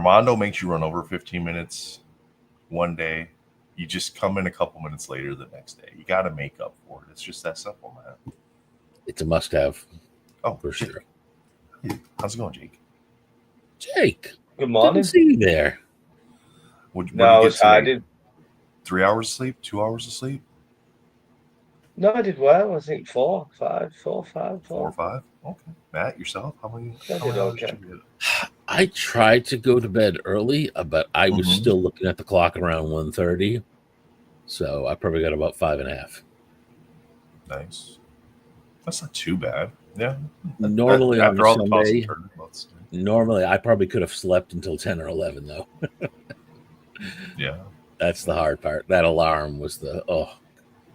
Armando makes you run over 15 minutes one day, you just come in a couple minutes later the next day. You got to make up for it. It's just that simple, man. It's a must-have. Oh, for Jake. sure. How's it going, Jake? Jake, Good morning. didn't see you there. What No, did it's you I get today? did. 3 hours of sleep? 2 hours of sleep? No, I did well. I think 4, 5, 4, 5, 4 or 4. 5? Okay. Matt, yourself? How many I did hours okay. did you get? I tried to go to bed early, but I was Mhm. still looking at the clock around 1:30. So I probably got about 5.5. Nice. That's not too bad. Yeah. Normally on After all the toss and Sunday, turn, let's- normally I probably could have slept until 10 or 11, though. yeah. That's the hard part. That alarm was the,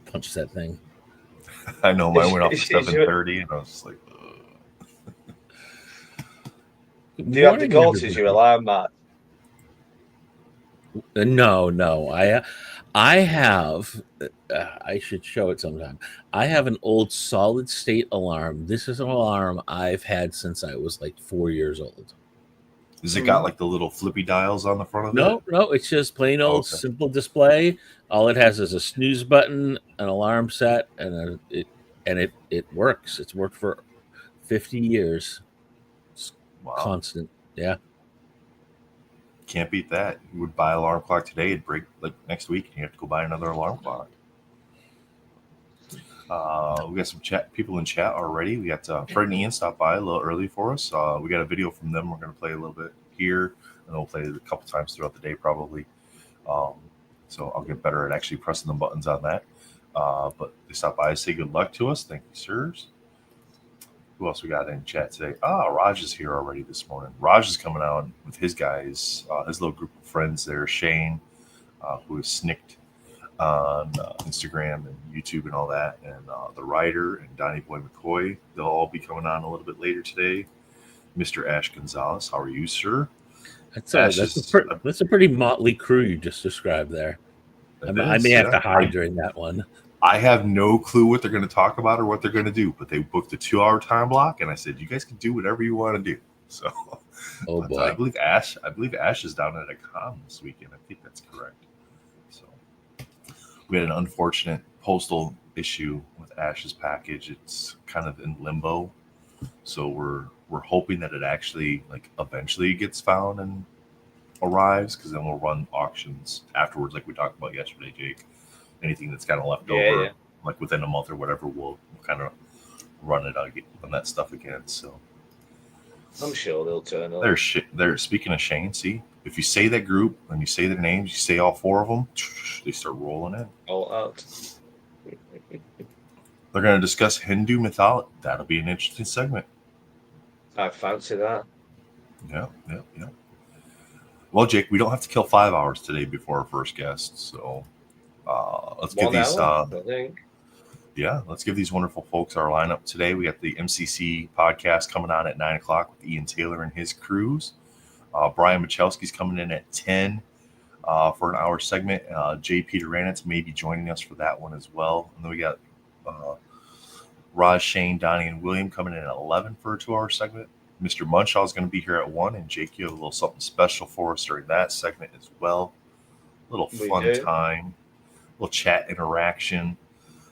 punch that thing. I know mine went off at Is your- 7:30, and I was just like, ugh. Good Do you have the morning, goals as everybody. your alarm, Matt? No. I have. I should show it sometime. I have an old solid state alarm. This is an alarm I've had since I was like 4 years old. Has it got like the little flippy dials on the front of it? No, it's just plain old Okay. simple display. All it has is a snooze button, an alarm set, and it works. It's worked for 50 years. It's Wow. constant. Yeah. Can't beat that. You would buy an alarm clock today, it'd break like next week, and you have to go buy another alarm clock. We got some people in chat already. We got Fred and Ian stopped by a little early for us. We got a video from them. We're going to play a little bit here, and then we'll play it a couple times throughout the day probably. So I'll get better at actually pressing the buttons on that. But they stopped by to say good luck to us. Thank you, sirs. Who else we got in chat today? Raj is here already this morning. Raj is coming out with his guys, his little group of friends there. Shane, who is Snicked on Instagram and YouTube and all that, and the writer and Donnie Boy McCoy. They'll all be coming on a little bit later today. Mr. Ash Gonzalez, how are you, sir? That's Ash a pretty motley crew you just described there. I may have to hide during that one. I have no clue what they're going to talk about or what they're going to do, but they booked a 2-hour time block, and I said, you guys can do whatever you want to do. So, Oh boy. I believe Ash is down at a con this weekend. I think that's correct. So we had an unfortunate postal issue with Ash's package. It's kind of in limbo. So we're hoping that it actually eventually gets found and arrives, because then we'll run auctions afterwards, like we talked about yesterday, Jake. Anything that's kind of left over, like within a month or whatever, we'll kind of run it on that stuff again. So I'm sure they'll turn up. They're speaking of Shane. See, if you say that group and you say their names, you say all 4 of them, they start rolling in. All out. They're going to discuss Hindu mythology. That'll be an interesting segment. I fancy that. Yeah. Well, Jake, we don't have to kill 5 hours today before our first guest, so let's give these. I think. Yeah, let's give these wonderful folks our lineup today. We got the MCC podcast coming on at 9:00 with Ian Taylor and his crews. Brian Michalski's coming in at 10 for an hour segment. Jay Peter Ranitz may be joining us for that one as well. And then we got Raj, Shane, Donnie, and William coming in at 11 for a 2-hour segment. Mr. Munshaw is going to be here at 1, and Jake, you have a little something special for us during that segment as well. A little fun time, a little chat interaction.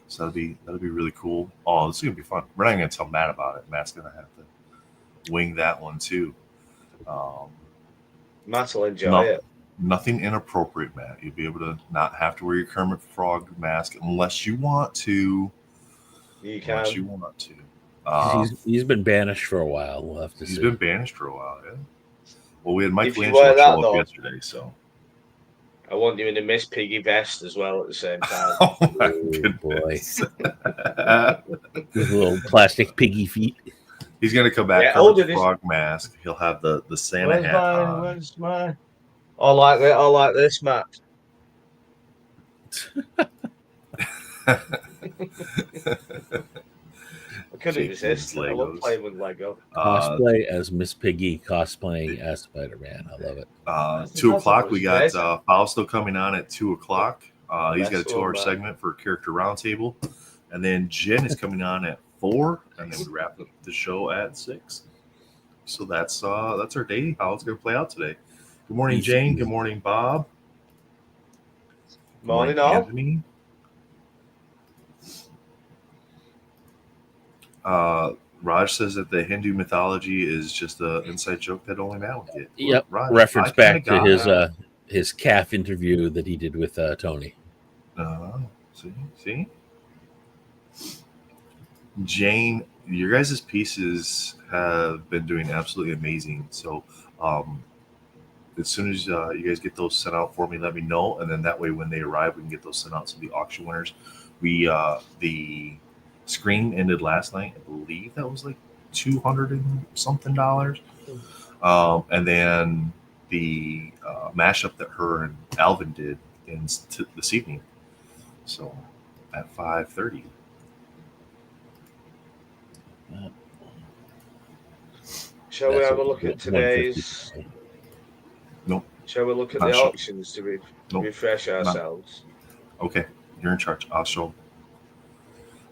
So that'll be really cool. Oh, this is gonna be fun. We're not even gonna tell Matt about it. Matt's gonna have to wing that one too. Matt will enjoy it. Nothing inappropriate, Matt. You'll be able to not have to wear your Kermit Frog mask unless you want to. You can. Unless you want to. He's been banished for a while. We'll have to see. He's been banished for a while, yeah. Well, we had Mike Flange show up yesterday, so. I want you in a Miss Piggy vest as well at the same time. Oh my goodness. Boy. His little plastic piggy feet. He's gonna come back with a frog mask. He'll have the Santa hat on. Where's mine? I like that. I like this, Matt. I couldn't resist. I love playing with Lego. Cosplay as Miss Piggy, cosplaying as Spider-Man. I love it. 2 o'clock, we got Fausto coming on at 2 o'clock. He's got a 2-hour segment for Character Roundtable. And then Jen is coming on at 4, and then we wrap up the show at 6. So that's our day, how it's going to play out today. Good morning, Easy. Jane. Good morning, Bob. Good Morning, all. Anthony. Raj says that the Hindu mythology is just an inside joke that only Matt would get. Yep. Raj, Reference I kinda back to got his calf interview that he did with Tony. See? Jane, your guys' pieces have been doing absolutely amazing. So, as soon as you guys get those sent out for me, let me know, and then that way when they arrive, we can get those sent out to the auction winners. We the screen ended last night. I believe that was like $200 and something. And then the mashup that her and Alvin did this evening. So at 5:30. Shall we That's have a what- look at 150. today's? Nope. Shall we look at Not the sure. auctions to Nope. refresh ourselves? Okay, you're in charge. I'll show.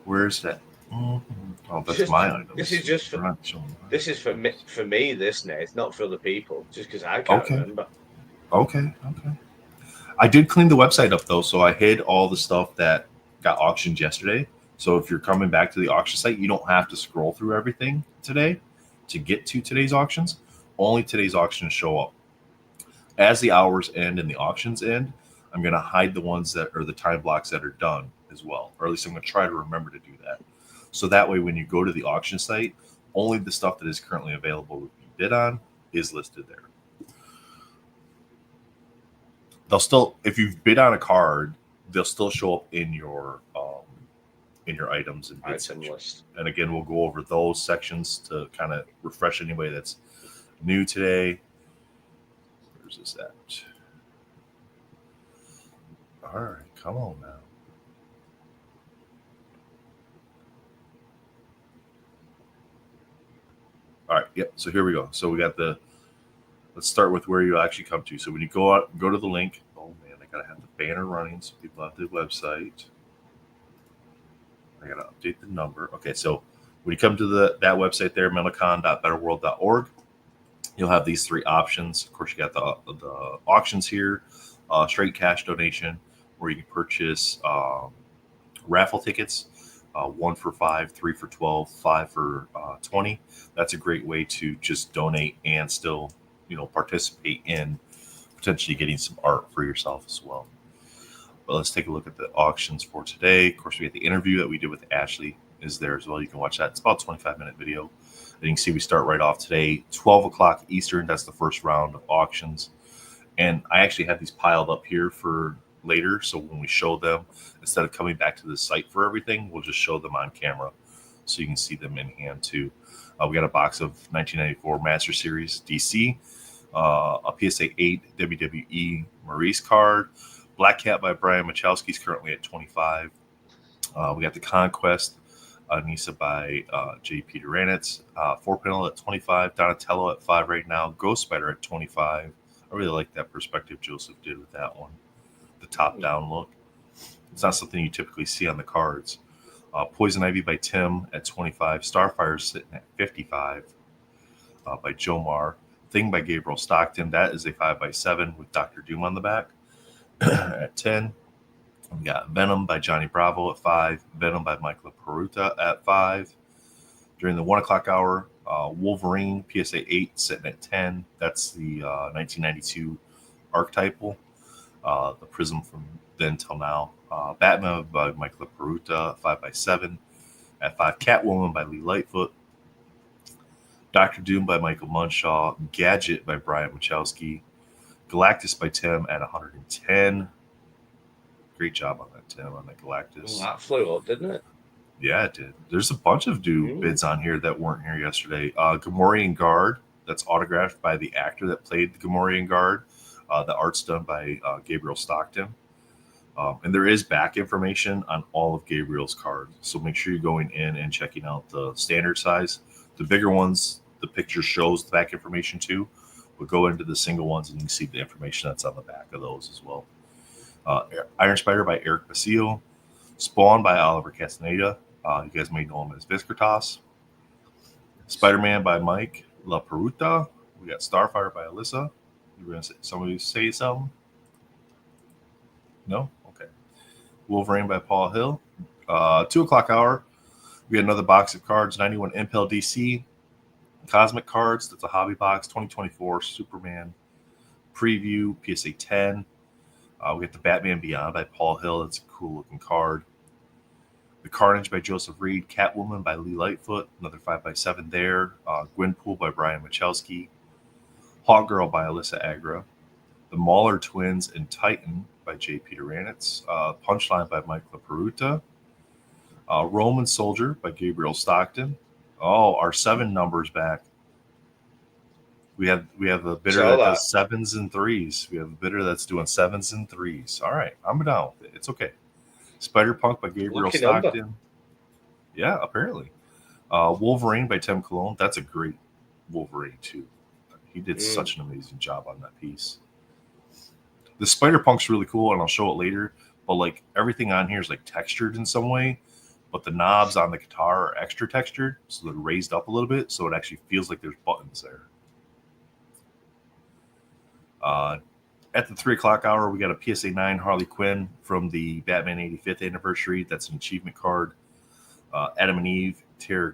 Where's that? Oh, that's Just- my item. this is just for- This is for me. This Nate, it's not for other people. Just because I can't Okay. remember. Okay. I did clean the website up though, so I hid all the stuff that got auctioned yesterday. So if you're coming back to the auction site, you don't have to scroll through everything today to get to today's auctions. Only today's auctions show up. As the hours end and the auctions end, I'm going to hide the ones that are the time blocks that are done as well, or at least I'm going to try to remember to do that. So that way, when you go to the auction site, only the stuff that is currently available to be bid on is listed there. They'll still, if you've bid on a card, they'll still show up in your items and bid Item section. list. And again, we'll go over those sections to kind of refresh anybody that's new today. Where's this at? All right, come on now. All right, yep. So here we go. So we got let's start with where you actually come to. So when you go to the link. Oh man, I gotta have the banner running so people have the website. I gotta update the number. Okay, so when you come to that website there, mentalcon.betterworld.org, you'll have these three options. Of course, you got the auctions here, straight cash donation, where you can purchase raffle tickets, 1 for $5, 3 for $12, 5 for $20. That's a great way to just donate and still, participate in potentially getting some art for yourself as well. But let's take a look at the auctions for today. Of course, we get the interview that we did with Ashley is there as well. You can watch that. It's about a 25-minute video. And you can see we start right off today, 12 o'clock Eastern. That's the first round of auctions. And I actually have these piled up here for later. So when we show them, instead of coming back to the site for everything, we'll just show them on camera so you can see them in hand too. We got a box of 1994 Master Series DC, a PSA 8 WWE Maurice card, Black Cat by Brian Machowski is currently at 25. We got the Conquest Nisa by J. Peter Ranitz, 4-panel at 25, Donatello at 5 right now, Ghost Spider at 25. I really like that perspective Joseph did with that one, the top-down look. It's not something you typically see on the cards. Poison Ivy by Tim at 25, Starfire sitting at 55 by Jomar. Thing by Gabriel Stockton, that is a 5x7 with Dr. Doom on the back. At 10, we got Venom by Johnny Bravo at 5, Venom by Michael Peruta at 5. During the 1 o'clock hour, Wolverine PSA 8 sitting at 10. That's the 1992 archetypal, the Prism from then till now. Batman by Michael Peruta, 5x7. At 5, Catwoman by Lee Lightfoot. Dr. Doom by Michael Munshaw. Gadget by Brian Machowski. Galactus by Tim at 110. Great job on that, Tim, on that Galactus. That flew up, didn't it? Yeah, it did. There's a bunch of bids on here that weren't here yesterday. Gamorrean Guard, that's autographed by the actor that played the Gamorrean Guard. The art's done by Gabriel Stockton. And there is back information on all of Gabriel's cards. So make sure you're going in and checking out the standard size. The bigger ones, the picture shows the back information too. But go into the single ones and you can see the information that's on the back of those as well. Iron Spider by Eric Basile. Spawn by Oliver Castaneda. You guys may know him as Viscertas. Spider-Man by Mike La Peruta. We got Starfire by Alyssa. You were gonna say somebody say something? No? Okay. Wolverine by Paul Hill. 2 o'clock hour. We had another box of cards, 91 Impel DC. Cosmic cards. That's a hobby box. 2024 Superman preview. PSA 10. We get the Batman Beyond by Paul Hill. That's a cool looking card. The Carnage by Joseph Reed. Catwoman by Lee Lightfoot. Another 5x7 there. Gwenpool by Brian Michalski. Hawkgirl by Alyssa Agra. The Mauler Twins and Titan by J. Peter Ranitz. Punchline by Mike LaPeruta. Roman Soldier by Gabriel Stockton. Oh, our 7 numbers back. We have a bidder that does 7s and 3s. We have a bidder that's doing 7s and 3s. All right, I'm down with it. It's okay. Spider-Punk by Gabriel Stockton. Number. Yeah, apparently. Wolverine by Tim Cologne. That's a great Wolverine, too. He did such an amazing job on that piece. The Spider-Punk's really cool, and I'll show it later. But, like, everything on here is, like, textured in some way. But the knobs on the guitar are extra textured, so they're raised up a little bit, so it actually feels like there's buttons there. At the 3 o'clock hour, we got a PSA 9 Harley Quinn from the Batman 85th anniversary. That's an achievement card. Adam Eve, Tara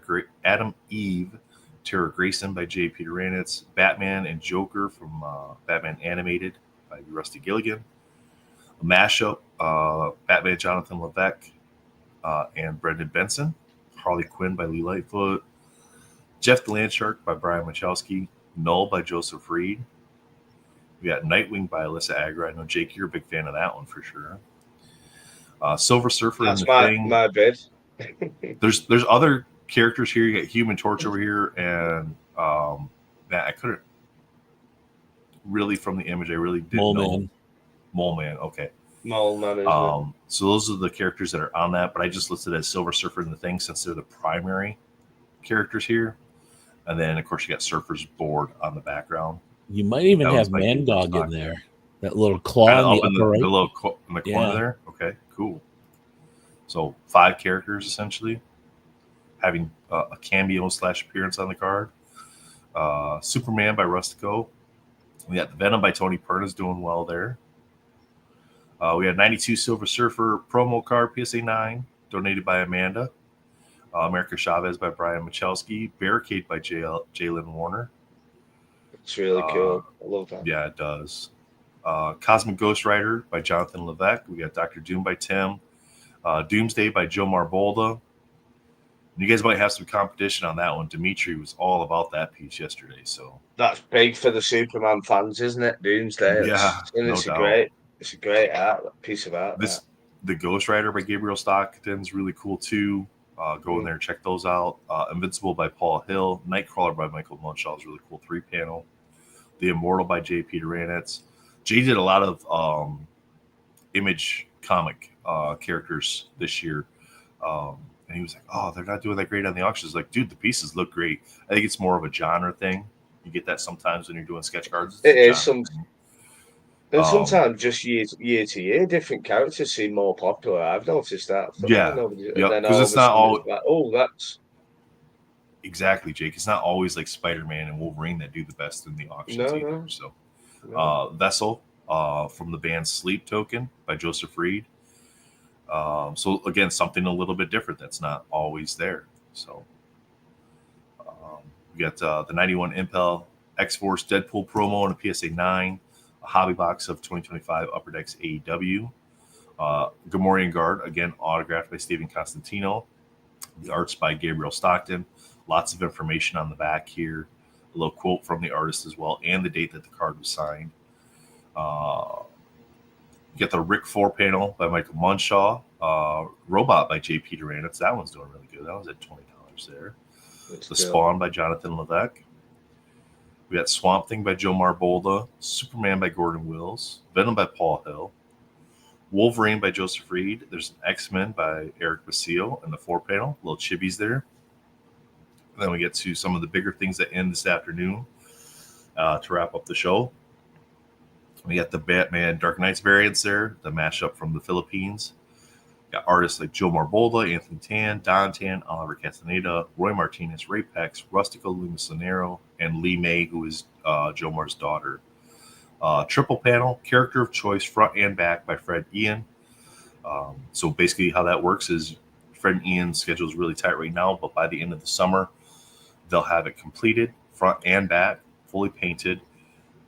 Grayson by J. Peter Ranitz. Batman and Joker from Batman Animated by Rusty Gilligan. A mashup, Batman Jonathan Levesque and Brendan Benson. Harley Quinn by Lee Lightfoot. Jeff the Landshark by Brian Michalski. Null by Joseph Reed. We got Nightwing by Alyssa Agra. I know, Jake, you're a big fan of that one for sure. Silver Surfer and the Thing. My bid. There's other characters here. You got Human Torch over here, and that I couldn't really, from the image, I really didn't know. Mole Man. Okay. Mole Man. So those are the characters that are on that, but I just listed as Silver Surfer and the Thing since they're the primary characters here. And then, of course, you got Surfer's board on the background. You might even have Mandog in there. That little claw in the little in the corner there. Okay, cool. So 5 characters essentially having a cameo / appearance on the card. Superman by Rustico. We got the Venom by Tony Pernas doing well there. We had 92 Silver Surfer promo card PSA 9 donated by Amanda. America Chavez by Brian Michalski. Barricade by Jalen Warner. It's really cool. I love that. Yeah, it does. Cosmic Ghost Rider by Jonathan Levesque. We got Dr. Doom by Tim. Doomsday by Joe Marbolda. You guys might have some competition on that one. Dimitri was all about that piece yesterday. So that's big for the Superman fans, isn't it? Doomsday. Yeah, it's a great piece of art. The Ghost Rider by Gabriel Stockton's really cool too. Go in there and check those out. Invincible by Paul Hill. Nightcrawler by Michael Munchall is really cool 3-panel. The Immortal by J. Peter Ranitz. Jay did a lot of Image comic characters this year. And he was like, oh, they're not doing that great on the auctions. Like, dude, the pieces look great. I think it's more of a genre thing. You get that sometimes when you're doing sketch cards. It is. And sometimes just year to year, different characters seem more popular. I've noticed that. Yeah. Because it's not always like, oh, that's exactly, Jake. It's not always like Spider-Man and Wolverine that do the best in the auctions either. No. So, Vessel from the band Sleep Token by Joseph Reed. So again, something a little bit different that's not always there. So we got the 91 Impel X-Force Deadpool promo and a PSA 9, a hobby box of 2025 Upper Decks AEW. Gamorrean Guard, again, autographed by Stephen Constantino. The art's by Gabriel Stockton. Lots of information on the back here. A little quote from the artist as well, and the date that the card was signed. You get the Rick 4-panel by Michael Munshaw. Robot by J. Peter Ranitz. That one's doing really good. That was at $20 there. Spawn by Jonathan Levesque. We got Swamp Thing by Joe Marbolda. Superman by Gordon Wills. Venom by Paul Hill. Wolverine by Joseph Reed. There's an X-Men by Eric Basile in the 4-panel. Little chibis there. And then we get to some of the bigger things that end this afternoon to wrap up the show. We got the Batman Dark Knights variants there, the mashup from the Philippines. Got artists like Joe Marbolda, Anthony Tan, Don Tan, Oliver Castaneda, Roy Martinez, Ray Pex, Rustico Lumisonero, and Lee May, who is Joe Mar's daughter. Triple panel, character of choice, front and back by Fred Ian. So basically how that works is Fred and Ian's schedule is really tight right now, but by the end of the summer, they'll have it completed, front and back, fully painted.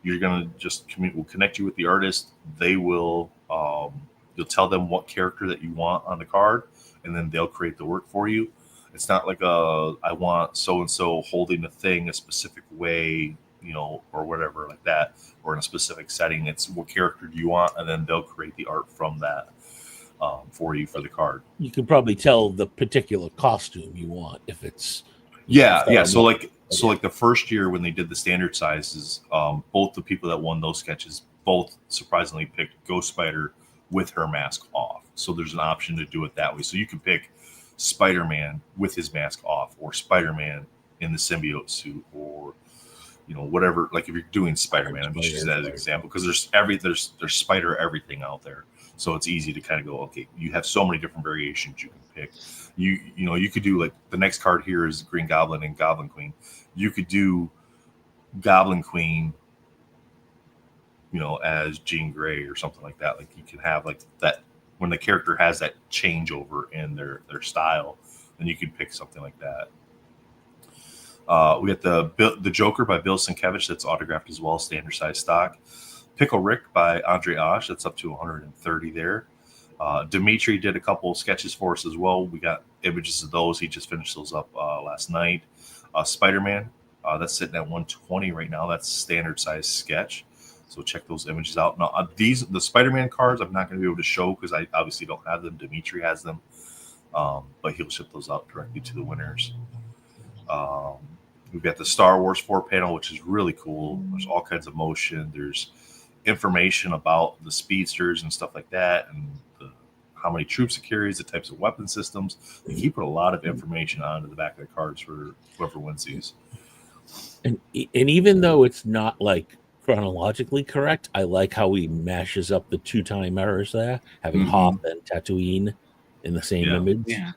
You're going to just we'll connect you with the artist. They will, you'll tell them what character that you want on the card, and then they'll create the work for you. It's not like I want so-and-so holding a thing a specific way, or whatever like that, or in a specific setting. It's what character do you want, and then they'll create the art from that for you for the card. You can probably tell the particular costume you want if it's yeah. So like the first year when they did the standard sizes, both the people that won those sketches both surprisingly picked Ghost Spider with her mask off. So there's an option to do it that way. So you can pick Spider-Man with his mask off, or Spider-Man in the symbiote suit, or whatever. Like if you're doing Spider-Man, I'm just using that as an example because there's Spider everything out there. So it's easy to kind of go, okay, you have so many different variations you can pick. You could do like the next card here is Green Goblin and Goblin Queen. You could do Goblin Queen, as Jean Grey or something like that. Like you can have like that when the character has that changeover in their style, then you can pick something like that. We got the Joker by Bill Sienkiewicz that's autographed as well, standard size stock. Pickle Rick by Andre Osh, that's up to 130 there. Dimitri did a couple of sketches for us as well. We got images of those. He just finished those up last night. Spider-Man, that's sitting at 120 right now. That's standard size sketch. So check those images out. Now, the Spider-Man cards, I'm not going to be able to show because I obviously don't have them. Dimitri has them, but he'll ship those out directly to the winners. We've got the Star Wars 4-panel, which is really cool. There's all kinds of motion. There's information about the speedsters and stuff like that, and how many troops it carries, the types of weapon systems. He put a lot of information onto the back of the cards for whoever wins these. And even though it's not like chronologically correct, I like how he mashes up the 2-time errors there, having Hoth and Tatooine in the same image. Yeah.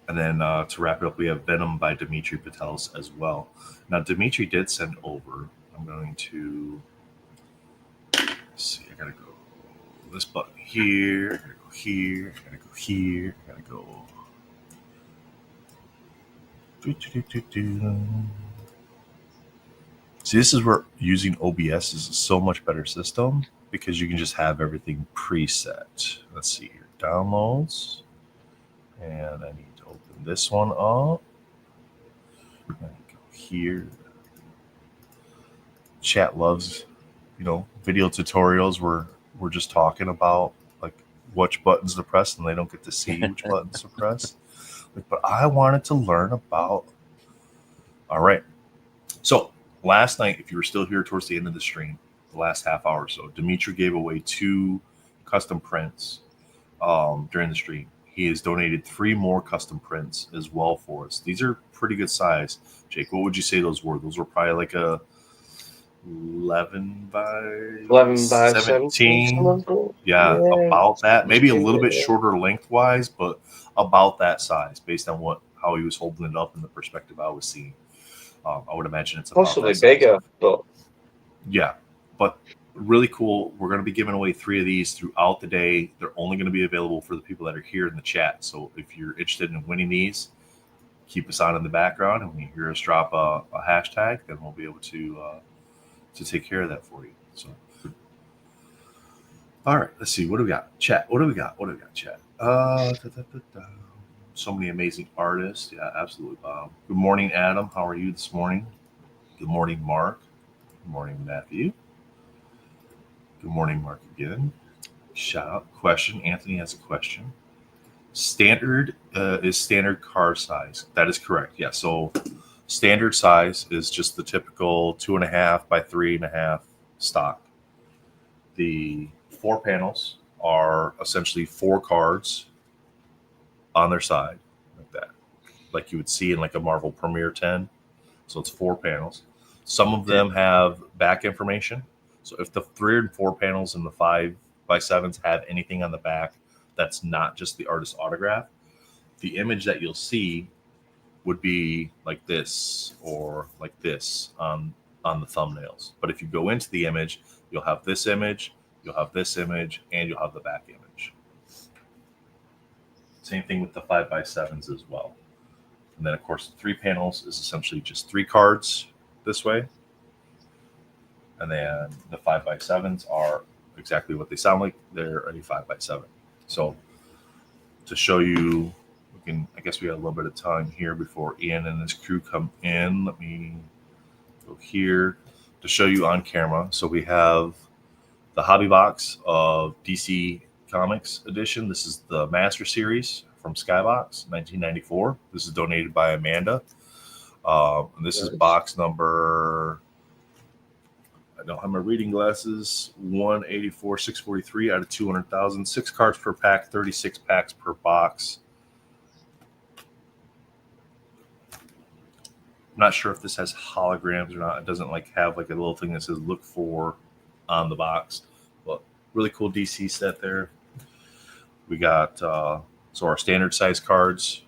And then to wrap it up, we have Venom by Dimitri Patelis as well. Now, Dimitri did send over. I'm going to see. I gotta go this button here. I gotta go here. I gotta go here. I gotta go. See, this is where using OBS is a so much better system because you can just have everything preset. Let's see here. Downloads. And I need to open this one up. I'm going to go here. Chat loves, video tutorials where we're just talking about like which buttons to press and they don't get to see which buttons to press. But I wanted to learn about. All right. So last night, if you were still here towards the end of the stream, the last half hour or so, Dimitri gave away 2 custom prints during the stream. He has donated 3 more custom prints as well for us. These are pretty good size. Jake, what would you say those were? Those were probably like a 11 by 17. Yeah, about that. Maybe a little bit shorter lengthwise, but about that size based on how he was holding it up in the perspective I was seeing. I would imagine it's about possibly bigger, but yeah, but really cool. We're going to be giving away 3 of these throughout the day. They're only going to be available for the people that are here in the chat. So if you're interested in winning these, keep us on in the background, and when you hear us drop a hashtag, then we'll be able to take care of that for you. So, all right, let's see. What do we got? Chat. What do we got? Chat. So many amazing artists. Yeah, absolutely, Bob. Good morning, Adam. How are you this morning? Good morning, Mark. Good morning, Matthew. Good morning, Mark again. Shout out. Question. Anthony has a question. Standard is standard card size. That is correct. Yeah. So standard size is just the typical 2.5 by 3.5 stock. The 4 panels are essentially 4 cards on their side, like that, like you would see in like a Marvel Premiere 10. So it's 4 panels. Some of them have back information. So if the 3 and 4 panels and the 5 by 7s have anything on the back that's not just the artist's autograph, the image that you'll see would be like this or like this on on the thumbnails. But if you go into the image, you'll have this image, you'll have this image, and you'll have the back image. Same thing with the 5x7s as well. And then, of course, the 3 panels is essentially just 3 cards this way. And then the 5x7s are exactly what they sound like. They're a 5x7. So to show you, I guess we have a little bit of time here before Ian and his crew come in. Let me go here to show you on camera. So we have the hobby box of DC Comics edition. This is the Master Series from Skybox, 1994. This is donated by Amanda. And this is box number, I don't have my reading glasses, 184, 643 out of 200,000. 6 cards per pack, 36 packs per box. I'm not sure if this has holograms or not. It doesn't have a little thing that says look for on the box, but really cool DC set there. We got so our standard size cards.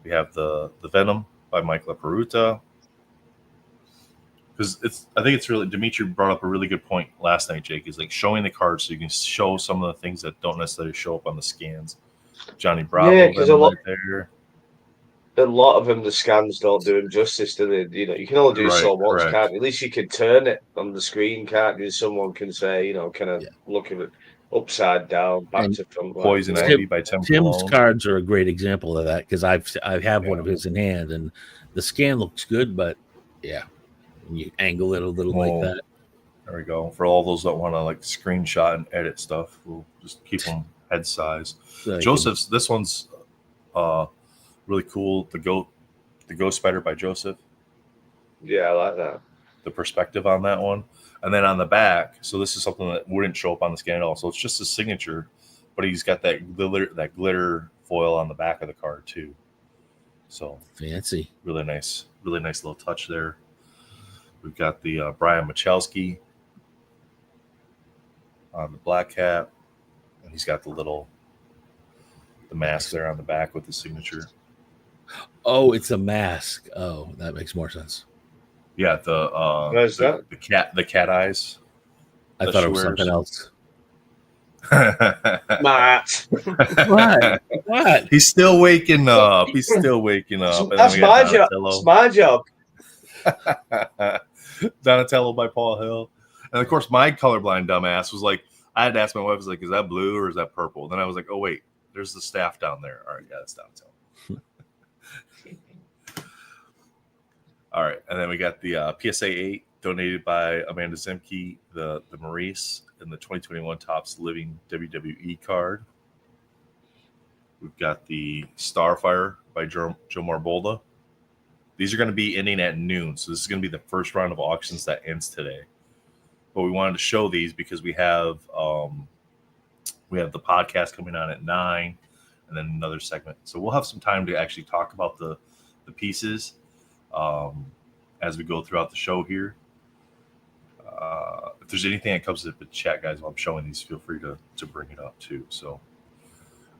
We have the Venom by Mike LaPeruta. Because I think it's really, Dimitri brought up a really good point last night, Jake, is showing the cards so you can show some of the things that don't necessarily show up on the scans. Johnny Bravo, because there. A lot of them, the scans don't do them justice, do they? You can only do so much, can't you? At least you can turn it on the screen, can't you? Someone can say, kind of look at it upside down, back to front. Poison Ivy by Tim Tim's Cologne. cards are a great example of that because I have one of his in hand, and the scan looks good, but when you angle it a little like that. There we go. For all those that want to screenshot and edit stuff, we'll just keep them head size. So Joseph's, this one's really cool. The Ghost Spider by Joseph. Yeah, I like that. The perspective on that one. And then on the back, so this is something that wouldn't show up on the scan at all. So it's just a signature, but he's got that glitter foil on the back of the card too. So fancy. Really nice little touch there. We've got the Brian Michalski on the black cap, and he's got the mask there on the back with the signature. Oh, it's a mask. Oh, that makes more sense. Yeah, the cat eyes. I thought it was something else. Matt. What? He's still waking up. That's my job. That's my job. Donatello by Paul Hill. And of course, my colorblind dumbass was like, I had to ask my wife, is that blue or is that purple? Then I was like, oh, wait, there's the staff down there. All right, yeah, that's Donatello. All right, and then we got the PSA 8 donated by Amanda Zemke, the Maurice, and the 2021 Topps Living WWE card. We've got the Starfire by Joe Marbolda. These are going to be ending at noon, so this is going to be the first round of auctions that ends today. But we wanted to show these because we have the podcast coming on at 9, and then another segment. So we'll have some time to actually talk about the pieces as we go throughout the show here. If there's anything that comes up in the chat, guys, while I'm showing these, feel free to bring it up too. So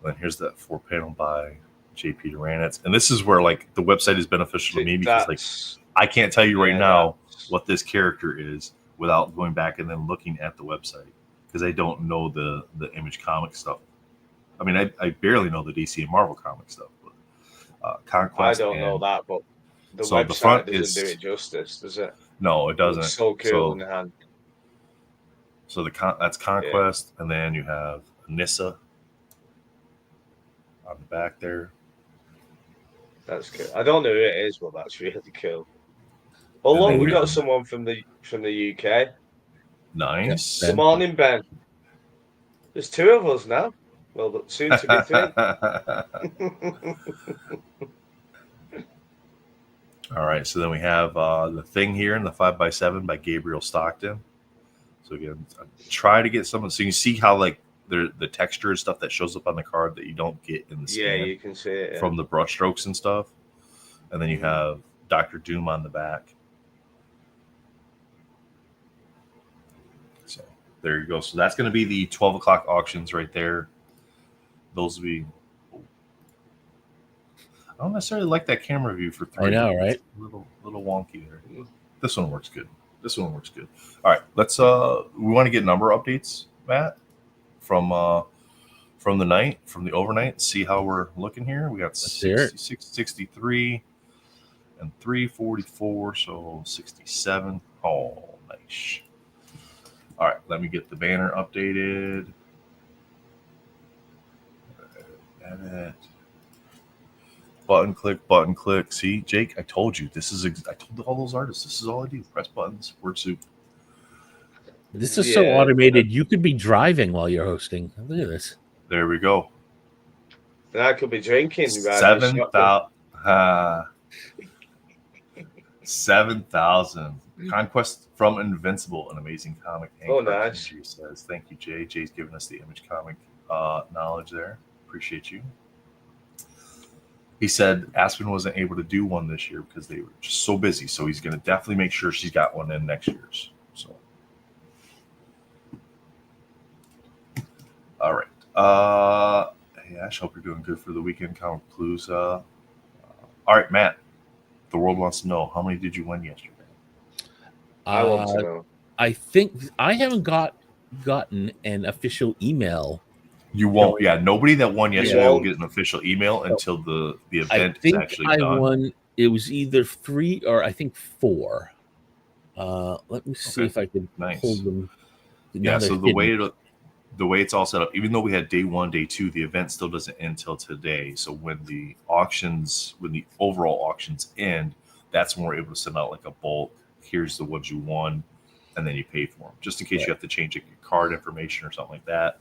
then here's that 4-panel by JP Duranitz. And this is where the website is beneficial to me because I can't tell you right now what this character is without going back and then looking at the website because I don't know the Image comic stuff. I mean, I barely know the DC and Marvel comic stuff. But Conquest. I don't know that, but the website doesn't do it justice, does it? No, it doesn't. It's so cool in the hand. So that's Conquest, and then you have Nissa on the back there. That's cool. I don't know who it is, but that's really cool. Oh, look, we got someone from the UK. Nice. Good morning, Ben. There's 2 of us now. Well, soon to be 3. All right, so then we have the Thing here in the 5x7 by Gabriel Stockton. So again, try to get some, so you can see how the texture and stuff that shows up on the card that you don't get in the scan. Yeah, you can see it from the brush strokes and stuff. And then you have Dr. Doom on the back. So there you go. So that's going to be the 12 o'clock auctions right there. Those will be. I don't necessarily like that camera view for 3. I know, right? A little wonky there. This one works good. This one works good. All right, let's. We want to get number updates, Matt, from the night, from the overnight. See how we're looking here. We got 66, 63, and 344, so 67. Oh, nice. All right, let me get the banner updated. Edit. Button click. See, Jake, I told you. I told all those artists, this is all I do. Press buttons, word soup. This is so automated. You could be driving while you're hosting. Look at this. There we go. And I could be drinking. 7,000. Conquest from Invincible, an amazing comic. Oh, nice. She says, thank you, Jay. Jay's giving us the Image comic knowledge there. Appreciate you. He said Aspen wasn't able to do one this year because they were just so busy. So he's going to definitely make sure she's got one in next year's. So, all right. Hey, Ash, hope you're doing good for the weekend Comic Palooza. All right, Matt. The world wants to know, how many did you win yesterday? I want to know. I think I haven't gotten an official email. You won't. Yeah, nobody that won yesterday will get an official email until the event is actually done. I won. It was either 3 or I think 4. Let me see if I can hold them. Yeah. So the way it's all set up, even though we had day 1, day 2, the event still doesn't end till today. So when the overall auctions end, that's when we're able to send out like a bulk. Here's the ones you won, and then you pay for them. Just in case you have to change your card information or something like that,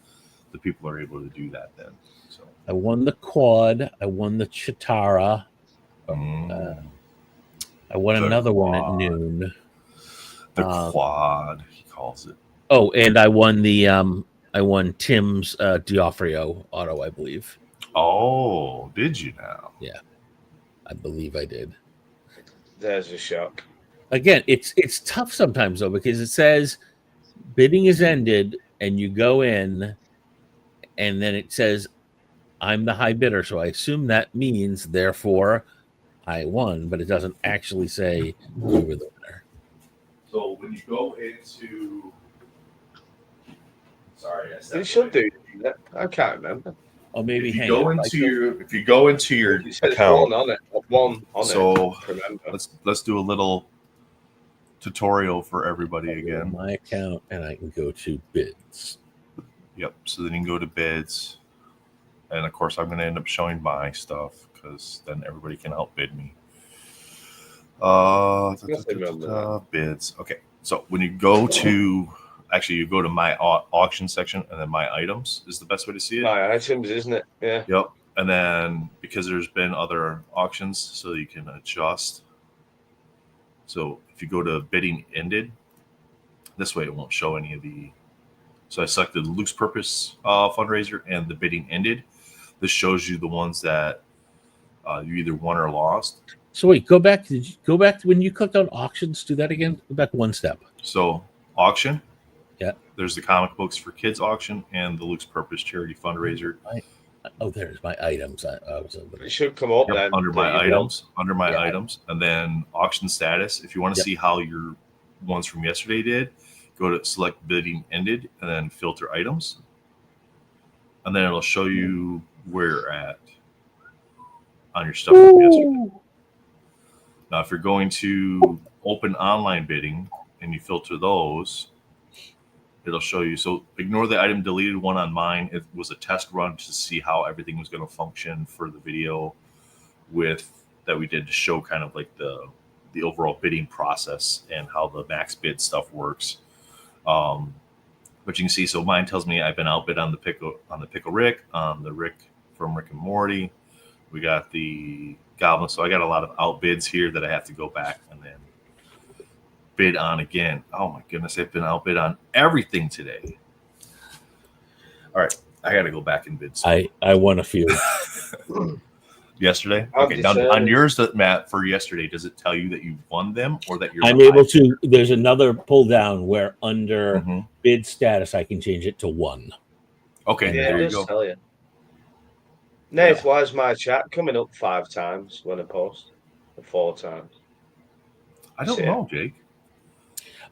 the people are able to do that then. So I won the quad. I won the Chitara. I won another one at noon. The quad, he calls it. Oh, and I won Tim's D'Onofrio auto, I believe. Oh, did you now? Yeah, I believe I did. There's a shock. Again, it's tough sometimes though, because it says bidding is ended, and you go in, and then it says I'm the high bidder, so I assume that means therefore I won, but it doesn't actually say you were the winner. So when you go into, it should do that. I can't remember. Oh, maybe if you go into your account one on so let's do a little tutorial for everybody again. My account, and I can go to bids. Yep. So then you can go to bids, and of course I'm going to end up showing my stuff because then everybody can outbid me. Bids. Okay. So when you go to my auction section, and then my items is the best way to see it. My items, isn't it? Yeah. Yep. And then because there's been other auctions, so you can adjust. So if you go to bidding ended, this way it won't show any of the. So I selected the Luke's Purpose fundraiser and the bidding ended. This shows you the ones that you either won or lost. So wait, go back. Did you go back to when you clicked on auctions? Do that again. Go back one step. So auction. Yeah. There's the comic books for kids auction and the Luke's Purpose charity fundraiser. There's my items. It should come up under my items. Under my items, and then auction status. If you want to see how your ones from yesterday did, go to select bidding ended and then filter items, and then it'll show you where you're at on your stuff from yesterday. Now, if you're going to open online bidding and you filter those, it'll show you. So ignore the item deleted one on mine. It was a test run to see how everything was going to function for the video that we did to show kind of like the overall bidding process and how the max bid stuff works. But you can see, so mine tells me I've been outbid on the Pickle Rick, on the Rick from Rick and Morty. We got the Goblin. So I got a lot of outbids here that I have to go back and then bid on again. Oh my goodness, I've been outbid on everything today. All right, I got to go back and bid. I won a few yesterday. Okay, now on yours, Matt, for yesterday, does it tell you that you won them or that you're? I'm able to. There's another pull down where under bid status I can change it to 1. Okay, yeah, there you go. Tell you. Nate, why is my chat coming up 5 times when I post? Or 4 times? I don't know, Jake.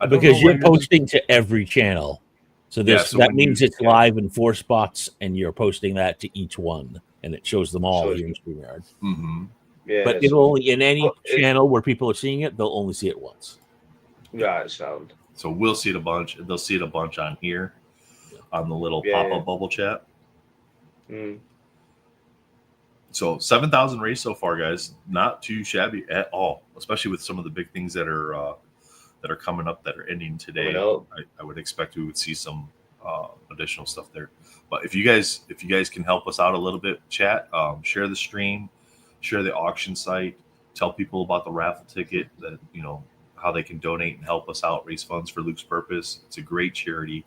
because you're posting to every channel. So that means it's live in 4 spots, and you're posting that to each one, and it shows them all here in StreamYard. Mm-hmm. Yeah, but it'll only in any channel where people are seeing it, they'll only see it once. Right, sound. So we'll see it a bunch. They'll see it a bunch on here, on the little pop-up bubble chat. Mm. So 7,000 raised so far, guys. Not too shabby at all, especially with some of the big things that are coming up that are ending today. I would expect we would see some additional stuff there. But if you guys can help us out a little bit, chat, share the stream, share the auction site, tell people about the raffle ticket, that how they can donate and help us out, raise funds for Luke's Purpose. It's a great charity.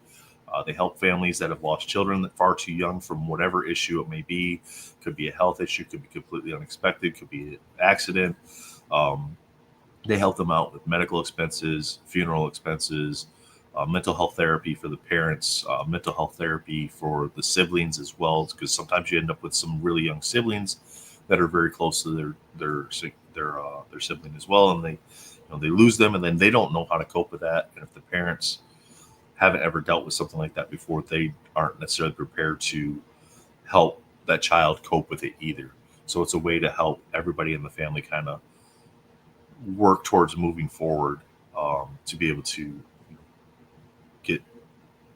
They help families that have lost children that far too young from whatever issue it may be. Could be a health issue, could be completely unexpected, could be an accident. They help them out with medical expenses, funeral expenses, mental health therapy for the parents, mental health therapy for the siblings as well, because sometimes you end up with some really young siblings that are very close to their sibling as well, and they lose them, and then they don't know how to cope with that. And if the parents haven't ever dealt with something like that before, they aren't necessarily prepared to help that child cope with it either. So it's a way to help everybody in the family kind of work towards moving forward, to be able to get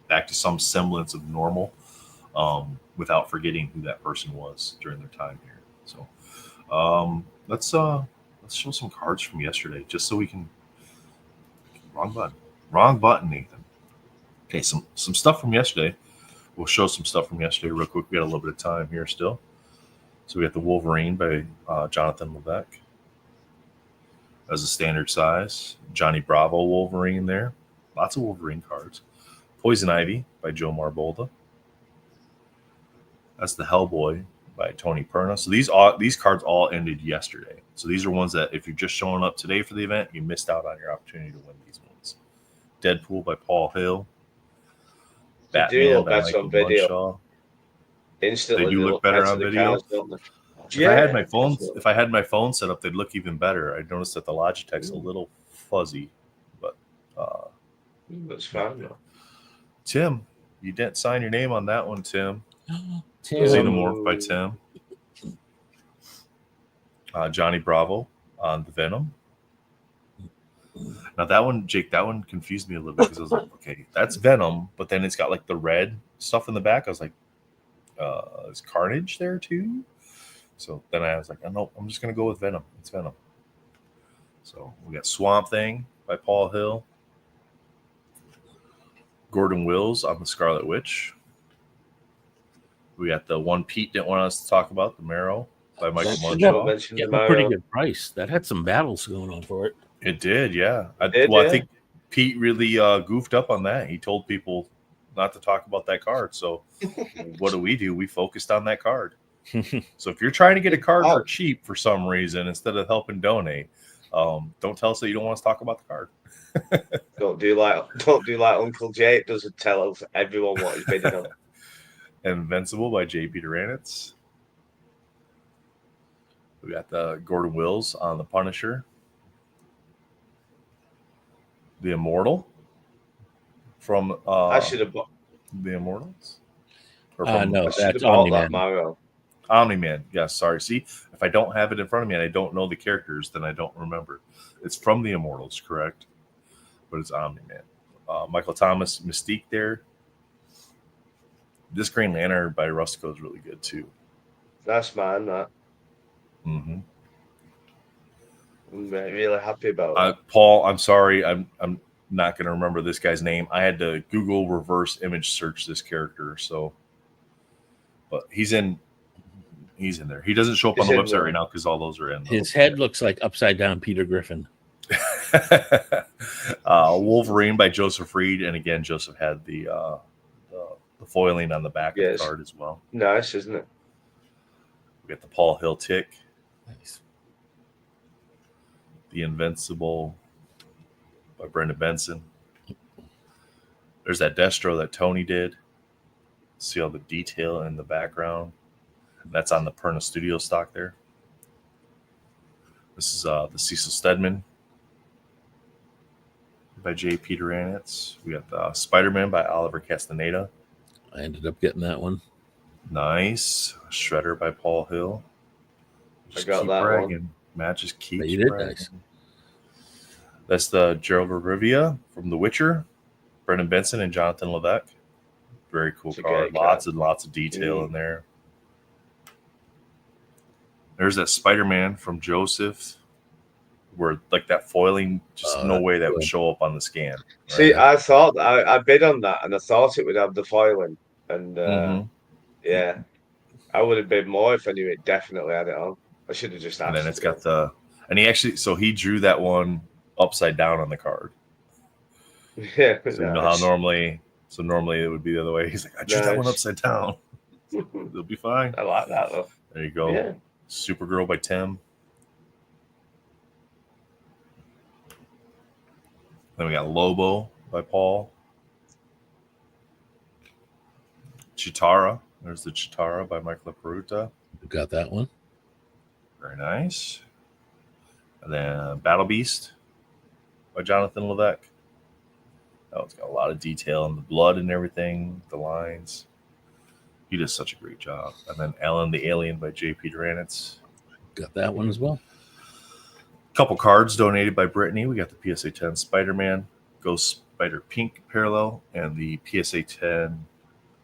back to some semblance of normal, without forgetting who that person was during their time here. So let's show some cards from yesterday, just so we can. Wrong button, Nathan. Okay, some stuff from yesterday. We'll show some stuff from yesterday real quick. We got a little bit of time here still. So we got the Wolverine by Jonathan Levesque as a standard size. Johnny Bravo Wolverine there. Lots of Wolverine cards. Poison Ivy by Joe Marbolda. That's the Hellboy by Tony Perna. So these cards all ended yesterday. So these are ones that if you're just showing up today for the event, you missed out on your opportunity to win these ones. Deadpool by Paul Hill. Batman by Michael Bunshaw. Instantly, they do look better on video. If I had my phone set up, they'd look even better. I noticed that the Logitech's a little fuzzy, but that's fine. Yeah. Tim, you didn't sign your name on that one, Tim. Xenomorph by Tim. Johnny Bravo on the Venom. Now that one, Jake, confused me a little bit, because I was like, okay, that's Venom, but then it's got like the red stuff in the back. I was like, is Carnage there too? So then I was like, oh, no, I'm just gonna go with Venom. It's Venom. So we got Swamp Thing by Paul Hill. Gordon Wills on the Scarlet Witch. We got the one Pete didn't want us to talk about, the Marrow by Michael Bunshaw. Yeah, a pretty good price. That had some battles going on for it. It did, yeah. I think Pete really goofed up on that. He told people not to talk about that card. So what do? We focused on that card. So if you're trying to get a card for cheap for some reason instead of helping donate, don't tell us that you don't want us to talk about the card. Don't do like Uncle Jay. It doesn't tell everyone what he's bidding on. Invincible by J. Peter Ranitz. We got the Gordon Wills on the Punisher. The Immortal from I should have bought the Immortals. No, that's Omni-Man. Omni-Man. Yeah, sorry. See, if I don't have it in front of me and I don't know the characters, then I don't remember. It's from the Immortals, correct? But it's Omni-Man. Michael Thomas Mystique there. This Green Lantern by Rustico is really good too. That's mine, that. Mm-hmm. I'm really happy about it. Paul, I'm sorry. I'm not going to remember this guy's name. I had to Google reverse image search this character. So, but he's in there. He doesn't show up on the website right now because all those are in. His head looks like upside down Peter Griffin. Wolverine by Joseph Reed, and again, Joseph had the foiling on the back of the card as well. Nice, isn't it? We got the Paul Hill Tick. Nice. The Invincible by Brendan Benson. There's that Destro that Tony did. See all the detail in the background. That's on the Perna Studio stock there. This is the Cecil Stedman by J.P. Duranitz. We got the Spider-Man by Oliver Castaneda. I ended up getting that one. Nice. Shredder by Paul Hill. Just I got that bragging. One. Matt just keeps you did bragging. Nice. That's the Gerald Rivia from The Witcher. Brendan Benson and Jonathan Levesque. Very cool card. Lots and lots of detail in there. There's that Spider-Man from Joseph, where like that foiling, just no way that would show up on the scan. Right? See, I thought I bid on that, and I thought it would have the foiling, and yeah, I would have bid more if I knew it definitely had it on. I should have just asked. And then it's got the, and he actually, so he drew that one upside down on the card. Yeah, so you know how normally it would be the other way. He's like, I drew that one upside down. It'll be fine. I like that though. There you go. Yeah. Supergirl by Tim. Then we got Lobo by Paul. Chitara. There's the Chitara by Mike LaPeruta. Got that one. Very nice. And then Battle Beast by Jonathan Levesque. Oh, it's got a lot of detail in the blood and everything, the lines. He does such a great job. And then Ellen the Alien by J.P. Duranitz. Got that one as well. Couple cards donated by Brittany. We got the PSA 10 Spider-Man, Ghost Spider Pink parallel, and the PSA 10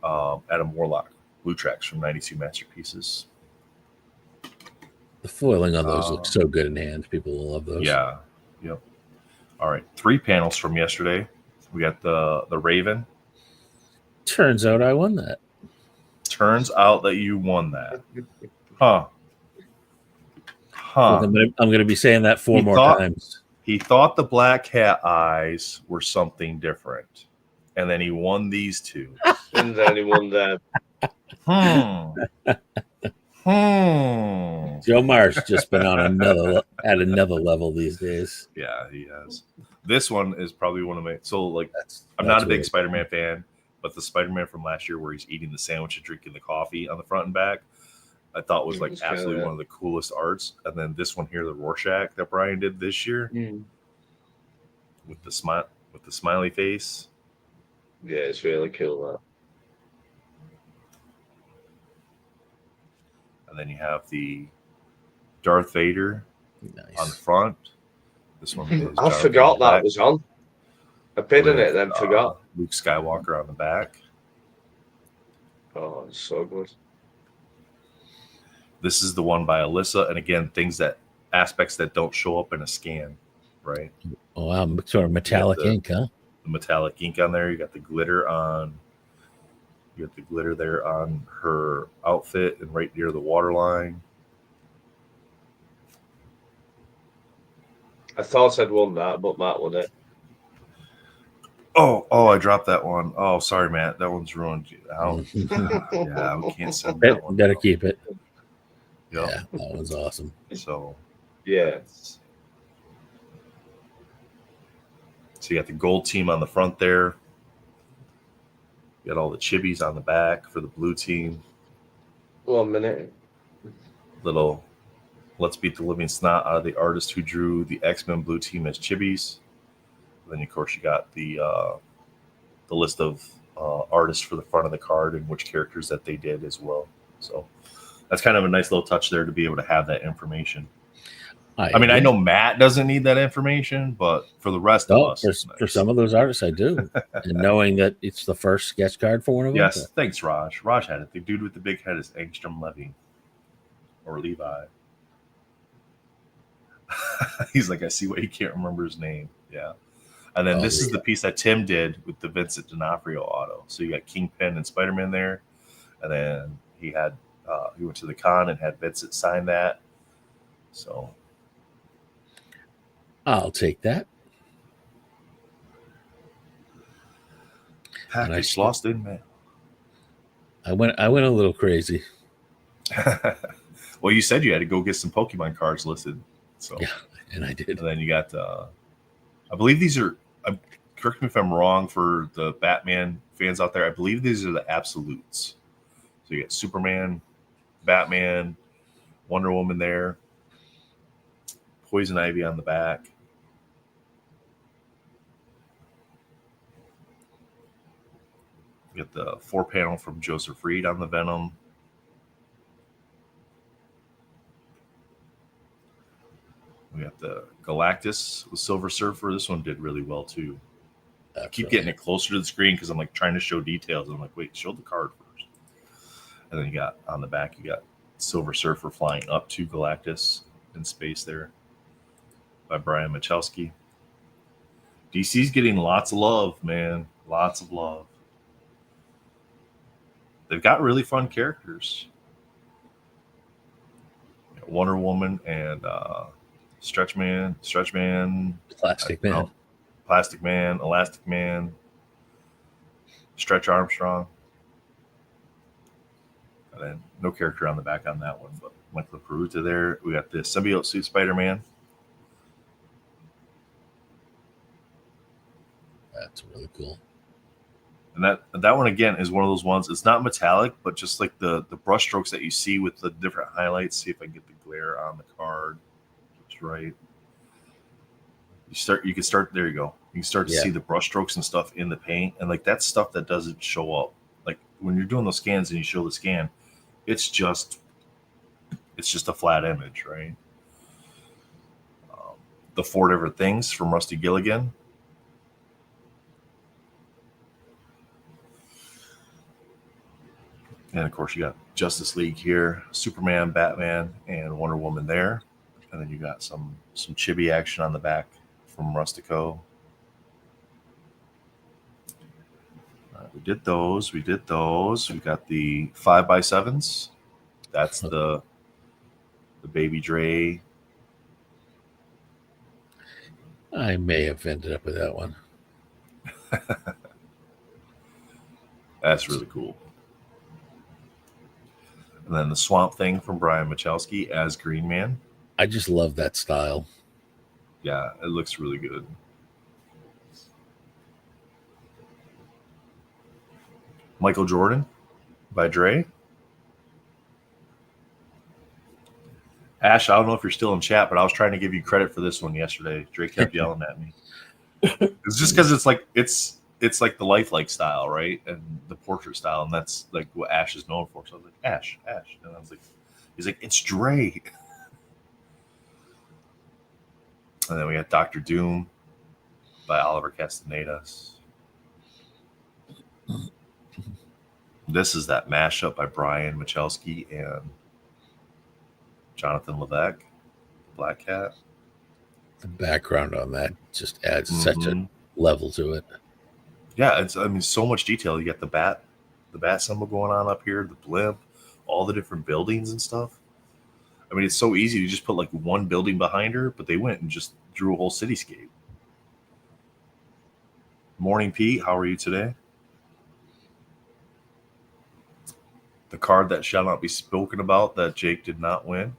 Adam Warlock Blue Tracks from 92 Masterpieces. The foiling on those looks so good in hand. People will love those. Yeah. Yep. All right. 3 panels from yesterday. We got the Raven. Turns out I won that. Turns out that you won that. Huh. Well, I'm going to be saying that 4 more times. He thought the black hat eyes were something different. And then he won these 2. And then he won that. Joe Marsh just been on another level these days. Yeah, he has. This one is probably one of my I'm not a big Spider-Man fan, but the Spider-Man from last year where he's eating the sandwich and drinking the coffee on the front and back, I thought was like absolutely one of the coolest arts. And then this one here, the Rorschach that Brian did this year, with the smiley face. Yeah, it's really cool. That. And then you have the Darth Vader on the front. This one is I forgot that was on. I bid on it, then forgot. Luke Skywalker on the back. Oh, it's so good. This is the one by Alyssa, and again, aspects that don't show up in a scan, right? Oh wow, sort of metallic ink, huh? The metallic ink on there. You got the glitter on. You got the glitter there on her outfit and right near the waterline. I thought I'd won that, but Matt won it. Oh, I dropped that one. Oh, sorry, Matt. That one's ruined. Yeah, we can't send that one. Gotta keep it. Yep. Yeah, that one's awesome. So, yeah. So you got the gold team on the front there. You got all the chibis on the back for the blue team. 1 minute. Little let's beat the living snot out of the artist who drew the X-Men blue team as chibis. And then, of course, you got the list of artists for the front of the card and which characters that they did as well. So that's kind of a nice little touch there to be able to have that information. I mean, I know Matt doesn't need that information, but for the rest of us, for some of those artists, I do. And knowing that it's the first sketch card for one of them. Yes, thanks, Raj. Raj had it. The dude with the big head is Angstrom Levy or Levi. He's like, I see why he can't remember his name. Yeah. And then this is the piece that Tim did with the Vincent D'Onofrio auto. So you got Kingpin and Spider-Man there. And then he went to the con and had Vincent sign that. So I'll take that. Package lost in mail. I went a little crazy. Well, you said you had to go get some Pokemon cards listed. So yeah, and I did. And then you got I believe these are correct me if I'm wrong for the Batman fans out there. I believe these are the absolutes. So you got Superman, Batman, Wonder Woman there, Poison Ivy on the back. We got the 4-panel from Joseph Reed on the Venom. We got the Galactus with Silver Surfer. This one did really well too. I keep getting it closer to the screen because I'm like trying to show details. I'm like, wait, show the card first. And then you got on the back, you got Silver Surfer flying up to Galactus in space there by Brian Michalski. DC's getting lots of love, man. Lots of love. They've got really fun characters. Wonder Woman and Stretch Man, Plastic Man, Elastic Man, Stretch Armstrong. And then no character on the back on that one, but Michael Peruta there. We got the symbiote suit Spider-Man. That's really cool. And that one again is one of those ones. It's not metallic, but just like the brush strokes that you see with the different highlights. See if I can get the glare on the card. That's right. You can start. There you go. You can start to see the brush strokes and stuff in the paint, and like that's stuff that doesn't show up. Like when you're doing those scans and you show the scan, it's just a flat image, right? The 4 different things from Rusty Gilligan. And of course, you got Justice League here, Superman, Batman, and Wonder Woman there. And then you got some chibi action on the back from Rustico. We did those. We got the 5x7s. That's the Baby Dre. I may have ended up with that one. That's really cool. And then the Swamp Thing from Brian Michalski as Green Man. I just love that style. Yeah, it looks really good. Michael Jordan by Dre. Ash, I don't know if you're still in chat, but I was trying to give you credit for this one yesterday. Dre kept yelling at me. It's just because it's like the lifelike style, right? And the portrait style, and that's like what Ash is known for. So I was like, Ash. And I was like, he's like, it's Dre. And then we got Dr. Doom by Oliver Castanedas. This is that mashup by Brian Michalski and Jonathan Levesque, Black Cat. The background on that just adds such a level to it. Yeah, so much detail. You got the bat symbol going on up here, the blimp, all the different buildings and stuff. I mean, it's so easy to just put like one building behind her, but they went and just drew a whole cityscape. Morning, Pete. How are you today? The card that shall not be spoken about that Jake did not win.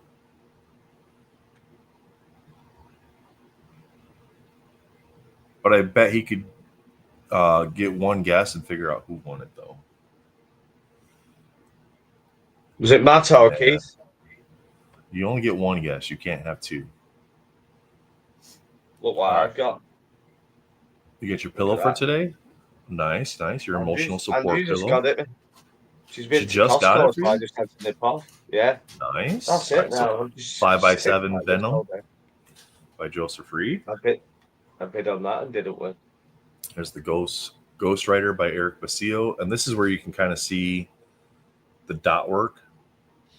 But I bet he could get one guess and figure out who won it, though. Was it Matt or Keith? You only get one guess. You can't have two. Look what I've got. You get your pillow for today? Nice. Your emotional support pillow. Just got it. She just got it. So I just had to nip off. Yeah. Nice. That's it. Now 5x7 Venom by Joseph Reed. I bid on that and didn't win. There's the Ghost Rider by Eric Basile, and this is where you can kind of see the dot work,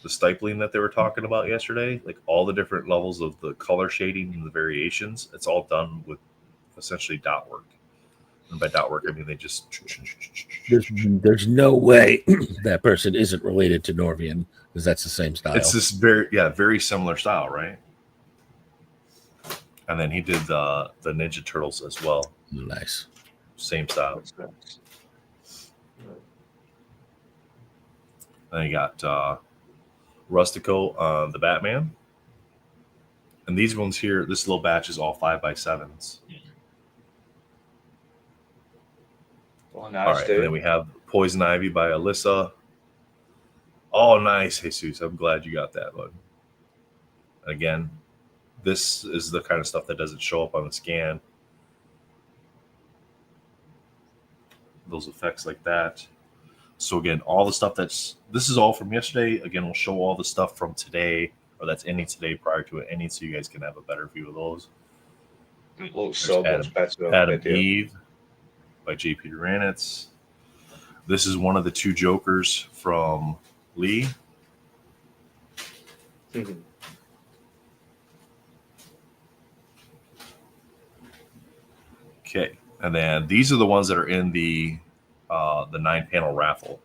the stipling that they were talking about yesterday, like all the different levels of the color shading and the variations. It's all done with essentially dot work. And by dot work, I mean they just. There's no way that person isn't related to Norvian because that's the same style. It's this very similar style, right? And then he did the Ninja Turtles as well. Nice. Same style. Then you got Rustico on the Batman. And these ones here, this little batch is all 5x7s. Oh, nice, all right, dude. And then we have Poison Ivy by Alyssa. Oh, nice, Jesus. I'm glad you got that one. Again, this is the kind of stuff that doesn't show up on the scan. Those effects like that. So again, all the stuff this is all from yesterday. Again, we'll show all the stuff from today, or that's ending today prior to it ending, so you guys can have a better view of those. It looks so much better on Adam video. Eve by J. Peter Ranitz. This is one of the 2 Jokers from Lee. Mm-hmm. Okay, and then these are the ones that are in the 9-panel raffle.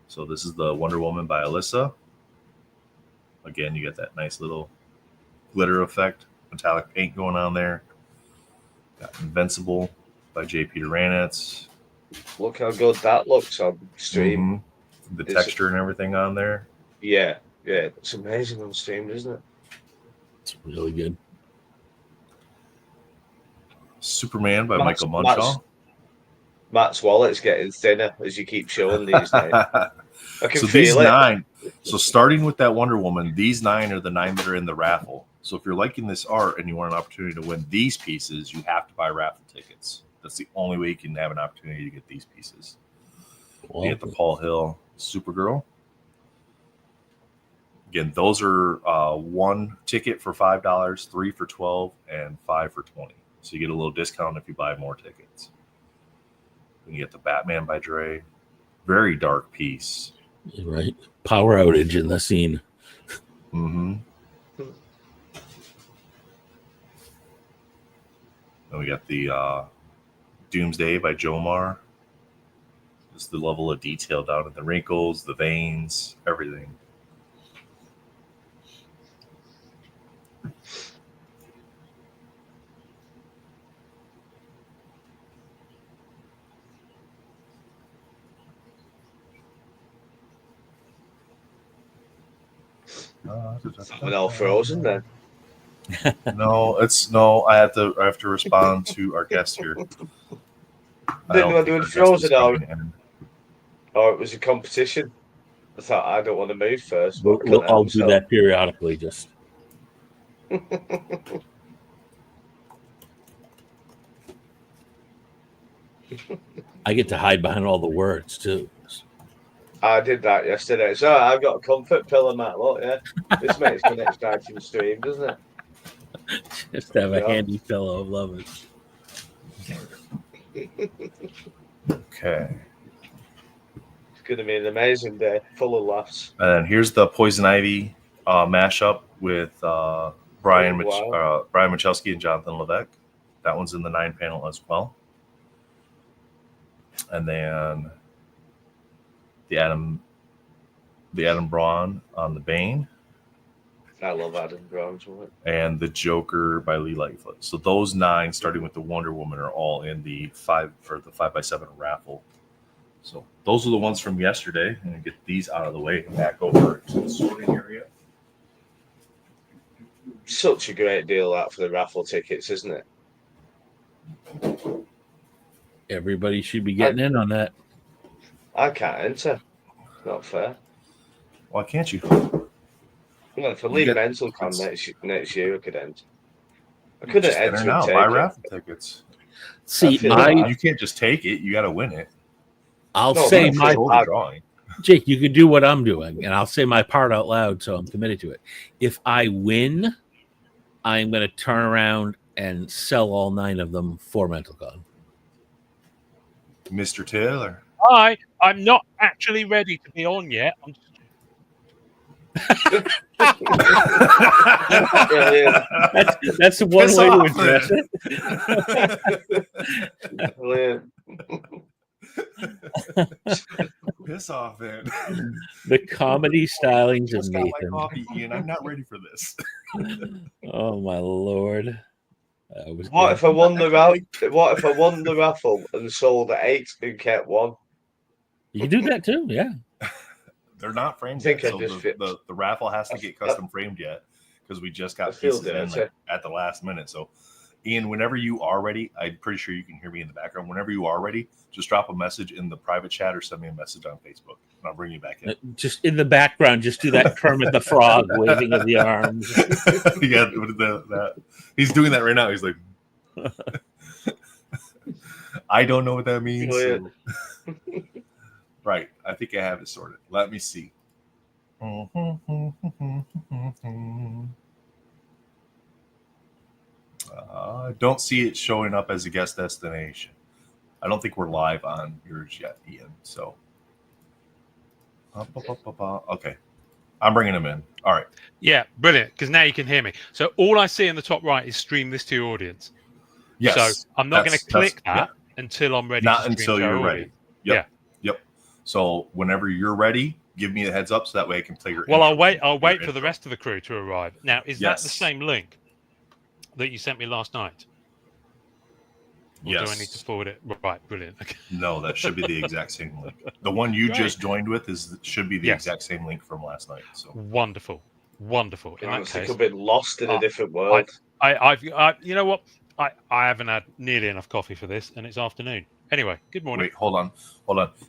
So this is the Wonder Woman by Alyssa. Again, you get that nice little glitter effect, metallic paint going on there. Got Invincible by J. Peter Ranitz. Look how good that looks on stream. The texture and everything on there. Yeah, it's amazing on stream, isn't it? It's really good. Superman by Michael Munchall. Matt's wallet's getting thinner as you keep showing these days. I can so feel these it. 9. So starting with that Wonder Woman, these 9 are the 9 that are in the raffle. So if you're liking this art and you want an opportunity to win these pieces, you have to buy raffle tickets. That's the only way you can have an opportunity to get these pieces. Well, You get the Paul Hill Supergirl. Again, those are 1 ticket for $5, 3 for $12, and 5 for $20. So you get a little discount if you buy more tickets. Then you get the Batman by Dre. Very dark piece. right. Power outage in the scene. Mm-hmm. Then we got the Doomsday by Jomar. Just the level of detail down in the wrinkles, the veins, everything. We're all frozen then. No, I have to respond to our guest here. Didn't want to do it frozen or it was a competition. I thought I don't want to move first. I'll do that periodically. Just I get to hide behind all the words too. I did that yesterday. So I've got a comfort pillow, Matt. Look, yeah, this makes the next item stream, doesn't it? Just have a handy pillow. Love it. Okay. It's going to be an amazing day, full of laughs. And here's the Poison Ivy mashup with Brian Michalski and Jonathan Levesque. That one's in the 9-panel as well. And then the Adam Braun on the Bane. I love Adam Braun's work. And the Joker by Lee Lightfoot. So those 9, starting with the Wonder Woman, are all in the 5x7 raffle. So those are the ones from yesterday. I'm gonna get these out of the way and back over to the sorting area. Such a great deal that for the raffle tickets, isn't it? Everybody should be getting in on that. I can't enter. Not fair. Why can't you? Well, if I leave Mental Con next year, I could enter. I couldn't enter now. Buy raffle tickets. See, you can't just take it. You got to win it. I'll say my drawing. Jake, you can do what I'm doing, and I'll say my part out loud, so I'm committed to it. If I win, I'm going to turn around and sell all 9 of them for MentalCon. Mr. Taylor. Hi, I'm not actually ready to be on yet. That's one way to address it. Piss off, man. The comedy stylings of Nathan. My coffee, Ian. I'm not ready for this. Oh my lord! What if I won the raffle and sold at 8 and kept 1? You can do that too. Yeah. They're not framed yet. So the raffle has to get custom framed yet because we just got pieces in at the last minute. So, Ian, whenever you are ready, I'm pretty sure you can hear me in the background. Whenever you are ready, just drop a message in the private chat or send me a message on Facebook, and I'll bring you back in. Just in the background, just do that Kermit the Frog waving of the arms. Yeah, he's doing that right now. He's like, I don't know what that means. So. Right. I think I have it sorted. Let me see. Don't see it showing up as a guest destination. I don't think we're live on yours yet, Ian. So, okay. I'm bringing him in. All right. Yeah, brilliant. Because now you can hear me. So all I see in the top right is stream this to your audience. Yes. So I'm not going to click that until I'm ready. Not to until you're ready. Yep. Yep. So whenever you're ready, give me a heads up so that way I can play your. Well, I'll wait for the rest of the crew to arrive. Now, is that the Yes. same link that you sent me last night? Or Yes. do I need to forward it? Right, brilliant. Okay. No, that should be the exact same link. The one you just joined with should be the exact same link from last night. So wonderful. In that case, I've been lost in a different world. I've you know what? I haven't had nearly enough coffee for this, and it's afternoon. Anyway, good morning. Wait, hold on.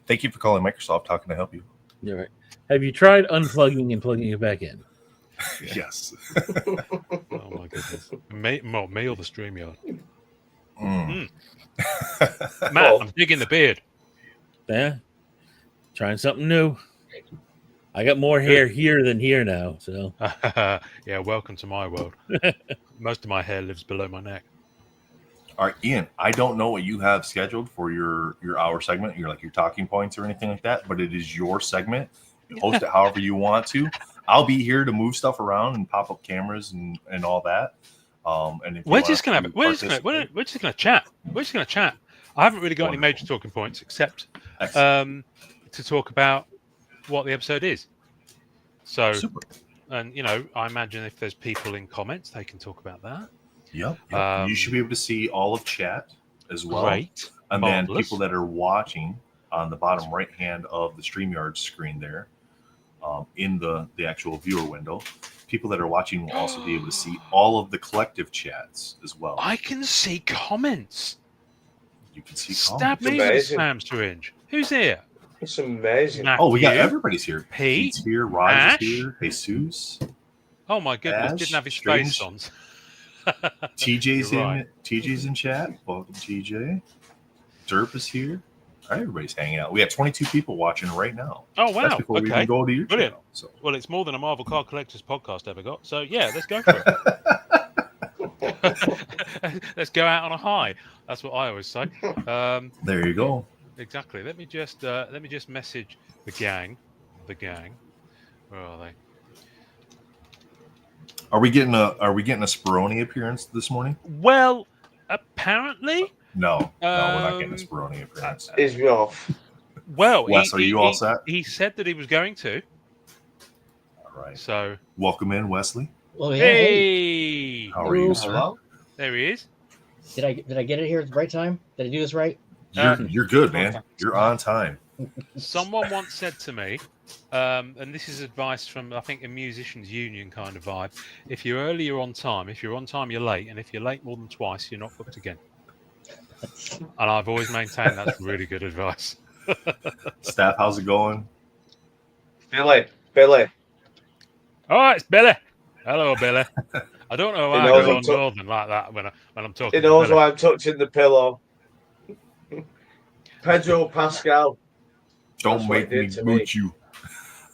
Thank you for calling Microsoft. How can I help you? You're right. Have you tried unplugging and plugging it back in? Yes. Oh my goodness. Me or the StreamYard. Matt, I'm digging the beard. Yeah. Trying something new. I got more hair here than here now. So yeah, welcome to my world. Most of my hair lives below my neck. All right, Ian, I don't know what you have scheduled for your hour segment, your talking points or anything like that, but it is your segment. Host it however you want to. I'll be here to move stuff around and pop up cameras and all that. And if we're just gonna chat. We're just gonna chat. I haven't really got any major talking points except to talk about what the episode is. So, super. And I imagine if there's people in comments, they can talk about that. Yep. You should be able to see all of chat as well. Great. And Marvelous. then people that are watching on the bottom right hand of the StreamYard screen there, in the actual viewer window, people that are watching will also be able to see all of the collective chats as well. I can see comments. You can see Stab comments. me with a spam syringe. Who's here? It's amazing. Oh, we got everybody's here. Pete, Pete's here. Raj is here. Jesus. Oh my goodness! Ash, didn't have his Strange. face on. TJ's You're in. right. TJ's in chat. Welcome, TJ. Derp is here. All right, everybody's hanging out. We have 22 people watching right now. Oh wow! That's before we Okay. even go to your Brilliant. channel. So. Well, it's more than a Marvel Card Collectors podcast ever got. So yeah, let's go for it. Let's go out on a high. That's what I always say. There you go. Exactly. Let me just message the gang. Where are they? Are we getting a Speroni appearance this morning? Well, apparently. No, we're not getting a Speroni appearance. Is me off. Well, Wes, are you all set? He said that he was going to. All right. So welcome in, Wesley. Well, hey. How are you, sir? Hello? There he is. Did I get it here at the right time? Did I do this right? You're good, man. You're on time. Someone once said to me, and this is advice from, I think, a musicians union kind of vibe. If you're early, you're on time. If you're on time, you're late. And if you're late more than twice, you're not booked again. And I've always maintained that's really good advice. Staff, how's it going? Billy. All right, it's Billy. Hello, Billy. I don't know why I go on northern like that when I'm talking. He knows why I'm touching the pillow. Pedro Pascal. Don't make me boot you.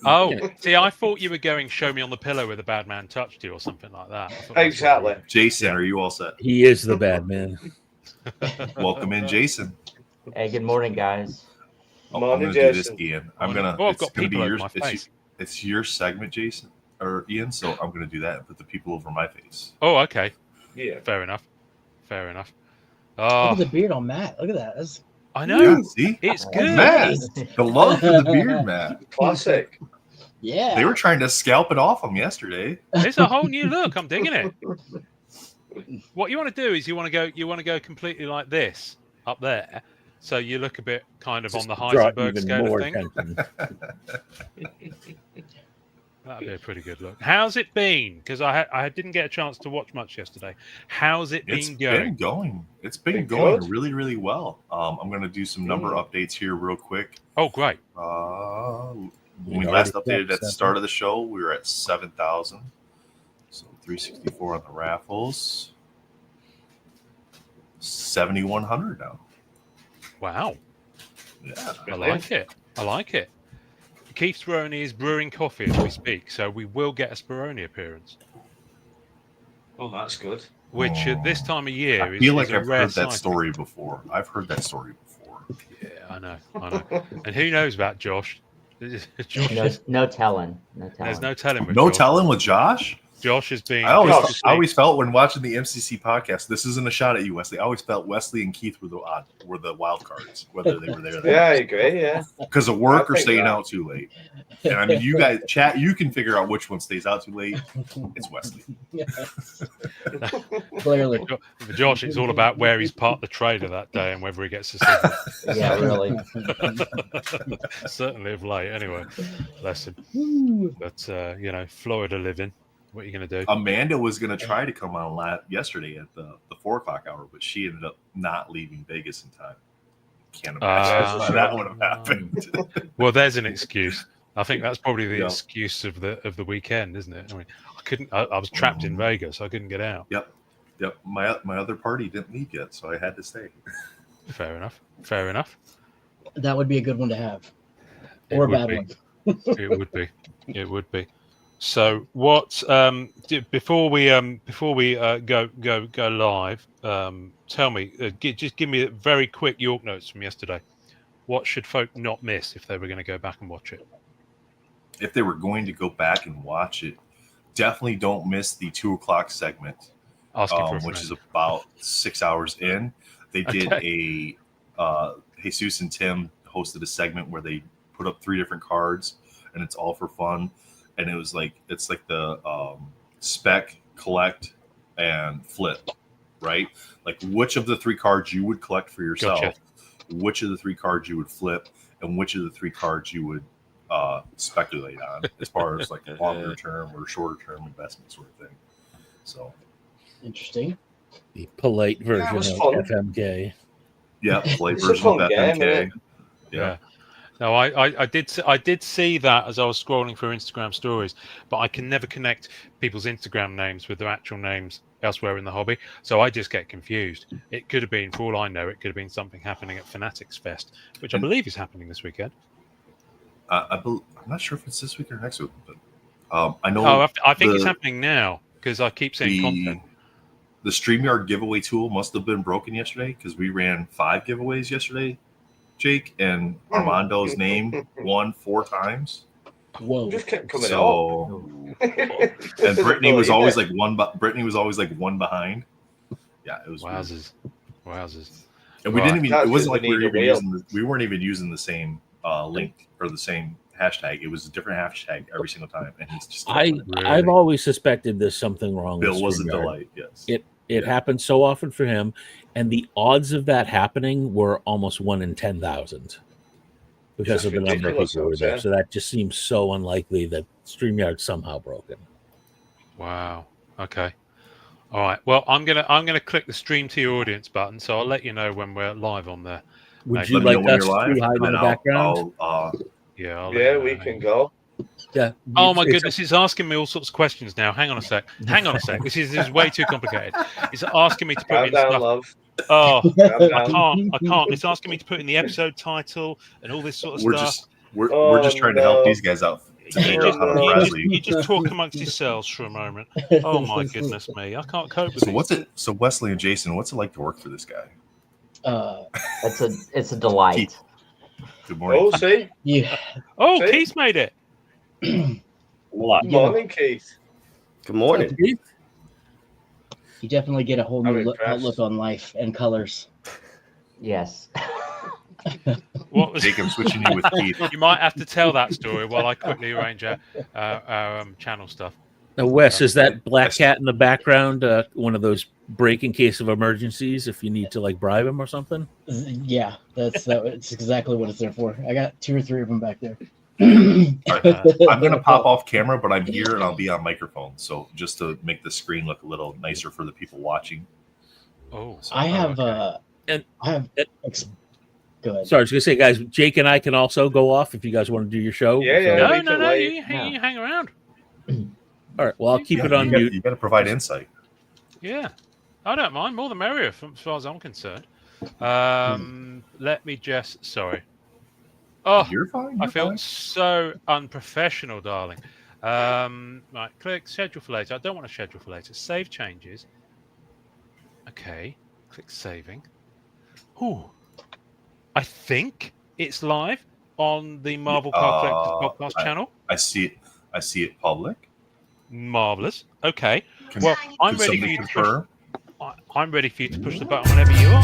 Oh, see, I thought you were going show me on the pillow where the bad man touched you or something like that. Exactly. Jason, are you all set? He is the bad man. Welcome in, Jason. Hey, good morning, guys. Morning, I'm gonna do this, Jason. Ian. I'm gonna. Oh, I've it's got gonna be people your. over my face. It's your segment, Jason or Ian. So I'm gonna do that and put the people over my face. Oh, okay. Yeah. Fair enough. Look Oh, at the beard on Matt. Look at that. That's I know. Yeah, see, It's good. Matt, the love for the beard, Matt. Classic. yeah. They were trying to scalp it off him yesterday. It's a whole new look. I'm digging it. What you want to do is you want to go completely like this up there, so you look a bit kind of on the Draw Heisenberg even scale more of thing. attention. That'd be a pretty good look. How's it been? Because I didn't get a chance to watch much yesterday. How's it It's been been going? going. It's been Been going good. really, really well. I'm going to do some number updates here real quick. Oh, great. When we We last already updated got at the start of the show, we were at 7,000. So 364 on the raffles. 7,100 now. Wow. Yeah. I like it. I like it. Keith Speroni is brewing coffee as we speak, so we will get a Speroni appearance. Oh, that's good. Which at this time of year I feel is like a I've rare heard that sighting. story before. I've heard that story before. Yeah, I know. And who knows about Josh? Josh No telling. No telling. There's no telling with No Josh. telling with Josh? Josh has been. I always felt when watching the MCC podcast, this isn't a shot at you, Wesley. I always felt Wesley and Keith were the wild cards, whether they were there. Yeah, I agree. Yeah, because of work or think staying that. out too late. And I mean, you guys chat. You can figure out which one stays out too late. It's Wesley. Clearly. For Josh, it's all about where he's parked the trailer that day and whether he gets a signal. Yeah, really. Certainly of late, anyway. Bless him. But Florida living. What are you going to do? Amanda was going to try to come on yesterday at the 4:00 hour, but she ended up not leaving Vegas in time. Can't imagine how that would have happened. Well, there's an excuse. I think that's probably the excuse of the weekend, isn't it? I mean, I was trapped in Vegas. I couldn't get out. Yep. My other party didn't leave yet, so I had to stay. Fair enough. That would be a good one to have, or a bad one. It would be. So what? Before we go live, tell me. Just give me a very quick York notes from yesterday. What should folk not miss if they were going to go back and watch it? If they were going to go back and watch it, definitely don't miss the 2:00 segment, which is about 6 hours in. They did Jesus and Tim hosted a segment where they put up 3 different cards, and it's all for fun. And it was it's like the spec, collect, and flip, right? Like which of the 3 cards you would collect for yourself, Gotcha. Which of the 3 cards you would flip, and which of the 3 cards you would speculate on as far as like longer term or shorter term investment sort of thing. So Interesting. The polite version of fun. FMK. yeah, play It's a version of fun game, FMK. isn't it? Yeah. No, I did see that as I was scrolling through Instagram stories, but I can never connect people's Instagram names with their actual names elsewhere in the hobby, so I just get confused. It could have been, for all I know, it could have been something happening at Fanatics Fest, which I believe is happening this weekend. I'm not sure if it's this week or next week, but I know. Oh, I think it's happening now because I keep seeing content. The StreamYard giveaway tool must have been broken yesterday because we ran 5 giveaways yesterday, Jake, and Armando's name won 4 times. Whoa. Just kept coming So, and Brittany was always like one. Brittany was always like 1 behind. Yeah, it was Wowzers. And we didn't even. That's It wasn't like because we we need a wheel. we weren't even using the same link or the same hashtag. It was a different hashtag every single time, and he's just. I've always suspected there's something wrong. Bill with was a StreamYard. delight. Yes. It happened so often for him, and the odds of that happening were almost 1 in 10,000 because That's of the number of ridiculous, people who were there. yeah. So that just seems so unlikely that StreamYard somehow broken. Wow. Okay. All right. Well, I'm gonna click the stream to your audience button, so I'll let you know when we're live on there. Would Let you Let me know like when us you're live, to hide in and the background? Yeah. I'll let Yeah, you we know. can go. Yeah. Oh my It's- goodness, it's asking me all sorts of questions now. Hang on a sec. This is way too complicated. It's asking me to put Calm in down, stuff. love. Oh, Calm I down. can't. It's asking me to put in the episode title and all this sort of We're stuff. just we're just trying to help no. these guys out to You figure out how to you Presley. you just talk amongst yourselves for a moment. Oh my goodness me, I can't cope with So this. what's it? So Wesley and Jason, what's it like to work for this guy? It's a delight. Good morning. Oh, see? Yeah. Oh, See? Keith made it. Good morning, Keith. Good morning. You definitely get a whole I'm new impressed. outlook on life and colors. Yes. What was Jake, I'm switching you with Keith. You might have to tell that story while I quickly arrange our channel stuff. Now, Wes, is that black cat in the background one of those break in case of emergencies if you need to like bribe him or something? Yeah, that's exactly what it's there for. I got 2 or 3 of them back there. I'm gonna pop off camera, but I'm here and I'll be on microphone. So just to make the screen look a little nicer for the people watching. Oh, So, I have And- go ahead. Sorry, I was gonna say, guys, Jake and I can also go off if you guys want to do your show. Yeah, yeah. So- no, leave no, it no. late. You hang around. all right. Well, I'll keep Yeah, it on mute. You got to provide insight. Yeah, I don't mind. More the merrier, as far as I'm concerned. Let me just. Sorry. Oh, You're fine. I You're feel fine. so unprofessional, darling. Right, click schedule for later. I don't want to schedule for later. Save changes. Okay, click saving. Ooh, I think it's live on the Marvel Card Collectors podcast channel. I see it. I see it public. Marvelous. Okay. Well, I'm ready for you to confirm. I'm ready for you to push the button whenever you are.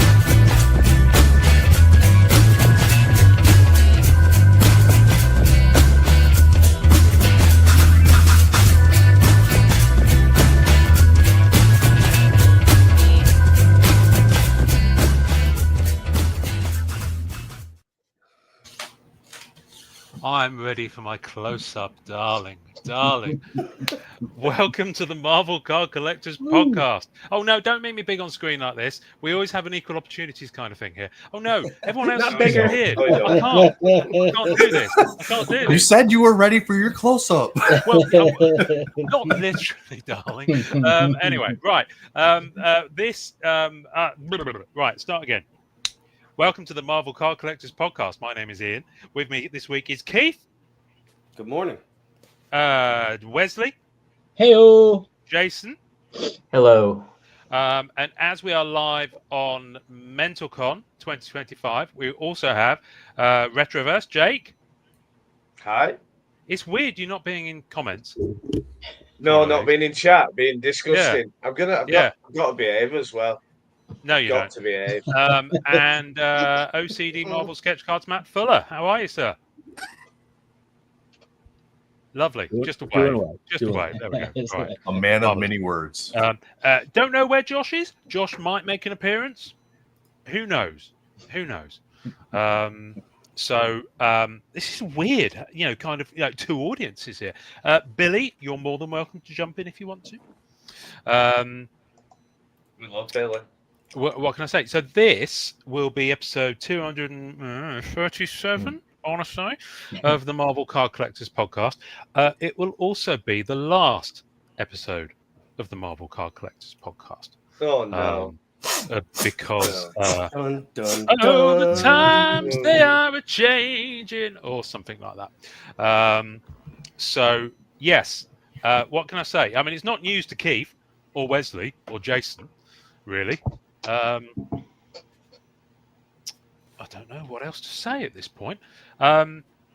I'm ready for my close-up, darling. Welcome to the Marvel Card Collectors podcast. Oh no, don't make me big on screen like this. We always have an equal opportunities kind of thing here. Oh no, everyone else is disappeared. I can't do this. I can't do this. You said you were ready for your close-up. Well, not literally, darling. Anyway, right. Right, start again. Welcome to the Marvel Card Collectors podcast. My name is Ian. With me this week is Keith. Good morning. Wesley. Heyo. Jason. Hello. And as we are live on MentalCon 2025, we also have Retroverse. Jake. Hi. It's weird you not being in comments. No, not being in chat, being disgusting. Yeah. I've got to behave as well. No, you got don't. to behave. And OCD Marvel Sketch Cards, Matt Fuller. How are you, sir? Lovely. Just a wave. Just a wave. There we go. Right. A man of many words. Don't know where Josh is. Josh might make an appearance. Who knows? Who knows? So this is weird. You know, kind of two audiences here. Billy, you're more than welcome to jump in if you want to. We love Billy. What can I say? So this will be episode 237, I want to say, of the Marvel Card Collectors podcast. It will also be the last episode of the Marvel Card Collectors podcast. Oh, no. Because Dun, dun, the dun. times they are a-changing, or something like that. So, yes. What can I say? I mean, it's not news to Keith or Wesley or Jason, really. I don't know what else to say at this point.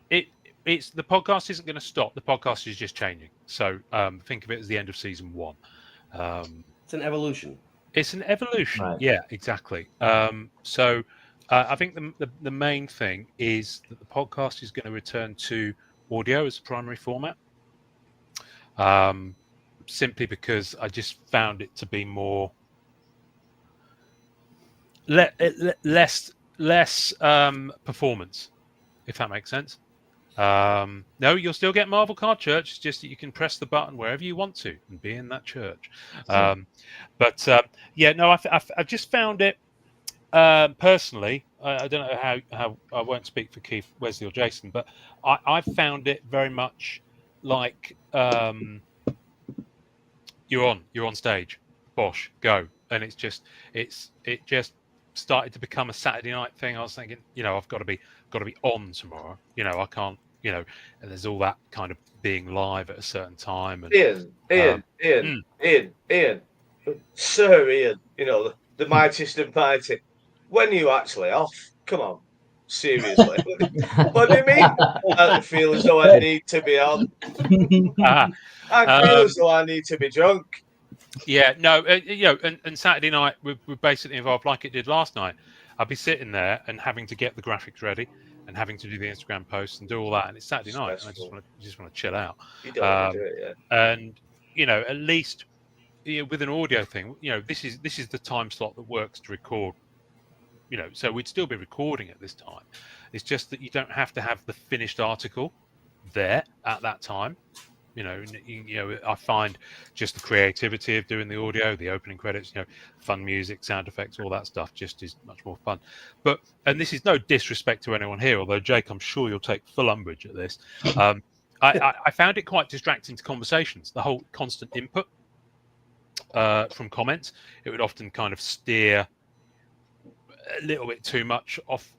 It's the podcast isn't going to stop. The podcast is just changing. So think of it as the end of season 1. It's an evolution. It's an evolution. Right. Yeah, exactly. So I think the main thing is that the podcast is going to return to audio as the primary format. Simply because I just found it to be more less performance, if that makes sense. No, you'll still get Marvel Card Church. It's just that you can press the button wherever you want to and be in that church. I've just found it personally. I don't know how I won't speak for Keith, Wesley, or Jason, but I found it very much like you're on stage, bosh, go, and it just started to become a Saturday night thing. I was thinking, I've got to be on tomorrow. I can't, and there's all that kind of being live at a certain time. And, Ian, Sir Ian, the mightiest of mighty. When are you actually off? Come on, seriously. What do you mean? I feel as though I need to be on. I feel as though I need to be drunk. Yeah, no, and Saturday night we're basically involved like it did last night. I'll be sitting there and having to get the graphics ready and having to do the Instagram posts and do all that, and it's Saturday night, and I just want to chill out. You don't want to do it, yeah. And at least with an audio thing, this is the time slot that works to record. So we'd still be recording at this time. It's just that you don't have to have the finished article there at that time. I find just the creativity of doing the audio, the opening credits, fun music, sound effects, all that stuff just is much more fun. And this is no disrespect to anyone here, although Jake, I'm sure you'll take full umbrage at this. I found it quite distracting to conversations, the whole constant input from comments. It would often kind of steer a little bit too much off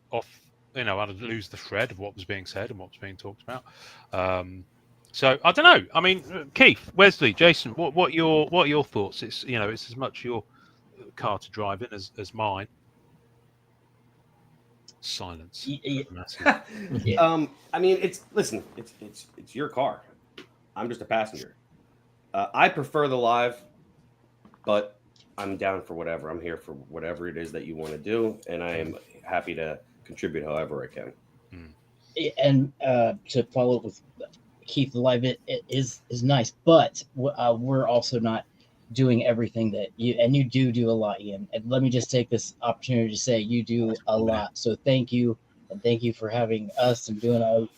I'd lose the thread of what was being said and what was being talked about. So I don't know. I mean, Keith, Wesley, Jason, what are your thoughts? It's it's as much your car to drive in as mine. Silence. I mean, it's your car. I'm just a passenger. I prefer the live, but I'm down for whatever. I'm here for whatever it is that you want to do, and I am happy to contribute however I can. And to follow up with Keith, the live it is nice, but we're also not doing everything that you do a lot, Ian. And let me just take this opportunity to say you do a lot. So thank you, and thank you for having us and doing a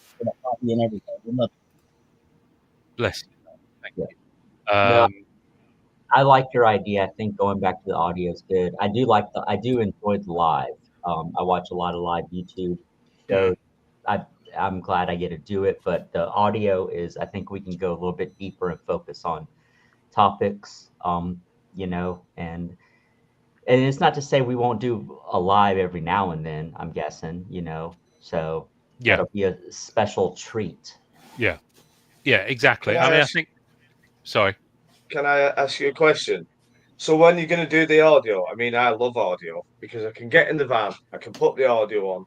copy and everything. We love it. Bless you. Thank you. I like your idea. I think going back to the audio is good. I do enjoy the live. I watch a lot of live YouTube shows. I'm glad I get to do it, but the audio is, I think we can go a little bit deeper and focus on topics, and it's not to say we won't do a live every now and then, I'm guessing, so that'll be a special treat. Yeah, exactly. I think, sorry. Can I ask you a question? So when you're going to do the audio, I mean, I love audio because I can get in the van, I can put the audio on,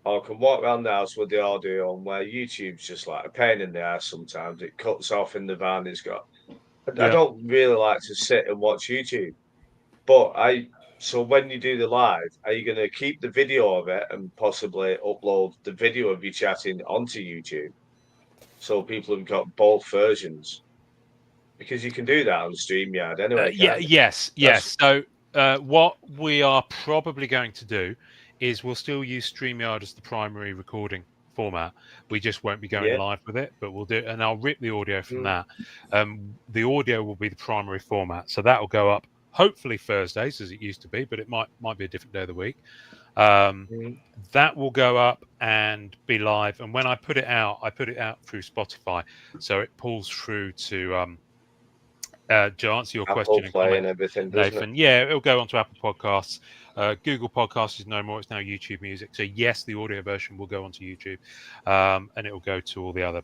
or I can walk around the house with the audio on, where YouTube's just like a pain in the ass sometimes. It cuts off in the van. I don't really like to sit and watch YouTube. So when you do the live, are you going to keep the video of it and possibly upload the video of you chatting onto YouTube so people have got both versions? Because you can do that on StreamYard anyway. Yes. So what we are probably going to do is we'll still use StreamYard as the primary recording format. We just won't be going live with it, but we'll do it, and I'll rip the audio from that. The audio will be the primary format, so that will go up hopefully Thursdays as it used to be, but it might be a different day of the week. That will go up and be live, and when I put it out through Spotify, so it pulls through to answer your question and comment, and everything, Nathan. It'll go onto Apple Podcasts. Google Podcasts is no more. It's now YouTube Music. So yes, the audio version will go onto YouTube, and it will go to all the other.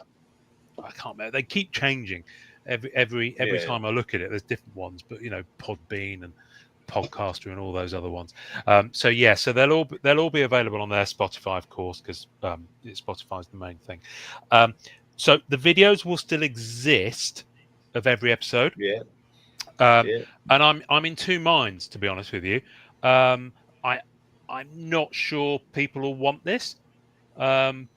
I can't remember. They keep changing every time I look at it. There's different ones, but Podbean and Podcaster and all those other ones. So they'll all be available on their Spotify, of course, because Spotify is the main thing. So the videos will still exist of every episode. And I'm in two minds, to be honest with you. I'm not sure people will want this, but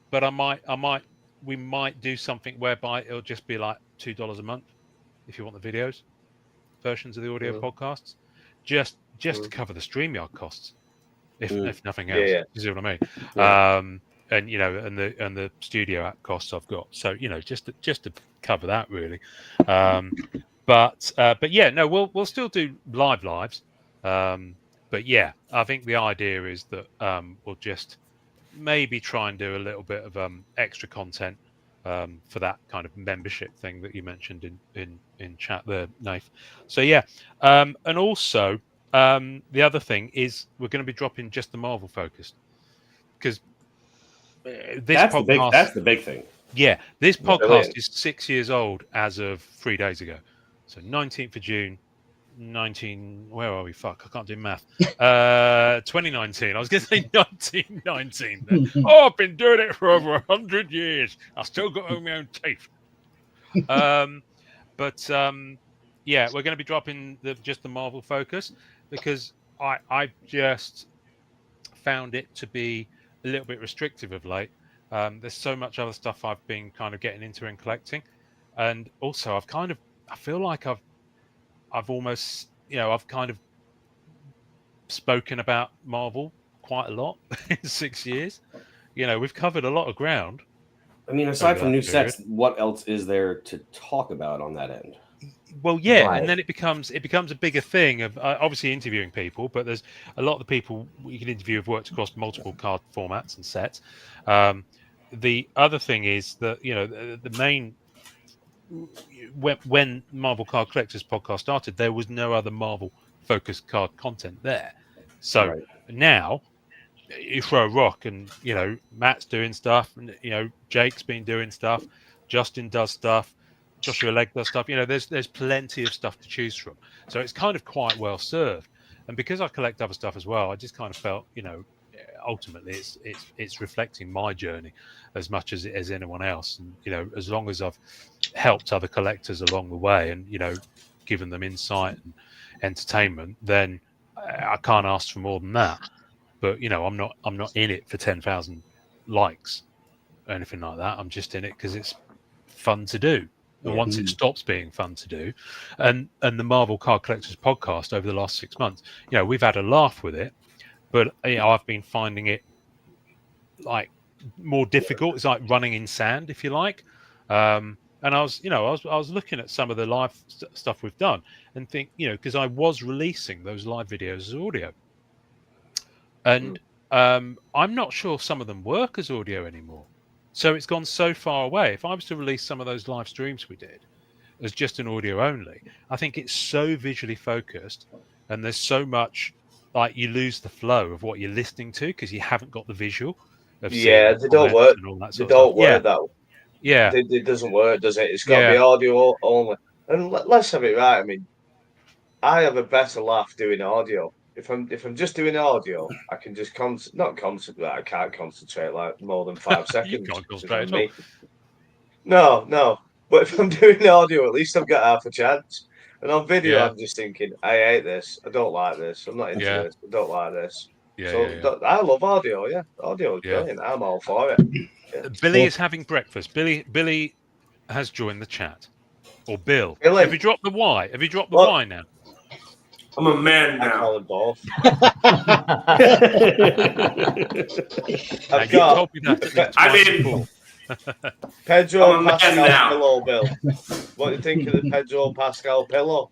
we might do something whereby it'll just be like $2 a month if you want the videos versions of the audio podcasts, just to cover the StreamYard costs, if nothing else. You see what I mean? And and the studio app costs I've got, so just to cover that really. But we'll still do lives. But I think the idea is that we'll just maybe try and do a little bit of extra content for that kind of membership thing that you mentioned in chat there, Nath. So and also the other thing is we're going to be dropping just the Marvel focused, because that's the big thing. Yeah, this podcast is 6 years old as of 3 days ago. So 19th of June, where are we? Fuck, I can't do math. 2019. I was going to say 1919. Then. I've been doing it for over 100 years. I still got my own teeth. But we're going to be dropping just the Marvel focus, because I just found it to be a little bit restrictive of late. There's so much other stuff I've been kind of getting into and collecting, and also I feel like I've almost I've kind of spoken about Marvel quite a lot in 6 years. We've covered a lot of ground. I mean, aside from new sets, what else is there to talk about on that end? Well, right. And then it becomes a bigger thing of obviously interviewing people, but there's a lot of the people you can interview have worked across multiple card formats and sets. The other thing is that the main, when Marvel Card Collectors podcast started, there was no other Marvel focused card content there. So now you throw a rock, and Matt's doing stuff, and Jake's been doing stuff, Justin does stuff, Joshua Legg does stuff. There's plenty of stuff to choose from, so it's kind of quite well served. And because I collect other stuff as well, I just kind of felt, ultimately it's reflecting my journey as much as anyone else. And as long as I've helped other collectors along the way, and given them insight and entertainment, then I can't ask for more than that. But I'm not in it for 10,000 likes or anything like that. I'm just in it because it's fun to do. And once it stops being fun to do, and the Marvel Card Collectors podcast over the last 6 months, we've had a laugh with it, but I've been finding it like more difficult. It's like running in sand, if you like. And I was looking at some of the live stuff we've done and think, because I was releasing those live videos as audio, and I'm not sure some of them work as audio anymore. So it's gone so far away. If I was to release some of those live streams we did as just an audio only, I think it's so visually focused, and there's so much like you lose the flow of what you're listening to because you haven't got the visual. They don't work. They don't work that way. Yeah, it doesn't work, does it? It's got to be audio only. And let's have it right. I mean, I have a better laugh doing audio. If I'm just doing audio, I can just not concentrate. I can't concentrate like more than 5 seconds. You can't concentrate at all. No. But if I'm doing audio, at least I've got half a chance. And on video, I'm just thinking, I hate this. I don't like this. I'm not into this. I don't like this. I love audio. Yeah, audio is brilliant. I'm all for it. Yeah. Billy is having breakfast. Billy has joined the chat. Or Bill. Billy. Have you dropped the Y? Have you dropped the Y now? I'm a man now. I call them both. Pedro Pascal pillow, Bill. What do you think of the Pedro Pascal pillow?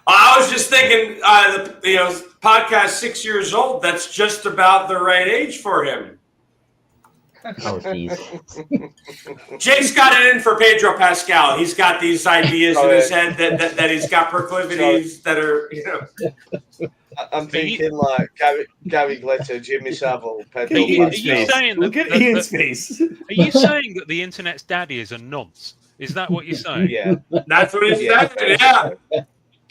I was just thinking, the podcast 6 years old. That's just about the right age for him. Oh, jeez. Jake's got it in for Pedro Pascal. He's got these ideas in his head that he's got proclivities that are, I'm thinking like Gary Glitter, Jimmy Savile, Pedro Pascal. Look at Ian's face. Are you saying that the internet's daddy is a nonce? Is that what you're saying? Yeah. That's what he's saying, yeah.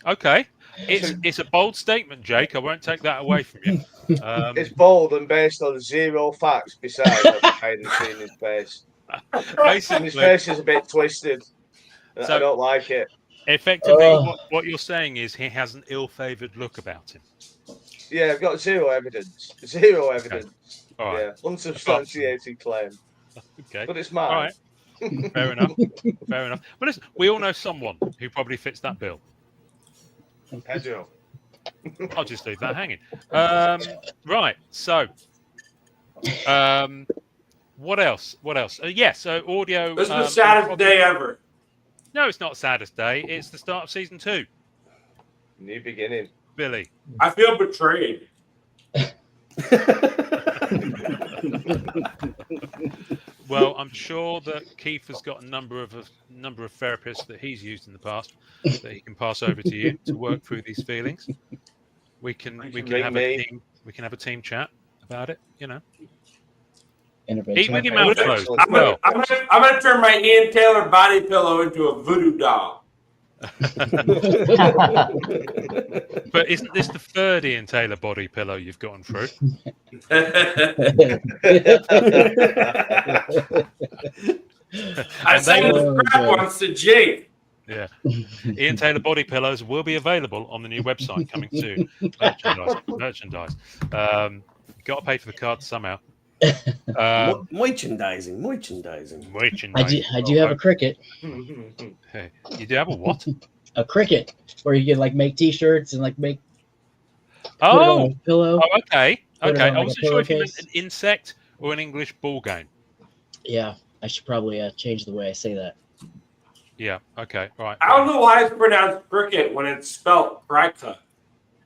Okay. It's a bold statement, Jake. I won't take that away from you. It's bold and based on zero facts besides I haven't seen his face. Basically, his face is a bit twisted. So I don't like it. Effectively, what you're saying is he has an ill-favoured look about him. Yeah, I've got zero evidence. Zero evidence. Okay. All right. Yeah, unsubstantiated claim. Okay. But it's mine. All right. Fair enough. Fair enough. But listen, we all know someone who probably fits that bill. Pedro. I'll just leave that hanging. Right. So, what else? So audio. This is the saddest day ever. No, it's not saddest day. It's the start of season 2. New beginning. Billy. I feel betrayed. Well, I'm sure that Keith has got a number of therapists that he's used in the past that he can pass over to you to work through these feelings. We can have a team chat about it. Eat with your mouth closed. I'm gonna turn my Ian Taylor body pillow into a voodoo doll. But isn't this the third Ian Taylor body pillow you've gotten through? I sent the crap once to Jake. Yeah. Ian Taylor body pillows will be available on the new website coming soon. Merchandise. Got to pay for the cards somehow. Merchandising. I do have a Cricut. Hey, you do have a what? A Cricut, where you can make T-shirts and make. Oh, pillow. Oh, okay. I like wasn't sure if you meant an insect or an English ball game. Yeah, I should probably change the way I say that. Yeah. Okay. All right. I don't know why it's pronounced cricket when it's spelled cricket.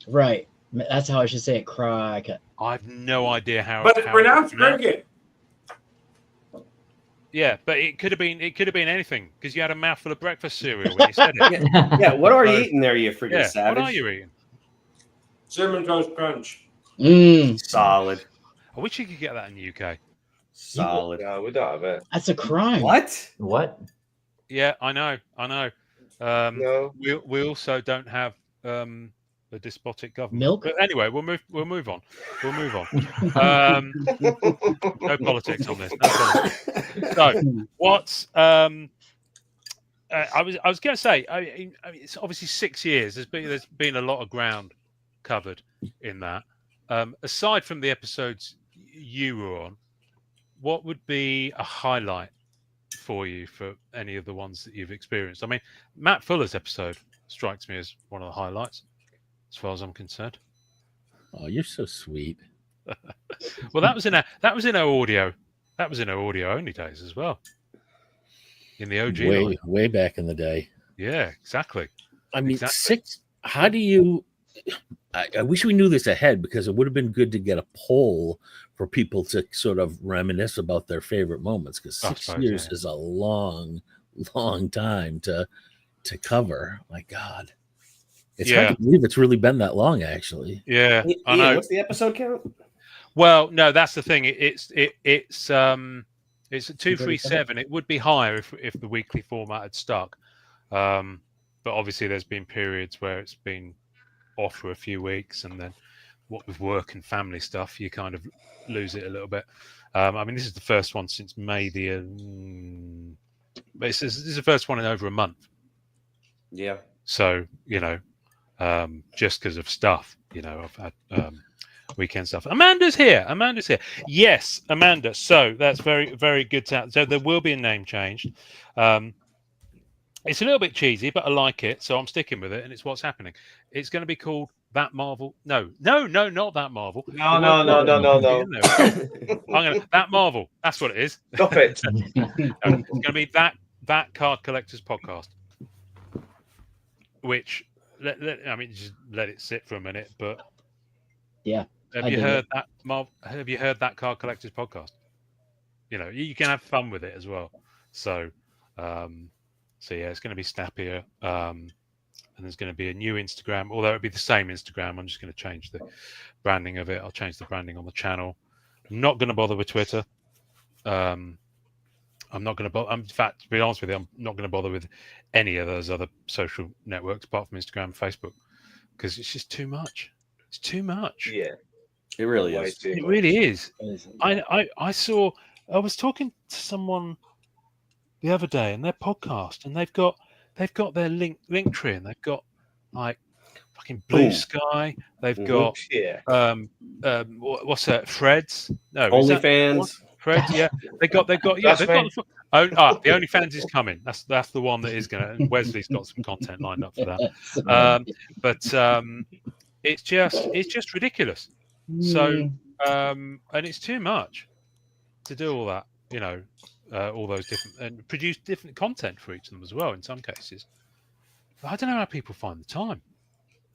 Right. That's how I should say it. Cricket. I have no idea how. But it's pronounced cricket. Yeah, but it could have been anything because you had a mouthful of breakfast cereal when you said it. Yeah. What are you eating there, you freaking savage? What are you eating? Cinnamon Toast Crunch. Solid. I wish you could get that in the UK. Solid. No, we don't have it. That's a crime. What? Yeah, I know. No. We also don't have a despotic government. Milk? But anyway, we'll move on. No politics on this. No politics. So, what's I was going to say, I mean, it's obviously 6 years. There's been a lot of ground covered in that. Aside from the episodes you were on, what would be a highlight for you for any of the ones that you've experienced? I mean, Matt Fuller's episode strikes me as one of the highlights, as far as I'm concerned. Oh, you're so sweet. Well, that was in our audio. That was in our audio only days as well. In the OG line. Way back in the day. Yeah, exactly. I mean, Exactly. how do you? I wish we knew this ahead, because it would have been good to get a poll for people to sort of reminisce about their favorite moments, because 6 years is a long time to cover. My God, it's hard to believe it's really been that long, actually. Yeah, I know. What's the episode count? Well, no, that's the thing. It's at 237. It would be higher if the weekly format had stuck, but obviously there's been periods where it's been off for a few weeks, and then what with work and family stuff, you kind of lose it a little bit. I mean, this is the first one since May this is the first one in over a month. Yeah. So, just because of stuff, I've had weekend stuff. Amanda's here. Yes, Amanda. So that's very, very good. So there will be a name change. It's a little bit cheesy, but I like it, so I'm sticking with it, and it's what's happening. It's going to be called That Marvel. No, not That Marvel. No. That Marvel. That's what it is. Stop it. It's going to be that Card Collectors Podcast. Which, just let it sit for a minute. But yeah, have you heard that Card Collectors Podcast? You can have fun with it as well. So yeah, it's going to be snappier, and there's going to be a new Instagram. Although it'll be the same Instagram, I'm just going to change the branding of it. I'll change the branding on the channel. I'm not going to bother with Twitter. I'm not going to bother. In fact, to be honest with you, I'm not going to bother with any of those other social networks apart from Instagram and Facebook, because it's just too much. It's too much. Yeah, it really is. It really is. I was talking to someone the other day in their podcast, and they've got their link tree, and they've got like fucking Blue Sky. They've got what's that? Freds? No, OnlyFans. Freds, yeah. They got the OnlyFans is coming. That's the one that is gonna. And Wesley's got some content lined up for that. But it's just ridiculous. So and it's too much to do all that. All those different, and produce different content for each of them as well in some cases. But I don't know how people find the time.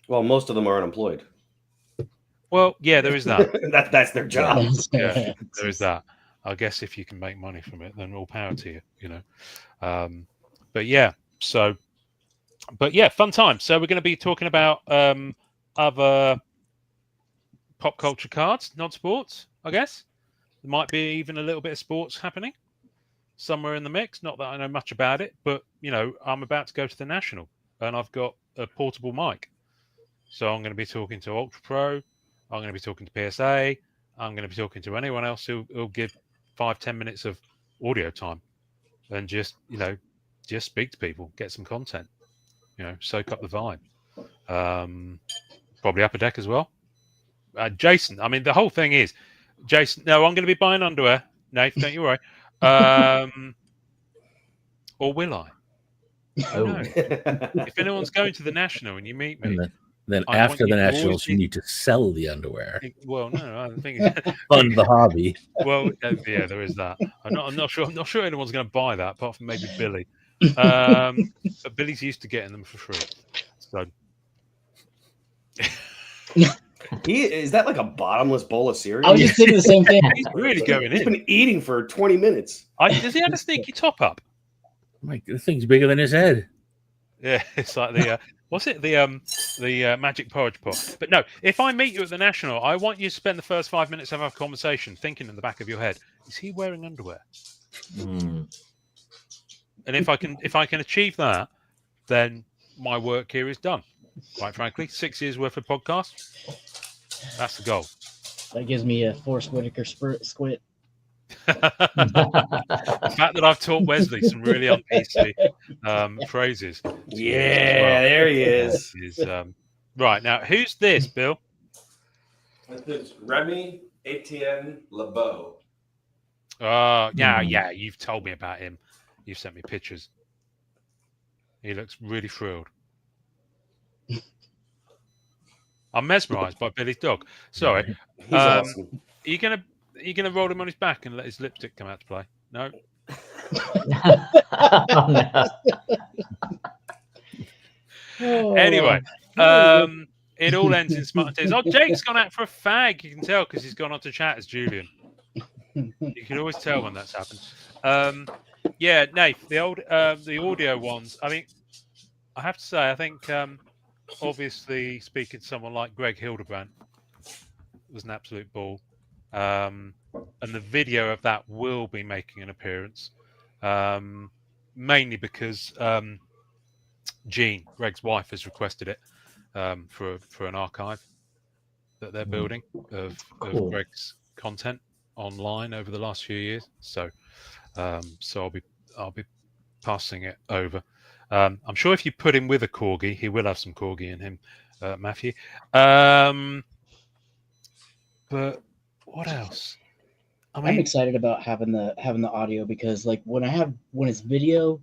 Well, most of them are unemployed. Well, yeah, there is that. That's their job. Yeah, there is that. I guess if you can make money from it, then all power to you. But yeah, fun time. So we're going to be talking about other pop culture cards, non-sports, I guess. There might be even a little bit of sports happening somewhere in the mix. Not that I know much about it, but I'm about to go to the National, and I've got a portable mic. So I'm going to be talking to Ultra Pro. I'm going to be talking to PSA. I'm going to be talking to anyone else who'll give 5-10 minutes of audio time, and just speak to people, get some content, soak up the vibe. Probably Upper Deck as well. Jason, I mean, the whole thing is, Jason. No, I'm going to be buying underwear. No, don't you worry. Or will I? No. If anyone's going to the National and you meet me, then after the Nationals, you need to sell the underwear. Well, no, I think fund the hobby. Well, yeah, there is that. I'm not sure anyone's going to buy that, apart from maybe Billy. But Billy's used to getting them for free. So. Is that like a bottomless bowl of cereal? I was just thinking the same thing. He's really going in. He's been eating for 20 minutes. Does he have a sneaky top up? The thing's bigger than his head. Yeah, it's like the what's it? The Magic Porridge Pot. But no, if I meet you at the National, I want you to spend the first 5 minutes of our conversation thinking in the back of your head: is he wearing underwear? And if I can achieve that, then my work here is done. Quite frankly, 6 years worth of podcast. That's the goal. That gives me a Forrest Whitaker squid. The fact that I've taught Wesley some really un-PC phrases. Yeah, there he is. Right, now, who's this, Bill? This is Remy Etienne LeBeau. Yeah, you've told me about him. You've sent me pictures. He looks really thrilled. I'm mesmerised by Billy's dog. Sorry. He's awesome. Are you gonna roll him on his back and let his lipstick come out to play? No. Anyway, it all ends in smart tears. Oh, Jake's gone out for a fag. You can tell because he's gone on to chat as Julian. You can always tell when that's happened. Yeah, Nath, the audio ones. I mean, I have to say, I think obviously speaking to someone like Greg Hildebrand was an absolute ball. And the video of that will be making an appearance, mainly because Jean, Greg's wife, has requested it for an archive that they're building of Greg's content online over the last few years. So I'll be passing it over. I'm sure if you put him with a corgi, he will have some corgi in him, Matthew. But what else? I mean, I'm excited about having the audio because like when it's video,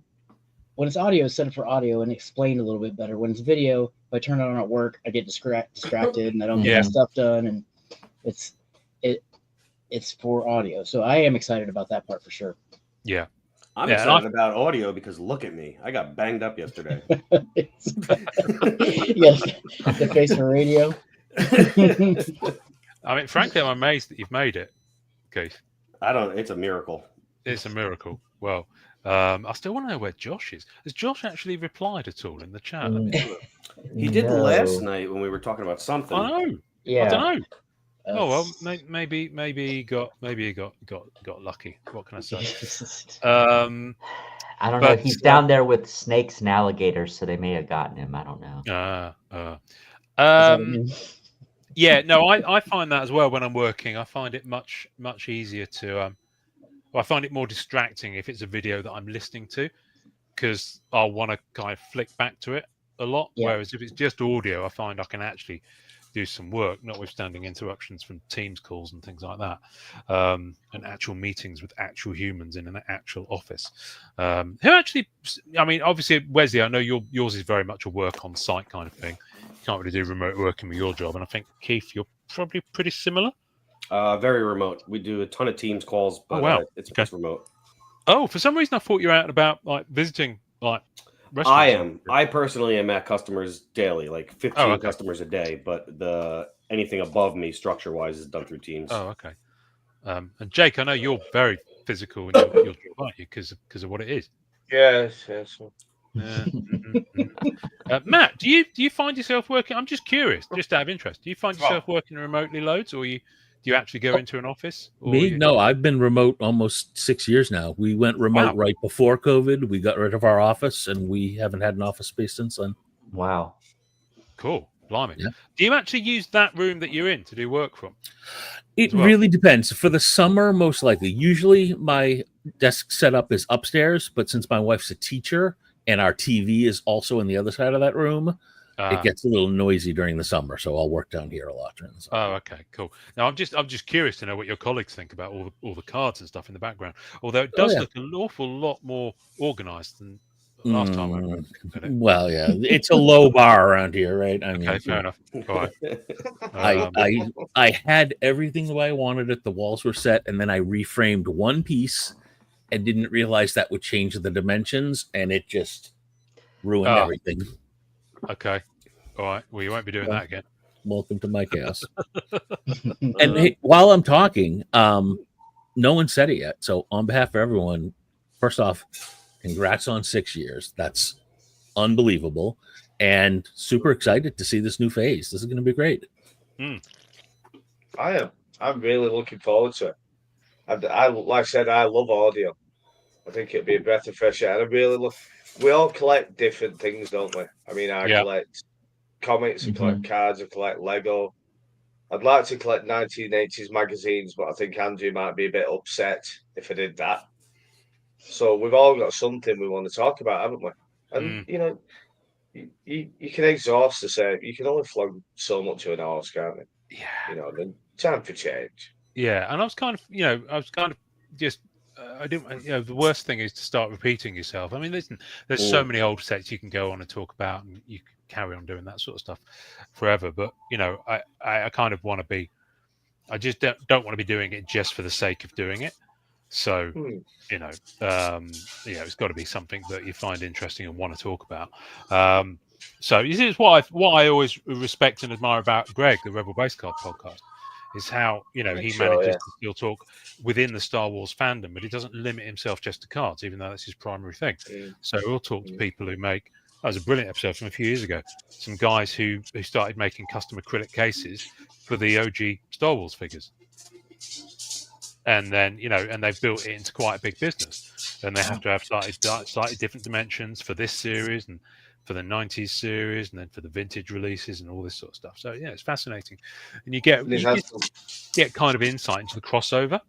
when it's audio, set it for audio and explained a little bit better. When it's video, if I turn it on at work, I get distracted and I don't get my stuff done, and it's for audio. So I am excited about that part for sure. Yeah. I'm excited about audio because look at me. I got banged up yesterday. You got the face for radio. I mean, frankly, I'm amazed that you've made it, Keith. It's a miracle. It's a miracle. Well, I still want to know where Josh is. Has Josh actually replied at all in the chat? He did last night when we were talking about something. I know. Yeah. I don't know. Oh well, maybe he got lucky. What can I say? I don't know. He's down there with snakes and alligators, so they may have gotten him. I don't know. Yeah, no, I find that as well when I'm working. I find it much easier to. I find it more distracting if it's a video that I'm listening to, because I'll want to kind of flick back to it a lot. Yeah. Whereas if it's just audio, I find I can actually do some work, notwithstanding interruptions from Teams calls and things like that, and actual meetings with actual humans in an actual office. Who actually, I mean, obviously, Wesley, I know yours is very much a work on site kind of thing. You can't really do remote working with your job, and I think Keith, you're probably pretty similar. Very remote. We do a ton of Teams calls, but it's remote. Oh, for some reason, I thought you were out about like visiting like. I am. I personally am at customers daily, like 15 customers a day. But anything above me, structure-wise, is done through Teams. Oh, okay. And Jake, I know you're very physical in your job, aren't you? Because of what it is. Yes. Matt, do you find yourself working? I'm just curious, just out of interest. Do you find yourself working remotely loads, or do you actually go into an office? Me? No, I've been remote almost 6 years now. We went remote right before COVID. We got rid of our office, and we haven't had an office space since then. Wow. Cool. Blimey. Yeah. Do you actually use that room that you're in to do work from? It really depends. For the summer, most likely. Usually my desk setup is upstairs, but since my wife's a teacher and our TV is also in the other side of that room, it gets a little noisy during the summer, so I'll work down here a lot during the summer. Oh, okay, cool. Now I'm just curious to know what your colleagues think about all the cards and stuff in the background. Although it does look an awful lot more organized than last time I looked at it. Well, yeah, it's a low bar around here, right? I mean, fair enough. All right. I had everything the way I wanted it. The walls were set, and then I reframed one piece and didn't realize that would change the dimensions, and it just ruined everything. Okay. All right. Well, you won't be doing that again. Welcome to my chaos. And hey, while I'm talking, no one said it yet. So on behalf of everyone, first off, congrats on 6 years. That's unbelievable. and super excited to see this new phase. This is going to be great. I am. I'm really looking forward to it. I like I said, I love audio. I think it'd be a breath of fresh air. And I really look. We all collect different things, don't we? I mean, I collect comics, I collect cards, I collect Lego. I'd like to collect 1980s magazines, but I think Andrew might be a bit upset if I did that. So we've all got something we want to talk about, haven't we? And you know, you can exhaust the same. You can only flog so much of an horse, can't you? Yeah. You know, then time for change. Yeah, and I was kind of just. I didn't. You know, the worst thing is to start repeating yourself. I mean, there's so many old sets you can go on and talk about, and you can carry on doing that sort of stuff forever. But you know, I kind of want to be. I just don't want to be doing it just for the sake of doing it. So you know, it's got to be something that you find interesting and want to talk about. So this is what I always respect and admire about Greg, the Rebel Base Card podcast. Is how he manages to still talk within the Star Wars fandom, but he doesn't limit himself just to cards, even though that's his primary thing. So we'll talk to people who make. That was a brilliant episode from a few years ago. Some guys who started making custom acrylic cases for the OG Star Wars figures, and then and they've built it into quite a big business. And they have to have slightly different dimensions for this series and for the 90s series, and then for the vintage releases and all this sort of stuff. So yeah, it's fascinating, and you get kind of insight into the crossover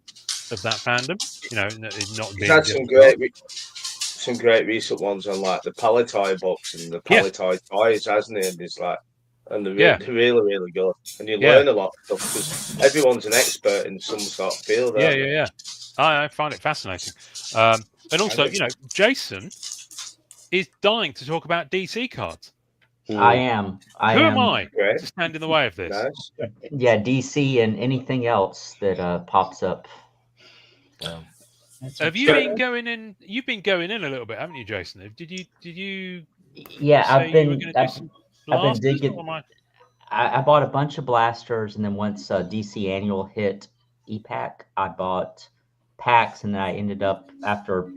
of that fandom. Not being some great recent ones on like the Palitoy books and the Palitoy toys, hasn't he? And it's like, and they're really, really good, and you learn a lot of stuff because everyone's an expert in some sort of field. Yeah. I find it fascinating, and also Jason is dying to talk about DC cards. I am. Who am I to stand in the way of this? Nice. Yeah, DC and anything else that pops up. Have you been going in? You've been going in a little bit, haven't you, Jason? Did you? Yeah, I've been digging. I bought a bunch of blasters, and then once DC Annual hit EPAC, I bought packs, and then I ended up after.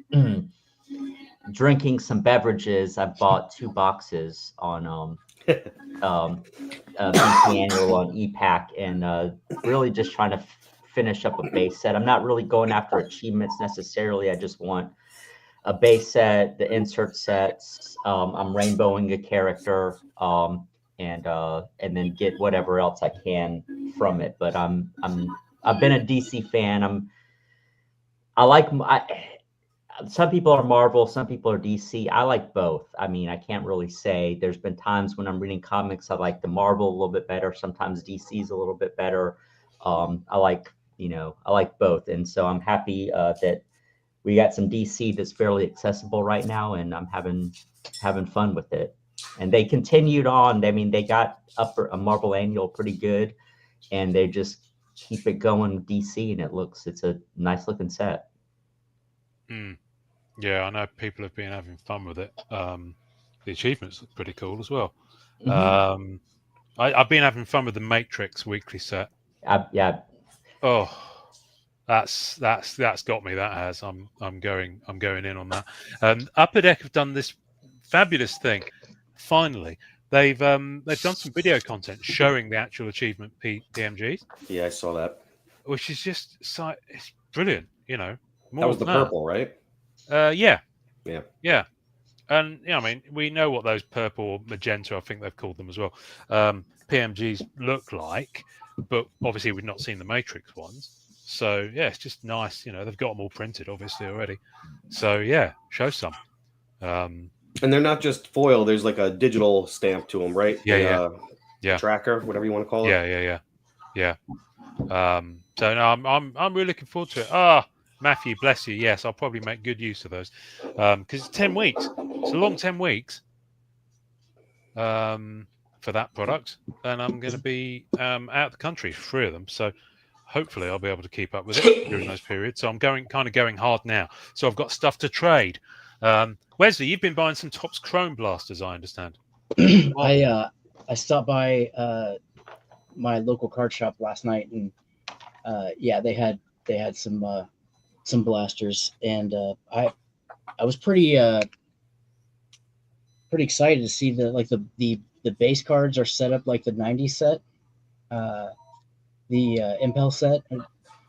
Drinking some beverages, I bought 2 boxes on BC Annual on EPAC, and really just trying to finish up a base set. I'm not really going after achievements necessarily. I just want a base set, the insert sets. I'm rainbowing a character, and then get whatever else I can from it. But I've been a DC fan. Some people are Marvel, some people are DC. I like both. I mean, I can't really say. There's been times when I'm reading comics, I like the Marvel a little bit better. Sometimes DC's a little bit better. I like both. And so I'm happy that we got some DC that's fairly accessible right now, and I'm having fun with it. And they continued on. I mean, they got up a Marvel Annual pretty good, and they just keep it going with DC, and it's a nice looking set. Yeah, I know people have been having fun with it. The achievements look pretty cool as well. I've been having fun with the Matrix weekly set. Yeah. Oh, that's got me. That has. I'm going in on that. Upper Deck have done this fabulous thing. Finally, they've done some video content showing the actual achievement PMGs. Yeah, I saw that. Which is just it's brilliant. That was the purple, right? Yeah. And I mean, we know what those purple or magenta, I think they've called them as well, PMGs look like, but obviously we've not seen the Matrix ones. So yeah, it's just nice. They've got them all printed, obviously already. So yeah, show some. And they're not just foil. There's like a digital stamp to them, right? Yeah. Tracker, whatever you want to call it. Yeah. So no, I'm really looking forward to it. Matthew, bless you. Yes, I'll probably make good use of those because it's 10 weeks. It's a long 10 weeks for that product, and I'm going to be out of the country for 3 of them. So hopefully I'll be able to keep up with it during those periods. So I'm going hard now. So I've got stuff to trade. Wesley, you've been buying some Topps Chrome blasters, I understand. I stopped by my local card shop last night, and they had some blasters, and I was pretty pretty excited to see the base cards are set up like the 90s set, the Impel set.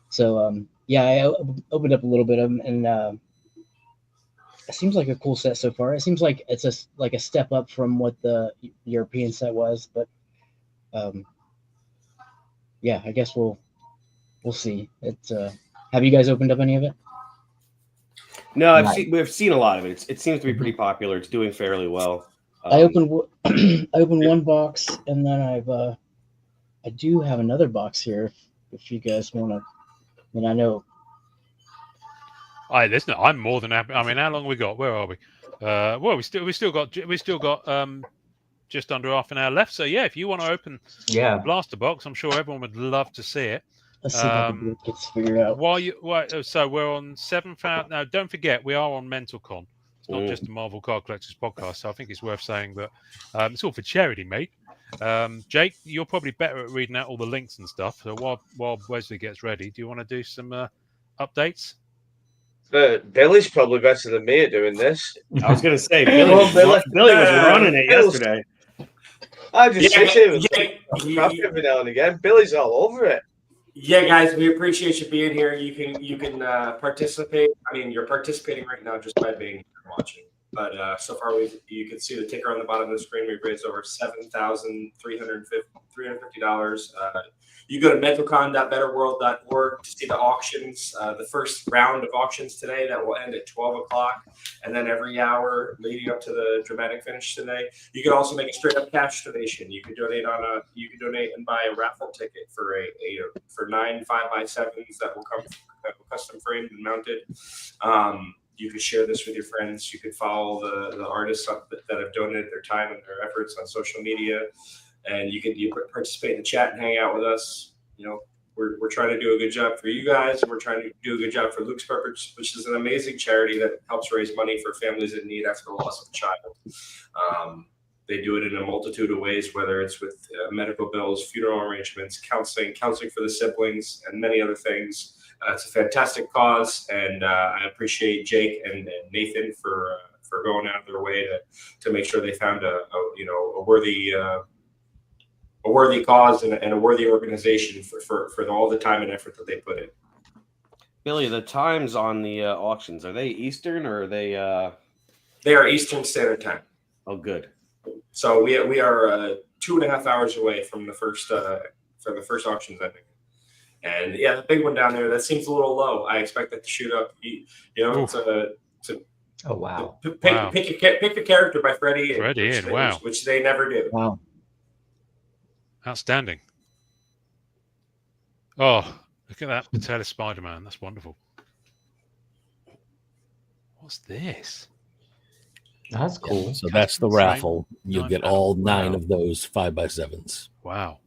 So yeah, I opened up a little bit of them, and it seems like a cool set so far. It seems like it's a step up from what the European set was, but yeah, I guess we'll see. It's have you guys opened up any of it? No, we've seen a lot of it. It seems to be pretty popular. It's doing fairly well. I opened one box, and then I do have another box here. If you guys want to, I mean, I know. Listen, I'm more than happy. I mean, how long we got? Where are we? Well, we still got just under half an hour left. So yeah, if you want to open the blaster box, I'm sure everyone would love to see it. Let's see if I can get this figured out. So we're on 7,000. Now, don't forget, we are on MentalCon. It's not just a Marvel Card Collectors podcast. So I think it's worth saying that it's all for charity, mate. Jake, you're probably better at reading out all the links and stuff. So while Wesley gets ready, do you want to do some updates? Billy's probably better than me at doing this. I was going to say, Billy was running it yesterday. I just crap every now and again. Billy's all over it. Yeah, guys, we appreciate you being here. You can participate. I mean, you're participating right now just by being here and watching. But so far, you can see the ticker on the bottom of the screen. We've raised over $7,350. You go to mentalcon.betterworld.org to see the auctions. The first round of auctions today that will end at 12 o'clock, and then every hour leading up to the dramatic finish today. You can also make a straight up cash donation. You can donate and buy a raffle ticket for for 9 5x7s that will come custom framed and mounted. You could share this with your friends. You could follow the artists that have donated their time and their efforts on social media. And you participate in the chat and hang out with us. You know, we're trying to do a good job for you guys, and we're trying to do a good job for Luke's Purpose, which is an amazing charity that helps raise money for families in need after the loss of a child. They do it in a multitude of ways, whether it's with medical bills, funeral arrangements, counseling for the siblings, and many other things. It's a fantastic cause, and I appreciate Jake and Nathan for going out of their way to make sure they found a worthy cause and a worthy organization for all the time and effort that they put in. Billy, the times on the auctions, are they Eastern or are they? They are Eastern Standard Time. Oh, good. So we are 2.5 hours away from the first auctions ending. And yeah, the big one down there, that seems a little low. I expect that to shoot up. Oh wow! Pick a character by Freddie. Wow. Which they never do. Wow. Outstanding. Oh, look at that Patella Spider-Man. That's wonderful. What's this? That's cool. Yeah, so that's the raffle. You'll get all 9 of those 5x7s. Wow.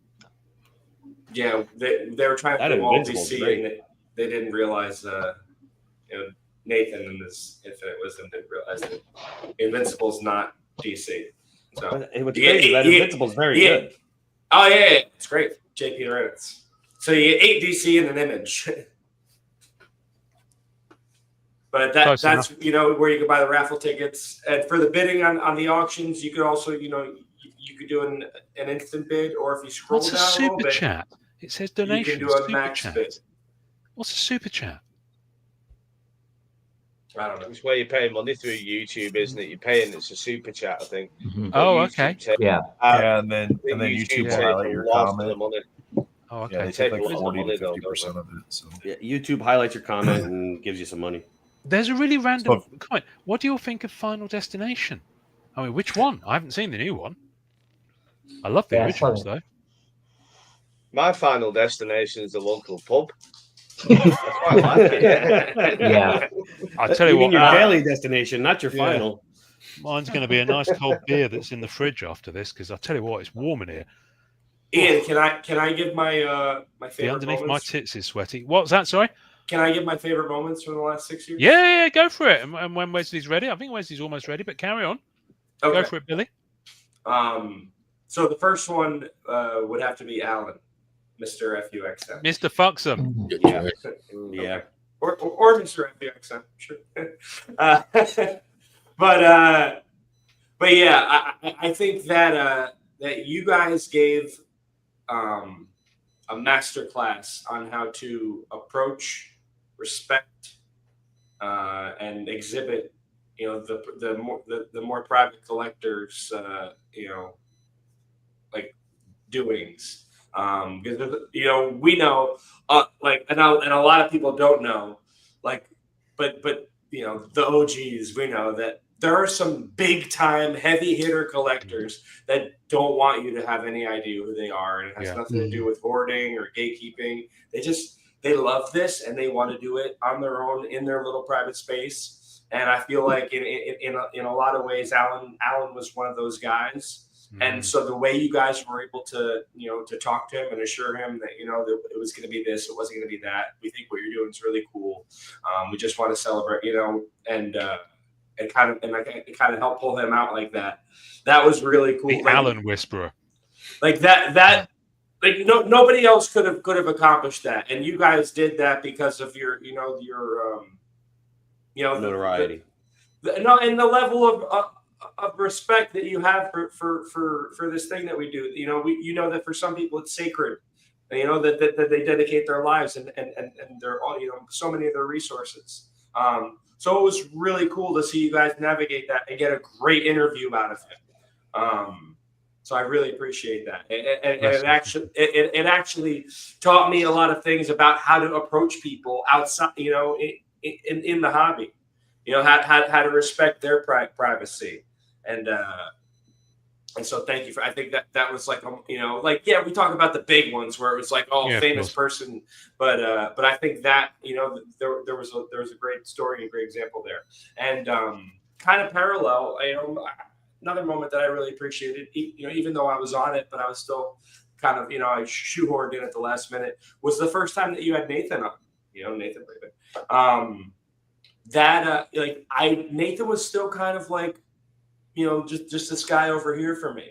Yeah, they were trying to do all DC, and they didn't realize. Nathan and his infinite wisdom didn't realize that Invincible's not DC. So what's crazy that Invincible's very good. Oh yeah, it's great. JP Reynolds. So you get 8 DC in an image. But that's where you can buy the raffle tickets. And for the bidding on the auctions, you could also you could do an instant bid, or if you scroll down a little bit, chat? It says donation. You can do a max bid. What's a super chat? I don't know. It's where you're paying money through YouTube, isn't it? You're paying. It's a super chat, I think. Mm-hmm. Oh, okay. And then YouTube will highlight your comment. Oh, okay. Yeah, they take like 40 to 50% of it. So. Yeah, YouTube highlights your comment and gives you some money. There's a really random comment. What do you all think of Final Destination? I mean, which one? I haven't seen the new one. I love the originals, though. My Final Destination is the local pub. I quite like it. Yeah. I'll tell you what. Your daily destination, not your final. Mine's going to be a nice cold beer that's in the fridge after this, because I'll tell you what, it's warm in here. Ian, can I give my my favorite underneath moments? my tits is sweaty. What's that? Sorry. Can I give my favorite moments from the last 6 years? Yeah, go for it. And when Wesley's ready, I think Wesley's almost ready, but carry on. Okay. Go for it, Billy. So the first one would have to be Alan, Mr. FUXM. Mr. Fuxum. Yeah. Yeah. Or Mr. FUXM, sure. But But yeah, I think that that you guys gave a master class on how to approach, respect, and exhibit, the more private collectors, like doings. Because we know, and a lot of people don't know, but the OGs, we know that there are some big time heavy hitter collectors that don't want you to have any idea who they are, and it has nothing to do with hoarding or gatekeeping. They love this and they want to do it on their own in their little private space. And I feel like in a lot of ways, Alan was one of those guys. And so the way you guys were able to talk to him and assure him that that it was going to be this, it wasn't going to be that. We think what you're doing is really cool. We just want to celebrate, and kind of help pull him out like that. That was really cool. The Alan Whisperer, like that. Like nobody else could have accomplished that, and you guys did that because of your notoriety. And the level of respect that you have for this thing that we do. That for some people it's sacred. That they dedicate their lives and their so many of their resources. So it was really cool to see you guys navigate that and get a great interview out of it. So I really appreciate that. And it actually taught me a lot of things about how to approach people outside, in the hobby, how to respect their privacy. And so thank you I think that was we talk about the big ones where it was like, famous person, but I think that, there was a great story and a great example there. And kind of parallel, another moment that I really appreciated, even though I was on it, but I was still kind of, I shoehorned in at the last minute, was the first time that you had Nathan on, Nathan Raven. Nathan was still kind of like, just this guy over here for me.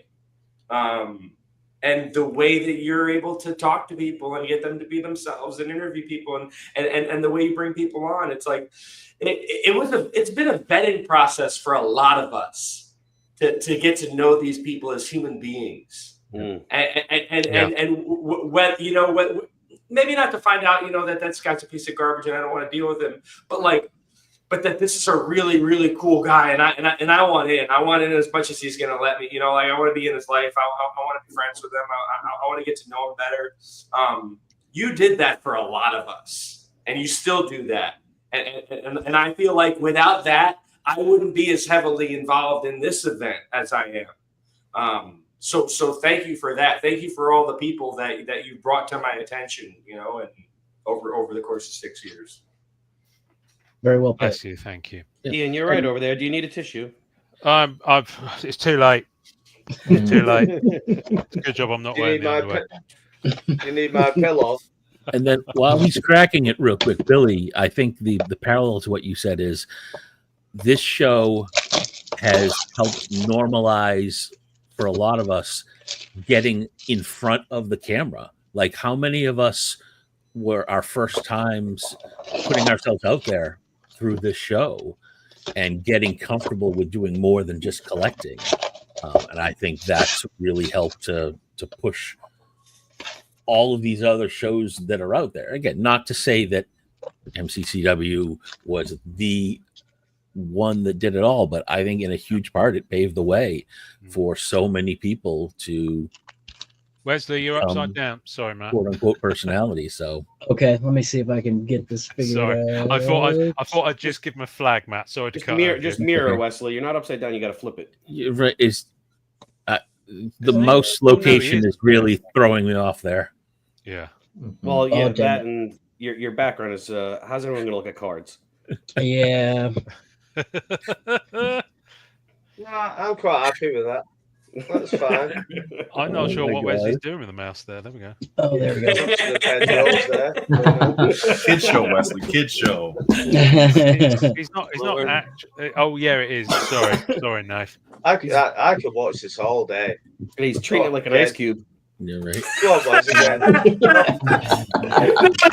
And the way that you're able to talk to people and get them to be themselves and interview people and the way you bring people on, it's like, it's been a vetting process for a lot of us to get to know these people as human beings. Maybe not to find out, that this guy's a piece of garbage and I don't want to deal with him, but that this is a really, really cool guy, and I want in. I want in as much as he's going to let me. I want to be in his life. I want to be friends with him. I want to get to know him better. You did that for a lot of us, and you still do that. And I feel like without that, I wouldn't be as heavily involved in this event as I am. So thank you for that. Thank you for all the people that you brought to my attention, and over the course of 6 years. Very well put. Bless you. Thank you. Ian, you're right over there. Do you need a tissue? It's too late. It's too late. It's a good job I'm not wearing the underwear. You need my pillow. And then while he's cracking it real quick, Billy, I think the parallel to what you said is this show has helped normalize for a lot of us getting in front of the camera. Like how many of us were our first times putting ourselves out there through this show and getting comfortable with doing more than just collecting. And I think that's really helped to push all of these other shows that are out there. Again, not to say that MCCW was the one that did it all, but I think in a huge part it paved the way for so many people to Wesley, you're upside down. Sorry, Matt. "Quote unquote" personality. So okay, let me see if I can get this figured out. I thought I'd just give him a flag, Matt. Sorry to cut. Just mirror, Wesley. You're not upside down. You got to flip it. Right, the mouse location is really throwing me off there. Yeah. Well, yeah, that and your background is. How's everyone gonna look at cards? Yeah. I'm quite happy with that. That's fine. I'm not sure what Wesley's doing with the mouse there. There we go. Oh, there we go. Kids show, Wesley. Kids show. He's not actually. Oh yeah, it is. Sorry, Nath. I could watch this all day. And he's treating it like an ice cube. You're right. Go on, Wesley.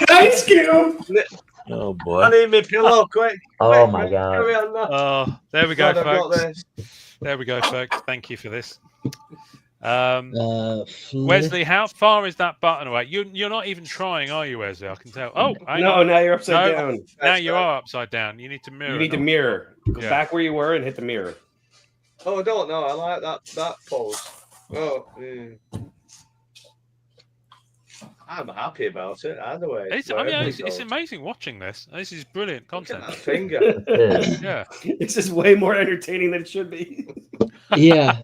Ice cube. Oh boy. I need my pillow, quick. Oh my God. Oh, there we go, folks. There we go, folks. Thank you for this. Flip. Wesley, how far is that button away? You're not even trying, are you, Wesley? I can tell. Oh, hang No, on. now you're upside No, down. Now you are upside down. You need to mirror. You need to not- mirror. Go Yeah. back where you were and hit the mirror. Oh, I don't know. I like that pose. Oh, I'm happy about it either way. It's Wherever it amazing watching this. This is brilliant goes. Look content. at that finger. Yeah, This is way more entertaining than it should be. Yeah.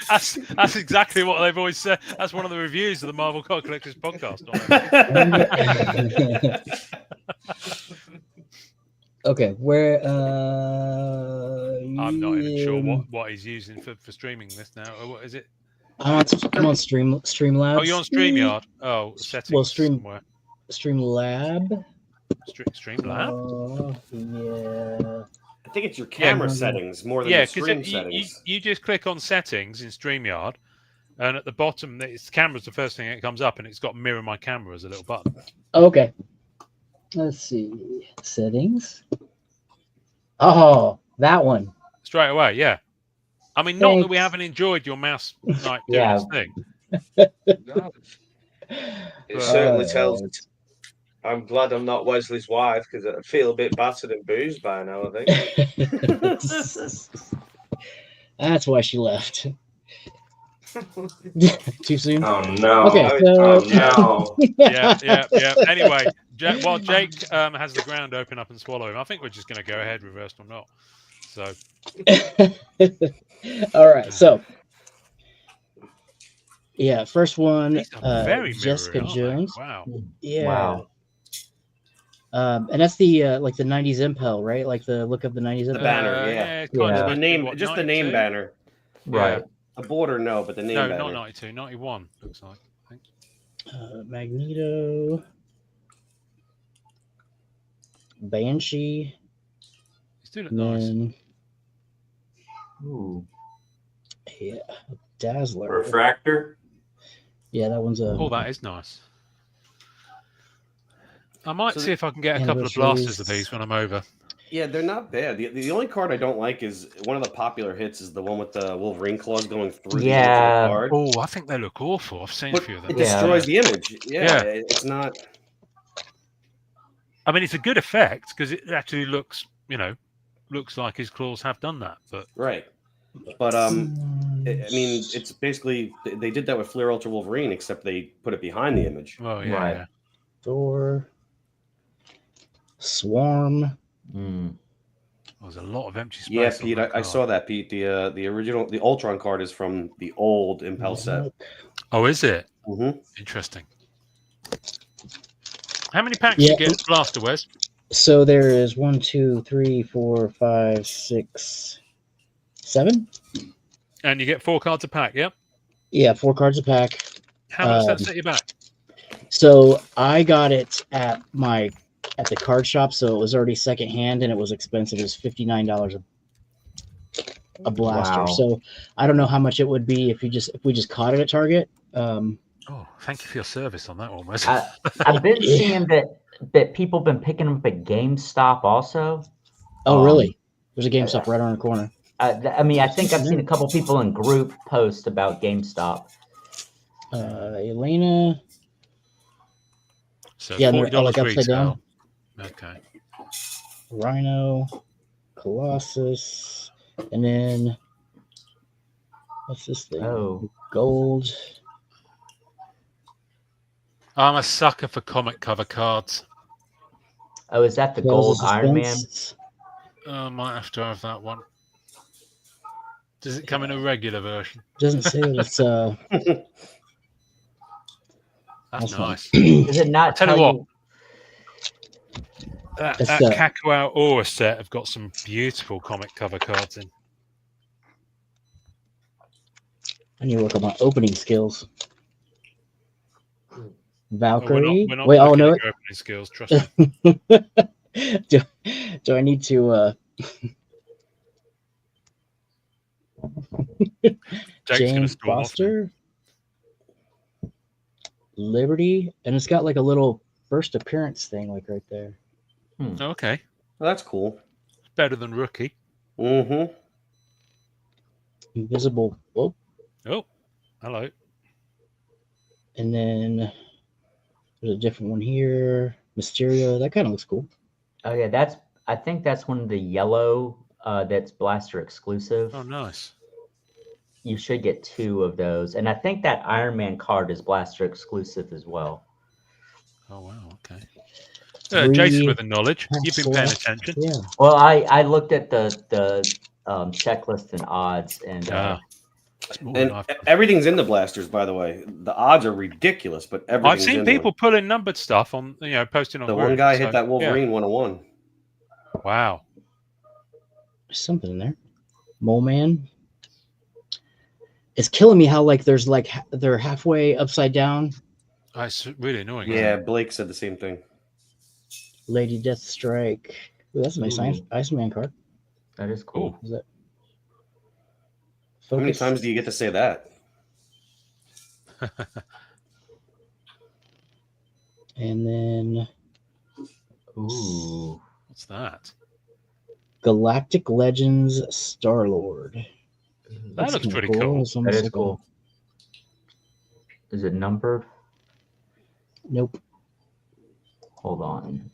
that's exactly what they've always said. That's one of the reviews of the Marvel Card Collectors podcast. Okay, where? I'm not even sure what he's using for streaming this now. Or what is it? I'm on Streamlabs. Oh, you're on StreamYard. Oh, settings. Well, somewhere. Streamlab. Streamlab. Yeah. I think it's your camera Yeah. settings more than Yeah, the stream because settings. you just click on settings in StreamYard, and at the bottom, it's camera's the first thing that comes up, and it's got mirror my camera as a little button. Okay. Let's see. Settings. Oh, that one. Straight away, yeah. I mean, not that we haven't enjoyed your mouse like doing Yeah. this thing. No. It certainly tells. I'm glad I'm not Wesley's wife because I feel a bit battered and boozed by now, I think. That's why she left. Too soon? Oh no! Okay, Oh so no! Yeah. Anyway, while Jake has the ground open up and swallow him, I think we're just going to go ahead, reversed or not. So, all right. So, yeah, first one, these are very Jessica mirrored, aren't they? Jones. Wow. Yeah. Wow. And that's the like the '90s Impel, right? Like the look of the '90s Impel. banner, yeah. It's kind Yeah. of The name, just the name 92? banner. Right. The border, no, but the name No, banner. not 92, 91, looks like. I think. Magneto, Banshee, These do look and nice. then Ooh. yeah, Dazzler. Refractor. Yeah, that one's a. Oh, that is nice. I might So see if I can get a and couple of which blasters of is- these when I'm over. Yeah, they're not bad. The only card I don't like is one of the popular hits is the one with the Wolverine claws going through the image of Yeah. the card. Oh, I think they look awful. I've seen a But few of it them. Yeah. destroys the image. Yeah, Yeah. it's not. I mean, it's a good effect because it actually looks like his claws have done that. But Right. But I mean, it's basically they did that with Flair Ultra Wolverine, except they put it behind the image. well, yeah, Right. yeah. Thor, Swarm. Mm. There's a lot of empty space. Yeah, on Pete, that I card. saw that, Pete. The original, the Ultron card is from the old Impel set. Oh, is it? Mm-hmm. Interesting. How many packs Yeah. you get Blaster, Wes? So there is 1, 2, 3, 4, 5, 6, 7. And you get 4 cards a pack, yeah? Yeah, 4 cards a pack. How much does that set you back? So I got it at the card shop, so it was already secondhand and it was expensive. It was $59 a blaster. Wow. So I don't know how much it would be if we just caught it at Target. Oh, thank you for your service on that one, Wes. I've been seeing that people have been picking them up at GameStop also. Oh, really? There's a GameStop right on the corner. I mean, I think I've seen a couple people in group post about GameStop. Elena. So Yeah, $40 like upside retail. down. Okay. Rhino, Colossus, and then what's this thing? Oh. Gold. I'm a sucker for comic cover cards. Oh, is that the Tales gold of Iron Man? Suspense. I might have to have that one. Does it come in a regular version? Doesn't say that it's That's That's fine. nice. Is it not? Tell you tell what. That It's, Kakuau Aura set have got some beautiful comic cover cards in. I need to work on my opening skills. Oh, Valkyrie. we're not Wait, oh looking no. at your opening skills, trust me. do I need to Jake's gonna James storm off now. Foster? Liberty, and it's got like a little first appearance thing like right there. Okay. Well, that's cool. Better than Rookie. Mm-hmm. Invisible. Oh, hello. And then there's a different one here. Mysterio. That kind of looks cool. Oh yeah, I think that's one of the yellow that's Blaster exclusive. Oh, nice. You should get 2 of those, and I think that Iron Man card is Blaster exclusive as well. Oh wow, okay. Jason with the knowledge. You've been paying attention. Yeah. Well, I looked at the checklist and odds, and everything's in the blasters. By the way, the odds are ridiculous, but I've seen people pulling numbered stuff on, posting on the groups, one guy hit that Wolverine 101. Wow. There's something in there. Mole Man. It's killing me how they're halfway upside down. It's really annoying. Yeah, Blake said the same thing. Lady Deathstrike. Ooh, that's a nice Iceman card. That is cool. Is that How many times do you get to say that? And then, ooh, what's that? Galactic Legends Star-Lord. That looks pretty cool. That is cool. Is it numbered? Nope. Hold on.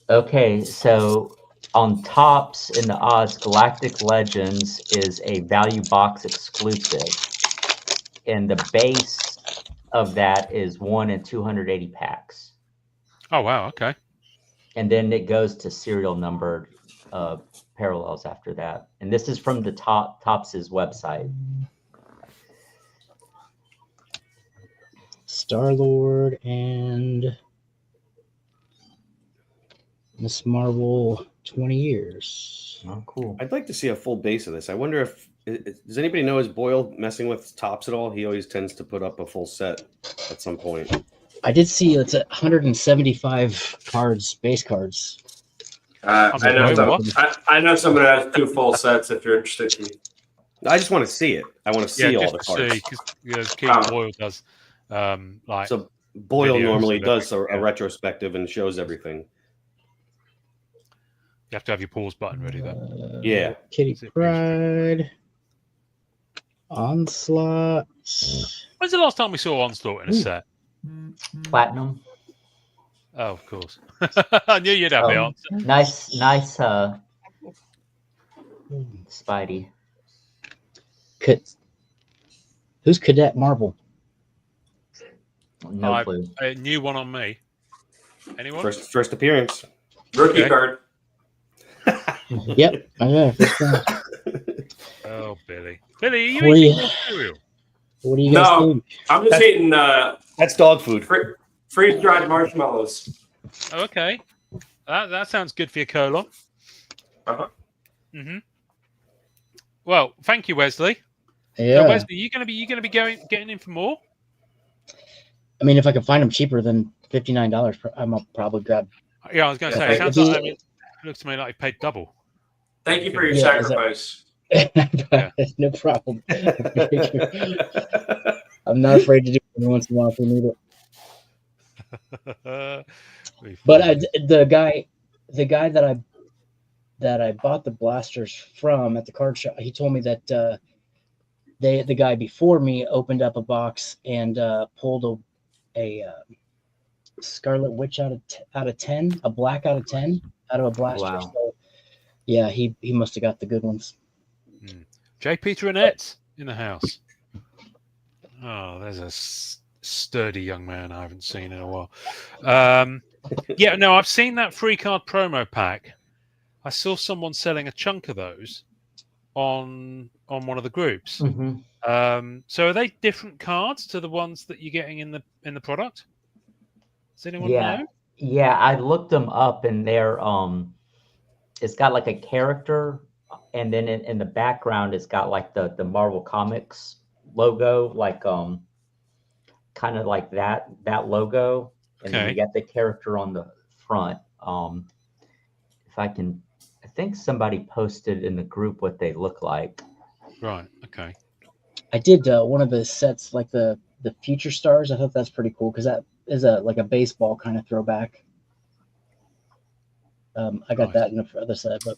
Okay, so on tops in the odds, Galactic Legends is a value box exclusive, and the base of that is 1 in 280 packs. Oh wow, okay. And then it goes to serial numbered parallels after that, and this is from the Topps' website. Star-Lord and Miss Marvel 20 years. Oh, cool. I'd like to see a full base of this. I wonder if does anybody know, is Boyle messing with Topps at all? He always tends to put up a full set at some point. I did see it's 175 cards, base cards. I know someone that has 2 full sets. If you're interested, I just want to see it. I want to see all the cards. Because Boyle does. So Boyle normally does a retrospective and shows everything. You have to have your pause button ready though. Yeah. Kitty Pryde. Onslaught. When's the last time we saw Onslaught in a set? Platinum. Oh, of course. I knew you'd have the answer. Nice Spidey. Who's Cadet Marvel? No clue. A new one on me. Anyone? First appearance. Rookie card. Yep. Oh, Billy. Billy, are you eating more cereal? What do you guys think? I'm just eating that's dog food. Freeze-dried marshmallows. Oh, okay. That sounds good for your colon. Uh-huh. Mm-hmm. Well, thank you, Wesley. Yeah. So Wesley, you gonna be getting in for more? I mean, if I can find them cheaper than $59, I'll probably grab. Yeah, I was going to say. It looks to me like you paid double. Thank you for your sacrifice. No problem. I'm not afraid to do it once in a while if we need it. But the guy that I bought the blasters from at the card shop, he told me that the guy before me opened up a box and pulled a Scarlet Witch out of 10, a black out of 10 out of a blaster. Wow. So, yeah, he must have got the good ones. J. Peter Annette in the house. Oh, there's a sturdy young man I haven't seen in a while. Yeah, no, I've seen that free card promo pack. I saw someone selling a chunk of those on one of the groups. Mm-hmm. So are they different cards to the ones that you're getting in the product? Does anyone know? Yeah, I looked them up, and they're it's got like a character, and then in the background it's got like the Marvel Comics logo, like kind of like that logo, and then you got the character on the front. If I think somebody posted in the group what they look like. Right. Okay. I did one of the sets, like the Future Stars. I thought that's pretty cool because that is like a baseball kind of throwback. I got that in the other set, but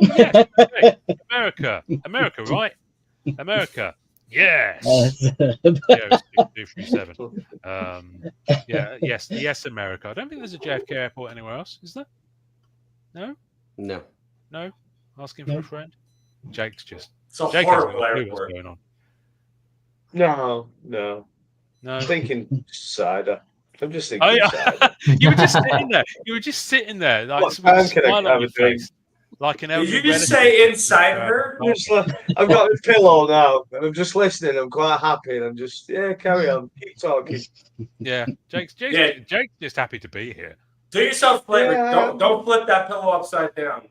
yes. Hey, America, right? America. Yes. Yeah, 237. Yes, America. I don't think there's a JFK airport anywhere else, is there? No. Asking for a friend. Jake's just. It's a Jake horrible hasn't got a clue what's airport. going on. No. No. I'm thinking cider. I'm just thinking cider. You were just sitting there. Like, What time can I have a drink? face, like an Did elderly you just relative. say inside her? I'm just like, I've got my pillow now, and I'm just listening. I'm quite happy, and I'm just carry on, keep talking. Yeah, Jake's just happy to be here. Do yourself a favor. Yeah. Don't flip that pillow upside down.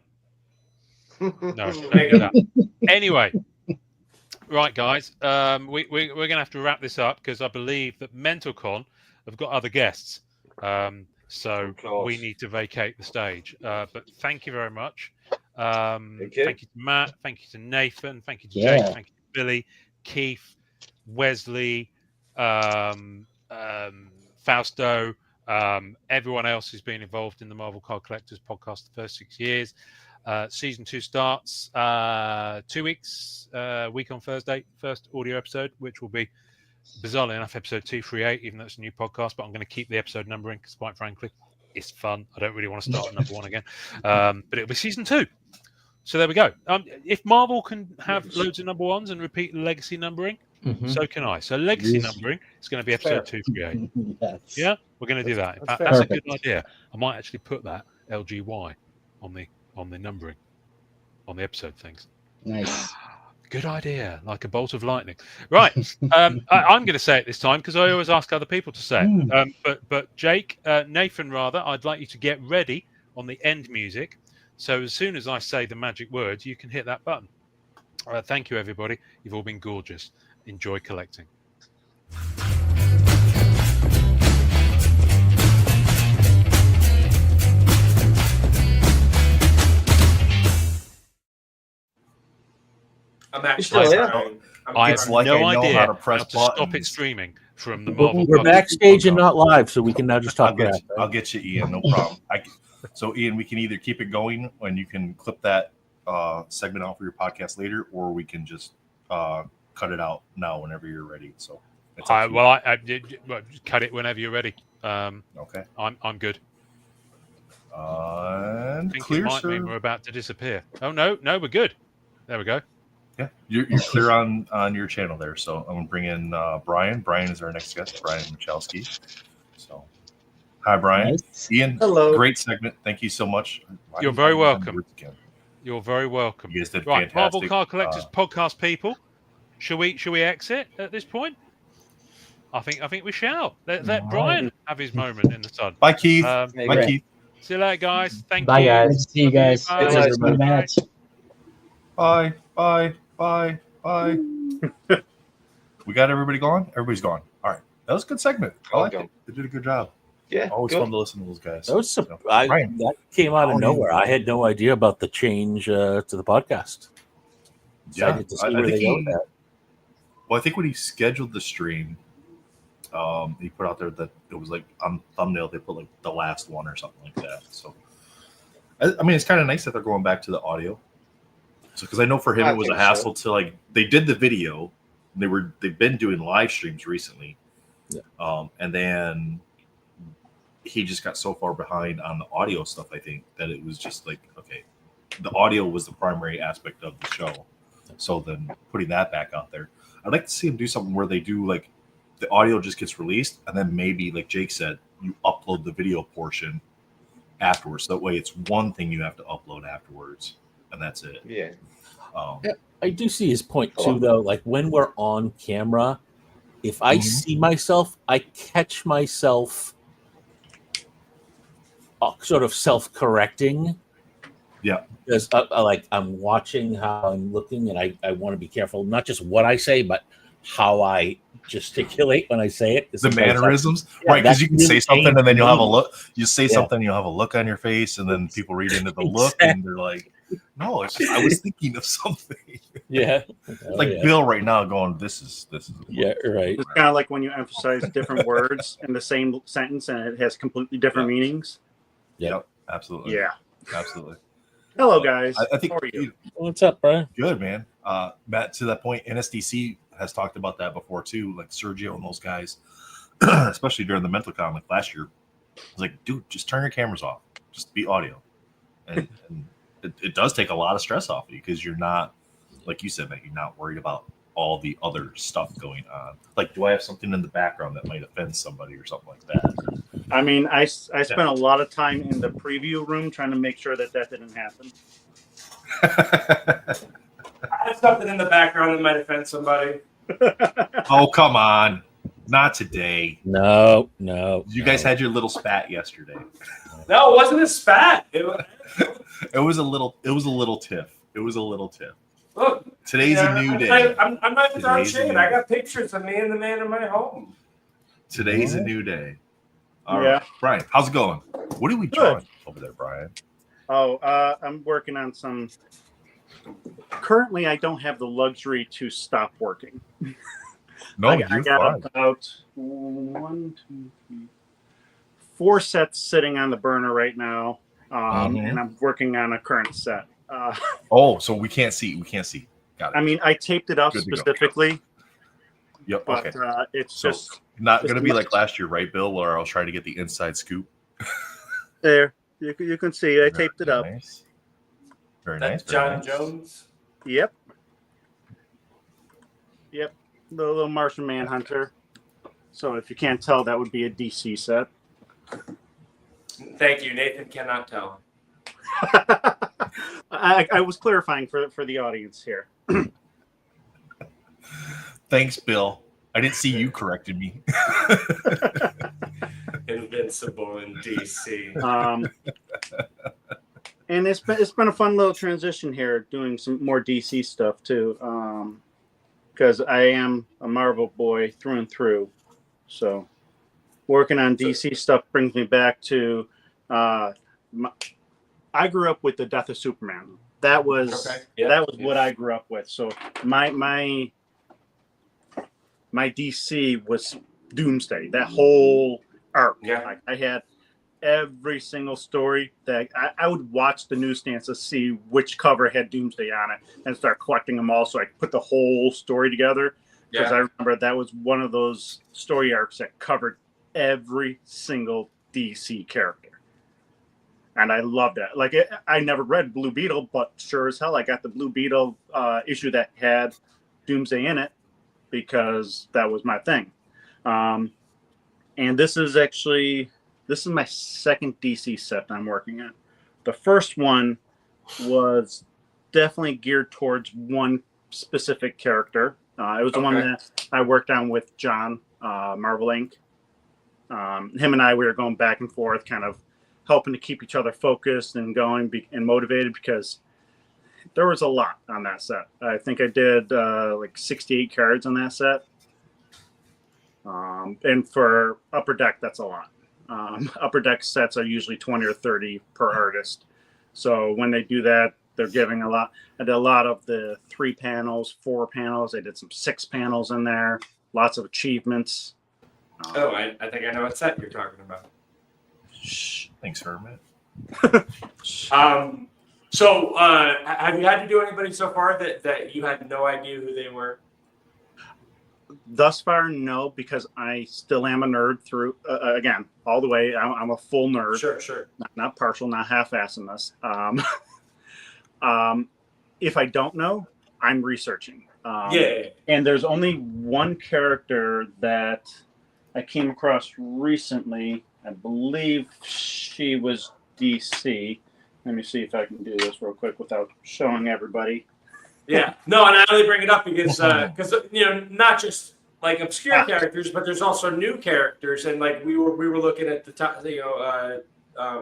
No, don't do that. Anyway, right, guys, we're going to have to wrap this up because I believe that MentalCon have got other guests, so we need to vacate the stage. But thank you very much. Thank you to Matt. Thank you to Nathan. Thank you to Jake. Thank you to Billy, Keith, Wesley, Fausto. Everyone else who's been involved in the Marvel Card Collectors podcast the first 6 years. Season 2 starts 2 weeks, week on Thursday, first audio episode, which will be, bizarrely enough, episode 238, even though it's a new podcast, but I'm going to keep the episode numbering because, quite frankly, it's fun. I don't really want to start at number 1 again. But it'll be season 2. So there we go. If Marvel can have loads of number 1s and repeat legacy numbering, so can I. So legacy numbering is going to be episode 238. Yes. Yeah, we're going to do that. That's That's a perfect. good idea. I might actually put that LGY on the numbering on the episode things. Nice. Good idea, like a bolt of lightning. Right, I'm going to say it this time because I always ask other people to say it. But Jake, Nathan, rather, I'd like you to get ready on the end music. So as soon as I say the magic words, you can hit that button. Thank you, everybody. You've all been gorgeous. Enjoy collecting. I'm actually trying. I It's have like no I know idea how to press stop it buttons. streaming from the Marvel. We're Podcast. backstage and not live, so we can now just talk about it. I'll get you, Ian. No problem. So, Ian, we can either keep it going and you can clip that segment out for your podcast later, or we can just cut it out now whenever you're ready. So, it's up to you. I did cut it whenever you're ready. Okay. I'm good. And I think clear, it might sir. mean we're about to disappear. Oh no, we're good. There we go. Yeah, you're clear on your channel there. So I'm gonna bring in Brian. Brian is our next guest, Brian Michalski. So, hi, Brian. Nice. Ian. Hello. Great segment. Thank you so much. You're very welcome. You're very welcome. You guys did Right, fantastic. Marvel Card Collectors podcast people. Shall we exit at this point? I think we shall. Let Brian have his moment in the sun. Bye, Keith. Hey, Bye, Brian. Keith. See you later, guys. Thank Bye, you. guys. Good to see you guys. Bye. Good to see you, Matt. Bye. Bye. Bye. Bye. We got everybody gone? Everybody's gone. All right. That was a good segment. I All like gone. it. They did a good job. Yeah, Always good. fun to listen to those guys. That was So, Brian. That came out I of don't nowhere. I had no idea about the change to the podcast. yeah, Excited to see I where think they go with that. Well, I think when he scheduled the stream, he put out there that it was like on thumbnail they put like the last one or something like that. So, I mean, it's kind of nice that they're going back to the audio. So, because I know for him I it was a think so. hassle to like they did the video, they've been doing live streams recently, and then he just got so far behind on the audio stuff. I think that it was just like okay, the audio was the primary aspect of the show. So then putting that back out there, I'd like to see him do something where they do like the audio just gets released and then maybe like Jake said, you upload the video portion afterwards. So that way it's one thing you have to upload afterwards and that's it. Yeah. Yeah, I do see his point too, though. Like when we're on camera, if I see myself, I catch myself sort of self-correcting. Yeah. Because like I'm watching how I'm looking, and I want to be careful, not just what I say, but how I gesticulate when I say it. The mannerisms, Yeah, right? Because that's you can really say something and then you'll have a painful. look. You say something, you'll have a look on your face, and then people read into the look, and they're like, "No, it's just I was thinking of something." Yeah, Like Bill right now going, "This is." Yeah, right. It's kind of like when you emphasize different words in the same sentence and it has completely different meanings. Yep, absolutely. Yeah. Absolutely. Hello, guys. I think. How are you? What's up, Brian? Good, man. Matt, to that point, NSDC has talked about that before too, like Sergio and those guys, especially during the MentalCon like last year. It's like, dude, just turn your cameras off, just be audio, and it does take a lot of stress off of you because you're not, like you said, Matt, you're not worried about all the other stuff going on. Like, do I have something in the background that might offend somebody or something like that? I mean, I spent a lot of time in the preview room trying to make sure that didn't happen. I have something in the background that might offend somebody. Oh, come on. Not today. No. You guys had your little spat yesterday. No, it wasn't a spat. It was a little tiff. It was a little tiff. Look, today's a new day. I'm not without shade. I got pictures of me and the man in my home. Today's a new day. All right, Brian, how's it going? What are we drawing over there, Brian? Oh, I'm working on some. Currently, I don't have the luxury to stop working. No, I got about 1, 2, 3, 4 sets sitting on the burner right now, and I'm working on a current set. So we can't see. Got it. I mean, I taped it up specifically. Yep. But, Okay. It's so just not going to be like last year, right, Bill? Where I was trying to get the inside scoop. There, you can see. I taped it up. Nice. Very nice. John Jones. Yep. The little Martian Manhunter. So if you can't tell, that would be a DC set. Thank you. Nathan cannot tell. I was clarifying for the audience here. Thanks, Bill. I didn't see you corrected me. Invincible in DC. And it's been a fun little transition here, doing some more DC stuff too. Because I am a Marvel boy through and through. So working on DC stuff brings me back to I grew up with the death of Superman. That was what I grew up with. So my DC was Doomsday. That whole arc. Yeah. I had every single story that I would watch the newsstands to see which cover had Doomsday on it and start collecting them all so I could put the whole story together. Because I remember that was one of those story arcs that covered every single DC character. And I loved it. Like, I never read Blue Beetle, but sure as hell I got the Blue Beetle issue that had Doomsday in it because that was my thing. And this is my second DC set I'm working on. The first one was definitely geared towards one specific character. It was the one that I worked on with John, Marvel Inc. Him and we were going back and forth, kind of helping to keep each other focused and going and motivated because there was a lot on that set. I think I did like 68 cards on that set. And for Upper Deck, that's a lot. Upper Deck sets are usually 20 or 30 per artist. So when they do that, they're giving a lot. I did a lot of the 3 panels, 4 panels. I did some 6 panels in there. Lots of achievements. I think I know what set you're talking about. Thanks, Hermit. So have you had to do anybody so far that you had no idea who they were? Thus far, no, because I still am a nerd through, again, all the way. I'm a full nerd. Sure. Not partial, not half-assing this. If I don't know, I'm researching. And there's only one character that I came across recently. I believe she was DC. Let me see if I can do this real quick without showing everybody. Yeah, no, and I only bring it up because not just like obscure characters, but there's also new characters, and like we were looking at the top,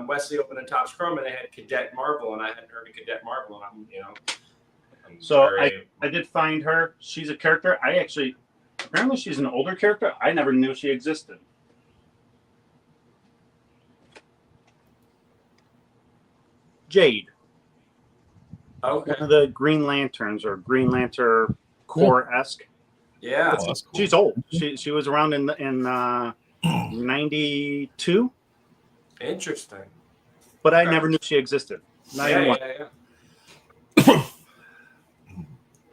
Wesley opened in Topps Chrome, and they had Cadet Marvel, and I hadn't heard of Cadet Marvel, and I did find her. She's a character. Apparently she's an older character. I never knew she existed. Jade. Okay. One of the Green Lanterns or Green Lantern Corps-esque. Yeah. Oh, that's cool. She's old. She was around in 92. Interesting. But I never knew she existed. Not even one.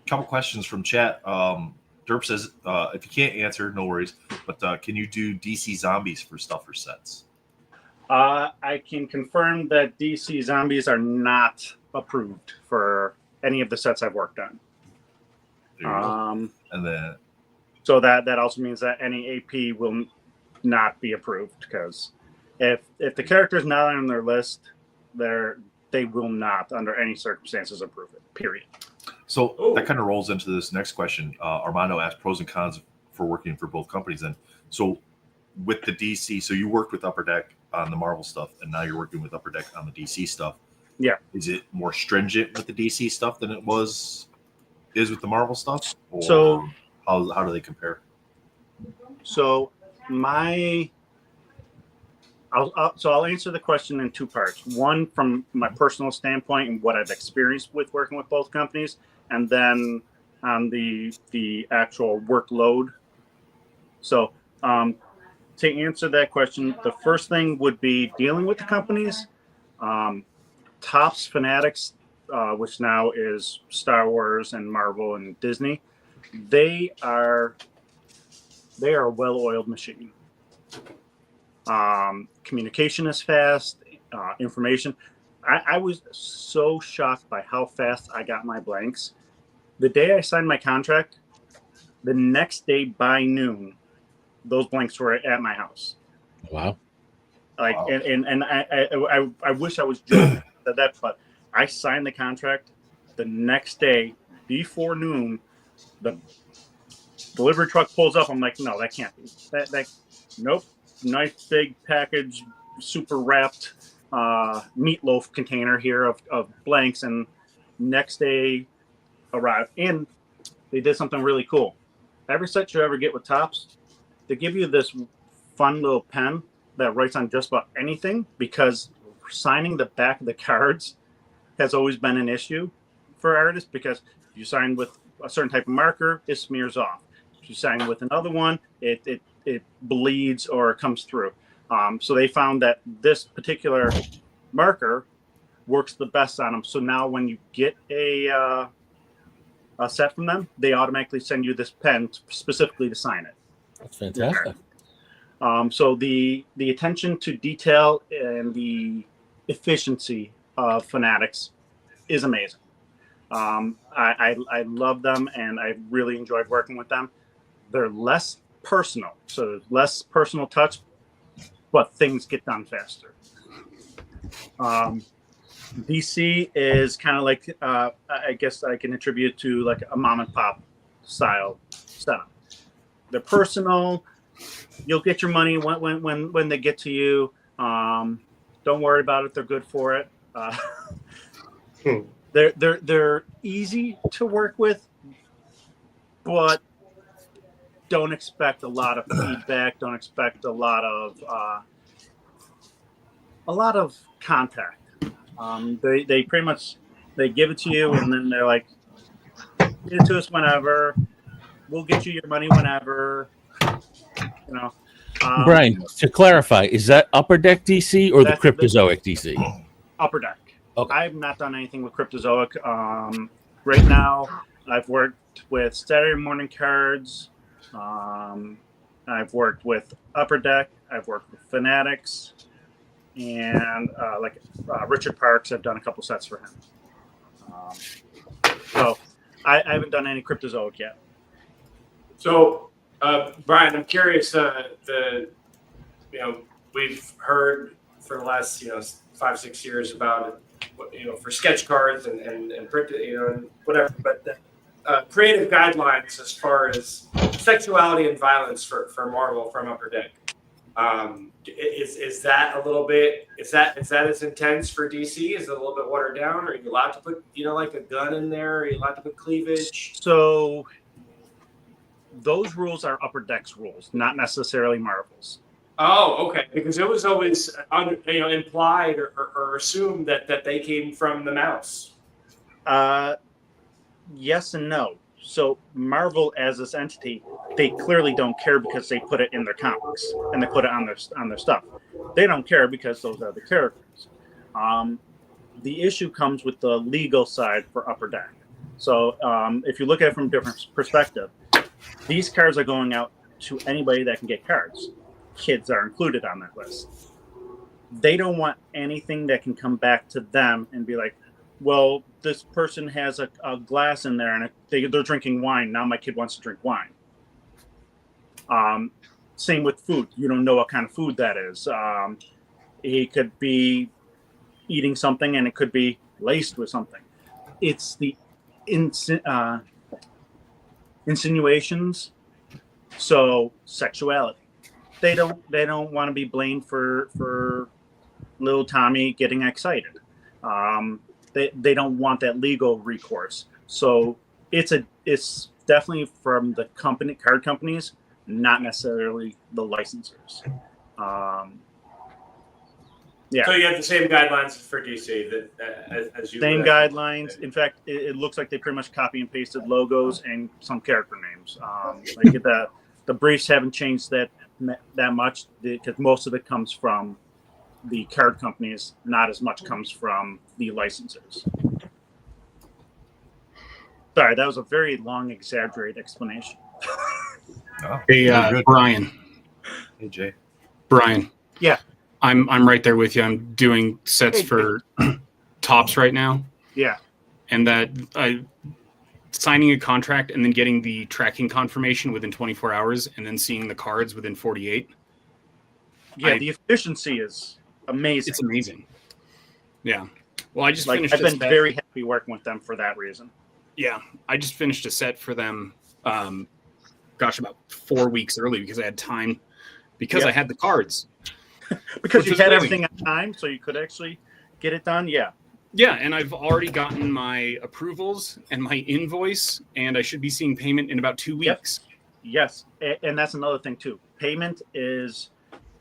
Couple questions from chat. Derp says, if you can't answer, no worries. But can you do DC Zombies for stuff or sets? I can confirm that DC Zombies are not approved for any of the sets I've worked on. And then, so that also means that any AP will not be approved, because if the character is not on their list, they will not, under any circumstances, approve it. Period. So that kind of rolls into this next question. Armando asked pros and cons for working for both companies. And so with the DC, so you worked with Upper Deck on the Marvel stuff, and now you're working with Upper Deck on the DC stuff. Yeah. Is it more stringent with the DC stuff than it is with the Marvel stuff? Or so how do they compare? So I'll answer the question in two parts. One, from my personal standpoint and what I've experienced with working with both companies, and then on the actual workload. So to answer that question, the first thing would be dealing with the companies. Topps Fanatics, which now is Star Wars and Marvel and Disney, they are a well-oiled machine. Communication is fast, information. I was so shocked by how fast I got my blanks. The day I signed my contract, the next day by noon, those blanks were at my house. Wow. Like, wow. And I wish I was joking at that, but I signed the contract the next day before noon. The delivery truck pulls up. I'm like, no, that can't be. That nope. Nice big package, super wrapped meatloaf container here of blanks, and next day arrived. And they did something really cool. Every set you ever get with Topps, they give you this fun little pen that writes on just about anything, because signing the back of the cards has always been an issue for artists, because if you sign with a certain type of marker, it smears off. If you sign with another one, it bleeds or comes through. So they found that this particular marker works the best on them. So now when you get a set from them, they automatically send you this pen specifically to sign it. That's fantastic. So the attention to detail and the efficiency of Fanatics is amazing. I love them, and I really enjoyed working with them. They're less personal, so less personal touch, but things get done faster. DC is kind of like, I guess I can attribute to like a mom and pop style setup. They're personal. You'll get your money when they get to you. Don't worry about it. They're good for it. They're easy to work with, but don't expect a lot of feedback. Don't expect a lot of contact. They pretty much, they give it to you, and then they're like, "Get it to us whenever. We'll get you your money whenever." You know. Brian, to clarify, is that Upper Deck DC or the Cryptozoic DC? Upper Deck. Okay. I've not done anything with Cryptozoic. Right now, I've worked with Saturday Morning Cards. I've worked with Upper Deck. I've worked with Fanatics, and Richard Parks. I've done a couple sets for him. So I haven't done any Cryptozoic yet. So, Brian, I'm curious. We've heard for the last 5-6 years about it, for sketch cards and print, and whatever. But the creative guidelines as far as sexuality and violence for Marvel from Upper Deck, is that a little bit? Is that as intense for DC? Is it a little bit watered down? Are you allowed to put like a gun in there? Are you allowed to put cleavage? So those rules are Upper Deck's rules, not necessarily Marvel's. Oh, okay. Because it was always implied or assumed that they came from the mouse. Yes and no. So Marvel, as this entity, they clearly don't care because they put it in their comics and they put it on their stuff. They don't care because those are the characters. The issue comes with the legal side for Upper Deck. So if you look at it from a different perspective, these cards are going out to anybody that can get cards. Kids are included on that list. They don't want anything that can come back to them and be like, well, this person has a glass in there and they're drinking wine. Now my kid wants to drink wine. Same with food. You don't know what kind of food that is. He could be eating something and it could be laced with something. It's the insinuations. So sexuality. They don't want to be blamed for little Tommy getting excited. They don't want that legal recourse. So it's definitely from the card companies, not necessarily the licensors. Yeah. So you have the same guidelines for DC as you. Same guidelines. In fact, it looks like they pretty much copy and pasted logos and some character names. Like the briefs haven't changed that much because most of it comes from the card companies. Not as much comes from the licensors. Sorry, that was a very long, exaggerated explanation. Oh, hey, Brian. Hey, Jay. Brian. Yeah. I'm right there with you. I'm doing sets for Tops right now. Yeah. And that signing a contract and then getting the tracking confirmation within 24 hours and then seeing the cards within 48. Yeah, the efficiency is amazing. It's amazing. Yeah. Well, I just finished. I've been very happy working with them for that reason. Yeah, I just finished a set for them. About 4 weeks early because I had time because I had the cards. Because you had everything on time, so you could actually get it done. Yeah. Yeah, and I've already gotten my approvals and my invoice, and I should be seeing payment in about 2 weeks. Yes, and that's another thing too. Payment is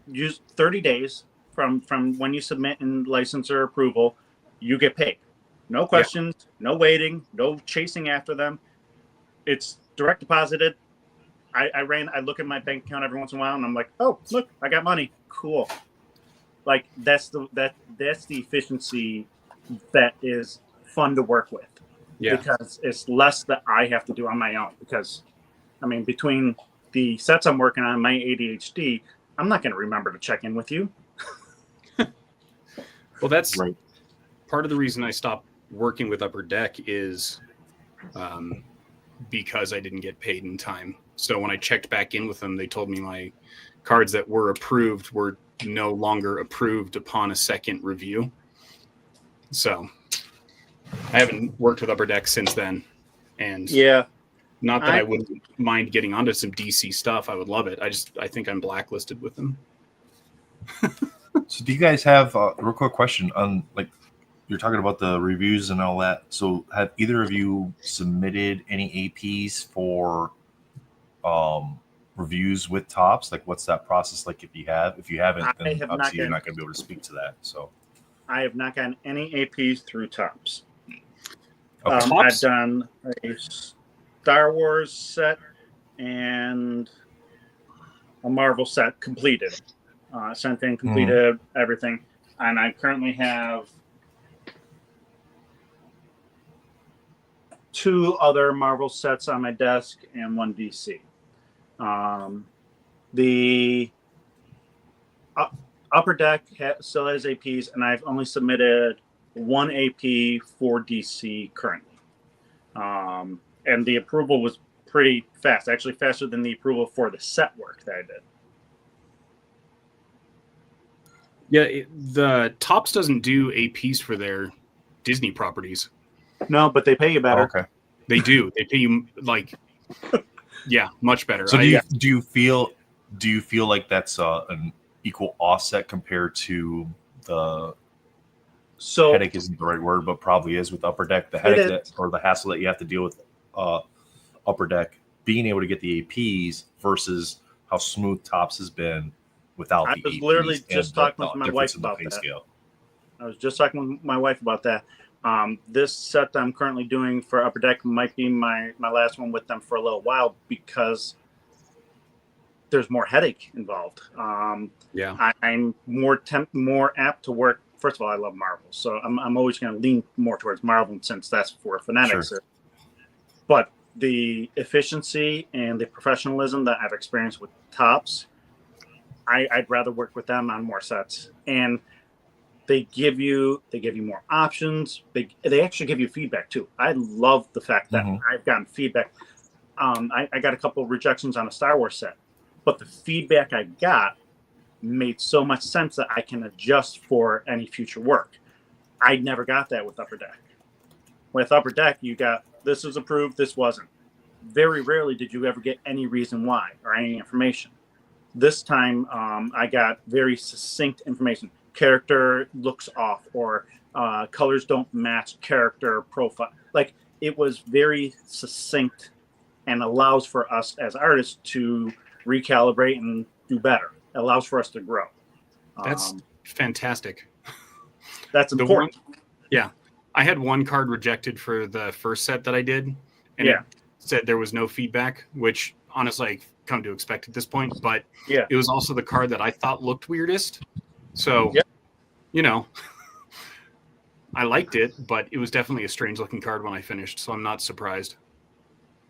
used 30 days from when you submit in licensor approval. You get paid. No questions, no waiting, no chasing after them. It's direct deposited. I look at my bank account every once in a while and I'm like, oh, look, I got money. Cool. Like that's the efficiency that is fun to work with. Yeah. Because it's less that I have to do on my own. Because I mean, between the sets I'm working on, my ADHD, I'm not going to remember to check in with you. Well, that's right. Part of the reason I stopped working with Upper Deck is because I didn't get paid in time. So when I checked back in with them, they told me my cards that were approved were no longer approved upon a second review. So I haven't worked with Upper Deck since then. And not that I wouldn't mind getting onto some DC stuff. I would love it. I think I'm blacklisted with them. So do you guys have a real quick question on, like, you're talking about the reviews and all that. So have either of you submitted any APs for reviews with Tops? Like, what's that process like if you have? If you haven't, then obviously you're not going to be able to speak to that. So I have not gotten any APs through Tops. Okay. I've done a Star Wars set and a Marvel set completed. Sent in, completed everything. And I currently have 2 other Marvel sets on my desk and 1 DC. The Upper Deck still has APs, and I've only submitted 1 AP for DC currently. And the approval was pretty fast, actually faster than the approval for the set work that I did. Yeah, the Tops doesn't do APs for their Disney properties. No, but they pay you better. Okay. They do. They pay you like, much better. So do you feel like that's an equal offset compared to the headache isn't the right word, but probably is with Upper Deck, the headache or the hassle that you have to deal with Upper Deck being able to get the APs versus how smooth Tops has been without the APs. I was literally just talking with my wife about that. I was just talking with my wife about that. This set that I'm currently doing for Upper Deck might be my last one with them for a little while because there's more headache involved. I'm more apt to work first of all, I love Marvel, so I'm always going to lean more towards Marvel since that's where Fanatics Sure. are. But the efficiency and the professionalism that I've experienced with Topps, I'd rather work with them on more sets. And they give you more options. They actually give you feedback too. I love the fact that I've gotten feedback. I got a couple of rejections on a Star Wars set, but the feedback I got made so much sense that I can adjust for any future work. I never got that with Upper Deck. With Upper Deck, you got this was approved, this wasn't. Very rarely did you ever get any reason why or any information. This time, I got very succinct information. Character looks off, or colors don't match character profile. Like, it was very succinct and allows for us as artists to recalibrate and do better. It allows for us to grow. That's fantastic. That's important. Yeah. I had one card rejected for the first set that I did, and it said there was no feedback, which honestly I come to expect at this point, but it was also the card that I thought looked weirdest. So, you know, I liked it, but it was definitely a strange looking card when I finished, so I'm not surprised.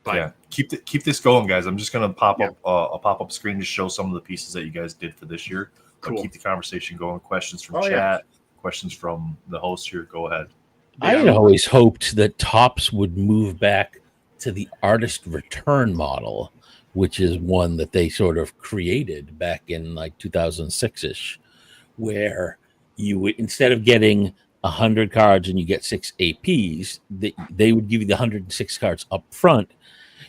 But keep this going, guys. I'm just gonna pop up a pop-up screen to show some of the pieces that you guys did for this year. But keep the conversation going. Questions from chat, questions from the host here. Go ahead. I had always hoped that Topps would move back to the artist return model, which is one that they sort of created back in like 2006-ish, where you would, instead of getting 100 cards and you get 6 APs, they would give you the 106 cards up front.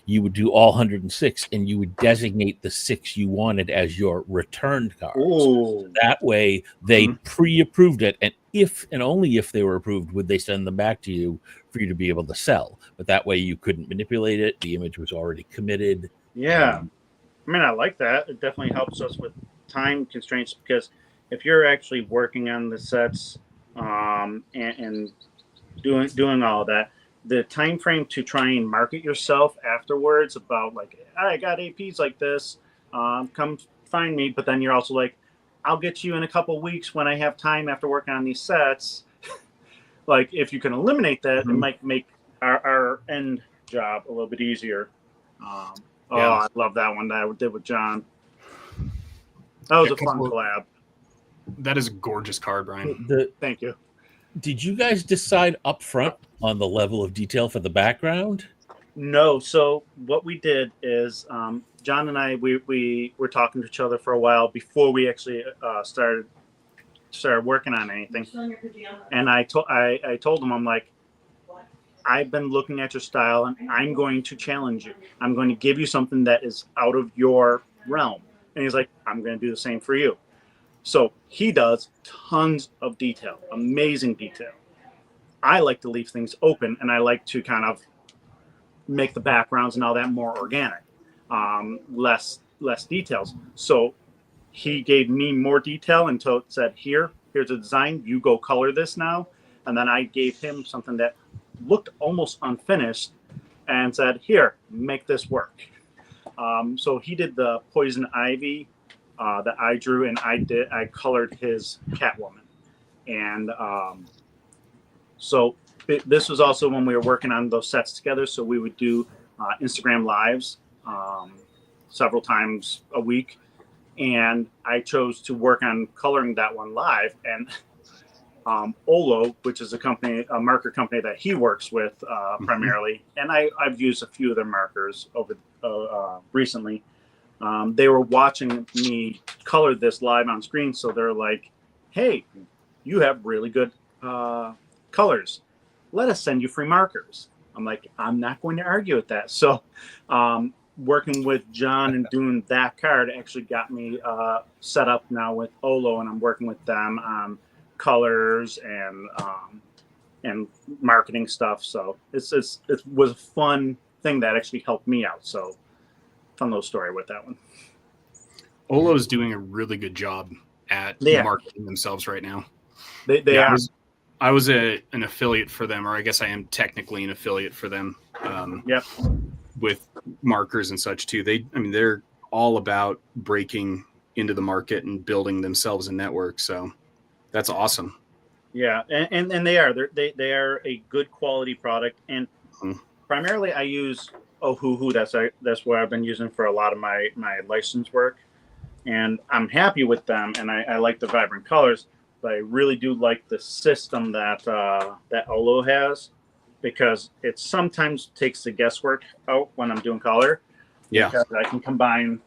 You would do all 106, and you would designate the 6 you wanted as your returned cards. So that way, they pre-approved it, and if and only if they were approved would they send them back to you for you to be able to sell. But that way, you couldn't manipulate it. The image was already committed. Yeah. I mean, I like that. It definitely helps us with time constraints, because if you're actually working on the sets and doing all that, the time frame to try and market yourself afterwards about like, I got APs like this, come find me. But then you're also like, I'll get you in a couple weeks when I have time after working on these sets. Like, if you can eliminate that, it might make our end job a little bit easier. I love that one that I did with John. That was a fun collab. That is a gorgeous card, Brian. Thank you. Did you guys decide up front on the level of detail for the background? No. So what we did is John and I, we were talking to each other for a while before we actually started working on anything. And I told him, I'm like, I've been looking at your style, and I'm going to challenge you. I'm going to give you something that is out of your realm. And he's like, I'm going to do the same for you. So he does tons of detail, amazing detail. I like to leave things open, and I like to kind of make the backgrounds and all that more organic, less details. So he gave me more detail and said, here's a design, you go color this now. And then I gave him something that looked almost unfinished and said, here, make this work. So he did the Poison Ivy that I drew, and I colored his Catwoman. And so this was also when we were working on those sets together. So we would do Instagram lives several times a week. And I chose to work on coloring that one live. And Olo, which is a marker company that he works with primarily, and I've used a few of their markers over recently. They were watching me color this live on screen, so they're like, "Hey, you have really good colors. Let us send you free markers." I'm like, I'm not going to argue with that. So, working with John and doing that card actually got me set up now with Olo, and I'm working with them on colors and marketing stuff. So it was a fun thing that actually helped me out. So fun little story with that one. Olo is doing a really good job at marketing themselves right now. They are. I was an affiliate for them, or I guess I am technically an affiliate for them. With markers and such too. They're all about breaking into the market and building themselves a network. So that's awesome. Yeah, and they are they are a good quality product, and primarily I use Ohuhu. That's what I've been using for a lot of my license work, and I'm happy with them, and I like the vibrant colors, but I really do like the system that that Olo has, because it sometimes takes the guesswork out when I'm doing color. Yeah, because I can combine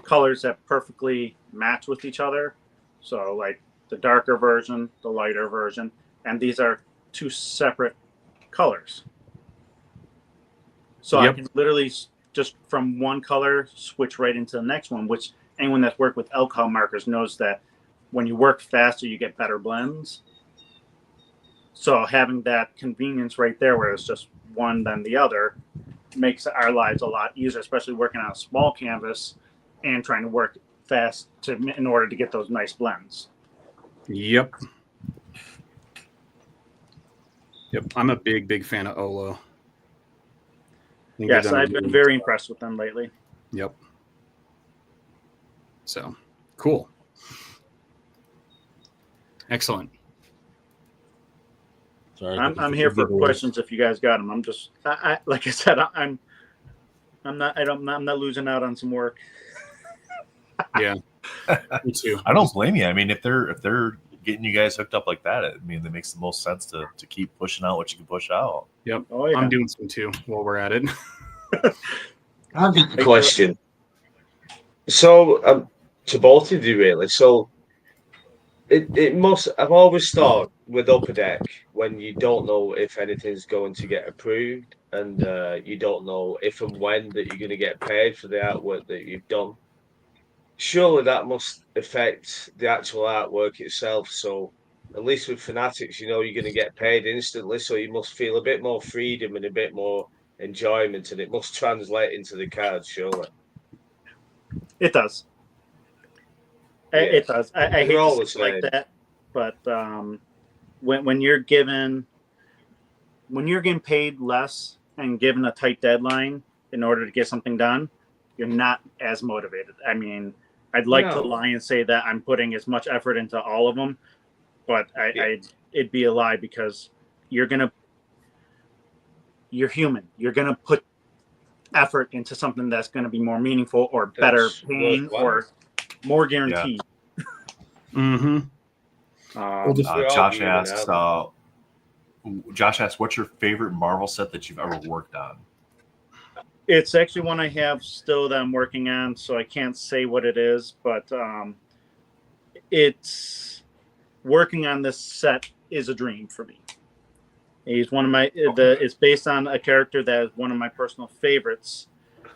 colors that perfectly match with each other. So like the darker version, the lighter version, and these are two separate colors. So I can literally just from one color switch right into the next one, which anyone that's worked with alcohol markers knows that when you work faster, you get better blends. So having that convenience right there, where it's just one then the other, makes our lives a lot easier, especially working on a small canvas and trying to work fast in order to get those nice blends. Yep. I'm a big fan of Olo. Yes, I've been very impressed with them lately. Yep. So cool. Excellent. Sorry, I'm here for questions if you guys got them. I'm just, I like I said, I'm not losing out on some work. Yeah, me too. I don't blame you. I mean, if they're getting you guys hooked up like that, I mean, it makes the most sense to keep pushing out what you can push out. Yep. Oh, yeah. I'm doing some too while we're at it. I've got a question. So, to both of you, really. So, it must. I've always thought with Upper Deck, when you don't know if anything's going to get approved, and you don't know if and when that you're going to get paid for the artwork that you've done, surely that must affect the actual artwork itself. So, at least with Fanatics, you know you're going to get paid instantly, so you must feel a bit more freedom and a bit more enjoyment, and it must translate into the cards, surely. It does. Yeah. It does. I hate We're to always say it like saying. that, but when you're getting paid less and given a tight deadline in order to get something done, you're not as motivated. I mean, I'd like to lie and say that I'm putting as much effort into all of them, but it'd be a lie, because you're human. You're gonna put effort into something that's going to be more meaningful or better paying or more guaranteed. Mm-hmm. Josh asks, what's your favorite Marvel set that you've ever worked on? It's actually one I have still that I'm working on, so I can't say what it is, but it's working on this set is a dream for me. He's one of my. It's based on a character that is one of my personal favorites.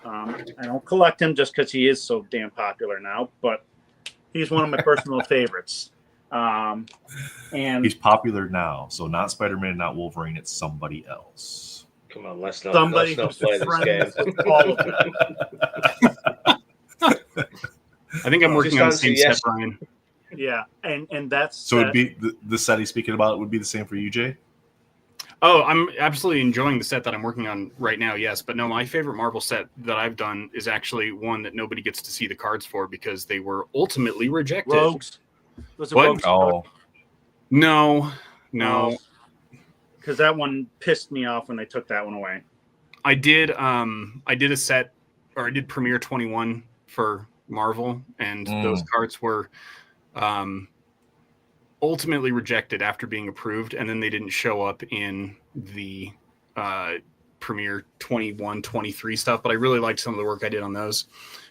I don't collect him just because he is so damn popular now, but he's one of my personal favorites. And he's popular now, so not Spider-Man, not Wolverine. It's somebody else. Come on, let's not somebody play who's this game. all of them. I think I'm working on the same set, Brian. Yeah, and that's so. It'd be the set he's speaking about would be the same for you, Jay. Oh, I'm absolutely enjoying the set that I'm working on right now, yes. But no, my favorite Marvel set that I've done is actually one that nobody gets to see the cards for because they were ultimately rejected. Rogues. Was it What? Rogues? Oh. No. Because that one pissed me off when they took that one away. I did a set, or I did Premiere 21 for Marvel, and those cards were ultimately rejected after being approved, and then they didn't show up in the Premiere 21, 23 stuff, but I really liked some of the work I did on those.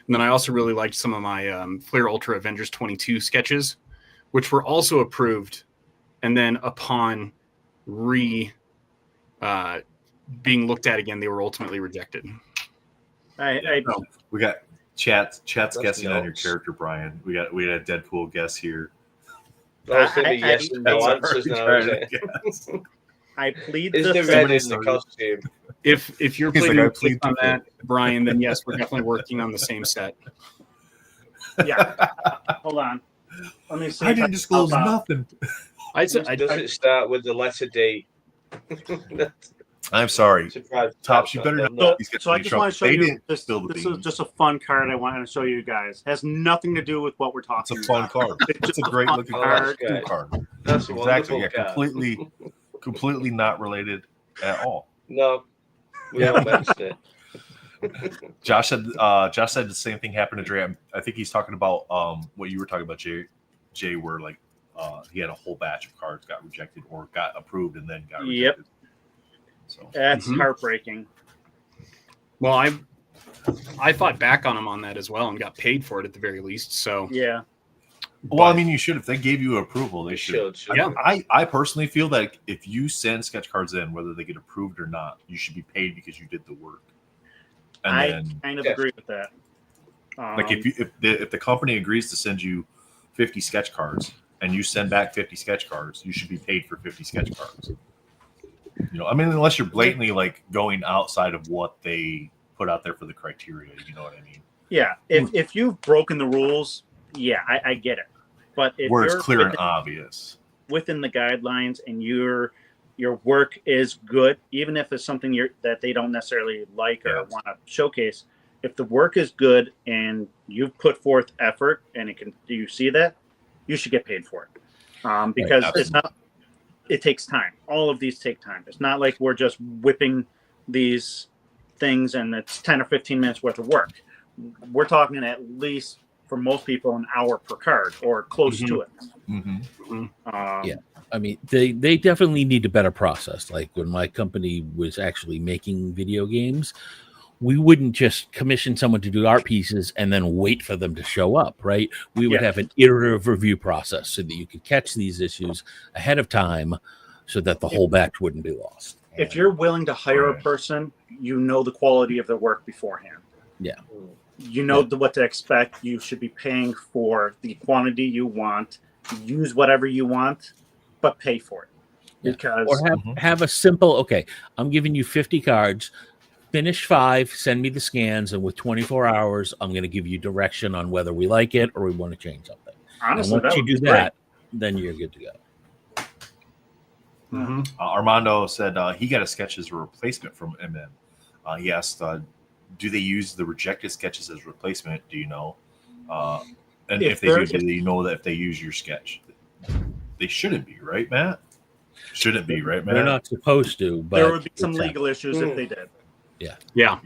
And then I also really liked some of my Flair Ultra Avengers 22 sketches, which were also approved, and then upon being looked at again, they were ultimately rejected. We got chat's guessing on your character, Brian. We had a Deadpool guess here. Those are the yes and no answers now. I plead is the red in the costume. If you're pleading on that, Brian, then yes, we're definitely working on the same set. Yeah. Hold on. Let me see. I didn't disclose nothing. Does it start with the letter D? I'm sorry, Surprised Tops. You Jack's better not not. done These guys So I in just trouble. want to show They you didn't this. spill the This beans. is just a fun card I wanted to show you guys. Has nothing to do with what we're It's talking a fun about. card. It's just a a great fun looking card. card. That's a Exactly. wonderful Yeah, card. completely not related at all. No, we haven't mentioned it. Josh said the same thing happened to Dre. I think he's talking about what you were talking about, Jay, where like he had a whole batch of cards got rejected or got approved and then got rejected. So That's heartbreaking. Well, I fought back on him on that as well and got paid for it at the very least. So yeah. Well, I mean, you should. If they gave you approval, they should. Yeah. I personally feel that if you send sketch cards in, whether they get approved or not, you should be paid because you did the work. And I kind of agree with that. Like if the company agrees to send you 50 sketch cards and you send back 50 sketch cards, you should be paid for 50 sketch cards. You know, I mean, unless you're blatantly like going outside of what they put out there for the criteria, you know what I mean? Yeah. If you've broken the rules, yeah, I get it. But if where it's you're clear and obvious within the guidelines and your work is good, even if it's something that they don't necessarily like or want to showcase, if the work is good and you've put forth effort and you see that, you should get paid for it. Because it takes time. All of these take time. It's not like we're just whipping these things and it's 10 or 15 minutes worth of work. We're talking at least for most people an hour per card or close to it. Yeah. I mean, they definitely need a better process. Like when my company was actually making video games, we wouldn't just commission someone to do art pieces and then wait for them to show up, right? We would have an iterative review process so that you could catch these issues ahead of time so that the whole batch wouldn't be lost. If you're willing to hire a person, you know the quality of their work beforehand. Yeah. You know what to expect. You should be paying for the quantity you want. Use whatever you want, but pay for it. Because or have a simple, okay, I'm giving you 50 cards. Finish 5, send me the scans, and with 24 hours, I'm going to give you direction on whether we like it or we want to change something. Honestly, and once you do that, then you're good to go. Armando said he got a sketch as a replacement from MM. He asked, do they use the rejected sketches as replacement? Do you know? And if they do you know that if they use your sketch? They shouldn't be, right, Matt? Shouldn't be, right, Matt? They're not supposed to, but there would be some legal issues if they did. Yeah.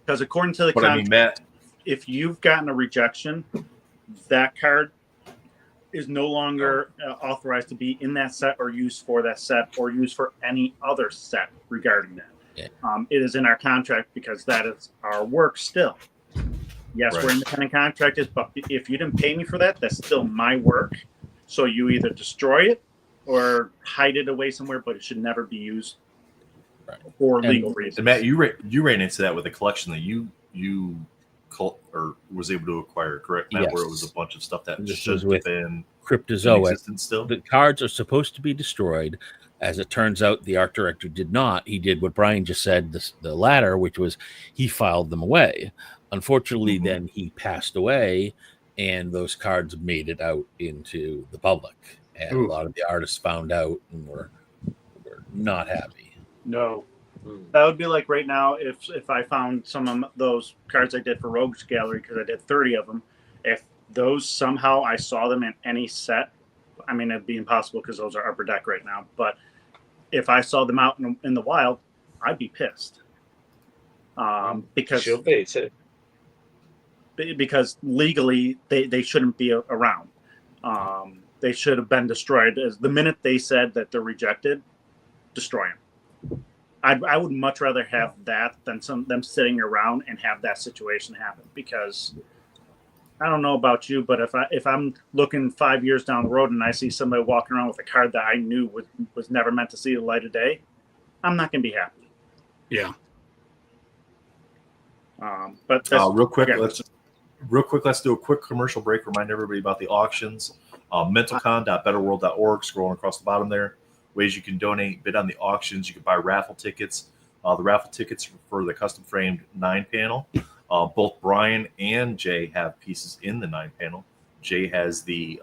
Because according to the contract, Matt, if you've gotten a rejection, that card is no longer authorized to be in that set or used for that set or used for any other set regarding that. Yeah. It is in our contract because that is our work still. Yes, we're independent contractors, but if you didn't pay me for that, that's still my work. So you either destroy it or hide it away somewhere, but it should never be used for legal reasons. And Matt, you ran into that with a collection that you was able to acquire, correct, Matt? Yes. Where it was a bunch of stuff that This should was have with been Cryptozoic. in existence still. The cards are supposed to be destroyed. As it turns out, the art director did not. He did what Brian just said, the latter, which was he filed them away. Unfortunately, then he passed away, and those cards made it out into the public. And a lot of the artists found out and were not happy. No. That would be like right now if I found some of those cards I did for Rogues Gallery, because I did 30 of them. If those somehow I saw them in any set, I mean, it'd be impossible because those are upper deck right now. But if I saw them out in the wild, I'd be pissed. Because she'll be too. Because legally they shouldn't be around. They should have been destroyed. As the minute they said that they're rejected, destroy them. I would much rather have that than them sitting around and have that situation happen. Because I don't know about you, but if I'm looking 5 years down the road and I see somebody walking around with a card that I knew was never meant to see the light of day, I'm not going to be happy. Yeah. But real quick, let's do a quick commercial break. Remind everybody about the auctions. Mentalcon.betterworld.org. Scrolling across the bottom there. Ways you can donate, bid on the auctions. You can buy raffle tickets. The raffle tickets for the custom framed 9-panel. Both Brian and Jay have pieces in the 9-panel. Jay has the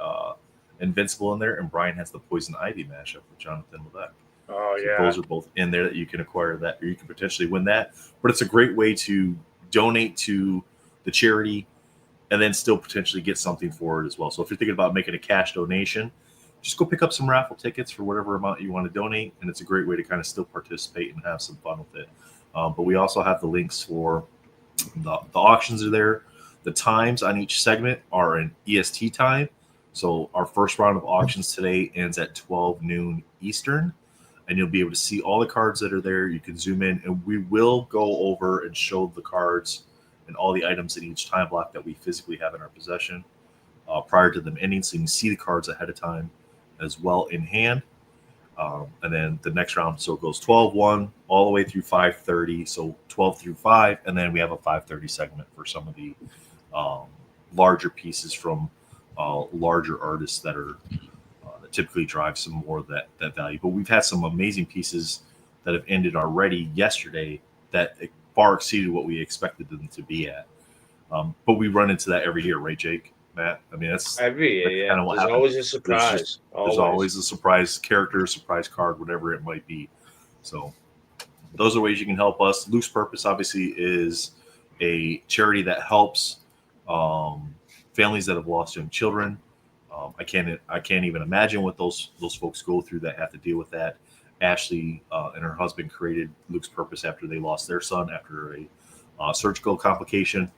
Invincible in there, and Brian has the Poison Ivy mashup with Jonathan Levesque. Oh So yeah. those are both in there that you can acquire that, or you can potentially win that. But it's a great way to donate to the charity and then still potentially get something for it as well. So if you're thinking about making a cash donation, just go pick up some raffle tickets for whatever amount you want to donate, and it's a great way to kind of still participate and have some fun with it. But we also have the links for the auctions are there. The times on each segment are in EST time. So our first round of auctions today ends at 12 noon Eastern, and you'll be able to see all the cards that are there. You can zoom in, and we will go over and show the cards and all the items in each time block that we physically have in our possession prior to them ending, so you can see the cards ahead of time as well in hand. And then the next round, so it goes 12-1 all the way through 5:30, so 12 through 5, and then we have a 5:30 segment for some of the larger pieces from larger artists that are that typically drive some more of that value. But we've had some amazing pieces that have ended already yesterday that far exceeded what we expected them to be at. But we run into that every year, right, Jake? Matt? I mean, that's every year. Yeah, kind of there's always a surprise. There's always a surprise character, surprise card, whatever it might be. So those are ways you can help us. Loose Purpose obviously is a charity that helps families that have lost young children. I can't even imagine what those folks go through that have to deal with that. Ashley and her husband created Luke's Purpose after they lost their son after a surgical complication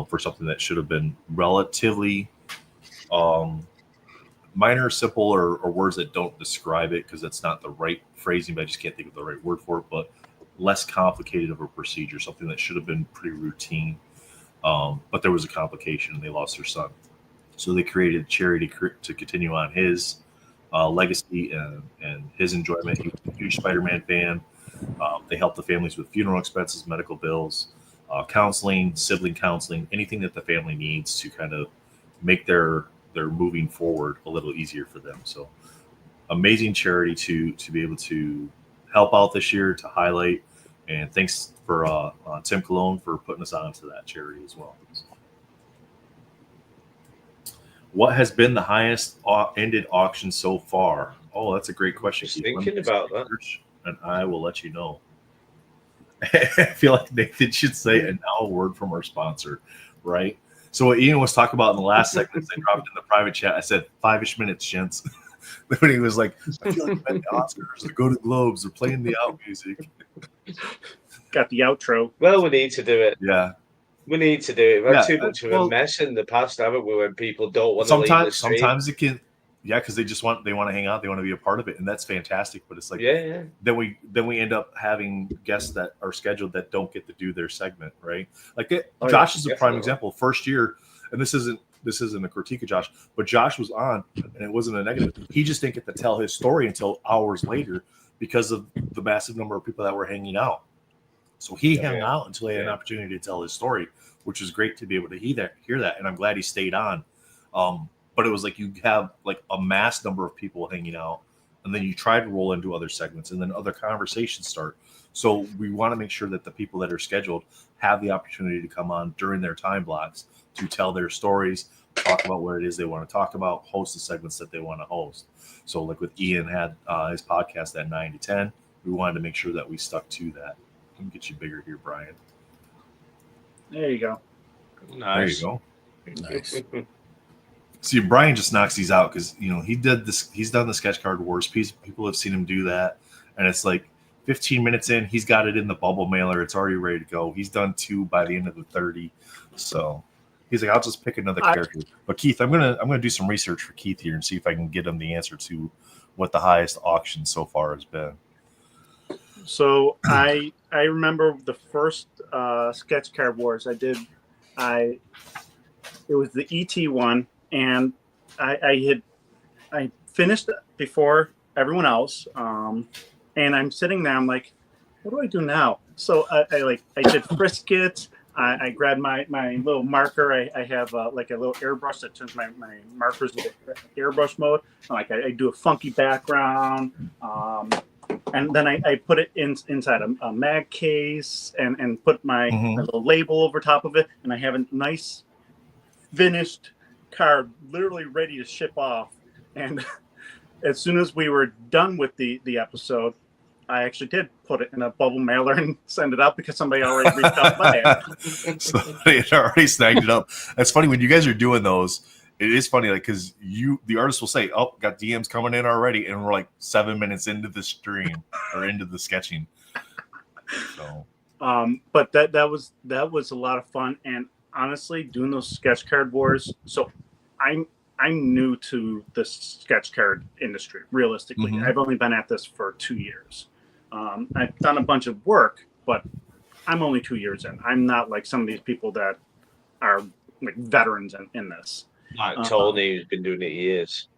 for something that should have been relatively minor, simple, or words that don't describe it, because that's not the right phrasing, but I just can't think of the right word for it, but less complicated of a procedure, something that should have been pretty routine. But there was a complication and they lost their son. So they created a charity to continue on his legacy and his enjoyment. He was a huge Spider-Man fan. They helped the families with funeral expenses, medical bills, counseling, sibling counseling, anything that the family needs to kind of make their moving forward a little easier for them. So amazing charity to be able to help out this year, to highlight. And thanks for Tim Cologne for putting us on to that charity as well. So, what has been the highest ended auction so far? Oh, that's a great question. Just thinking about that. And I will let you know. I feel like Nathan should say, and now a word from our sponsor, right? So what Ian was talking about in the last segment, they dropped in the private chat. I said 5-ish minutes, gents. When he was like, I feel like I'm at the Oscars, the Golden Globes, they're playing the out music. Got the outro. Well, we need to do it. Yeah. We need to do it. We've had too much of a mess in the past, haven't we, when people don't want to leave the stream? Sometimes it can, because they want to hang out, they want to be a part of it, and that's fantastic. But it's like, then we end up having guests that are scheduled that don't get to do their segment, right? Like Josh is a prime example. First year, and this isn't a critique of Josh, but Josh was on, and it wasn't a negative. He just didn't get to tell his story until hours later because of the massive number of people that were hanging out. So he hung out until he had an opportunity to tell his story, which is great to be able to hear that. And I'm glad he stayed on. But it was like you have like a mass number of people hanging out, and then you try to roll into other segments, and then other conversations start. So we want to make sure that the people that are scheduled have the opportunity to come on during their time blocks to tell their stories, talk about what it is they want to talk about, host the segments that they want to host. So like with Ian had his podcast at 9 to 10, we wanted to make sure that we stuck to that. Let me get you bigger here, Brian. There you go. Nice. There you go. Nice. See, Brian just knocks these out because he did this. He's done the sketch card wars piece. People have seen him do that, and it's like 15 minutes in, he's got it in the bubble mailer. It's already ready to go. He's done 2 by the end of the 30. So he's like, I'll just pick another character. But Keith, I'm gonna do some research for Keith here and see if I can get him the answer to what the highest auction so far has been. So I remember the first sketch card wars I did. It was the ET one, and I finished before everyone else. And I'm sitting there. I'm like, what do I do now? So I did Frisket. I grabbed my little marker. I have like a little airbrush that turns my markers into airbrush mode. I do a funky background. And then I put it inside a mag case and put my little label over top of it. And I have a nice finished card literally ready to ship off. And as soon as we were done with the episode, I actually did put it in a bubble mailer and send it out because somebody already reached out by it. So they had already snagged it up. That's funny when you guys are doing those. It is funny, like, because the artist will say, "Oh, got DMs coming in already," and we're like 7 minutes into the stream or into the sketching. So, but that was a lot of fun, and honestly, doing those sketch card wars. So, I'm new to the sketch card industry. Realistically, I've only been at this for 2 years. I've done a bunch of work, but I'm only 2 years in. I'm not like some of these people that are like veterans in this. Like Tony, who's been doing it years.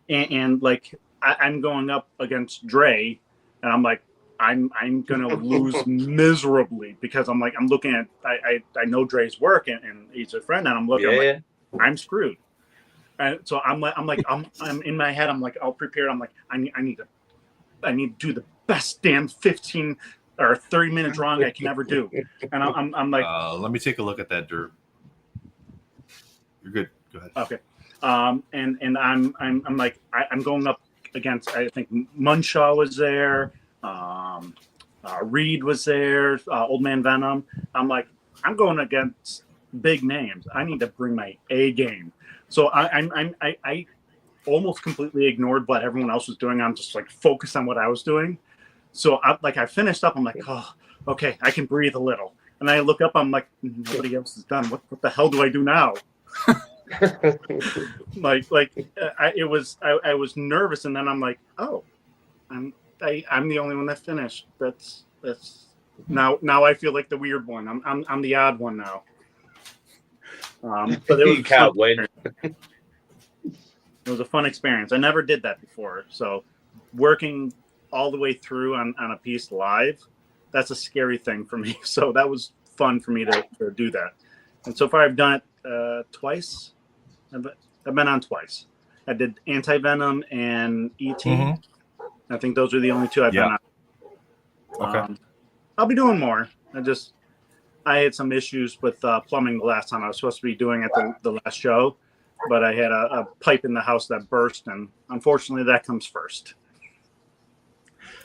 And like I'm going up against Dre, and I'm like, I'm gonna lose miserably because I'm looking at I know Dre's work and he's a friend, and I'm looking, I'm like, I'm screwed. And so I'm in my head, I'm like, all prepared. I'm like, I need to do the best damn 15 or 30-minute drawing I can ever do. And I'm like, let me take a look at that dirt. You're good. Go ahead. Okay. And I'm like, I'm going up against, I think Munshaw was there. Reed was there. Old Man Venom. I'm like, I'm going against big names. I need to bring my A game. So I almost completely ignored what everyone else was doing. I'm just like focused on what I was doing. So I finished up. I'm like, oh, okay, I can breathe a little. And I look up. I'm like, nobody else is done. What the hell do I do now? I was nervous, and then I'm like, oh, I'm the only one that finished. That's now I feel like the weird one. I'm the odd one now. But it was can't win. It was a fun experience. I never did that before. So working all the way through on a piece live, that's a scary thing for me. So that was fun for me to do that. And so far I've done it twice. I've been on twice. I did Anti-Venom and E.T. I think those are the only two I've been on. Okay. I'll be doing more. I had some issues with plumbing the last time. I was supposed to be doing it the last show, but I had a pipe in the house that burst, and unfortunately that comes first.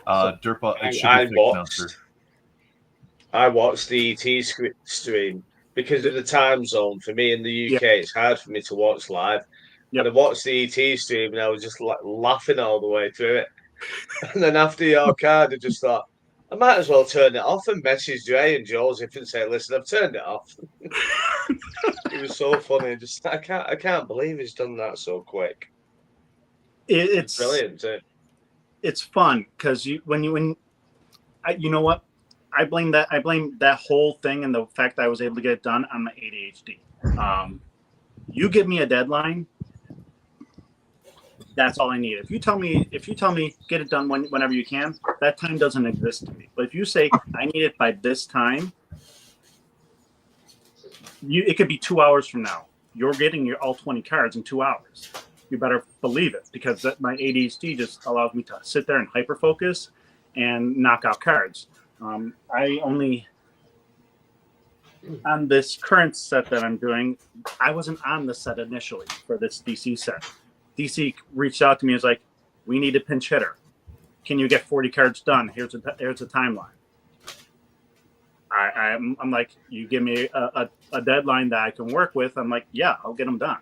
Derpa, it should be I watched the ET stream because of the time zone. For me in the UK, it's hard for me to watch live. And I watched the ET stream, and I was just like laughing all the way through it. And then after your card, I just thought, I might as well turn it off and message Dre and Joseph and say, "Listen, I've turned it off." It was so funny. Just I can't believe he's done that so quick. It's brilliant. It's fun because you know what? I blame that whole thing and the fact that I was able to get it done on my ADHD. You give me a deadline, that's all I need. If you tell me get it done whenever you can, that time doesn't exist to me. But if you say I need it by this time, it could be 2 hours from now. You're getting all 20 cards in 2 hours. You better believe it, because my ADHD just allows me to sit there and hyper focus and knock out cards. I only on this current set that I'm doing, I wasn't on the set initially for this DC set. DC reached out to me and was like, "We need a pinch hitter. Can you get 40 cards done? Here's a timeline." I'm like, you give me a deadline that I can work with. I'm like, yeah, I'll get them done.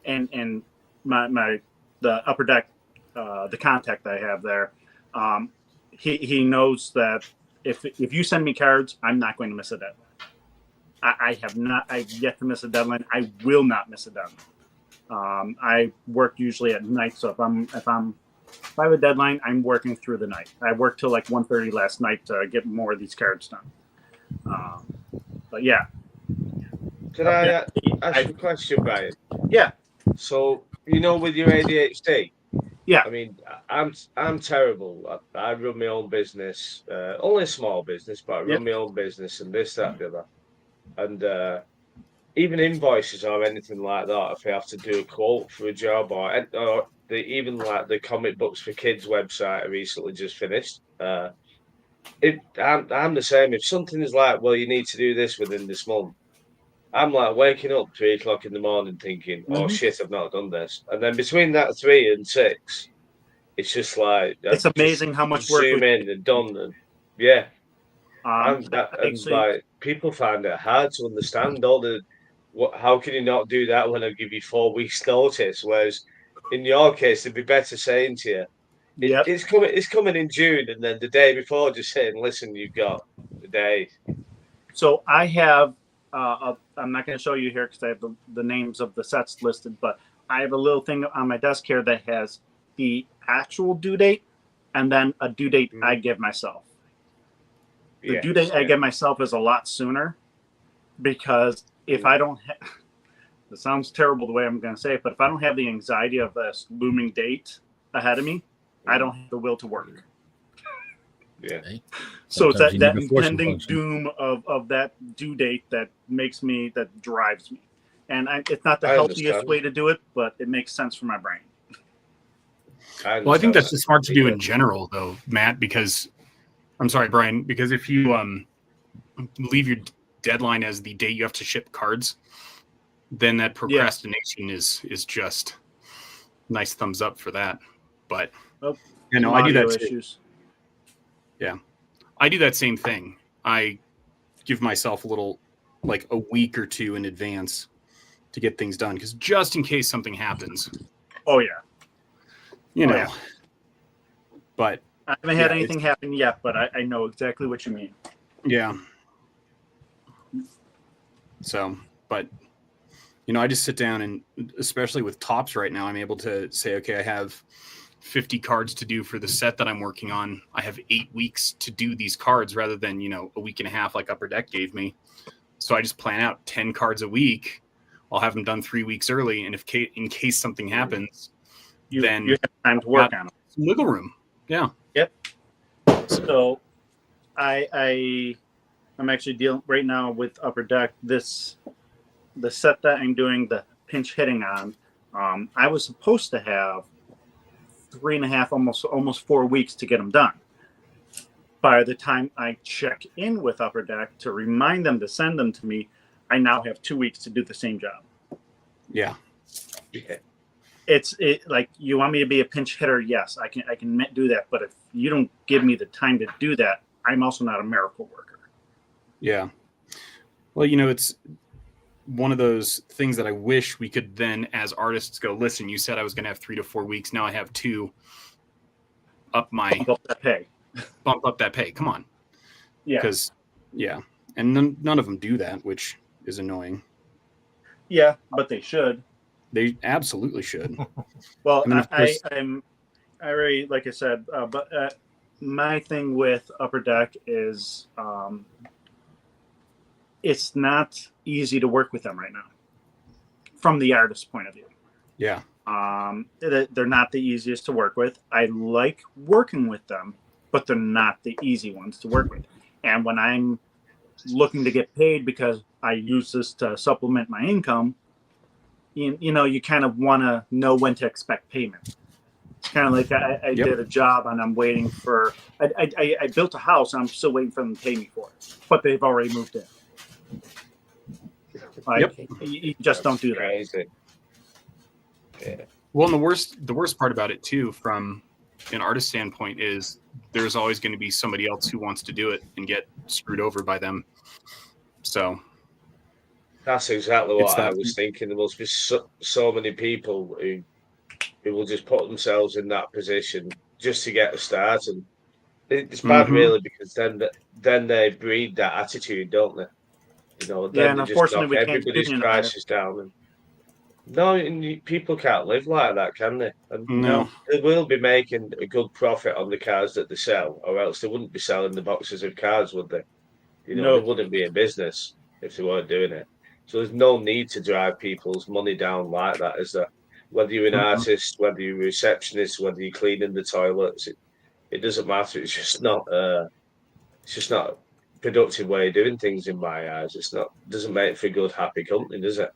And the upper deck, the contact I have there, he knows that if you send me cards, I'm not going to miss a deadline. I've yet to miss a deadline. I will not miss a deadline. I work usually at night, so if I have a deadline, I'm working through the night. I worked till like 1:30 last night to get more of these cards done. But yeah. Can I ask you a question, Brian? Yeah. So with your ADHD. Yeah. I mean, I'm terrible. I run my own business, only a small business, but I run my own business and this, that, the other. And even invoices or anything like that, if I have to do a quote for a job or even like the comic books for kids website I recently just finished. I'm the same. If something is like, well, you need to do this within this month, I'm like waking up 3 o'clock in the morning thinking, oh shit, I've not done this. And then between that 3 and 6, It's just like it's amazing how much work zoom in and done. And, yeah, and actually, like people find it hard to understand all the. How can you not do that when I give you 4 weeks notice? Whereas in your case, it'd be better saying to you, it's coming in June, and then the day before, just saying, listen, you've got the day. So I have. I'm not going to show you here because I have the names of the sets listed, but I have a little thing on my desk here that has the actual due date and then a due date I give myself. The due date I give myself is a lot sooner because if I don't it sounds terrible the way I'm going to say it, but if I don't have the anxiety of this looming date ahead of me, I don't have the will to work. Yeah. So it's that impending doom of that due date that drives me. And it's not the healthiest way to do it, but it makes sense for my brain. Well, I think that's just smart to do in general, though, Matt, because I'm sorry, Brian, because if you leave your deadline as the day you have to ship cards, then that procrastination is just nice thumbs up for that. But I do that too. Yeah, I do that same thing. I give myself a week or two in advance to get things done, because just in case something happens. Oh yeah. But I haven't had anything happen yet, but I know exactly what you mean. Yeah. So, but I just sit down, and especially with Topps right now, I'm able to say, okay, I have 50 cards to do for the set that I'm working on. I have 8 weeks to do these cards rather than, a week and a half like Upper Deck gave me. So I just plan out 10 cards a week. I'll have them done 3 weeks early. And in case something happens, then you have time to work on them. Some wiggle room. Yeah. Yep. So I'm actually dealing right now with Upper Deck. The set that I'm doing the pinch hitting on, I was supposed to have 3.5, almost 4 weeks to get them done. By the time I check in with Upper Deck to remind them to send them to me, I now have 2 weeks to do the same job. Yeah. It's like, you want me to be a pinch hitter? Yes, I can do that. But if you don't give me the time to do that, I'm also not a miracle worker. Yeah. Well, it's one of those things that I wish we could then, as artists, go, listen, you said I was going to have 3 to 4 weeks. Now I have 2. Bump up that pay. Come on. Yeah. Because, and none of them do that, which is annoying. Yeah, but they should. They absolutely should. Well, I'm already, like I said, but my thing with Upper Deck is it's not easy to work with them right now from the artist's point of view. Yeah. They're not the easiest to work with. I like working with them, but they're not the easy ones to work with. And when I'm looking to get paid because I use this to supplement my income, you kind of want to know when to expect payment. It's kind of like I did a job and I'm waiting for, I built a house and I'm still waiting for them to pay me for it, but they've already moved in. You just don't do that. Yeah. Well, and the worst part about it too, from an artist standpoint, is there's always going to be somebody else who wants to do it and get screwed over by them. So that's exactly what I was thinking. There must be so many people who will just put themselves in that position just to get a start, and it's bad, really, because then they breed that attitude, don't they? Then and they just unfortunately, knock everybody's prices down. And people can't live like that, can they? And no, they will be making a good profit on the cards that they sell, or else they wouldn't be selling the boxes of cards, would they? They wouldn't be a business if they weren't doing it. So there's no need to drive people's money down like that, is there? Whether you're an artist, whether you're a receptionist, whether you're cleaning the toilets, it doesn't matter. It's just not a productive way of doing things in my eyes. Doesn't make for a good, happy company, does it?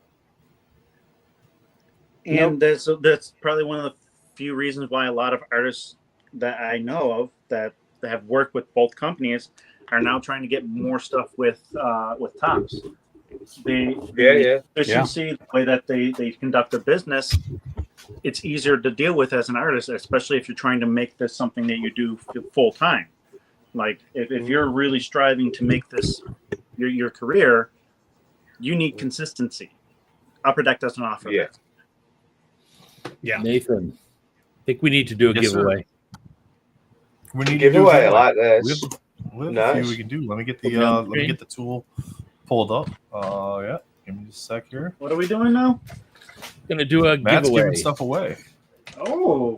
And that's probably one of the few reasons why a lot of artists that I know of that have worked with both companies are now trying to get more stuff with Topps. The efficiency, the way that they conduct their business, it's easier to deal with as an artist, especially if you're trying to make this something that you do full time. Like if you're really striving to make this your career, you need consistency. Upper Deck doesn't offer that. Yeah. Nathan, I think we need to do a giveaway. We need giveaway. To do a I like this. We have a Nice. few we can do. Let me get the tool pulled up. Yeah. Give me just a sec here. What are we doing now? Gonna do a Matt's giveaway. giving stuff away. Oh,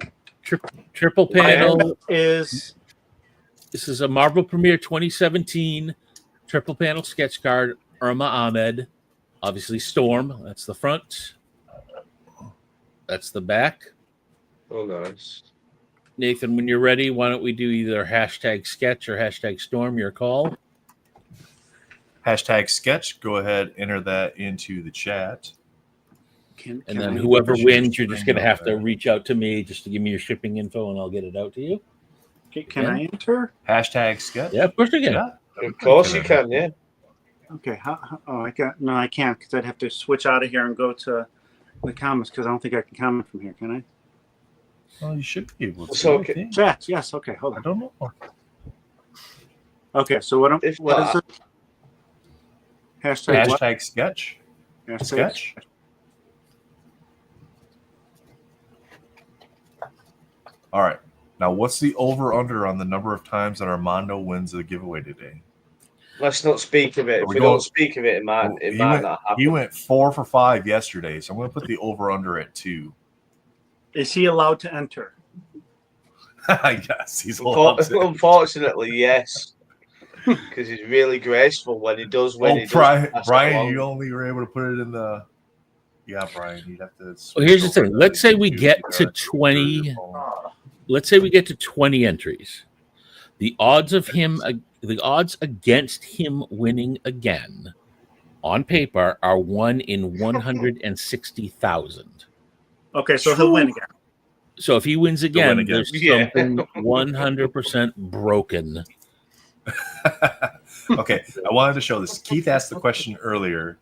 Triple panel is. This is a Marvel Premiere 2017 triple panel sketch card. Irma Ahmed, obviously Storm. That's the front. That's the back. Oh, nice. Nathan, when you're ready, why don't we do either hashtag sketch or hashtag Storm? Your call. Hashtag sketch. Go ahead, enter that into the chat. And then whoever wins, you're just going to have to reach out to me just to give me your shipping info, and I'll get it out to you. Can I enter? Hashtag sketch. Yeah, of course you can. Yeah. Of course you can, yeah. Okay. I can't because I'd have to switch out of here and go to the comments because I don't think I can comment from here. Can I? Well, you should be able to. So, okay. Chat. Yes. Okay. Hold on. I don't know. Okay. So what is it? Hashtag what? Hashtag sketch. Hashtag Sketch. All right. Now, what's the over/under on the number of times that Armando wins the giveaway today? Let's not speak of it. If we don't speak of it, it might not happen. He went 4 for 5 yesterday, so I'm going to put the over/under at 2. Is he allowed to enter? Yes, he's allowed to. Unfortunately, yes. Because he's really graceful when he does. Brian, you only were able to put it in the. Yeah, Brian, you'd have to. Well, here's the thing. Let's say we get to 20. Let's say we get to 20 entries. The odds against him winning again on paper are 1 in 160,000. Okay, so he'll win again. So if he wins again, there's Yeah. something 100% broken. Okay, I wanted to show this. Keith asked the question earlier.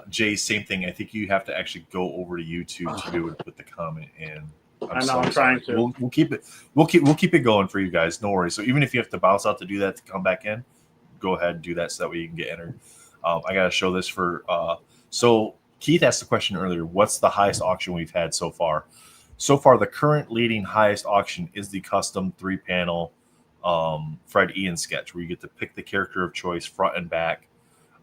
Jay, same thing. I think you have to actually go over to YouTube to be able to put the comment in. I'm trying to. We'll keep it going for you guys. No worries. So even if you have to bounce out to do that to come back in, go ahead and do that so that way you can get entered. I gotta show this for. So Keith asked the question earlier. What's the highest auction we've had so far? So far, the current leading highest auction is the custom 3-panel Fred Ian sketch, where you get to pick the character of choice front and back,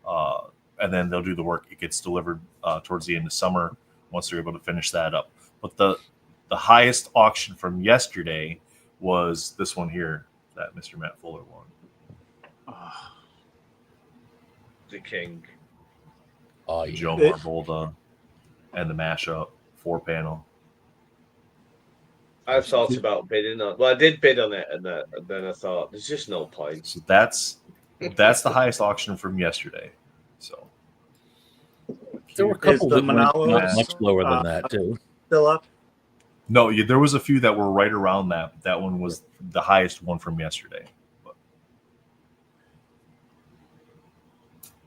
and then they'll do the work. It gets delivered towards the end of summer once they're able to finish that up. But the highest auction from yesterday was this one here that Mr. Matt Fuller won. The king. Joe Marbolda and the mashup 4-panel. I thought about bidding on. Well, I did bid on it, and then I thought there's just no point. So that's the highest auction from yesterday. So there were a couple that went Manolos, much lower than that too. Still up? No, there was a few that were right around that. That one was the highest one from yesterday. But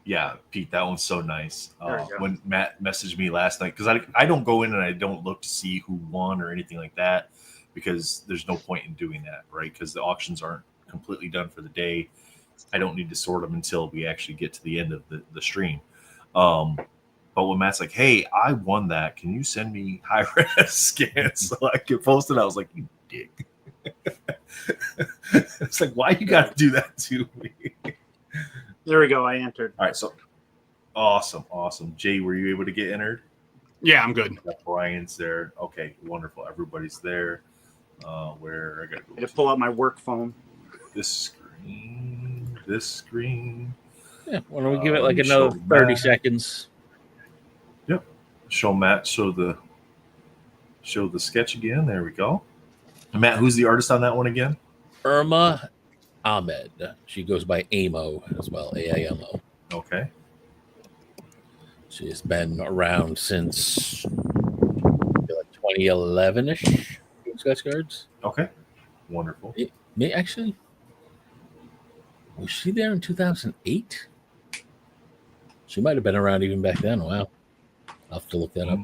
yeah, Pete, that one's so nice. When Matt messaged me last night, because I don't go in and I don't look to see who won or anything like that, because there's no point in doing that, right? Because the auctions aren't completely done for the day. I don't need to sort them until we actually get to the end of the stream. But when Matt's like, "Hey, I won that. Can you send me high-res scans so I can post it?" I was like, "You dick." It's like, why you got to do that to me? There we go. I entered. All right, so awesome. Jay, were you able to get entered? Yeah, I'm good. Brian's there. Okay, wonderful. Everybody's there. Where I gotta go? To pull out my work phone. This screen. Yeah, why don't we give it like another 30 seconds? Yep. Show Matt. Show the sketch again. There we go. And Matt, who's the artist on that one again? Irma Ahmed. She goes by Amo as well. AIMO. Okay. She has been around since 2011-ish. Sketch cards. Okay. Wonderful. Actually, was she there in 2008? She might have been around even back then. Wow. I'll have to look that up.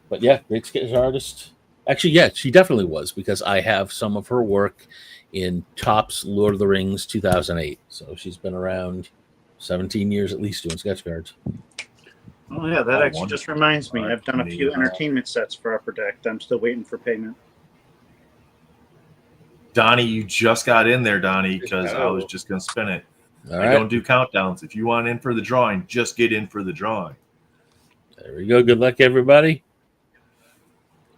But yeah, great sketch artist. Actually, yeah, she definitely was, because I have some of her work in Topps Lord of the Rings 2008. So she's been around 17 years at least doing sketch cards. Oh yeah, that actually just reminds me. I've done a few entertainment sets for Upper Deck. I'm still waiting for payment. Donnie, you just got in there, Donnie, because I was just going to spin it. All I right. don't do countdowns. If you want in for the drawing, just get in for the drawing. There we go. Good luck, everybody.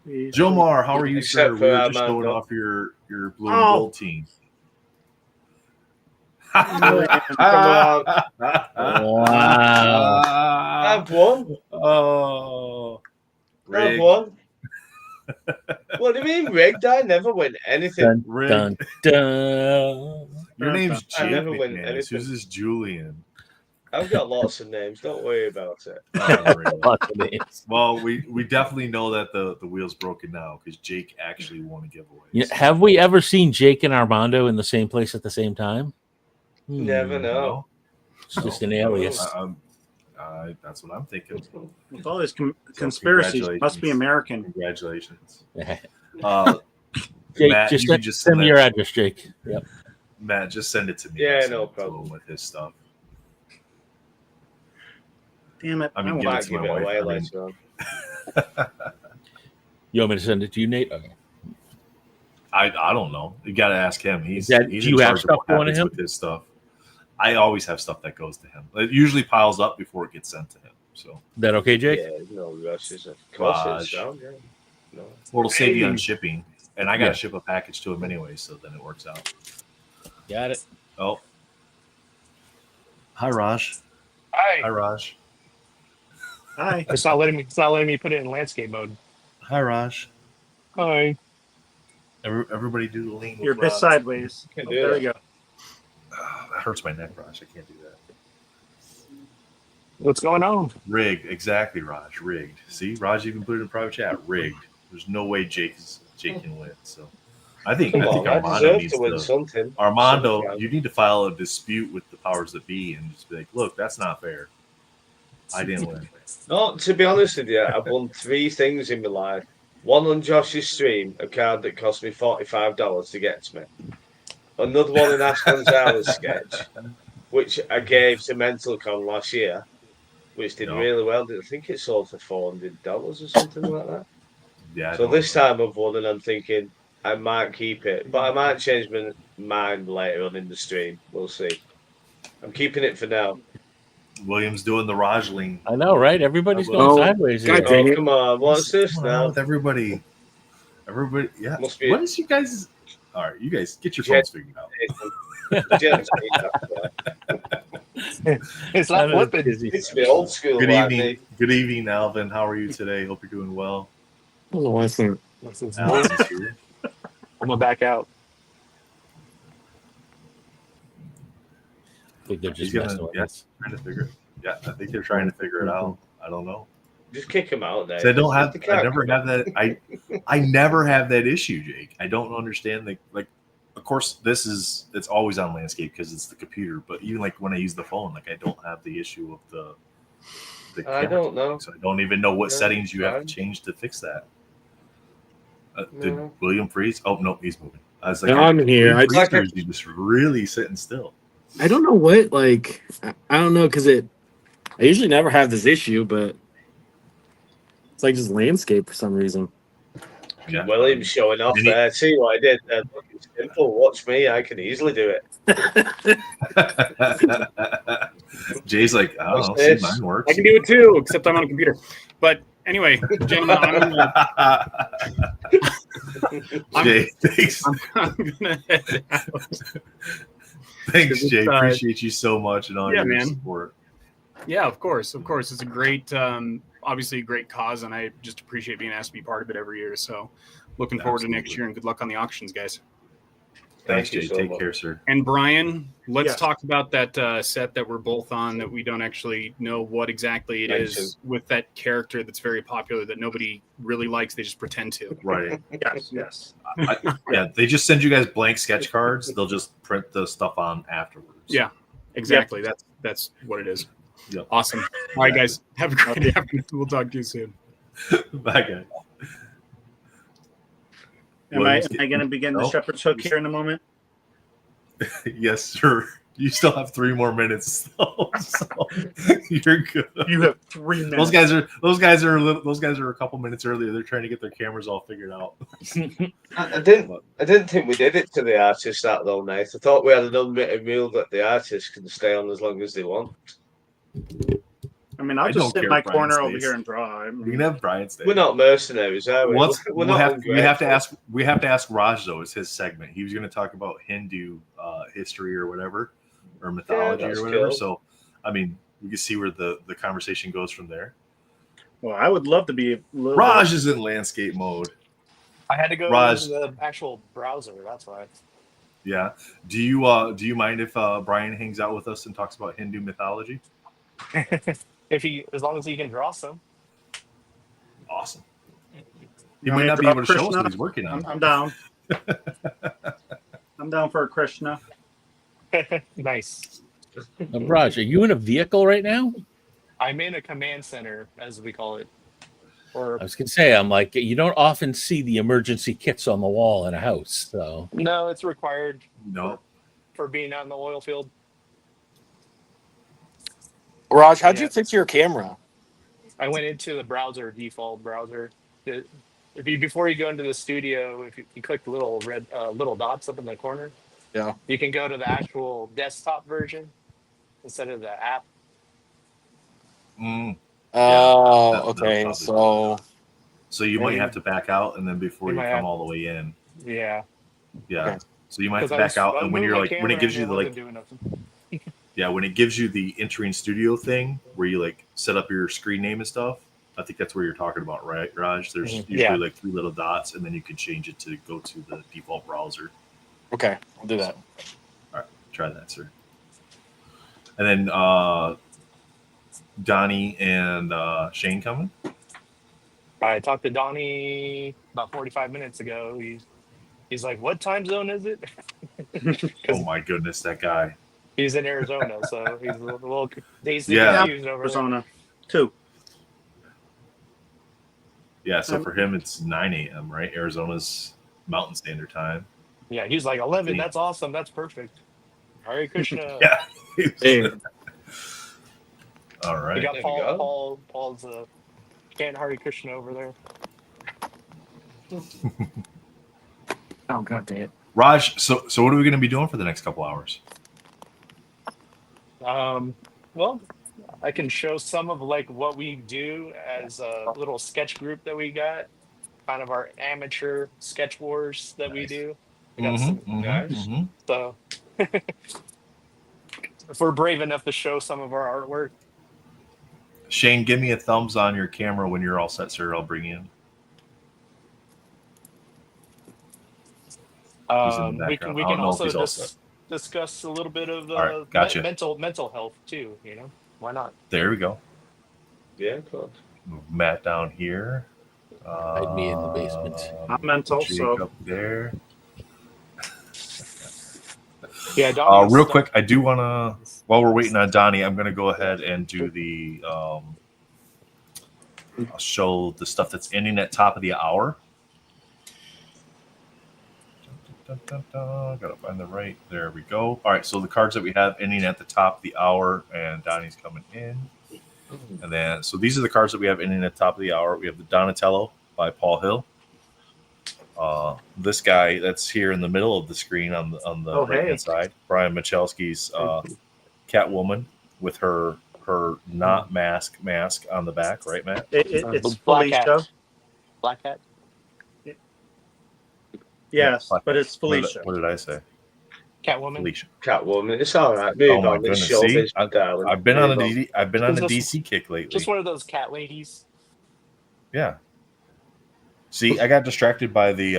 Jomar, how are you, sir? Except We for were just Armando. showing off your blue and gold team. Wow. Wow. I've won. Oh. I've Rigged. won. What do you mean rigged? I never win anything. Dun, Rigged. dun, dun. Your name's I Jake never win McManus. anything. Who's this Julian? I've got lots of names. Don't worry about it. Oh, really? Lots of names. Well, we definitely know that the wheel's broken now because Jake actually won a giveaway. Yeah, have we ever seen Jake and Armando in the same place at the same time? Never know. It's just an alias. That's what I'm thinking. With all these conspiracies, must be American. Congratulations. Jake, Matt, just, you send, can just send send me that your to address, Jake. Yep. Matt, just send it to me. Yeah, I'll send no it to problem. him with his stuff. Damn it! I mean, I give might it to give my it wife. away I mean, later on. You want me to send it to you, Nate? Okay. I don't know. You got to ask him. He's Do in you have charge of stuff what going to happens him? with his stuff. I always have stuff that goes to him. It usually piles up before it gets sent to him. So That okay, Jake? Yeah, no rushes. Of course it's Raj. down. Yeah. No. well, it'll save you on Hey. shipping, and I got to Yeah. ship a package to him anyway, so then it works out. Got it. Oh, hi Raj. Hi. Hi Raj. Hi. It's not letting me put it in landscape mode. Hi Raj. Hi. Everybody do the lean. You're a with bit Raj. sideways. Can Oh, do there that. we go. That hurts my neck, Raj. I can't do that. What's going on? Rigged, exactly, Raj. Rigged. See, Raj even put it in private chat. Rigged. There's no way Jake can win. So, I think Come on, I Armando deserve needs to win to. something. Armando, Sometime. you need to file a dispute with the powers that be and just be like, look, that's not fair. I didn't win. No, to be honest with you, I've won 3 things in my life. One on Josh's stream, a card that cost me $45 to get to me. Another one in Ash Gonzalez sketch, which I gave to MentalCon last year, which did No. really well. I think it sold for $400 or something like that. Yeah. I So don't this know. time I've won, and I'm thinking I might keep it, but I might change my mind later on in the stream. We'll see. I'm keeping it for now. William's doing the Raj lean. I know, right? Everybody's Oh, going sideways here. God dang Oh, it. come on. What's this What's going now? on with everybody? Everybody, yeah. Must be- What is you guys? All right, you guys get your Yeah. phones figured out. It's not flipping. It's the old school. Good like evening. me. Good evening, Alvin. How are you today? Hope you're doing well. Listen, Alvin's here. I'm gonna back out. I think they're He's just gonna, messing with yeah, us. trying to figure. Yeah, I think they're trying to figure it out. I don't know. Just kick him out there. So I don't have. They I can't never come have that. I never have that issue, Jake. I don't understand the like. Of course, it's always on landscape because it's the computer. But even like when I use the phone, like I don't have the issue of the. I camera don't know. So I don't even know what Yeah, settings you have fine. to change to fix that. Did No. William freeze? Oh no, he's moving. I was like, No, I'm here. William I- freeze, or is he just really sitting still? I don't know what, like, I don't know, because I usually never have this issue, but it's like just landscape for some reason. Yeah. William's showing off Did he- there. See what I did there? Look, it's simple. Watch me. I can easily do it. Jay's like, I don't know. What's See, this? mine works. I can do it too, except I'm on a computer. But anyway, gentlemen, Jay, thanks. I'm gonna head out. Thanks, Jay. It's, Appreciate you so much and all yeah, your man. support. Yeah, of course. It's a great, obviously a great cause, and I just appreciate being asked to be part of it every year. So, looking forward to next Absolutely. year, and good luck on the auctions, guys. Thanks, Thank you Jay. so Take much. care, sir. And Brian, let's Yes. talk about that set that we're both on that we don't actually know what exactly it is Mention. with that character that's very popular that nobody really likes. They just pretend to. Right. Yes. Yeah, they just send you guys blank sketch cards. They'll just print the stuff on afterwards. Yeah, exactly. That's what it is. Yep. Awesome. All right, guys. Have a great afternoon. We'll talk to you soon. Bye, guys. Am I going to begin the shepherd's hook here in a moment? Yes, sir. You still have 3 more minutes, though, so you're good. You have 3 minutes. Those guys are a couple minutes earlier. They're trying to get their cameras all figured out. I didn't think we did it to the artist that though, Nate. I thought we had an unwritten rule that the artist can stay on as long as they want. I mean, I'll just sit in my corner over here and draw. I mean, we can have Brian stay. We're not mercenaries, are we? We have to ask Raj though. It's his segment. He was going to talk about Hindu history or whatever, or mythology or whatever. Cool. So, I mean, we can see where the conversation goes from there. Well, I would love to be. Raj is in landscape mode. I had to go to the actual browser. That's why. Yeah. Do you mind if Brian hangs out with us and talks about Hindu mythology? As long as he can draw some. Awesome. He might not be able to show us what he's working on. I'm down. I'm down for a Krishna. Nice. Raj, are you in a vehicle right now? I'm in a command center, as we call it. Or I was gonna say, I'm like, you don't often see the emergency kits on the wall in a house, so no, it's required. No. For being out in the oil field. Raj, how'd you fix your camera? I went into the browser, default browser. Before you go into the studio, if you click the little red little dots up in the corner, yeah, you can go to the actual desktop version instead of the app. Okay. So you might have to back out, and then before you come all the way in. Yeah. Yeah. Okay. So you might have to back out, and when you're like, when it gives you the like. Yeah, when it gives you the entering studio thing where you like set up your screen name and stuff, I think that's where you're talking about, right, Raj? There's usually like 3 little dots, and then you can change it to go to the default browser. Okay, I'll do that. All right, try that, sir. And then Donnie and Shane coming? I talked to Donnie about 45 minutes ago. He's like, what time zone is it? Oh, my goodness, that guy. He's in Arizona, so he's a little dazed and confused over Arizona, too. Yeah, so for him, it's 9 a.m., right? Arizona's Mountain Standard Time. Yeah, he's like, 11, that's awesome. That's perfect. Hare Krishna. Yeah. Hey. All right. We got Paul's chant Hare Krishna over there. Oh, God damn it. Raj, so what are we going to be doing for the next couple hours? Well, I can show some of like what we do as a little sketch group that we got, kind of our amateur sketch wars that we do. We got some guys. So if we're brave enough to show some of our artwork. Shane, give me a thumbs on your camera when you're all set, sir. I'll bring you in. We can also discuss a little bit of gotcha. mental health too. You know, why not? There we go. Yeah, cool. Move Matt down here. Hide me in the basement. I'm mental, so up there. Yeah, real quick, I do want to. While we're waiting on Donnie, I'm going to go ahead and do the. I'll show the stuff that's ending at top of the hour. Gotta find the right. There we go. All right, so the cards that we have ending at the top of the hour, and Donnie's coming in. And then, so these are the cards that we have ending at the top of the hour. We have the Donatello by Paul Hill. This guy that's here in the middle of the screen on the right hand side, Brian Michalski's Catwoman with her not mask on the back, right, Matt? It's Felicia. Black Cat. Yes, but it's Felicia. What did I say? Catwoman. Felicia. Catwoman. It's all right. Oh my goodness! See, I've been on a DC kick lately. Just one of those cat ladies. Yeah. See, I got distracted by the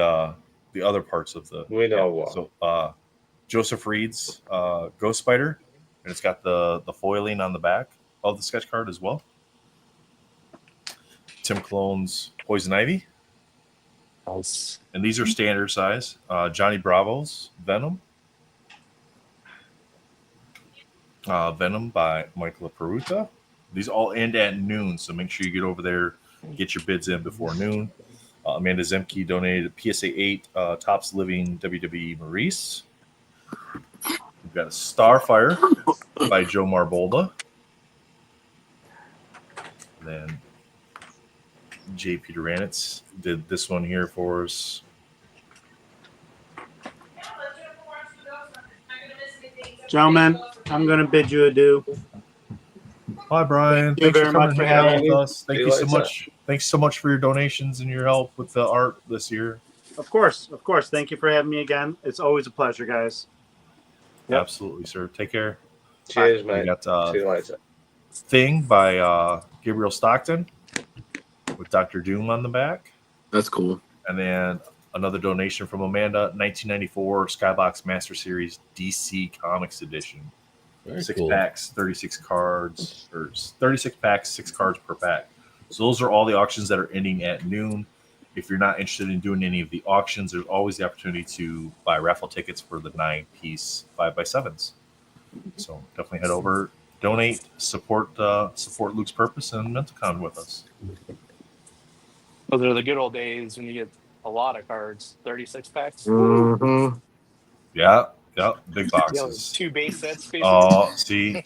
other parts of the. We know what. So, Joseph Reed's Ghost Spider, and it's got the foiling on the back of the sketch card as well. Tim Clone's Poison Ivy. Nice. And these are standard size. Johnny Bravo's Venom. Venom by Mike LaPeruta. These all end at noon, so make sure you get over there Get your bids in before noon. Amanda Zemke donated a PSA 8 Tops Living WWE Maurice. We've got a Starfire by Joe Marbolda. Then J. Peter Ranitz did this one here for us. Gentlemen, I'm going to bid you adieu. Hi, Brian. Thank you very much for having me. us. Thank you so much. Thanks so much for your donations and your help with the art this year. Of course. Thank you for having me again. It's always a pleasure, guys. Yep. Absolutely, sir. Take care. Cheers, mate. We got See you later. Thing by Gabriel Stockton with Dr. Doom on the back. That's cool. And then another donation from Amanda, 1994 Skybox Master Series DC Comics Edition. Very 6 cool. packs, 36 cards, or 36 packs, 6 cards per pack. So those are all the auctions that are ending at noon. If you're not interested in doing any of the auctions, there's always the opportunity to buy raffle tickets for the 9-piece 5x7s. So definitely head over, donate, support Luke's Purpose and MentalCon with us. Those are the good old days when you get a lot of cards, 36 packs. Mm-hmm. Yeah, big You know, boxes. 2 base sets, basically. Oh, see,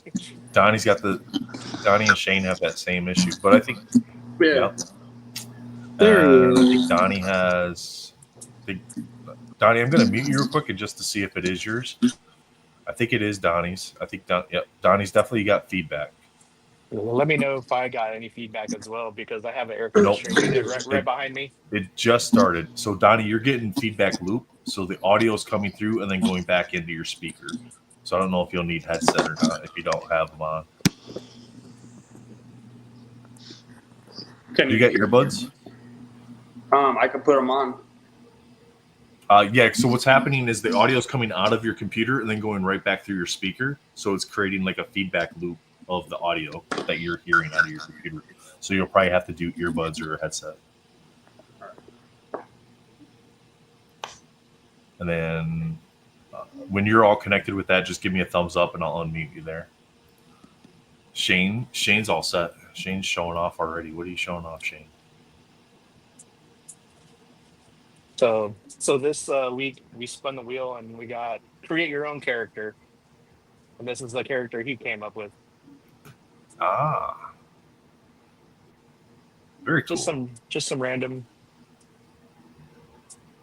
Donnie and Shane have that same issue, but I think Yeah. There I think Donnie has. Donnie, I'm going to mute you real quick and just to see if it is yours. I think it is Donnie's. I think Donnie's definitely got feedback. Well, let me know if I got any feedback as well, because I have an air conditioning unit right behind me. It just started. So, Donnie, you're getting feedback loop. So the audio is coming through and then going back into your speaker. So I don't know if you'll need headset or not if you don't have them on. You got earbuds? I can put them on. Yeah, so what's happening is the audio is coming out of your computer and then going right back through your speaker. So it's creating like a feedback loop of the audio that you're hearing out of your computer. So you'll probably have to do earbuds or a headset. And then when you're all connected with that, just give me a thumbs up and I'll unmute you there. Shane's all set. Shane's showing off already. What are you showing off, Shane? So this week we spun the wheel and we got create your own character, and this is the character he came up with. Ah, very cool. Just some random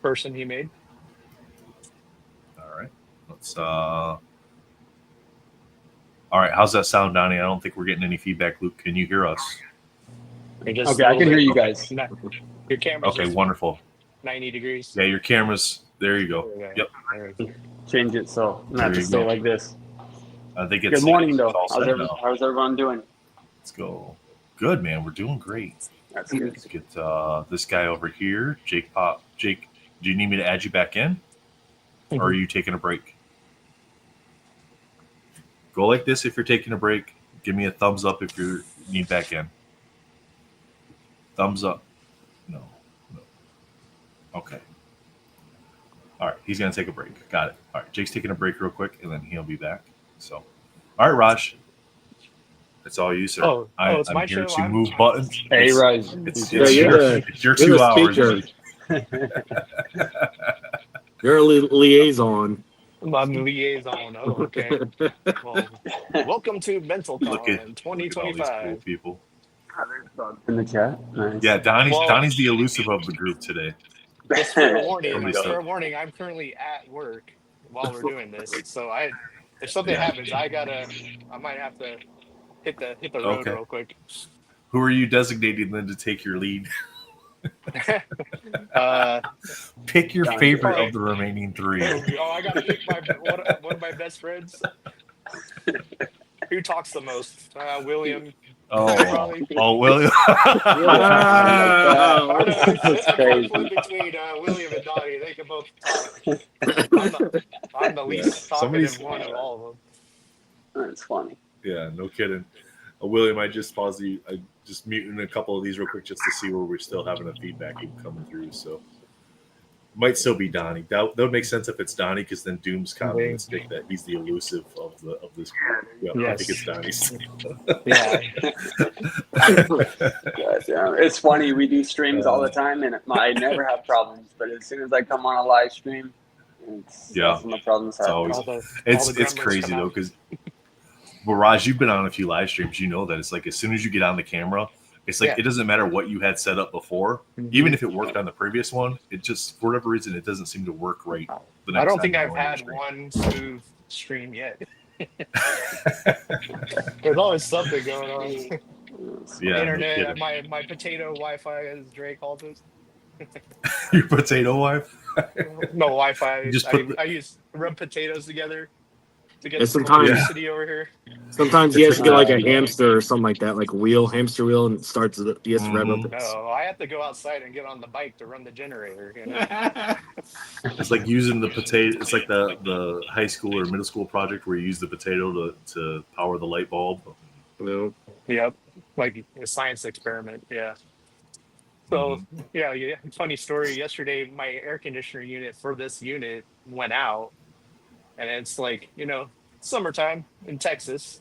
person he made. All right, let's. All right, how's that sound, Donnie? I don't think we're getting any feedback. Luke, can you hear us? Okay, I can hear you guys. Your camera's Okay, wonderful. 90 degrees. Yeah, your camera's there. You go. Okay. Yep. Change it so not to stay like this. I think it's Good morning, though. How's everyone doing? Let's go. Good, man. We're doing great. That's good. Let's get this guy over here, Jake Pop. Jake, do you need me to add you back in, or are you taking a break? Go like this if you're taking a break. Give me a thumbs up if you need back in. Thumbs up. No. Okay. All right. He's going to take a break. Got it. All right. Jake's taking a break real quick, and then he'll be back. So, all right, Raj. It's all you, sir. It's I'm my here show. to move buttons. Hey, Raj. It's your 2 hours. You're a liaison. I'm the liaison. Oh, okay. Well, welcome to MentalCon 2025. Cool people. In the chat. Nice. Yeah, Donnie's the elusive of the group today. Just fair warning, I'm currently at work while we're doing this. So if something happens, I might have to hit the road real quick. Who are you designating then to take your lead? Pick your favorite of the remaining 3. I gotta pick one of my best friends. Who talks the most? William. William. That's crazy. Between William and Donnie, they can both talk. I'm the least talkative one of all of them. That's funny. Yeah, no kidding. William, I just paused you. I just muting a couple of these real quick just to see where we're still having a feedback coming through. So Might still be Donnie. That would make sense if it's Donnie, because then Doom's comment would stick that he's the elusive of this group. Yeah, I think it's Donnie's. Yeah. Yes, yeah. It's funny. We do streams all the time, and I never have problems. But as soon as I come on a live stream, that's when the problems happen. It's crazy though, because Raj, you've been on a few live streams. You know that it's like as soon as you get on the camera, it's like it doesn't matter what you had set up before, even if it worked on the previous one. It just for whatever reason it doesn't seem to work right. The next I don't time think you I've go on your had stream. one smooth stream yet. There's always something going on. Yeah, Internet, no kidding. my potato Wi-Fi, as Drake called it. Your potato wife? No Wi-Fi. You just I use rub potatoes together to get Yeah, some sometimes- electricity over here. Sometimes he has to get like a hamster or something like that, like a hamster wheel, and it starts. He has to rev up. No, I have to go outside and get on the bike to run the generator. You know? It's like using the potato. It's like the high school or middle school project where you use the potato to power the light bulb. No. Yep, like a science experiment. Yeah. So yeah, funny story. Yesterday, my air conditioner unit for this unit went out, and it's like summertime in Texas,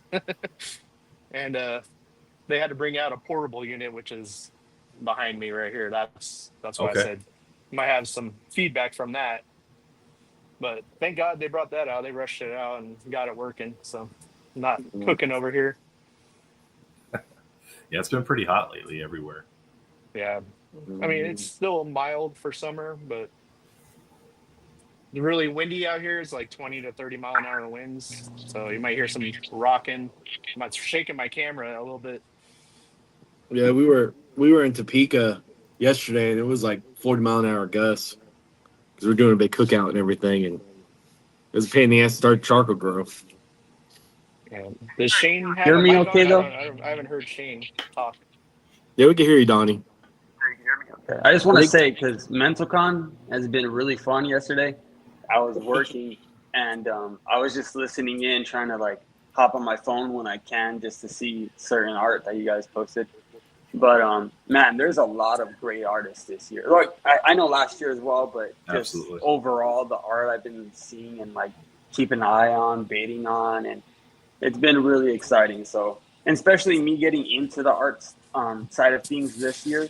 and they had to bring out a portable unit, which is behind me right here. That's why I said might have some feedback from that. But thank God they brought that out. They rushed it out and got it working. So not cooking over here. Yeah, it's been pretty hot lately everywhere. Yeah. I mean, it's still mild for summer, but really windy out here. Is like 20 to 30 mile an hour winds. So you might hear some rocking. I'm shaking my camera a little bit. Yeah, we were in Topeka yesterday, and it was like 40-mile-an-hour gusts because we're doing a big cookout and everything, and it was a pain in the ass to start charcoal grove. Yeah. Does Shane have Hear a me mic okay, on? though? I haven't heard Shane talk. Yeah, we can hear you, Donnie. I just want to say, because MentalCon has been really fun yesterday. I was working, and I was just listening in, trying to like hop on my phone when I can just to see certain art that you guys posted. But man, there's a lot of great artists this year. Like I know last year as well, but just overall the art I've been seeing and like keep an eye on, baiting on, and it's been really exciting. So, and especially me getting into the arts side of things this year,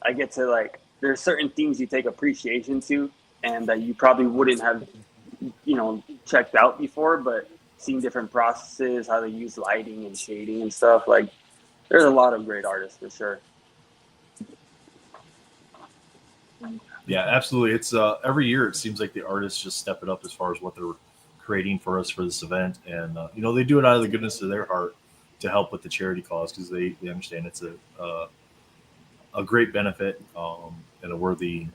I get to like there's certain things you take appreciation to, and that you probably wouldn't have, checked out before, but seeing different processes, how they use lighting and shading and stuff, like there's a lot of great artists for sure. Yeah, absolutely. It's every year it seems like the artists just step it up as far as what they're creating for us for this event, and they do it out of the goodness of their heart to help with the charity cause because they understand it's a great benefit and a worthy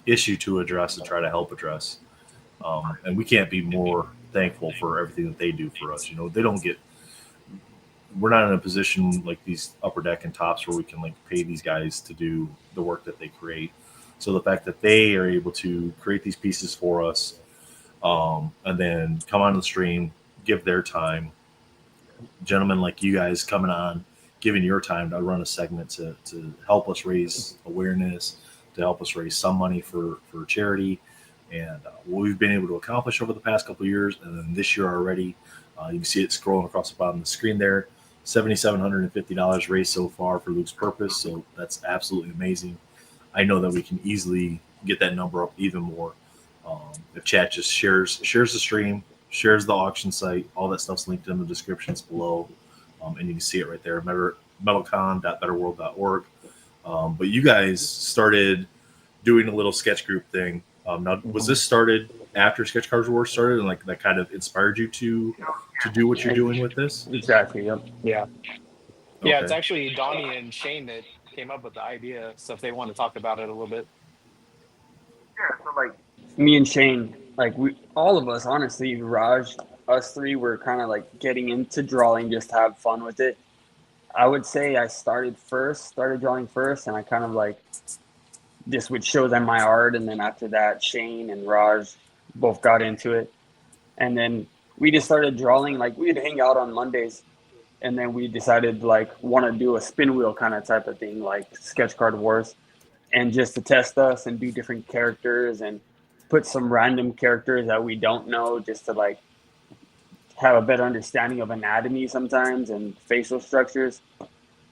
issue to address and try to help address. And we can't be more thankful for everything that they do for us. We're not in a position like these Upper Deck and Tops where we can like pay these guys to do the work that they create. So the fact that they are able to create these pieces for us and then come on the stream, give their time, gentlemen like you guys coming on, giving your time to run a segment to help us raise awareness, to help us raise some money for charity. And what we've been able to accomplish over the past couple of years, and then this year already, you can see it scrolling across the bottom of the screen there, $7,750 raised so far for Luke's Purpose. So that's absolutely amazing. I know that we can easily get that number up even more. If chat just shares the stream, shares the auction site, all that stuff's linked in the descriptions below. And you can see it right there, metalcon.betterworld.org. But you guys started doing a little sketch group thing. Now, was this started after Sketch Cards War started, and like that kind of inspired you to do what you're doing with this? Exactly. Yep. Yeah. Okay. Yeah, it's actually Donnie and Shane that came up with the idea. So if they want to talk about it a little bit. Yeah. So like me and Shane, like all of us, honestly, Raj, us three were kind of like getting into drawing, just to have fun with it. I would say I started drawing first, and I kind of like just would show them my art, and then after that Shane and Raj both got into it, and then we just started drawing. Like we'd hang out on Mondays, and then we decided like want to do a spin wheel kind of type of thing, like Sketch Card Wars. and just to test us and do different characters and put some random characters that we don't know just to like have a better understanding of anatomy sometimes and facial structures.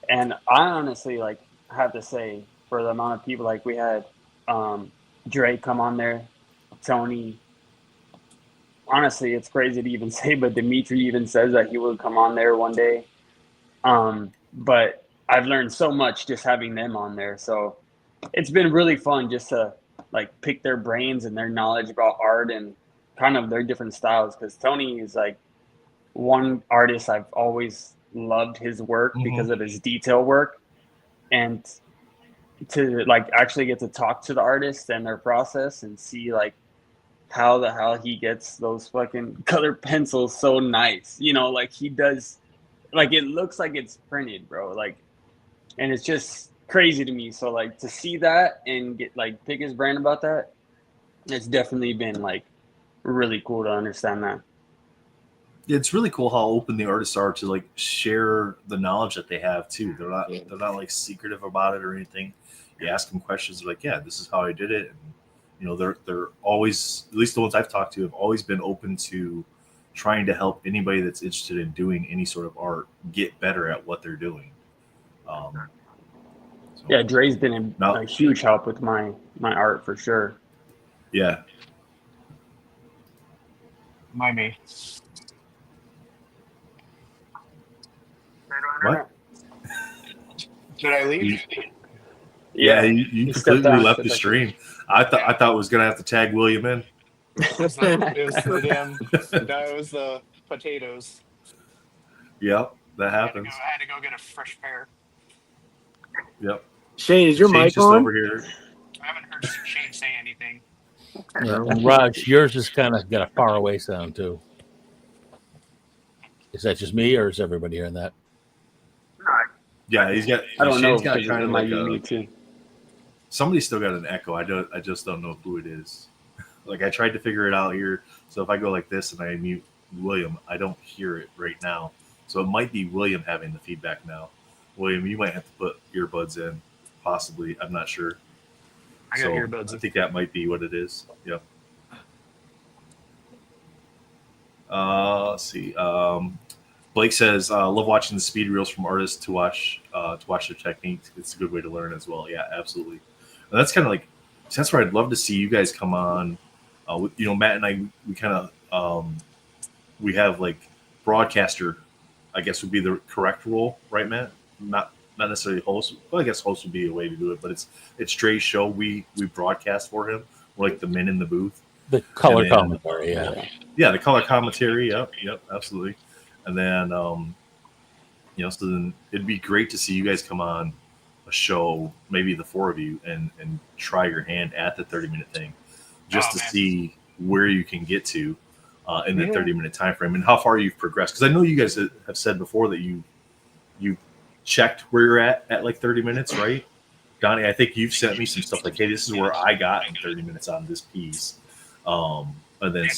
And I honestly like have to say, for the amount of people, like we had Drake come on there, Tony. Honestly, it's crazy to even say, but Dimitri even says that he will come on there one day. But I've learned so much just having them on there. So it's been really fun just to like pick their brains and their knowledge about art and kind of their different styles. Because Tony is like one artist I've always loved his work because of his detail work, and to like actually get to talk to the artist and their process and see like how the hell he gets those fucking color pencils so nice, you know, like he does, like it looks like it's printed, bro, like, and it's just crazy to me. So like to see that and get like pick his brain about that, it's definitely been like really cool to understand that. It's really cool how open the artists are to like share the knowledge that they have too. They're not like secretive about it or anything. You ask them questions, they're like, yeah, this is how I did it. And, you know, they're always, at least the ones I've talked to, have always been open to trying to help anybody that's interested in doing any sort of art get better at what they're doing. Yeah, Dre's been a huge help with my art for sure. Yeah. Me. What? Did I leave? Yeah, you completely left the stream. I thought I was gonna have to tag William in. It was the potatoes. Yep, that happens. I had to go get a fresh pair. Yep. Shane, is your mic just on? over here. I haven't heard Shane say anything. Yeah, and Raj, yours just kind of got a far away sound too. Is that just me, or is everybody hearing that? Yeah, he's got. I don't Shane's know. got kind of like me too. Somebody's still got an echo. I just don't know who it is. Like I tried to figure it out here. So if I go like this and I mute William, I don't hear it right now. So it might be William having the feedback now. William, you might have to put earbuds in, possibly. I'm not sure. I got earbuds. I think that might be what it is. Yep. Let's see. Blake says, "Love watching the speed reels from artists to watch their techniques. It's a good way to learn as well." Yeah, absolutely. And that's kind of like that's where I'd love to see you guys come on. You know, Matt and I, we kind of we have like broadcaster, I guess would be the correct role, right, Matt? Not necessarily host. Well, I guess host would be a way to do it, but it's Dre's show. We broadcast for him. We're like the men in the booth. The color commentary, yeah. Yeah, the color commentary. Yep, absolutely. And then, you know, so then it'd be great to see you guys come on a show, maybe the four of you, and try your hand at the 30-minute thing, just to see where you can get to in the 30-minute time frame and how far you've progressed. Because I know you guys have said before that you checked where you're at like 30 minutes, right? Donnie, I think you've sent me some stuff like, hey, this is where I got in 30 minutes on this piece. And then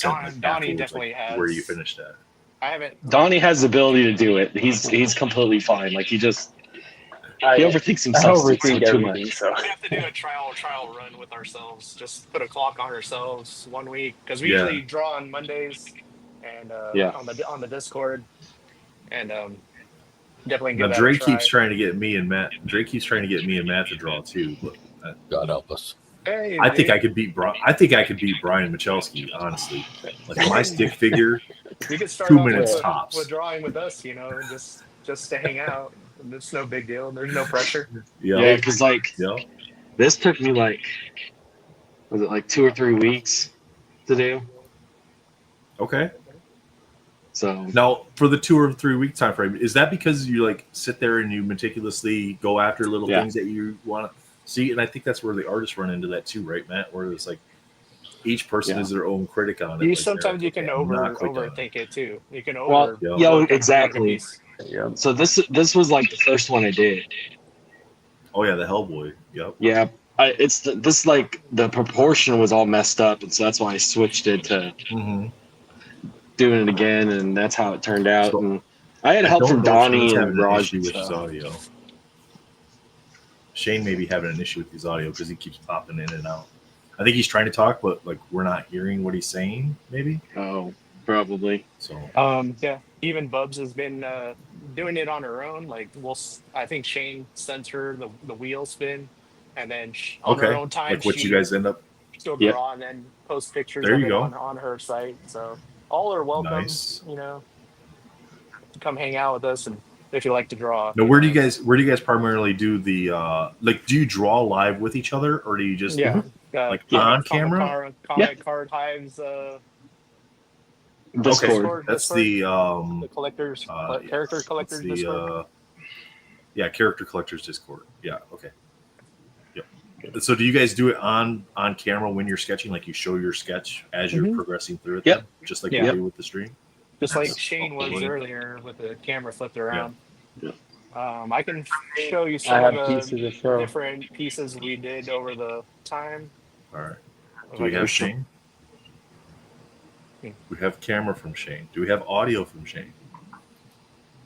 Donnie definitely has. Where you finished at. I haven't. Donnie has the ability to do it. He's completely fine. Like he overthinks himself too much. So. We have to do a trial run with ourselves. Just put a clock on ourselves 1 week because we usually draw on Mondays and on the Discord and definitely. Now Drake keeps trying to get me and Matt. Drake keeps trying to get me and Matt to draw too, but God help us. Hey, I think I could beat Brian. I think I could beat Brian Michalski, honestly. Like my stick figure, we could start 2 minutes tops. With drawing with us, you know, just to hang out. It's no big deal. There's no pressure. Yeah, because this took me was it like 2 or 3 weeks to do? Okay. So now for the 2 or 3 week time frame, is that because you like sit there and you meticulously go after little things that you want to see? And I think that's where the artists run into that too, right, Matt? Where it's like each person is their own critic on it. Sometimes you can overthink it too. You can exactly. Yeah. So this was like the first one I did. Oh yeah, the Hellboy. Yep. Yeah. This like the proportion was all messed up, and so that's why I switched it to doing it again, and that's how it turned out. And I had help from Donnie and Raj. Shane may be having an issue with his audio because he keeps popping in and out. I think he's trying to talk, but like we're not hearing what he's saying. Maybe. Oh, probably. So. Yeah. Even Bubs has been doing it on her own. Like I think Shane sends her the wheel spin, and then on her own time, like what you guys end up. She'll draw and then post pictures there of you it go. on her site. So all are welcome. Nice. You know, to come hang out with us, and if you like to draw. Now, where do you guys primarily do the like? Do you draw live with each other, or do you just like on camera? Comic Card Hives. Discord. That's the collectors, character collectors. The Discord. character collectors Discord. Yeah. Okay. Yep. So, do you guys do it on camera when you're sketching? Like you show your sketch as you're progressing through it. Yep. Then? Just like you do with the stream. Just like Shane was earlier with the camera flipped around. Yeah. I can show you some of the different pieces we did over the time. All right. Do we have Shane? We have camera from Shane. Do we have audio from Shane?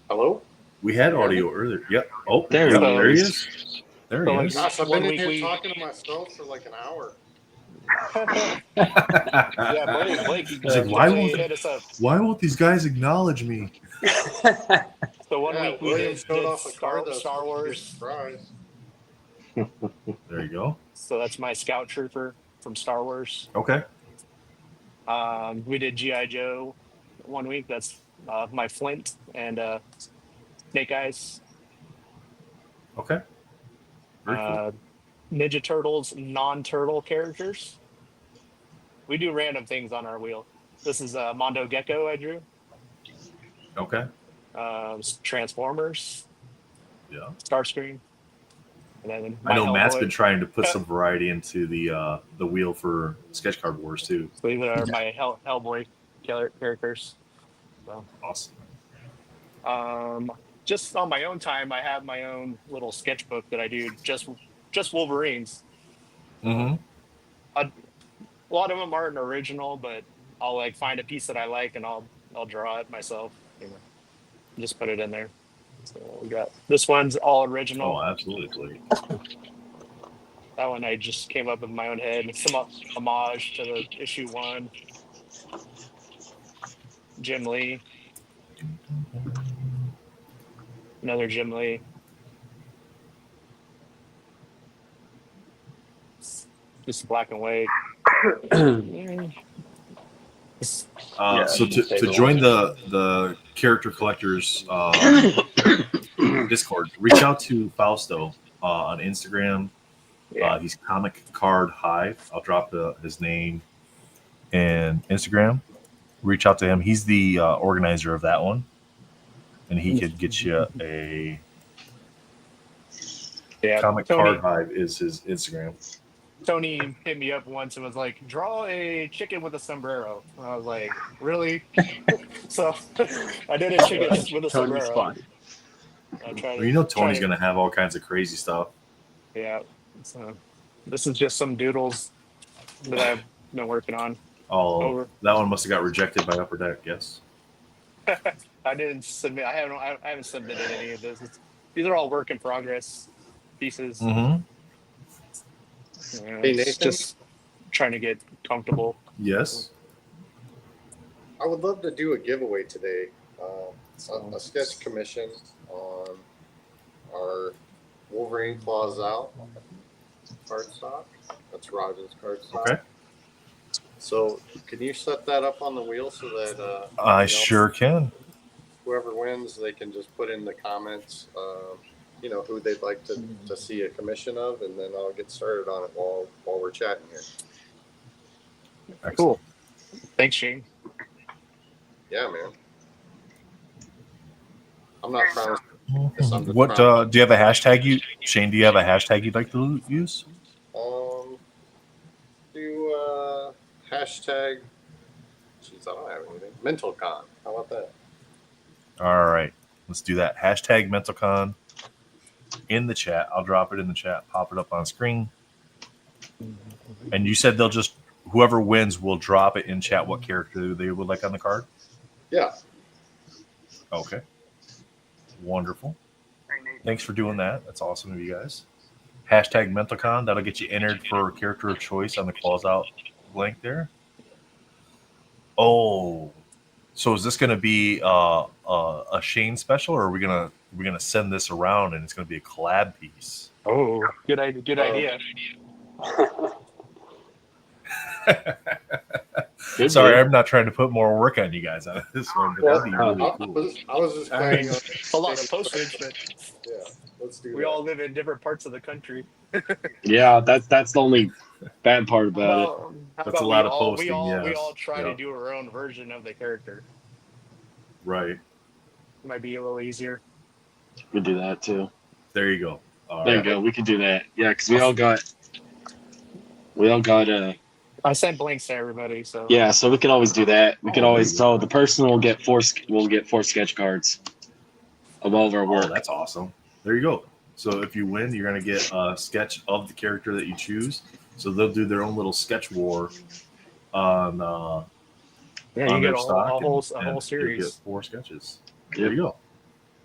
Hello? We had audio earlier. Yep. Oh, there he is. There he is. Gosh, I've been in here talking to myself for like an hour. Yeah, Blake He's like, why won't these guys acknowledge me? So one week we did Star Wars. There you go. So that's my scout trooper from Star Wars. Okay. We did G.I. Joe one week. That's my Flint and Snake Eyes. Okay. Very cool. Ninja Turtles non-turtle characters. We do random things on our wheel. This is Mondo Gecko I drew. Okay. Transformers. Yeah. Starscream. And then I know Matt's Hellboy. been trying to put some variety into the wheel for Sketch Card Wars too. So these are my Hellboy characters. So. Awesome. Just on my own time, I have my own little sketchbook that I do just Wolverines. Mm-hmm. A lot of them aren't original, but I'll like find a piece that I like and I'll draw it myself. You know, just put it in there. So we got this one's all original. Oh, absolutely. That one I just came up with my own head. It's some homage to the issue 1. Jim Lee. Another Jim Lee. Just black and white. So to join the character collectors Discord, reach out to Fausto on Instagram. He's Comic Card Hive. I'll drop his name and Instagram. Reach out to him. He's the organizer of that one, and he could get you a Comic Card Hive is his Instagram. Tony hit me up once and was like, draw a chicken with a sombrero. And I was like, really? So I did a chicken with a sombrero. Well, you know Tony's going to have all kinds of crazy stuff. Yeah. So this is just some doodles that I've been working on. Oh, that one must have got rejected by Upper Deck, yes? I didn't submit. I haven't submitted any of this. These are all work in progress pieces. Mm-hmm. Hey, It's Nathan? just trying to get comfortable. Yes. I would love to do a giveaway today. A sketch commission on our Wolverine Claws Out cardstock. That's Roger's cardstock. Okay. So can you set that up on the wheel so that I sure can. whoever wins, they can just put in the comments, who they'd like to see a commission of, and then I'll get started on it while we're chatting here. Excellent. Cool. Thanks, Shane. Yeah, man. I'm not promising. this, I'm just What promising. do you have a hashtag? Shane, do you have a hashtag you'd like to use? Do hashtag. Jeez, I don't have anything. MentalCon. How about that? All right, let's do that. Hashtag MentalCon in the chat. I'll drop it in the chat. Pop it up on screen. And you said whoever wins will drop it in chat what character they would like on the card? Yeah. Okay. Wonderful. Thanks for doing that. That's awesome of you guys. Hashtag MentalCon. That'll get you entered for a character of choice on the claws out blank there. Oh, so is this going to be a Shane special, or are we gonna send this around and it's going to be a collab piece? Oh, good idea. Good idea. Sorry, I'm not trying to put more work on you guys on this one, but that'd be really cool. I was just planning on a lot of postage, but yeah, let's do we that. all live in different parts of the country. Yeah, that's the only bad part about it. How That's a about lot we of all- posting. We all, yes. we all try Yeah. to do our own version of the character. Right. Might be a little easier. We do that too. There you go. All There you right. go. We can do that. Yeah, because we all got. I sent blanks to everybody, so Yeah, so we can always do that. We can always. So the person will get four sketch cards of all of our work. Oh, that's awesome. There you go. So if you win, you're going to get a sketch of the character that you choose. So they'll do their own little sketch war on yeah, on you their get a stock, whole and whole you'll series. get 4 sketches. There you go.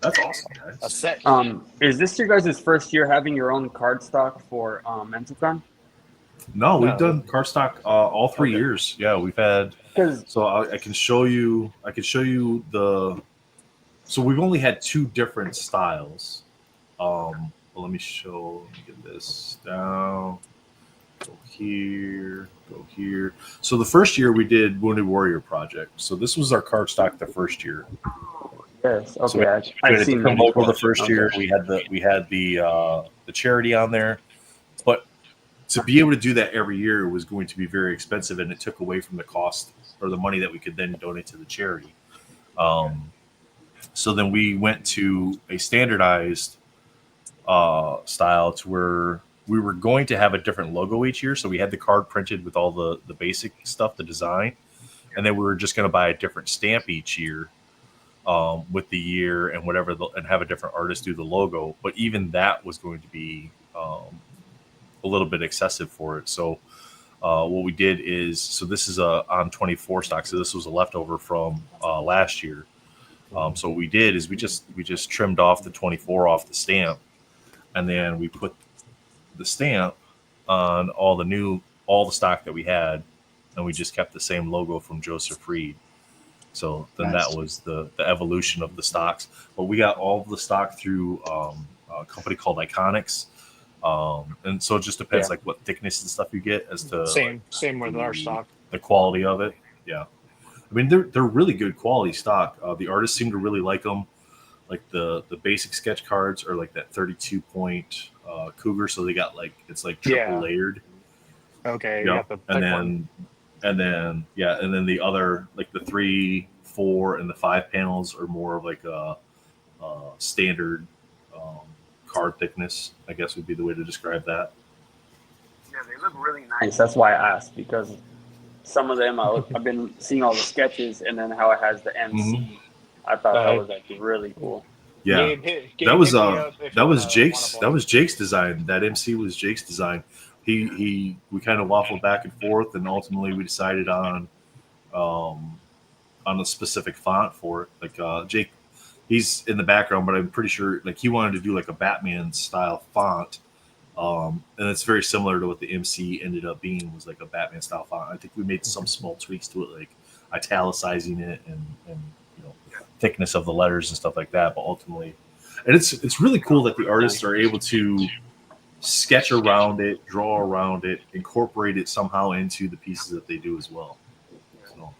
That's awesome, guys. A set. Is this your guys' first year having your own card stock for MentalCon? No, we've No. done cardstock all 3 years. Yeah, we've had. So I can show you. I can show you the. So we've only had 2 different styles. Well, let me show. Let me get this down. Go here. Go here. So the first year we did Wounded Warrior Project. So this was our cardstock the first year. Yes. Okay. So we had I've a seen different that logo the before. first year. We had the charity on there, but to be able to do that every year was going to be very expensive, and it took away from the cost or the money that we could then donate to the charity. So then we went to a standardized style to where we were going to have a different logo each year. So we had the card printed with all the basic stuff, the design, and then we were just going to buy a different stamp each year with the year and whatever, and have a different artist do the logo. But even that was going to be a little bit excessive for it. So what we did is, so this is on 24 stock. So this was a leftover from last year. So what we did is we just trimmed off the 24 off the stamp, and then we put the stamp on all the stock that we had, and we just kept the same logo from Joseph Reed. So then Nice. that was the evolution of the stocks. But we got all of the stock through a company called Iconics. And so it just depends like what thickness and stuff you get as to Same with our stock. the quality of it. Yeah. I mean, they're really good quality stock. The artists seem to really like them. Like the basic sketch cards are like that 32 point Cougar. So they got it's like triple layered. Okay. Yeah. You got the thick one. And then the other, like the 3, 4, and the 5 panels are more of like a standard card thickness, I guess would be the way to describe that. Yeah, they look really nice. That's why I asked, because some of them I've been seeing all the sketches, and then how it has the MC. I thought that was like really cool. Yeah, Gabe, that was hit me up if that you was wanna Jake's play. that was Jake's design. That MC was Jake's design. We kind of waffled back and forth, and ultimately we decided on a specific font for it. Like Jake, he's in the background, but I'm pretty sure like he wanted to do like a Batman style font. And it's very similar to what the MC ended up being, was like a Batman style font. I think we made some small tweaks to it, like italicizing it and thickness of the letters and stuff like that. But ultimately, and it's really cool that the artists are able to sketch around it, draw around it, incorporate it somehow into the pieces that they do as well. So,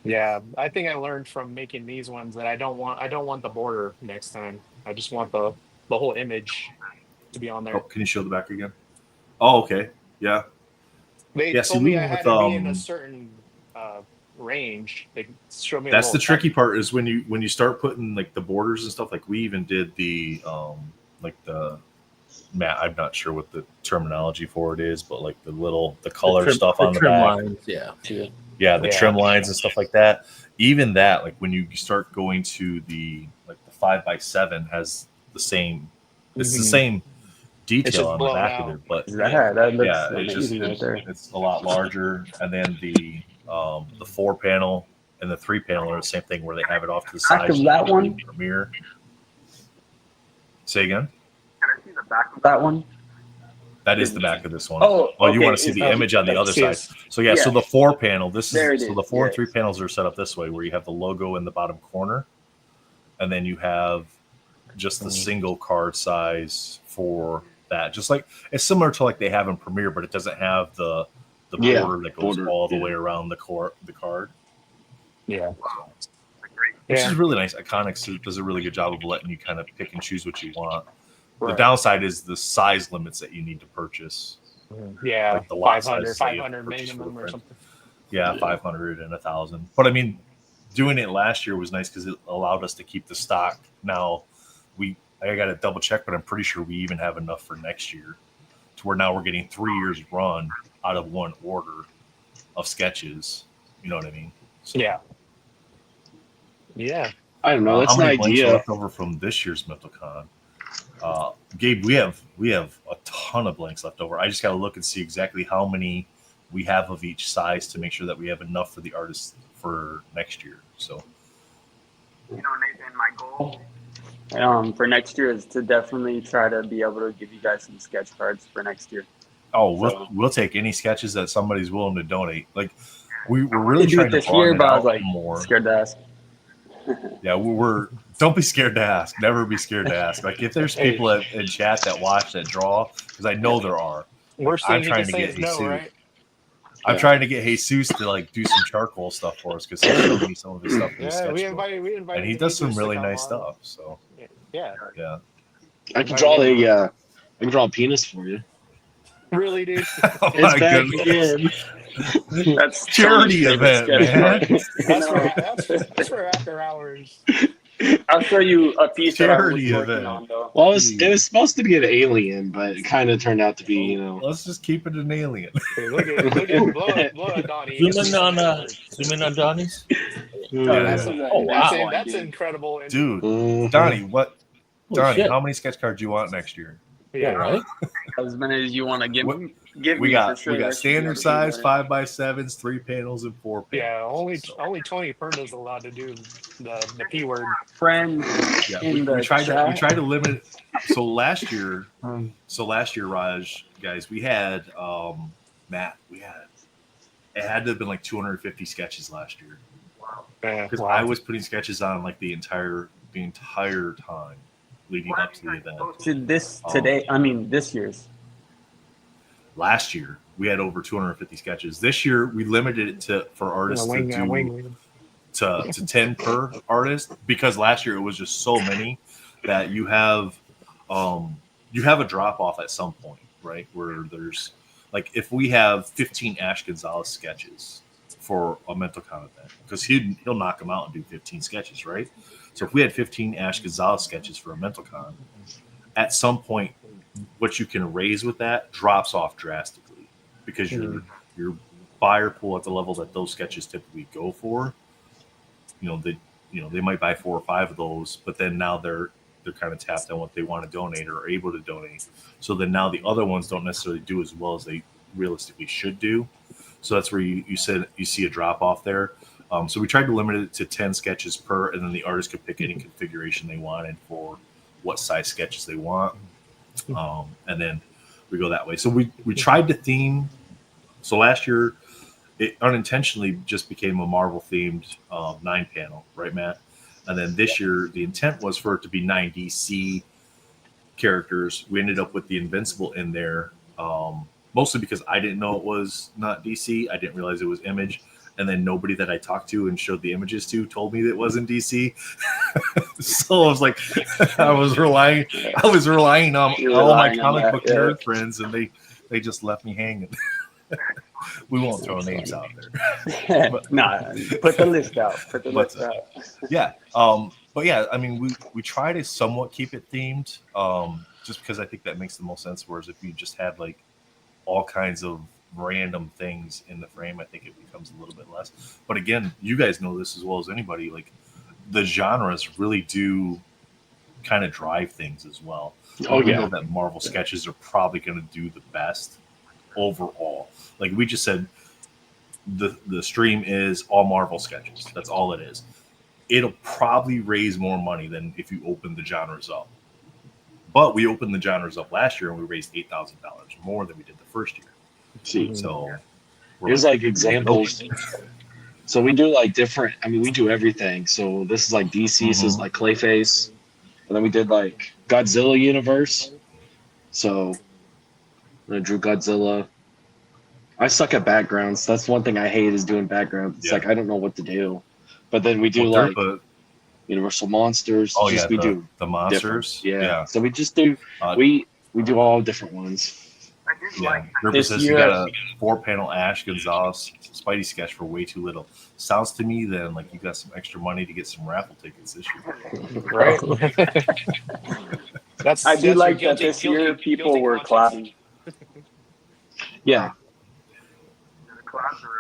Yeah, I think I learned from making these ones that I don't want the border next time. I just want the whole image to be on there. oh, can you show the back again? Oh, okay, yeah. They Yeah, told see, me we I went had with, to be in a certain range. They showed me. That's the tricky part, is when you start putting like the borders and stuff. Like we even did the Matt, I'm not sure what the terminology for it is, but like the color stuff on the trim back. lines, yeah. The trim lines and stuff like that. Even that, like when you start going to the 5x7 has the same. It's the Mhm. same It's just detail on the blown back of out. it, but Yeah, that looks it's just amazing right there. it's a lot larger. And then the 4 panel and the 3 panel are the same thing, where they have it off to the Back side. of that one? Premiere. Say again. Can I see the back of that one? That is the back of this one. Oh, you want to see the image on the other side. So yeah, so the 4 panel, the 4 and 3 panels are set up this way, where you have the logo in the bottom corner, and then you have just the single card size for that. Just like it's similar to like they have in Premiere, but it doesn't have the border that goes all the way around the card. Yeah. Which is really nice. Iconics does a really good job of letting you kind of pick and choose what you want. The downside is the size limits that you need to purchase. Yeah, like the lot 500 minimum or something. Yeah, 500 and 1,000. But I mean, doing it last year was nice because it allowed us to keep the stock. Now, I got to double check, but I'm pretty sure we even have enough for next year, to where now we're getting 3 years run out of one order of sketches. You know what I mean? So, yeah. I don't know. That's how an many blanks are idea. left over from this year's MentalCon? Gabe, we have a ton of blanks left over. I just got to look and see exactly how many we have of each size to make sure that we have enough for the artists for next year. So, You know, Nathan, my goal for next year is to definitely try to be able to give you guys some sketch cards for next year. we'll take any sketches that somebody's willing to donate. Like we're really do trying it to this year, broaden it but I out was like more. scared to ask. Yeah, we're don't be scared to ask. Never be scared to ask. Like if there's people in chat that watch that draw, because I know there are. Worst I'm thing he trying can to say get is no, Jesus. right? I'm trying to get Jesus to like do some charcoal stuff for us because he showed me some of his stuff in his Yeah, we sketchbook. invited And he Jesus does some to really come nice on. stuff. So Yeah. yeah. I can draw I can draw a penis for you. Really, dude? Oh It's my back goodness. again. That's Charity event, man. That's for after hours. I'll show you a piece that I was Charity working event. on, though. Well, it was supposed to be an alien, but it kind of turned out to be, you know. Let's just keep it an alien. Hey, look at blow at Donnie. Zoom in on Donnie's. That's incredible. Dude, Donnie, what? Donnie, shit. how many sketch cards do you want next year? Yeah, right. As many as you want to give me We got for sure. we got That should be able standard to size do 5x7s, 3 panels, and 4 panels. Yeah, only Tony Perna's allowed to do the P word. Friend Yeah, in we the tried chat. to limit it. So last year, Raj, guys, we had Matt. It had to have been like 250 sketches last year. Because I was putting sketches on like the entire time leading up to the event. To this year's. Last year we had over 250 sketches. This year we limited it for artists to 10 per artist, because last year it was just so many that you have a drop off at some point, right? Where there's like, if we have 15 Ash Gonzalez sketches for a MentalCon event, because he'll knock them out and do 15 sketches, right? So if we had 15 Ash Gonzalez sketches for a MentalCon, at some point what you can raise with that drops off drastically, because your buyer pool at the level that those sketches typically go for, they might buy 4 or 5 of those, but then now they're kind of tapped on what they want to donate or are able to donate. So then now the other ones don't necessarily do as well as they realistically should do. So that's where you see a drop off there. So we tried to limit it to 10 sketches per, and then the artist could pick any configuration they wanted for what size sketches they want. And then we go that way. So we tried to theme. So last year it unintentionally just became a Marvel themed 9 panel, right, Matt? And then this year the intent was for it to be 9 DC characters. We ended up with the Invincible in there, mostly because I didn't know it was not DC. I didn't realize it was Image. And then nobody that I talked to and showed the images to told me that it wasn't DC. So I was like, I was relying on all my comic book nerd friends, and they just left me hanging. We won't throw names out there. Put the list out. Yeah. But yeah, I mean, we try to somewhat keep it themed, just because I think that makes the most sense. Whereas if you just had like all kinds of random things in the frame, I think it becomes a little bit less. But again, you guys know this as well as anybody, like the genres really do kind of drive things as well. Oh, we yeah. know that Marvel sketches are probably going to do the best overall. Like we just said, the stream is all Marvel sketches. That's all it is. It'll probably raise more money than if you open the genres up. but we opened the genres up last year and we raised $8,000 more than we did the first year. See, so here's like examples. So we do like different. I mean, we do everything. So this is like DC. This is like Clayface, and then we did like Godzilla universe. So I drew Godzilla. I suck at backgrounds. That's one thing I hate is doing backgrounds. It's like I don't know what to do. But then we do like Universal Monsters. Oh just, yeah, we do the monsters. Yeah. So we just do we do all different ones. Yeah, Ripper says you got a 4-panel Ash Gonzalez Spidey sketch for way too little. Sounds to me then like you got some extra money to get some raffle tickets this year. Right. I do like that this year people were clapping. Yeah.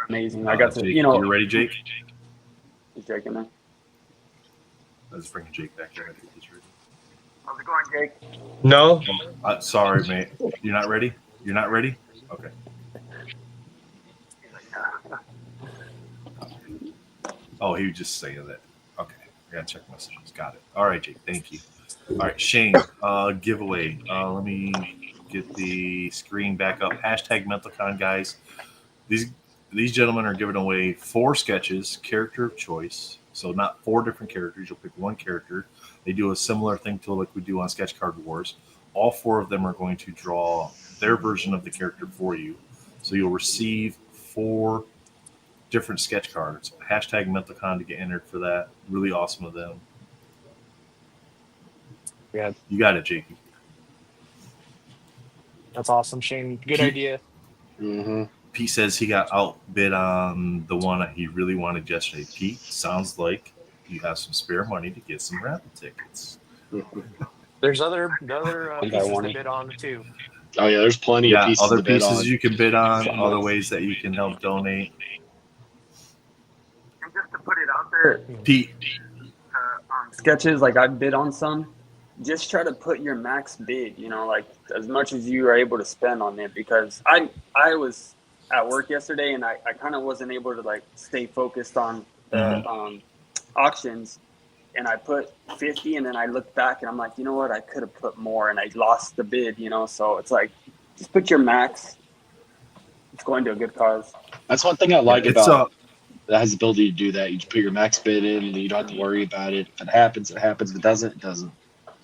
Amazing. I got to, Jake, you know. You ready, Jake? Is Jake in there? Let's bring Jake back here. I think he's ready. How's it going, Jake? No. Sorry, mate. You're not ready? You're not ready? Okay. Oh, he was just saying that. Okay. I got to check messages. Got it. All right, Jake. Thank you. All right, Shane, giveaway. Let me get the screen back up. Hashtag MentalCon, guys. These gentlemen are giving away 4 sketches, character of choice. So not 4 different characters. You'll pick one character. They do a similar thing to like we do on Sketch Card Wars. All 4 of them are going to draw their version of the character for you. So you'll receive 4 different sketch cards. Hashtag MentalCon to get entered for that. Really awesome of them. Yeah. You got it, Jakey. That's awesome, Shane. Good idea. Pete says he got outbid on the one he really wanted yesterday. Pete, sounds like you have some spare money to get some raffle tickets. There's other pieces to it. bid on too. Oh yeah, there's plenty of pieces other to bid pieces on. you can bid on, other ways that you can help donate. And just to put it out there, Pete. Sketches, like I bid on some, just try to put your max bid, you know, like as much as you are able to spend on it, because I was at work yesterday and I kind of wasn't able to like stay focused on the auctions, and I put 50 and then I looked back and I'm like, you know what, I could have put more and I lost the bid, you know. So it's like just put your max. It's going to a good cause. That's one thing I like about that has the ability to do that. You just put your max bid in and you don't have to worry about it. If it happens, it happens. If it doesn't, it doesn't.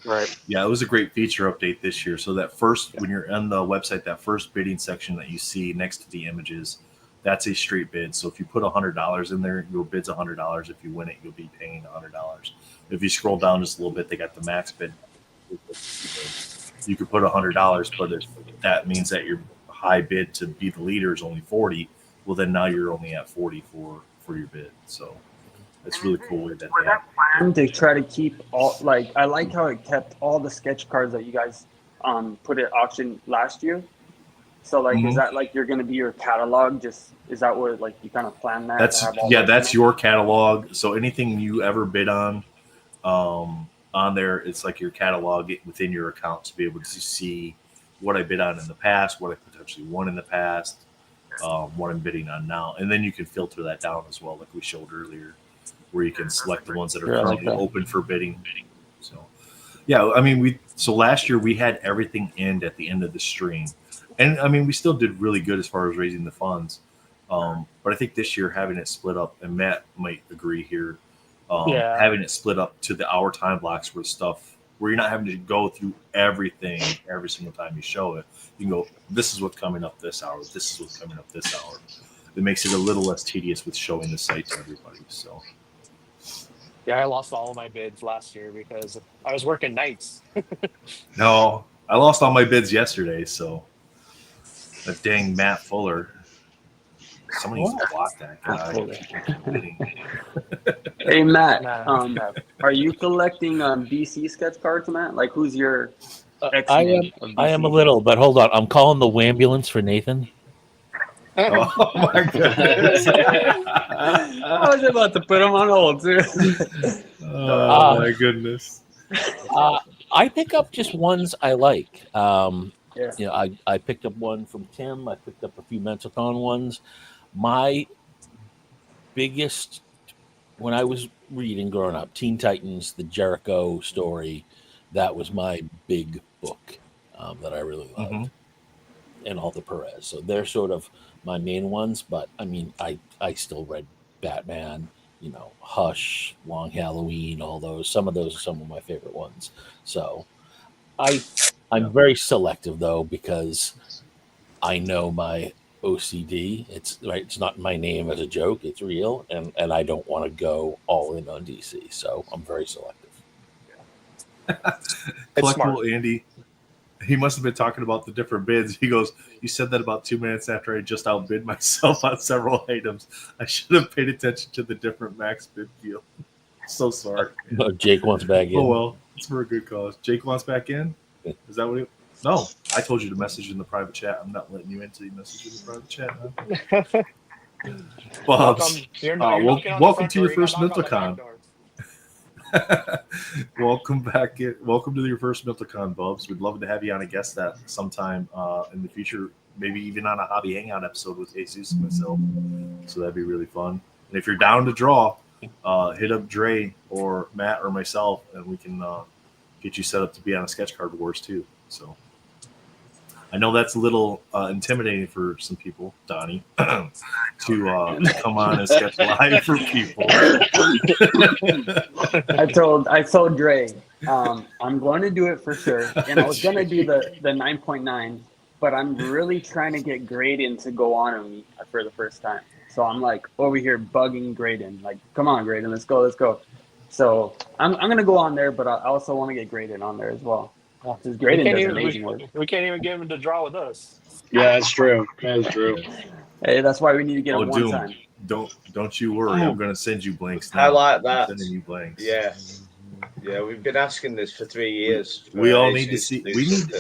Right. Yeah, it was a great feature update this year. So that first, when you're on the website, that first bidding section that you see next to the images, that's a straight bid. So if you put $100 in there, your bid's $100. If you win it, you'll be paying $100. If you scroll down just a little bit, they got the max bid. You could put $100, but if that means that your high bid to be the leader is only 40, well then now you're only at 40 for your bid. So it's really cool way that they have. And to try to keep all, like, I like how it kept all the sketch cards that you guys put at auction last year. So like, is that like you're going to be your catalog? Just is that what like you kind of plan that? That's your catalog. So anything you ever bid on there, it's like your catalog within your account to be able to see what I bid on in the past, what I potentially won in the past, what I'm bidding on now, and then you can filter that down as well, like we showed earlier, where you can select the ones that are currently open for bidding. So, yeah, I mean, so last year we had everything end at the end of the stream, and I mean we still did really good as far as raising the funds. But I think this year having it split up, and Matt might agree here, having it split up to the hour time blocks where you're not having to go through everything every single time you show it. You can go, this is what's coming up this hour. This is what's coming up this hour. It makes it a little less tedious with showing the site to everybody. So. Yeah, I lost all of my bids last year because I was working nights. No, I lost all my bids yesterday. So that dang Matt Fuller. Somebody needs to block that guy. Hey Matt, are you collecting DC sketch cards, Matt? Like, who's your I am a little, but hold on. I'm calling the ambulance for Nathan. Oh my goodness! I was about to put him on hold too. Oh my goodness! I pick up just ones I like. You know, I picked up one from Tim. I picked up a few MentalCon ones. My biggest, when I was reading growing up, Teen Titans, the Jericho story, that was my big book that I really loved, and all the Perez. So they're sort of my main ones. But I mean, I still read Batman, Hush, Long Halloween, all those. Some of those are some of my favorite ones. So I'm very selective though, because I know my OCD. It's right. It's not my name as a joke. It's real, and I don't want to go all in on DC. So I'm very selective. Collectible Andy, he must have been talking about the different bids. He goes, "You said that about 2 minutes after I just outbid myself on several items. I should have paid attention to the different max bid field." So sorry. Jake wants back in. Oh well, it's for a good cause. Jake wants back in. Is that what he? No, I told you to message in the private chat. I'm not letting you in until you message in the private chat. Huh? Bubs, welcome to your first MentalCon. Welcome back. Welcome to your first MentalCon, Bubs. We'd love to have you on a guest that sometime in the future, maybe even on a Hobby Hangout episode with Jesus and myself. So that'd be really fun. And if you're down to draw, hit up Dre or Matt or myself, and we can get you set up to be on a Sketch Card Wars too. So I know that's a little intimidating for some people, Donnie, to come on and sketch live for people. I told Dre, I'm going to do it for sure, and I was going to do the 9.9, but I'm really trying to get Graydon to go on me for the first time. So I'm like over here bugging Graydon, like, come on, Graydon, let's go. So I'm going to go on there, but I also want to get Graydon on there as well. Because Graydon does amazing work. We can't even get him to draw with us. Yeah, that's true. That's true. Hey, that's why we need to get him one Doom, time. Don't you worry. I'm going to send you blanks now. I like that. I'm sending you blanks. Yeah. Yeah, we've been asking this for 3 years. We all need to see. We need,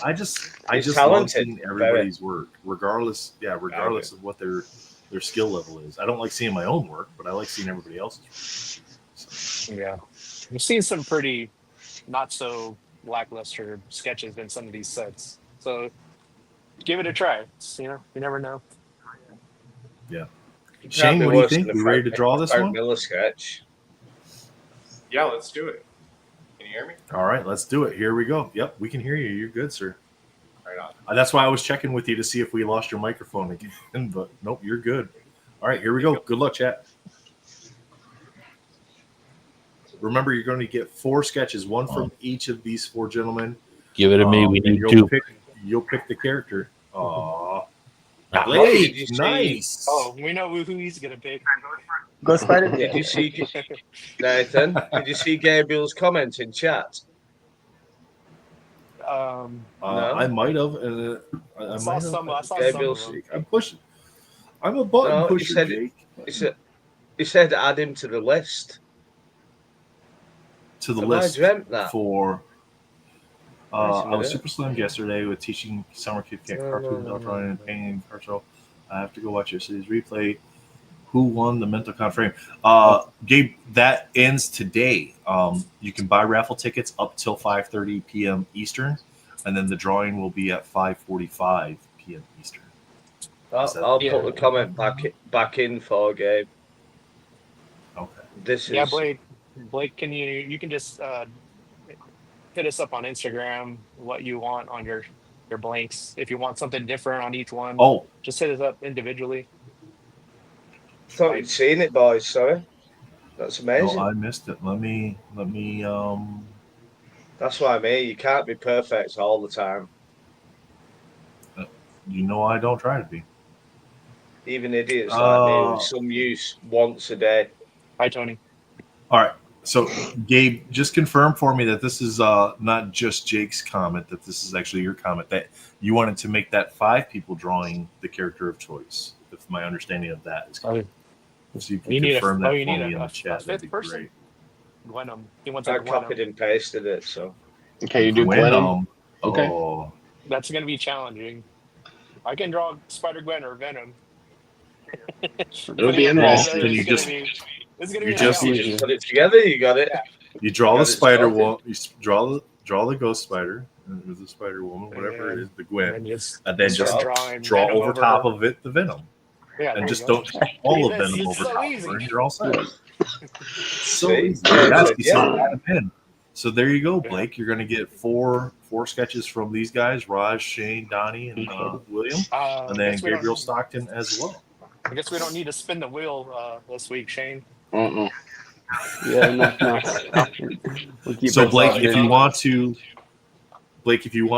I just love seeing everybody's work, regardless of what their skill level is. I don't like seeing my own work, but I like seeing everybody else's work. So. Yeah, we've seen some pretty not so lackluster sketches in some of these sets. So give it a try. You never know. Yeah. Shane, what do you think? We ready to draw this one? Miller sketch. Yeah, let's do it. Can you hear me? All right, let's do it. Here we go. Yep, we can hear you. You're good, sir. Right on. That's why I was checking with you to see if we lost your microphone again, but nope, you're good. All right, here we go. Good luck, chat. Remember, you're going to get 4 sketches, one from each of these 4 gentlemen. Give it to me. We need 2. You'll pick the character. Aww. Blake, nice. Oh, we know who he's going to pick. Go Spider. Did you see, Nathan? Did you see Gabriel's comment in chat? No. I might have. I saw some. Gabriel's. I'm pushing. I'm a button pusher. He said add him to the list. To the Have list I dreamt that? for. I was super slammed yesterday with teaching summer kid cartoon, drawing, and painting cartoon. I have to go watch yesterday's replay. Who won the MentalCon frame? Gabe, that ends today. You can buy raffle tickets up till 5:30 p.m. Eastern, and then the drawing will be at 5:45 p.m. Eastern. I'll put the comment back in for Gabe. Okay. This yeah, is Blake, can you can just hit us up on Instagram what you want on your blanks. If you want something different on each one, just hit us up individually. Thought you'd seen it, boys. Sorry, that's amazing. No, I missed it. Let me. That's what I mean. You can't be perfect all the time. You know, I don't try to be. Even idiots like me with some use once a day. Hi, Tony. All right. So, Gabe, just confirm for me that this is not just Jake's comment, that this is actually your comment, that you wanted to make that 5 people drawing the character of choice, if my understanding of that is correct. So you can confirm that for me in the chat. That'd be great. Gwenum. He wants I copied and pasted it, so. Okay, you do Gwenum. Okay. Oh. That's going to be challenging. I can draw Spider-Gwen or Venom. It'll be interesting. You just put it together. You got it. You draw the spider woman. You draw the ghost spider, and the Spider Woman, whatever it is, the Gwen, and then just draw over top of it the Venom. Yeah, and just don't all of Venom over top, and you're all set. So easy. So there you go, Blake. You're going to get four sketches from these guys: Raj, Shane, Donnie, and William, and then Gabriel Stockton as well. I guess we don't need to spin the wheel this week, Shane. Yeah, no. So Blake, if you want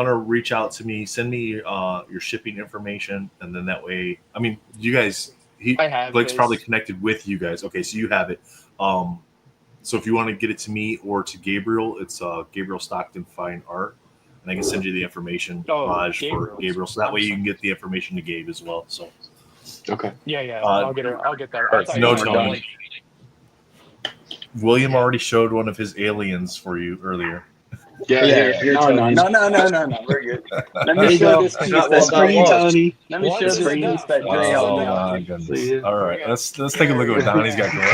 to reach out to me, send me your shipping information, and then that way, I mean, you guys, Blake's probably connected with you guys. Okay, so you have it. So if you want to get it to me or to Gabriel, it's Gabriel Stockton Fine Art, and I can send you the information, Raj, for Gabriel, so that way you can get the information to Gabe as well. So okay, yeah, I'll get that. No, Tony. William already showed one of his aliens for you earlier. No. We're good. Let me show this piece that Tony. Let me show this piece that Dre. Oh my goodness! All right, let's take a look at what Donnie's got going.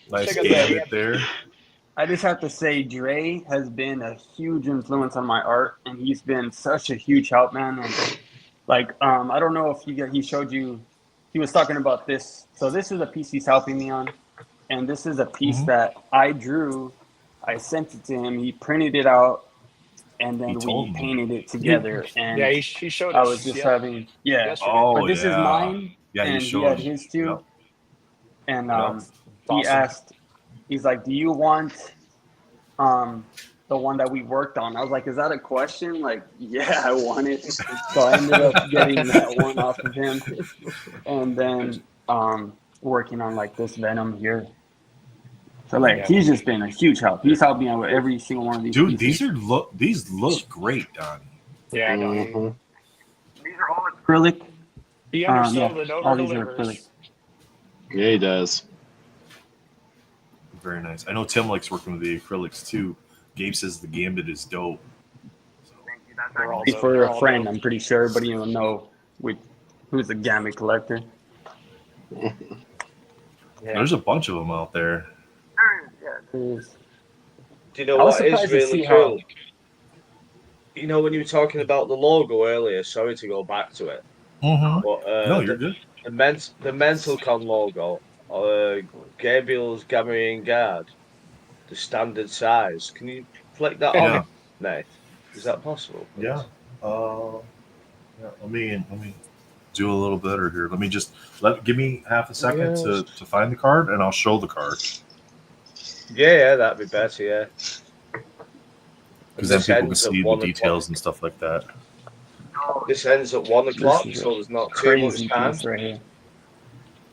Nice gambit there. I just have to say, Dre has been a huge influence on my art, and he's been such a huge help, man. And like, I don't know if he showed you. He was talking about this. So this is a piece he's helping me on, and this is a piece that I drew. I sent it to him. He printed it out, and then we painted it together. And yeah, he showed us. I was just having but this is mine. Yeah, and he had his too. And he asked, he's like, "Do you want the one that we worked on?" I was like, "Is that a question?" Like, yeah, I want it. So I ended up getting that one off of him, and then working on like this Venom here. So like he's just been a huge help. He's helped me out with every single one of these. Dude, pieces. these look great, Don. Yeah, I know. These are all acrylic. He undersold it over all these are delivers. acrylic. Yeah, he does. Very nice. I know Tim likes working with the acrylics too. Gabe says the Gambit is dope. For a friend, I'm pretty sure everybody will know who's a Gambit collector. There's a bunch of them out there. Do you know what is really cool? You know, when you were talking about the logo earlier, sorry to go back to it. Mm-hmm. But, No, you're good. The MentalCon logo, Gabriel's Gamorrean Guard, the standard size. Can you flick that on, Nate? Is that possible? Yeah. Let me do a little better here. Let me just give me half a second to find the card, and I'll show the card. Yeah, that'd be better. Yeah. Because then people can see the details and stuff like that. This ends at 1 o'clock, so there's not too much time. Right here.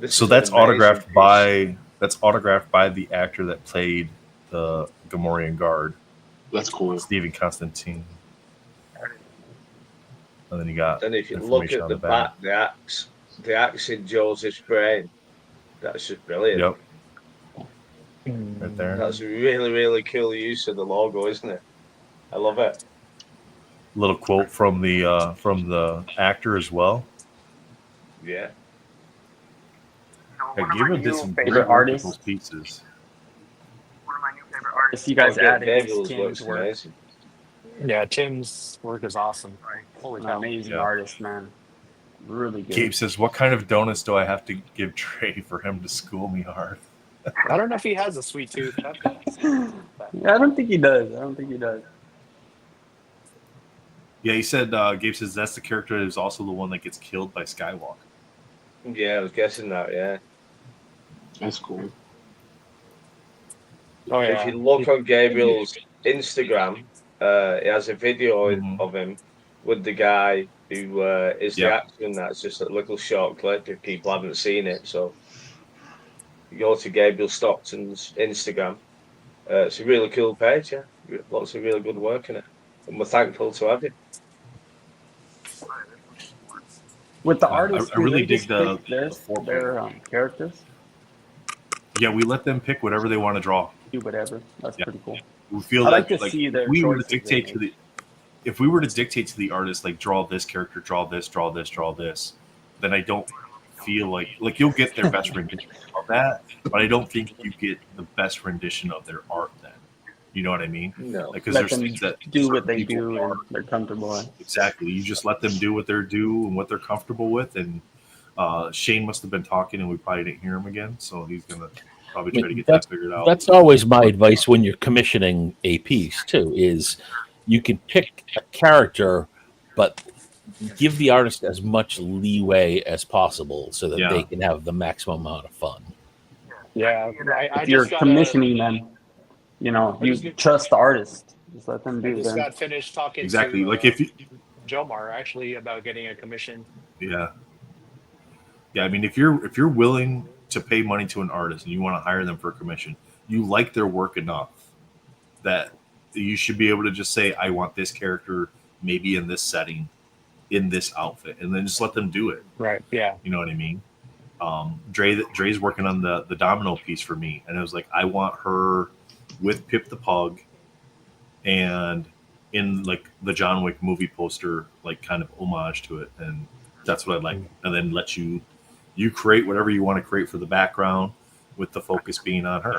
So that's autographed by the actor that played the Gamorrean Guard. That's cool. Stephen Constantine. And then you got. And if you look at the back, the axe in Joseph's brain, that's just brilliant. Yep. Right there. That's a really, really cool use of the logo, isn't it? I love it. Little quote from the actor as well. Yeah. Gabriel did some favorite artists pieces. You guys added Tim's work. Amazing. Yeah, Tim's work is awesome. Holy cow. Amazing artist, man. Really good. Gabe says, "What kind of donuts do I have to give Trey for him to school me hard?" I don't know if he has a sweet tooth. I don't think he does. Yeah, he said. Gabe says that's the character that is also the one that gets killed by Skywalker. Yeah, I was guessing that. Yeah, that's cool. Oh yeah. If you look on Gabriel's Instagram, he has a video of him with the guy who is the actor, and that's just a little short clip if people haven't seen it. So you go to Gabriel Stockton's Instagram. It's a really cool page, yeah. Lots of really good work in it. And we're thankful to have you. With the artists, I really dig their characters. Yeah, we let them pick whatever they want to draw. Do whatever. That's pretty cool. We feel I like to like see their we were to choices dictate to the. If we were to dictate to the artist, like draw this character, draw this, draw this, draw this, then I don't feel like you'll get their best rendition of that, but I don't think you get the best rendition of their art then. You know what I mean? No. Because Let there's them things that do what they do and they're comfortable in. Exactly. You just let them do what they're do and what they're comfortable with. And Shane must have been talking, and we probably didn't hear him again, so he's gonna probably try to get that figured out. That's always my advice when you're commissioning a piece too, is you can pick a character, but give the artist as much leeway as possible so that they can have the maximum amount of fun. Yeah, if you're commissioning them, you know, you trust the artist. Just let them do I just them. got finished talking Exactly. to Like if you, Jomar actually about getting a commission. yeah. I mean, if you're willing to pay money to an artist and you want to hire them for a commission, you like their work enough that you should be able to just say, I want this character maybe in this setting, in this outfit, and then just let them do it. Right. Yeah. You know what I mean? Dre's working on the Domino piece for me, and it was like, I want her with Pip the Pug and in like the John Wick movie poster, like kind of homage to it, and that's what I'd like. And then let you create whatever you want to create for the background, with the focus being on her.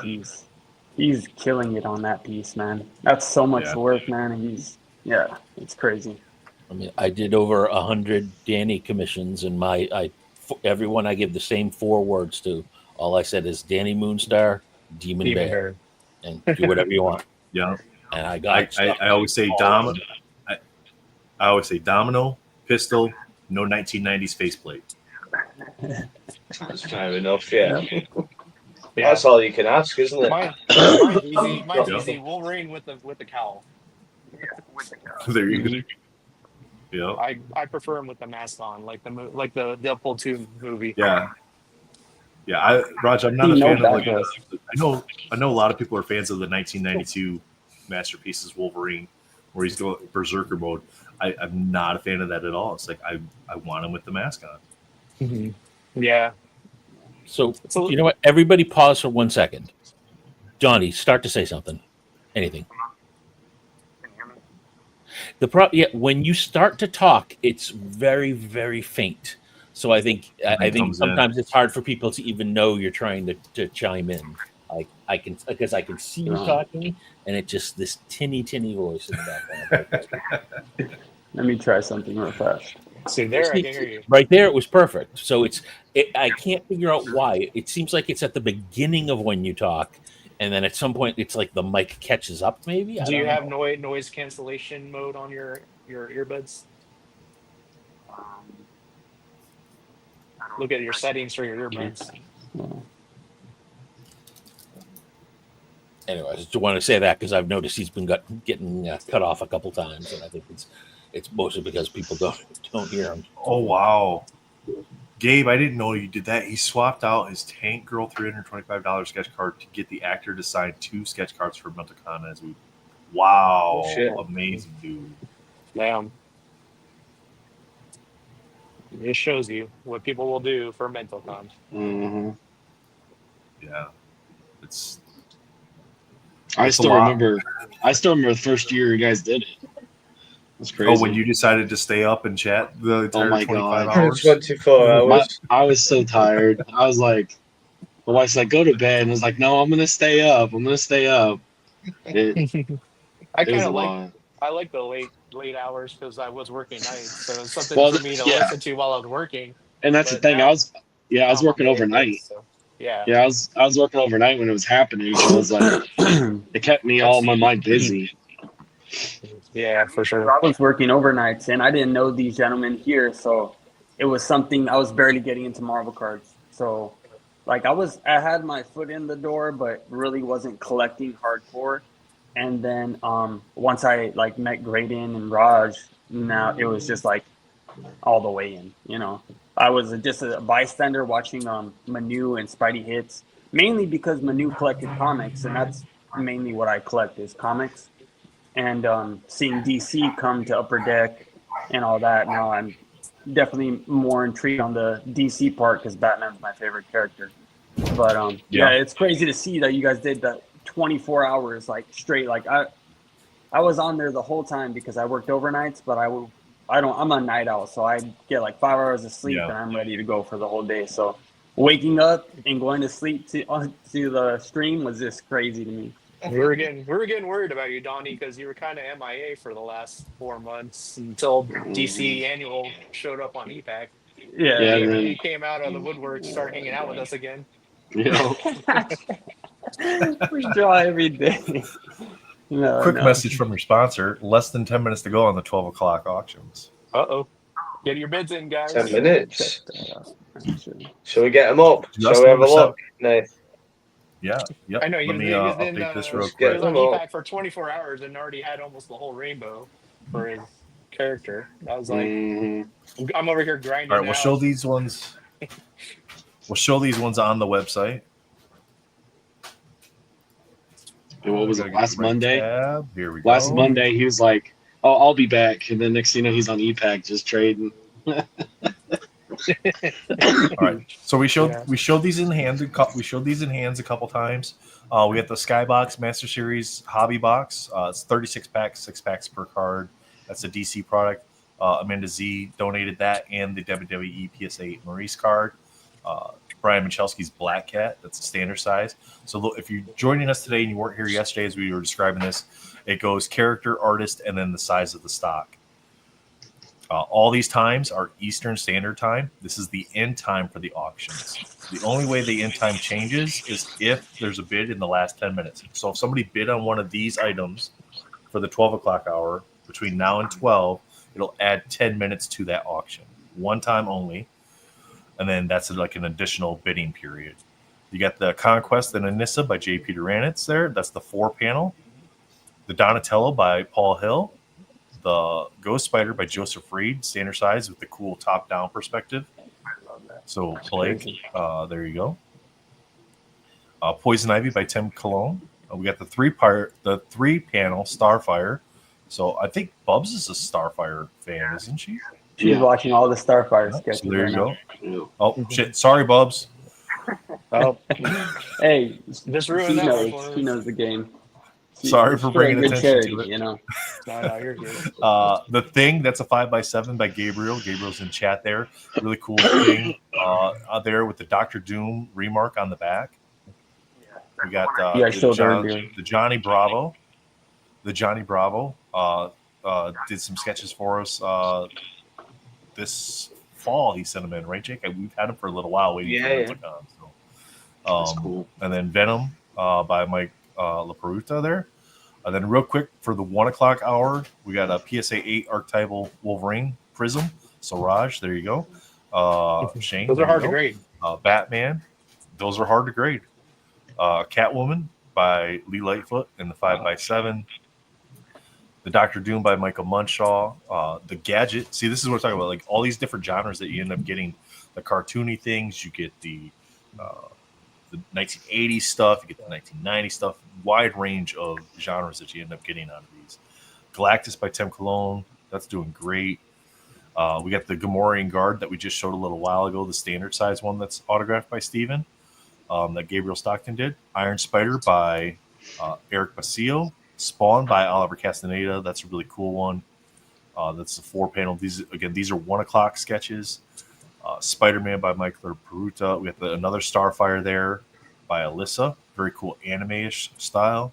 He's killing it on that piece, man. That's so much work, man. And it's crazy. I mean, I did over 100 Danny commissions, and everyone I give the same 4 words to. All I said is Danny Moonstar, Demon Bear, and do whatever you want. Yeah. And I always say Domino. I always say Domino, Pistol, no 1990s faceplate. That's fair enough. Yeah. That's all you can ask, isn't it? Mine's easy. Mine's easy. Wolverine with the cowl. There you go. Yeah. I prefer him with the mask on, like the Deadpool 2 movie. Yeah. Yeah, Raj, I'm not a fan of like. I know a lot of people are fans of the 1992 masterpieces Wolverine, where he's going berserker mode. I'm not a fan of that at all. It's like I want him with the mask on. Mm-hmm. Yeah. So you know what? Everybody pause for 1 second. Johnny, start to say something. Anything. When you start to talk, it's very, very faint. So I think sometimes it's hard for people to even know you're trying to chime in. Like I can see you talking, and it just this tinny voice in the background. Let me try something real fast. See there, I can hear you. Right there, it was perfect. So I can't figure out why. It seems like it's at the beginning of when you talk, and then at some point it's like the mic catches up. Maybe. Do you have noise cancellation mode on your earbuds? Look at your settings for your earbuds. Anyway, I just want to say that because I've noticed he's been getting cut off a couple times, and I think it's mostly because people don't hear him. Oh wow, Gabe, I didn't know you did that. He swapped out his Tank Girl $325 sketch card to get the actor to sign 2 sketch cards for MentalCon as we. Wow, amazing dude. Damn. It shows you what people will do for MentalCon. Mm-hmm. Yeah, it's. I still remember the first year you guys did it. That's crazy. Oh, when you decided to stay up and chat the entire 25 hours? 24 hours. I was so tired. I was like, my wife's like, go to bed. And I was like, no, I'm going to stay up. I like the late hours because I was working nights. So it's something for me to listen to while I was working. And that's the thing. I was working overnight. So, I was working overnight when it was happening. So it was like, it kept me all my mind busy. Yeah, for sure. I was working overnights and I didn't know these gentlemen here. So it was something I was barely getting into Marvel cards. So like I had my foot in the door, but really wasn't collecting hardcore. And then once I like met Graydon and Raj, now it was just like all the way in, you know. I was just a bystander watching Manu and Spidey Hits, mainly because Manu collected comics, and that's mainly what I collect is comics. And seeing DC come to Upper Deck and all that, now I'm definitely more intrigued on the DC part because Batman's my favorite character. But it's crazy to see that you guys did that 24 hours like straight. Like I was on there the whole time because I worked overnights, but I'm a night owl, so I get like 5 hours of sleep and I'm ready to go for the whole day. So waking up and going to sleep to the stream was just crazy to me. We were getting worried about you, Donnie, because you were kind of MIA for the last 4 months until DC Annual showed up on EPAC. Yeah, you came out of the woodwork, started hanging out with us again. You know, we draw every day. No, Quick no. message from your sponsor: less than 10 minutes to go on the 12 o'clock auctions. Uh-oh. Get your bids in, guys. 10 minutes. Shall we get them up? Just Shall we have a over look? Nate? Yeah. Yep. I know he Let was, me he was update in, this real he quick. was on EPAC for 24 hours and already had almost the whole rainbow for his character. I was like, I'm over here grinding. All right, we'll show these ones. We'll show these ones on the website. And what was it, last Monday? Here we Last go. Monday, he was like, "Oh, I'll be back," and then next thing you know, he's on EPAC just trading. All right, so we showed these in hands. We showed these in hands a couple times. We got the Skybox Master Series Hobby Box. It's 36 packs, 6 packs per card. That's a DC product. Amanda Z donated that and the WWE PSA Maurice card. Brian Michalski's Black Cat. That's a standard size. So look, if you're joining us today and you weren't here yesterday as we were describing this, it goes character, artist, and then the size of the stock. All these times are Eastern Standard Time. This is the end time for the auctions. The only way the end time changes is if there's a bid in the last 10 minutes. So if somebody bid on one of these items for the 12 o'clock hour between now and 12, it'll add 10 minutes to that auction. One time only. And then that's like an additional bidding period. You got the Conquest and Anissa by J. Peter Ranitz there. That's the 4-panel. The Donatello by Paul Hill. The Ghost Spider by Joseph Reed, standard size with the cool top-down perspective. So Blake, there you go. Poison Ivy by Tim Cologne. We got the 3-panel Starfire. So I think Bubs is a Starfire fan, isn't she? She's watching all the Starfire sketches. So there you right go. now. Oh shit! Sorry, Bubs. Oh, hey, just ruined she that one knows. for her. She knows the game. Sorry for bringing good attention charity, to it. you know. No, you're good. The Thing, that's a 5x7 by Gabriel. Gabriel's in chat there. Really cool thing out there with the Dr. Doom remark on the back. We got the Johnny Bravo. The Johnny Bravo did some sketches for us this fall. He sent them in, right, Jake? We've had them for a little while waiting for them to come. So. That's cool. And then Venom by Mike LaPeruta there. And then real quick for the 1 o'clock hour, we got a PSA 8 archetypal Wolverine Prism. Siraj, there you go. Shane. Those are hard to grade. Batman. Those are hard to grade. Catwoman by Lee Lightfoot in the 5x7. The Doctor Doom by Michael Munshaw. The Gadget. See, this is what we're talking about. Like all these different genres that you end up getting. The cartoony things. You get the 1980s stuff. You get the 1990s stuff. Wide range of genres that you end up getting out of these. Galactus by Tim Cologne. That's doing great. We got the Gamorrean Guard that we just showed a little while ago. The standard size one that's autographed by Steven. That Gabriel Stockton did. Iron Spider by Eric Basile. Spawn by Oliver Castaneda. That's a really cool one. That's the 4-panel. These are 1 o'clock sketches. Spider-Man by Michael Peruta. We have another Starfire there by Alyssa. Very cool anime-ish style.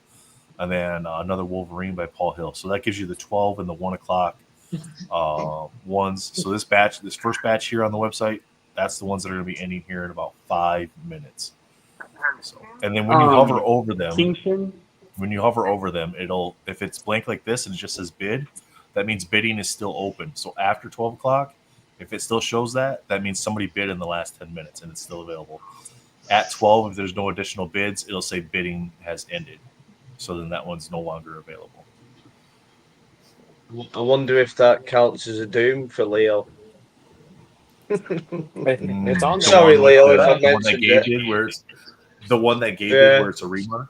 And then another Wolverine by Paul Hill. So that gives you the 12 and the 1 o'clock ones. So this first batch here on the website, that's the ones that are going to be ending here in about 5 minutes. So, and then when you hover over them, if it's blank like this and it just says bid, that means bidding is still open. So after 12 o'clock, if it still shows that means somebody bid in the last 10 minutes and it's still available. At 12, if there's no additional bids, it'll say bidding has ended. So then that one's no longer available. I wonder if that counts as a Doom for Leo. It's on there. Sorry, Leo, if I The one that mentioned Gabe it. did where it's the one that Gabe did where it's a remark.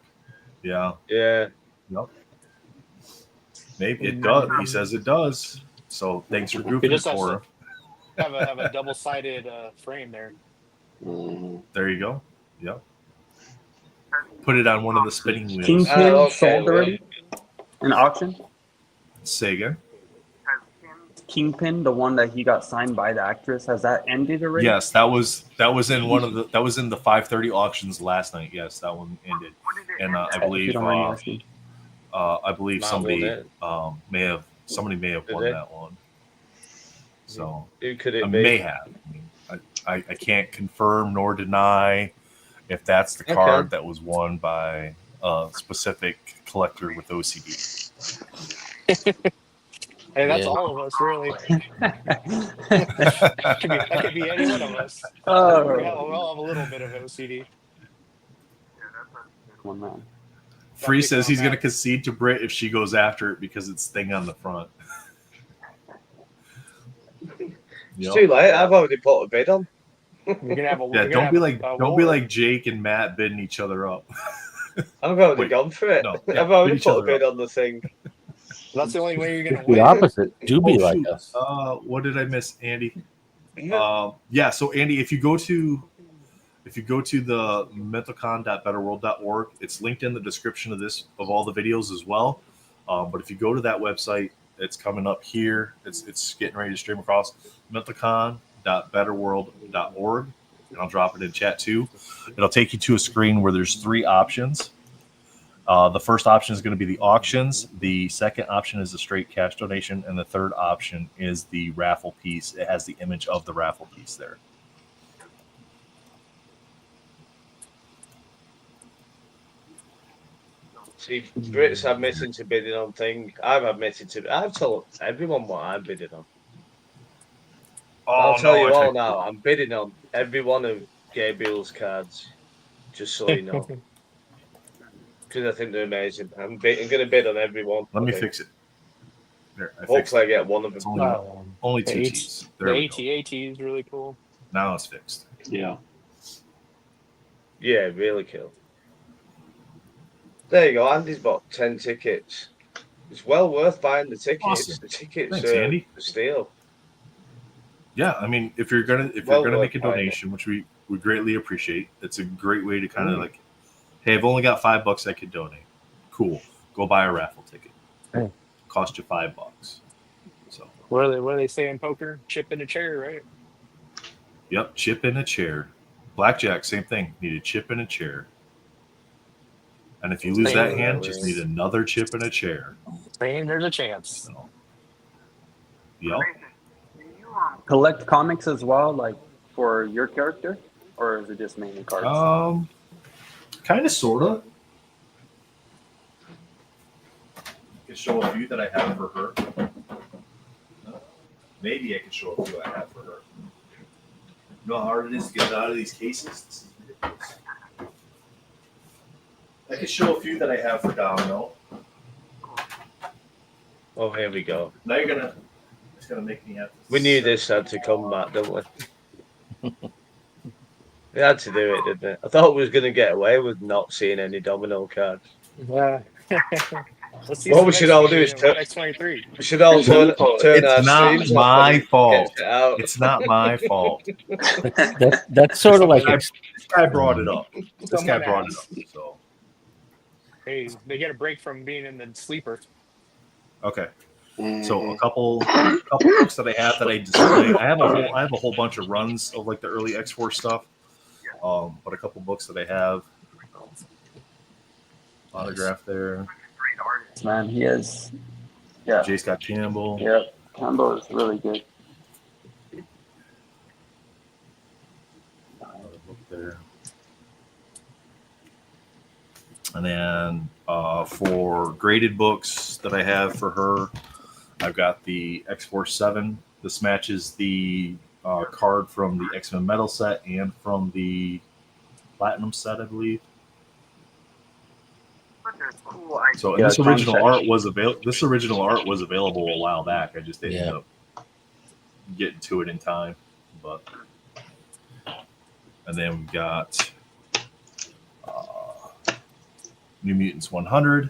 Yeah. Yeah. Yep. Maybe it does. He says it does. So thanks for It goofing just has for to him. have a double-sided frame there. There you go. Yep. Put it on one of the spinning wheels. Kingpin sold already? An auction? Say again. Kingpin, the one that he got signed by the actress, has that ended already? Yes, that was in one of the in the 5:30 auctions last night. Yes, that one ended, and I believe somebody may have won that one. So who could it I be? may have. I mean, I can't confirm nor deny. if that's the card that was won by a specific collector with OCD. Hey, that's all of us, really. that could be any one of us. We all have a little bit of OCD. One man. Free says he's going to concede to Britt if she goes after it because it's thing on the front. It's too late. I've already put a bid on. Don't be like Jake and Matt bidding each other up. I've already gone for it. I've already put a bid on the thing. That's the only way you're gonna win. The opposite. Do be like us. What did I miss, Andy? Yeah. So Andy, if you go to the mentalcon.betterworld.org, it's linked in the description of all the videos as well. But if you go to that website, it's coming up here. It's getting ready to stream across mentalcon.betterworld.org, and I'll drop it in chat too. It'll take you to a screen where there's 3 options. The first option is going to be the auctions. The second option is a straight cash donation, and the third option is the raffle piece. It has the image of the raffle piece there. See, Brit's admitting to bidding on thing. I've told everyone what I'm bidding on. I'll tell you all now. I'm bidding on every one of Gabriel's cards, just so you know. Because I think they're amazing. I'm going to bid on every one. Let me fix it. There, Hopefully I get one of them. Only 2 T's. The AT is really cool. Now it's fixed. Yeah. Yeah, really cool. There you go. Andy's bought 10 tickets. It's well worth buying the tickets. Awesome. The tickets Thanks, are Andy. a steal. Yeah, I mean, if you're gonna make a donation, which we greatly appreciate, it's a great way to kind of like, hey, I've only got $5 I could donate. Cool, go buy a raffle ticket. Hey. Cost you $5. So what do they say in poker? Chip in a chair, right? Yep, chip in a chair. Blackjack, same thing. Need a chip in a chair. And if you lose that hand, just need another chip in a chair. Same, there's a chance. So, yep. Collect comics as well, like for your character, or is it just mainly cards? Kind of, sort of. I can show a few that I have for her. Maybe I can show a few I have for her. You know how hard it is to get it out of these cases? This is ridiculous. I can show a few that I have for Domino. Oh, here we go. Now it's gonna make me have to. We knew this had to come back, didn't we? We had to do it, didn't it? I thought we was going to get away with not seeing any domino cards. Yeah. What we should all do is X23. We should all turn our It's not streams my off fault. It out. It's not my fault. That's sort of like this guy brought it up. This guy brought it up. So hey, they get a break from being in the sleeper. okay. So a couple books that I have that I display. I have a whole bunch of runs of like the early X-Force stuff. But a couple books that I have autographed there. Man, he is. Yeah. J. Scott Campbell. Yep. Campbell is really good. There. And then for graded books that I have for her, I've got the X-Force 7. This matches the card from the X-Men Metal set and from the Platinum set, I believe. So and this original art was available a while back. I just didn't end up getting to it in time. But and then we've got New Mutants 100.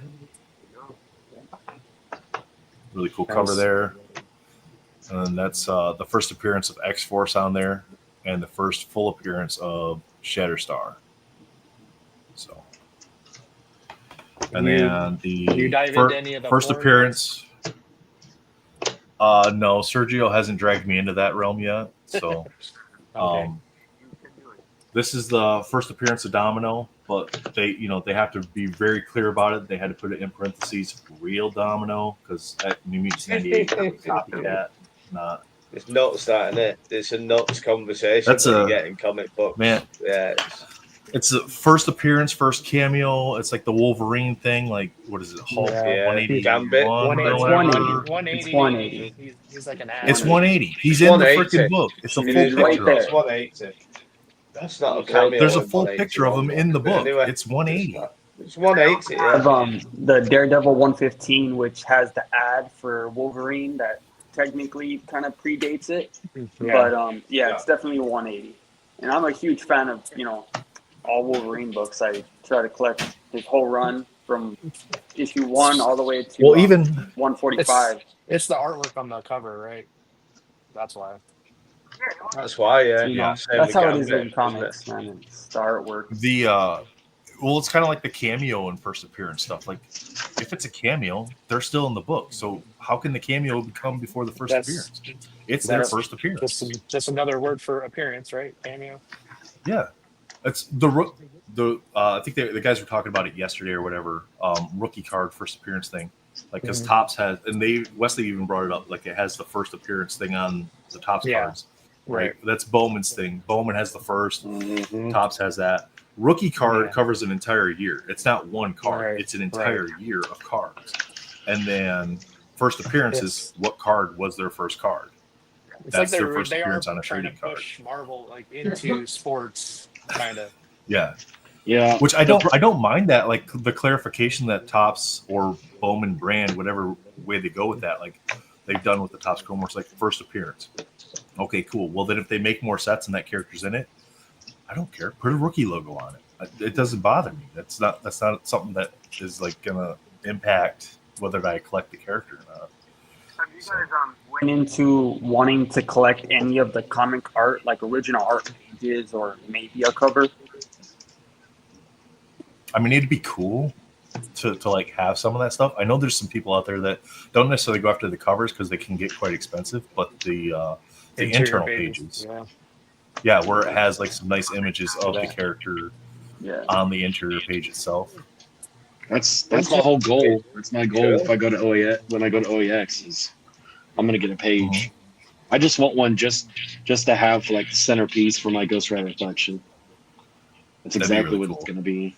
Really cool cover there. And that's the first appearance of X-Force on there and the first full appearance of Shatterstar. So, and then the first appearance. No, Sergio hasn't dragged me into that realm yet. So, this is the first appearance of Domino, but they have to be very clear about it. They had to put it in parentheses, real Domino, because at New Mutants 98 was copycat. Not. It's nuts, that, isn't it? It's a nuts conversation That's that you get in comic books. Man, yeah. It's the first appearance, first cameo. It's like the Wolverine thing. Like, what is it? Hulk 180. Gambit. 180. It's 180. He's like an It's ass. 180. He's in the freaking book. It's a full picture of him. It's 180. That's not a cameo. There's a full picture of him in the book. Anyway, it's 180. It's 180. I have the Daredevil 115, which has the ad for Wolverine that technically kind of predates it. But it's definitely 180. And I'm a huge fan of, all Wolverine books. I try to collect his whole run from issue 1 all the way to even 145. It's the artwork on the cover, right? That's why. That's why, yeah. That's how it is in comics, man. It's the artwork. It's kind of like the cameo and first appearance stuff. Like, if it's a cameo, they're still in the book. So how can the cameo become before the first appearance? It's their first appearance. Just another word for appearance, right? Cameo. Yeah, it's I think the guys were talking about it yesterday or whatever. Rookie card first appearance thing, like because Topps has, and Wesley even brought it up. Like it has the first appearance thing on the Topps cards, right? That's Bowman's thing. Bowman has the first. Topps has that. Rookie card covers an entire year. It's not one card. It's an entire year of cards. And then first appearance is what card was their first card. It's That's like their first they appearance are on a trying trading to card. push Marvel into sports, kind of. Yeah. Yeah. Which I don't mind that, like the clarification that Topps or Bowman brand, whatever way they go with that, like they've done with the Topps Chrome Works, like first appearance. Okay, cool. Well, then if they make more sets and that character's in it, I don't care. Put a rookie logo on it. It doesn't bother me. That's not something that is like gonna impact whether I collect the character or not. Have you guys went into wanting to collect any of the comic art, like original art pages or maybe a cover? I mean, it'd be cool to like have some of that stuff. I know there's some people out there that don't necessarily go after the covers because they can get quite expensive, but the internal pages. Yeah, where it has like some nice images of the character on the interior page itself. That's my whole goal. That's my goal. If I go to OEX, when I go to OEX, is I'm gonna get a page. I just want one just to have like the centerpiece for my Ghost Rider collection. That's exactly what it's gonna be.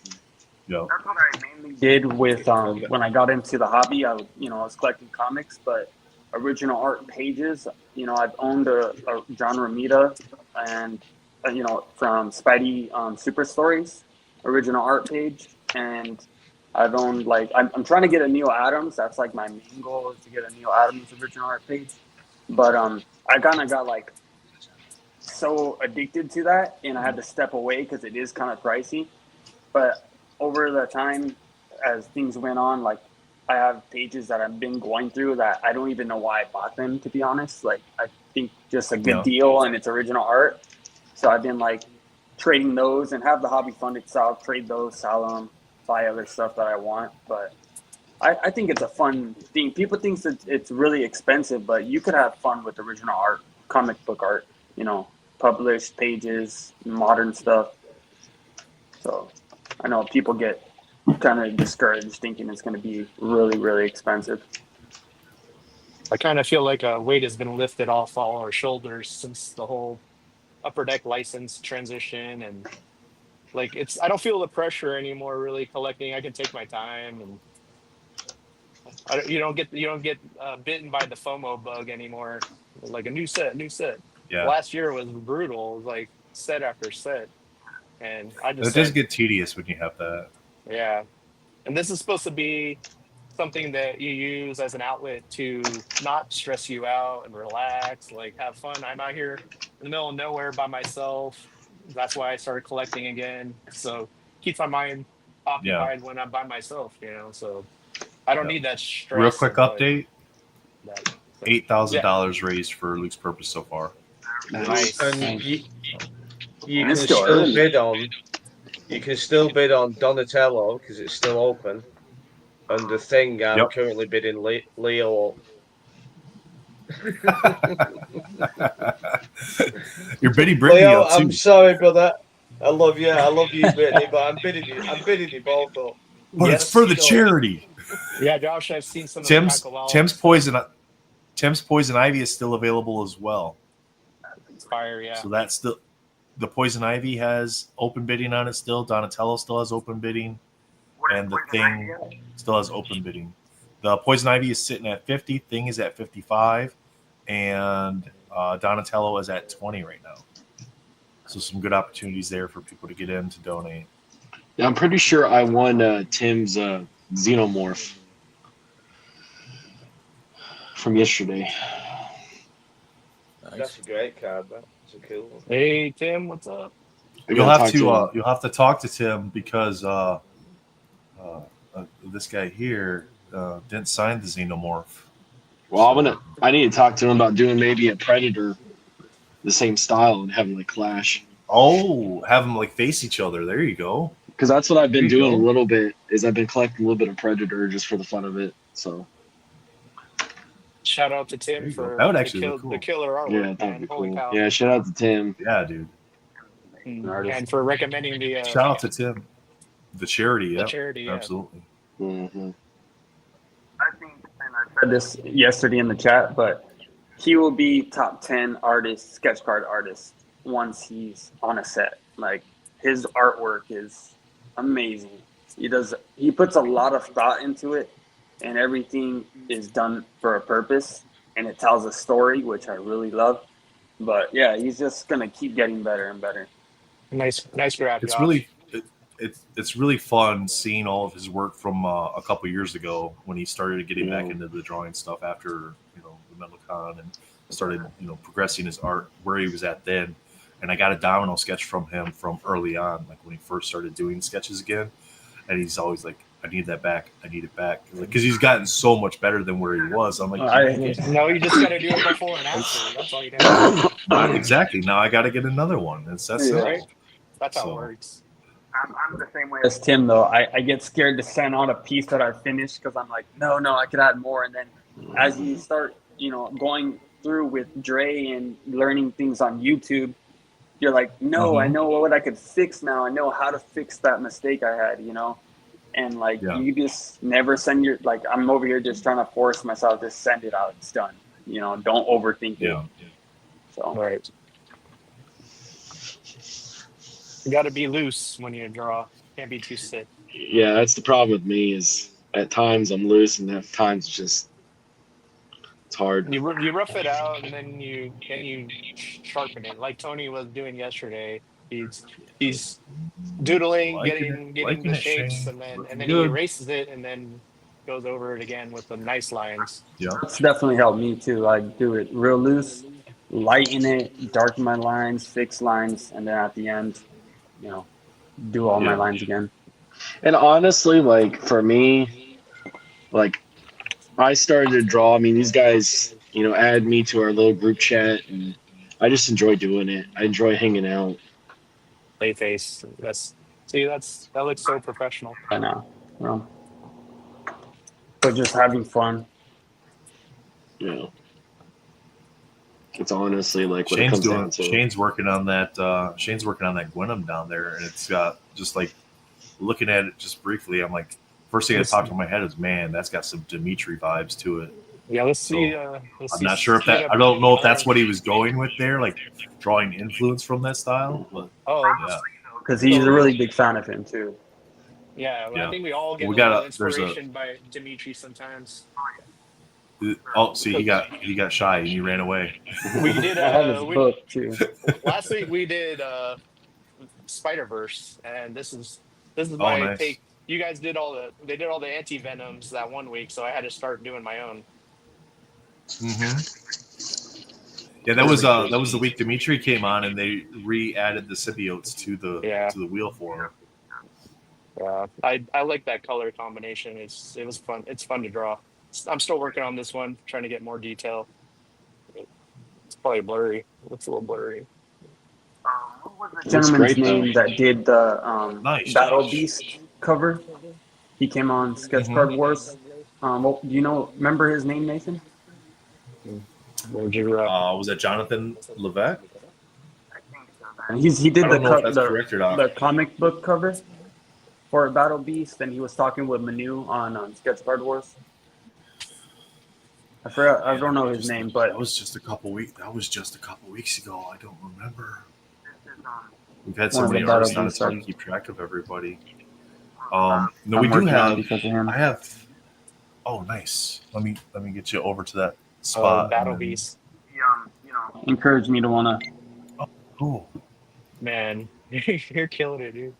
Yeah. That's what I mainly did with when I got into the hobby. I was collecting comics, but original art pages. I've owned a John Romita and from Spidey Super Stories original art page, and I've owned I'm trying to get a Neil Adams. That's like my main goal is to get a Neil Adams original art page. But I kind of got so addicted to that, and I had to step away because it is kind of pricey. But over the time, as things went on, I have pages that I've been going through that I don't even know why I bought them, to be honest. I think just a good deal and it's original art. So I've been trading those and have the hobby fund itself, trade those, sell them, buy other stuff that I want. But I think it's a fun thing. People think that it's really expensive, but you could have fun with original art, comic book art, published pages, modern stuff. So I know people get kind of discouraged thinking it's going to be really, really expensive. I kind of feel like a weight has been lifted off all our shoulders since the whole Upper Deck license transition, and I don't feel the pressure anymore really collecting. I can take my time, and you don't get bitten by the FOMO bug anymore. Like a new set. Yeah. Last year was brutal. It was set after set, and I just it does get tedious when you have that. Yeah, and this is supposed to be something that you use as an outlet to not stress you out and relax, have fun. I'm out here in the middle of nowhere by myself. That's why I started collecting again. So keeps my mind occupied when I'm by myself, so I don't need that stress. Real quick update. $8,000 raised for Luke's purpose so far. Nice. And you can still bid on. You can still bid on Donatello because it's still open. And the thing I'm currently bidding Leo. You're bidding Brittany Leo, up too. I'm sorry, brother. I love you, Brittany, but I'm bidding you both up. But it's for the charity. Yeah, Josh, I've seen some Tim's Poison Ivy is still available as well. Inspire, yeah. So that's still the Poison Ivy has open bidding on it still. Donatello still has open bidding, and the Thing still has open bidding. The Poison Ivy is sitting at 50. Thing is at 55, and Donatello is at 20 right now. So some good opportunities there for people to get in to donate. Yeah, I'm pretty sure I won Tim's Xenomorph from yesterday. That's a great card, man. It's a cool one. Hey Tim, what's up? You'll have to talk to Tim because this guy here didn't sign the Xenomorph. Well, I need to talk to him about doing maybe a Predator, the same style, and having like clash. Oh, have them like face each other. There you go. Because that's what I've been doing a little bit. Is I've been collecting a little bit of Predator just for the fun of it. So shout out to Tim for that would actually look cool. the killer artwork. Yeah, that'd be Holy cool. cow. Yeah, shout out to Tim. Yeah, dude. And for recommending the shout out to Tim, the charity. Yeah, charity. Yeah. Absolutely. Mm-hmm. I said this yesterday in the chat, but he will be top 10 artist, sketch card artist once he's on a set. Like his artwork is amazing. He puts a lot of thought into it, and everything is done for a purpose, and it tells a story, which I really love. But yeah, he's just gonna keep getting better and better. Nice grab. It's Josh. really it's really fun seeing all of his work from a couple years ago when he started getting back into the drawing stuff after the MentalCon and started progressing his art where he was at then. And I got a domino sketch from him from early on, like when he first started doing sketches again. And he's always like, I need that back. I need it back. Because he's gotten so much better than where he was. I'm like, no, you just got to do it before and after. That's all you got to do. Exactly. Now I got to get another one. That's simple. Right? That's how it works. I'm the same way as Tim, though. I get scared to send out a piece that I finished because I'm like, no, I could add more. And then as you start, going through with Dre and learning things on YouTube, you're like, no, I know what I could fix now. I know how to fix that mistake I had, And you just never send I'm over here just trying to force myself to send it out. It's done. Don't overthink it. So right. You got to be loose when you draw. Can't be too stiff. Yeah, that's the problem with me. Is at times I'm loose, and at times it's hard. You rough it out, and then you sharpen it, like Tony was doing yesterday. He's doodling, getting the shapes, and then he erases it, and then goes over it again with the nice lines. Yeah, that's definitely helped me too. I do it real loose, lighten it, darken my lines, fix lines, and then at the end, do all my lines again. And honestly, for me, I started to draw. I mean, these guys, added me to our little group chat, and I just enjoy doing it. I enjoy hanging out. Layface. That looks so professional. I know. Well, but just having fun. Yeah. It's honestly what it comes down to. Shane's working on that. Shane's working on that Gwenum down there, and it's got just looking at it just briefly. I'm like, first thing that popped in my head is, man, that's got some Dimitri vibes to it. Yeah, let's see. I'm not sure if that. I don't know if that's what he was going with there, drawing influence from that style. But because he's a really big fan of him too. Yeah, I think we all get inspiration by Dimitri sometimes. Oh, see, he got shy and he ran away. We did. I have his book too. Last week we did Spider-Verse, and this is my take. You guys did they did all the anti-venoms that one week, so I had to start doing my own. Yeah, that was the week Dimitri came on, and they re-added the symbiotes to the wheel for him. Yeah, I like that color combination. It was fun. It's fun to draw. I'm still working on this one, trying to get more detail. It's probably blurry. It's a little blurry. What was the gentleman's name that did the Battle Beast cover? He came on Sketch Card Wars. Do you remember his name, Nathan? Was that Jonathan Levesque? He did the comic book cover for Battle Beast, and he was talking with Manu on Sketch Card Wars. I don't know his name, but that was just a couple weeks ago. I don't remember. We've had so many artists on, it's hard to keep track of everybody. No, we do have. I have. Oh, nice. Let me get you over to that spot. Battle Beast. Encouraged me to wanna. Oh, cool. Man, you're killing it, dude.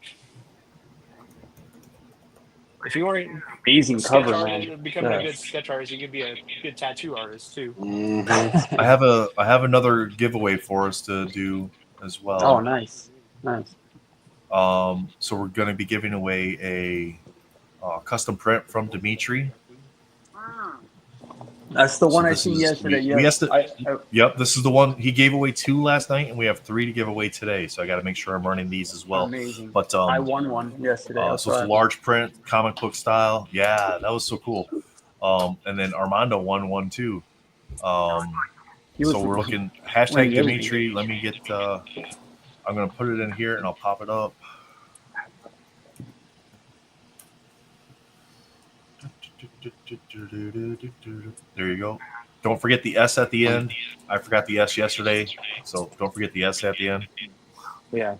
If you weren't amazing cover, artist, man. becoming a good sketch artist, you could be a good tattoo artist too. Mm-hmm. I have another giveaway for us to do as well. Oh, nice. So we're going to be giving away a custom print from Dimitri. That's the one I seen yesterday. Yep, this is the one. He gave away 2 last night, and we have 3 to give away today. So I got to make sure I'm running these as well. Amazing. But I won one yesterday. So it's a large print, comic book style. Yeah, that was so cool. And then Armando won one too. So we're looking hashtag Dimitri. Let me get. I'm gonna put it in here, and I'll pop it up. There you go. Don't forget the S at the end. I forgot the S yesterday, so don't forget the S at the end. Yeah.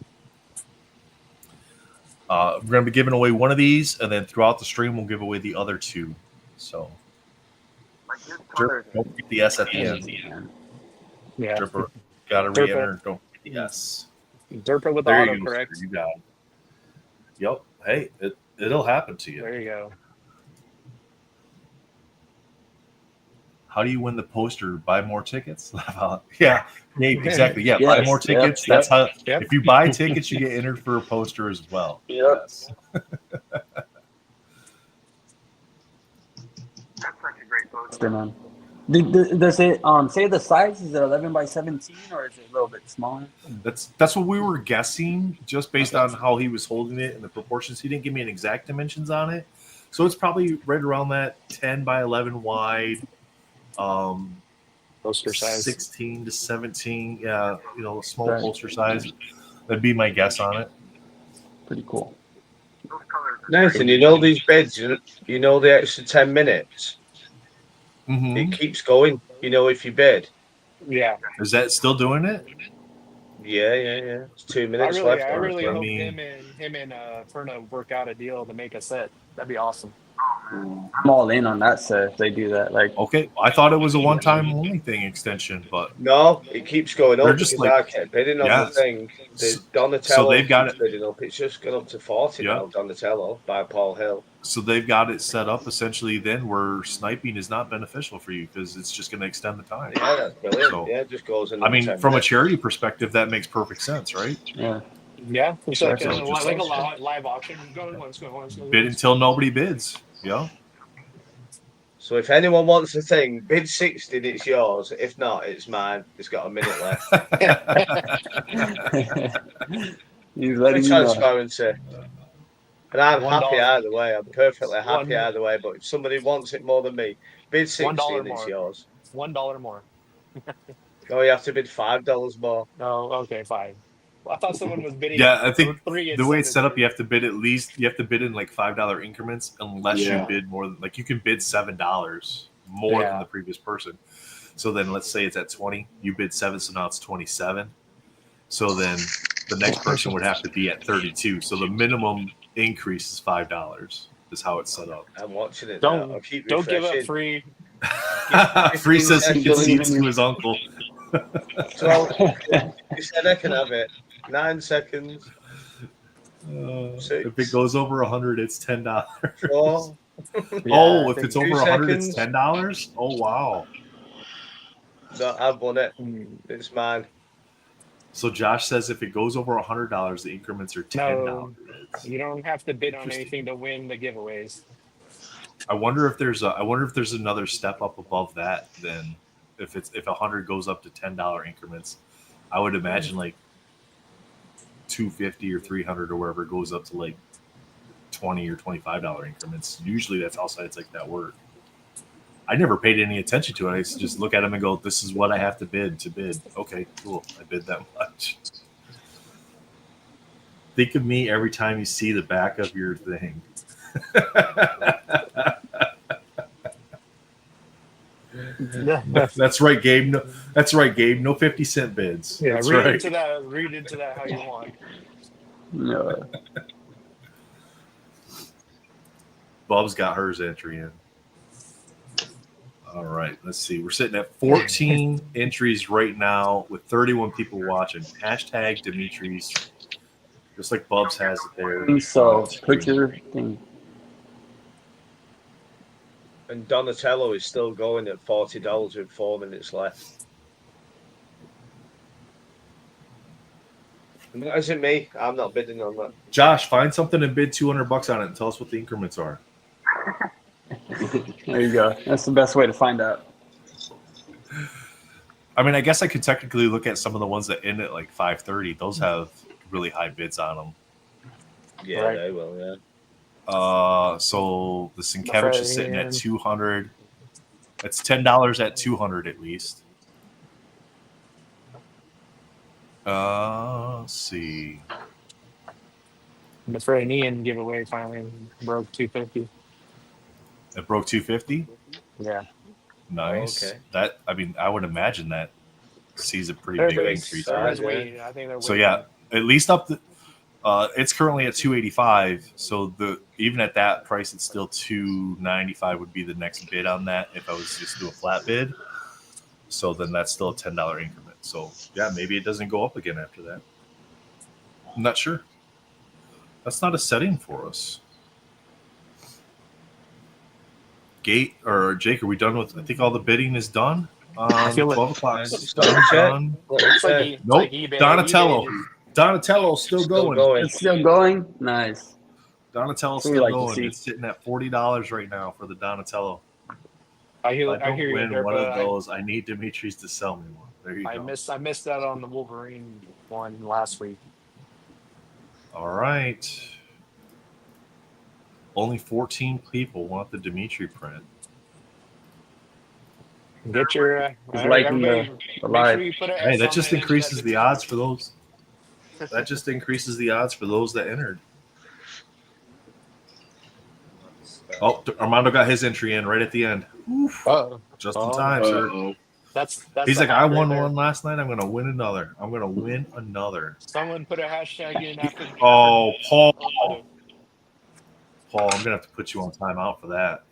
We're going to be giving away one of these, and then throughout the stream, we'll give away the other 2. So don't forget the S at the end. Yeah. Dripper, got to re-enter. Don't forget the S. Derpa with there autocorrect. You got it. Yep. Hey, it'll happen to you. There you go. How do you win the poster? Buy more tickets? Yeah, exactly. Yeah, buy more tickets. That's how. If you buy tickets, you get entered for a poster as well. Yes. That's such a great poster, man. Does it say the size? Is it 11 by 17 or is it a little bit smaller? That's what we were guessing, just based on how he was holding it and the proportions. He didn't give me an exact dimensions on it, so it's probably right around that 10 by 11 wide. Poster size 16 to 17. Yeah, small poster size. That'd be my guess on it. Pretty cool. Nathan, these beds, the extra 10 minutes. Mm-hmm. It keeps going, if you bid. Yeah. Is that still doing it? Yeah. It's 2 minutes left. I really hope him and Ferna work out a deal to make a set. That'd be awesome. I'm all in on that set if they do that. Okay, I thought it was a one-time only thing extension, but no, it keeps going up. They're just I kept bidding on the thing. Donatello, so they've got it bidding up. It's just gone up to 40 now. Donatello by Paul Hill. So they've got it set up essentially then where sniping is not beneficial for you because it's just going to extend the time. Yeah, that's brilliant. So, it just goes in. I mean, from a charity perspective, that makes perfect sense, right? Yeah, it's like a live auction. Let's go. Bid until nobody bids. Yeah. So if anyone wants a thing, bid 60, it's yours. If not, it's mine. It's got a minute left. He's letting transparency. And I'm happy either way. I'm perfectly happy either way. But if somebody wants it more than me, bid 60 and it's yours. $1 more. Oh, you have to bid $5 more. Oh, okay, fine. Well, I thought someone was bidding. Yeah, I think 3 the way it's set up, you have to bid in like $5 increments unless you bid more than you can bid $7 more than the previous person. So then let's say it's at 20, you bid 7, so now it's 27. So then the next person would have to be at 32. So the minimum increase is $5 is how it's set up. I'm watching it. Don't give up free. Free says he concedes to his uncle. 12. You said I can have it. 9 seconds. If it goes over 100, it's $10. 4. If it's over 100, it's $10. Oh wow! No, I've won it. It's mine. So Josh says if it goes over $100, the increments are $10. No, you don't have to bid on anything to win the giveaways. I wonder if there's another step up above that. Then if 100 goes up to $10 increments, I would imagine like $250 or $300 or wherever it goes up to like $20 or $25 increments. Usually that's how sites like that work. I never paid any attention to it. I used to just look at them and go, "This is what I have to bid to bid." Okay, cool. I bid that much. Think of me every time you see the back of your thing. That's right, Gabe. No, that's right, Gabe. No 50-cent bids. Yeah, that's read right. into that. Read into that how you want. No. Bub's got hers entry in. All right, let's see. We're sitting at 14 entries right now with 31 people watching. Hashtag Dimitri's, just like Bubs has it there. So put your thing. And Donatello is still going at $40 with 4 minutes left. And that isn't me. I'm not bidding on that. Josh, find something and bid $200 on it and tell us what the increments are. There you go. That's the best way to find out. I mean, I guess I could technically look at some of the ones that end at like 530. Those have really high bids on them. Yeah, Right. they will, yeah. So the Sienkiewicz is sitting at 200. That's $10 at 200 at least. Let's see. The Fred and Ian giveaway finally broke 250. It broke 250. Yeah. Nice. Oh, okay. That, I mean, I would imagine that sees a pretty They're big waiting. increase. They're Right? waiting. I think they're waiting. So yeah, at least up the. It's currently at 285. So even at that price, it's still 295 would be the next bid on that if I was just do a flat bid. So then that's still a $10 increment. So yeah, maybe it doesn't go up again after that. I'm not sure. That's not a setting for us. Gate or Jake, are we done with? I think all the bidding is done. 12 o'clock. Done. It's like Nope. like eBay. Donatello. eBay Donatello's still going. It's still going. Nice. Donatello's We still like to going. see. It's sitting at $40 right now for the Donatello. I hear, If I I don't hear you win there, one but of those, I need Dimitri's to sell me one. There you I go. missed that on the Wolverine one last week. All right. Only 14 people want the Dimitri print. Get your He's liking everybody, the make live. sure you put an Hey, X that on just the end of that increases the video. odds for those. That just increases the odds for those that entered. Oh, Armando got his entry in right at the end. Oof. Just in time, sir. That's He's the like, hack I right won there. one last night. I'm going to win another. I'm going to win another. Someone put a hashtag in after. Oh, Paul. Armando. Paul, I'm going to have to put you on timeout for that.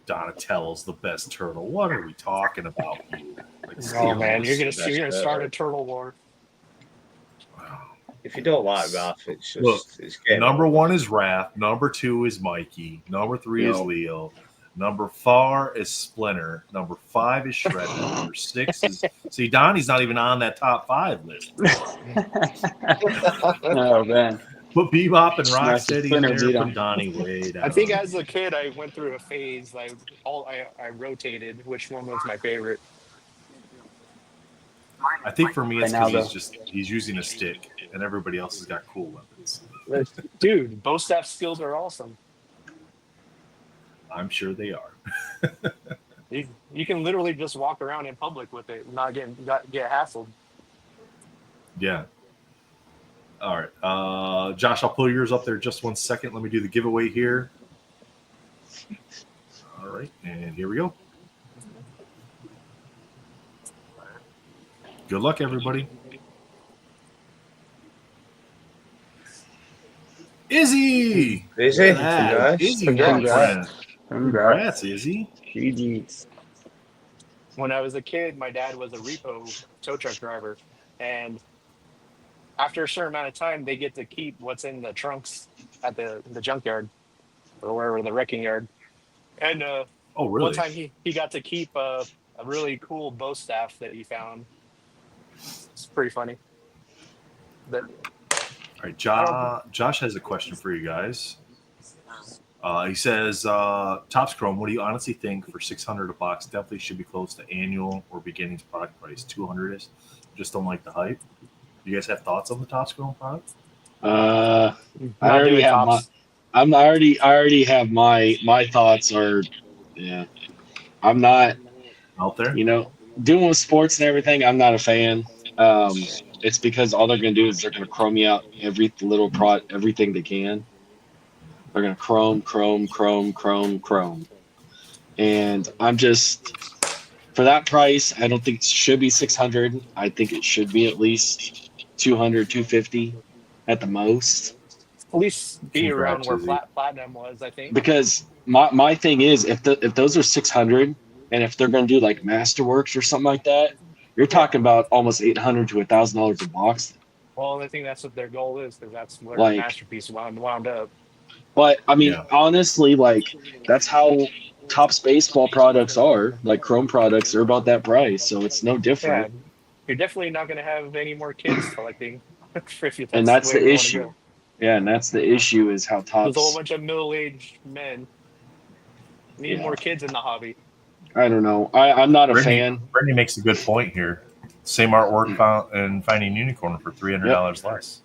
Donatello's the best turtle. What are we talking about? Like, Oh man, you're Best gonna start ever. a turtle war. If you don't like Raph, it's just Look, it's game number over. 1 is Raph. Number 2 is Mikey. Number 3 is Yep. Leo. Number 4 is Splinter. Number 5 is Shredder. Number 6 is. See, Donnie's not even on that top 5 list. Oh man. Put Bebop and Nice to Rocksteady in Splinter there. beat Put 'em. Donnie way down. I think as a kid, I went through a phase like I rotated which one was my favorite. I think for me, it's Right now, because he's using a stick, and everybody else has got cool weapons. Dude, bow staff skills are awesome. I'm sure they are. You can literally just walk around in public with it, and not get hassled. Yeah. All right, Josh, I'll pull yours up there just 1 second. Let me do the giveaway here. All right, and here we go. Good luck, everybody. Izzy! Izzy, Look at that. congrats. Izzy, Congrats. Congrats, Izzy. GG's. When I was a kid, my dad was a repo tow truck driver, and after a certain amount of time, they get to keep what's in the trunks at the junkyard or wherever the wrecking yard. And Oh, really? one time he got to keep a really cool bow staff that he found. It's pretty funny. But All right, Josh has a question for you guys. He says, Topps Chrome, what do you honestly think for $600 a box? Definitely should be close to annual or beginnings product price. $200 is. Just don't like the hype. You guys have thoughts on the Topps Chrome product? I already have my. I already have my thoughts are, yeah. I'm not out there. You know, doing with sports and everything. I'm not a fan. It's because all they're going to do is they're going to chrome you out everything they can. They're going to chrome. And I'm just, for that price, I don't think it should be 600. I think it should be at least 200, 250 at the most. At least be around Congrats, where Izzy. platinum was, I think. Because my thing is, if those are 600, and if they're going to do like Masterworks or something like that, you're talking about almost $800 to $1,000 a box. Well, I think that's what their goal is, because that's where Like- the masterpiece wound up. But I mean, honestly, like that's how Topps baseball products are. Like Chrome products are about that price, so it's no Yeah, different. you're definitely not going to have any more kids collecting. If And that's way the we wanna issue. go. Yeah, and that's the issue is how There's a whole Topps. bunch of middle-aged men. Need more kids in the hobby. I don't know. I'm not a Brittany, fan. Brittany makes a good point here. Same artwork found in Finding Unicorn for $300 less.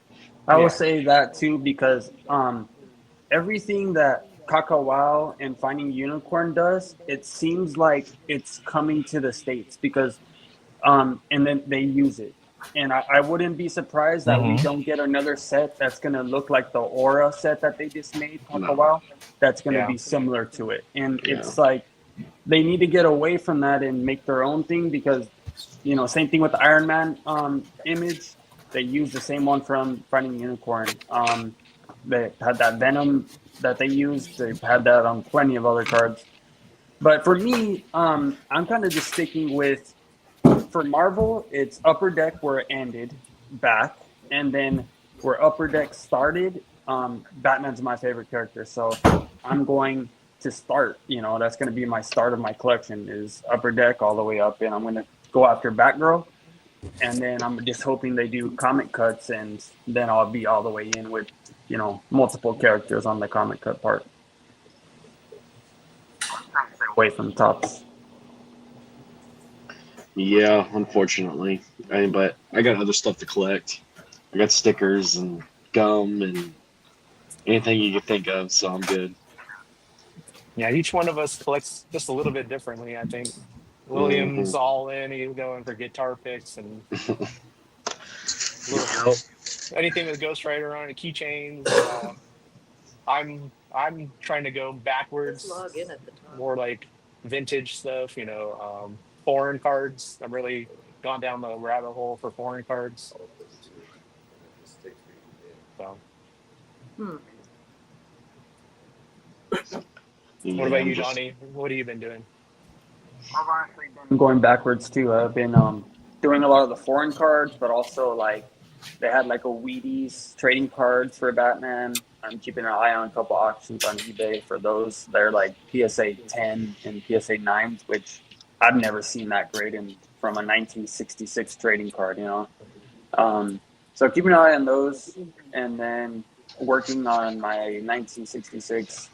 I will say that too because everything that Kakawao and Finding Unicorn does, it seems like it's coming to the States because and then they use it. And I wouldn't be surprised that we Mhm. don't get another set that's going to look like the Aura set that they just made, Kakawao, that's going to be similar to it. And it's like they need to get away from that and make their own thing because, you know, same thing with the Iron Man image. They used the same one from Finding Unicorn. They had that Venom that they used. They've had that on plenty of other cards. But for me, I'm kind of just sticking with, for Marvel, it's Upper Deck where it ended back. And then where Upper Deck started, Batman's my favorite character. So I'm going to start, you know, that's going to be my start of my collection is Upper Deck all the way up. And I'm going to go after Batgirl. And then I'm just hoping they do comic cuts, and then I'll be all the way in with, you know, multiple characters on the comic cut part. Away from Topps. Yeah, unfortunately. But I got other stuff to collect. I got stickers and gum and anything you can think of, so I'm good. Yeah, each one of us collects just a little bit differently, I think. William's all in, he's going for guitar picks and anything with Ghost Rider on it, keychains. I'm trying to go backwards, more like vintage stuff, you know, foreign cards. I'm really gone down the rabbit hole for foreign cards. So. What about you, Johnny? What have you been doing? I'm going backwards too. I've been doing a lot of the foreign cards, but also like they had like a Wheaties trading cards for Batman. I'm keeping an eye on a couple auctions on eBay for those. They're like PSA 10 and PSA 9s, which I've never seen that great from a 1966 trading card, you know. So keeping an eye on those, and then working on my 1966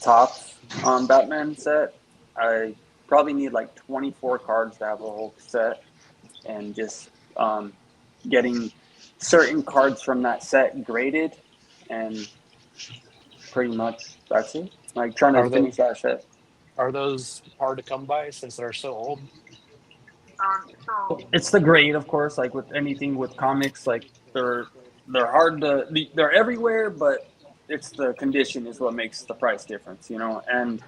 Topps Batman set. I probably need like 24 cards to have a whole set, and just getting certain cards from that set graded, and pretty much that's it. Like trying to finish that set. Are those hard to come by since they're so old? It's the grade, of course. Like with anything with comics, like they're hard to, they're everywhere, but it's the condition is what makes the price difference, you know. And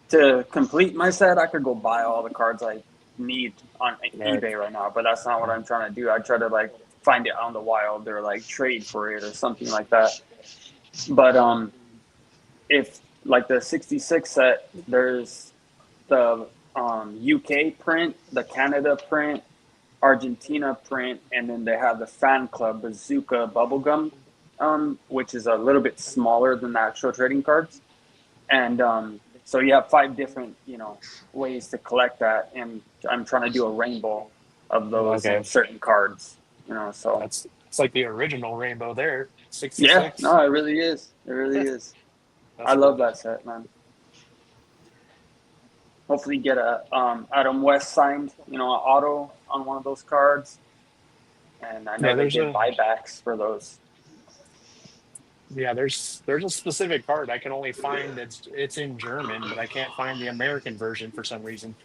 to complete my set, I could go buy all the cards I need on eBay right now, but that's not what I'm trying to do. I try to like find it on the wild or like trade for it or something like that. But if like the 66 set, there's the UK print, the Canada print, Argentina print, and then they have the Fan Club Bazooka bubblegum, which is a little bit smaller than the actual trading cards. And so you have 5 different, you know, ways to collect that, and I'm trying to do a rainbow of those certain cards, you know. So it's like the original rainbow there, 66. Yeah, no, it really is. It really is. I love that set, man. Hopefully get a Adam West signed, you know, an auto on one of those cards. And I know they get buybacks for those. Yeah, there's a specific card I can only find it's in German, but I can't find the American version for some reason.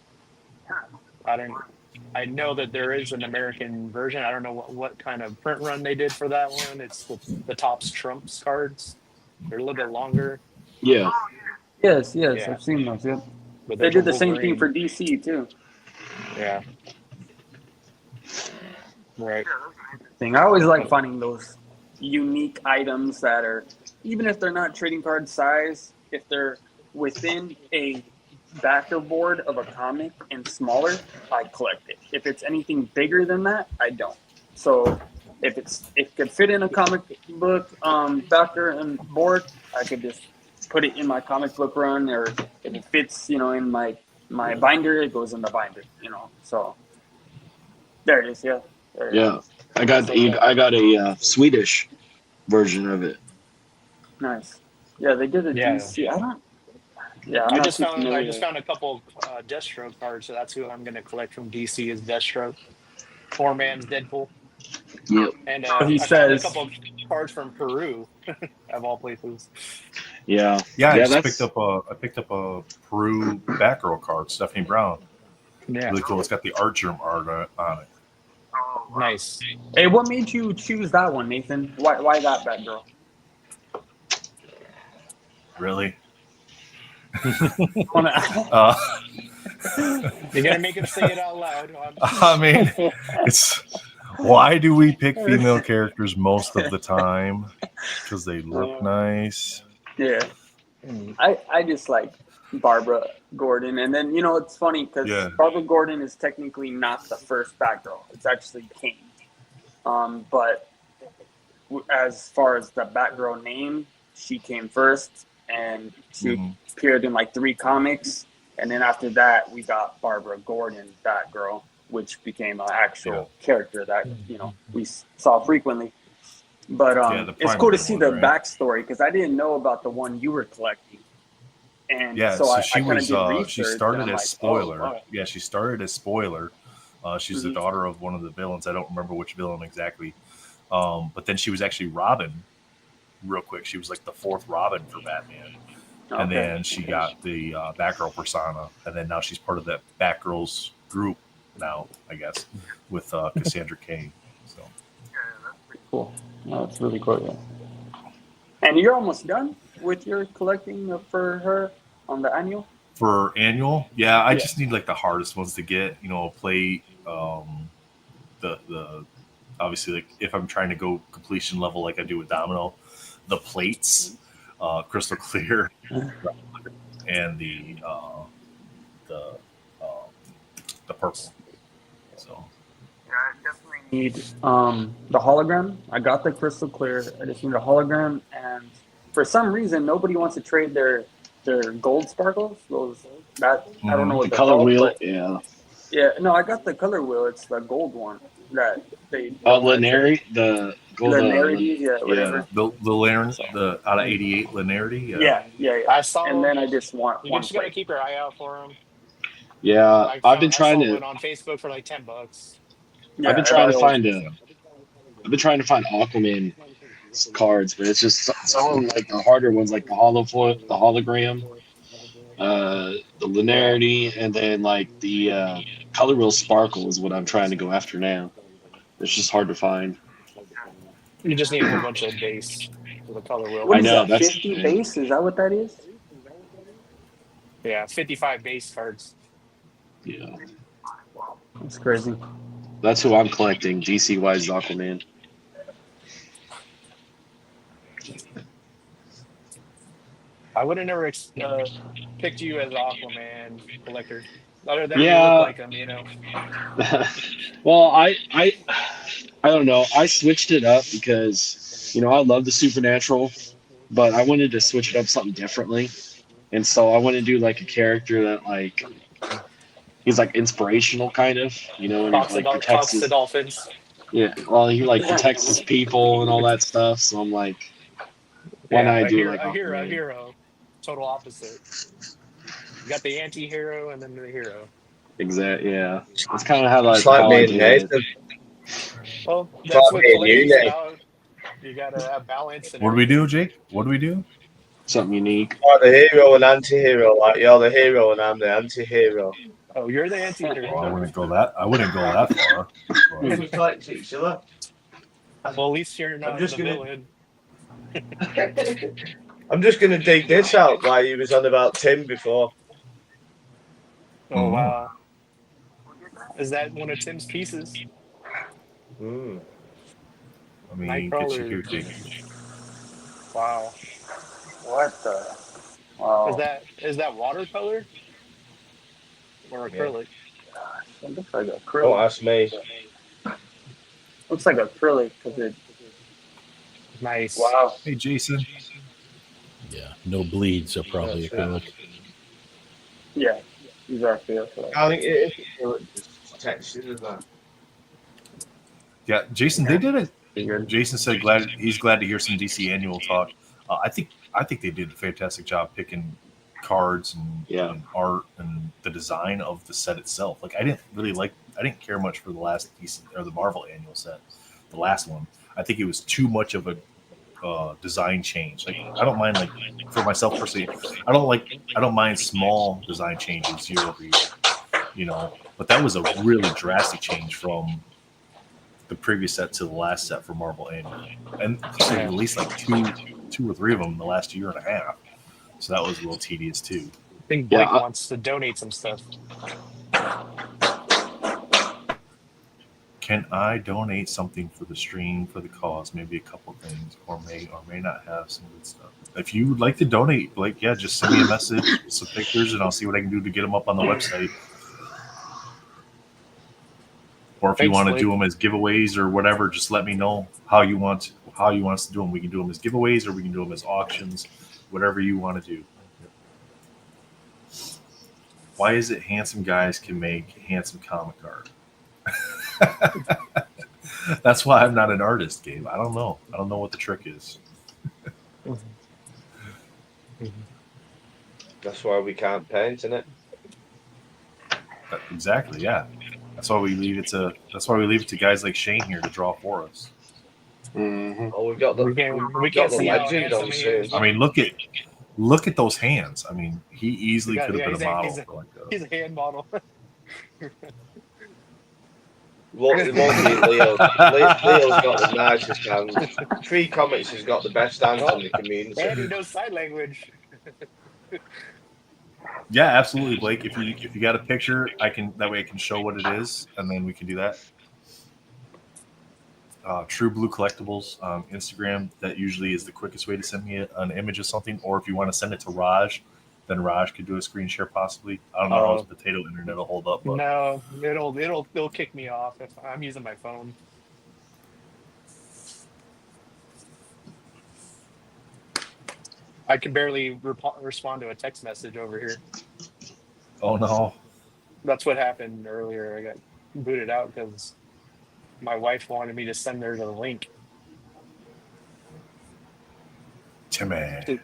I know that there is an American version. I don't know what kind of print run they did for that one. It's the Topps Trumps cards. They're a little bit longer. Yeah. Yes, Yeah. I've seen those. Yep. They did the same thing for DC too. Yeah. Right. Thing. I always like finding those unique items that are, even if they're not trading card size, if they're within a backer board of a comic and smaller, I collect it. If it's anything bigger than that, I don't. So if it could fit in a comic book backer and board, I could just put it in my comic book run, or if it fits, in my binder, it goes in the binder, So there it is. Yeah. Yeah, I got a Swedish version of it. Nice. Yeah, they did a DC. I just found a couple Deathstroke cards, so that's who I'm going to collect from DC is Deathstroke. 4-man's Deadpool. Yep. And he I says found a couple cards from Peru, of all places. Yeah. I picked up a Peru Batgirl card, Stephanie Brown. Yeah. Really cool. It's got the Archer art on it. Nice. Hey, what made you choose that one, Nathan? Why that Batgirl? Really? You're gonna make him say it out loud. I mean, it's why do we pick female characters most of the time? Because they look nice. Yeah, I just like Barbara Gordon, and then it's funny because Barbara Gordon is technically not the first Batgirl; it's actually Kane. But as far as the Batgirl name, she came first, and she appeared in like 3 comics, and then after that, we got Barbara Gordon Batgirl, which became an actual character that we saw frequently. But it's cool to see the backstory because I didn't know about the one you were collecting. And so she started as Spoiler. Wow. Yeah, she started as Spoiler. She's the daughter of one of the villains. I don't remember which villain exactly. But then she was actually Robin real quick. She was like the 4th Robin for Batman. Okay. And then she got the Batgirl persona. And then now she's part of that Batgirls group now, I guess, with Cassandra Cain. So. Yeah, that's pretty cool. No, that's really cool. Yeah. And you're almost done with your collecting for her on the annual? For annual? Yeah, I just need like the hardest ones to get, play the obviously, like if I'm trying to go completion level like I do with Domino, the plates, crystal clear, and the purple. So yeah, I definitely need the hologram. I got the crystal clear. I just need a hologram, and for some reason, nobody wants to trade their gold sparkles. I don't know what the color wheel. Yeah. No, I got the color wheel. It's the gold one that they. Linarity, the gold. Linarity, whatever. The Linarity, the out of 88 Linarity. Yeah. I saw. And then I just want. You just gotta keep your eye out for them. Yeah, I've been trying to. One on Facebook for like $10. I've been trying to find Aquaman cards, but it's just some of like the harder ones, like the hologram, the Linarity, and then like the color wheel sparkle is what I'm trying to go after now. It's just hard to find. You just need a whole bunch of base for the color wheel. What is that? 50 base? Is that what that is? Yeah, 55 base cards. Yeah, that's crazy. That's who I'm collecting. GCY's Aquaman. I would have never picked you as an Aquaman collector. Other than you look like him, Well, I don't know. I switched it up because I love the supernatural, but I wanted to switch it up something differently, and so I want to do like a character that like he's like inspirational kind of, and he like protects the dolphins. Yeah, well, he like protects his people and all that stuff. So I'm like, why not do like a hero? Total opposite. You got the anti-hero and then the hero. Exactly. Yeah, that's kind of how I do it. Well, that's what collecting's about. You gotta have balance. What do we do, Jake? What do we do? Something unique. Oh, the hero and anti-hero. Like you're the hero and I'm the anti-hero. Oh, you're the anti-hero. I wouldn't go that far. We collect each other. Well, at least you're not the villain. I'm just gonna dig this out while you was on about Tim before. Oh wow! Is that one of Tim's pieces? I mean, Nightcrawler. Gucci. Wow. What the? Wow. Is that watercolor or acrylic? It looks like acrylic. Don't ask me. Looks like acrylic because it. Nice. Wow. Hey, Jason. Yeah, no bleeds, so probably acrylic. Yeah, exactly. I think it is textured, isn't that? Yeah, Jason, they did it. Jason said he's glad to hear some DC Annual talk. I think they did a fantastic job picking cards and art and the design of the set itself. Like I didn't care much for the last DC or the Marvel Annual set, the last one. I think it was too much of a design change. Like I don't mind, like for myself personally, I don't mind small design changes year over year, you know. But that was a really drastic change from the previous set to the last set for Marvel Annual, and they released like two or three of them in the last year and a half. So that was a little tedious too. I think Blake wants to donate some stuff. Can I donate something for the stream for the cause? Maybe a couple things, or may not have some good stuff. If you would like to donate, Blake, yeah, just send me a message, some pictures, and I'll see what I can do to get them up on the website. Or if you want to do them as giveaways or whatever, just let me know how you want us to do them. We can do them as giveaways, or we can do them as auctions, whatever you want to do. Why is it handsome guys can make handsome comic art? That's why I'm not an artist, Gabe. I don't know what the trick is. That's why we can't paint, isn't it? Exactly, yeah. That's why we leave it to guys like Shane here to draw for us. Mm-hmm. Oh, we got the legend on soon. I mean, look at those hands. I mean, he easily could have been a model. He's a hand model. It won't be Leo. Leo's got the nicest hands. Tree Comics has got the best hands in the community. And he knows sign language. Yeah, absolutely, Blake. If you got a picture, that way I can show what it is, and then we can do that. True Blue Collectibles Instagram. That usually is the quickest way to send me an image of something. Or if you want to send it to Raj, then Raj could do a screen share possibly. I don't know how his potato internet will hold up. But. No, it'll kick me off if I'm using my phone. I can barely respond to a text message over here. Oh no! That's what happened earlier. I got booted out because my wife wanted me to send her the link Timmy.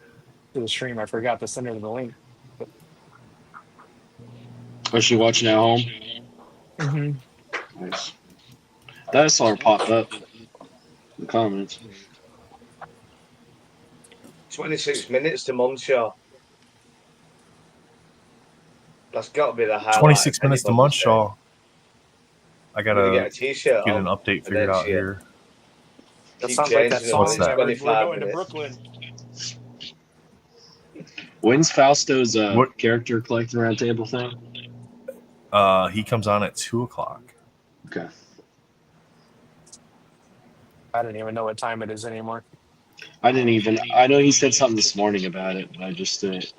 to the stream. I forgot to send her the link. Was she watching at home? Mm-hmm. Nice. That saw her pop up in the comments. 26 minutes to Monshaw. That's got to be the highlight. 26 minutes to Monshaw. I gotta get a t-shirt get an update figured out here. That sounds like that song. What's that? We're going to Brooklyn. When's Fausto's character collecting round table thing? He comes on at 2:00. Okay. I don't even know what time it is anymore. I know he said something this morning about it, but I just didn't.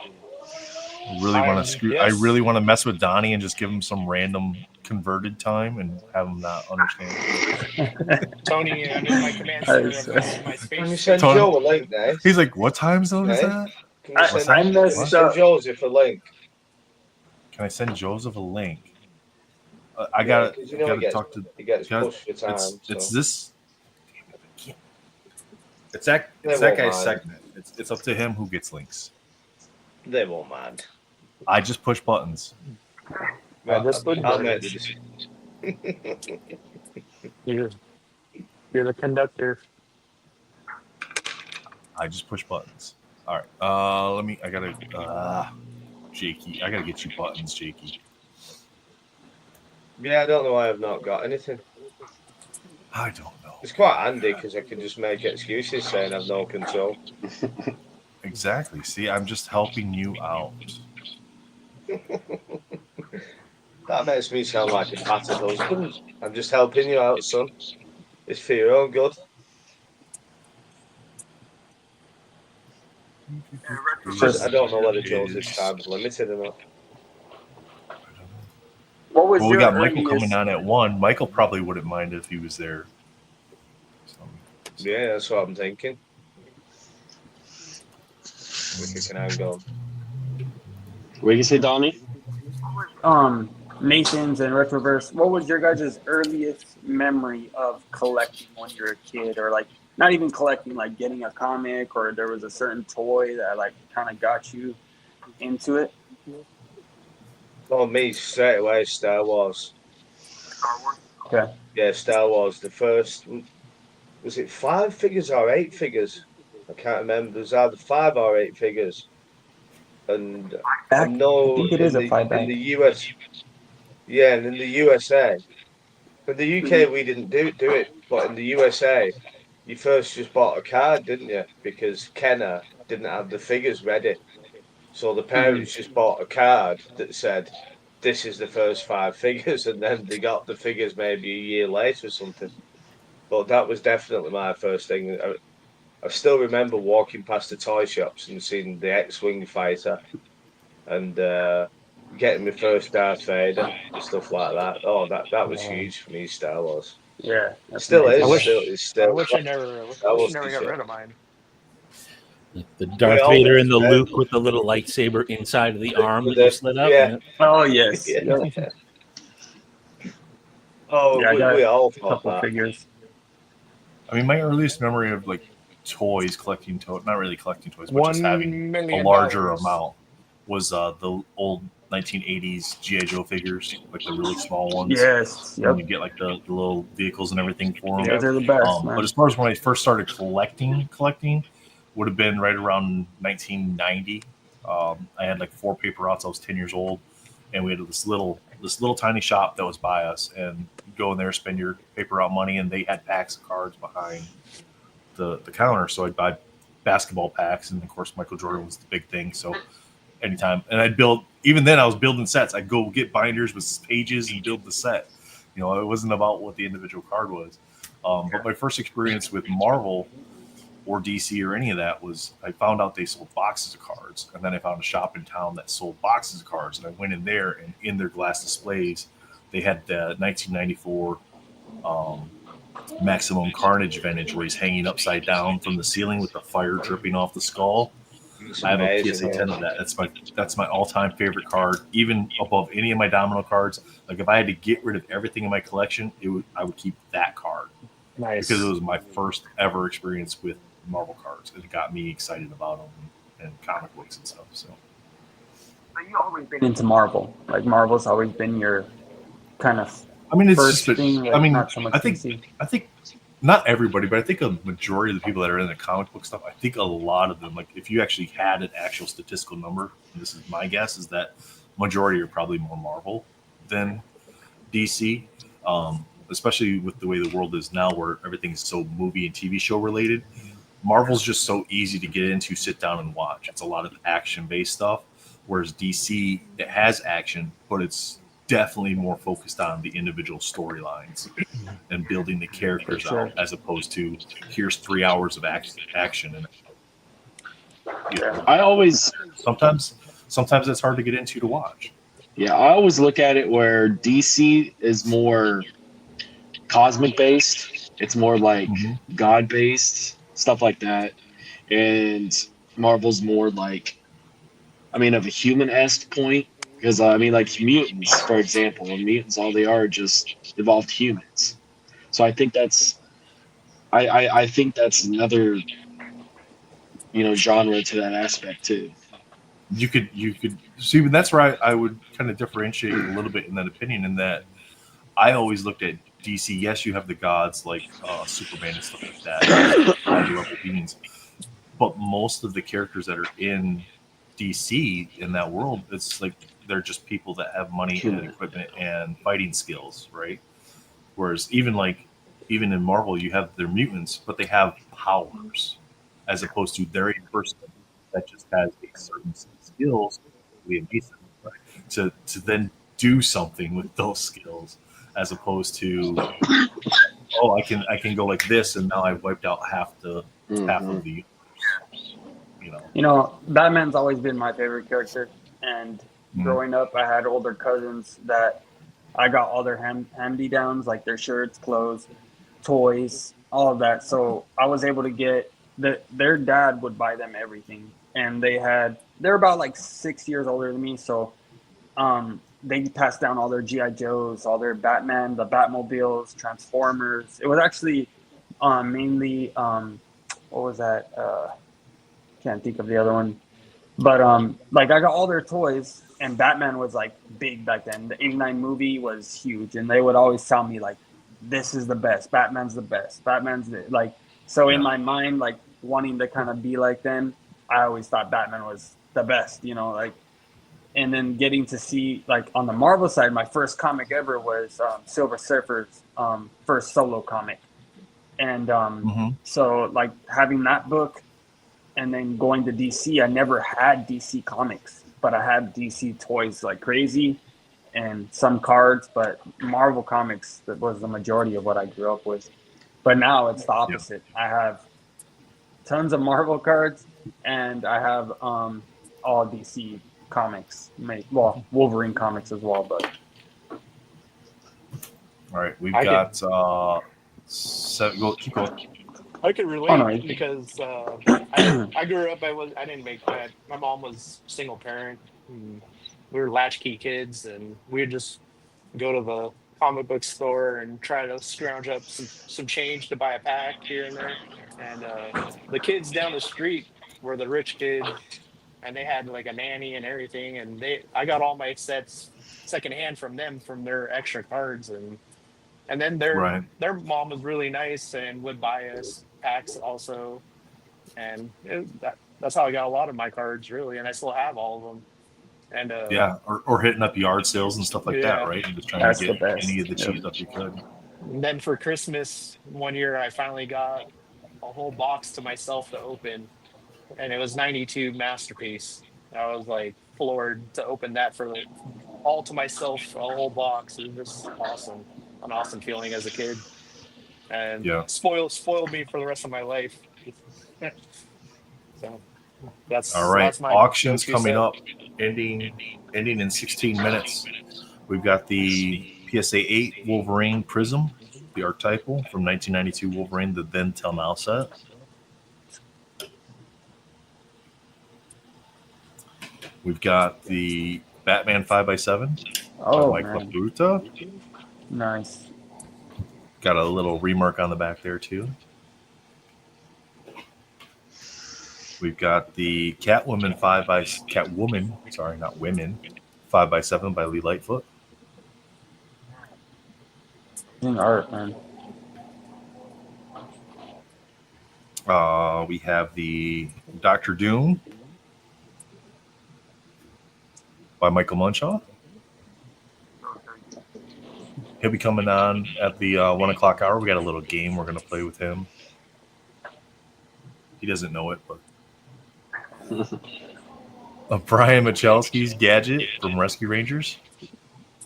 I really want to mess with Donnie and just give him some random converted time and have him not understand. Tony, I'm in my command center of my space. Can you send Joe a link, guys? He's like, what time zone is that? Can you send Joseph a link? Can I send Joseph a link? I gotta talk to. He gets pushed for time. It's this. It's that guy's segment. It's up to him who gets links. They won't mind. I just push buttons. I'll make the decision. You're the conductor. I just push buttons. All right. Jakey. I gotta get you buttons, Jakey. Yeah, I don't know why I've not got anything. I don't know. It's quite handy because I can just make excuses saying I've no control. Exactly. See, I'm just helping you out. That makes me sound like a battered husband. I'm just helping you out, son. It's for your own good. It's just, I don't know whether Joseph's time's limited or not. What was Well, we your got Michael earliest- coming on at 1. Michael probably wouldn't mind if he was there. Yeah, that's what I'm thinking. We can hang on. What do you say, Donnie? Nathan's and Retroverse, what was your guys' earliest memory of collecting when you were a kid, or like not even collecting, like getting a comic, or there was a certain toy that like kind of got you into it? Oh, me straight away, Star Wars. Okay. Yeah, Star Wars. The first, was it 5 figures or 8 figures? I can't remember. It was either 5 or 8 figures. And I know I think it is a 5 in back. the US, yeah, and in the USA, in the UK we didn't do it, but in the USA, you first just bought a card, didn't you? Because Kenner didn't have the figures ready, so the parents just bought a card that said, "This is the first 5 figures," and then they got the figures maybe a year later or something. But that was definitely my first thing. I still remember walking past the toy shops and seeing the X-Wing fighter and getting my first Darth Vader and stuff like that. Oh, that was huge for me, Star Wars. Yeah, It still is. I wish, It's still. I wish I never got rid of mine. The Darth all Vader and the did. Luke with the little lightsaber inside of the arm that you slid up. Yeah. Oh yes. Yeah. Oh, Yeah, I got we all a thought couple that. figures. I mean, my earliest memory of like toys, collecting toys, not really collecting toys, but just $1 having a million. larger amount was the old 1980s G.I. Joe figures, like the really small ones. Yes. And you get like the little vehicles and everything for them. Those are the best, man. But as far as when I first started collecting would have been right around 1990. I had like 4 paper routes. I was 10 years old, and we had this little tiny shop that was by us, and you go in there, spend your paper route money, and they had packs of cards behind the counter. So I'd buy basketball packs, and of course Michael Jordan was the big thing. So anytime, and I'd build. Even then, I was building sets. I'd go get binders with pages and build the set. You know, it wasn't about what the individual card was. But my first experience with Marvel or DC or any of that was I found out they sold boxes of cards, and then I found a shop in town that sold boxes of cards, and I went in there, and in their glass displays, they had the 1994 Maximum Carnage vintage where he's hanging upside down from the ceiling with the fire dripping off the skull. I have a PSA 10 of that. That's my all-time favorite card, even above any of my Domino cards. Like if I had to get rid of everything in my collection, I would keep that card. Nice. Because it was my first ever experience with Marvel cards. It got me excited about them and comic books and stuff. So But you always been into Marvel. Like Marvel's always been your kind of. I mean, it's first just. thing, like, I mean, not so much I think DC. not everybody, but I think a majority of the people that are in the comic book stuff, I think a lot of them, like if you actually had an actual statistical number, and this is my guess, is that majority are probably more Marvel than DC, especially with the way the world is now where everything's so movie and TV show related. Marvel's just so easy to get into, sit down and watch. It's a lot of action-based stuff, whereas DC, it has action, but it's definitely more focused on the individual storylines and building the characters out, as opposed to here's 3 hours of action. And I always sometimes it's hard to get into to watch. Yeah, I always look at it where DC is more cosmic based. It's more like God based, stuff like that. And Marvel's more like, I mean, of a human-esque point. Because, I mean, like mutants, for example, mutants, all they are just evolved humans. So I think that's, I think that's another, genre to that aspect too. You could see, but that's where I would kind of differentiate a little bit in that opinion, in that I always looked at DC. Yes, you have the gods like Superman and stuff like that, high-level beings, but most of the characters that are in DC in that world, it's like they're just people that have money and equipment and fighting skills, right? Whereas even in Marvel, you have their mutants, but they have powers, as opposed to they're a person that just has a certain set of skills, right? To then do something with those skills, as opposed to, oh, I can go like this, and now I've wiped out half of the, You know, Batman's always been my favorite character, and growing up, I had older cousins that I got all their hand-me-downs, like their shirts, clothes, toys, all of that. So I was able to get their dad would buy them everything, and they're about like 6 years older than me, so they passed down all their GI Joes, all their Batman, the Batmobiles, Transformers. It was actually mainly what was that? Can't think of the other one, but like I got all their toys, and Batman was like big back then. The '89 movie was huge, and they would always tell me like, "This is the best. Batman's the best. Batman's like." So in my mind, like wanting to kind of be like them, I always thought Batman was the best, you know, like. And then getting to see, like, on the Marvel side, my first comic ever was Silver Surfer's first solo comic. And so, like, having that book and then going to DC, I never had DC comics, but I had DC toys like crazy and some cards, but Marvel comics, that was the majority of what I grew up with. But now it's the opposite. I have tons of Marvel cards, and I have all DC comics, Wolverine comics as well. But all right, we've got seven. Keep going. I could relate because I grew up. I didn't make that. My mom was single parent. And we were latchkey kids, and we'd just go to the comic book store and try to scrounge up some change to buy a pack here and there. And the kids down the street were the rich kids, and they had like a nanny and everything. And I got all my sets secondhand from them, from their extra cards, and then their mom was really nice and would buy us packs also. And that's how I got a lot of my cards, really, and I still have all of them. And or hitting up yard sales and stuff like that, right? And just trying to get any of the cheap stuff you could. And then for Christmas one year, I finally got a whole box to myself to open, and it was 92 Masterpiece. I was like floored to open that all to myself, a whole box. It was just awesome, an awesome feeling as a kid, and spoiled me for the rest of my life. So that's all right. That's my auctions coming up, ending in 16 minutes. We've got the PSA 8 Wolverine Prism, the archetypal from 1992 Wolverine, the then till now set. We've got the Batman 5x7 by Mike LaBruta. Nice. Got a little remark on the back there too. We've got the Catwoman 5x7 by Lee Lightfoot. Art, man. We have the Dr. Doom by Michael Munshaw. He'll be coming on at the 1 o'clock hour. We got a little game we're going to play with him. He doesn't know it, but Brian Michalski's Gadget from Rescue Rangers.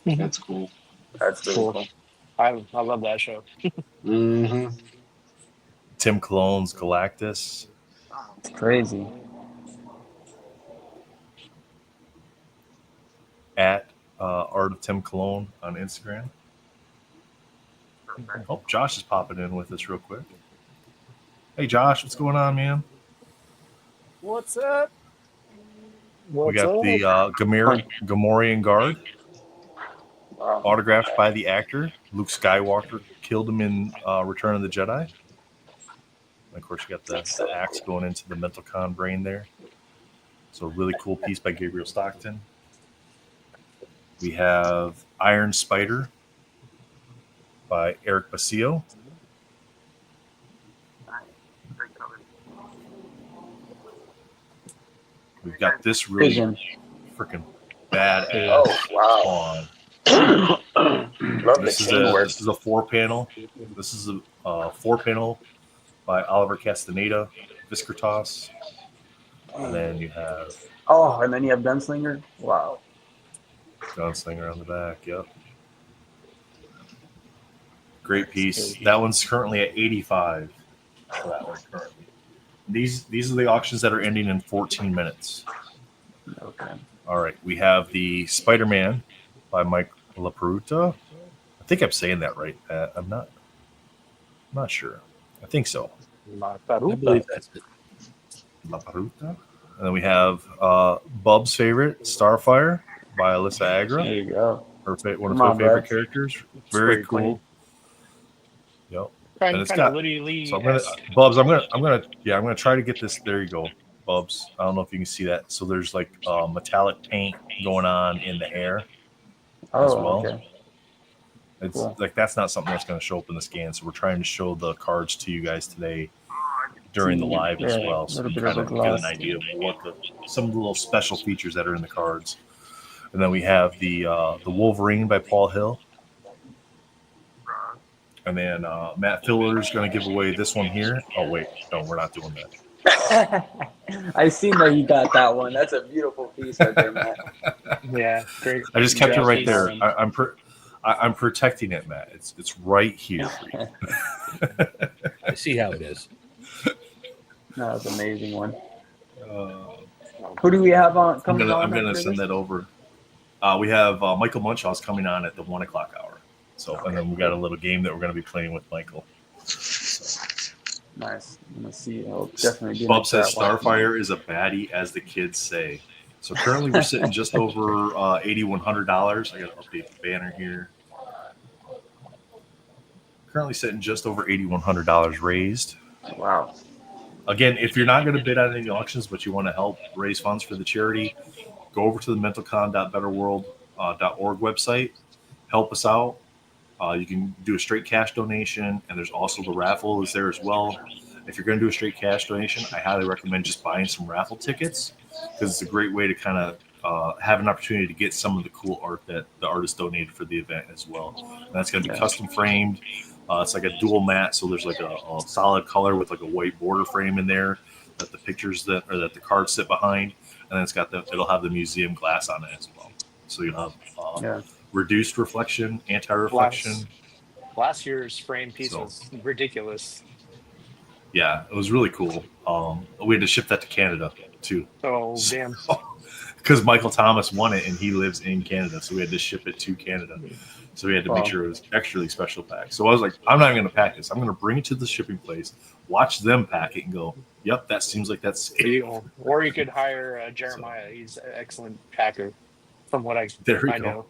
That's cool. That's cool. I love that show. Tim Cologne's Galactus. It's crazy. At Art of Tim Cologne on Instagram. Oh, Josh is popping in with us real quick. Hey, Josh, what's going on, man? What's up? We got the Gamorrean Guard, autographed by the actor. Luke Skywalker killed him in Return of the Jedi. And of course, you got the axe going into the Mentalcon brain there. So, a really cool piece by Gabriel Stockton. We have Iron Spider by Eric Basile. We've got this really freaking badass. Oh, wow. Love this is a 4-panel. This is a 4-panel by Oliver Castaneda, Viscertos. And then you have... Oh, and then you have Gunslinger? Wow. Gunslinger on the back. Yep. Great piece. That one's currently at 85. For that one currently. These are the auctions that are ending in 14 minutes. Okay. All right. We have the Spider-Man by Mike LaPeruta. I think I'm saying that right. I'm not sure. I think so. I believe that's it. LaPeruta. And then we have Bub's favorite, Starfire by Alyssa Agra. There you go. One of her favorite characters. Very cool. Yep. Kind And it's of got. Liddy So I'm gonna, Bubs. I'm gonna try to get this. There you go, Bubs. I don't know if you can see that. So there's like metallic paint going on in the hair as well. Okay. It's Cool. like that's not something that's going to show up in the scan. So we're trying to show the cards to you guys today during the live as well, so you kind of get an idea of what some of the little special features that are in the cards. And then we have the Wolverine by Paul Hill. And then Matt Filler is going to give away this one here. Oh wait, no, we're not doing that. I seen that you got that one. That's a beautiful piece right there, Matt. Yeah, great. I just kept it right there. I'm protecting it, Matt. It's right here. I see how it is. That was an amazing one. Who do we have on coming on? I'm gonna send that over. We have Michael Munchau's coming on at the 1 o'clock hour. So, and then we got a little game that we're going to be playing with Michael. So. Nice. I'm gonna see. I'll definitely be. Bob says Starfire is a baddie, as the kids say. So currently we're sitting just over $8,100. I got to update the banner here. Currently sitting just over $8,100 raised. Wow. Again, if you're not going to bid on any auctions, but you want to help raise funds for the charity, go over to the mentalcon.betterworld.org website. Help us out. You can do a straight cash donation, and there's also the raffle is there as well. If you're going to do a straight cash donation, I highly recommend just buying some raffle tickets because it's a great way to kind of have an opportunity to get some of the cool art that the artist donated for the event as well. And that's going to be custom framed. It's like a dual mat, so there's like a solid color with like a white border frame in there that the pictures that the cards sit behind, and then it'll have the museum glass on it as well. So you'll have reduced reflection, anti-reflection. Last year's frame piece was ridiculous. Yeah, it was really cool. We had to ship that to Canada too. Oh, damn. Because Michael Thomas won it and he lives in Canada, so we had to ship it to Canada. So we had to make sure it was extra special packed. So I was like, I'm not going to pack this. I'm going to bring it to the shipping place, watch them pack it, and go, yep, that seems like that's safe. Or you could hire Jeremiah. He's an excellent packer, from what I know.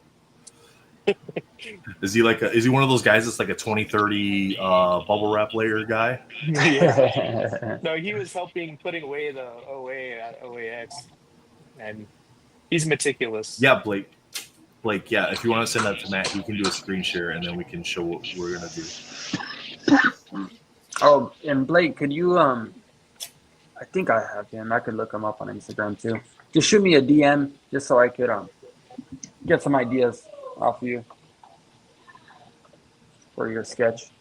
Is he is he one of those guys that's like a 2030 bubble wrap layer guy? Yeah. No, he was helping putting away the OA at OAX, and he's meticulous. Yeah, Blake, yeah, if you want to send that to Matt, you can do a screen share, and then we can show what we're gonna do. Oh, and Blake, could you I think I have him. I could look him up on Instagram too. Just shoot me a DM just so I could get some ideas off you for your sketch.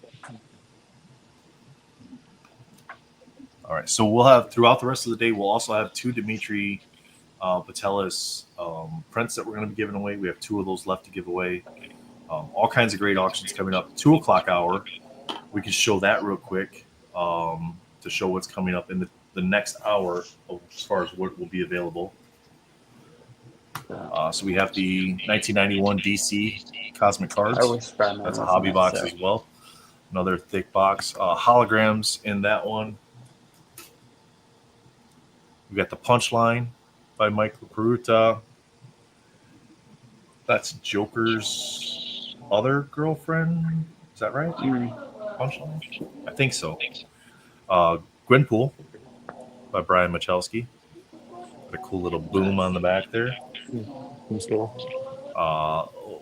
All right, so we'll have throughout the rest of the day. We'll also have 2 Dimitri Patelis prints that we're going to be giving away. We have 2 of those left to give away. All kinds of great auctions coming up. 2 o'clock hour. We can show that real quick to show what's coming up in the next hour as far as what will be available. So we have the 1991 DC Cosmic Cards. That's a hobby box as well. Another thick box. Holograms in that one. We got the Punchline by Mike LaPeruta. That's Joker's other girlfriend. Is that right? Punchline? I think so. Gwenpool by Brian Michalski. Got a cool little boom on the back there.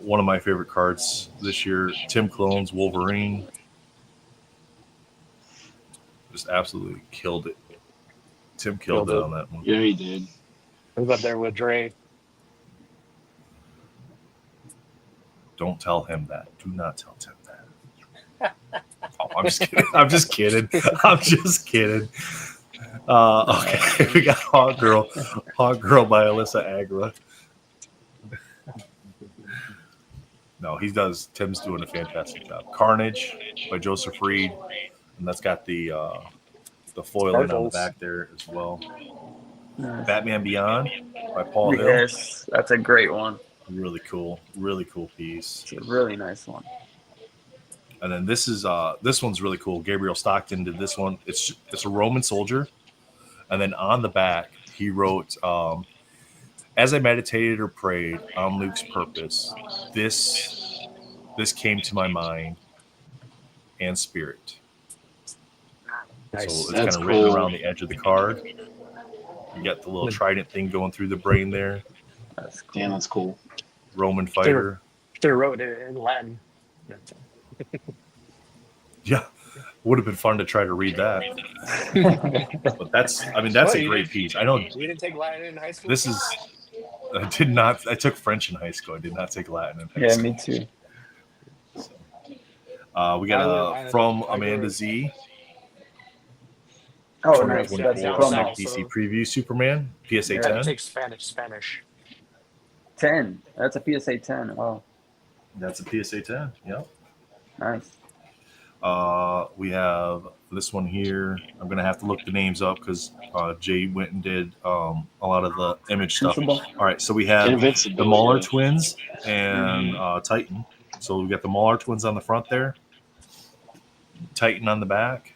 One of my favorite cards this year, Tim Clone's Wolverine. Just absolutely killed it. Tim killed it on that one. Yeah, he did. I was up there with Dre. Don't tell him that. Do not tell Tim that. Oh, I'm just kidding. I'm just kidding. I'm just kidding. Okay, we got Hog Girl by Alyssa Agra. No, he does. Tim's doing a fantastic job. Carnage by Joseph Reed, and that's got the foiling on the back there as well. Nice. Batman Beyond by Paul Hill. Yes, that's a great one. Really cool piece. It's a really nice one. And then this one's really cool. Gabriel Stockton did this one. It's a Roman soldier, and then on the back he wrote, "As I meditated or prayed on Luke's purpose, this came to my mind and spirit." Nice. So it's That's kind of written cool. around the edge of the card. You got the little trident thing going through the brain there. That's cool. Damn, that's cool. Roman fighter. Should have wrote it in Latin. Yeah, would have been fun to try to read that. But that's Well, a great piece. I know We didn't take Latin in high school. this is. I did not. I took French in high school. I did not take Latin in high Yeah, school. me too. We got from Amanda Z. Oh, nice. That's a 2024 promo. DC preview Superman PSA I 10. take Spanish. 10. That's a PSA 10. Wow. That's a PSA 10. Yep. Nice. We have this one here. I'm gonna have to look the names up because Jay went and did a lot of the image stuff. Invincible. All right, so we have Invincible, the Mauler yeah. twins and Titan. So we got the Mauler twins on the front there, Titan on the back.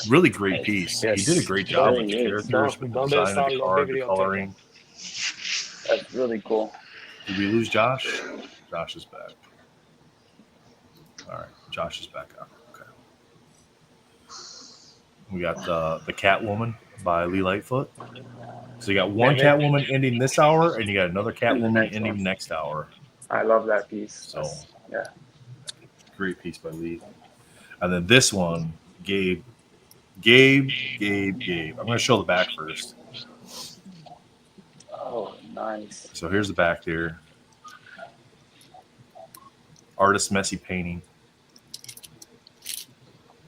Really great piece. Yes. He did a great job with the Yes. characters, with the design of the card, the coloring. That's really cool. Did we lose Josh? Josh is back. All right, Josh is back up. Okay. We got the Catwoman by Lee Lightfoot. So you got one Catwoman ending this hour, and you got another Catwoman ending next hour. I love that piece. So yeah, great piece by Lee. And then this one, Gabe. I'm going to show the back first. Oh, nice. So here's the back there. Artist messy painting.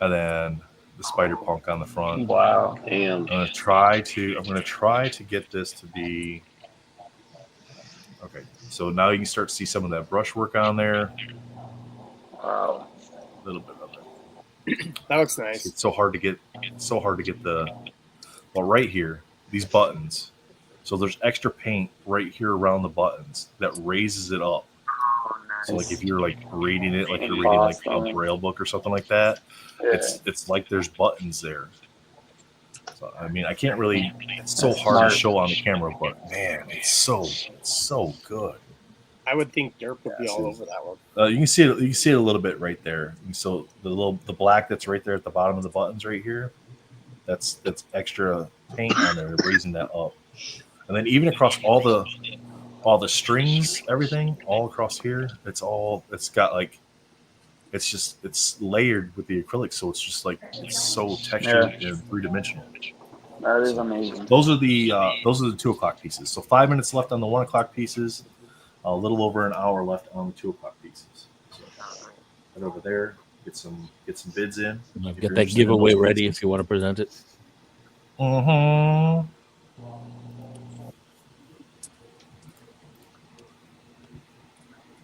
And then the Spider Punk on the front. Wow. Damn. I'm gonna try to get this to be okay. So now you can start to see some of that brushwork on there. Wow. A little bit of it. That looks nice. It's so hard to get right here, these buttons. So there's extra paint right here around the buttons that raises it up. So like if you're like reading it, like you're reading like a Braille book or something like that, it's like there's buttons there. So I mean, I can't really. It's so hard to show on the camera, but man, it's so good. I would think Derp would be all over that one. You can see it. You can see it a little bit right there. And so the black that's right there at the bottom of the buttons right here, that's extra paint on there, raising that up. And then even across all the strings, everything all across here, it's layered with the acrylic, so it's just like it's so textured and three-dimensional. That is amazing. Those are the 2 o'clock pieces. So 5 minutes left on the 1 o'clock pieces, a little over an hour left on the 2 o'clock pieces. So right over there, get some bids in. I've got that giveaway ready if you want to present it. Mm-hmm.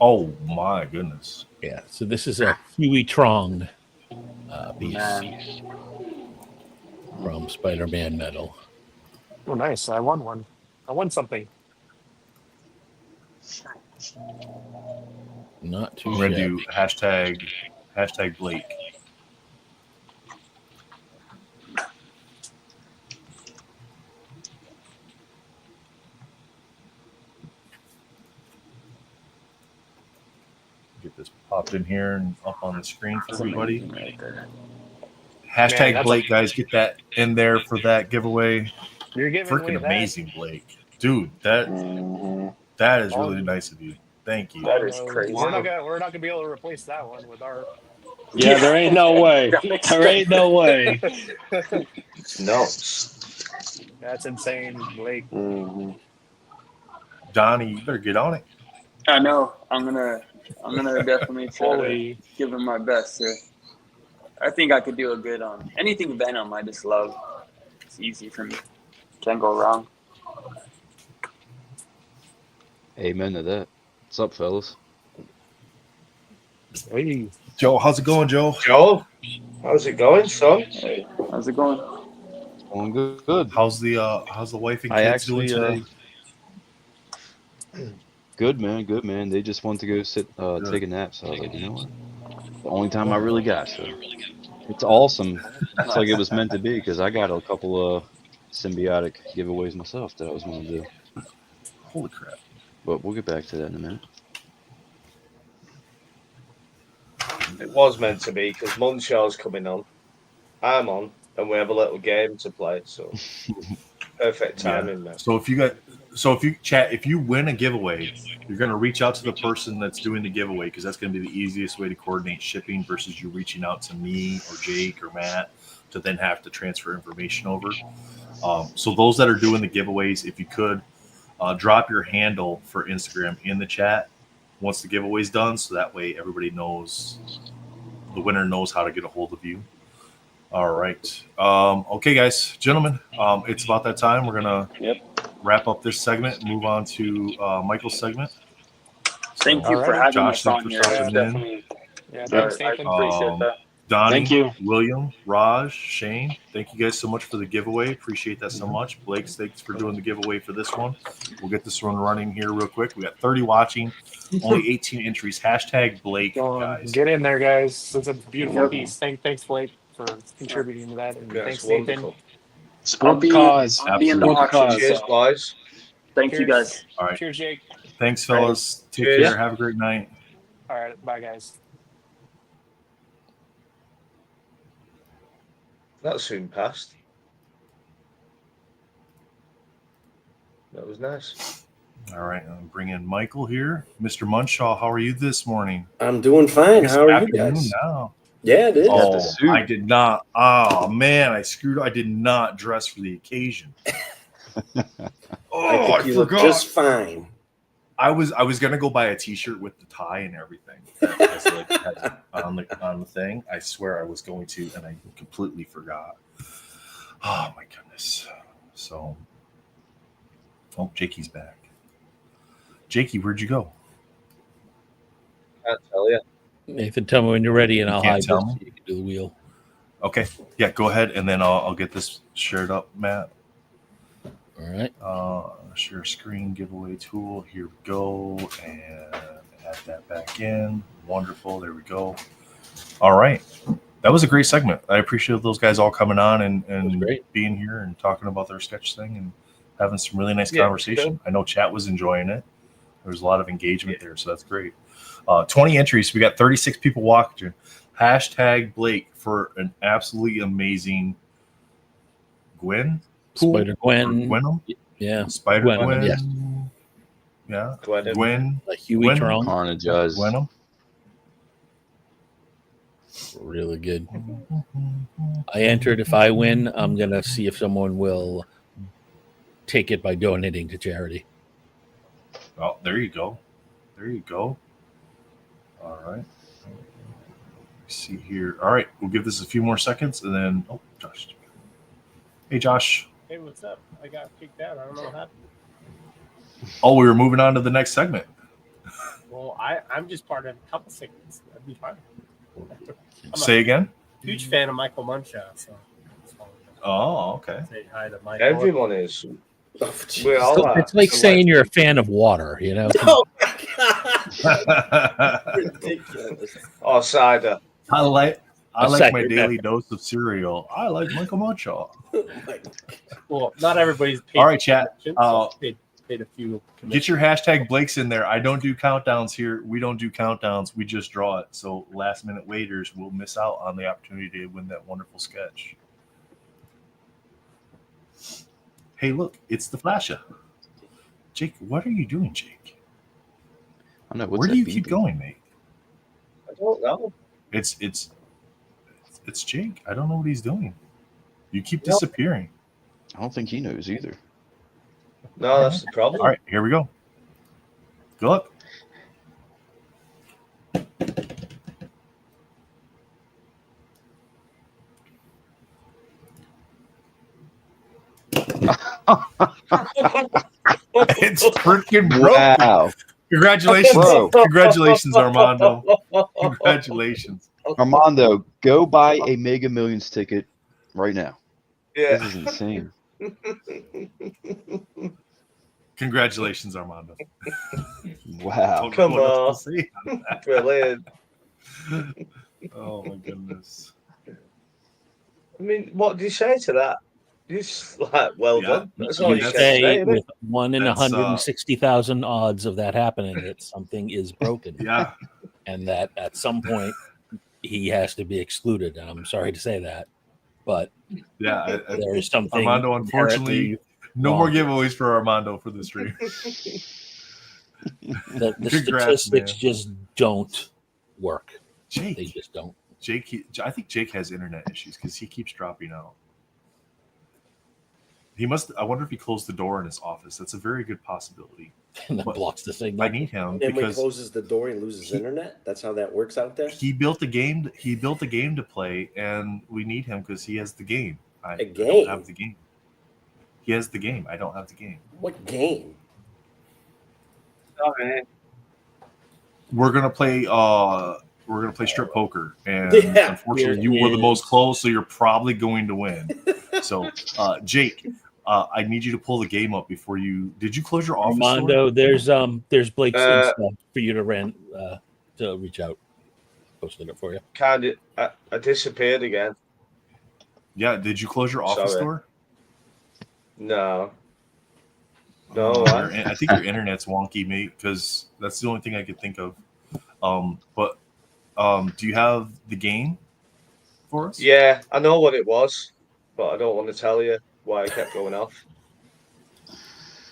Oh my goodness! Yeah, so this is a Huey Trong piece from Spider-Man Metal. Oh, nice. I won one. I won something. Not too We're gonna do shabby. hashtag Blake. Get this popped in here and up on the screen for everybody. Hashtag Man, Blake, guys, get that in there for that giveaway. You're giving Freaking away that? amazing, Blake. Dude, that is really nice of you. Thank you. That is crazy. We're not gonna be able to replace that one with our. Yeah, there ain't no way. There ain't no way. No. That's insane, Blake. Donnie, you better get on it. I know. I'm gonna definitely try to give him my best, sir. I think I could do a good on anything Venom. I just love. It's easy for me. Can't go wrong. Amen to that. What's up, fellas? Hey. Joe, how's it going, Joe? Joe, how's it going, son? Hey, how's it going? Going good. Good. How's the wife and I kids actually, doing today? Good man, good man. They just want to go take a nap. So I was like, you know what? The only time I really got. So it's awesome. It's like it was meant to be because I got a couple of symbiotic giveaways myself that I was going to do. Holy crap! But we'll get back to that in a minute. It was meant to be because Munshaw's coming on. I'm on, and we have a little game to play. So perfect timing, man. So if you win a giveaway, you're going to reach out to the person that's doing the giveaway because that's going to be the easiest way to coordinate shipping versus you reaching out to me or Jake or Matt to then have to transfer information over. So those that are doing the giveaways, if you could drop your handle for Instagram in the chat once the giveaway's done, so that way everybody knows, the winner knows how to get a hold of you. All right. Okay, guys, gentlemen, it's about that time. We're going to wrap up this segment and move on to Michael's segment. Thank you for having Josh, us on thanks here. for stopping in. Yeah, thanks, Nathan. Appreciate that. Donnie, Thank you. William, Raj, Shane, thank you guys so much for the giveaway. Appreciate that so much. Blake, thanks for doing the giveaway for this one. We'll get this one running here real quick. We got 30 watching, only 18 entries. Hashtag Blake, guys. Get in there, guys. It's a beautiful piece. Thanks, Blake, for contributing to that. And thanks, Nathan. Sport cause. I'll be in the auction. Cheers, guys. Thank you, guys. All right. Cheers, Jake. Thanks, fellas. Take Cheers. care. Have a great night. All right, bye, guys. That soon passed. That was nice. All right, I'm bringing in Michael here. Mr. Munshaw, how are you this morning? I'm doing fine. It's How are you afternoon guys? now. Yeah, it is. Oh, I did not. Oh man, I screwed. I did not dress for the occasion. I think you look just fine. I was gonna go buy a T-shirt with the tie and everything on the thing. I swear I was going to, and I completely forgot. Oh my goodness! So, Jakey's back. Jakey, where'd you go? Can't tell you. Nathan, tell me when you're ready, and I'll Can't hide tell this me? so you can do the wheel. Okay, yeah, go ahead, and then I'll get this shared up, Matt. All right. Share screen giveaway tool. Here we go, and add that back in. Wonderful. There we go. All right, that was a great segment. I appreciate those guys all coming on and being here and talking about their sketch thing and having some really nice conversation. Sure. I know chat was enjoying it. There was a lot of engagement there, so that's great. 20 entries. We got 36 people watching. Hashtag Blake for an absolutely amazing Gwen. Spider Gwen. Gwenum? Yeah. Spider Gwen, Gwen. yeah. Yeah. Gwenum. Gwen. Like Huey Trunk. Carnage does. Gwenum. Really good. I entered. If I win, I'm going to see if someone will take it by donating to charity. Oh, there you go. There you go. All right. Let's see here. All right. We'll give this a few more seconds and then, Josh. Hey, Josh. Hey, what's up? I got kicked out. I don't know what happened. Oh, we were moving on to the next segment. Well, I'm just part of a couple segments. That'd be fine. Say again? Huge fan of Michael Munshaw. So Oh, okay. say hi to Michael. Everyone is. We all So are. it's like saying you're a fan of water, you know? Oh my god! Ridiculous. Or cider. I like my second daily that. dose of cereal. I like Michael Munshaw. Well, not everybody's paid. All right, chat. attention, so paid a few. Get your hashtag Blakes in there. I don't do countdowns here. We don't do countdowns. We just draw it. So last minute waiters will miss out on the opportunity to win that wonderful sketch. Hey, look, it's the Flasher. Jake, what are you doing, Jake? I know. Where do you keep going, mate? I don't know. It's Jake. I don't know what he's doing. You keep disappearing. I don't think he knows either. No, that's the problem. All right, here we go. Good luck. It's freaking broken. Wow. Congratulations, Bro. congratulations, Armando. Congratulations. Armando, go buy a Mega Millions ticket right now. Yeah. This is insane. Congratulations, Armando. Wow. Come What else on. to say on that? Brilliant. Oh my goodness. I mean, what do you say to that? Just like, well done. That's all You you can say say, isn't with it? 1 in That's, 160,000 odds of that happening that something is broken. Yeah. And that at some point he has to be excluded. And I'm sorry to say that, but Yeah, there is something. Armando, unfortunately, inherently no more wrong. giveaways for Armando for the stream. The Congrats, statistics man. just don't work. Jake. They just don't. I think Jake has internet issues because he keeps dropping out. He must. I wonder if he closed the door in his office. That's a very good possibility. And that But blocks the signal. I need him And when he because closes the door, he loses internet. That's how that works out there. he built a game. He built a game to play, and we need him because he has the game. I A don't game? have the game. He has the game. I don't have the game. What game? Oh, man. We're gonna play. We're gonna play strip poker, and Yeah. unfortunately, you were the most close, so you're probably going to win. So, Jake, I need you to pull the game up before you. Did you close your office door? Armando, there's Blake's Insta for you to to reach out. Posted it for you. Kind of. I disappeared again. Yeah. Did you close your office Sorry. door? No. No. I think your internet's wonky, mate. Because that's the only thing I could think of. But do you have the game for us? Yeah, I know what it was, but I don't want to tell you why I kept going off.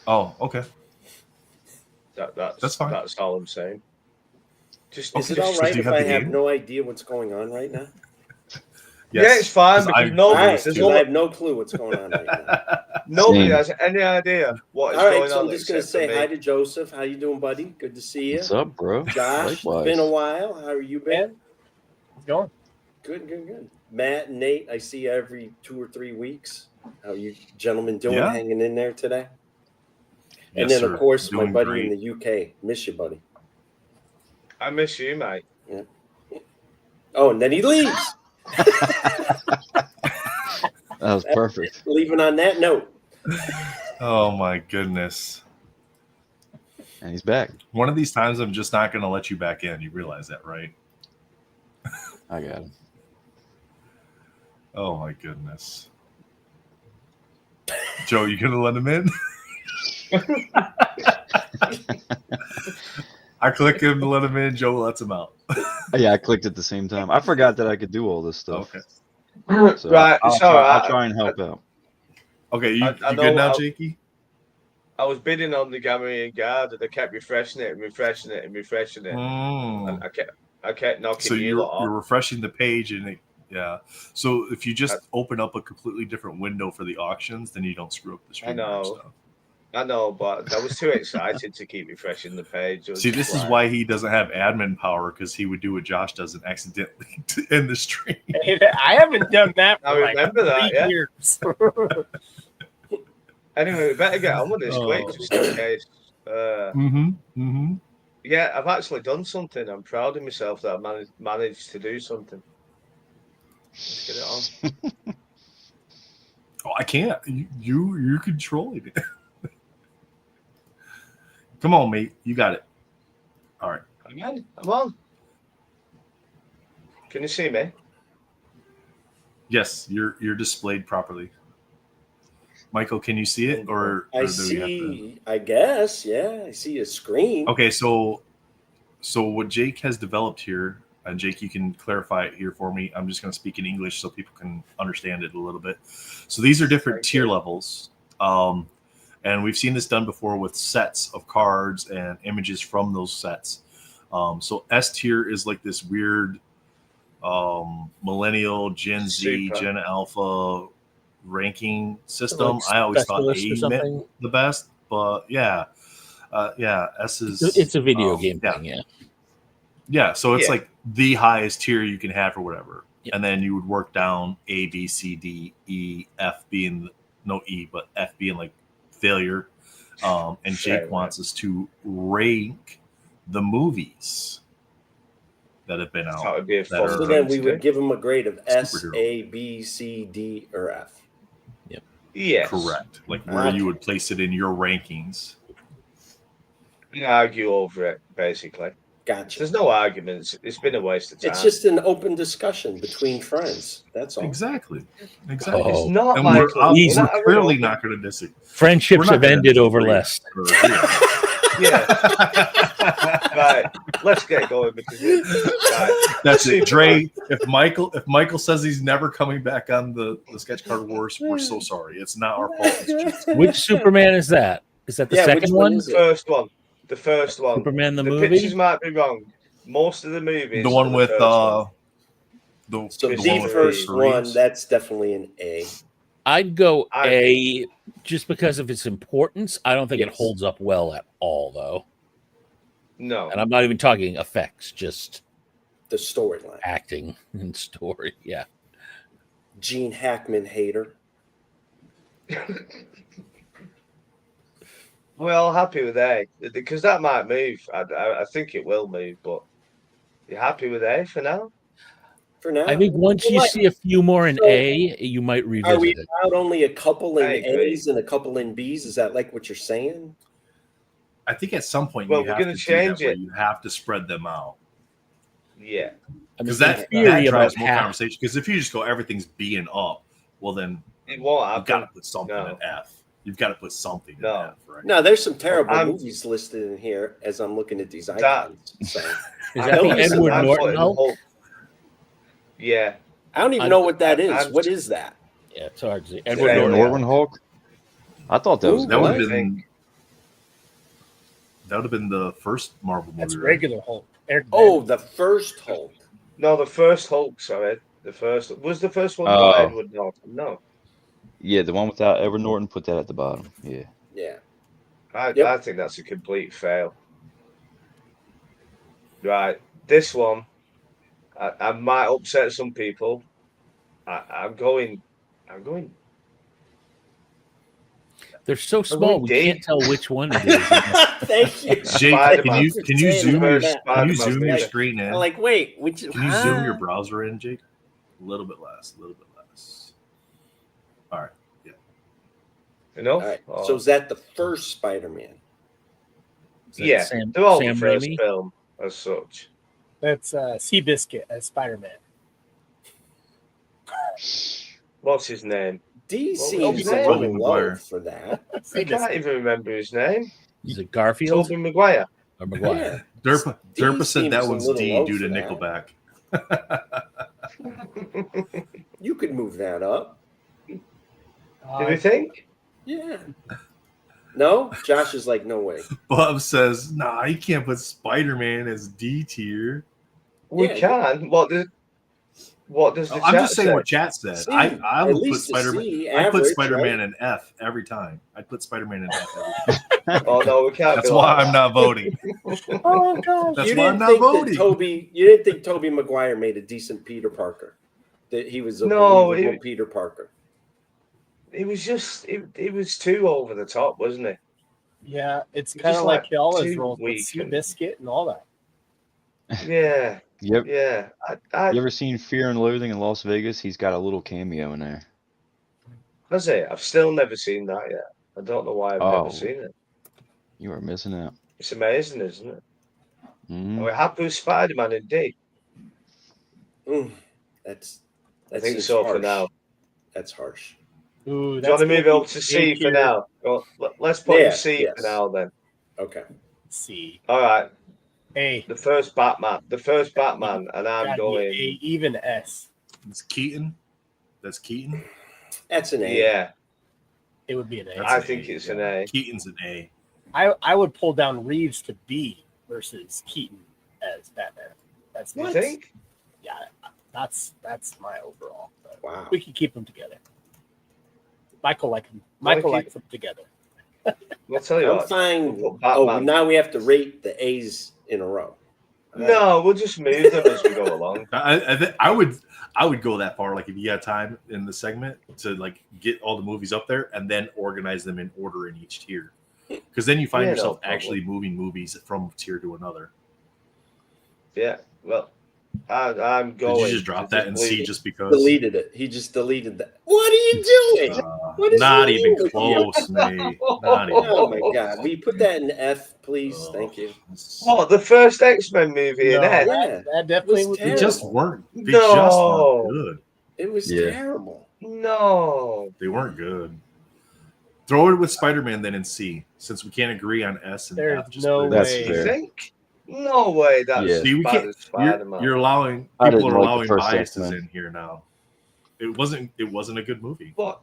Oh, okay. That's fine. That's all I'm saying. Is it all right if I have no idea what's going on right now? Yeah, it's fine because nobody. I have no clue what's going on right now. Nobody has any idea what is All right, going so on. I'm just going to except for say me. hi to Joseph. How you doing, buddy? Good to see you. What's up, bro? Josh, Likewise. been a while. How are you been? How's it going? Good. Matt and Nate, I see you every 2 or 3 weeks. How are you gentlemen doing? Yeah. Hanging in there today? And Yes, then, sir. of course, my Doing buddy great. in the UK. Miss you, buddy. I miss you, mate. Yeah. Oh, and then he leaves. That was perfect. Leaving on that note. Oh my goodness. And he's back. One of these times, I'm just not going to let you back in. You realize that, right? I got him. Oh my goodness. Joe, you going to let him in? I click him to let him in. Joe lets him out. Yeah, I clicked at the same time. I forgot that I could do all this stuff. Okay. So Right, I'll, it's try, all right. I'll try and help out. Okay, you I know good now, I'll- Jakey? I was bidding on the Gamma Guard, and I kept refreshing it and refreshing it and refreshing it. Mm. And I kept knocking So you you're lot off. refreshing the page, and yeah. So if you just open up a completely different window for the auctions, then you don't screw up the I stream. know. I know, but I was too excited to keep refreshing the page. It was See, this is like- why he doesn't have admin power, because he would do what Josh does and accidentally end the stream. I haven't done that I for like remember that, 3 yeah. years. Anyway, we better get on with this quick, Oh. just in case. Mm-hmm. Yeah, I've actually done something. I'm proud of myself that I managed to do something. Let's get it on. Oh, I can't. You're controlling it. Come on, mate. You got it. All right. Again, I'm on. Can you see me? Yes, you're displayed properly. Michael, can you see it, or I do we see, have to... I guess. Yeah, I see a screen. Okay, so what Jake has developed here, and Jake, you can clarify it here for me. I'm just going to speak in English so people can understand it a little bit. So these are different tier levels, and we've seen this done before with sets of cards and images from those sets. So S tier is like this weird millennial, Gen Z, Super. Gen Alpha ranking system. Like I always thought specialist or A something? meant the best, but yeah, S is It's a video game yeah. thing, yeah. Yeah, so it's Yeah. like the highest tier you can have or whatever, and then you would work down A, B, C, D, E, F being no E, but F being like failure. And Jake Right, wants us to rank the movies that have been out. That would be a that are So then we would give them a grade of S, A, B, C, D, or F. Yep. Yes. Correct. Like where you would place it in your rankings. We argue over it, basically. Gotcha. There's no arguments. It's been a waste of time. It's just an open discussion between friends. That's all. Exactly. It's not And Michael. we're clearly not going to disagree. Friendships We're not have gonna ended over disagree. less. Yeah. Right. Let's get going because That's it, Dre. If Michael says he's never coming back on the Sketch Card Wars, we're so sorry. It's not our fault. It's just Which Superman is that? Is that the second one? The first one. The first one. Superman the The movie? pictures might be wrong. Most of the movies. the one are with first one. So the the one with first Reeves. one, that's definitely an A. I'd go A just because of its importance. I don't think it holds up well at all, though. No. And I'm not even talking effects, just the storyline, acting, and story. Yeah. Gene Hackman hater. Well, happy with A because that might move. I think it will move, but you happy with A for now? For now, I think once you see a few more in A, you might Are revisit we it. allowed only a couple in I agree. A's and a couple in B's? Is that like what you're saying? I think at some point Well, you we're have gonna to change do that where it. you have to spread them out. Yeah. Because in that theory, drives about more half. conversation. Because if you just go everything's B and up, well then It won't you've got to happen. put something No. in F. You've got to put something in F, right? No, there's some terrible I'm- movies listed in here as I'm looking at these That- icons. So Is that the Edward Norton Hulk? Yeah. I don't even know what that is. What is that? Yeah, it's hard to see. Edward Edward Norton. Norton Hulk. I thought that was That would good. have been. That would have been the first Marvel movie. That's right? regular Hulk. Eric Oh, the first Hulk. No, the first Hulk. Sorry, the first was the first one. Oh. By Edward Norton. No, Yeah, the one without Edward Norton. Put that at the bottom. Yeah. Yeah. I think that's a complete fail. Right, this one, I might upset some people. I'm going. They're so small, we can't tell which one it is. Thank you. Jake, can you zoom your Spider-Man. screen in? I'm like, wait, which? Can you zoom your browser in, Jake? A little bit less. A little bit less. All right. Yeah. Enough. All right. Oh. So is that the first Spider-Man? Yeah, Sam- they're all Sam the first Raimi? film as such. That's Seabiscuit as Spider-Man. What's his name? D What seems was a his little name? low for that. I can't even remember his name. Is it Garfield Tobey Maguire. or Maguire? Derpa said that seems a one's little D low due to for Nickelback. You could move that up. Do we think? Yeah. No? Josh is like, no way. Bob says, "Nah, you can't put Spider-Man as D tier." We Yeah, can. What does the I'm chat just saying say? what chat said. C, I at would put least a Spider-Man. C, I put average, Spider-Man right? in F every time. I'd put Spider-Man in F every time. Oh no, we can't. That's be why like I'm that. not voting. Oh gosh. That's you why I'm didn't not think voting. that you didn't think Tobey Maguire made a decent Peter Parker. That he was a No, believable Peter Parker. It was just it was too over the top, wasn't it? Yeah, it's It's kind just of like like y'all's too roles with weak and- Seabiscuit and all that. Yeah, Yep. yeah. You ever seen Fear and Loathing in Las Vegas? He's got a little cameo in there. That's it. I've still never seen that yet. I don't know why I've Oh. never seen it. You are missing out. It's amazing, isn't it? Mhm. We're happy with Spider-Man indeed. That's I think seems so for harsh. now. That's harsh. Ooh, Do you want to move it up to C for now? Let's put Yeah, C yes. for now then. Okay. C. All right. A. The first Batman, and I'm Gotta be going. A, even S. It's Keaton. That's Keaton. That's an A. Yeah, It would be an A. I think it's an A. Keaton's an A. I would pull down Reeves to B versus Keaton as Batman. That's You my think? Yeah, that's my overall. But Wow. we can keep them together. Michael likes them. Wanna Michael keep- likes them together. I'll tell you I'm what. fine. We'll put Oh, Batman. now we have to rate the A's in a row. No, we'll just move them as we go along. I would go that far. Like if you had time in the segment to like get all the movies up there and then organize them in order in each tier. because then you find Yeah, no yourself problem. actually moving movies from tier to another. Yeah, well, I'm Did going. you just drop to that and see delete it. just because? Deleted it. He just deleted that. What are you doing? What is Not wrong even with you? close, mate. Not even. Oh my god! Will you put that in F, please? Thank you. What, the first X-Men movie in No, F? Yeah, that definitely was would They be just terrible. weren't. They just weren't good. It was Yeah. terrible. No. They weren't good. Throw it with Spider-Man then in C, since we can't agree on S and There's F. Just no put it in That's C. You fair. think? No way. That's Yeah. See, we bad can't. as Spider-Man. You're allowing I people didn't are like the allowing first biases X-Men. in here now. It wasn't a good movie. What?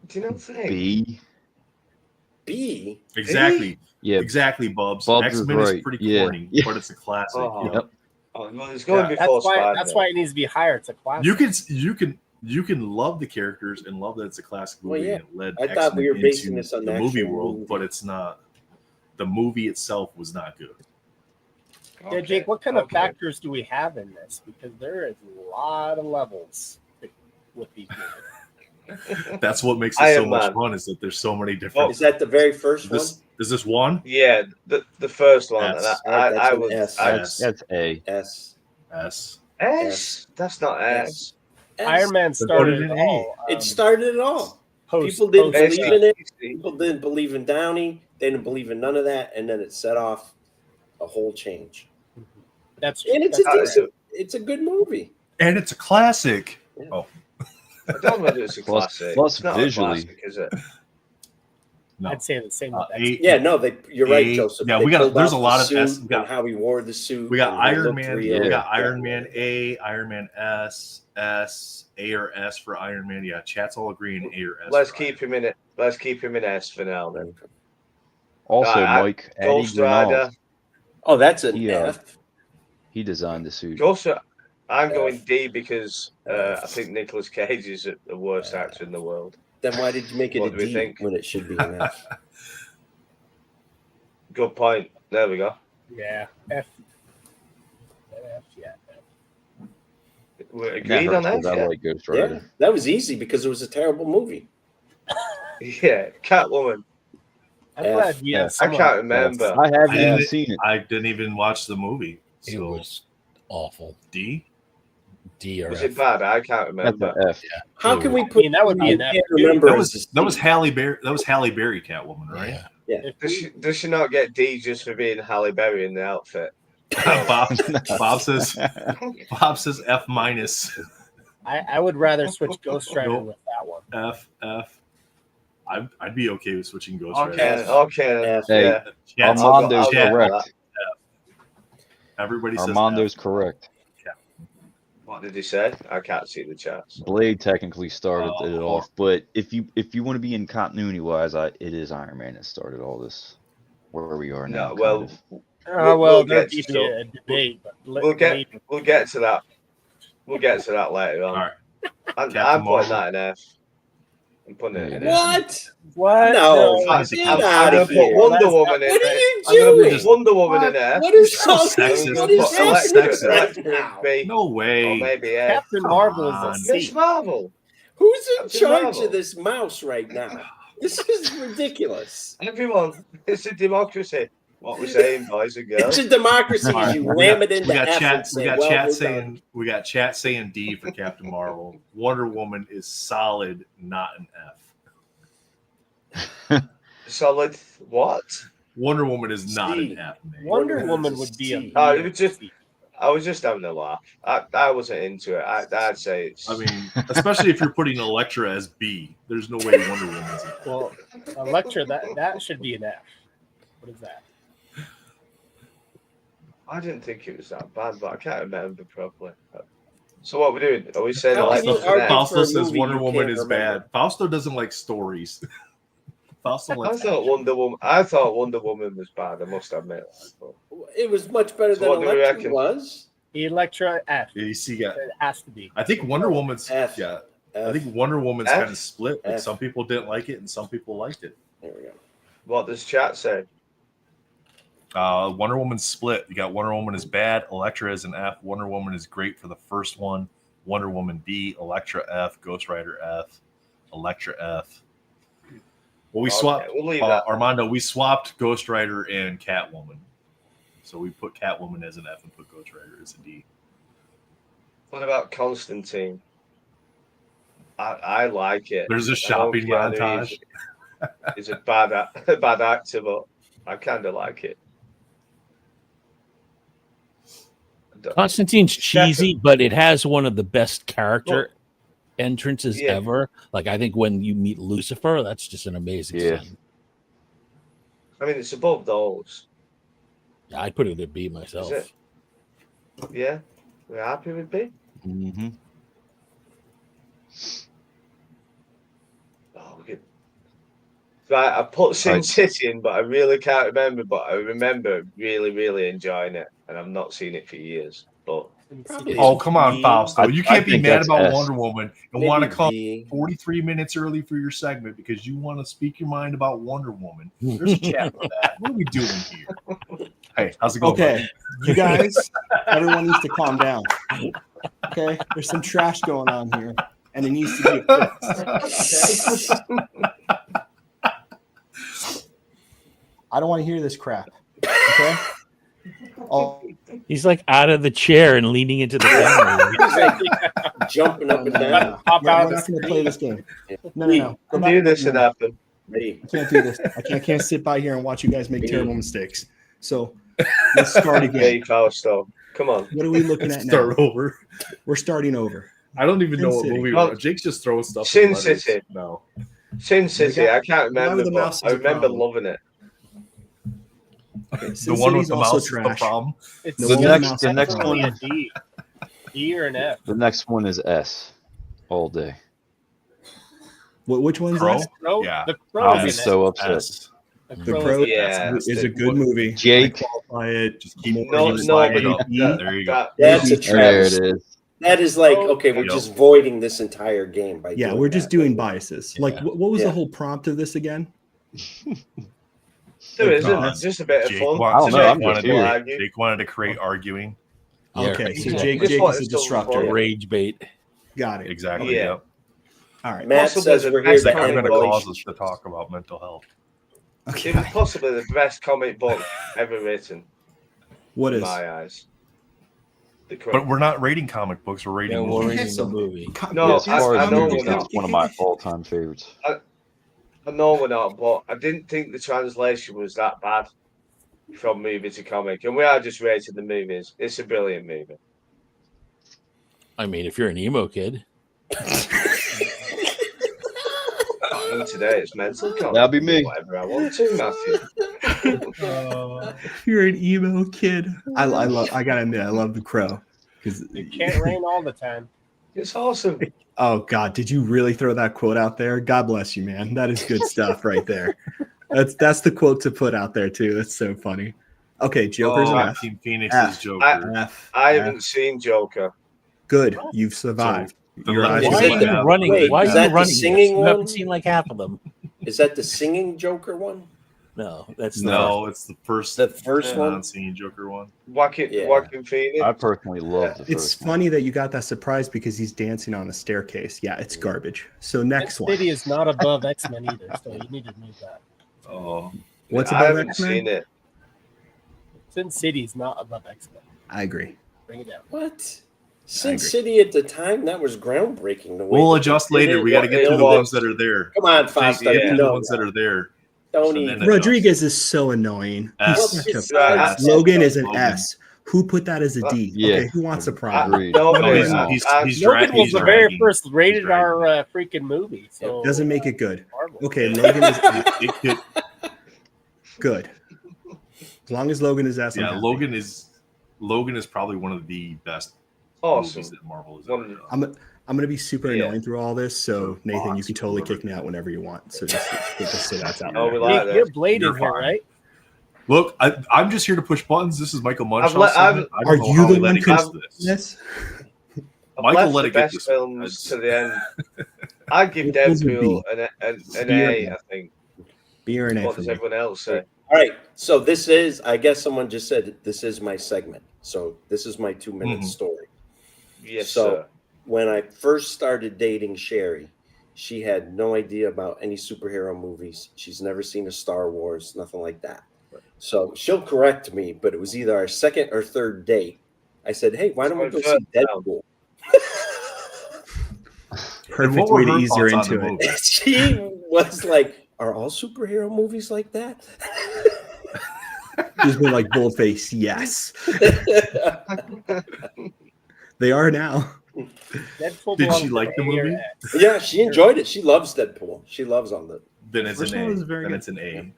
Do you not think? B. B. Exactly. Yeah. Exactly, Bubs. Bubs is X-Men is right. pretty Yeah. corny, Yeah. but it's a classic. Oh. Yep. Oh, well, it's going Yeah. before That's why. Spider-Man. That's why it needs to be higher. It's a classic. You can love the characters and love that it's a classic movie Well, yeah. and it led I thought we X-Men were basing into this on the the movie actual world, movie. but it's not. The movie itself was not good. Yeah, Jake. What kind of factors do we have in this? Because there is a lot of levels with these movies. That's what makes it Iron so much Man. fun is that there's so many different. Is that the very first one? Is this one? Yeah, the first one. S. And I an was S. That's A. S. S. S. That's not S. Iron Man But started what it did it all. It started it all. Post- People didn't post- believe in it. People didn't believe in Downey. They didn't believe in none of that, and then it set off a whole change. That's And it's a good movie. And it's a classic. Oh. I don't know if it's a classic. Plus it's not visually. a classic, is it? No. I'd say the same with that. Yeah, no, you're right, A- Joseph. yeah, They we got. pulled There's a off lot the of suit S. We got and how he wore the suit. We got and he Iron looked Man. real. We got Yeah. Iron Man A, Iron Man S, A or S for Iron Man. Yeah, chat's all agreeing A or S. Let's for keep him in it. Let's keep him in S for now then. Also, Alright, Mike Eddie Ghost Rider. Grinnell. Oh, that's an He, F. he designed the suit. Ghost Rider. I'm going D because I think Nicolas Cage is the worst actor in the world. Then why did you make it What a do we D think? when it should be an F? Good point. There we go. Yeah. F. Yeah. We're That agreed hurts on that. 'cause I Yeah. like Ghost Yeah, Rider. that was easy because it was a terrible movie. Yeah, Catwoman. I'm F. glad you have I someone. can't remember. I haven't even didn't- seen it. I didn't even watch the movie. It So was awful. D. D or Was F. it bad? I can't That's remember. an F. How can we I put? mean, that would be an I F. can't remember. That as was a that was C. Halle Berry. That was Halle Berry Catwoman, right? Yeah. Does she not get D just for being Halle Berry in the outfit? Bob says F minus. I would rather switch Ghost Rider Nope. with that one. F. I'd be okay with switching Ghost Okay, Rider. okay. F. Hey, Yeah. Chat's- Armando's I'll get correct. Everybody says Armando's F. correct. What did he say? I can't see the chats. Blade technically started it Oh. off, but if you want to be in continuity wise, it is Iron Man that started all this. Where we are now. No, well, kind of. Well, we'll there'd get be to a debate, but we'll get to that. We'll get to that later on. All right. I'm Captain putting Marvel. that in F. I'm putting it in F. What? What? No, I'm get I'm out gonna of put here. Wonder Woman in. What are you I'm gonna doing? put Wonder Woman in F. What is So all sexist. What is So happening sexist. right now? B, No or way. maybe F. Captain Marvel on. is a Miss C. Marvel. Who's in Captain charge Marvel. of this mouse right now? This is ridiculous. Everyone, it's a democracy. What we're saying, boys and girls. It's a democracy. All right, You we ram got- it into we got F chat. and say, We got well, chat we're saying. We got chat saying D for Captain Marvel. Wonder Woman is solid, not an F. Solid. What? Wonder Woman is not C. an F. Man. Wonder Woman would be a B. Oh, it was just. I was just having a laugh. I wasn't into it. I'd say it's. I mean, especially if you're putting Elektra as B, there's no way Wonder Woman's a Well, Elektra, that should be an F. What is that? I didn't think it was that bad, but I can't remember properly. So what we're doing? Are we saying How like can you this? argue Fausto for a says movie Wonder you Woman can't is remember? bad. Fausto doesn't like stories. Fausto I likes thought Wonder Woman. I thought Wonder Woman was bad. I must admit. It was much better So than what do we Elektra reckon? was. Electra F. Yeah, you see, yeah. It has to be. I think Wonder Woman's F. yeah. I F. think Wonder Woman's F? kind of split. Like F. some people didn't like it and some people liked it. There we go. What does chat say? Wonder Woman's split. You got Wonder Woman is bad, Elektra is an F. Wonder Woman is great for the first one. Wonder Woman B, Elektra F, Ghost Rider F, Elektra F. Well, we Okay, swapped we'll leave that. Armando. We swapped Ghost Rider and Catwoman. So we put Catwoman as an F and put Ghost Rider as a D. What about Constantine? I like it. There's a I know shopping Keanu montage. He's a bad actor, but I kind of like it. Constantine's cheesy, but it has one of the best character entrances ever. Like, I think when you meet Lucifer, that's just an amazing scene. I mean, it's above those. Yeah, I'd put it at B myself. Is it? Yeah, we're happy with B. Mm-hmm. Oh, we could. Right, I put Sin City in, but I really can't remember. But I remember really, really enjoying it, and I've not seen it for years. But Oh, come on, Fausto. You can't be think mad that's about S. Wonder Woman and Maybe want to come B. 43 minutes early for your segment because you want to speak your mind about Wonder Woman. There's a chat for that. What are we doing here? Hey, how's it going? Okay, you guys, everyone needs to calm down. Okay, there's some trash going on here, and it needs to be fixed. Okay? I don't want to hear this crap. Okay. Oh, He's like out of the chair and leaning into the camera. Jumping up and down. we're not going to play this game. No. We'll do this and happen. I can't do this. I can't sit by here and watch you guys make terrible mistakes. So let's start again. Hey, Fausto, come on. What are we looking at now? Start over. We're starting over. I don't even know Sin what City. movie Well, we're Jake's just throwing stuff. Sin in letters. City. No. Sin City. I can't Why remember, with the but mouse I is a remember problem? loving it. Okay, The Sin one with City's the also mouse is the trash. problem. It's No The one with next- mouse the is next problem. one- a D. D or an F. The next one is S all day. Which one's Crow? that? Crow? Yeah. The I'll Crow be is an so F. upset. S. The Crow Yeah, is a good movie. Jake. I qualify it Just keep more No, than no, a but D. There you go. That's a There travesty. it is. That is like, okay, we're Yep. just voiding this entire game by Yeah, doing we're just that. doing biases. Like, what was Yeah. the whole prompt of this again? There Like, isn't. It's just a bit of Jake fun. I don't know, I'm wanted just to- here. argue. Jake wanted to create arguing. Yeah, Okay, so right. Jake Just is wanted a to still disruptor. report. Rage bait. Got it. Exactly. Yeah. Yep. All right. Matt Possibly says the we're here best to I'm end going to comic cause us relationship. to talk about mental health. Okay. It was possibly the best comic book ever written, What in is? my eyes. The Crow. But we're not rating comic books. We're rating Yeah, we're movies. rating the movie. No, as far I as know movies, we're not. it's one of my all-time favorites. I know we're not, but I didn't think the translation was that bad from movie to comic. And we are just rating the movies. It's a brilliant movie. I mean, if you're an emo kid, And today it's mental comic. That'll be me. Whatever I want to, Matthew. You're an emo kid. I gotta admit, I love The Crow because It can't rain all the time. It's awesome. Oh God, did you really throw that quote out there? God bless you, man. That is good stuff right there. That's the quote to put out there too. That's so funny. Okay, Joker's an F. Joaquin Phoenix's F. Joker. F. I haven't seen Joker. Good, you've survived. the Your left- eyes why are are wide you open. running? Wait, Why is are that you the running? This? singing You one? haven't seen like half of them. Is that the singing Joker one? No, that's the No, it's the first The first one? non-scene Joker one. Joaquin Phoenix. I personally love the It's first one. funny that you got that surprise because he's dancing on a staircase. Yeah, it's garbage. So next one. City is not above X-Men either, so you need to move that. Oh, What's I above haven't X-Men? seen it. Sin City is not above X-Men. I agree. Bring it down. What? Sin agree. City at the time, that was groundbreaking. The way we'll that adjust they did later. it, We got to what get they through the was. ones that are there. Come on, Jake, Fausto. get You through the know ones that are there. Don't And even. then Rodriguez is so annoying. S. He's such It's a not- S. Logan is an Logan. S. Who put that as a D? Yeah. Okay, who wants a problem? Agreed. No, No, he's I- he's I- he's Logan dragging. was He's the very dragging. first rated He's R freaking movie. So Doesn't make it good. Marvel. Okay, Logan is S. It could- Good. As long as Logan is S. I'm yeah, happy. Logan is probably one of the best Awesome. movies that Marvel has One ever of the- done. I'm gonna be super Yeah. annoying through all this. So Nathan, you Fox, can totally whatever. kick me out whenever you want. So just so that's out Oh, we there. like that. You're Blade You're in here, fine. right? Look, I'm just here to push buttons. This is Michael Munshaw's I've let- I've- segment. I Are don't know you how the we let one it get to cons- this. Yes. I've Michael left let the it get best this films one. to the end. I give Which one's a Deadpool B? an B or A, an I F? think. B or an A What for does me. everyone else say? All right. So this is, I guess someone just said this is my segment. So this is my 2-minute Mhm. story. Yes, So sir. when I first started dating Sherry, she had no idea about any superhero movies. She's never seen a Star Wars, nothing like that. So she'll correct me, but it was either our second or third date. I said, "Hey, why don't we go see Deadpool?" Perfect way to ease her into it. She was like, "Are all superhero movies like that?" Just been like boldface, yes. They are now. Deadpool Did she belongs like to the A or movie? X. Yeah, she enjoyed it. She loves Deadpool. She loves on the. Then it's First an one A. was very Then good. it's an A.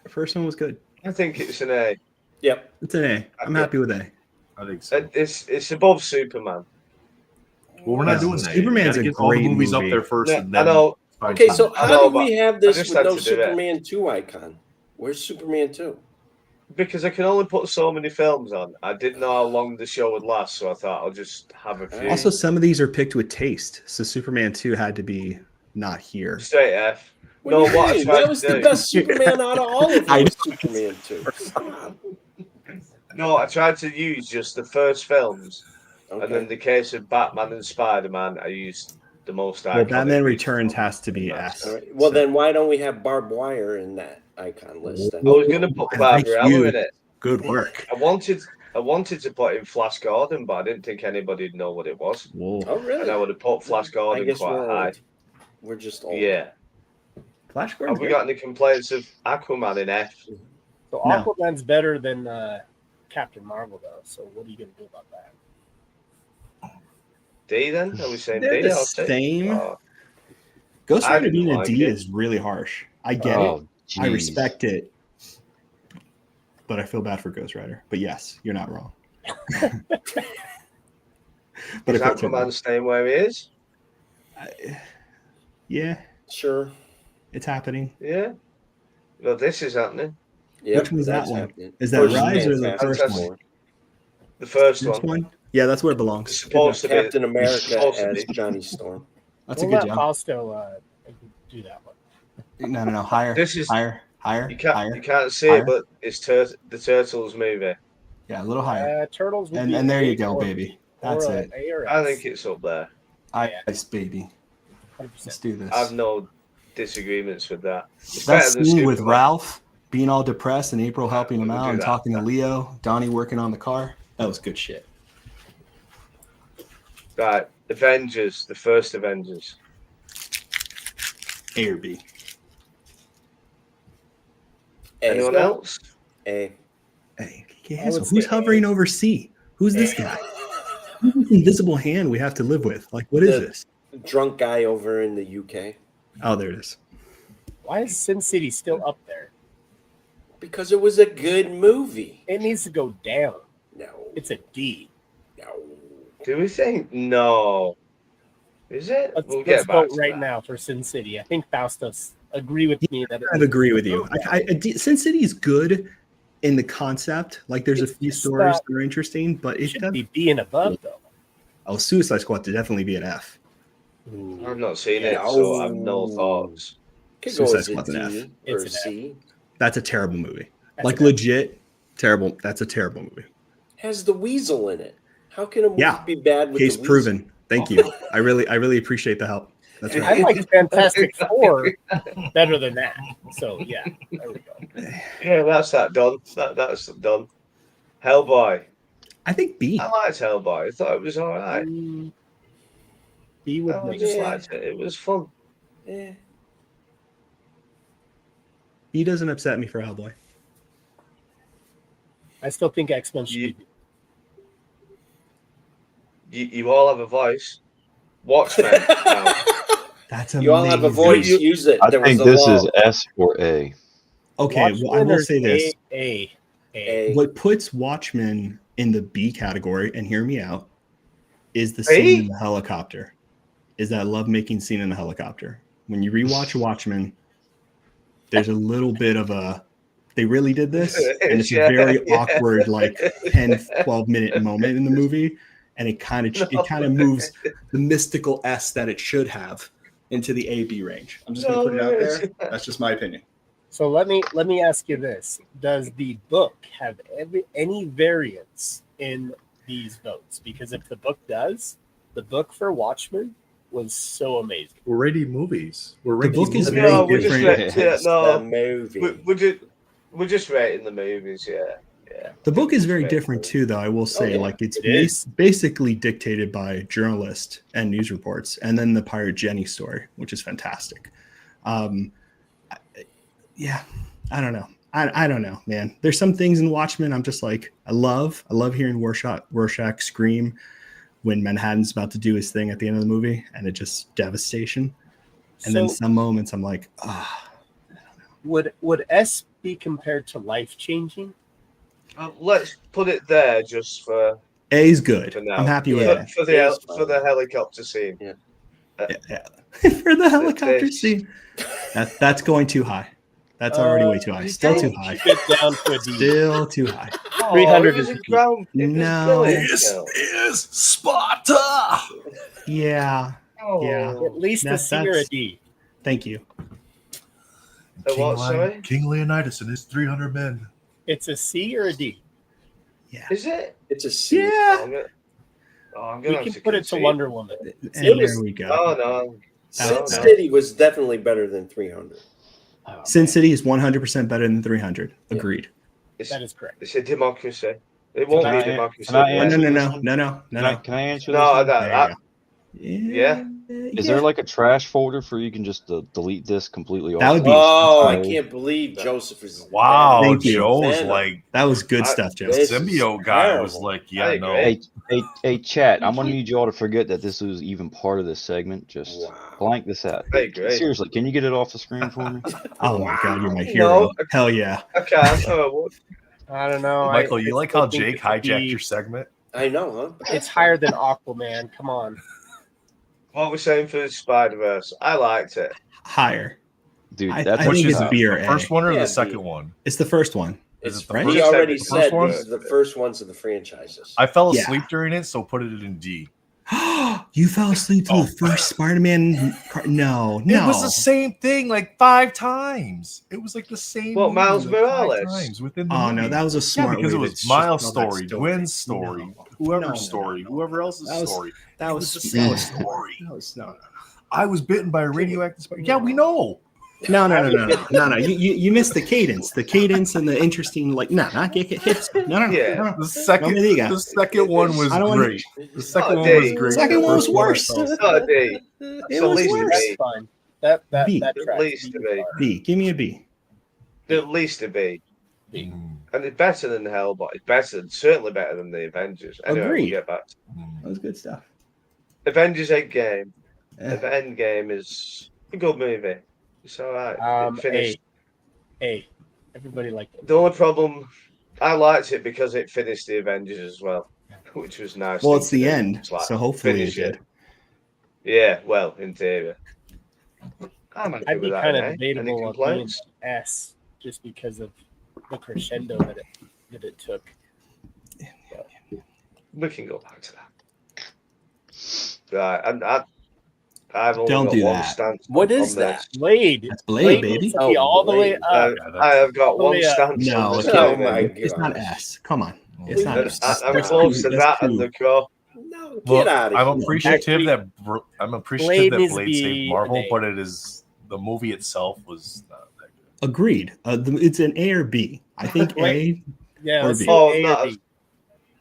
The first one was good. I think it's an A. Yep. It's an A. I'm happy with A. I think so. It's above Superman. Well, we're not Yeah, doing that. Superman's You a gotta get all the great movies movie. up there first, Yeah, and I then know. find Okay, time. so I how know, do we but have I this just with had no to do it. Superman 2 icon? Where's Superman 2? Because I can only put so many films on. I didn't know how long the show would last, so I thought I'll just have a few. Also, some of these are picked with taste. So Superman 2 had to be not here. Straight F. What No, do you what I mean? tried That to was the do. best Superman out of all of I them. Superman 2. No, I tried to use just the first films, and then Okay. in the case of Batman and Spider-Man, I used the most iconic. Well, Batman Returns has to be S. All right. Well, then why don't we have barbed wire in that icon list? Then? I was going to put Barbarella in it. Good work. I wanted to put in Flash Gordon, but I didn't think anybody'd know what it was. Whoa. Oh, really? And I would have put Flash I Gordon guess quite we're high. old. We're just old. Yeah. Flash Have Gordon's we great. got any complaints of Aquaman in F? So No. Aquaman's better than Captain Marvel, though. So what are you going to do about that? D then? Are we saying They're D? the I'll take- same. Oh, Ghost I Rider didn't being a like D it. is really harsh. I get Oh, it. I jeez. respect it. But I feel bad for Ghost Rider. But yes, you're not wrong. But is I feel Aquaman staying where he is? yeah, Sure. it's happening. Yeah. Well, this is happening. Yep, Which one's that that's one? happening. Is that First Rise or the Fantastic first Fantastic. one? The first First one. one? Yeah, that's where it belongs. It's supposed to be. Captain America supposed to as be. Johnny Storm. That's a We'll good let job. Fausto do that one. No. Higher. This is- higher. You can't Higher. see Higher. it, but it's the Turtles movie. Yeah, a little higher. Turtles. would And be there an you A go, or- baby. or That's a it. A or I S. think it's up there. Ice, baby. 100%. Let's do this. I have no disagreements with that. It's That better than scene with Superman. Ralph being all depressed and April helping him We'll out do and that. talking to Leo, Donnie working on the car. That was good shit. Right, Avengers, the first Avengers. A or B. A. Anyone else? A. Hey, I would who's say hovering over C? Who's this guy? Who's this invisible hand we have to live with? Like, what is The- this? Drunk guy over in the UK. Oh, there it is. Why is Sin City still up there? Because it was a good movie. It needs to go down. No. It's a D. No. Do we think? No. Is it? Let's, We'll let's get back vote to right that. now for Sin City. I think Faustus agree with me that I'd agree with you. Sin City is good in the concept. Like, there's a It's few just stories not- that are interesting, but it should doesn't. be B and above though. Oh, Suicide Squad to definitely be an F. I've not seen it, so I have no thoughts. Could go Suicide as a Squad's an D F. or It's an F. C. That's a terrible movie. That's Like, an F. legit terrible. That's a terrible movie. Has the weasel in it. How can a movie Yeah. be bad with Case the weasel? proven. Thank you. I really appreciate the help. That's I right. like Fantastic Four better than that. So yeah, there we go. Yeah, that's that done. That's done. Hellboy. I think B. I liked Hellboy. I thought it was all right. B would I make just it. liked it. It was fun. Eh. B doesn't upset me for Hellboy. I still think X-Men should You, be. you all have a voice. Watchmen. now. That's You all have a voice. Use it. I There think was a this law. is S or A. Okay, well, I Watchmen will or say this. A. What puts Watchmen in the B category, and hear me out, is the A? scene in the helicopter. Is that lovemaking scene in the helicopter. When you rewatch Watchmen, there's a little bit of a, they really did this? And it's a very awkward, like 10, 12 minute moment in the movie. And it kind of moves the mystical S that it should have into the A-B range. I'm just going to put it out there. That's just my opinion. So let me ask you this: does the book have any variance in these votes? Because if the book does, the book for Watchmen was so amazing. We're rating movies. We're The rating book is movies. very No, we're different. just no, The movie. we're just rating the movies. Yeah. The book is very different too, though. I will say, yeah. like it's It is. basically dictated by journalists and news reports, and then the Pirate Jenny story, which is fantastic. Yeah, I don't know. I don't know, man. There's some things in Watchmen I'm just like, I love hearing Rorschach scream when Manhattan's about to do his thing at the end of the movie, and it just devastation. And then So- some moments I'm like, ah. Would S be compared to life changing? Let's put it there just for A is good. for now. I'm happy with it. for the helicopter scene. Yeah. For the helicopter scene. That's going too high. That's already way too high. Still too high. Get down to a D. Still too high. 300 is No. This is Sparta. Yeah. Yeah. At least a C or a D. Thank you. King Leonidas and his 300 men. It's a C or a D. Is it? It's a C. Yeah. I'm We gonna can have put it to concede. Wonder Woman. And It was- there we go. Oh no. Sin City was definitely better than 300. Sin City is 100% better than 300. Agreed. That is correct. It's a democracy. It won't Can be I- a democracy. can I answer No. Can I answer No, this one? yeah. Is there like a trash folder for you can just delete this completely off? That would be- Oh, I entirely? can't believe Joseph is. Wow, Thank you. Joe was Fan. like, That was good stuff, Joe. This symbiote is guy was terrible. like, I yeah, agree. no. Hey, chat. I'm gonna need y'all to forget that this was even part of this segment. Just blank this out. I agree. Seriously, can you get it off the screen for me? Oh my God, you're my hero. No. Hell yeah. I can't. Oh, I don't know. Michael, I you like still how think Jake it should hijacked be- your segment? I know, huh? It's higher than Aquaman. Come on. what we're saying for Spider Verse? I liked it. Higher. Dude, I that's think Which it's is a B or the A. first one or Yeah, the B. second one? It's the first one. Is it the right? first? He already the first said one? these are the first ones of the franchises. I fell Yeah. asleep during it, so put it in D. You fell asleep through the first Spider-Man. No. It was the same thing like 5 times. It was like the same. What, movie, Miles like 5 Morales? times within the Oh no, movie. that was a smart because way it to was just Miles' tell that story, story. Gwen's story, whoever's No. story, whoever else's That was- story. That It was the same story. No. I was bitten by a radioactive spider. Yeah, we know. No. You missed the cadence. The cadence and the interesting, like, get hits. No. Yeah. The second one was I don't wanna- great. The second one D. was great. Second one was First I worse. fell asleep. Oh, D. It It's at was least a worse. B. That's fine. That B. that At tracks. least a B. B. Give me a B. At least a B. Mm. And it's better than Hellboy. It's certainly better than the Avengers. Anyway, Agreed. we'll get back to That was good stuff. Avengers Endgame. Eh. Endgame is a good movie. It's all right. It finished. A. Everybody liked it. The only problem, I liked it because it finished the Avengers as well, which was nice. Well, thing it's to the do. end, It's like, so hopefully it finish did. Yeah, well, in theory. I'm happy I'd be with that, kind of eh? Any debatable on being complaints? S just because of the crescendo that it took. We can go back to that. Right, and I've only Don't got do one that. stance. What on is that? this. Blade. That's Blade, baby. needs to be all the way up. I have got All the one way up. stance. No, on it this can't. movie. It's not S. Come on. It's not S. I'm That's close too- to that's that and too- the crow. No, Well, get out of I'm here. appreciative Actually, that Blade needs to be saved Marvel, an A. but it is the movie itself was not that good. Agreed. It's an A or B. I think A Yeah, or let's B. do Oh, A no. or B.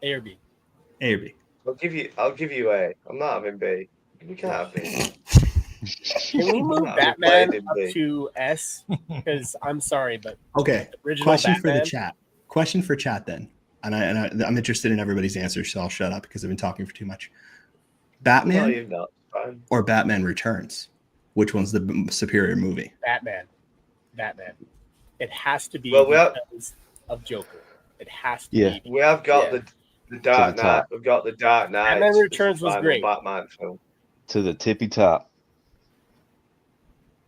A or B. A or B. I'll give you A. I'm not having B. We can't have B. Can we move Nah, Batman Blade up in B. to S? Because I'm sorry, but Okay. original Question for Batman. the chat. Question for chat then. I'm interested in everybody's answers, so I'll shut up because I've been talking for too much. No, Batman you're not. Fine. or Batman Returns? Which one's the superior movie? Batman. It has to be Well, we have- because of Joker. It has to Yeah. be. We have got Yeah. the Dark To the Knight. top. We've got the Dark Knight. Batman as the Returns was final great. Batman film. To the tippy top.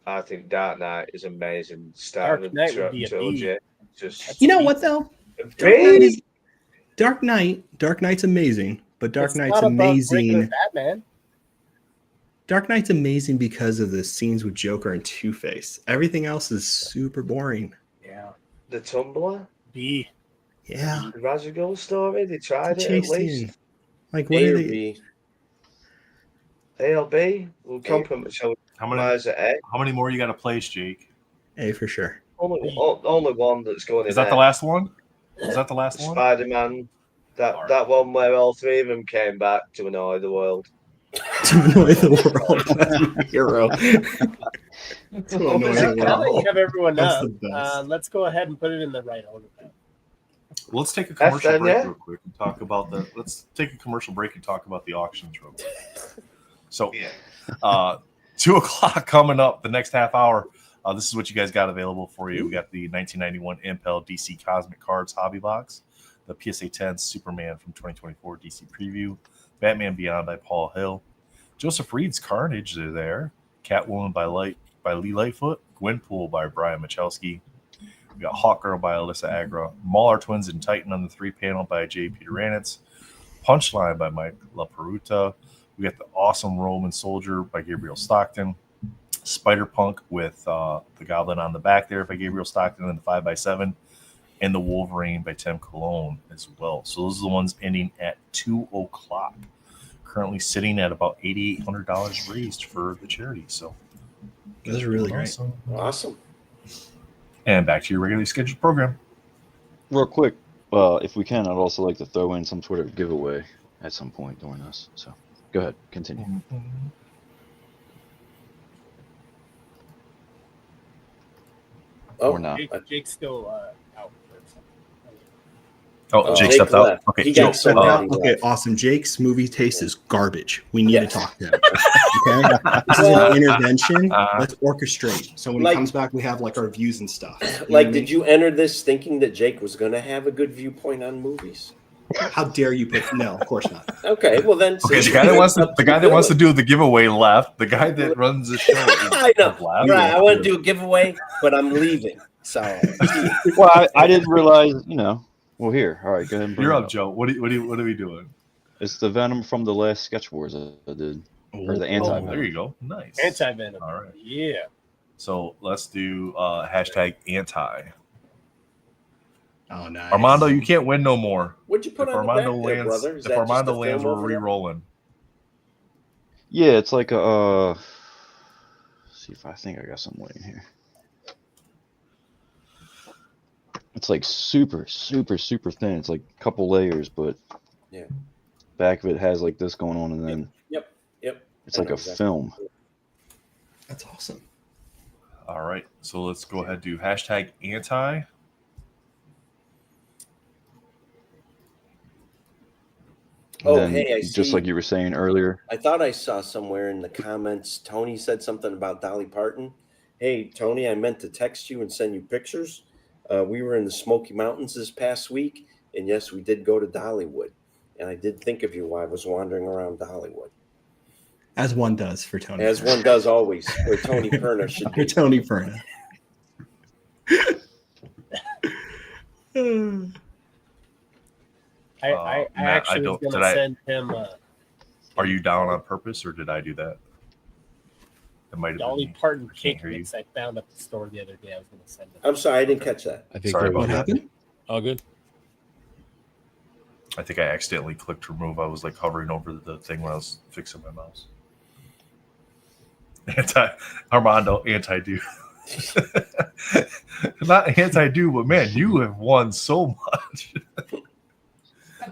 I think Dark Knight is amazing. Start Dark of Knight the would be a B. trilogy. Just You know what though? B. Dark Knight's amazing, but Dark It's Knight's not above regular amazing. Batman. Dark Knight's amazing because of the scenes with Joker and Two-Face. Everything else is super boring. Yeah. The Tumblr. B. Yeah. The Ra's al Ghul story. They tried it at Chase least. scene. Like what A are or they? B. ALB. We'll compliment each other. How many more you got to place, Jake? A for sure. Only one that's going in. Is that the last one? Is that the last one? Spider-Man. That one where all three of them came back to annoy the world. To annoy the world. That's my hero. To annoy the Now that you world. have everyone That's up, the best. let's go ahead and put it in the right order. Let's take a commercial done, break yeah? real quick and talk about the. Let's take a commercial break and talk about the auctions real quick. So, 2 o'clock coming up. The next half hour. This is what you guys got available for you. We got the 1991 Impel DC Cosmic Cards Hobby Box, the PSA 10 Superman from 2024 DC Preview, Batman Beyond by Paul Hill, Joseph Reed's Carnage. They're there. Catwoman by Lee Lightfoot, Gwenpool by Brian Michalski. We got Hawkgirl by Alyssa Agra, Mauler Twins and Titan on the 3-panel by J. Peter Ranitz, Punchline by Mike LaPeruta. We got the Awesome Roman Soldier by Gabriel Stockton, Spider-Punk with the Goblin on the back there by Gabriel Stockton and the 5x7, and the Wolverine by Tim Cologne as well. So those are the ones ending at 2 o'clock. Currently sitting at about $8,800 raised for the charity. So Those are really great. Awesome. And back to your regularly scheduled program. Real quick, if we can, I'd also like to throw in some Twitter giveaway at some point during this. So go ahead, continue. Oh, or not. Jake's still out. Oh, Jake stepped out. Okay, Jake, okay, awesome. Jake's movie taste is garbage. We need to talk to him. Okay, this is an intervention. Let's orchestrate. So when he comes back, we have like our views and stuff. Like, did you enter this thinking that Jake was going to have a good viewpoint on movies? How dare you put? No, of course not. Okay, well then. Okay, the guy that wants to do the giveaway left. The guy that runs the show. I know. Left. Right, I want to do a giveaway, but I'm leaving. So. Well, I didn't realize. Well, here. All right, go ahead. And You're up, Joe. What are we doing? It's the Venom from the last Sketch Wars I did, or the anti. There you go. Nice. Anti-Venom. All right. Yeah. So let's do hashtag anti. Oh, nice. Armando, you can't win no more. What'd you put if on the Armando back there, lands, brother? Is if that Armando just a lands, film we're over there? re-rolling. Yeah, it's like a. See if I think I got something waiting here. It's like super, super, super thin. It's like a couple layers, but yeah, back of it has like this going on, and then Yep. it's like a film. That's awesome. All right, so let's go ahead and do hashtag anti. Oh, Then, hey, I just see. like you were saying earlier. I thought I saw somewhere in the comments, Tony said something about Dolly Parton. Hey, Tony, I meant to text you and send you pictures. We were in the Smoky Mountains this past week, and yes, we did go to Dollywood. And I did think of you while I was wandering around Dollywood. As one does for Tony. As one does always, where Tony Perna should For be. Tony Perna. I Matt, actually was going to send him Are you down on purpose, or did I do that? It might have been Dolly me. Parton I can't cake hear you. mix I found at the store the other day. I was going to send it. I'm sorry, I didn't catch that. I think Sorry that- about that. All good. I think I accidentally clicked remove. I was like hovering over the thing when I was fixing my mouse. Armando, anti-do. Not anti-do, but man, you have won so much.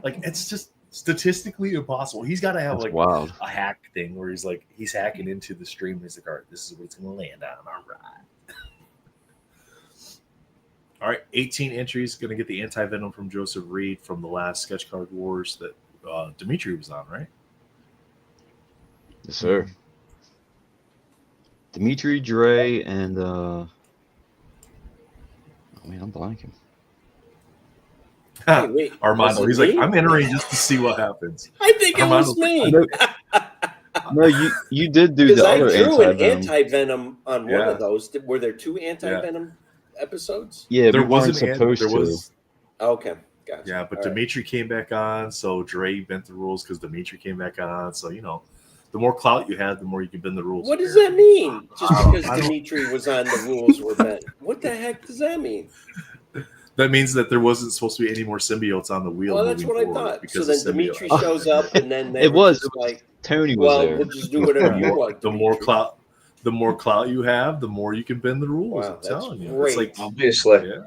Like, it's just statistically impossible. He's got to have That's like wild. a hack thing where he's like, he's hacking into the stream. He's like, all right, this is what it's going to land on. All right. All right, 18 entries. Going to get the anti-venom from Joseph Reed from the last Sketch Card Wars that Dimitri was on, right? Yes, sir. Dimitri, Dre, and oh man, I'm blanking. Hey, wait, Armando, was he's it like, me? I'm entering just to see what happens. I think it was me. No, you did do Because the I other drew an anti-venom. anti-venom on one Yeah. of those. Were there two anti-venom episodes? Yeah, There we weren't wasn't an- supposed there to. was- Okay, gotcha. Yeah, but All right. Dimitri came back on, so Dre bent the rules because Dimitri came back on. So, you know, the more clout you have, the more you can bend the rules. What does that mean? Just because I don't- Dimitri was on, the rules were bent. What the heck does that mean? That means that there wasn't supposed to be any more symbiotes on the wheel. Well, that's what I thought. So then Dimitri shows up, and then they It were was. just It was like, Tony was well, there. we'll just do whatever you want. The more clout you have, the more you can bend the rules. Wow, I'm that's telling you. great. It's like, Obviously. yeah.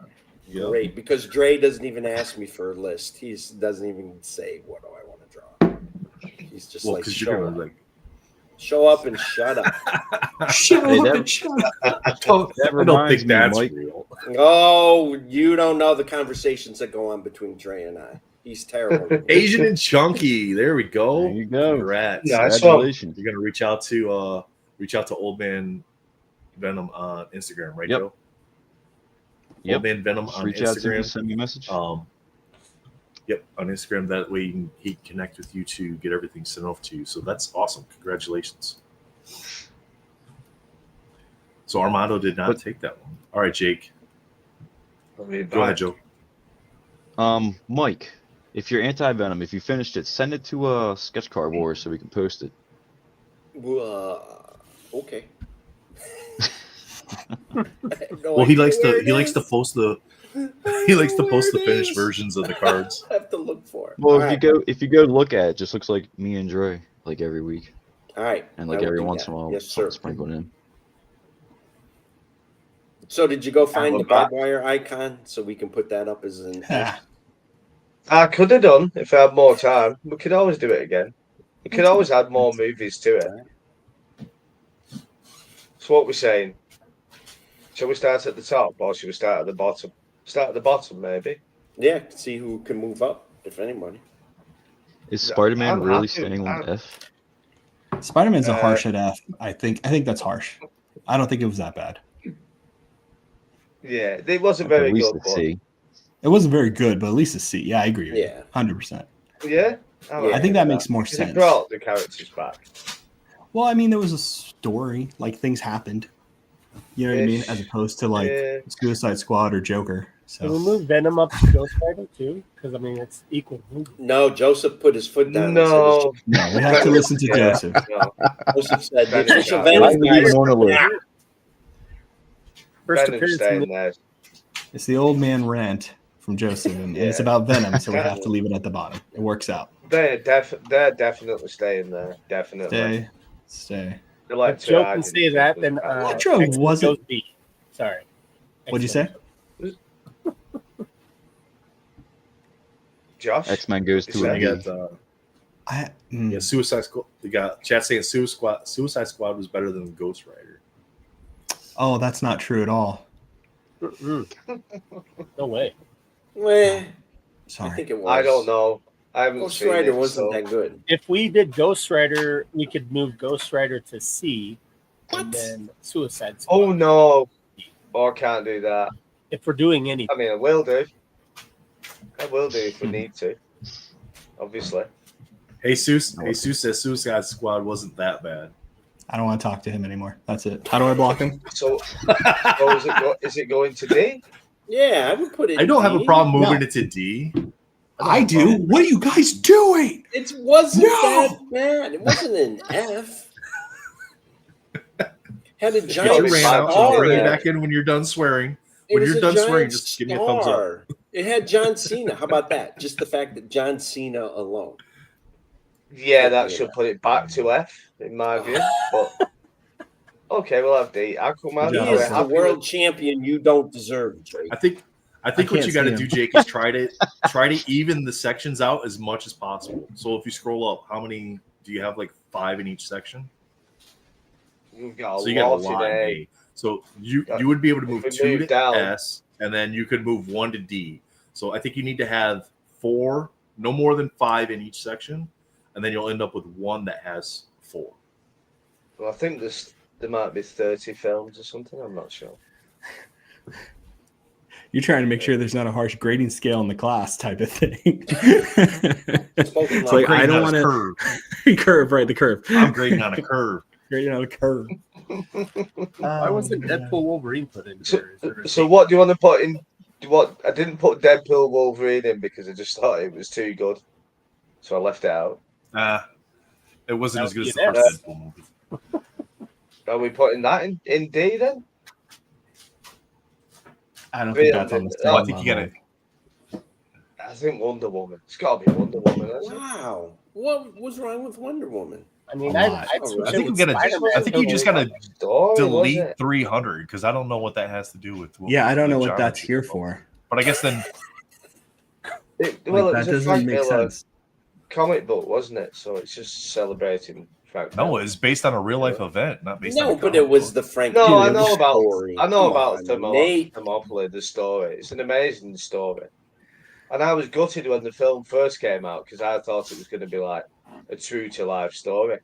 Yep. Great, because Dre doesn't even ask me for a list. He doesn't even say, what do I want to draw? He's just like, 'cause show you're up. gonna like Show up and shut up. shut Hey, up that- and shut up. I don't reminds think me, that's Mike. real. Oh, you don't know the conversations that go on between Dre and I. He's terrible. Asian and chunky. There we go. There you go. Congrats. Congratulations. You're gonna reach out to Old Man Venom on Instagram, right, Yep. Joe? Yep. Old Man Venom Just on reach out to me, Instagram. send me a message. Yep, on Instagram. That way he can connect with you to get everything sent off to you. So that's awesome. Congratulations. So Armando did not take that one. All right, Jake. Go ahead, Joe. Mike, if you're anti-venom, if you finished it, send it to Sketch Card Wars so we can post it. Okay. Well, he likes to post the finished versions of the cards. I have to look for it. Well, All if you go look at it, it just looks like me and Dre like every week. All right. And like I will every do once that. in a while, Yes, sir. sprinkled in. So did you go find will the barbed wire icon so we can put that up as an? I could have done if I had more time. We could always do it again. We could always add more movies to it. So what we're saying? Shall we start at the top or shall we start at the bottom? Start at the bottom, maybe. Yeah, see who can move up, if anybody. Is Spider-Man I'm really happy- staying on I'm- F? Spider-Man's a harsh at F. I think that's harsh. I don't think it was that bad. Yeah, it wasn't very At least good. a C. It wasn't very good, but at least a C. Yeah, I agree with Yeah. you. 100%. But yeah, I think that makes more Because sense. It brought the characters back. Well, I mean, there was a story, like things happened. You know what I mean? As opposed to like Yeah. Suicide Squad or Joker. Can we So move Venom up to Ghost Rider too? Because I mean, it's equal movie. No, Joseph put his foot down. No. No, we have to listen to Yeah. Joseph. Joseph said the Venom's official not- Venom I leave him on a list. First Venom's appearance in staying the- there. It's the old man rant from Joseph, and it's about Venom, so we have to leave it at the bottom. It works out. They're definitely staying there. Definitely. Stay. They're like If Joe two can say that, then Electro X-Men wasn't- goes B. Sorry. What'd you say? Josh? X-Men goes to a I B. got yeah, Suicide Squad. You got chat saying Suicide Squad was better than Ghost Rider. Oh, that's not true at all. No way. Well, Sorry. I think it was. I don't know. I haven't Ghost seen Rider it, wasn't so- that good. If we did Ghost Rider, we could move Ghost Rider to C, and then Suicide Squad. Oh no! Oh, I can't do that. If we're doing anything, I mean, I will do. I will do if we need to. Obviously. Jesus says Suicide Squad wasn't that bad. I don't want to talk to him anymore. That's it. How do I block him? So, is it going to D? Yeah, I would put it. I don't have a D. problem moving No. it to D. I do. What are you guys doing? It wasn't No. that bad. It wasn't an F. Had a Get giant your rant out. star. Bring in it it. back in when you're done swearing. It When was you're a done swearing, giant just give me a thumbs up. star. It had John Cena. How about that? Just the fact that John Cena alone. Yeah, that should put it back to F in my view. But okay, we'll have D. Aquaman. He is the world champion you don't deserve, Drake. I think what can't you got to see do, him. Jake, is try to even the sections out as much as possible. So if you scroll up, how many do you have? Like 5 in each section. We've got a So you got a lot lot in in A. A. So you would be able to move we 2 move to down- S, and then you could move 1 to D. So I think you need to have 4, no more than 5 in each section, and then you'll end up with 1 that has 4. Well, I think there might be 30 films or something. I'm not sure. You're trying to make sure there's not a harsh grading scale in the class type of thing. It's like I don't want to curve, right? The curve. I'm grading on a curve. Grading on a curve. why wasn't Deadpool Wolverine put in there? So what do you want to put in? What I didn't put Deadpool Wolverine in because I just thought it was too good, so I left it out. It wasn't as good as the That first would Deadpool movie. Are we putting that in D then? I don't think that's on the same I think you level. got it. I think Wonder Woman. It's got to be Wonder Woman. Wow. What was wrong with Wonder Woman? I mean, I think we gotta. I think you just gotta delete 300 because I don't know what that has to do with. Yeah, I don't know what John that's did. here for. But I guess then Well, that it was a doesn't Frank make Miller sense. comic book, wasn't it? So it's just celebrating Frank no, Miller. it's based on a real life event, not based on. No, a but comic it was book. the Frank. No, I Miller know about. story. I know Come about on, Nate. Thermopylae, the story. It's an amazing story, and I was gutted when the film first came out because I thought it was going to be like a true to life story.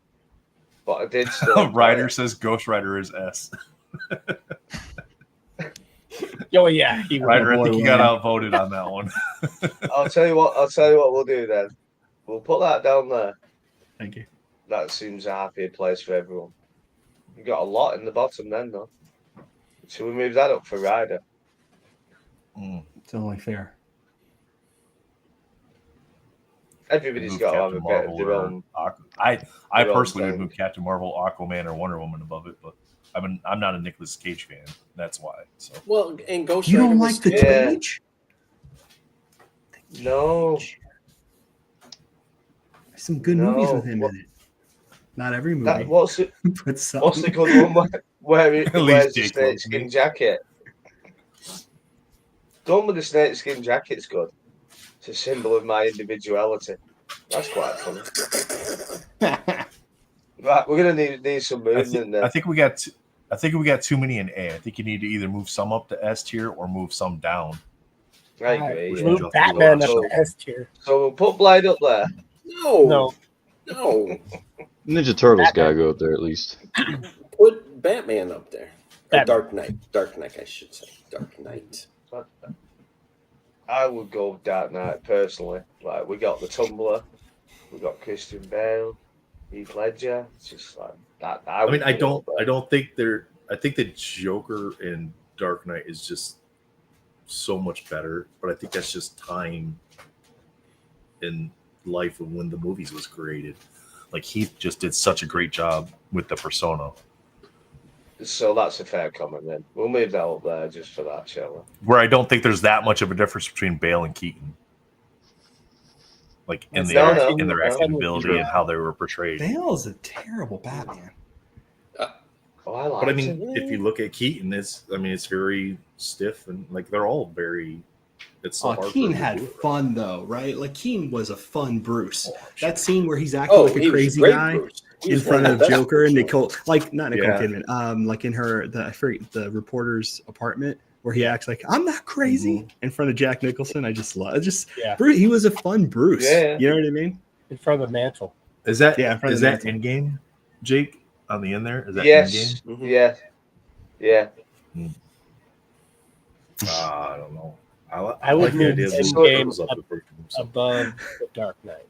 But I did still. Ryder says Ghost Rider is S. Oh yeah, Ryder, I think you got outvoted on that one. I'll tell you what we'll do then. We'll put that down there. Thank you. That seems a happier place for everyone. You got a lot in the bottom then, though. Should we move that up for Ryder? It's only fair. Everybody's Move got to have Captain a bit of Marvel their or own. I their own personally would thing. move Captain Marvel, Aquaman, or Wonder Woman above it, but I'm not a Nicolas Cage fan. That's why. So Well, and Ghost You Rider don't was like the Yeah. Cage? No. There's some good movies with him in it. Not every movie. What's the but some. What's the good one where he At least wears the Jake loves snakeskin me. jacket? The one with the snakeskin jacket's good. It's a symbol of my individuality. That's quite funny. Right, we're gonna need some movement then. I think we got too many in A. I think you need to either move some up to S tier or move some down. I agree. Which yeah. means Move you'll have to go Batman up. up to S tier. So we'll put Blade up there. No. Ninja Turtles gotta go up there at least. Put Batman up there. Or Batman. Dark Knight. Dark Knight, I should say. Dark Knight. I would go with Dark Knight personally. Like we got the Tumbler, we got Christian Bale, Heath Ledger. It's just like that. I mean, would I go up there. don't think they're. I think the Joker and Dark Knight is just so much better, but I think that's just time in life of when the movies was created. Like Heath just did such a great job with the persona. So that's a fair comment then. We'll move that up there just for that, shall Where I don't think there's that much of a difference between Bale and Keaton. Like in No, no. in their acting ability and how they were portrayed. Bale is a terrible Batman. we? Oh, I like But I mean, if you look at Keaton, it's very stiff and like they're all very. It's so hard. Keaton for had them to do. fun though, right? Like Keaton was a fun Bruce. That scene where he's acting Oh, like he a was crazy great guy Bruce. He in was one front of of the best Joker and Bruce. Nicole, like not Nicole Yeah. Kidman, like in her the reporter's apartment where he acts like I'm not crazy in front of Jack Nicholson. I just love Yeah. Bruce, he was a fun Bruce. Yeah. You know what I mean? In front of the mantle. Is that Yeah, in front of is the that mantle. Endgame, Jake? On the end there is that Yes. Endgame? Yeah. Yeah. I don't know. I would like the move idea of moving Endgame Turtles up up before it comes up. above the Dark Knight.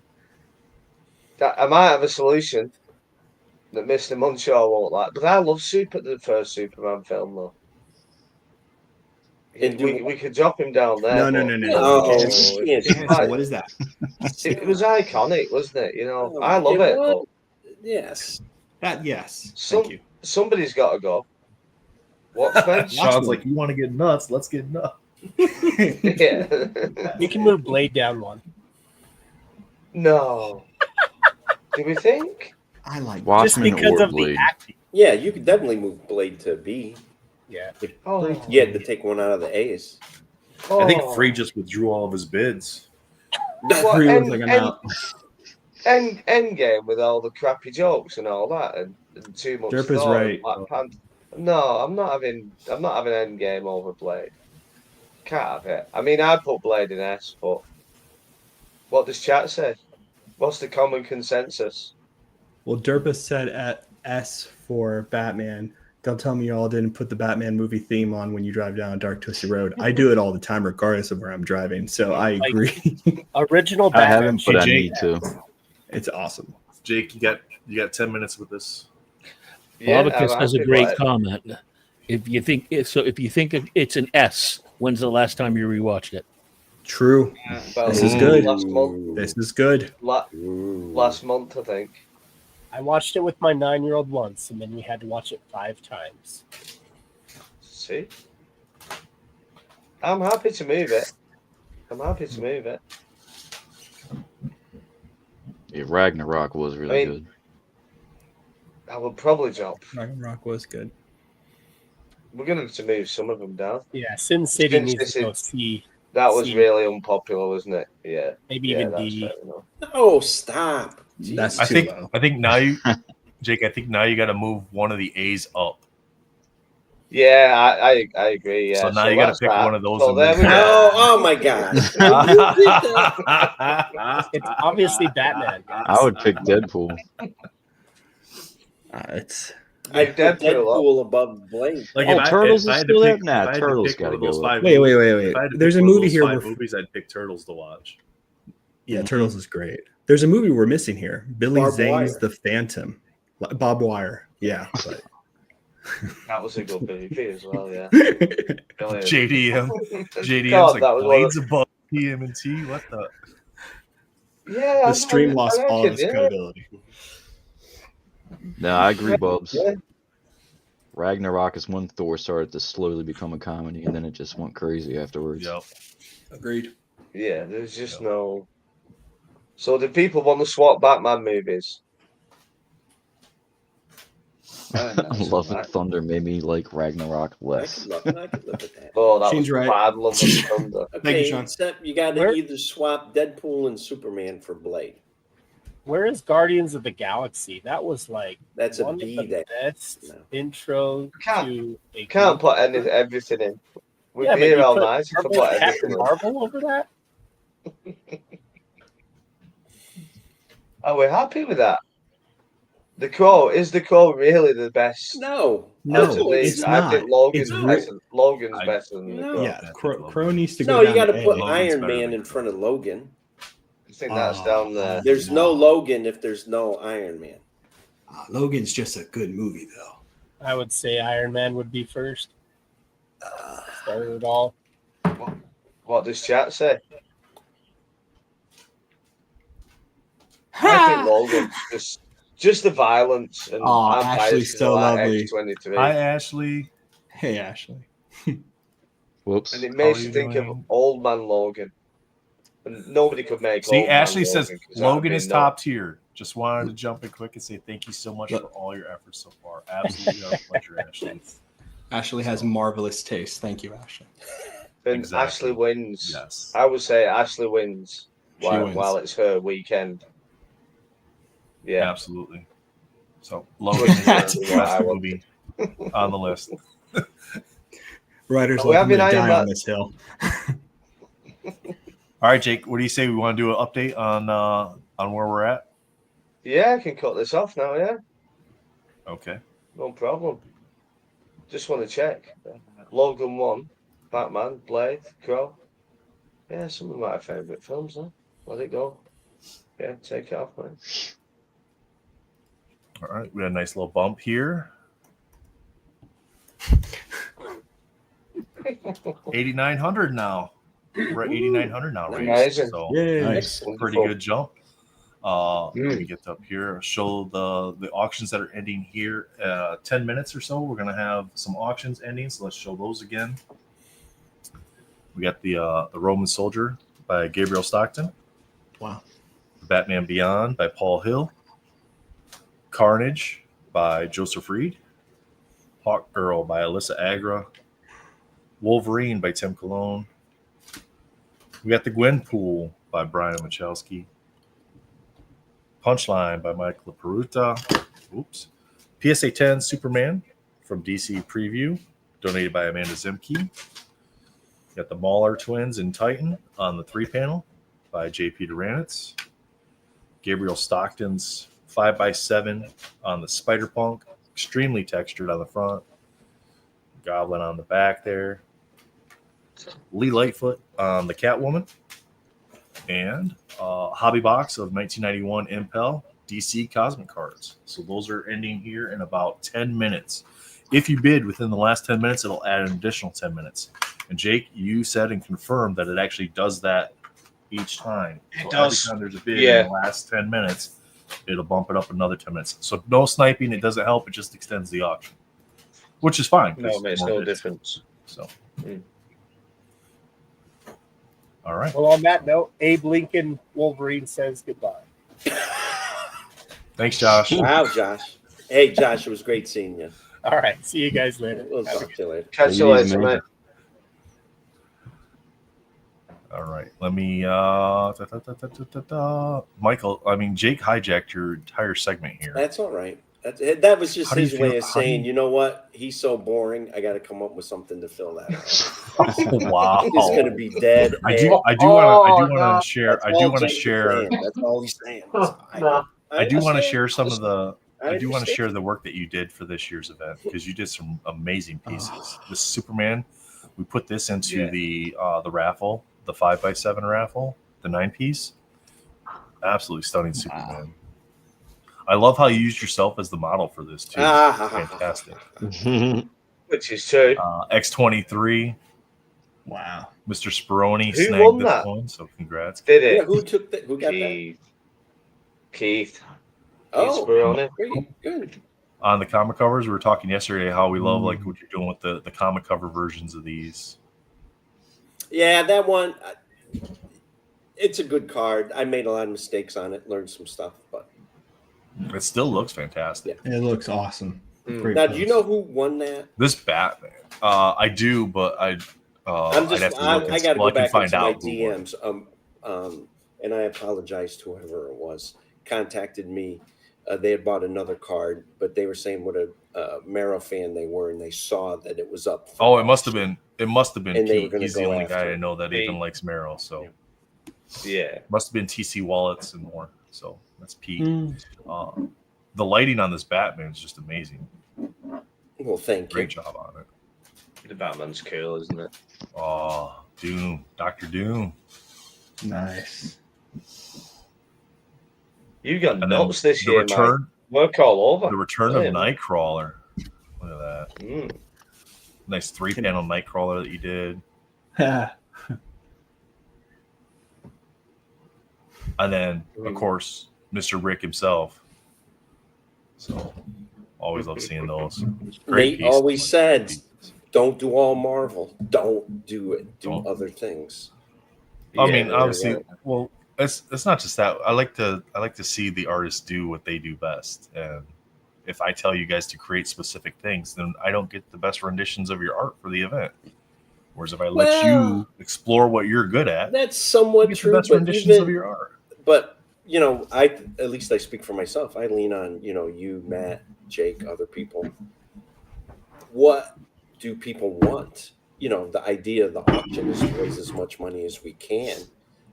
I might have a solution that Mr. Munshaw won't like, but I love the first Superman film though. And We could drop him down there. No. but- Oh, it's shit. like- What is that? it was iconic, wasn't it? You know, Oh, I love it. was. But Yes. That yes. Thank you. somebody's got to go. What, Spence? Sean's like, you want to get nuts? Let's get nuts. Yeah. You can move Blade down one. No. Do we think? I like Watchmen because or of the Blade. acting. Yeah, you could definitely move Blade to B. Yeah. Oh. You had to take one out of the A's. I think Oh. Free just withdrew all of his bids. Well, Free looks like I'm out. Endgame with all the crappy jokes and all that, and too much. Derp is thought, right. Black Panther. No, I'm not having Endgame over Blade. Can't have it. I mean, I'd put Blade in S, but what does chat say? What's the common consensus? Well, Derpus said at S for Batman. Don't tell me you all didn't put the Batman movie theme on when you drive down a dark, twisted road. I do it all the time, regardless of where I'm driving. So I agree. Original I Batman. haven't, but I Jake. need to. It's awesome. Jake, you got 10 minutes with this. Bobicus has a I'd be great right. comment. If you think it's an S, when's the last time you rewatched it? True. About This is good. Last month. This is good. Last month, I think. I watched it with my 9-year-old once, and then we had to watch it 5 times. See? I'm happy to move it. Yeah, Ragnarok was really good. I would probably jump. Ragnarok was good. We're going to have to move some of them down. Yeah, Sin City needs to go C. That was C. really unpopular, wasn't it? Yeah. Maybe yeah, even that's D. fair enough. Oh, stop. That's I too think low. I think now you, Jake. I think now you got to move one of the A's up. Yeah, I agree. Yeah. So now you got to pick that's one of those. So and there move we it go. up. Oh my God. It's obviously Batman. Guys. I would pick Deadpool. It's I put Deadpool above Blade. Like Oh, if Turtles I is had to still pick, there? Nah, if I had to Turtles pick gotta one of those go up. 5 Wait, movies, wait. if I had to There's pick a one of movie those here 5 where- movies, I'd pick Turtles to watch. Yeah, Turtles is great. There's a movie we're missing here. Billy Barbed Zane's Wire. The Phantom. Bob Wire. Yeah, but That was a good movie as well. Yeah. JDM. JDM's God, like that was Blades above TMNT. What the? Yeah. the stream lost all of its yeah. credibility. No, I agree, Bubs. Yeah. Ragnarok is when Thor started to slowly become a comedy, and then it just went crazy afterwards. Yep. Agreed. Yeah, there's just no. So, do people want to swap Batman movies? Love and Thunder made me like Ragnarok less. I could live with that. Oh, that Shane's was right. bad. Love and Thunder. Thank you, Sean. Except you got to either swap Deadpool and Superman for Blade. Where is Guardians of the Galaxy? That was like That's a one B of the day. best intro to a Can't put everything in. We'd Yeah, be but here you all put night if I Marvel, put Captain everything in. Marvel over that. Are we happy with that? The Crow is the Crow really the best? No, No, To me, it's I not. think Logan's It's better. Logan's better than the Crow. Yeah, Crow needs to go No, you down got to put A. Iron Man in front of Logan. I think that's down there. There's no Logan if there's no Iron Man. Logan's just a good movie, though. I would say Iron Man would be first. Started it all. What does chat say? I think Logan just the violence and Aw, I'm Ashley's biased 'cause so I like lovely. X-23. Hi, Ashley. Hey, Ashley. Whoops. And it makes How you are think you of doing? Old Man Logan. And nobody could make See, Old Man Ashley Logan says 'cause that would Logan be is no- top tier. Just wanted to jump in quick and say thank you so much for all your efforts so far. Absolutely our pleasure, Ashley. Ashley has marvelous taste. Thank you, Ashley. Then Exactly. Ashley wins. Yes. I would say Ashley wins She while, wins. while it's her weekend. Yeah. Absolutely. So Logan is the What I best would- movie on the list. Writers Are we like me having to Iron die Man? on this hill. All right, Jake, what do you say we want to do an update on where we're at? Yeah, I can cut this off now, yeah. Okay. No problem. Just want to check. Logan 1, Batman, Blade, Crow. Yeah, some of my favourite films, huh? Let it go. Yeah, take it off, man. All right, we got a nice little bump here. 8,900 now. We're at 8,900 now, right? Amazing. So Yay. nice, pretty Wonderful. good jump. Let me get up here. Show the auctions that are ending here. 10 minutes or so. We're gonna have some auctions ending. So let's show those again. We got the Roman Soldier by Gabriel Stockton. Wow. Batman Beyond by Paul Hill. Carnage by Joseph Reed. Hawk Girl by Alyssa Agra. Wolverine by Tim Cologne. We got the Gwenpool by Brian Machowski. Punchline by Mike LaPeruta. Oops. PSA 10 Superman from DC Preview, donated by Amanda Zimke. Got the Mauler Twins in Titan on the 3-panel by JP Duranitz. Gabriel Stockton's 5x7 on the Spider-Punk, extremely textured on the front. Goblin on the back there. Lee Lightfoot on the Catwoman. And hobby box of 1991 Impel DC Cosmic cards. So those are ending here in about 10 minutes. If you bid within the last 10 minutes, it'll add an additional 10 minutes. And Jake, you said and confirmed that it actually does that each time. It So does. every time there's a bid Yeah. in the last 10 minutes, it'll bump it up another 10 minutes. So no sniping, it doesn't help, it just extends the auction. Which is fine. No, it makes more no bids. difference. So All right. Well, on that note, Abe Lincoln Wolverine says goodbye. Thanks, Josh. Wow, Josh. Hey, Josh, it was great seeing you. All right. See you guys later. We'll talk to you later. Catch you later, man. All right. Let me Jake hijacked your entire segment here. That's all right. That was just How do you his way feel- of how do saying, you- you know what? He's so boring. I got to come up with something to fill that out. Wow. He's going to be dead. I do want to share. I do want to share. That's all he's saying. I do want to share some of the. I I do want to understand. share the work that you did for this year's event because you did some amazing pieces. The Superman, we put this into the raffle, the 5x7 raffle, the 9-piece. Absolutely stunning Superman. I love how you used yourself as the model for this too. Fantastic. Which is true. X23. Wow. Mr. Speroni Who snagged won this that? one, so congrats. Did it? Yeah, who took that? Who got Keith. Keith Oh, Speroni. Good. On the comic covers, we were talking yesterday how we love like what you're doing with the comic cover versions of these. Yeah, that one. It's a good card. I made a lot of mistakes on it, learned some stuff, but It still looks fantastic. It looks awesome. Great now, do post. you know who won that? This Batman, I do, but I'm I'd just. have to I look and got to well, I go can back find into my out. who won. DMs. And I apologize to whoever it was. Contacted me. They had bought another card, but they were saying what a Marrow fan they were, and they saw that it was up. Oh, it must have been. It must have been And they were Pete. gonna He's the go only after guy I it. know that Pete. even likes Merrill. So Yeah. must have been TC Wallets and more. So that's Pete. Mm. The lighting on this Batman is just amazing. Well, thank Great job on it. The Batman's cool, isn't it? Oh, Doom, Dr. Doom. Nice. You got And then nuts this the year, return, mate. Work all over. the return Brilliant. of Nightcrawler. Look at that. Mm. Nice 3-panel Nightcrawler that you did. And then, of course, Mr. Rick himself. So, always love seeing those. Great Nate piece. always said, "Don't do all Marvel. Don't do it. Do other things." I mean, Yeah, obviously, right. well, it's not just that. I like to see the artists do what they do best. And if I tell you guys to create specific things, then I don't get the best renditions of your art for the event. Whereas if I let you explore what you're good at, That's somewhat you get true. the best But renditions even, of your art. But you know, at least I speak for myself. I lean on you, Matt, Jake, other people. What do people want? The idea of the auction is to raise as much money as we can.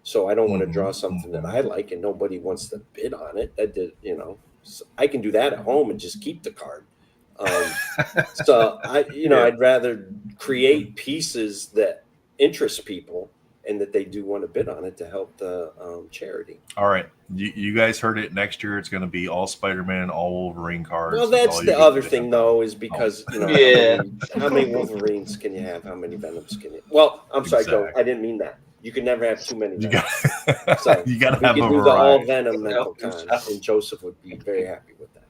So I don't want to draw something that I like and nobody wants to bid on it. So I can do that at home and just keep the card. So I'd rather create pieces that interest people and that they do want to bid on it to help the charity. All right, you guys heard it. Next year, it's going to be all Spider-Man, all Wolverine cards. Well, That's that's all you the get other to thing, have. though, is because Yeah. how many Wolverines can you have? How many Venoms can you? Well, I'm sorry, Joe. Exactly. I didn't mean that. You can never have too many. You Venoms. So you gotta we have can a do the all variety. Venom mental con, and Joseph would be very happy with that.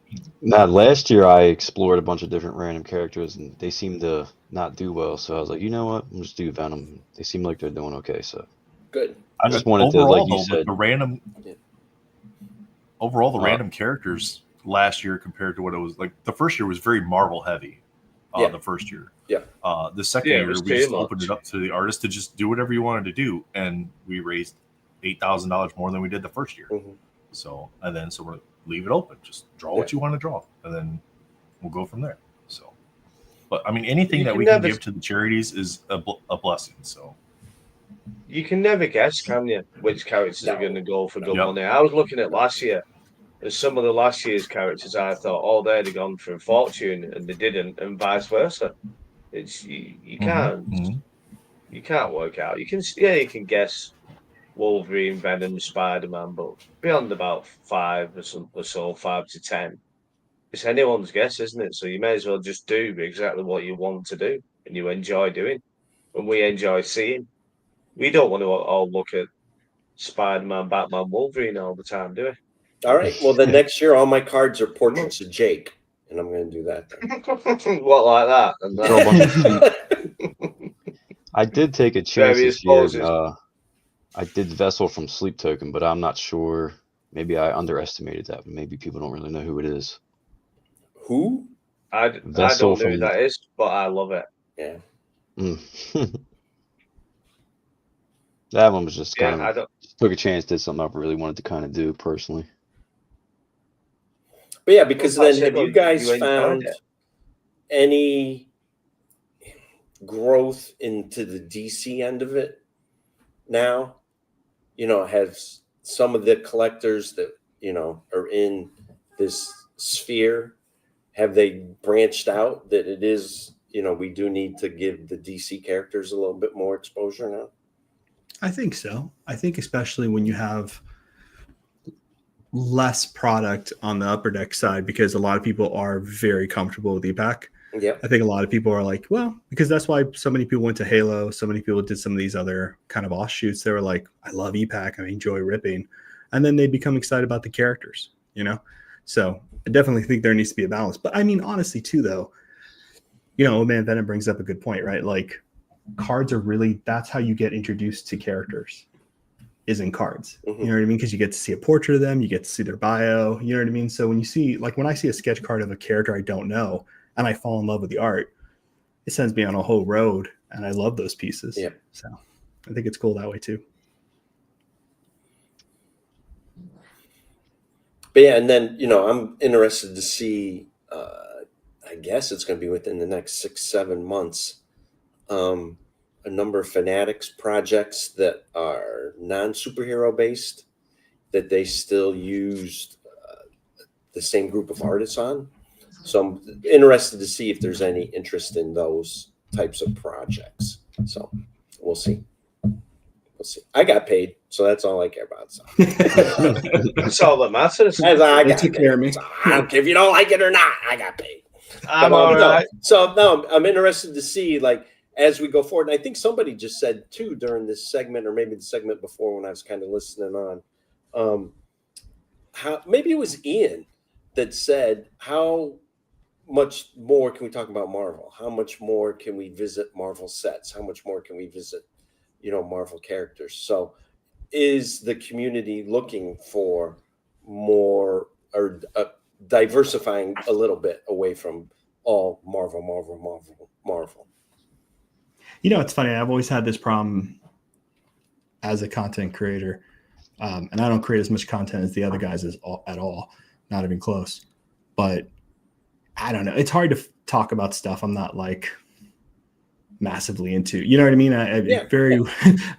Now, last year I explored a bunch of different random characters, and they seemed to not do well. So I was like, you know what? I'll just do Venom. They seem like they're doing okay. So Good. I just wanted to, Overall, like you though, said, the random random characters last year compared to what it was like. The first year was very Marvel heavy. Yeah. The first year. Yeah. The second Yeah, it year, was we too just much. opened it up to the artist to just do whatever you wanted to do, and we raised $8,000 more than we did the first year. Mhm. So we're leave it open. Just draw what you want to draw, and then we'll go from there. So, but I mean, anything You that can we can never- give to the charities is a blessing. So. You can never guess, can you, which characters are going to go for good Yep. money? I was looking at last year, and some of the last year's characters I thought, oh, they'd have gone for a fortune, and they didn't, and vice versa. It's you can't you can't work out. You can guess Wolverine, Venom, Spider-Man, but beyond about 5 or so, 5 to 10, it's anyone's guess, isn't it? So you may as well just do exactly what you want to do and you enjoy doing, and we enjoy seeing. We don't want to all look at Spider-Man, Batman, Wolverine all the time, do we? All right. Well, then next year, all my cards are portraits of Jake, and I'm going to do that. Then. What, like that? And Throw a bunch that. I did take a chance Various this year. poses. I did Vessel from Sleep Token, but I'm not sure. Maybe I underestimated that. But maybe people don't really know who it is. Who? I don't know who that is, but I love it. Yeah. That one was just kind of took a chance, did something I really wanted to kind of do personally. But yeah, because then have you guys found any growth into the DC end of it now? You know, have some of the collectors that, you know, are in this sphere, have they branched out that it is, you know, we do need to give the DC characters a little bit more exposure now? I think so. I think especially when you have less product on the Upper Deck side, because a lot of people are very comfortable with EPAC. Yeah. I think a lot of people are like, well, because that's why so many people went to Halo. So many people did some of these other kind of offshoots. They were like, I love EPAC. I enjoy ripping. And then they become excited about the characters, you know? So I definitely think there needs to be a balance. But I mean, honestly, too, though, you know, Old Man Venom brings up a good point, right? Like, cards are really, that's how you get introduced to characters, is in cards. You know what I mean? Because you get to see a portrait of them, you get to see their bio, you know what I mean? So when you see, like when I see a sketch card of a character I don't know and I fall in love with the art, it sends me on a whole road, and I love those pieces. Yeah. So I think it's cool that way too. But yeah, and then, you know, I'm interested to see, I guess it's going to be within the next 6-7 months, a number of Fanatics projects that are non-superhero based, that they still used the same group of artists on. So I'm interested to see if there's any interest in those types of projects. So we'll see. We'll see. I got paid, so that's all I care about. So. That's all that matters. They took care of me. So I don't care if you don't like it or not. I got paid. I'm all right. So no, I'm interested to see, like, as we go forward. And I think somebody just said too during this segment, or maybe the segment before when I was kind of listening on, how maybe it was Ian that said, how much more can we talk about Marvel? How much more can we visit Marvel sets? How much more can we visit, you know, Marvel characters? So is the community looking for more, or diversifying a little bit away from all Marvel? You know, it's funny. I've always had this problem as a content creator, and I don't create as much content as the other guys at all, not even close. But I don't know. It's hard to talk about stuff I'm not like massively into. You know what I mean?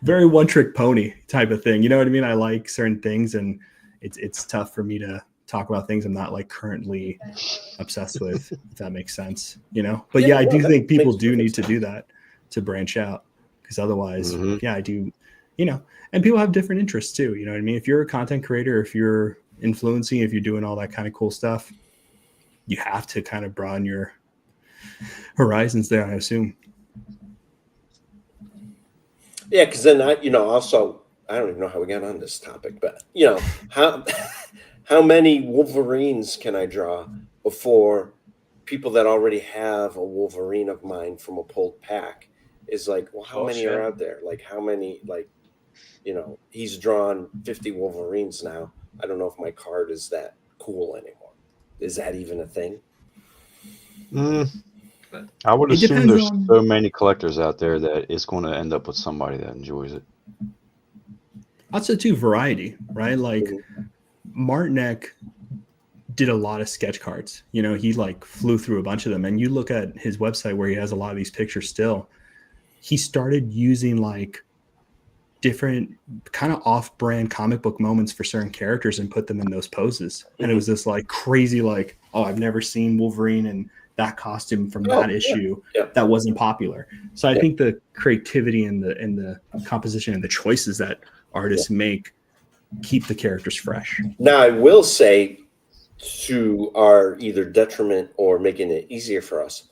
Very one trick pony type of thing. You know what I mean? I like certain things, and it's tough for me to talk about things I'm not like currently obsessed with, if that makes sense. You know? But yeah, I do think people do need to do that, to branch out, because otherwise, I do, you know, and people have different interests too. You know what I mean? If you're a content creator, if you're influencing, if you're doing all that kind of cool stuff, you have to kind of broaden your horizons there, I assume. Yeah, because then I don't even know how we got on this topic, but you know, how many Wolverines can I draw before people that already have a Wolverine of mine from a pulled pack is like, well, how many are out there? Like, how many, like, you know, he's drawn 50 Wolverines now. I don't know if my card is that cool anymore. Is that even a thing? I would assume there's so many collectors out there that it's going to end up with somebody that enjoys it. Also, too, variety, right? Like, Martinek did a lot of sketch cards. You know, he like flew through a bunch of them. And you look at his website where he has a lot of these pictures still. He started using like different kind of off-brand comic book moments for certain characters and put them in those poses. And it was this like crazy, like, oh, I've never seen Wolverine in that costume from that issue. That wasn't popular. So I think the creativity and the composition and the choices that artists make keep the characters fresh. Now, I will say, to our either detriment or making it easier for us,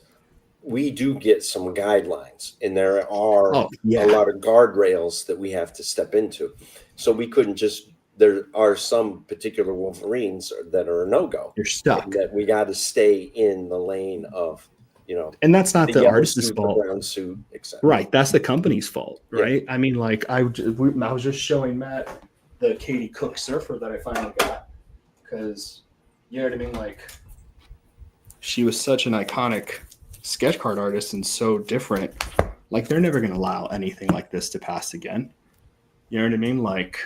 we do get some guidelines, and there are a lot of guardrails that we have to step into. So we couldn't just, there are some particular Wolverines that are a no-go. You're stuck. That we got to stay in the lane of, And that's not the yellow artist's suit, fault. the brown suit, etc. Right. That's the company's fault, right? I mean, like I was just showing Matt the Katie Cook surfer that I finally got because, you know what I mean? Like, she was such an iconic sketch card artist and so different. Like, they're never going to allow anything like this to pass again. You know what I mean? Like,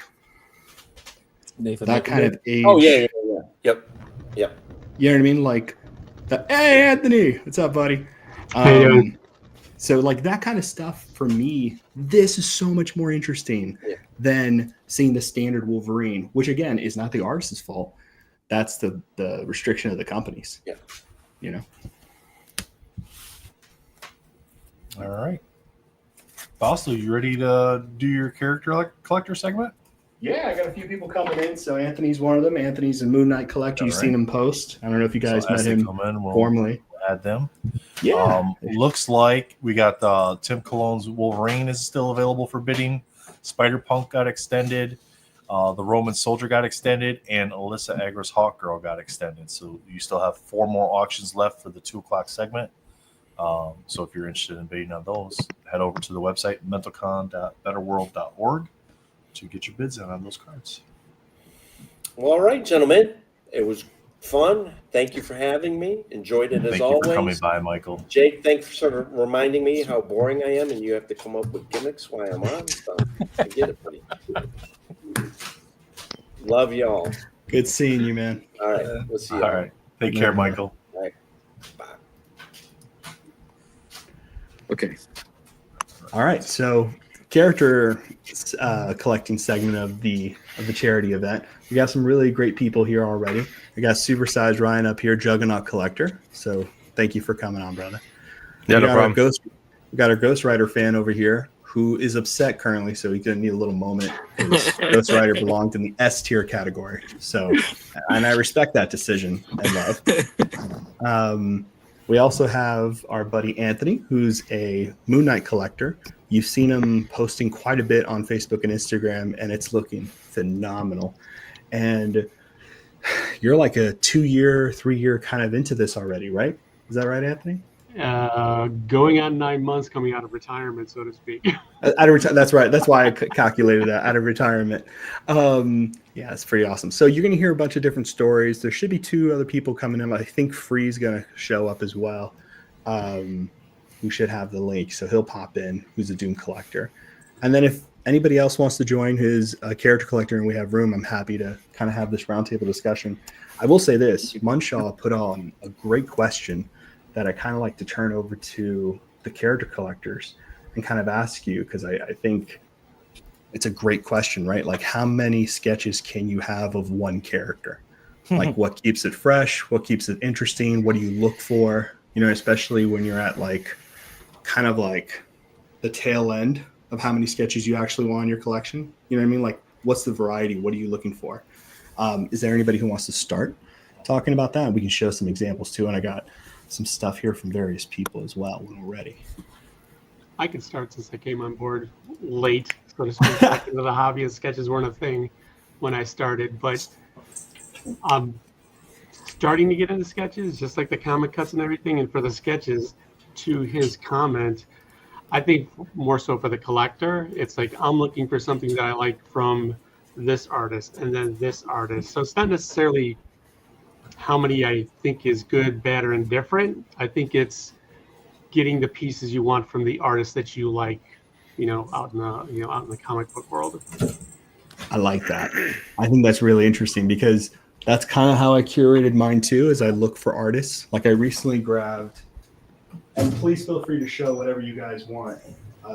Nathan, that kind of age. Oh yeah. Yep. You know what I mean? Like, hey, Anthony, what's up, buddy? How you doing? So, like, that kind of stuff for me, this is so much more interesting than seeing the standard Wolverine, which again is not the artist's fault. That's the restriction of the companies. Yeah. You know. All right. Boston, you ready to do your character collector segment? Yeah, I got a few people coming in. So Anthony's one of them. Anthony's a Moon Knight collector. You've seen him post. I don't know if you guys met him formally. Add them. Yeah. Looks like we got Tim Cologne's Wolverine is still available for bidding. Spider-Punk got extended. The Roman Soldier got extended, and Alyssa Agra's Hawkgirl got extended. So you still have 4 more auctions left for the 2:00 segment. So if you're interested in bidding on those, head over to the website mentalcon.betterworld.org to get your bids in on those cards. Well, all right, gentlemen. It was fun. Thank you for having me. Enjoyed it as always. Thank you for coming by, Michael. Jake, thanks for sort of reminding me how boring I am, and you have to come up with gimmicks while I'm on. So I get it, buddy. Love y'all. Good seeing you, man. All right. We'll see you. All right. Take care, Michael. All right. Okay. All right. So character collecting segment of the charity event. We got some really great people here already. We got Supersized Ryan up here, Juggernaut Collector. So thank you for coming on, brother. Yeah, no problem. We got our Ghost Rider fan over here who is upset currently, so he's gonna need a little moment. Ghost Rider belonged in the S tier category. So, and I respect that decision and love. We also have our buddy Anthony, who's a Moon Knight collector. You've seen him posting quite a bit on Facebook and Instagram, and it's looking phenomenal. And you're like a 2-year, 3-year kind of into this already, right? Is that right, Anthony? Going on 9 months, coming out of retirement, so to speak. That's right. That's why I calculated that, out of retirement. Yeah, it's pretty awesome. So you're going to hear a bunch of different stories. There should be 2 other people coming in. I think Free's going to show up as well. Who should have the link, so he'll pop in, who's a Doom collector. And then if anybody else wants to join who's a character collector and we have room, I'm happy to kind of have this roundtable discussion. I will say this, Munshaw put on a great question that I kind of like to turn over to the character collectors and kind of ask you, because I think it's a great question, right? Like, how many sketches can you have of one character? Like, what keeps it fresh? What keeps it interesting? What do you look for? You know, especially when you're at like, kind of like the tail end of how many sketches you actually want in your collection. You know what I mean? Like, what's the variety? What are you looking for? Is there anybody who wants to start talking about that? We can show some examples too. And I got some stuff here from various people as well when we're ready. I can start since I came on board late, so to speak. Into the hobby, and sketches weren't a thing when I started, but I'm starting to get into sketches, just like the comic cuts and everything. And for the sketches, to his comment, I think more so for the collector, it's like I'm looking for something that I like from this artist and then this artist. So it's not necessarily how many I think is good, bad, or indifferent. I think it's getting the pieces you want from the artist that you like, out in the comic book world. I like that. I think that's really interesting because that's kind of how I curated mine too, as I look for artists. Like I recently grabbed, and please feel free to show whatever you guys want.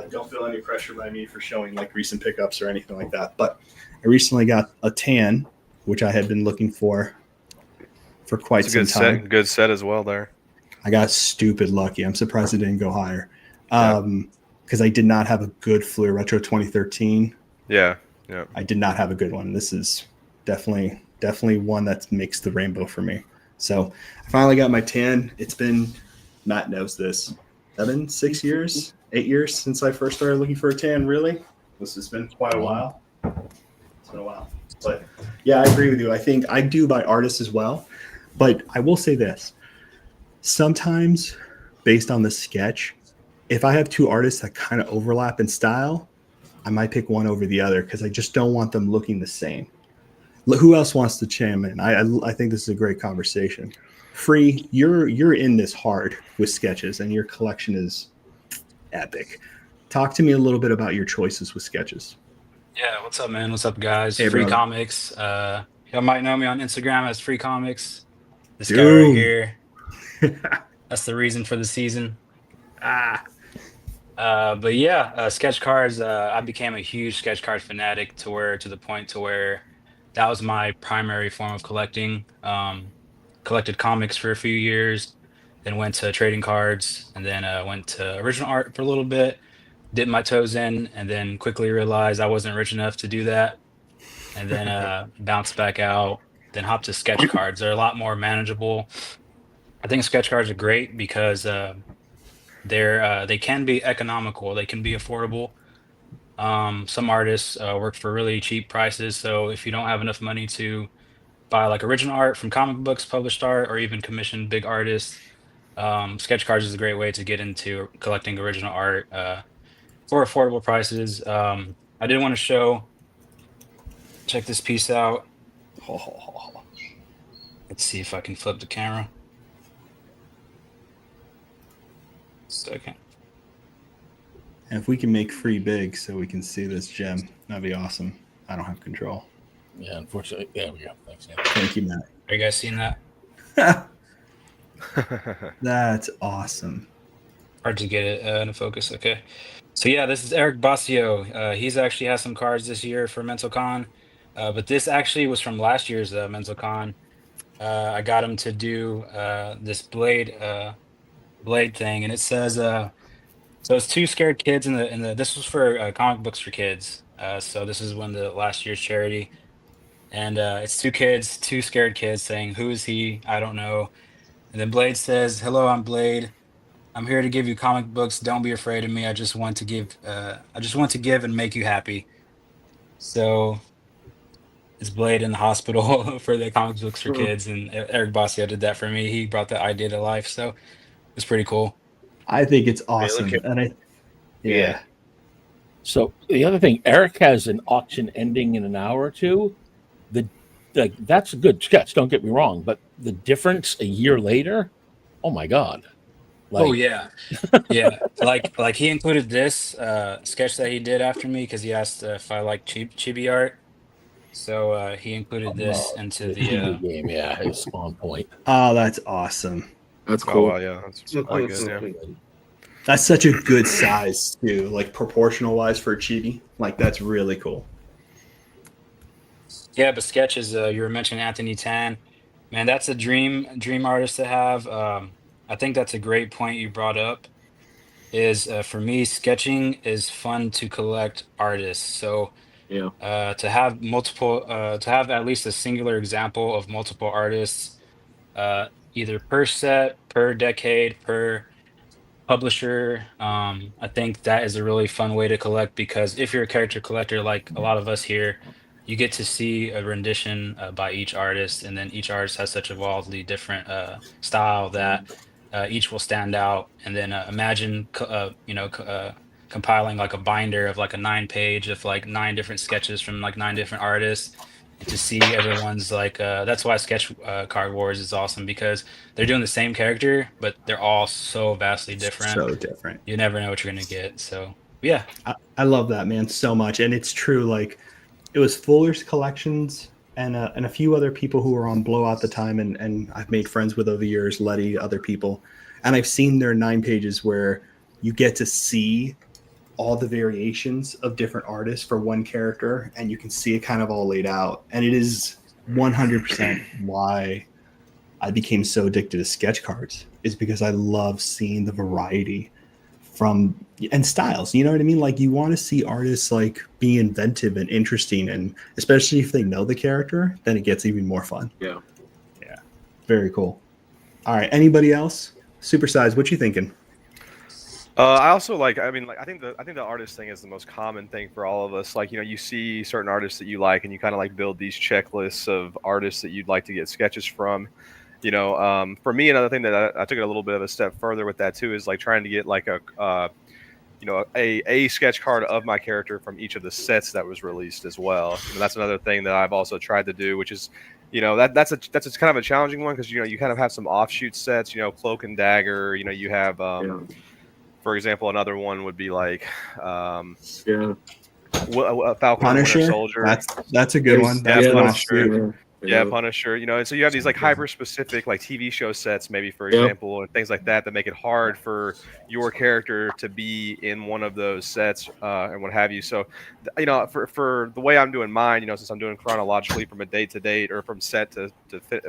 Don't feel any pressure by me for showing like recent pickups or anything like that. But I recently got a tan, which I had been looking for quite some time. Good set as well there. I got stupid lucky. I'm surprised it didn't go higher. Because I did not have a good Fleer Retro 2013. Yeah. I did not have a good one. This is definitely one that makes the rainbow for me. So I finally got my tan. It's been, Matt knows this, 6 years, 8 years since I first started looking for a tan, really. This has been quite a while. It's been a while. But yeah, I agree with you. I think I do by artists as well. But I will say this. Sometimes based on the sketch. If I have two artists that kind of overlap in style, I might pick one over the other because I just don't want them looking the same. Who else wants to chime in? I think this is a great conversation. Free, you're in this hard with sketches, and your collection is epic. Talk to me a little bit about your choices with sketches. Yeah, what's up, man? What's up, guys? Hey, Free brother. Comics. Y'all might know me on Instagram as Free Comics. This guy Dude. right here. That's the reason for the season. But yeah, sketch cards. I became a huge sketch card fanatic to the point to where that was my primary form of collecting. Collected comics for a few years, then went to trading cards, and then went to original art for a little bit. Dipped my toes in, and then quickly realized I wasn't rich enough to do that, and then bounced back out. Then hopped to sketch cards. They're a lot more manageable. I think sketch cards are great because they can be economical. They can be affordable. Some artists work for really cheap prices. So if you don't have enough money to buy like original art from comic books, published art, or even commission big artists, sketch cards is a great way to get into collecting original art for affordable prices. I did want to check this piece out. Let's see if I can flip the camera. Second. And if we can make Free big so we can see this gem, that'd be awesome. I don't have control. Yeah, unfortunately. There we go. Thanks, Andy. Thank you, Matt. Are you guys seeing that? That's awesome. Hard to get it into focus. Okay. So yeah, this is Eric Basio. He's actually has some cards this year for MentalCon, but this actually was from last year's MentalCon. I got him to do this blade thing, and it says so it's two scared kids in the this was for comic books for kids. So this is one of the last year's charity, and it's two scared kids saying, "Who is he? I don't know." And then Blade says, "Hello, I'm Blade. I'm here to give you comic books. Don't be afraid of me. I just want to give and make you happy." So it's Blade in the hospital for the comic books for kids, and Eric Basio did that for me. He brought that idea to life, so it's pretty cool. I think it's awesome, and yeah. So the other thing, Eric has an auction ending in an hour or two. That's a good sketch. Don't get me wrong, but the difference a year later, oh my god! Oh yeah, yeah. Like he included this sketch that he did after me because he asked if I like chibi art. So he included this into the game. Yeah, it's on point. Oh, that's awesome. That's cool. Oh, wow, yeah, that's really good. Yeah. That's such a good size too, like proportional wise for a chibi. Like that's really cool. Yeah, but sketches. You were mentioning Anthony Tan. Man, that's a dream artist to have. I think that's a great point you brought up. Is for me, sketching is fun to collect artists. So yeah, to have multiple, to have at least a singular example of multiple artists, either per set, per decade, per publisher. I think that is a really fun way to collect because if you're a character collector, like a lot of us here, you get to see a rendition by each artist, and then each artist has such a wildly different style that each will stand out. And then imagine, compiling like a binder of like a 9-page of like 9 different sketches from like 9 different artists to see everyone's like. That's why Sketch Card Wars is awesome because they're doing the same character, but they're all so vastly different. So different. You never know what you're gonna get. So yeah, I love that, man, so much, and it's true. Like it was Fuller's Collections and a few other people who were on Blowout at the time, and I've made friends with over the years, Letty, other people, and I've seen their 9 pages where you get to see all the variations of different artists for one character, and you can see it kind of all laid out. And it is 100% why I became so addicted to sketch cards, is because I love seeing the variety and styles. You know what I mean? Like you want to see artists like be inventive and interesting, and especially if they know the character, then it gets even more fun. Yeah. Very cool. All right. Anybody else? Supersize, what you thinking? I also I think the artist thing is the most common thing for all of us. Like, you see certain artists that you like, and you kind of like build these checklists of artists that you'd like to get sketches from. For me, another thing that I took it a little bit of a step further with that too is like trying to get like a sketch card of my character from each of the sets that was released as well. That's another thing that I've also tried to do, which is, that's kind of a challenging one because you kind of have some offshoot sets, Cloak and Dagger. You have, for example, another one would be like, Falcon Punisher. Winter Soldier. That's a good one. That's Punisher. Yeah, Punisher, and so you have these like hyper specific like TV show sets, maybe for example, and things like that make it hard for your character to be in one of those sets and what have you. So, for the way I'm doing mine, since I'm doing chronologically from a date to date or from set to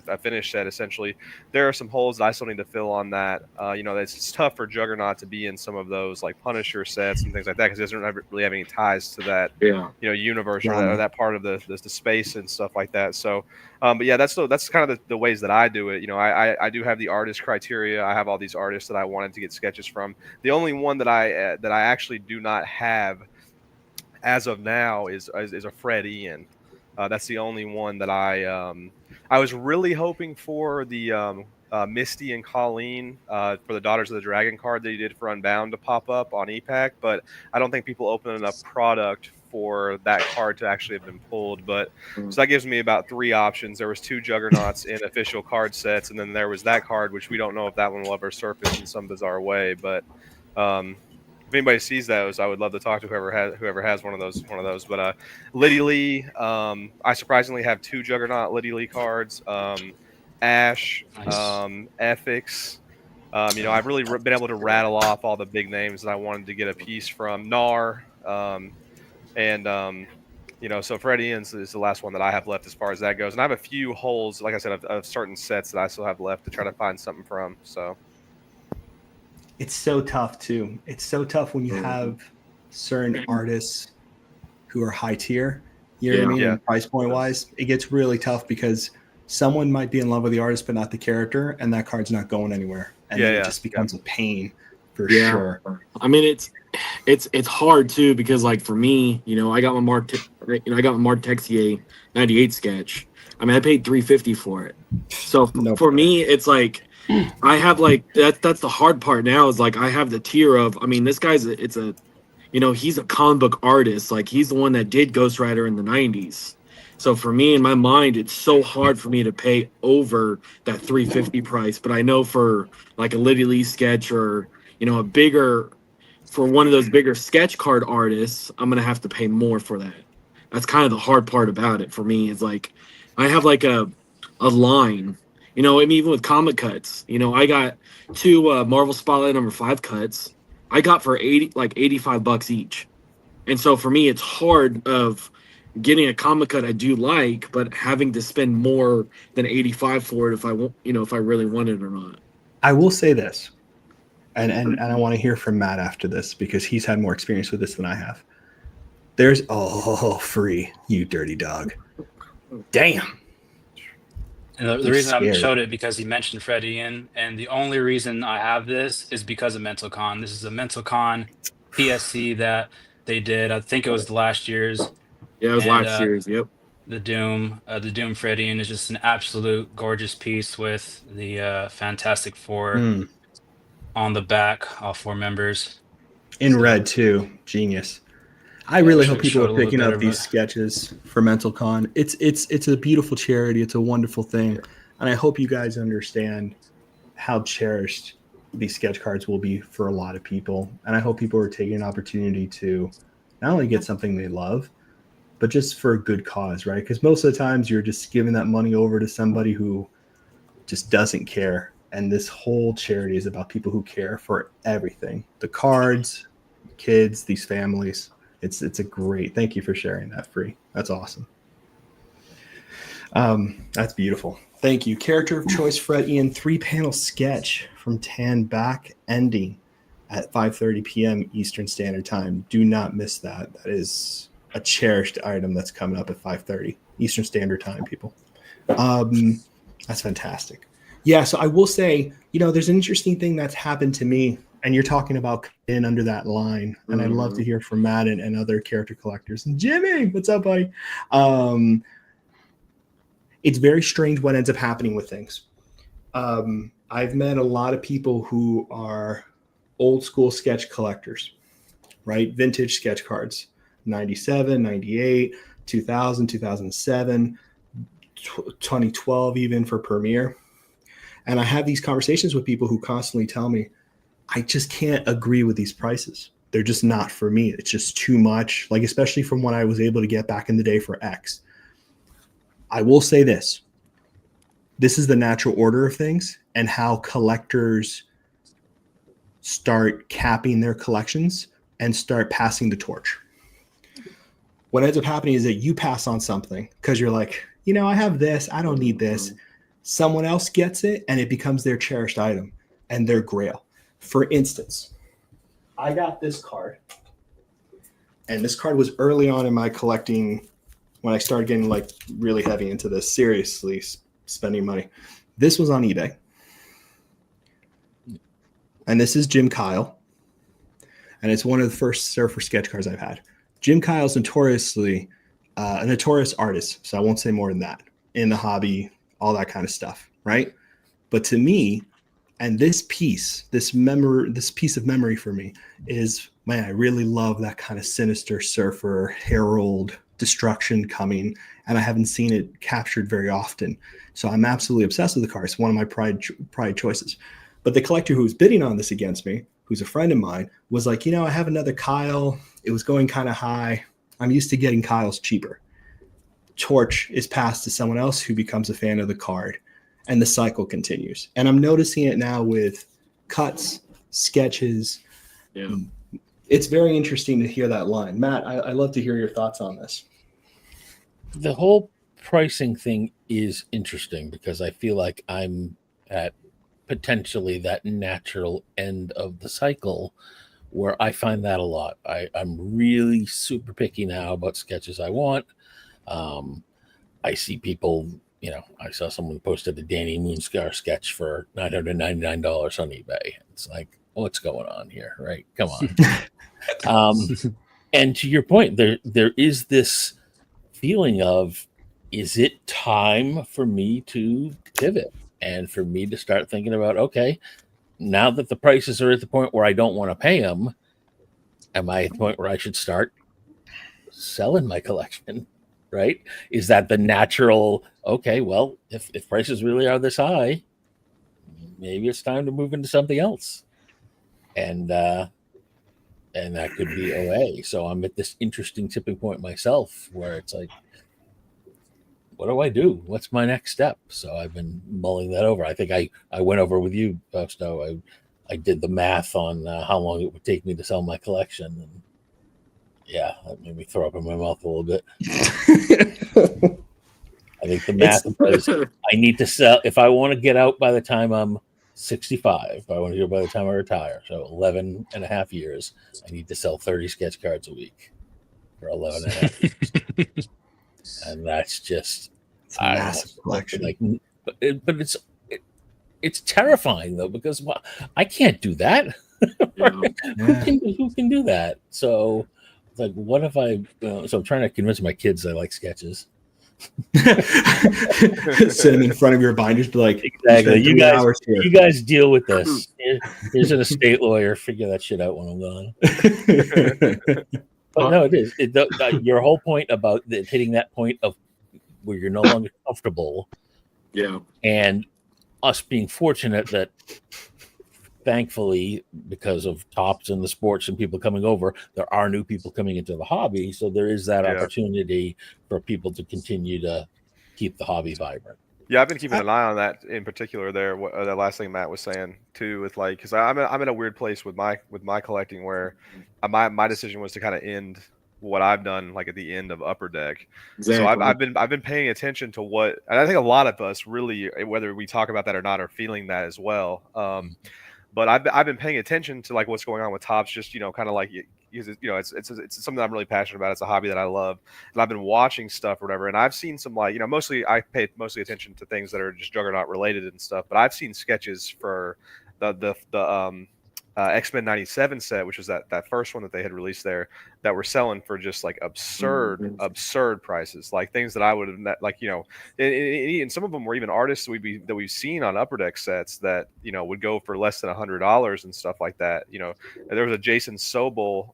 a finished set, essentially, there are some holes that I still need to fill on that. It's tough for Juggernaut to be in some of those like Punisher sets and things like that because he doesn't really have any ties to that, universe or that part of the space and stuff like that. So. But yeah, that's kind of the ways that I do it. I do have the artist criteria. I have all these artists that I wanted to get sketches from. The only one that I actually do not have as of now is a Fred Ian. That's the only one that I was really hoping for the Misty and Colleen for the Daughters of the Dragon card that he did for Unbound to pop up on EPAC, but I don't think people open enough product for that card to actually have been pulled. But so that gives me about 3 options. There was 2 Juggernauts in official card sets, and then there was that card, which we don't know if that one will ever surface in some bizarre way. But if anybody sees those, I would love to talk to whoever has one of those. But Liddy Lee, I surprisingly have 2 Juggernaut Liddy Lee cards. Ash, Ethics. I've really been able to rattle off all the big names that I wanted to get a piece from. Nar, so Fred Ian's is the last one that I have left as far as that goes. And I have a few holes, like I said, of certain sets that I still have left to try to find something from. So it's so tough too. It's so tough when you have certain artists who are high tier. You know what I mean? And price point wise, it gets really tough because someone might be in love with the artist but not the character, and that card's not going anywhere. And then it just becomes a pain for sure. I mean, it's hard too because like for me, I got my Mark Texier 98 sketch. I mean, I paid $350 for it. So for me, it's like I have like that's the hard part now is like I have the tier of, I mean, this guy's he's a comic book artist. Like he's the one that did Ghost Rider in the 90s. So for me, in my mind, it's so hard for me to pay over that $350 price. But I know for like a Liddy Lee sketch or, for one of those bigger sketch card artists, I'm going to have to pay more for that. That's kind of the hard part about it for me is like, I have like a line, I mean, even with comic cuts, I got 2 Marvel Spotlight #5 cuts. I got for $85 each. And so for me, it's hard of getting a comic cut I do like, but having to spend more than $85 for it if I want, if I really want it or not. I will say this, and I want to hear from Matt after this because he's had more experience with this than I have. There's free, you dirty dog. Damn. And the reason I showed it because he mentioned Fred Ian, and the only reason I have this is because of MentalCon. This is a MentalCon PSC that they did. I think it was last year's. Yeah, it was last year's. Yep. The Doom Fred Ian is just an absolute gorgeous piece with the Fantastic Four on the back, all 4 members. In red too, genius. I really hope people are picking up these sketches for MentalCon. It's a beautiful charity. It's a wonderful thing, and I hope you guys understand how cherished these sketch cards will be for a lot of people. And I hope people are taking an opportunity to not only get something they love, but just for a good cause, right? Because most of the times you're just giving that money over to somebody who just doesn't care. And this whole charity is about people who care for everything. The cards, kids, these families. It's a great, thank you for sharing that, Free. That's awesome. That's beautiful. Thank you. Character of choice, Fred Ian, 3-panel sketch from Tan back ending at 5:30 p.m. Eastern Standard Time. Do not miss that. That is a cherished item that's coming up at 5:30 Eastern Standard Time, people. That's fantastic. Yeah, so I will say, there's an interesting thing that's happened to me, and you're talking about in under that line, and I'd love to hear from Matt and other character collectors. And Jimmy, what's up, buddy? It's very strange what ends up happening with things. I've met a lot of people who are old school sketch collectors, right? Vintage sketch cards, 97, 98, 2000, 2007, 2012, even for Premiere. And I have these conversations with people who constantly tell me, I just can't agree with these prices. They're just not for me. It's just too much, like, especially from what I was able to get back in the day for X. I will say this. This is the natural order of things and how collectors start capping their collections and start passing the torch. What ends up happening is that you pass on something because you're like, you know, I have this, I don't need this. Someone else gets it and it becomes their cherished item and their grail. For instance, I got this card, and this card was early on in my collecting when I started getting like really heavy into this, seriously spending money. This was on eBay. And this is Jim Kyle. And it's one of the first surfer sketch cards I've had. Jim Kyle's notoriously a notorious artist, so I won't say more than that, in the hobby, all that kind of stuff, right? But to me, and this piece of memory for me is, man, I really love that kind of sinister surfer, herald, destruction coming, and I haven't seen it captured very often. So I'm absolutely obsessed with the card. It's one of my pride choices. But the collector who was bidding on this against me, who's a friend of mine, was like, you know, I have another Kyle. It was going kind of high. I'm used to getting Kyles cheaper. Torch is passed to someone else who becomes a fan of the card, and the cycle continues. And I'm noticing it now with cuts, sketches. Yeah. It's very interesting to hear that line. Matt, I'd love to hear your thoughts on this. The whole pricing thing is interesting because I feel like I'm at potentially that natural end of the cycle where I find that a lot. I'm really super picky now about sketches I want. I see people, you know, I saw someone posted a Danny Moonscar sketch for $999 on eBay. It's like, what's going on here, right? Come on. And to your point, there is this feeling of, is it time for me to pivot and for me to start thinking about, okay, now that the prices are at the point where I don't want to pay them, am I at the point where I should start selling my collection? Right? Is that the natural, okay, well, if prices really are this high, maybe it's time to move into something else. And that could be OA. So I'm at this interesting tipping point myself where it's like, what do I do? What's my next step? So I've been mulling that over. I think I went over with you, Fausto. I did the math on how long it would take me to sell my collection. And yeah, that made me throw up in my mouth a little bit. I think the math was I need to sell, if I want to get out by the time I'm 65, if I want to do it by the time I retire, so 11 and a half years, I need to sell 30 sketch cards a week for 11 and a half years. And that's just a massive collection. Like, but it's terrifying though, because I can't do that. Who can do that? So like, what if I? So I'm trying to convince my kids I like sketches. Sit them in front of your binders, be like, exactly. You guys deal with this. Here's an estate lawyer. Figure that shit out when I'm gone. But no, it is. Your whole point about hitting that point of where you're no longer comfortable. Yeah. And us being fortunate that, thankfully, because of Tops and the sports and people coming over, there are new people coming into the hobby. So there is that opportunity for people to continue to keep the hobby vibrant. Yeah, I've been keeping an eye on that in particular. There, that last thing Matt was saying too, with like, because I'm in a weird place with my collecting where my decision was to kind of end what I've done like at the end of Upper Deck. Exactly. So I've been paying attention to what, and I think a lot of us really, whether we talk about that or not, are feeling that as well. But I've been paying attention to like what's going on with Tops, just kind of like, it's something I'm really passionate about. It's a hobby that I love, and I've been watching stuff or whatever. And I've seen some I pay mostly attention to things that are just Juggernaut related and stuff. But I've seen sketches for the X-Men '97 set, which was that first one that they had released there. that were selling for just like absurd prices, like things that I would have like, you know, and some of them were even artists that we've seen on Upper Deck sets that, you know, would go for less than $100 and stuff like that. You know, there was a Jason Sobel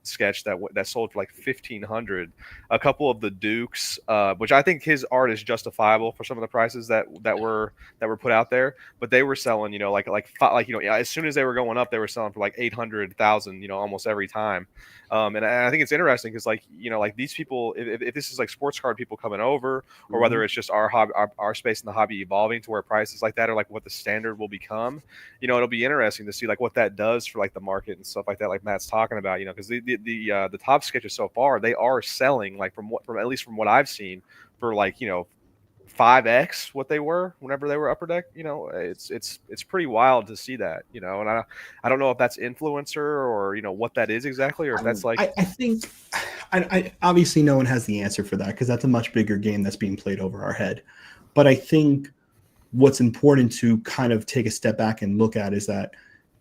sketch that sold for like $1,500. A couple of the Dukes, which I think his art is justifiable for some of the prices that were put out there, but they were selling, you know, like you know, as soon as they were going up, they were selling for like 800,000, you know, almost every time. And I think it's interesting because, like, you know, like these people, if this is like sports card people coming over, or whether it's just our hobby, our space in the hobby evolving to where prices like that are like what the standard will become, you know, it'll be interesting to see like what that does for like the market and stuff like that, like Matt's talking about, you know, because the top sketches so far, they are selling like from at least from what I've seen for like, you know, 5x what they were whenever they were Upper Deck. You know, it's pretty wild to see that, you know, and I don't know if that's influencer or, you know, what that is exactly, or if that's like, I think I obviously no one has the answer for that because that's a much bigger game that's being played over our head. But I think what's important to kind of take a step back and look at is that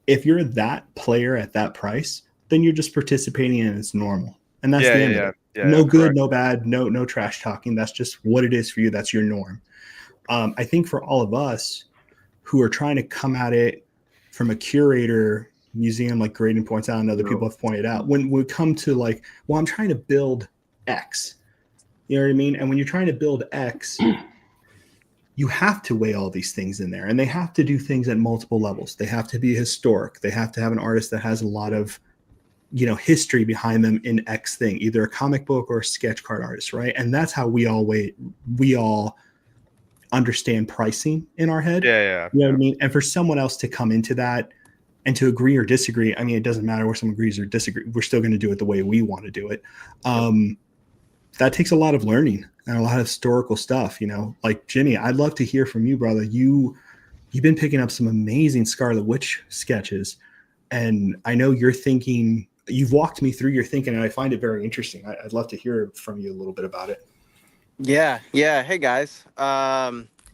if you're that player at that price, then you're just participating and it's normal. And that's the end of it. No good, correct. No bad, no trash talking. That's just what it is for you. That's your norm. I think for all of us who are trying to come at it from a curator museum, like Graydon points out and other people have pointed out, when we come to like, well, I'm trying to build X, you know what I mean? And when you're trying to build X, you have to weigh all these things in there, and they have to do things at multiple levels. They have to be historic. They have to have an artist that has a lot of, you know, history behind them in X thing, either a comic book or a sketch card artist, right? And that's how we all understand pricing in our head. Yeah. You know what I mean? And for someone else to come into that and to agree or disagree, I mean, it doesn't matter where someone agrees or disagrees. We're still going to do it the way we want to do it. That takes a lot of learning and a lot of historical stuff, you know, like Jimmy, I'd love to hear from you, brother. You've been picking up some amazing Scarlet Witch sketches, and I know you're thinking, you've walked me through your thinking, and I find it very interesting. I'd love to hear from you a little bit about it. Yeah. Hey guys.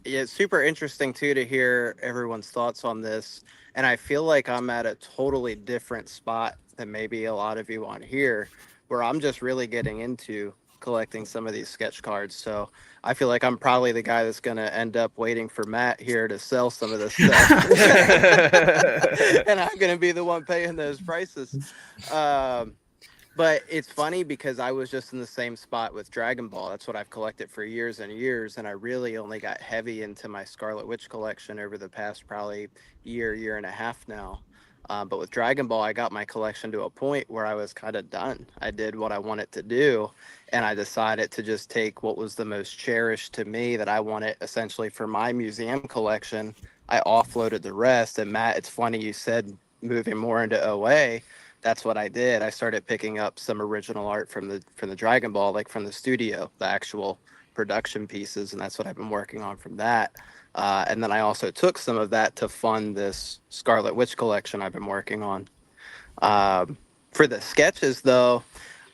It's super interesting too to hear everyone's thoughts on this. And I feel like I'm at a totally different spot than maybe a lot of you on here, where I'm just really getting into collecting some of these sketch cards. So I feel like I'm probably the guy that's going to end up waiting for Matt here to sell some of this stuff. And I'm going to be the one paying those prices. But it's funny because I was just in the same spot with Dragon Ball. That's what I've collected for years and years. And I really only got heavy into my Scarlet Witch collection over the past probably year and a half now. But with Dragon Ball, I got my collection to a point where I was kind of done. I did what I wanted to do, and I decided to just take what was the most cherished to me that I wanted essentially for my museum collection. I offloaded the rest. And Matt, it's funny you said moving more into OA. That's what I did. I started picking up some original art from the Dragon Ball, like from the studio, the actual production pieces, and that's what I've been working on from that. And then I also took some of that to fund this Scarlet Witch collection I've been working on. For the sketches, though,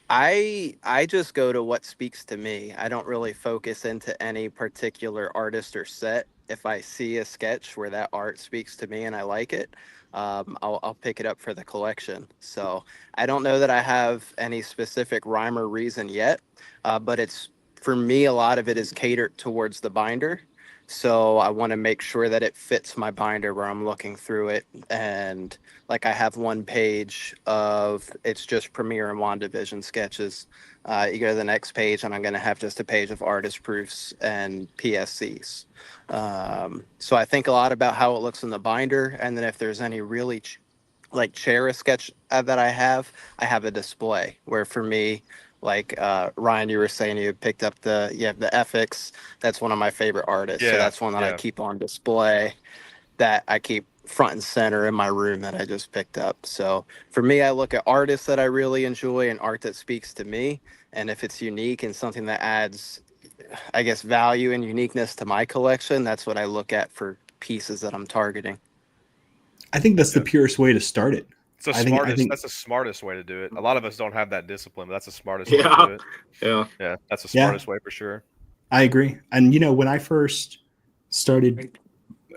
I just go to what speaks to me. I don't really focus into any particular artist or set. If I see a sketch where that art speaks to me and I like it, I'll pick it up for the collection. So I don't know that I have any specific rhyme or reason yet, but it's, for me, a lot of it is catered towards the binder. So I want to make sure that it fits my binder where I'm looking through it. And like I have one page of, it's just Premiere and WandaVision sketches. You go to the next page and I'm going to have just a page of artist proofs and PSCs. So I think a lot about how it looks in the binder. And then if there's any really like cherished sketch that I have a display where, for me, like Ryan, you were saying you picked up the FX. That's one of my favorite artists. So that's one that I keep on display, that I keep front and center in my room, that I just picked up. So for me, I look at artists that I really enjoy and art that speaks to me. And if it's unique and something that adds, I guess, value and uniqueness to my collection, that's what I look at for pieces that I'm targeting. I think that's the purest way to start it. It's that's the smartest way to do it. A lot of us don't have that discipline, but that's the smartest way to do it. Yeah, that's the smartest way for sure. I agree. And when I first started,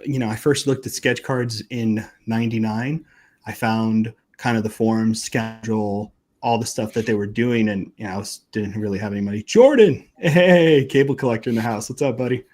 I first looked at sketch cards in '99. I found kind of the forums, schedule, all the stuff that they were doing, and I didn't really have any money. Jordan, hey, cable collector in the house. What's up, buddy?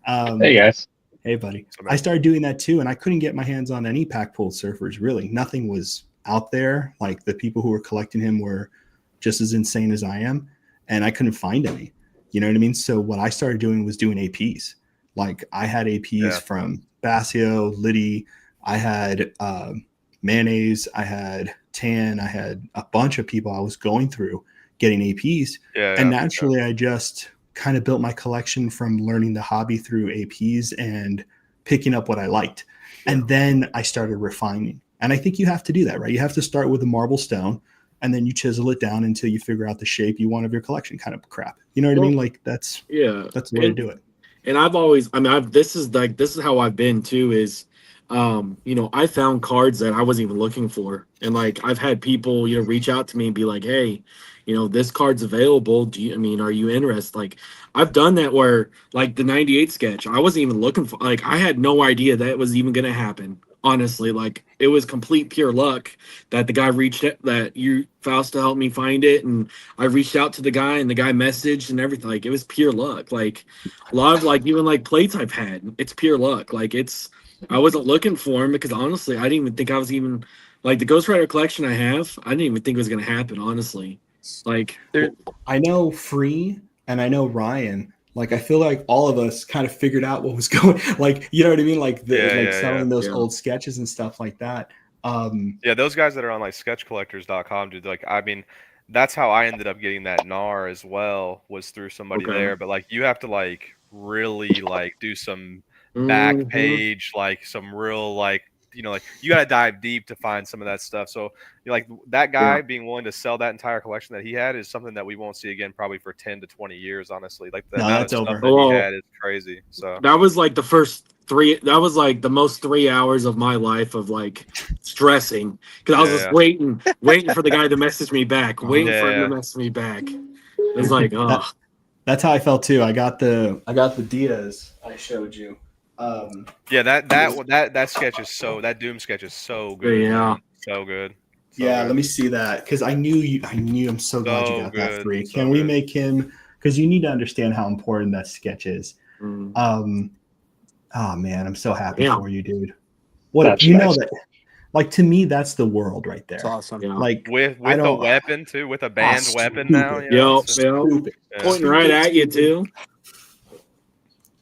Hey guys. Hey, buddy. I started doing that too, and I couldn't get my hands on any pack pulled surfers. Really, nothing was out there. Like the people who were collecting him were just as insane as I am, and I couldn't find any. You know what I mean? So what I started doing was doing APs. Like I had APs from Basio, Liddy. I had Mayonnaise. I had Tan. I had a bunch of people I was going through getting APs, and naturally, I just kind of built my collection from learning the hobby through APs and picking up what I liked. And then I started refining. And I think you have to do that, right? You have to start with a marble stone and then you chisel it down until you figure out the shape you want of your collection kind of crap. You know what I mean? Like that's the way to do it. And I've always, this is how I've been too, is, I found cards that I wasn't even looking for. And like, I've had people, reach out to me and be like, hey, this card's available. Are you interested? Like, I've done that where, like, the 98 sketch, I wasn't even looking for, like, I had no idea that was even going to happen. Honestly, like, it was complete pure luck that the guy reached it, that Fausto helped me find it. And I reached out to the guy and the guy messaged and everything. Like, it was pure luck. Like, a lot of, like, even like plates I've had, it's pure luck. Like, I wasn't looking for him because honestly, I didn't even think I was even, like, the Ghost Rider collection I have, I didn't even think it was going to happen, honestly. Like, I know Free and I know Ryan. Like, I feel like all of us kind of figured out what was going. Like, you know what I mean? Like, selling those old sketches and stuff like that. Those guys that are on like sketchcollectors.com, dude. Like, I mean, that's how I ended up getting that NAR as well, was through somebody there. But like, you have to like really like do some back page, like some real like. Like you got to dive deep to find some of that stuff. So like that guy being willing to sell that entire collection that he had is something that we won't see again probably for 10 to 20 years, honestly. Like the amount of stuff that he had is crazy. So that was like that was like the most 3 hours of my life of like stressing because I was just waiting for the guy to message me back, waiting for him to message me back. It's like, that's how I felt too. I got the Diaz I showed you. That sketch is that Doom sketch is so good. Yeah, so good. Let me see that because I knew. I'm so glad you got that Free. Can we make him? Because you need to understand how important that sketch is. Oh man, I'm so happy for you, dude. Know that? Like, to me, that's the world right there. It's awesome. Like with a weapon too, with a banned weapon now. Pointing right at you too.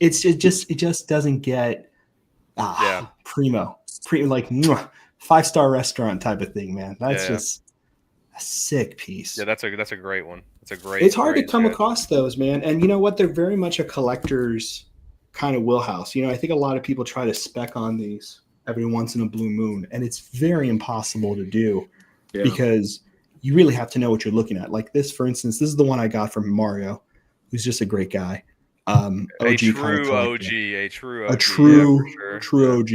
It just doesn't get primo like 5-star restaurant type of thing, man. That's just a sick piece. Yeah, that's a great one. It's hard to come across those, man. And you know what? They're very much a collector's kind of wheelhouse. I think a lot of people try to spec on these every once in a blue moon, and it's very impossible to do because you really have to know what you're looking at. Like this, for instance, this is the one I got from Mario, who's just a great guy. A true OG. OG.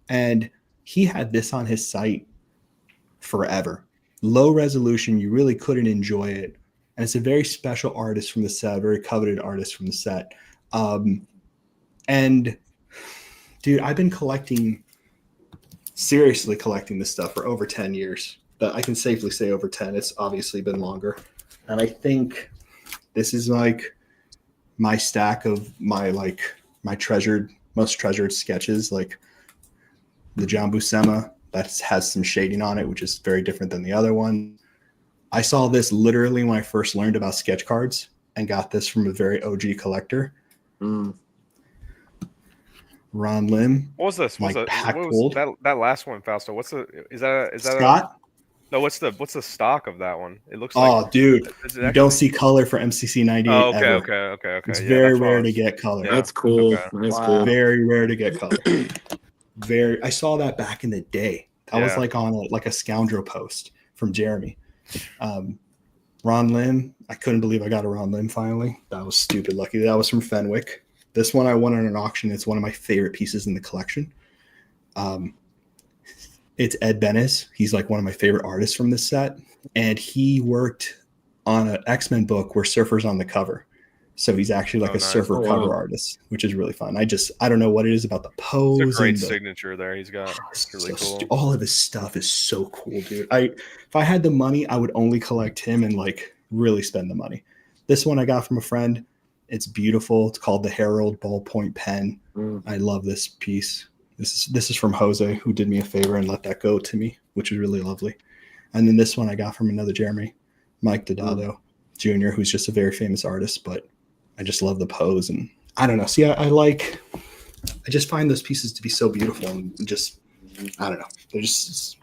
And he had this on his site forever. Low resolution, you really couldn't enjoy it. And it's a very special artist from the set, very coveted artist from the set. And dude, I've been seriously collecting this stuff for over 10 years. But I can safely say over 10. It's obviously been longer. And I think this is like my stack of my most treasured sketches, like the John Buscema that has some shading on it, which is very different than the other one. I saw this literally when I first learned about sketch cards and got this from a very OG collector. Ron Lim. What was this? That last one, Fausto? Is that Scott? No, what's the stock of that one? It looks dude, you don't see color for MCC 98. Oh, okay. It's very rare to get color. That's cool. Okay. That's cool. Very rare to get color. I saw that back in the day. That was like on a Scoundrel post from Jeremy. Ron Lim. I couldn't believe I got a Ron Lim finally. That was stupid lucky. That was from Fenwick. This one I won at an auction. It's one of my favorite pieces in the collection. It's Ed Benes. He's like one of my favorite artists from this set. And he worked on an X-Men book where Surfer's on the cover. So he's actually like a surfer cover artist, which is really fun. I don't know what it is about the pose. It's a great and signature there he's got. It's really cool. All of his stuff is so cool, dude. If I had the money, I would only collect him and like really spend the money. This one I got from a friend. It's beautiful. It's called the Herald ballpoint pen. I love this piece. This is from Jose, who did me a favor and let that go to me, which is really lovely. And then this one I got from another Jeremy, Mike Dodado Jr., who's just a very famous artist, but I just love the pose. And I don't know. See, I just find those pieces to be so beautiful and just, I don't know. They're just,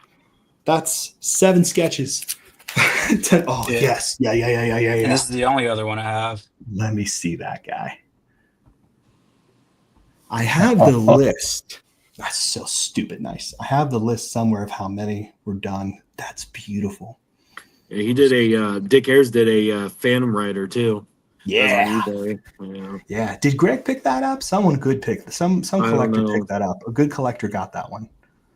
that's 7 sketches. 10, yes. Yeah. And this is the only other one I have. Let me see that guy. I have the list. That's so stupid nice. I have the list somewhere of how many were done. That's beautiful. Yeah, he did Dick Ayers did a Phantom Rider too. Yeah. Yeah. Did Greg pick that up? Someone good picked. Some collector picked that up. A good collector got that one.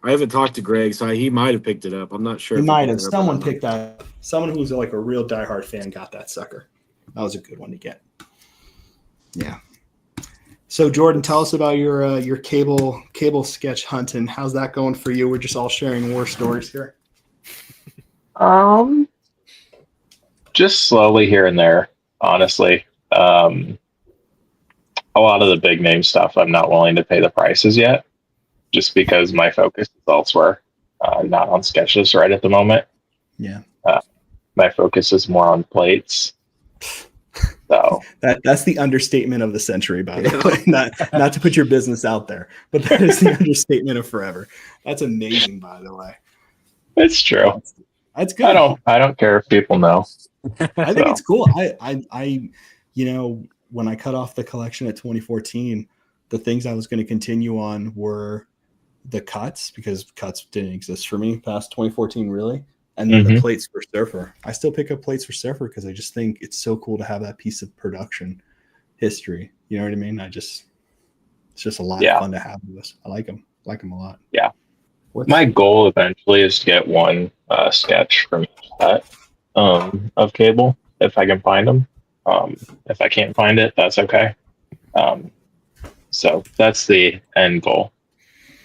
I haven't talked to Greg, so he might have picked it up. I'm not sure. He might have. Someone picked that up. Someone who's like a real diehard fan got that sucker. That was a good one to get. Yeah. So Jordan, tell us about your cable sketch hunting. How's that going for you? We're just all sharing war stories here. Just slowly here and there, honestly. A lot of the big name stuff I'm not willing to pay the prices yet, just because my focus is elsewhere, not on sketches right at the moment. Yeah. My focus is more on plates. So that's the understatement of the century, by the way. Not to put your business out there, but that is the understatement of forever. That's amazing, by the way. It's true. That's good. I don't care if people know. I think it's cool. I when I cut off the collection at 2014, the things I was going to continue on were the cuts, because cuts didn't exist for me past 2014, really. And then the plates for Surfer. I still pick up plates for Surfer because I just think it's so cool to have that piece of production history. You know what I mean? It's just a lot of fun to have with us. I like them. Like them a lot. Yeah. My goal eventually is to get one sketch from each set of cable, if I can find them. If I can't find it, that's okay. So that's the end goal.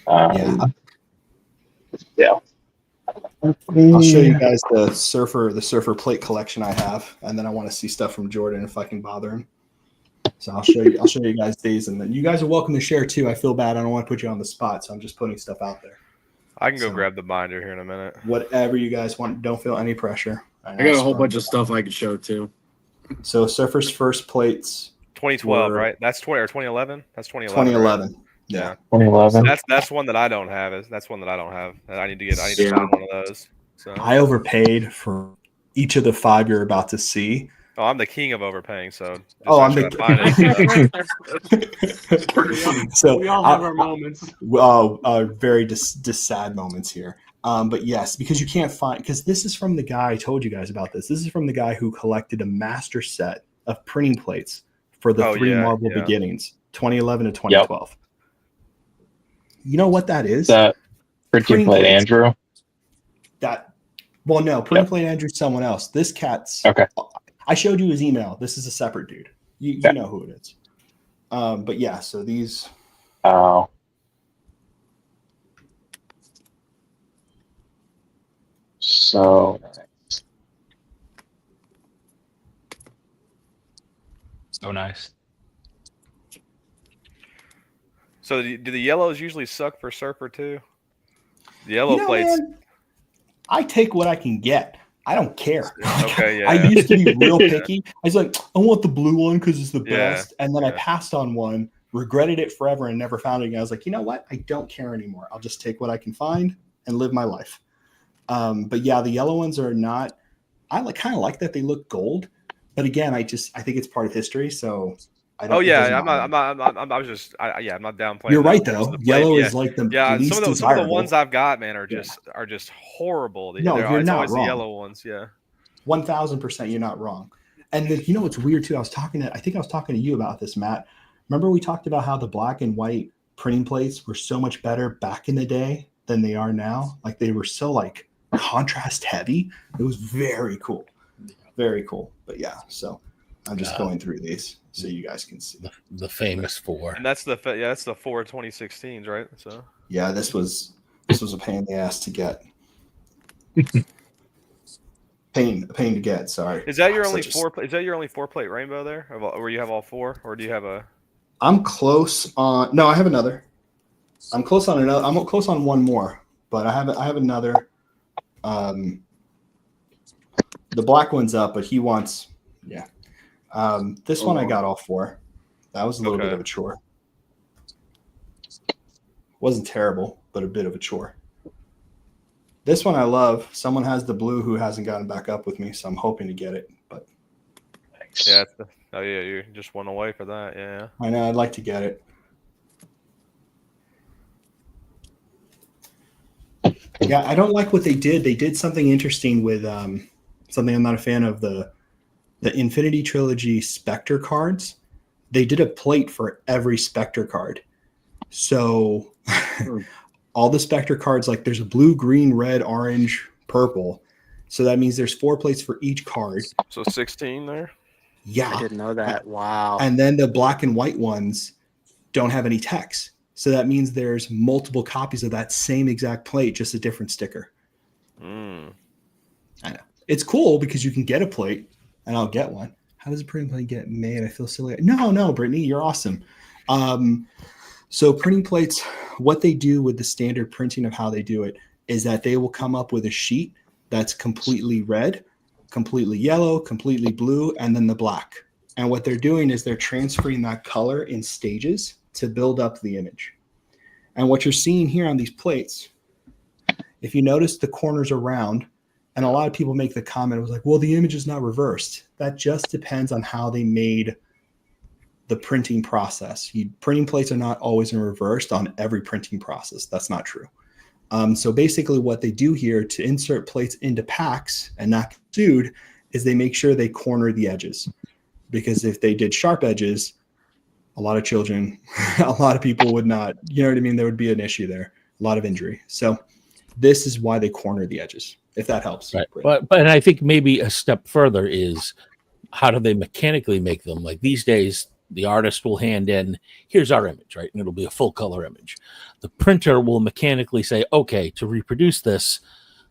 Yeah. I'll show you guys the surfer plate collection I have, and then I want to see stuff from Jordan if I can bother him. So I'll show you guys these, and then you guys are welcome to share too. I feel bad. I don't want to put you on the spot, so I'm just putting stuff out there. I can go grab the binder here in a minute. Whatever you guys want. Don't feel any pressure. I got a whole bunch of stuff I could show too. So Surfer's first plates. 2012, right? That's 2011. That's 2011. 2011. Right? Yeah. 2011. That's one that I don't have. That's one that I don't have. I need to find one of those. So I overpaid for each of the 5 you're about to see. Oh, I'm the king of overpaying. So I'm the so we all have our moments. Very sad moments here. But yes, because you can't find, because this is from the guy, I told you guys about this. This is from the guy who collected a master set of printing plates for the three Marvel Beginnings, 2011 to 2012. Yep. You know what that is? That printing plate Andrew? Printing plate Andrew's someone else. This cat's okay. I showed you his email. This is a separate dude. You know who it is. But yeah, so these. Oh. So nice. So nice. So do the yellows usually suck for Surfer too? The yellow plates. Man, I take what I can get. I don't care. Okay, yeah. I used to be real picky. I was like, I want the blue one because it's the best. And then I passed on one, regretted it forever, and never found it again. I was like, you know what? I don't care anymore. I'll just take what I can find and live my life. But yeah, the yellow ones are not. I kind of like that they look gold, but again, I think it's part of history. So I don't. I'm not downplaying. You're right though. Yellow is like the least some of the ones I've got, man, are just horrible. No, you're not wrong. The yellow ones, 1000%, you're not wrong. And then you know what's weird too? I think I was talking to you about this, Matt. Remember we talked about how the black and white printing plates were so much better back in the day than they are now. Like they were so like contrast heavy. It was very cool. Very cool. But yeah, so I'm just going through these so you guys can see. The famous 4. And that's the 4 2016s, right? So Yeah, this was a pain in the ass to get. pain to get. Sorry. is that your only 4? Is that your only 4-plate rainbow there, where you have all 4, or do you have a? I'm close on. No, I have another. I'm close on another. I'm close on one more, but I have another. The black one's up, but he wants. Yeah. This one I got all 4. That was a little bit of a chore. Wasn't terrible, but a bit of a chore. This one I love. Someone has the blue who hasn't gotten back up with me, so I'm hoping to get it. But yeah, you just went away for that. Yeah, I know. I'd like to get it. Yeah, I don't like what they did. They did something interesting with something I'm not a fan of, the Infinity Trilogy Spectre cards. They did a plate for every Spectre card. So all the Spectre cards, like there's a blue, green, red, orange, purple. So that means there's 4 plates for each card. So 16 there? Yeah. I didn't know that. Wow. And then the black and white ones don't have any text. So that means there's multiple copies of that same exact plate, just a different sticker. I know. It's cool because you can get a plate, and I'll get one. How does a printing plate get made? I feel silly. No, Brittany, you're awesome. So printing plates, what they do with the standard printing of how they do it is that they will come up with a sheet that's completely red, completely yellow, completely blue, and then the black. And what they're doing is they're transferring that color in stages to build up the image. And what you're seeing here on these plates, if you notice the corners are round, and a lot of people make the comment, it was like, well, the image is not reversed. That just depends on how they made the printing process. Printing plates are not always in reversed on every printing process. That's not true. So basically what they do here to insert plates into packs and not get sued is they make sure they corner the edges. Because if they did sharp edges, a lot of children, a lot of people would not, you know what I mean? There would be an issue there, a lot of injury. So this is why they corner the edges, if that helps. Right. But I think maybe a step further is how do they mechanically make them? Like these days, the artist will hand in, here's our image, right? And it'll be a full color image. The printer will mechanically say, okay, to reproduce this,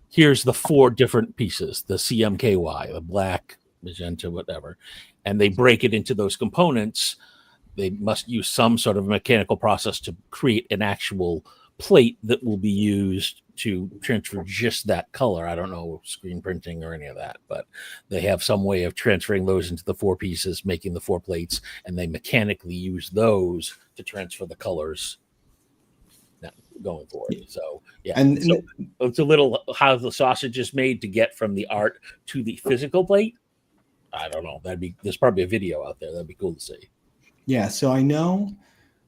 here's the 4 different pieces, the CMKY, the black, magenta, whatever. And they break it into those components. They must use some sort of mechanical process to create an actual plate that will be used to transfer just that color. I don't know screen printing or any of that, but they have some way of transferring those into the 4 pieces, making the 4 plates, and they mechanically use those to transfer the colors going forward. So yeah, and so it's a little how the sausage is made to get from the art to the physical plate. I don't know. There's probably a video out there. That'd be cool to see. Yeah, so I know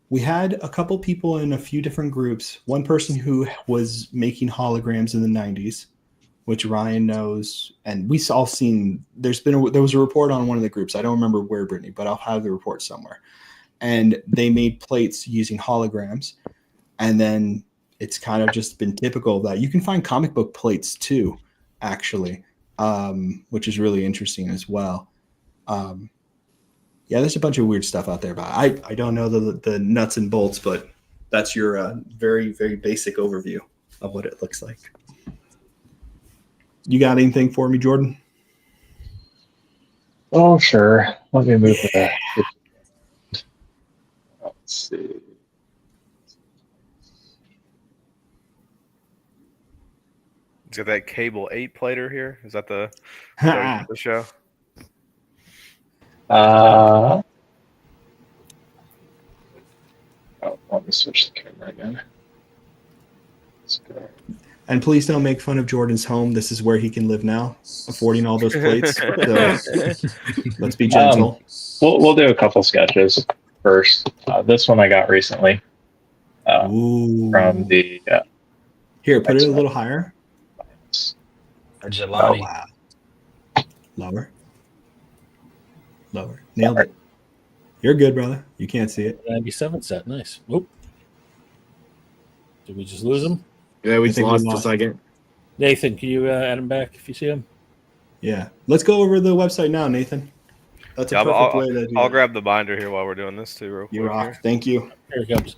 we had a couple people in a few different groups. One person who was making holograms in the 90s, which Ryan knows, and we all seen. There was a report on one of the groups. I don't remember where, Brittany, but I'll have the report somewhere. And they made plates using holograms, and then it's kind of just been typical of that. You can find comic book plates too, actually, which is really interesting as well. Yeah, there's a bunch of weird stuff out there, but I don't know the nuts and bolts, but that's your very, very basic overview of what it looks like. You got anything for me, Jordan? Oh, sure. Let me move that. Let's see. It's got that cable 8-plater here. Is that the show? Let me switch the camera again. Let's go. And please don't make fun of Jordan's home. This is where he can live now, affording all those plates. So let's be gentle. We'll do a couple sketches first. This one I got recently from the. Here, put it a little higher. Jelani. Oh, wow. Lower. Nailed it. You're good, brother. You can't see it. 97 set. Nice. Whoop. Did we just lose him? Yeah, we lost a second. Nathan, can you add him back if you see him? Yeah. Let's go over the website now, Nathan. That's a Yeah, perfect way to do I'll it. grab the binder here while we're doing this too, real quick. You rock. here. Thank you. Here it comes.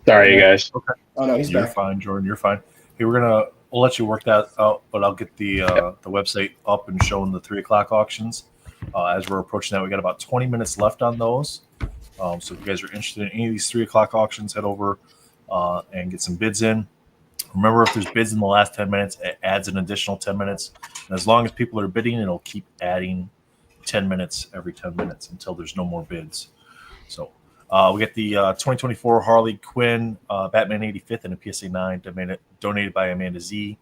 Sorry, you guys. Okay. Oh no, he's You're back. fine, Jordan. You're fine. Hey, we'll let you work that out, but I'll get the website up and showing the 3 o'clock auctions. As we're approaching that, we got about 20 minutes left on those. So if you guys are interested in any of these 3 o'clock auctions, head over and get some bids in. Remember, if there's bids in the last 10 minutes, it adds an additional 10 minutes. And as long as people are bidding, it'll keep adding 10 minutes every 10 minutes until there's no more bids. So we get the 2024 Harley Quinn Batman 85th and a PSA 9 donated by Amanda Z.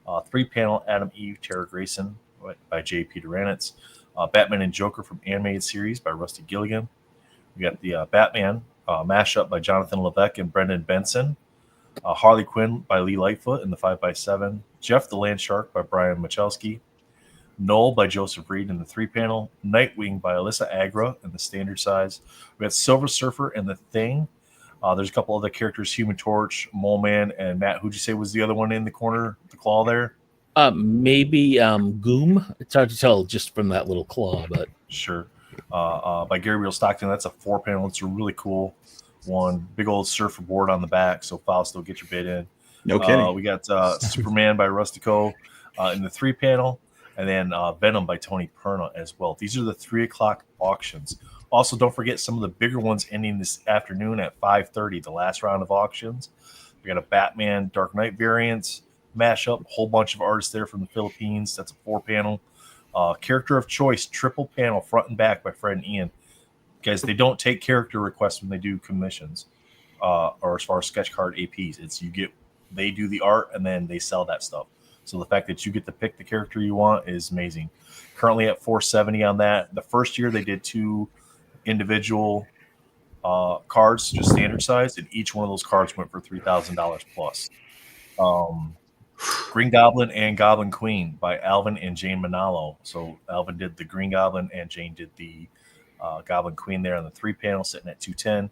3-panel Adam Eve Tara Grayson by J. Peter Ranitz. Batman and Joker from Animated Series by Rusty Gilligan. We got the Batman mashup by Jonathan Levesque and Brendan Benson. Harley Quinn by Lee Lightfoot in the 5x7. Jeff the Land Shark by Brian Michalski. Null by Joseph Reed in the 3-panel. Nightwing by Alyssa Agra in the standard size. We got Silver Surfer and The Thing. There's a couple other characters, Human Torch, Mole Man, and Matt, who'd you say was the other one in the corner, the claw there? Maybe Goom. It's hard to tell just from that little claw, but sure. By Gary Real Stockton. That's a 4-panel. It's a really cool one. Big old surfer board on the back, so Fausto, get your bid in. No kidding. We got Superman by Rustico in the 3-panel, and then Venom by Tony Perna as well. These are the 3 o'clock auctions. Also, don't forget some of the bigger ones ending this afternoon at 5:30, the last round of auctions. We got a Batman Dark Knight variant mashup, whole bunch of artists there from the Philippines. That's a 4-panel. Character of Choice, triple panel, front and back by Fred and Ian. Guys, they don't take character requests when they do commissions, or as far as sketch card APs. They do the art and then they sell that stuff. So the fact that you get to pick the character you want is amazing. Currently at $470 on that. The first year they did 2 individual cards, just standard size, and each one of those cards went for $3,000 plus. Green Goblin and Goblin Queen by Alvin and Jane Manalo. So Alvin did the Green Goblin and Jane did the Goblin Queen there on the 3-panel, sitting at $210.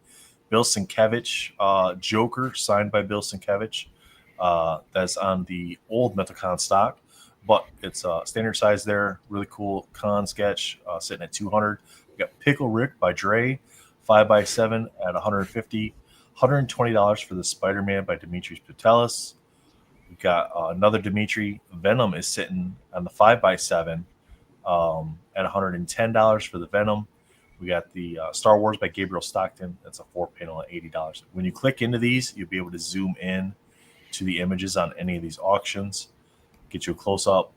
Bill Sienkiewicz Joker, signed by Bill Sienkiewicz. That's on the old MetalCon stock, but it's standard size there. Really cool con sketch, sitting at $200. We got Pickle Rick by Dre, 5x7 at $150. $120 for the Spider-Man by Dimitris Patelis. We got another Dimitri. Venom is sitting on the 5x7 at $110 for the Venom. We got the Star Wars by Gabriel Stockton. That's a 4-panel at $80. When you click into these, you'll be able to zoom in to the images on any of these auctions, get you a close-up.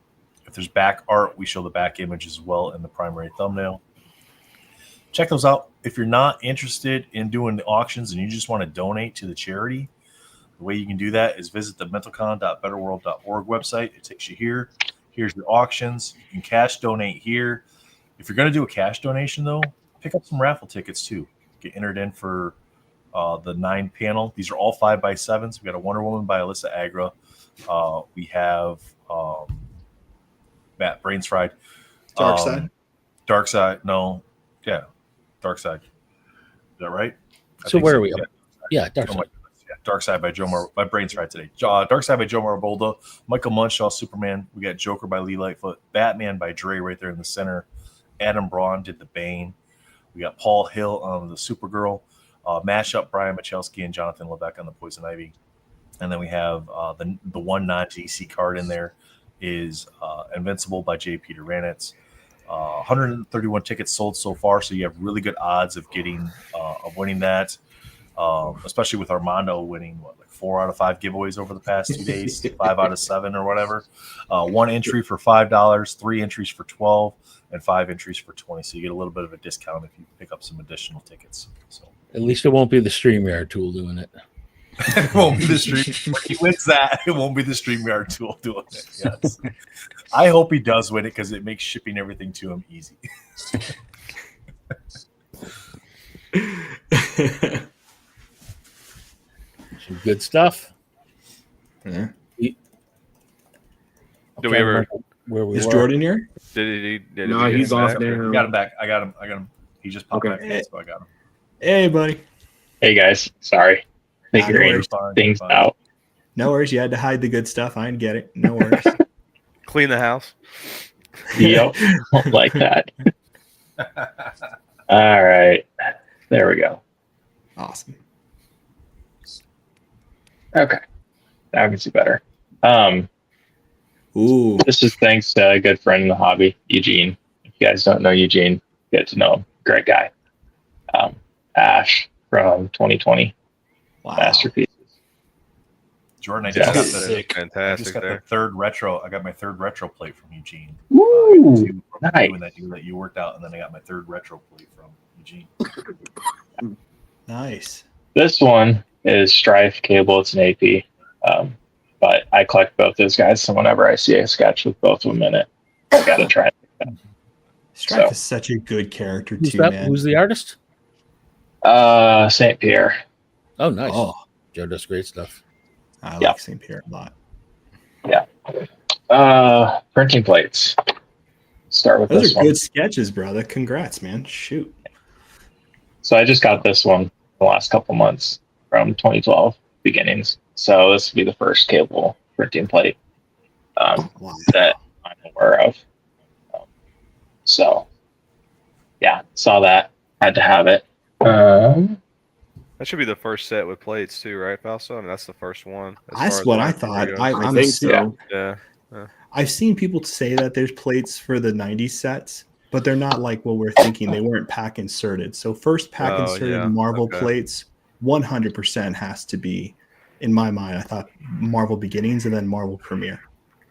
If there's back art, we show the back image as well in the primary thumbnail. Check those out. If you're not interested in doing the auctions and you just want to donate to the charity, the way you can do that is visit the mentalcon.betterworld.org website. It takes you here. Here's the auctions. You can cash donate here. If you're going to do a cash donation, though, pick up some raffle tickets, too. Get entered in for the 9-panel. These are all 5x7s. We got a Wonder Woman by Alyssa Agra. We have Matt Brains Fried. Dark Side. No. Yeah. Dark Side. Is that right? So where are we? Yeah, Dark Side. Dark Side by by Brains Fried today. Dark Side by Joe Marabolda. Michael Munshaw, Superman. We got Joker by Lee Lightfoot. Batman by Dre right there in the center. Adam Braun did the Bane. We got Paul Hill on the Supergirl. Mashup Brian Michalski and Jonathan Levesque on the Poison Ivy. And then we have the one non-DC card in there is Invincible by J. Peter Ranitz. 131 tickets sold so far, so you have really good odds of winning that. Especially with Armando winning 4 out of 5 giveaways over the past 2 days, 5 out of 7 or whatever. 1 entry for $5, 3 entries for $12, and 5 entries for $20. So you get a little bit of a discount if you pick up some additional tickets. So at least it won't be the StreamYard tool doing it. It won't be the stream. When he wins that, it won't be the StreamYard tool doing it. Yes. I hope he does win it because it makes shipping everything to him easy. Some good stuff. Yeah. Do we ever? Where we Is were. Jordan here? Did he No, he's off now. Got him back. I got him. He just popped back in, so I got him. Hey, buddy. Hey, guys. Sorry. Figuring things out. No worries. You had to hide the good stuff. I get it. No worries. Clean the house. Yep. Like that. All right. There we go. Awesome. Okay. Now I can see better. Ooh. This is thanks to a good friend in the hobby, Eugene. If you guys don't know Eugene, get to know him. Great guy. Ash from 2020. Wow. Masterpiece. Jordan, I Yeah. just got Sick. I Fantastic just got there. the third retro. I got my third retro plate from Eugene. Woo! Nice. Doing that deal that you worked out, and then I got my third retro plate from Eugene. Nice. This one is Strife cable. It's an AP. But I collect both those guys, so whenever I see a sketch with both of them in it, I gotta try it. Strife So. is such a good character Who's too, that? man. Who's the artist? St. Pierre. Oh, nice. Oh. Joe does great stuff. I Yeah. like St. Pierre a lot. Yeah. Printing plates. Start with Those this are one. good sketches, brother. Congrats, man. Shoot. So I just got this one the last couple months from 2012 beginnings. So this would be the first cable printing plate that I'm aware of. So yeah, saw that, had to have it. That should be the first set with plates too, right, Falso? I mean, that's the first one. as far That's as what I live thought. goes. I'm think so. Yeah. I've seen people say that there's plates for the 90s sets, but they're not like what we're thinking. They weren't pack inserted. So first pack Oh, inserted yeah. Marvel Okay. plates 100% has to be, in my mind, I thought Marvel Beginnings and then Marvel Premiere.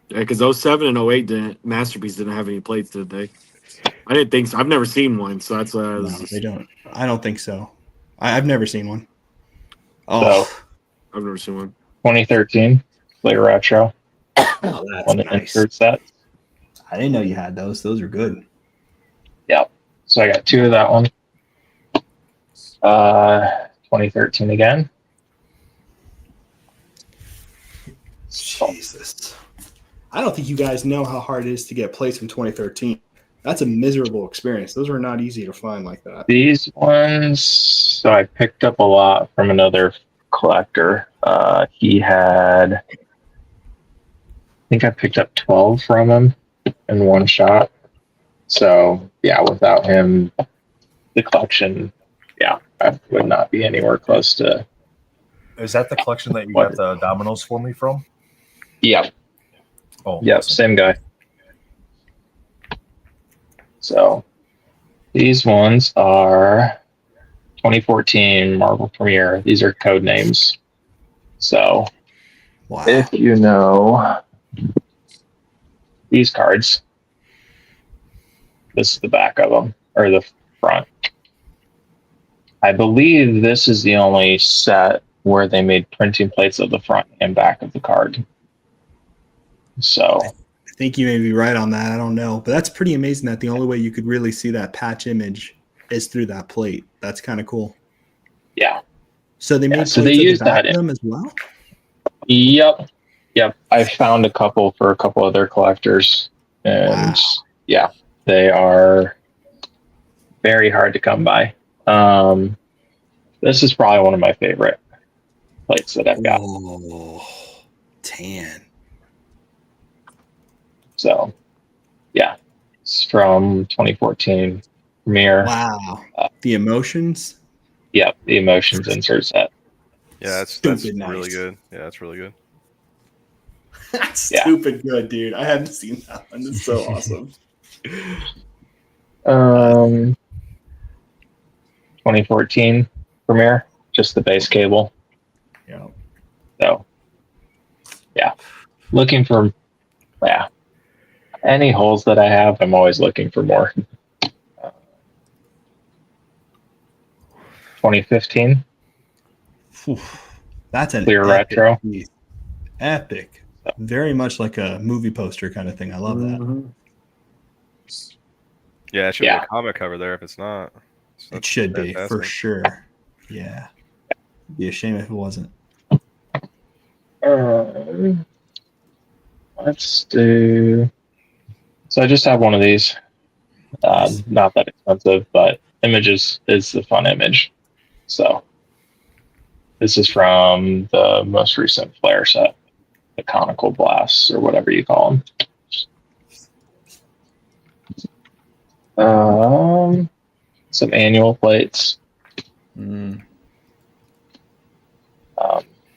Yeah, because 07 and 08 Masterpiece didn't have any plates, did they? I didn't think so. I've never seen one, so that's why I was. No, they don't. I don't think so. I've never seen one. Oh, So I've never seen one. 2013 Play Retro. oh, that's On the nice. insert set. I didn't know you had those. Those are good. Yep. So I got two of that one. 2013 again. Jesus. I don't think you guys know how hard it is to get plates from 2013. That's a miserable experience. Those were not easy to find like that. These ones, so I picked up a lot from another collector. He had, I think I picked up 12 from him in one shot. So yeah, without him, the collection, yeah, I would not be anywhere close to. Is that the collection that you got the dominoes for me from? Yeah. Oh, Yep, awesome. same guy. So these ones are 2014 Marvel Premiere. These are code names. So if you know these cards, this is the back of them, or the front. I believe this is the only set where they made printing plates of the front and back of the card. So I think you may be right on that. I don't know. But that's pretty amazing that the only way you could really see that patch image is through that plate. That's kind of cool. yeah. So they made So plates they of use the back that of them as well? Yep. I found a couple for a couple other collectors, and yeah, they are very hard to come by. This is probably one of my favorite plates that I've got. Oh, tan. So yeah, it's from 2014 Premiere. Wow. The emotions. Yep, the emotions insert set. Yeah, that's Stupid really nice. good. Yeah, that's really good. That's stupid good, dude. I haven't seen that one. It's so awesome. 2014 Premiere, just the base cable. Yeah. So, yeah, looking for, any holes that I have, I'm always looking for more. 2015. That's an Clear epic retro. piece. Epic. Very much like a movie poster kind of thing. I love that. Yeah, it should be a comic cover there if it's not. So It should be for fantastic. sure. Yeah. It'd be a shame if it wasn't. Let's do. So I just have one of these. Not that expensive, but images is the fun image. So this is from the most recent Flare set, the conical blasts or whatever you call them. Some annual plates.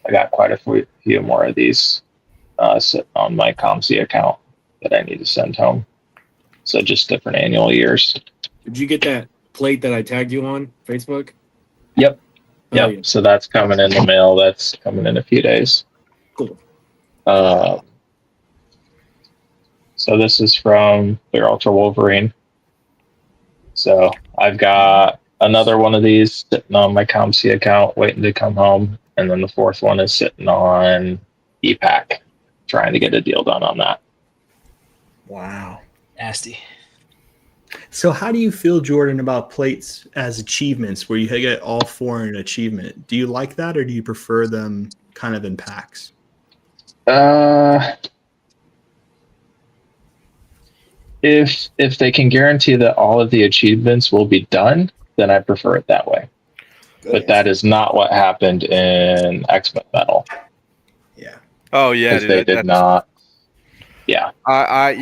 I got quite a few more of these sitting on my ComC account that I need to send home. So just different annual years. Did you get that plate that I tagged you on Facebook? Yep. Oh, Yep. yeah. So that's coming in the mail. That's coming in a few days. Cool. So this is from Clear Ultra Wolverine. So I've got another one of these sitting on my ComC account waiting to come home. And then the fourth one is sitting on EPAC, trying to get a deal done on that. Wow. Nasty. So how do you feel, Jordan, about plates as achievements where you get all four in an achievement? Do you like that, or do you prefer them kind of in packs? If they can guarantee that all of the achievements will be done, then I prefer it that way. But that is not what happened in X-Men Metal. Oh yeah, Because dude, they did not. Yeah. I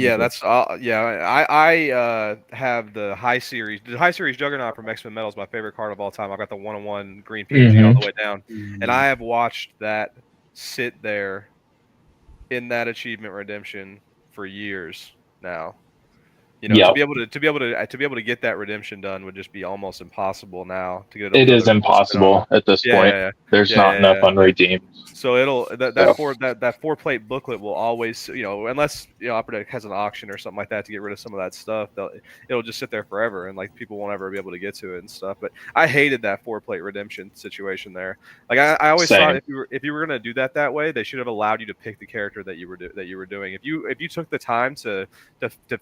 have the high series. The high series Juggernaut from X-Men Metal is my favorite card of all time. I've got the 1/1 green PNG all the way down, and I have watched that sit there in that achievement redemption for years now. You know, to be able to get that redemption done would just be almost impossible now to get it. It is impossible at this point. There's not enough unredeemed. So that 4-plate booklet will always, unless Upper Deck has an auction or something like that to get rid of some of that stuff, it'll just sit there forever, and like people won't ever be able to get to it and stuff. But I hated that 4-plate redemption situation there. Like I always thought if you were gonna do that way, they should have allowed you to pick the character that you were doing. If you took the time to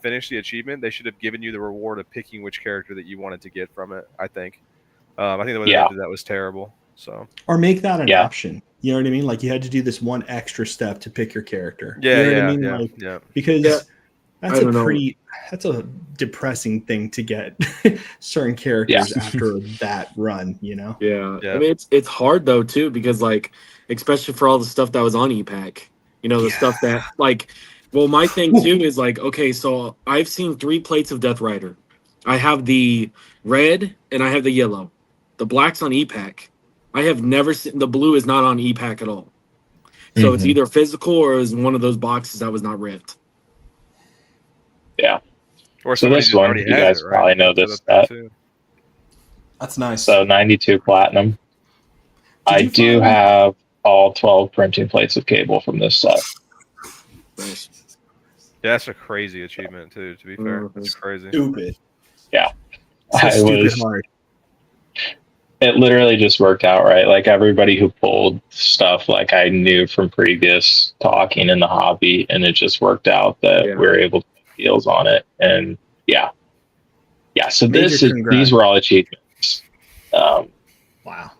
finish the achievement, they should have given you the reward of picking which character that you wanted to get from it. I think the way they did that was terrible. So or make that an option. You know what I mean? Like you had to do this one extra step to pick your character. You know what I mean? Because that's a depressing thing to get certain characters after that run, you know? Yeah. I mean, it's hard though too, because like, especially for all the stuff that was on EPAC, the stuff that like, well, my thing too is like, okay, so I've seen 3 plates of Death Rider. I have the red and I have the yellow. The black's on EPAC. I have never seen the blue is not on EPAC at all. So it's either physical or is one of those boxes that was not ripped. Yeah. Or so this one, you guys probably know this set. That's nice. So 92 platinum. I do have all 12 printing plates of Cable from this set. Nice. Yeah, that's a crazy achievement too. To be fair, that's crazy. Stupid. Yeah, stupid hard. It literally just worked out right. Like everybody who pulled stuff, like I knew from previous talking in the hobby, and it just worked out that we were able to make deals on it. And yeah. So these were all achievements. Wow.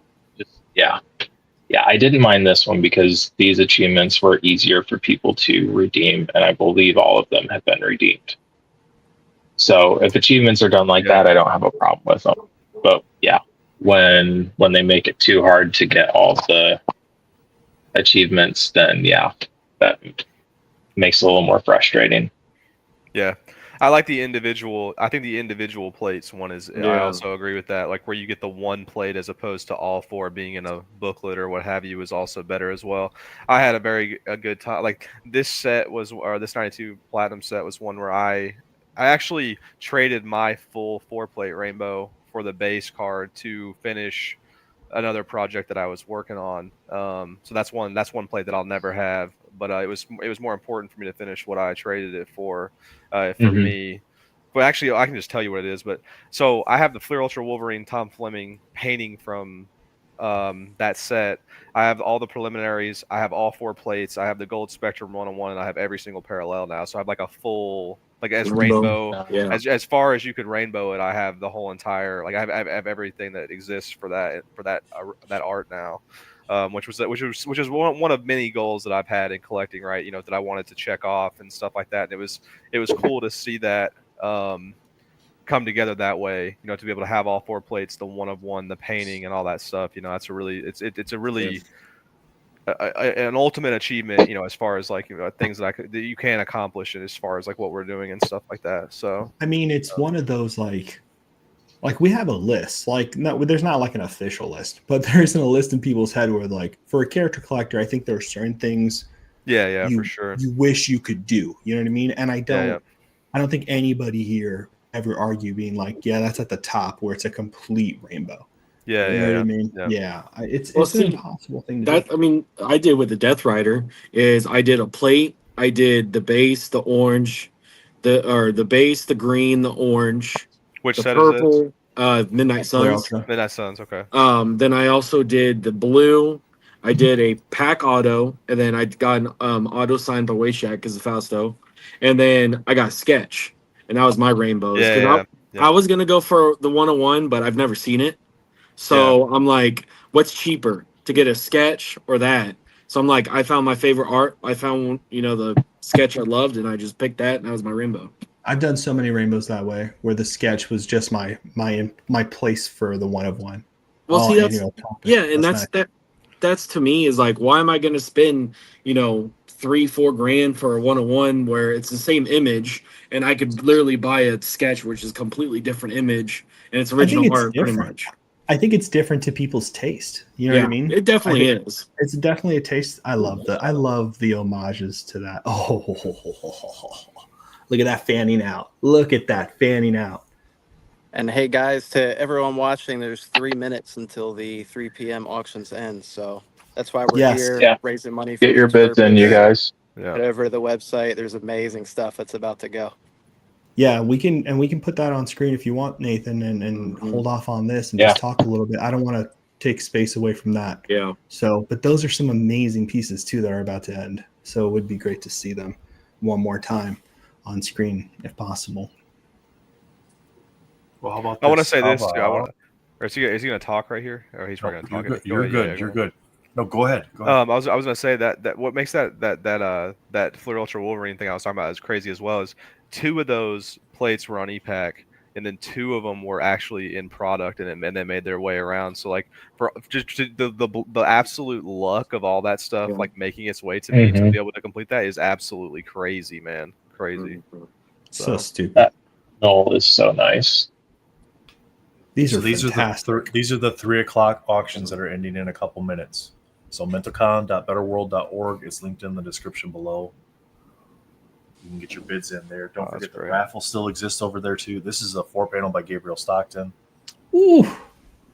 Yeah, I didn't mind this one because these achievements were easier for people to redeem, and I believe all of them have been redeemed. So if achievements are done like that, I don't have a problem with them. But yeah, when they make it too hard to get all the achievements, then that makes it a little more frustrating. Yeah. I like the individual. I think the individual plates one is. I also agree with that. Like where you get the one plate as opposed to all 4 being in a booklet or what have you is also better as well. I had a good time. Like this set this 92 platinum set was one where I actually traded my full 4-plate rainbow for the base card to finish another project that I was working on. So that's one plate that I'll never have. But it was more important for me to finish what I traded it for me. But actually, I can just tell you what it is. But so I have the Fleer Ultra Wolverine Tom Fleming painting from that set. I have all the preliminaries. I have all 4 plates. I have the Gold Spectrum 1/1, and I have every single parallel now. So I have like a full, like as rainbow, as far as you could rainbow it. I have the whole entire, like I have everything that exists for that art now. Which was one of many goals that I've had in collecting, right? That I wanted to check off and stuff like that. And it was cool to see that come together that way. To be able to have all 4 plates, the 1/1, the painting, and all that stuff. That's a really it's a really an ultimate achievement, as far as like things that you can accomplish it as far as like what we're doing and stuff like that. So I mean, it's one of those like we have a list. Like, no, there's not like an official list, but there isn't a list in people's head where like for a character collector, I think there are certain things. Yeah, for sure. You wish you could do. You know what I mean? And I don't. Yeah. I don't think anybody here ever argue being like, yeah, that's at the top where it's a complete rainbow. Yeah, you know what I mean? Yeah. It's Well, an see, impossible thing to That do. I mean, I did with the Death Rider is I did a plate, I did the base, the orange, the base, the green, the orange, Which the set purple, is it? Midnight Suns. Midnight Suns. Okay. Then I also did the blue. I did a pack auto, and then I got an auto signed by Wayshak because of Fausto, and then I got sketch, and that was my rainbows. 'Cause I was gonna go for the 101, but I've never seen it, so I'm like, what's cheaper to get a sketch or that? So I'm like, I found my favorite art. I found the sketch I loved, and I just picked that, and that was my rainbow. I've done so many rainbows that way, where the sketch was just my place for the 1 of 1. Well, see, that's annual topic. yeah, and That's that's to me is like, why am I going to spend $3-4 grand for a 101 where it's the same image and I could literally buy a sketch which is a completely different image and it's original art pretty much. I think it's different to people's taste. You know what I mean? It definitely is. It's definitely a taste. I love the homages to that. Oh, look at that fanning out. Look at that fanning out. And hey, guys, to everyone watching, there's 3 minutes until the 3 p.m. auctions end. So that's why we're here raising money. Get your bids in, you guys. Head over to the website. There's amazing stuff that's about to go. Yeah, we can put that on screen if you want, Nathan, and hold off on this and just talk a little bit. I don't want to take space away from that. Yeah. So, but those are some amazing pieces too that are about to end. So it would be great to see them one more time on screen if possible. Well, how about I want to say How this too. about- Or is he going to talk right here? Or he's probably going to talk. You're good. You're good. No, go ahead. Go ahead. I was going to say that what makes that Fleer Ultra Wolverine thing I was talking about as crazy as well is 2 of those plates were on EPAC, and then 2 of them were actually in product, and they made their way around. So like for just the absolute luck of all that stuff, like making its way to me to be able to complete that is absolutely crazy, man. Crazy. So stupid. That null is so nice. These are these are the 3 o'clock auctions that are ending in a couple minutes. So mentalcon.betterworld.org is linked in the description below. You can get your bids in there. Don't forget the raffle still exists over there too. This is a 4-panel by Gabriel Stockton. Ooh.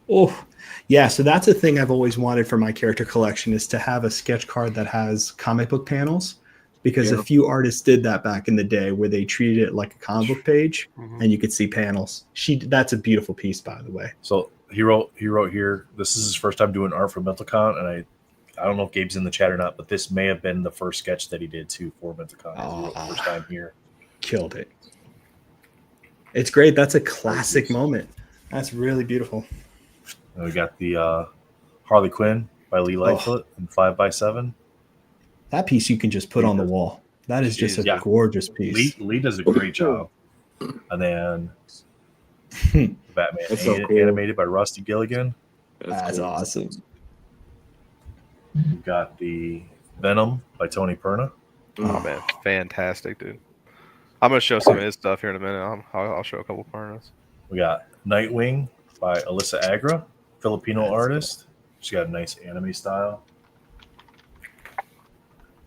Oh, yeah. So that's a thing I've always wanted for my character collection is to have a sketch card that has comic book panels, because a few artists did that back in the day where they treated it like a comic book page and you could see panels. That's a beautiful piece, by the way. So he wrote here, this is his first time doing art for MentalCon, and I don't know if Gabe's in the chat or not, but this may have been the first sketch that he did too for MentalCon. First time here. Killed it. It's great. That's a classic moment. That's really beautiful. And we got the Harley Quinn by Lee Lightfoot in 5x7. That piece you can just put on the wall. That is just a gorgeous piece. Lee does a great job. And then Batman animated by Rusty Gilligan. That's awesome. We've got the Venom by Tony Perna. Oh man, fantastic, dude! I'm gonna show some of his stuff here in a minute. I'll show a couple Pernas. We got Nightwing by Alyssa Agra, Filipino artist. She's got a nice anime style.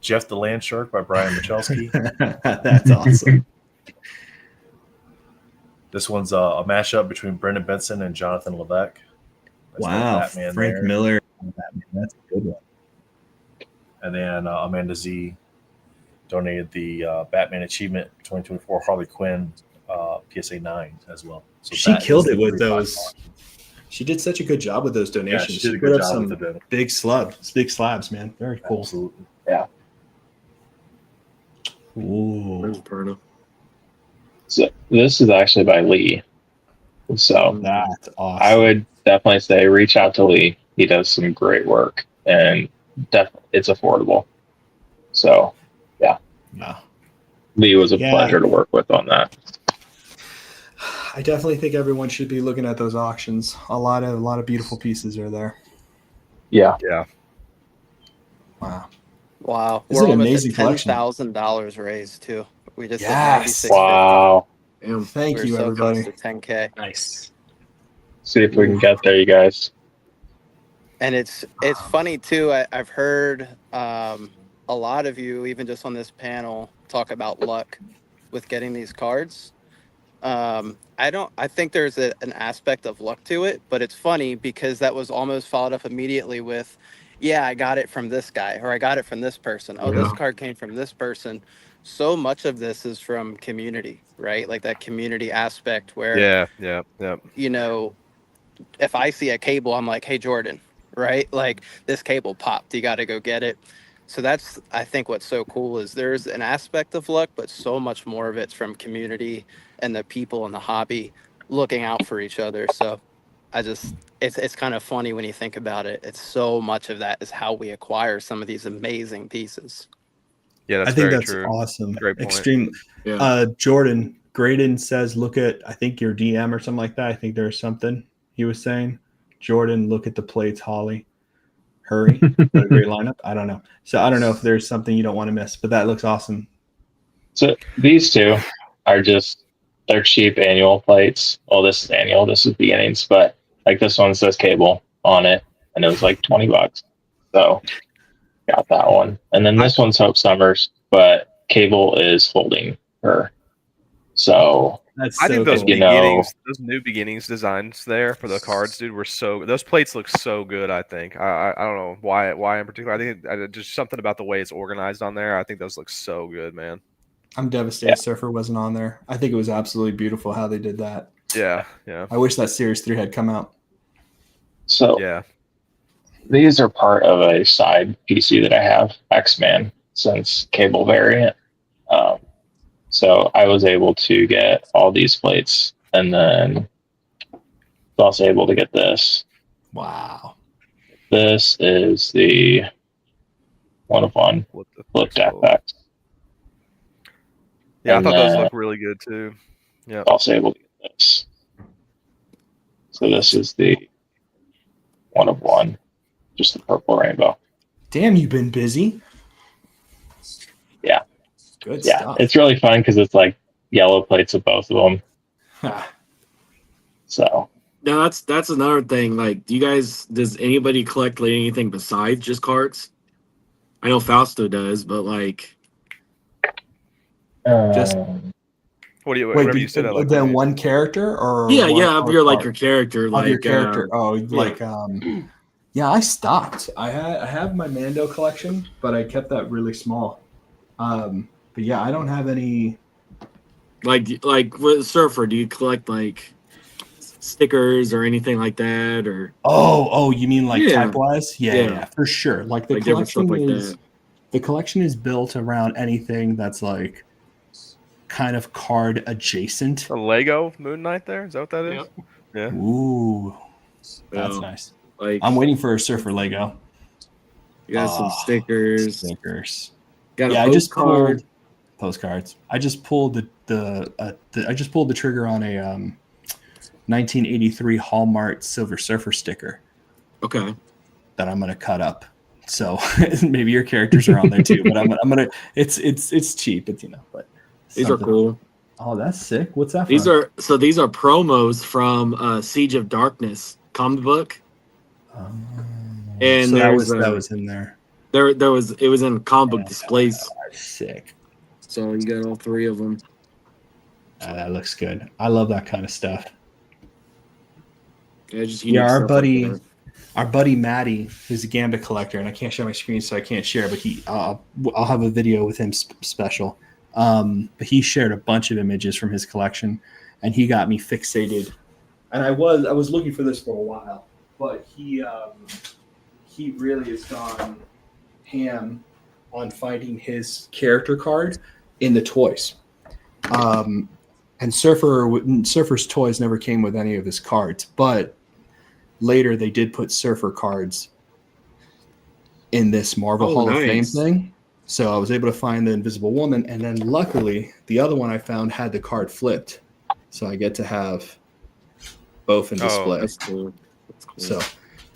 Jeff the Land Shark by Brian Michalski. That's awesome. This one's a mashup between Brendan Benson and Jonathan Levesque. Wow, Frank there. Miller. Batman. That's a good one. And then Amanda Z donated the Batman Achievement 2024 Harley Quinn PSA 9 as well. So she killed it with those. She did such a good job with those donations. she did a She good put up job some with the big slabs, man. Very cool. Absolutely. Yeah. Ooh. So this is actually by Lee. So that's awesome. I would definitely say reach out to Lee. He does some great work, and definitely it's affordable. So yeah. Lee was a pleasure to work with on that. I definitely think everyone should be looking at those auctions. A lot of beautiful pieces are there. Yeah. Yeah. Wow. This is We're an almost amazing at collection. $10,000 raised too. We just hit Yes. 96.50. Wow. Thank We're you, so everybody. close to 10K. Nice. See if we can get there, you guys. And it's funny too. I've heard a lot of you, even just on this panel, talk about luck with getting these cards. I think there's an aspect of luck to it, but it's funny because that was almost followed up immediately with, yeah, I got it from this guy, or I got it from this person. Oh, this Yeah. card came from this person. So much of this is from community, right? Like that community aspect where, Yeah. you know, if I see a cable, I'm like, hey, Jordan, right? Like this cable popped, you got to go get it. So that's, I think what's so cool is there's an aspect of luck, but so much more of it's from community and the people in the hobby looking out for each other. So it's kind of funny when you think about it. It's so much of that is how we acquire some of these amazing pieces. Yeah, that's I think very that's true. awesome. Great point. Extreme. Jordan Graydon says, look at, I think your DM or something like that. I think there's something he was saying. Jordan, look at the plates, Holly. Hurry. What a great lineup. I don't know. So I don't know if there's something you don't want to miss, but that looks awesome. So these two are just, they're cheap annual plates. Well, this is annual, this is beginnings, but like this one says cable on it, and it was like $20. So got that one. And then this one's Hope Summers, but cable is holding her. So I think those beginnings, those new beginnings designs there for the cards, dude, were so. Those plates look so good. I think I don't know why in particular. I think just something about the way it's organized on there. I think those look so good, man. I'm devastated Surfer wasn't on there. I think it was absolutely beautiful how they did that. Yeah. I wish that Series 3 had come out. So yeah, these are part of a side PC that I have, X-Man, since cable variant. So I was able to get all these plates, and then I was also able to get this. Wow. This is the 1-of-1 flipped FX. Yeah, And I thought those then looked really good too. Yeah. Also able to get this. So this is the 1-of-1, just the purple rainbow. Damn, you've been busy. Yeah. Good Yeah, stuff. it's really fun because it's like yellow plates of both of them. So Now that's another thing. Like, does anybody collect like anything besides just cards? I know Fausto does, but like, just What do you? wait. Whatever you said. Like, Then one character or yeah, one of your like your character, of like your character. yeah. Yeah, I stopped. I have my Mando collection, but I kept that really small. But yeah, I don't have any. Like with Surfer, do you collect like stickers or anything like that, or? Oh, you mean like Yeah. type wise? Yeah, for sure. Like the Like different collection stuff like is that. the collection is built around anything that's like kind of card adjacent. a Lego Moon Knight there? Is that what that is? Yeah. Ooh, that's Yeah. nice. Like, I'm waiting for a Surfer Lego. you got some stickers. Got Yeah, a I just postcard. pulled postcards. I just pulled the trigger on a 1983 Hallmark Silver Surfer sticker. Okay. That I'm gonna cut up. So maybe your characters are on there too. But I'm gonna. It's cheap. It's but These are something. cool. Oh, that's sick. What's that? These from? these are promos from Siege of Darkness comic book. And So that there's, was in there. It was in comic book displays. Sick. So you got all three of them. That looks good. I love that kind of stuff. Yeah, just Yeah, unique stuff like our buddy Matty, who's a Gambit collector, and I can't show my screen, so I can't share. But I'll have a video with him special. But he shared a bunch of images from his collection, and he got me fixated. And I was looking for this for a while, but he really has gone ham on finding his character card in the toys. And Surfer's toys never came with any of his cards, but later they did put Surfer cards in this Marvel Hall of Fame thing. So I was able to find the Invisible Woman, and then luckily the other one I found had the card flipped. So I get to have both in display. That's cool. So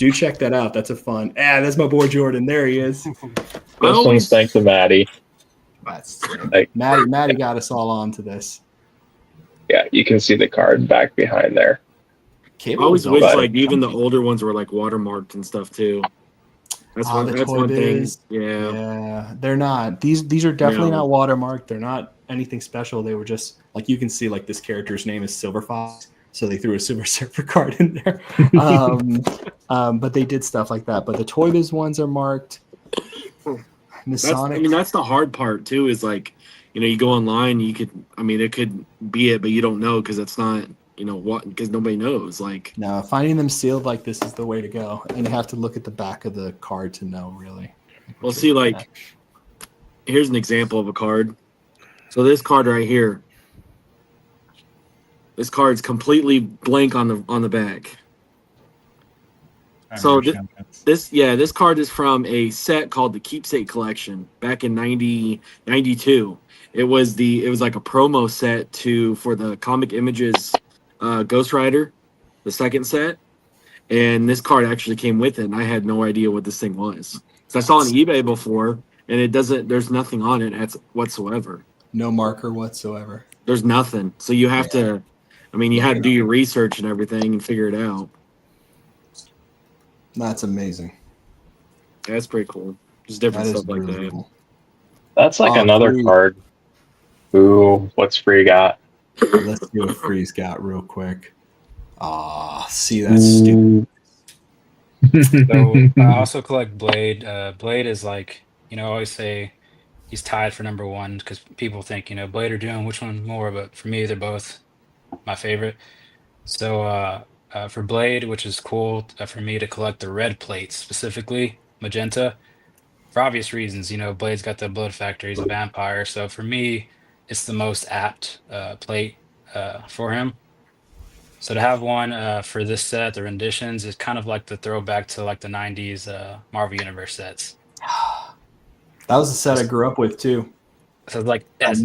Do check that out. That's a fun. That's my boy Jordan. There he is. This one's thanks to Maddie. That's like Maddie got us all on to this. Yeah, you can see the card back behind there. I always wish like even the older ones were like watermarked and stuff too. That's one. That's one thing. Yeah, they're not. These are definitely not watermarked. They're not anything special. They were just like you can see like this character's name is Silver Fox, so they threw a Silver Surfer card in there. But they did stuff like that. But the Toy Biz ones are marked. Masonic. That's the hard part too. Is like, you go online, you could. It could be it, but you don't know because it's not. What? Because nobody knows. Like, no, finding them sealed like this is the way to go, and you have to look at the back of the card to know really. Well, see, like, here's an example of a card. So this card right here. This card's completely blank on the back. So this card is from a set called the Keepsake Collection back in 92. It was like a promo set for the Comic Images Ghost Rider, the second set, and this card actually came with it, and I had no idea what this thing was. So I saw it on eBay before, and there's nothing on it whatsoever. No marker whatsoever. There's nothing. So you have to, you had to do your research and everything and figure it out. That's amazing. That's pretty cool. Just different stuff like that. Cool. That's like another card. Ooh, what's Free got? Let's see what Free's got real quick. See, that's stupid. So I also collect Blade. Blade is like, I always say he's tied for number one because people think, Blade or Doom, which one more? But for me, they're both my favorite. So for Blade, which is cool for me to collect the red plates, specifically magenta, for obvious reasons. Blade's got the blood factor. He's a vampire. So for me, it's the most apt plate for him. So to have one for this set, the renditions, is kind of like the throwback to like the 90s Marvel Universe sets. That was the set I grew up with too. So like as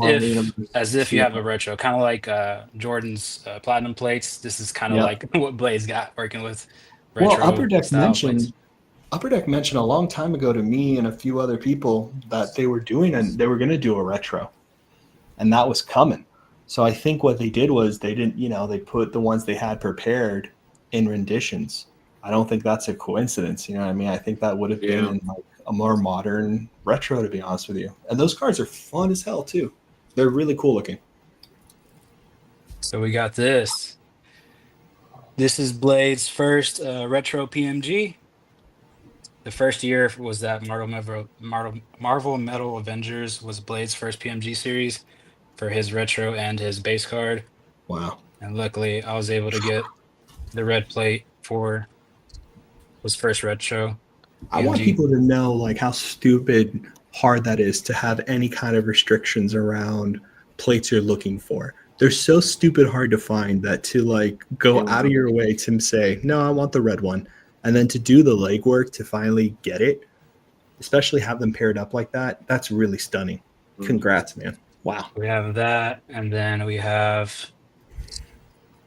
if you have a retro, kind of like Jordan's platinum plates. This is kind of like what Blade's got working with retro. Well, Upper Deck mentioned a long time ago to me and a few other people that they were going to do a retro, and that was coming. So I think what they did was they didn't, they put the ones they had prepared in renditions. I don't think that's a coincidence. You know what I mean? I think that would have been in like a more modern retro, to be honest with you. And those cards are fun as hell too. They're really cool looking. So we got this. This is Blade's first retro PMG. The first year was that Marvel Metal Avengers was Blade's first PMG series for his retro and his base card. Wow. And luckily I was able to get the red plate for his first retro. I want people to know like how stupid hard that is to have any kind of restrictions around plates you're looking for. They're so stupid hard to find that to like go out of your way to say, no, I want the red one. And then to do the legwork to finally get it, especially have them paired up like that, that's really stunning. Congrats, man. Wow. We have that, and then we have.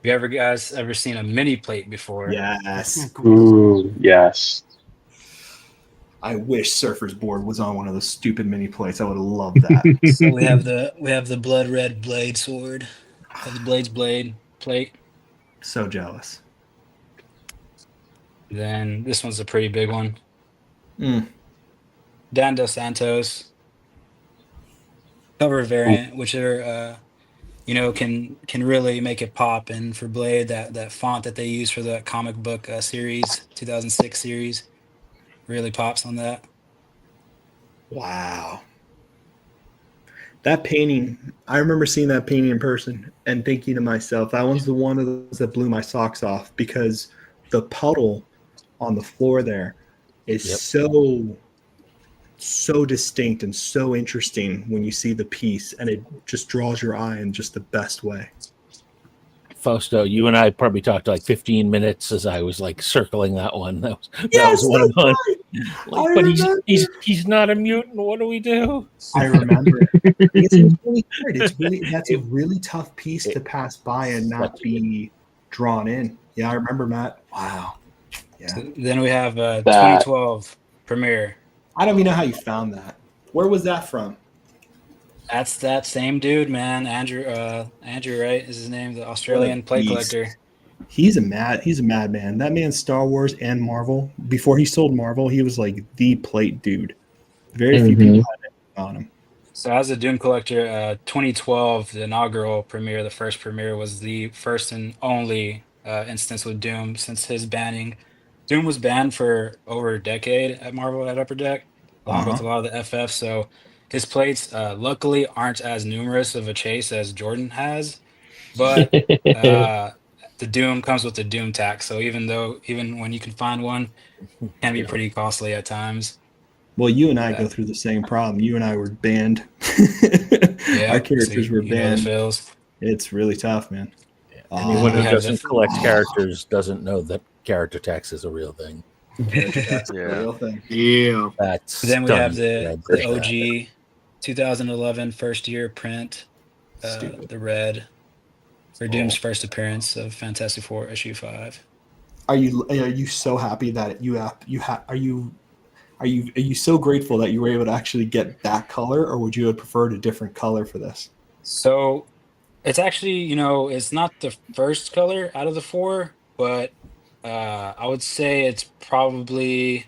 You guys ever seen a mini plate before? Yes. Ooh, yes. I wish Surfer's Board was on one of those stupid mini plates. I would have loved that. So we have the blood red blade sword, the Blade's blade plate. So jealous. Then this one's a pretty big one. Dan Dos Santos. Cover variant, which are can really make it pop. And for Blade, that font that they use for the comic book series, 2006 series, really pops on that. Wow. That painting, I remember seeing that painting in person and thinking to myself, that one's the one of those that blew my socks off because the puddle on the floor there is so distinct and so interesting when you see the piece, and it just draws your eye in just the best way. Fausto, you and I probably talked like 15 minutes as I was like circling that one. That was one of mine. Like, but he's not a mutant. What do we do? I remember. It's really hard. That's a really tough piece to pass by and not be drawn in. Yeah, I remember, Matt. Wow. So then we have 2012 premiere. I don't even know how you found that. Where was that from? That's that same dude, man. Andrew, right, is his name, the Australian plate collector. He's a madman. That man, Star Wars and Marvel. Before he sold Marvel, he was like the plate dude. Very few people had it on him. So as a Doom collector, 2012, the inaugural premiere, the first premiere, was the first and only instance with Doom since his banning. Doom was banned for over a decade at Marvel at Upper Deck, along with a lot of the FF. So his plates, luckily, aren't as numerous of a chase as Jordan has, but the Doom comes with the Doom tax. So even when you can find one, it can be pretty costly at times. Well, you and I go through the same problem. You and I were banned. Our characters were banned. It's really tough, man. Anyone who doesn't collect characters doesn't know that character tax is a real thing. Real thing. Yeah. That's Then we have the OG 2011 first year print, the red, for Doom's first appearance of Fantastic Four issue 5. Are you so happy that are you so grateful that you were able to actually get that color, or would you have preferred a different color for this? So it's actually, it's not the first color out of the 4, but I would say it's probably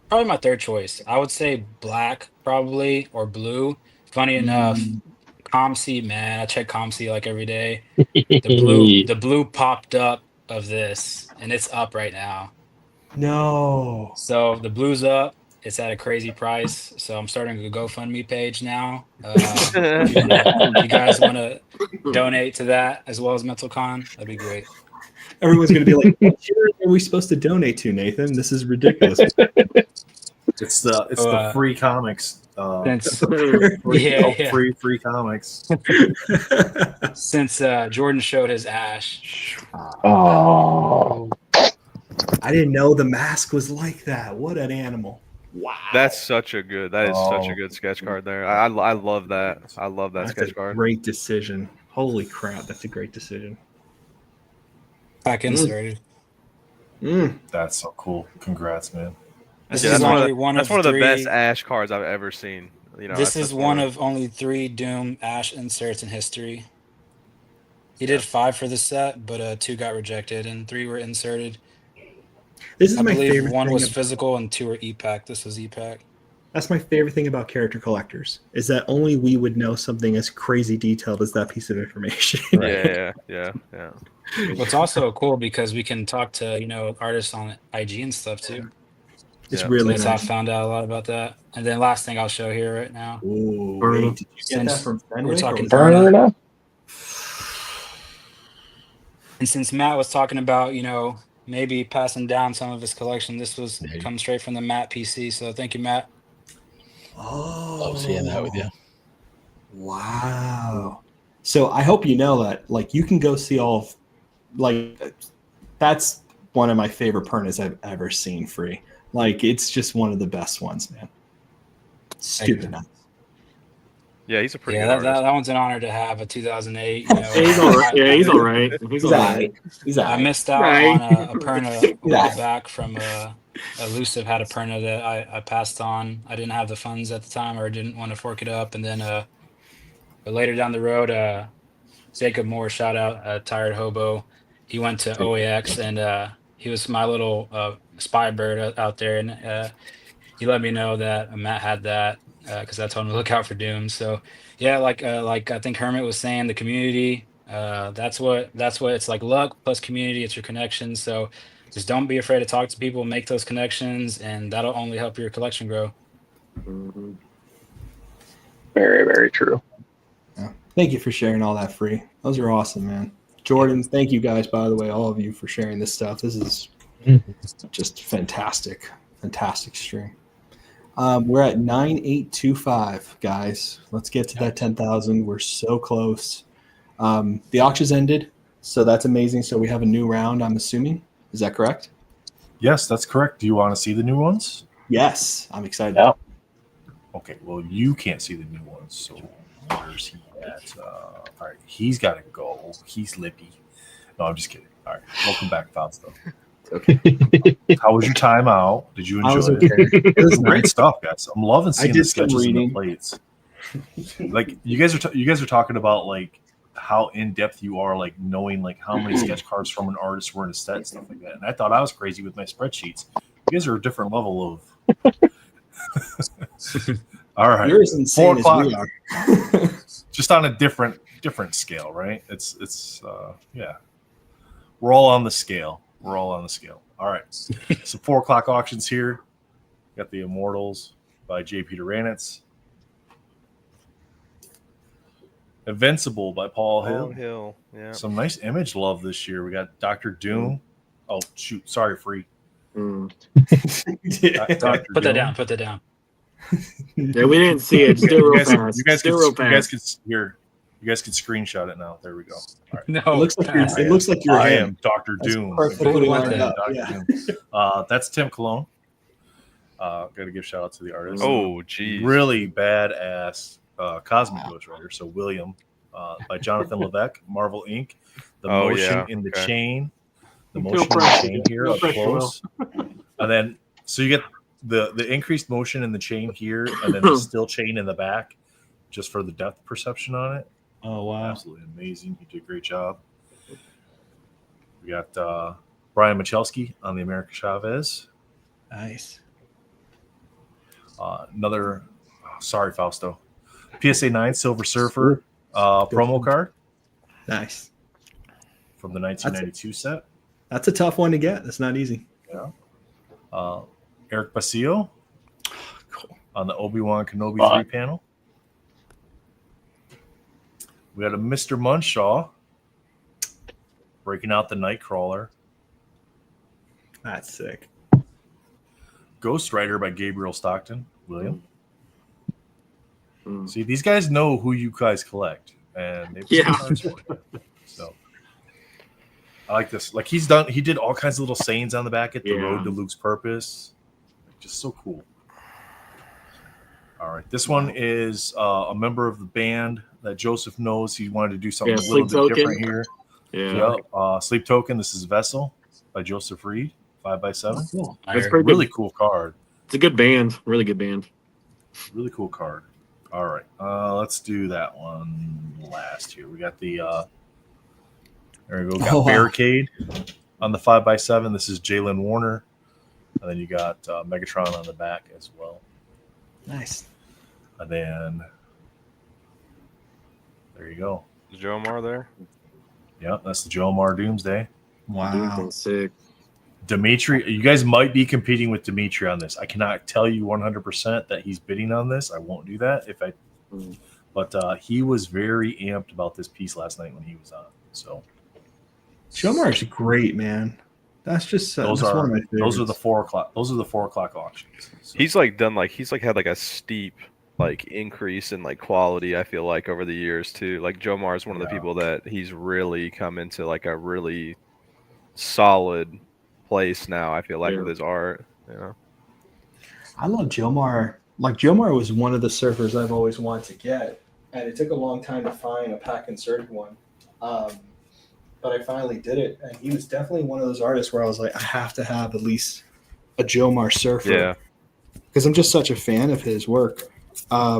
my third choice. I would say black probably, or blue. Funny enough, ComC, man, I check ComC like every day. The blue popped up of this, and it's up right now. No. So the blue's up. It's at a crazy price. So I'm starting a GoFundMe page now. If you guys want to donate to that as well as MentalCon, that'd be great. Everyone's going to be like, "What charity are we supposed to donate to, Nathan? This is ridiculous." It's the free comics. Free comics. Since Jordan showed his Ash. Oh, I didn't know the mask was like that. What an animal! Wow, That's such a good sketch card there. I love that. I love that sketch card. Great decision. Holy crap, that's a great decision. Back inserted. That's so cool. Congrats, man. This That's is only one of the best Ash cards I've ever seen. This is one of only 3 Doom Ash inserts in history. He did 5 for the set, but 2 got rejected and 3 were inserted. This is I my believe favorite 1 thing was ab- physical and 2 were EPAC. This was EPAC. That's my favorite thing about character collectors, is that only we would know something as crazy detailed as that piece of information. Yeah. It's also cool because we can talk to artists on IG and stuff too. It's really That's how I nice. found out a lot about that. And then last thing I'll show here right now. Ooh, Burner. did you get that from we're Fenwick, talking or was that- Burner. And since Matt was talking about, maybe passing down some of his collection, this was come straight from the Matt PC. So thank you, Matt. Oh, love seeing that with you. Wow. So I hope you know that, like, you can go see all of, like, that's one of my favorite Pernas I've ever seen free. Like, it's just one of the best ones, man. Stupid nuts. Yeah, he's a pretty good that, artist. that one's an honor to have a 2008. He's all right. Yeah, he's all right. He's all right. I missed out on a Perna a while back from Elusive had a Perna that I passed on. I didn't have the funds at the time, or didn't want to fork it up. And then but later down the road, Jacob Moore, shout out, Tired Hobo. He went to OAX, and he was my little spy bird out there. And he let me know that Matt had that, because I told him to look out for Doom. So yeah, like I think Hermit was saying, the community, that's what it's like. Luck plus community, it's your connections. So just don't be afraid to talk to people, make those connections, and that'll only help your collection grow. Very, very true. Yeah. Thank you for sharing all that free. Those are awesome, man. Jordan, thank you guys, by the way, all of you, for sharing this stuff. This is just fantastic stream. We're at 9825, guys. Let's get to that 10,000. We're so close. The auction's ended, so that's amazing. So we have a new round, I'm assuming. Is that correct? Yes, that's correct. Do you want to see the new ones? Yes, I'm excited. Yeah. Okay, well, you can't see the new ones, so where's he at? All right, he's got to go. He's lippy. No, I'm just kidding. All right, welcome back, Fausto. Okay. How was your time out? Did you I was enjoy okay. it? It was Great nice. stuff, guys. I'm loving I seeing the did some sketches and the reading. plates. Like you guys are talking about like how in depth you are, like knowing like how many sketch cards from an artist were in a set and stuff like that. And I thought I was crazy with my spreadsheets. You guys are a different level of. All right, You're as insane 4 o'clock. as we are. Just on a different scale, right? It's yeah. We're all on the scale. We're all on the scale. All right. So 4 o'clock auctions here. Got the Immortals by J. Peter Ranitz. Invincible by Paul Hill. Yeah. Some nice image love this year. We got Dr. Doom. Oh shoot, sorry, Free. Put that down. Put that down. Yeah, we didn't see it. Still real fast. You guys Still real fast. You guys can screenshot it now. There we go. All right. No, it looks like you're I him. am Dr. Doom. Perfectly lined up. Dr. Yeah. Doom. That's Tim Cologne. Got to give shout out to the artist. Oh, geez. Really badass Cosmic Ghost Rider. So William by Jonathan Levesque, Marvel Inc. The motion in the chain. The motion in the chain here up close. And then so you get the increased motion in the chain here, and then the still chain in the back, just for the depth perception on it. Oh wow. Absolutely amazing. He did a great job. We got Brian Michalski on the America Chavez. Nice. Sorry, Fausto. PSA 9 Silver Surfer promo card. Nice. From the 1992 set. That's a tough one to get. That's not easy. Yeah. Eric Basilio on the Obi-Wan Kenobi 3 panel. We got a Mr. Munshaw breaking out the Nightcrawler. That's sick. Ghost Rider by Gabriel Stockton, William. See, these guys know who you guys collect, and they put some cards for you. So I like this. Like he did all kinds of little sayings on the back at the Road to Luke's Purpose. Just so cool. All right, this one is a member of the band that Joseph knows. He wanted to do something a little bit different here. Yeah. Sleep Token. This is Vessel by Joseph Reed, 5x7. Cool. That's pretty really cool card. It's a good band. Really good band. Really cool card. All right, let's do that one last here. We got the there we go. Got Barricade on the 5x7. This is Jalen Warner, and then you got Megatron on the back as well. Nice. And then there you go. Is Joe Amar there? Yep, that's the Joe Amar Doomsday. Wow. Sick. Dimitri, you guys might be competing with Dimitri on this. I cannot tell you 100% that he's bidding on this. I won't do that but he was very amped about this piece last night when he was on. So Jomar's great, man. That's just those that's are one of my favorites. those are the 4 o'clock. Those are the 4 o'clock auctions. So. He's had like a steep like increase in like quality. I feel like over the years too. Like Joe Mar is one of the people that he's really come into like a really solid place now. I feel like with his art. I love Jomar. Like Jomar was one of the surfers I've always wanted to get, and it took a long time to find a pack inserted one. But I finally did it, and he was definitely one of those artists where I was like, I have to have at least a Jomar surfer. Yeah. Because I'm just such a fan of his work. I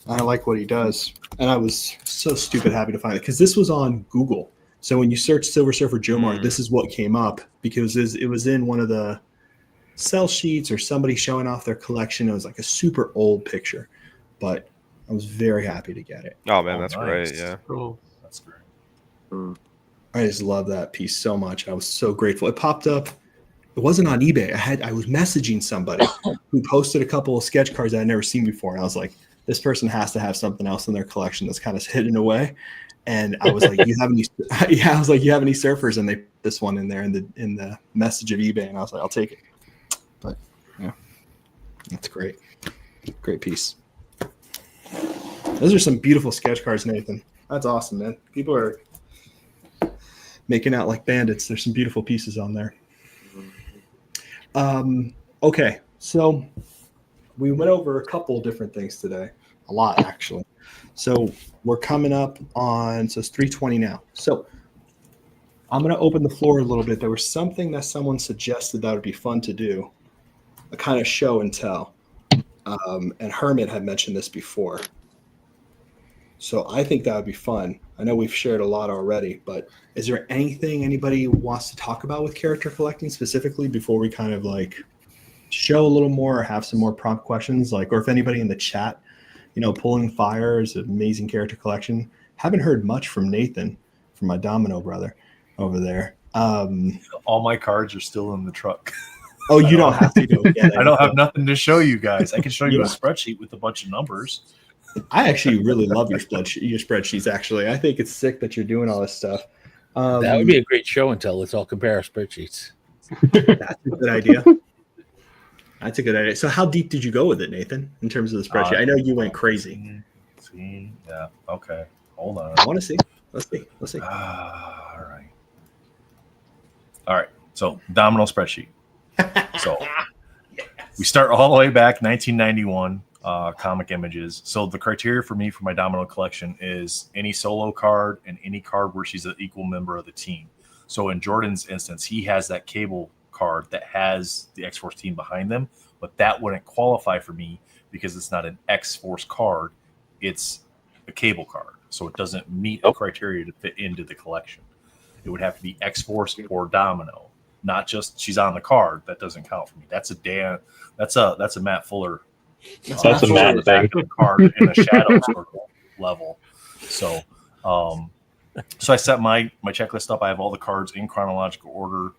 like what he does. And I was so stupid happy to find it because this was on Google. So when you search Silver Surfer Jomar, this is what came up because it was in one of the sell sheets or somebody showing off their collection. It was like a super old picture, but I was very happy to get it. Oh man, that's great. Yeah. Cool. That's great. I just love that piece so much. I was so grateful. It popped up. It wasn't on eBay. I was messaging somebody who posted a couple of sketch cards I had never seen before. And I was like, this person has to have something else in their collection that's kind of hidden away. And I was like, you have any? Yeah, I was like, you have any surfers? And they put this one in there in the message of eBay. And I was like, I'll take it. But yeah, that's great. Great piece. Those are some beautiful sketch cards, Nathan. That's awesome, man. People are making out like bandits. There's some beautiful pieces on there. Okay, so we went over a couple different things today. A lot, actually. So we're coming up on, so it's 3:20 now. So I'm going to open the floor a little bit. There was something that someone suggested that would be fun to do, a kind of show and tell. And Hermit had mentioned this before. So I think that would be fun. I know we've shared a lot already, but is there anything anybody wants to talk about with character collecting specifically before we kind of like show a little more or have some more prompt questions? Like, or if anybody in the chat, Pulling Fire is an amazing character collection. Haven't heard much from Nathan, from my Domino brother over there. All my cards are still in the truck. Oh, you don't have to go get it. I don't have nothing to show you guys. I can show you a spreadsheet with a bunch of numbers. I actually really love your spreadsheets. Actually, I think it's sick that you're doing all this stuff. That would be a great show and tell. Let's all compare our spreadsheets. That's a good idea. That's a good idea. So, how deep did you go with it, Nathan? In terms of the spreadsheet, I know you went crazy. Yeah. Okay. Hold on. I want to see. Let's see. All right. So, Domino spreadsheet. So, we start all the way back 1991. Comic images. So the criteria for me for my Domino collection is any solo card and any card where she's an equal member of the team. So in Jordan's instance, he has that Cable card that has the X-Force team behind them, but that wouldn't qualify for me because it's not an X-Force card. It's a Cable card. So it doesn't meet the criteria to fit into the collection. It would have to be X-Force or Domino, not just she's on the card. That doesn't count for me. That's a Matt Fuller. That's a Matt thing. Card in a shadow circle level. So, so I set my checklist up. I have all the cards in chronological order,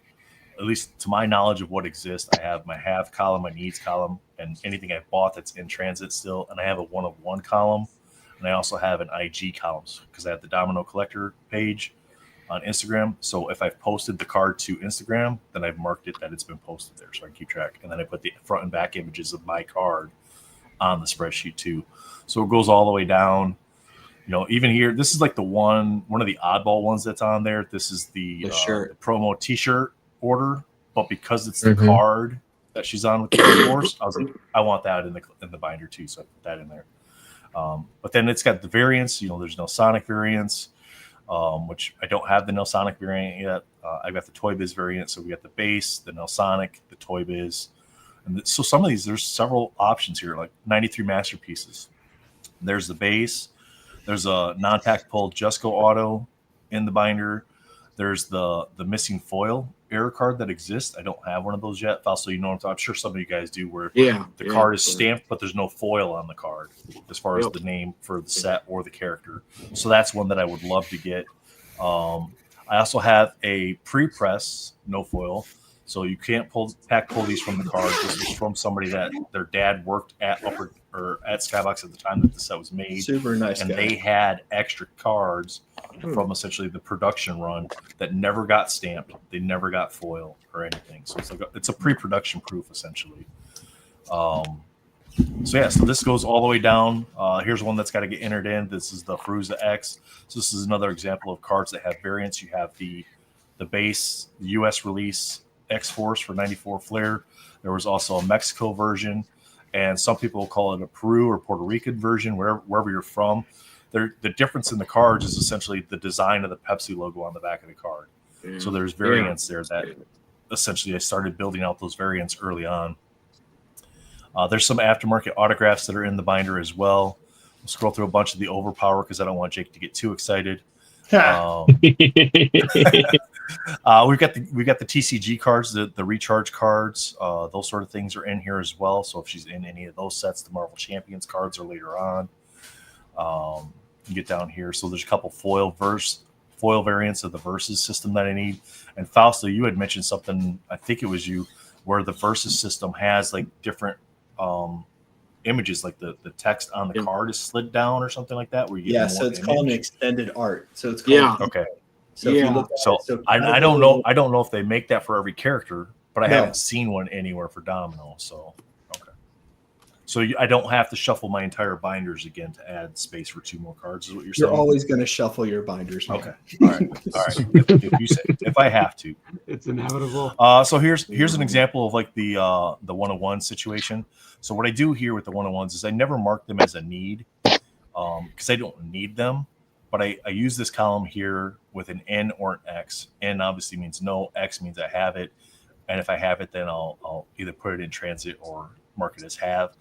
at least to my knowledge of what exists. I have my have column, my needs column, and anything I've bought that's in transit still. And I have a 1 of 1 column, and I also have an IG column because I have the Domino Collector page on Instagram. So if I've posted the card to Instagram, then I've marked it that it's been posted there, so I can keep track. And then I put the front and back images of my card on the spreadsheet too. So it goes all the way down. Even here, this is like one of the oddball ones that's on there. This is the shirt. Promo T-shirt order, but because it's the card that she's on with the X-Force, I was like, I want that in the binder too, so I put that in there. But then it's got the variants. There's no Sonic variants, which I don't have the no Sonic variant yet. I've got the Toy Biz variant, so we got the base, the no Sonic, the Toy Biz. And so some of these, there's several options here, like 93 masterpieces. There's the base. There's a non-pack pull Jusco Auto in the binder. There's the missing foil error card that exists. I don't have one of those yet. Also, I'm sure some of you guys do, where the card is stamped, but there's no foil on the card as far as the name for the set or the character. So that's one that I would love to get. I also have a pre-press no foil. So you can't pull these from the card. This is from somebody that their dad worked at at Skybox at the time that the set was made. Super nice and guy. They had extra cards from essentially the production run that never got stamped. They never got foil or anything. So it's a pre-production proof essentially. So this goes all the way down. Here's one that's got to get entered in. This is the Feruza X. So this is another example of cards that have variants. You have the base, the US release X-Force for 94 Flair. There was also a Mexico version, and some people call it a Peru or Puerto Rican version, wherever you're from. The difference in the cards is essentially the design of the Pepsi logo on the back of the card. So there's variants there that essentially I started building out those variants early on. There's some aftermarket autographs that are in the binder as well. I'll scroll through a bunch of the Overpower because I don't want Jake to get too excited. We've got the TCG cards, the recharge cards, those sort of things are in here as well. So if she's in any of those sets, the Marvel Champions cards are later on. You get down here, so there's a couple foil variants of the Versus system that I need. And Fausto, you had mentioned something, I think it was you, where the Versus system has like different images, like the text on the card is slid down or something like that. Where you get so it's called an extended art. So it's called okay. So if you look at it, I don't know. I don't know if they make that for every character, but I haven't seen one anywhere for Domino. So okay. So I don't have to shuffle my entire binders again to add space for 2 more cards. Is what you're saying? You're always going to shuffle your binders. Man. Okay. All right. If you say, if I have to, it's inevitable. So here's an example of like the 101 situation. So what I do here with the 101s is I never mark them as a need because I don't need them. but I use this column here with an N or an X. N obviously means no, X means I have it. And if I have it, then I'll either put it in transit or mark it as have.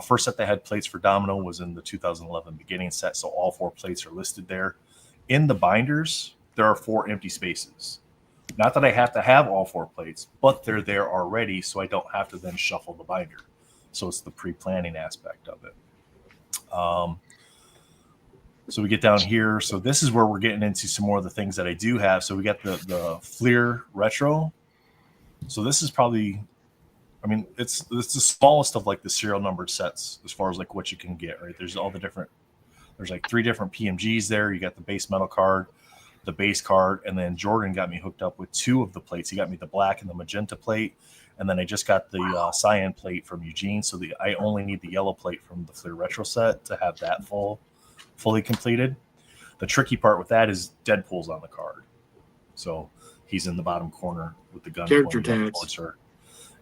First set that had plates for Domino was in the 2011 beginning set, so all 4 plates are listed there. In the binders, there are 4 empty spaces. Not that I have to have all 4 plates, but they're there already, so I don't have to then shuffle the binder. So it's the pre-planning aspect of it. So we get down here. So this is where we're getting into some more of the things that I do have. So we got the Fleer Retro. So this is probably, I mean, it's the smallest of like the serial numbered sets as far as like what you can get, right? There's all the different, there's like 3 different PMGs there. You got the base metal card, the base card, and then Jordan got me hooked up with 2 of the plates. He got me the black and the magenta plate, and then I just got the cyan plate from Eugene. So I only need the yellow plate from the Fleer Retro set to have that fully completed. The tricky part with that is Deadpool's on the card. So he's in the bottom corner with the gun. Character tags.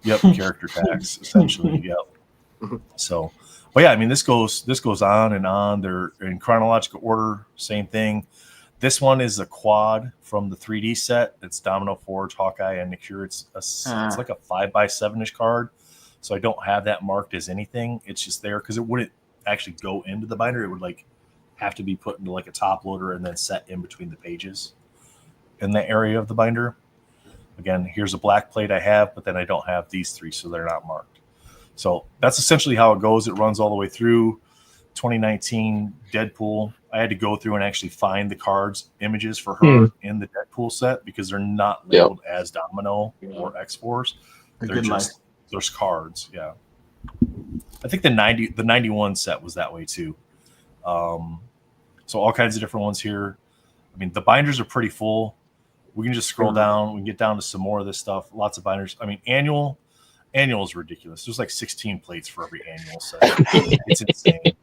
Yep, character tags, essentially. Yep. So, but yeah, I mean, this goes on and on. They're in chronological order, same thing. This one is a quad from the 3D set. It's Domino Forge, Hawkeye, and Nick Fury. It's like a 5x7-ish card. So I don't have that marked as anything. It's just there because it wouldn't actually go into the binder. It would like have to be put into like a top loader and then set in between the pages in the area of the binder. Again, here's a black plate I have, but then I don't have these 3, so they're not marked. So that's essentially how it goes. It runs all the way through 2019 Deadpool. I had to go through and actually find the cards images for her in the Deadpool set because they're not labeled as Domino or X-Force. They're just there's cards. Yeah. I think the 91 set was that way too. So all kinds of different ones here. I mean, the binders are pretty full. We can just scroll down. We can get down to some more of this stuff. Lots of binders. I mean, annual is ridiculous. There's like 16 plates for every annual set. It's insane.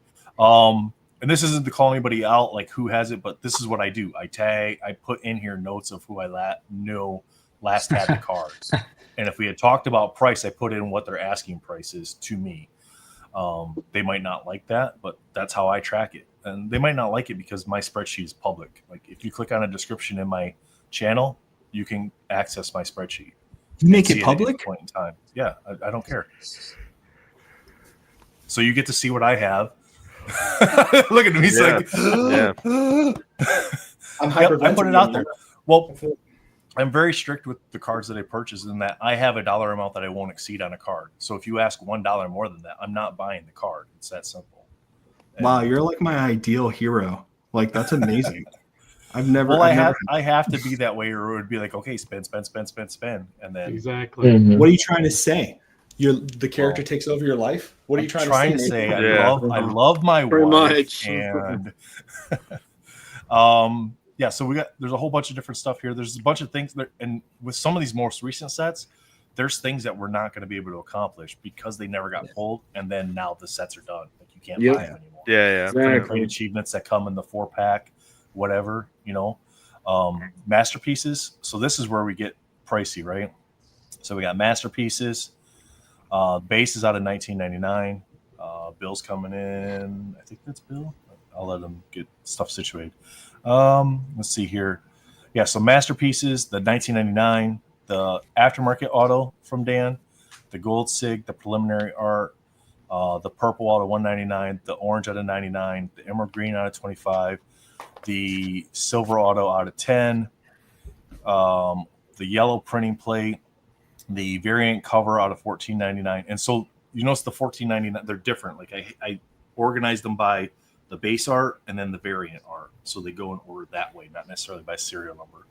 And this isn't to call anybody out, like who has it, but this is what I do. I put in here notes of who I know last had the cards. And if we had talked about price, I put in what their asking price is to me. They might not like that, but that's how I track it. And they might not like it because my spreadsheet is public. Like if you click on a description in my channel, you can access my spreadsheet. You make it at public? any point in time. Yeah, I don't care. So you get to see what I have. Look at him. He's like, I put it out there. Well, I'm very strict with the cards that I purchase in that I have a dollar amount that I won't exceed on a card. So if you ask $1 more than that, I'm not buying the card. It's that simple. Wow, you're like my ideal hero. Like that's amazing. I've never. Well, I have to be that way, or it would be like, okay, spend, and then exactly. What are you trying to say? The character takes over your life. What are you trying to say? I love my Pretty wife, much. and yeah. So there's a whole bunch of different stuff here. There's a bunch of things that, and with some of these most recent sets, there's things that we're not going to be able to accomplish because they never got pulled, and then now the sets are done. Like you can't buy them anymore. Yeah. Great achievements that come in the 4-pack, whatever, masterpieces. So this is where we get pricey, right? So we got masterpieces. Base is out of 1999. Bill's coming in. I think that's Bill. I'll let him get stuff situated. Let's see here. Yeah, so masterpieces, the 1999, the aftermarket auto from Dan, the gold sig, the preliminary art, the purple out of 199, the orange out of 99, the emerald green out of 25, the silver auto out of 10, the yellow printing plate, the variant cover out of $14.99. And so you notice the $14.99, they're different. Like I organized them by the base art and then the variant art. So they go in order that way, not necessarily by serial number.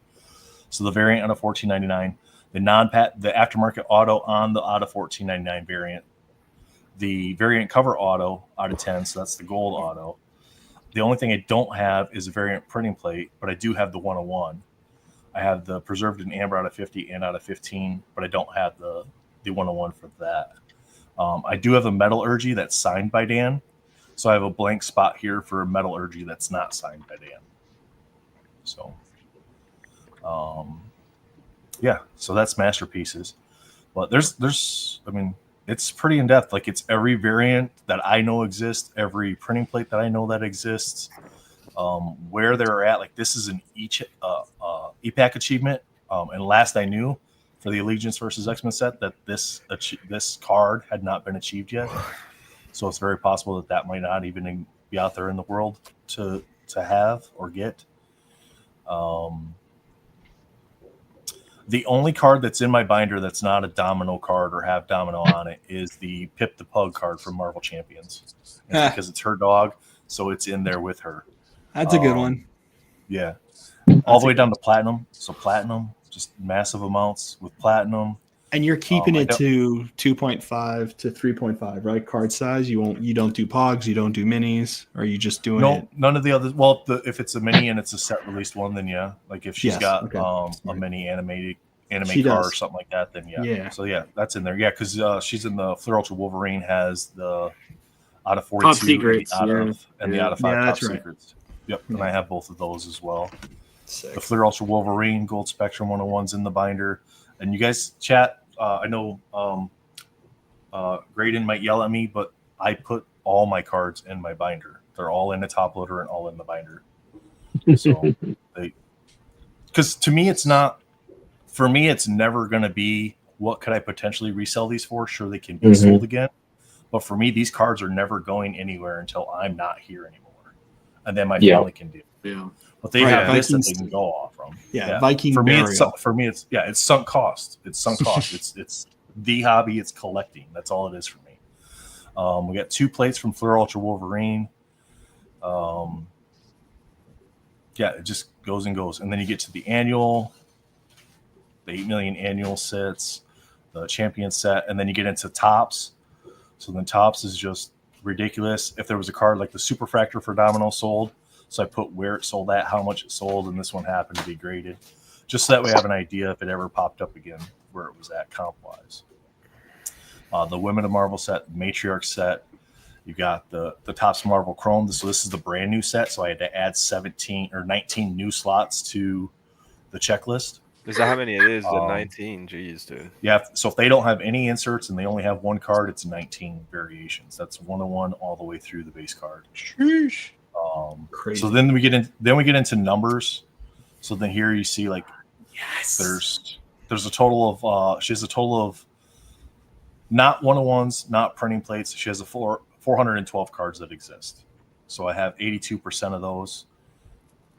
So the variant out of $14.99, the aftermarket auto on the out of $14.99 variant, the variant cover auto out of 10. So that's the gold auto. The only thing I don't have is a variant printing plate, but I do have the 101. I have the preserved in amber out of 50 and out of 15, but I don't have the 101 for that. I do have a metallurgy that's signed by Dan. So I have a blank spot here for a metallurgy that's not signed by Dan. So, yeah, so that's masterpieces. But there's, I mean, it's pretty in depth. Like it's every variant that I know exists, every printing plate that I know that exists. where they're at. Like this is an EPAC achievement, and last I knew, for the Allegiance versus X-Men set, that this card had not been achieved yet. So it's very possible that might not even be out there in the world to have or get. The only card that's in my binder that's not a Domino card or have Domino on it is the Pip the Pug card from Marvel Champions. It's because it's her dog, so it's in there with her. That's a good one. Yeah. All the way down to platinum. So platinum, just massive amounts with platinum. And you're keeping it to 2.5 to 3.5, right? Card size. You don't do pogs, you don't do minis, or are you just doing it? None of the others. Well, if it's a mini and it's a set released one, then yeah. Like if she's got a mini anime card or something like that, then yeah. So yeah, that's in there. Yeah, because she's in the Flair Ultra Wolverine has the out of 42 Top secrets, and the out of 5 top right. secrets. Yep, and I have both of those as well. Sick. The Flair Ultra Wolverine Gold Spectrum 101's in the binder. And you guys chat. I know Graydon might yell at me, but I put all my cards in my binder. They're all in the top loader and all in the binder. So, because to me, it's not. For me, it's never going to be what could I potentially resell these for. Sure, they can be sold again, but for me, these cards are never going anywhere until I'm not here anymore, and then my family can do. Yeah. But they have this that they can go off from. Yeah, Viking for me, Burial. it's sunk cost. It's sunk cost. It's the hobby. It's collecting. That's all it is for me. We got 2 plates from Flair Ultra Wolverine. It just goes and goes, and then you get to the annual, the 8 million annual sets, the champion set, and then you get into tops. So then tops is just ridiculous. If there was a card like the Superfractor for Domino sold. So I put where it sold at, how much it sold, and this one happened to be graded. Just so that we have an idea if it ever popped up again, where it was at comp-wise. The Women of Marvel set, the Matriarch set. You got the Topps Marvel Chrome. So this is the brand new set, so I had to add 17 or 19 new slots to the checklist. Is that how many it is? The 19? Jeez, dude. Yeah, so if they don't have any inserts and they only have one card, it's 19 variations. That's 101 all the way through the base card. Sheesh. Crazy. So then we get into numbers. So then here you see like there's a total of she has a total of not 101s, not printing plates. She has 412 cards that exist. So I have 82% of those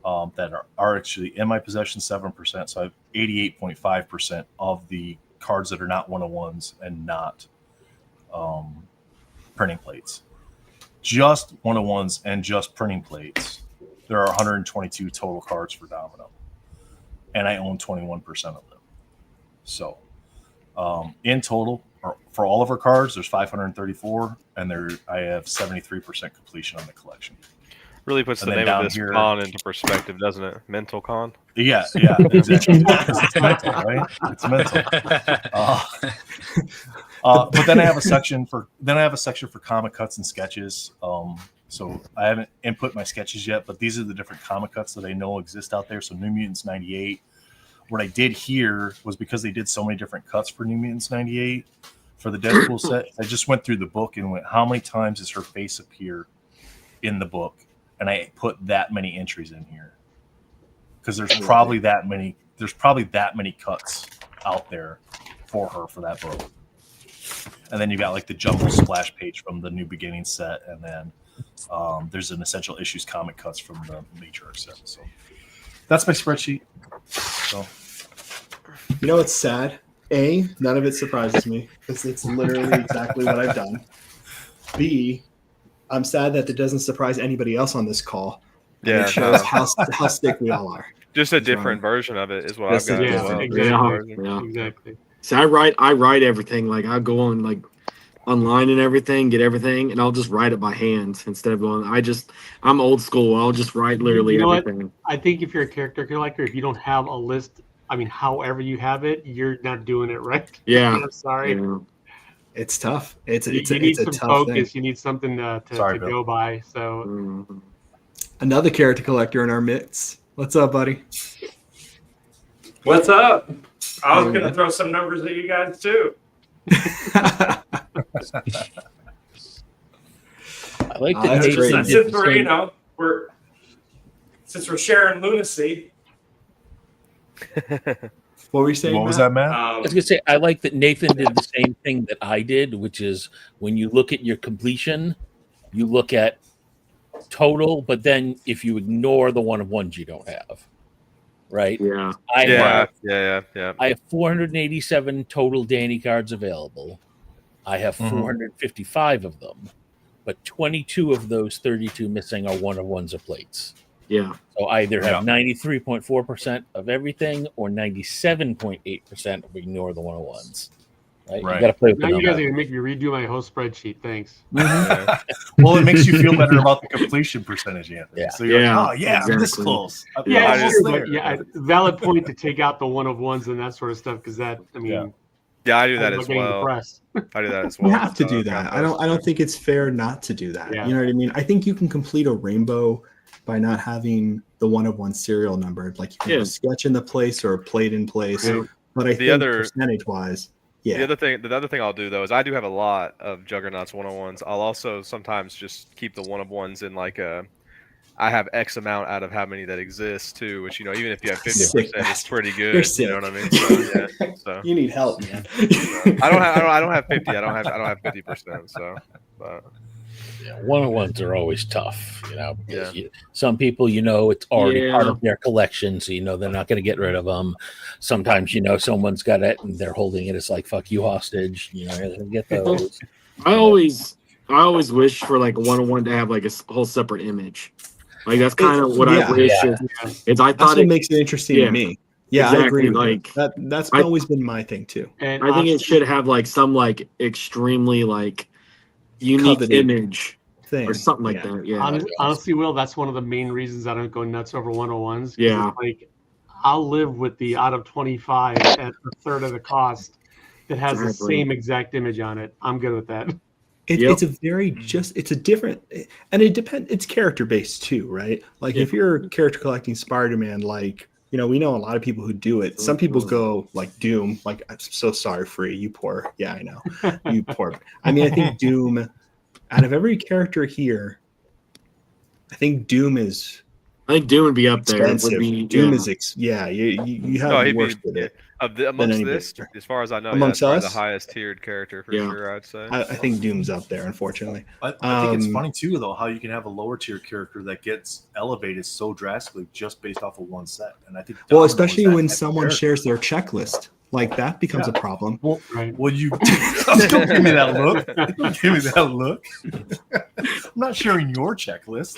that are actually in my possession, 7%. So I have 88.5% of the cards that are not 101s and not printing plates. Just 101s and just printing plates, there are 122 total cards for Domino, and I own 21% of them. So, in total, for all of our cards, there's 534, and I have 73% completion on the collection. Really puts the name of this con into perspective, doesn't it? Mental con. Yeah, exactly. It's mental, right? It's mental. But then I have a section for comic cuts and sketches. So I haven't input my sketches yet, but these are the different comic cuts that I know exist out there. So New Mutants 98. What I did here was because they did so many different cuts for New Mutants 98 for the Deadpool set. I just went through the book and went, how many times does her face appear in the book? And I put that many entries in here because there's probably that many cuts out there for her for that book. And then you got like the jumbo splash page from the New Beginning set, and then there's an Essential Issues comic cuts from the Matriarch set. So that's my spreadsheet. So you know, it's sad. A, none of it surprises me because it's literally exactly what I've done. B, I'm sad that it doesn't surprise anybody else on this call. Yeah, it shows how sick we all are. Just a different version of it is what I've got. Exactly. So I write everything. Like I go on like online and everything, get everything, and I'll just write it by hand instead of going. I'm old school. I'll just write literally everything. What? I think if you're a character collector, if you don't have a list, however you have it, you're not doing it right. Yeah. I'm sorry. Yeah. It's tough. You need some tough focus. thing. You need something to go by. So another character collector in our midst. What's up, buddy? What's up? I was gonna throw some numbers at you guys too. I like the since we're since we're sharing lunacy. What were you saying? What was that, Matt? I was gonna say I like that Nathan did the same thing that I did, which is when you look at your completion, you look at total, but then if you ignore the one of ones you don't have, right? Yeah. I have 487 total Danny cards available. I have 455 of them, but 22 of those 32 missing are one of ones of plates. Yeah. So I either have 93.4% of everything or 97.8% of ignore the 101s. Right? You got to play with Now the you guys are numbers. gonna make me redo my whole spreadsheet. Thanks. Well, it makes you feel better about the completion percentage, Anthony. Yeah. So you're Yeah, like, oh yeah, I'm this exactly. close. I'm Yeah, almost it's true, there. but yeah, valid point to take out the one of ones and that sort of stuff because that, I mean, Yeah, I do that I'm as getting well. depressed. I do that as You well. have to do that. I don't think it's fair not to do that. Yeah. You know what I mean? I think you can complete a rainbow by not having the one of one serial number. Like you can have a sketch in the place or a plate in place. Yeah. But I The think other- percentage wise, yeah. The other thing I'll do though is I do have a lot of Juggernauts 101s. I'll also sometimes just keep the one of ones in like I have X amount out of how many that exist too, which even if you have 50%, it's pretty good. You're You sick. know what I mean? So, yeah. So You need help, man. I don't have 50. I don't have 50%. So, but Yeah, one of ones are always tough, because some people, it's already part of their collection, so they're not going to get rid of them. Sometimes, someone's got it and they're holding it. It's like, fuck you, hostage. Get those. I always wish for like a 101 to have like a whole separate image. Like that's kind of what I wish. Is I That's thought what makes it interesting to me. Yeah, I agree. With Like you. That's always been my thing too. And I think it should have like some like extremely like unique Coveted image thing. or something like that. Yeah. Honestly, Will, that's one of the main reasons I don't go nuts over 101s. 'Cause Yeah. it's like I'll live with the out of 25 at a third of the cost that has the Exactly. same exact image on it. I'm good with that. It's a very it's a different, and it depends. It's character based too, right? Like if you're character collecting Spider-Man, like we know a lot of people who do it. Some people go like Doom. Like I'm so sorry, Free, you poor. Yeah, I know, you poor. I mean, I think Doom. Out of every character here, I think Doom is. I think Doom would be up there. Expensive. Would be, Doom yeah. is you have No, he'd worse be- with it. amongst anybody. this, as far as I know, Amongst that's probably us? the highest tiered character for sure. I'd say. I think Doom's up there, unfortunately. I think it's funny too, though, how you can have a lower tier character that gets elevated so drastically just based off of one set. And I think Well, Domino is especially that when type of someone character. shares their checklist, like that becomes a problem. Well, you don't give me that look. Don't give me that look. I'm not sharing your checklist.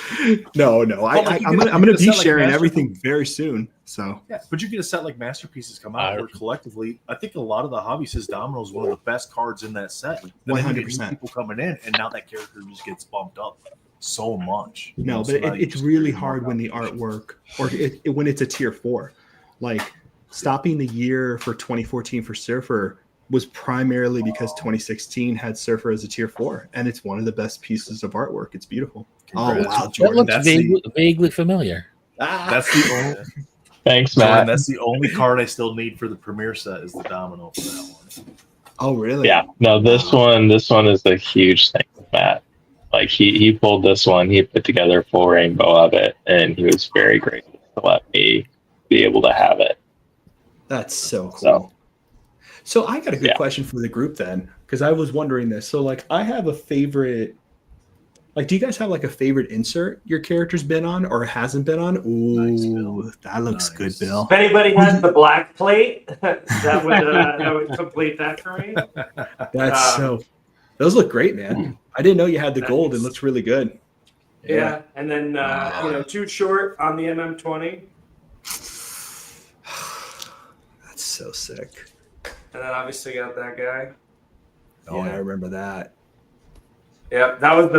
No, But, I'm like, you gonna get- I'm gonna you get a be set like sharing Master- everything very soon. So Yeah, but you get a set like Masterpieces come out where collectively, I think a lot of the hobby says Domino is one of the best cards in that set. And then you get new 100%. people coming in, and now that character just gets bumped up so much. you no, know, but so now you it's just really get more hard when the artwork or when it's a tier 4. Like stopping the year for 2014 for Surfer was primarily because 2016 had Surfer as a tier 4, and it's one of the best pieces of artwork. It's beautiful. Oh Congrats. wow, That Jordan, looks that's vaguely familiar. That's the only. Thanks, Jordan, Matt. that's the only card I still need for the premiere set is the Domino for that one. Oh really? Yeah. No, this one is a huge thing with Matt. Like he pulled this one, he put together a full rainbow of it, and he was very gracious to let me be able to have it. That's so cool. So I got a good question for the group then, because I was wondering this. So like I have a favorite. Like, do you guys have like a favorite insert your character's been on or hasn't been on? Ooh, that looks good, Bill. If anybody has the black plate, that would complete that for me. That's so. Those look great, man. I didn't know you had the gold. It looks really good. Yeah, and then too short on the MM20, That's so sick. and then obviously got that guy. Oh, yeah, I remember that. Yeah, that was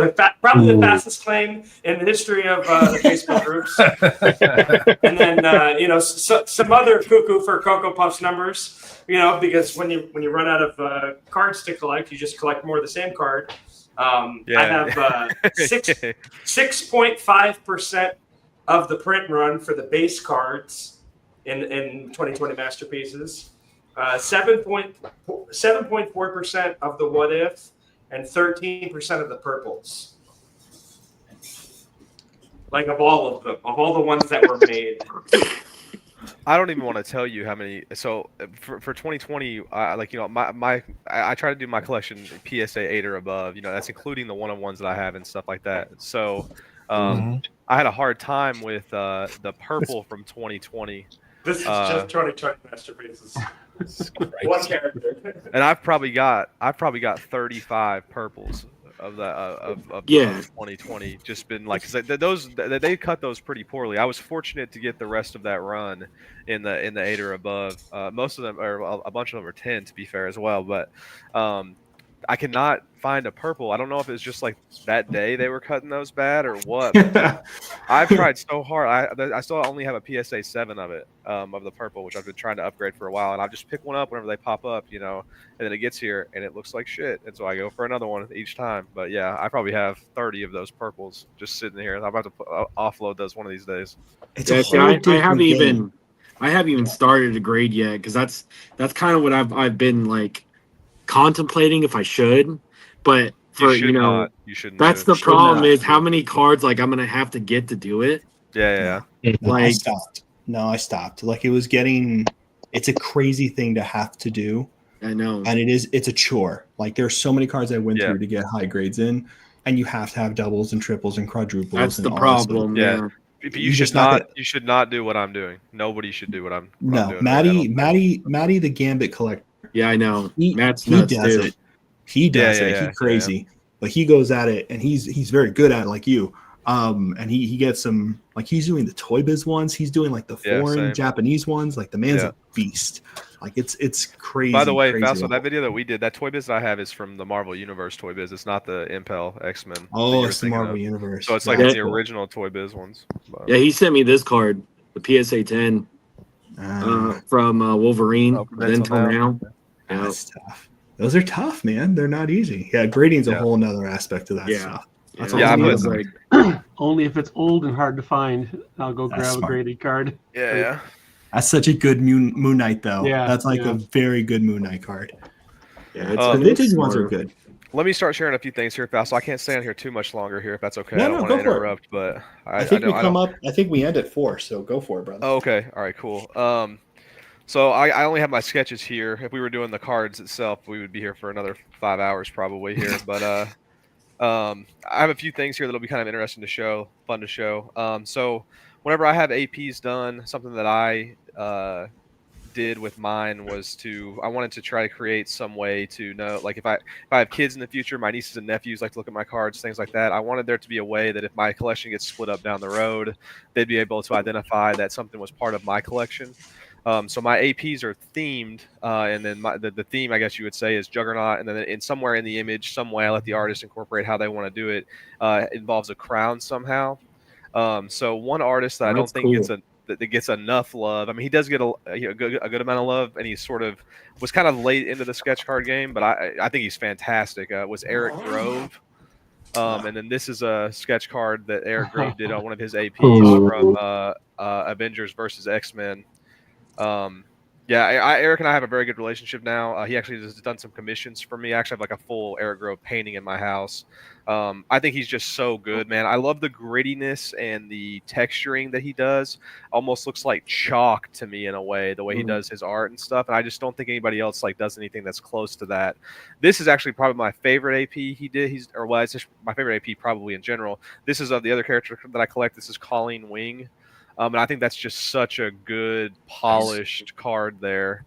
probably the fastest claim in the history of the Facebook groups. And then some other cuckoo for Cocoa Puffs numbers, because when you run out of cards to collect, you just collect more of the same card. I have 6.5% of the print run for the base cards in 2020 Masterpieces, 7.4% of the What If, and 13% of the purples. Like of all of them, of all the ones that were made. I don't even want to tell you how many. So for 2020, like I try to do my collection PSA 8 or above. That's including the one-on-ones that I have and stuff like that. So I had a hard time with the purple from 2020. This is just 2020 masterpieces. One character. And I've probably got 35 purples of 2020. Just been like, 'cause they cut those pretty poorly. I was fortunate to get the rest of that run in the 8 or above. Most of them, or a bunch of them, are 10 to be fair as well. But I cannot find a purple. I don't know if it's just like that day they were cutting those bad or what. But I've tried so hard. I still only have a PSA 7 of it, of the purple, which I've been trying to upgrade for a while. And I'll just pick one up whenever they pop up, and then it gets here and it looks like shit. And so I go for another one each time. But yeah, I probably have 30 of those purples just sitting here. I'm about to offload those one of these days. I haven't even started to grade yet, because that's kind of what I've been like contemplating if I should, but for you shouldn't. That's the problem is how many cards like I'm gonna have to get to do it. Yeah. Like I stopped. No, I stopped. Like it's a crazy thing to have to do. I know, and it's a chore. Like there's so many cards I went through to get high grades in, and you have to have doubles and triples and quadruples. That's the problem. Yeah. You should not do what I'm doing. Nobody should do what I'm doing. Maddie, the Gambit collector. Yeah, I know. Matt's he does it. He does it. He's crazy, but he goes at it, and he's very good at it, like you. And he gets some, like he's doing the Toy Biz ones. He's doing like the foreign Japanese ones. Like the man's a beast. Like it's crazy. By the way, Fausto, that video that we did, that Toy Biz that I have is from the Marvel Universe Toy Biz. It's not the Impel X-Men. Oh, it's the Marvel Universe. So it's like the original Toy Biz ones. But. Yeah, he sent me this card, the PSA 10 from Wolverine. Then now. That's tough. Those are tough, man. They're not easy. Yeah, grading's a whole nother aspect of that stuff. That's like only if it's old and hard to find, I'll go grab a graded card. Yeah. That's such a good Moon Knight, though. Yeah, that's like a very good Moon Knight card. Yeah, the vintage ones are good. Let me start sharing a few things here, Fausto. I can't stay on here too much longer here, if that's okay. No, I don't want to interrupt, but I think I think we end at 4, so go for it, brother. Oh, okay. All right. Cool. So I only have my sketches here. If we were doing the cards itself, we would be here for another 5 hours probably here. But I have a few things here that'll be kind of interesting to show, fun to show. So whenever I have APs done, something that I did with mine was I wanted to try to create some way to know, like if I have kids in the future, my nieces and nephews like to look at my cards, things like that. I wanted there to be a way that if my collection gets split up down the road, they'd be able to identify that something was part of my collection. So my APs are themed, and then the theme, I guess you would say, is Juggernaut, and then somewhere in the image, some way I let the artist incorporate how they want to do it. Involves a crown somehow. So one artist that I don't think gets enough love. I mean, he does get a good amount of love, and he sort of was kind of late into the sketch card game, but I think he's fantastic. Was Eric Grove. And then this is a sketch card that Eric Grove did on one of his APs from Avengers versus X-Men. Eric and I have a very good relationship now. He actually has done some commissions for me. I actually have like a full Eric Grove painting in my house. I think he's just so good, man. I love the grittiness and the texturing that he does. Almost looks like chalk to me in a way, the way he does his art and stuff. And I just don't think anybody else like does anything that's close to that. This is actually probably my favorite AP he did. It's just my favorite AP probably in general. This is of the other character that I collect. This is Colleen Wing. And I think that's just such a good, polished card there.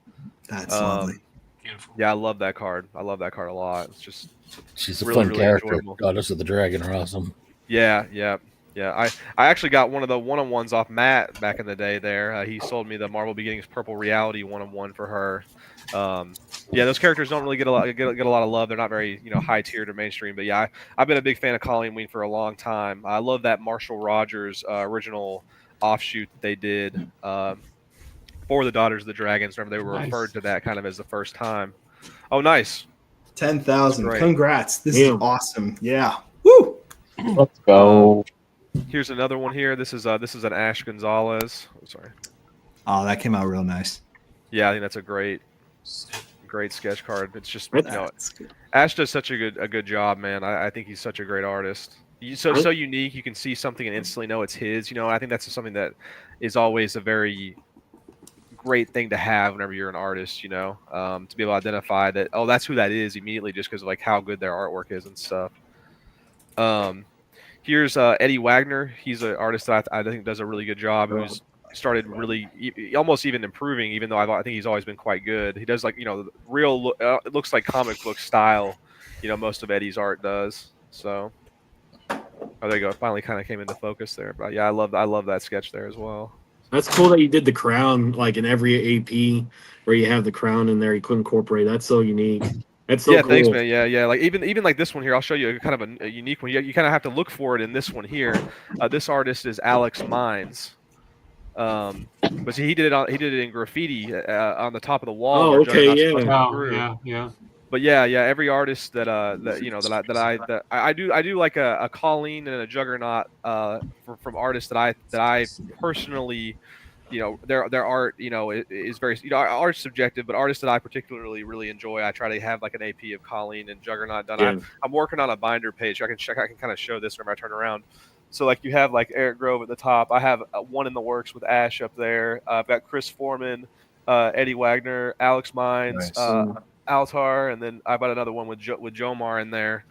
That's lovely. Beautiful. Yeah, I love that card. I love that card a lot. It's just she's a fun character. Enjoyable. Goddess of the Dragon are awesome. Yeah. I actually got one of the one-on-ones off Matt back in the day there. He sold me the Marvel Beginnings Purple Reality one-on-one for her. Those characters don't really get a lot of love. They're not very high tiered or mainstream. But yeah, I've been a big fan of Colleen Wing for a long time. I love that Marshall Rogers original offshoot that they did for the Daughters of the Dragons. Remember, they were referred to that kind of as the first time. Oh, nice. 10,000. Congrats. This is awesome. Yeah. Woo. Let's go. Here's another one here. This is an Ash Gonzalez. I'm sorry. Oh, that came out real nice. Yeah, I think that's a great sketch card. It's just Ash does such a good job, man. I think he's such a great artist. so unique. You can see something and instantly know it's his. You know, I think that's something that is always a very great thing to have whenever you're an artist. You know, to be able to identify that, oh, that's who that is immediately, just because of like how good their artwork is and stuff. Here's Eddie Wagner. He's an artist that I think does a really good job. Who's started really almost even improving, even though I think he's always been quite good. He does like, you know, real it looks like comic book style, you know, most of Eddie's art does. So there you go. It finally kind of came into focus there. But yeah, I love that sketch there as well. That's cool that you did the crown like in every AP where you have the crown in there. You could incorporate. That's so unique. That's so cool. Thanks, man. Yeah. Like even like this one here, I'll show you kind of a unique one. You kind of have to look for it in this one here. This artist is Alex Mines. But see, he did it in graffiti on the top of the wall. Oh, okay, yeah. But yeah, every artist that I do like a Colleen and a Juggernaut from artists that I personally, you know, their art, you know, is very, you know, art's subjective, but artists that I particularly really enjoy, I try to have like an AP of Colleen and Juggernaut done. Yeah. I'm working on a binder page. I can kind of show this whenever I turn around. So like you have like Eric Grove at the top. I have one in the works with Ash up there. I've got Chris Foreman, Eddie Wagner, Alex Mines, Altar, and then I've got another one with Jomar in there.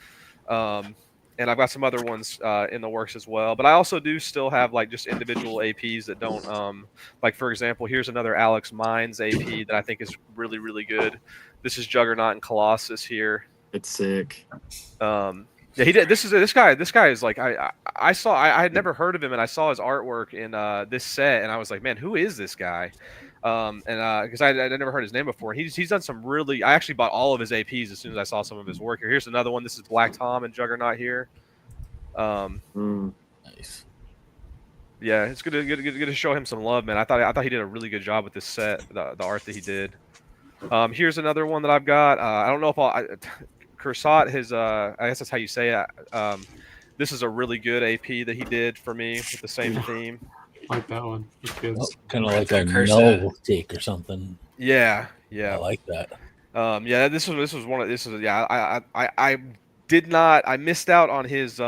And I've got some other ones in the works as well. But I also do still have like just individual APs that don't like, for example, here's another Alex Mines AP that I think is really, really good. This is Juggernaut and Colossus here. It's sick. Yeah, he did. This guy is like I had never heard of him, and I saw his artwork in this set, and I was like, man, who is this guy? And because I never heard his name before. He's done some really. I actually bought all of his APs as soon as I saw some of his work here. Here's another one. This is Black Tom and Juggernaut here. Nice. Yeah, it's good to show him some love, man. I thought he did a really good job with this set, the art that he did. Here's another one that I've got. I don't know if Kursat, I guess that's how you say it. This is a really good AP that he did for me with the same theme. Like that one. It's good. Kind of like a null take or something. Yeah. I like that. Yeah, this was one of I missed out on his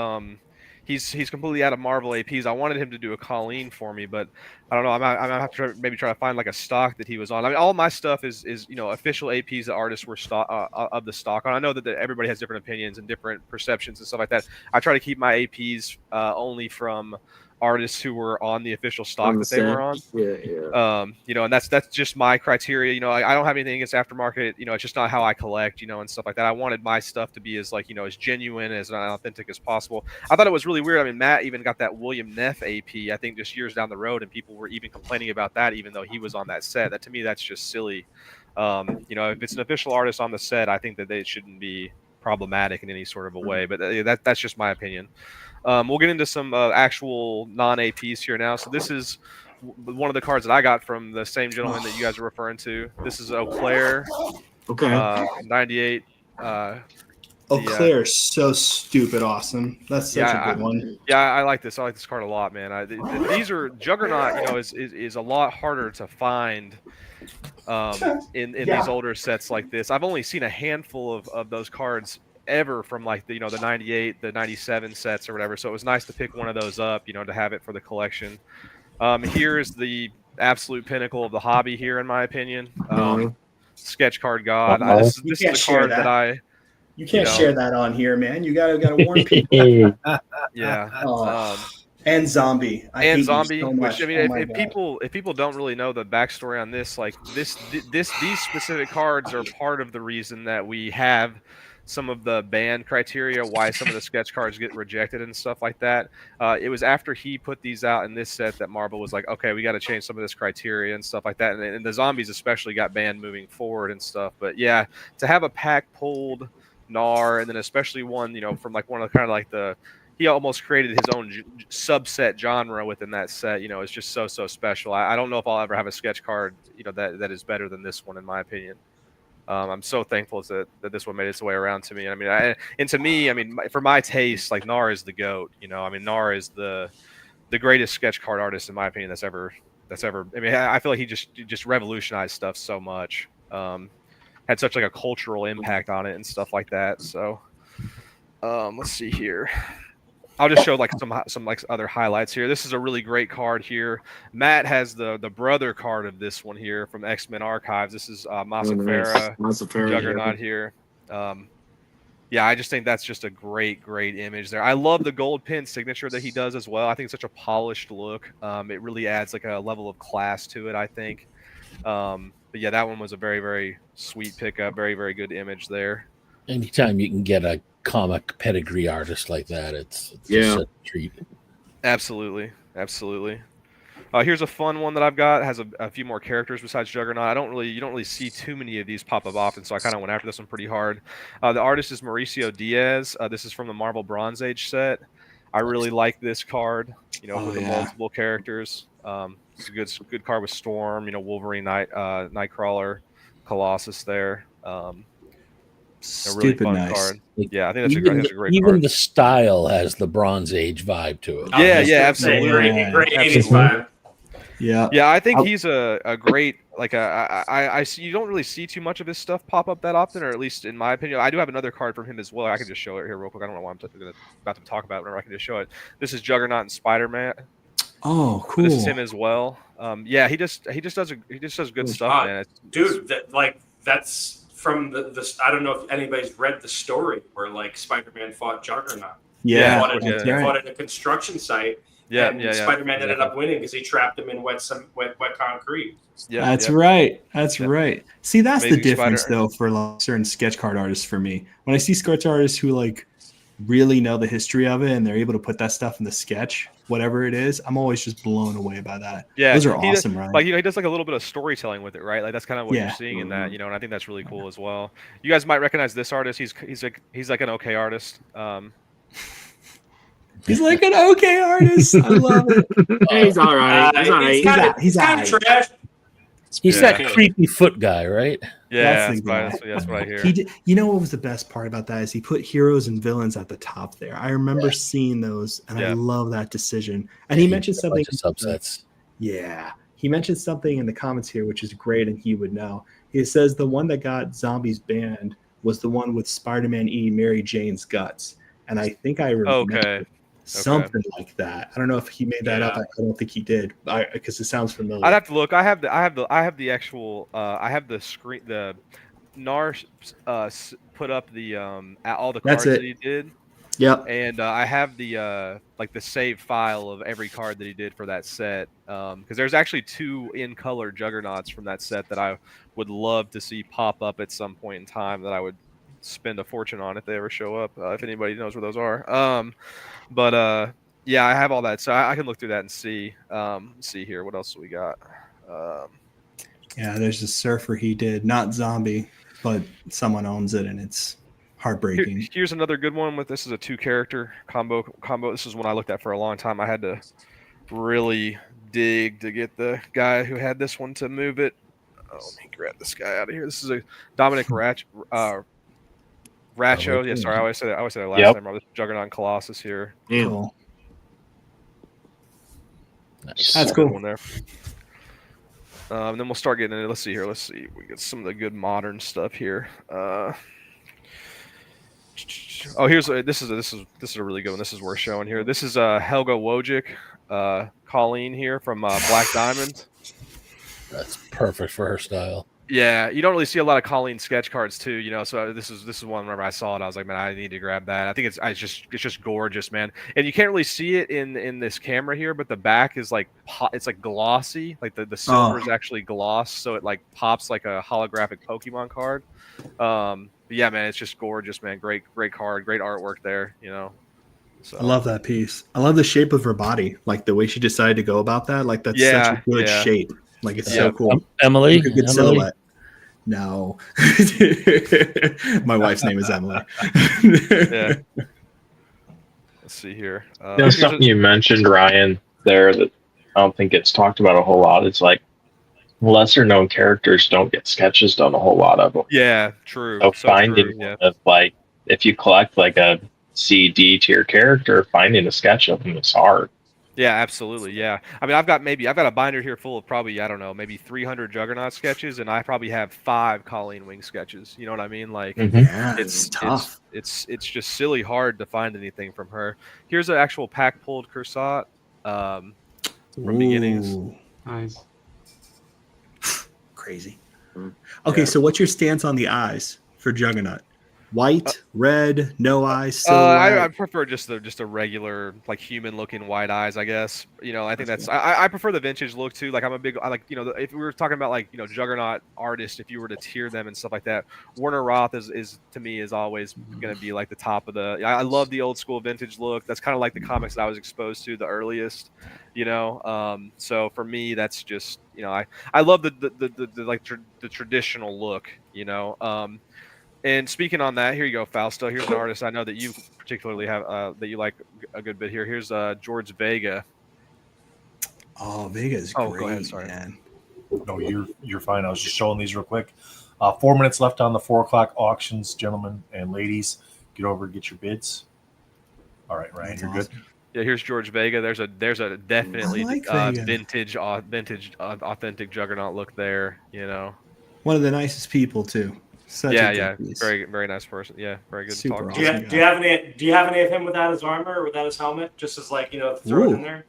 he's completely out of Marvel APs. I wanted him to do a Colleen for me, but I don't know. I'm gonna have to maybe try to find like a stock that he was on. I mean, all my stuff is you know, official APs that artists were of the stock on. I know that everybody has different opinions and different perceptions and stuff like that. I try to keep my APs only from artists who were on the official stock that they were on. Yeah. You know, and that's just my criteria. You know, I don't have anything against aftermarket. You know, it's just not how I collect, you know, and stuff like that. I wanted my stuff to be as like, you know, as genuine, as authentic as possible. I thought it was really weird. I mean, Matt even got that William Neff AP, I think just years down the road, and people were even complaining about that, even though he was on that set. That to me, that's just silly. You know, if it's an official artist on the set, I think that they shouldn't be problematic in any sort of a way, but that's just my opinion. We'll get into some actual non-APs here now. So this is one of the cards that I got from the same gentleman that you guys are referring to. This is Eau Claire. Okay. 98. Eau Claire is so stupid awesome. That's such a good one. Yeah, I like this. I like this card a lot, man. These are Juggernaut. You know, is a lot harder to find in these older sets like this. I've only seen a handful of those cards ever from like the 98, the 97 sets or whatever. So it was nice to pick one of those up, you know, to have it for the collection. Here's the absolute pinnacle of the hobby here, in my opinion. Sketch Card God. This is the card that you can't share that on here, man. You gotta warn people. Yeah. And Zombie. I hate Zombie, so much. which I mean, if people don't really know the backstory on this, like these specific cards are part of the reason that we have some of the ban criteria, why some of the sketch cards get rejected and stuff like that. It was after he put these out in this set that Marvel was like, okay, we got to change some of this criteria and stuff like that. And the Zombies especially got banned moving forward and stuff. But yeah, to have a pack pulled Gnar, and then especially one, you know, from like one of the kind of like he almost created his own subset genre within that set. You know, it's just so special. I don't know if I'll ever have a sketch card, you know, that is better than this one, in my opinion. I'm so thankful that this one made its way around to me. I mean, for my taste, like Gnar is the GOAT. You know, I mean, Gnar is the greatest sketch card artist, in my opinion, that's ever. I mean, I feel like he just revolutionized stuff so much. Had such like a cultural impact on it and stuff like that. So, let's see here. I'll just show like some like other highlights here. This is a really great card here. Matt has the brother card of this one here from X-Men Archives. This is Masafera, Juggernaut here. Yeah, I just think that's just a great image there. I love the gold pin signature that he does as well. I think it's such a polished look. It really adds like a level of class to it, I think. But yeah, that one was a very sweet pickup. Very good image there. Anytime you can get a comic pedigree artist like that, it's just a treat. Absolutely. Here's a fun one that I've got. It has a few more characters besides Juggernaut. You don't really see too many of these pop up often, so I kind of went after this one pretty hard. The artist is Mauricio Diaz. This is from the Marvel Bronze Age set. I really like this card. For the multiple characters. It's a good card with Storm. Wolverine, Nightcrawler, Colossus there. A really fun card. Yeah, I think that's a great card. Even the style has the Bronze Age vibe to it. Yeah, absolutely. Great 80s vibe. Yeah, I think he's a great I see. You don't really see too much of his stuff pop up that often, or at least in my opinion. I do have another card from him as well. I can just show it here real quick. I don't know why I'm about to talk about it. Whenever I can just show it. This is Juggernaut and Spider-Man. Oh, cool. This is him as well. Yeah, he just does good stuff, man. Dude, that's from the. I don't know if anybody's read the story where like Spider-Man fought Juggernaut. Yeah, they fought at a construction site. Yeah, Spider-Man ended up winning because he trapped him in wet concrete. Yeah, that's right. See, that's Maybe the difference though for like certain sketch card artists. For me, when I see sketch artists who like really know the history of it and they're able to put that stuff in the sketch, whatever it is, I'm always just blown away by that. Yeah, those are awesome, right? Like he does like a little bit of storytelling with it, right? Like that's kind of what you're seeing in that, and I think that's really cool as well. You guys might recognize this artist. He's like an okay artist. He's like an okay artist. I love it. He's all right. He's kind of trash. He's that creepy foot guy, right? Yeah, that's what I hear. You know what was the best part about that is he put heroes and villains at the top there. I remember seeing those, and I love that decision. And he mentioned something. Subsets. Yeah, he mentioned something in the comments here, which is great, and he would know. He says the one that got zombies banned was the one with Spider-Man E. Mary Jane's guts, and I think I remember. Something like that. I don't know if he made that up. I don't think he did, because it sounds familiar. I'd have to look. I have the actual. I have the screen. The Nars put up the all the cards that he did. Yep. And I have the like the save file of every card that he did for that set. Because there's actually 2 in color Juggernauts from that set that I would love to see pop up at some point in time. That I would spend a fortune on if they ever show up. If anybody knows where those are. But yeah, I have all that, so I can look through that and see. See here, what else do we got? Yeah, there's a surfer he did, not zombie, but someone owns it, and it's heartbreaking. Here's another good one. This is a 2-character combo. This is one I looked at for a long time. I had to really dig to get the guy who had this one to move it. Oh, let me grab this guy out of here. This is a Dominic Racho. Yeah, sorry, I always say that last name wrong. This Juggernaut and Colossus here. Cool. Nice. That's cool. One there. And then we'll start getting into. Let's see here. We get some of the good modern stuff here. Here's this is a really good one. This is worth showing here. This is Helga Wojcik, Colleen here from Black Diamond. That's perfect for her style. Yeah, you don't really see a lot of Colleen sketch cards too, so this is one. Whenever I saw it, I was like, man, I need to grab that. I think it's just gorgeous, man. And you can't really see it in this camera here, but the back is like it's like glossy, like the silver is actually gloss, so it like pops like a holographic Pokemon card. But yeah, man, it's just gorgeous, man. Great card, great artwork there, So. I love that piece. I love the shape of her body, like the way she decided to go about that. Like that's such a good shape. Like it's so cool. Emily, like a good silhouette. No, my wife's name is Emily. Yeah. Let's see here. There's something you mentioned, Ryan, there that I don't think gets talked about a whole lot. It's like lesser known characters don't get sketches done a whole lot of them. Yeah, true. So finding like if you collect like a C, D tier character, finding a sketch of them is hard. Yeah, absolutely. Yeah. I mean, I've got a binder here full of probably, I don't know, maybe 300 Juggernaut sketches, and I probably have 5 Colleen Wing sketches. You know what I mean? Like, Yeah, it's tough. It's just silly hard to find anything from her. Here's an actual pack pulled Cursat from beginnings. Nice. Crazy. Okay, so what's your stance on the eyes for Juggernaut? White, red, no eyes, silhouette? I prefer just a regular, like, human looking white eyes, I guess. You know, I think that's I prefer the vintage look too. Like, I like, you know, if we were talking about, like, you know, Juggernaut artists, if you were to tier them and stuff like that, Werner Roth is to me is always going to be like the top of the. I love the old school vintage look. That's kind of like the comics that I was exposed to the earliest. You know, so for me, that's just, you know, I love the traditional look. You know. And speaking on that, here you go, Fausto. Here's an artist I know that you particularly have that you like a good bit here. Here's George Vega. Oh, Vega's great, go ahead, sorry. man. No, you're fine. I was just showing these real quick. 4 minutes left on the 4 o'clock auctions, gentlemen and ladies. Get over and get your bids. All right, Ryan, you're good. Yeah, here's George Vega. There's a definitely like vintage, authentic Juggernaut look there. You know, One of the nicest people too. Such a good piece. Very nice person. Yeah, very good Super to talk awesome. to. Do you have any of him without his armor or without his helmet? Just as, like, you know, throw it in there.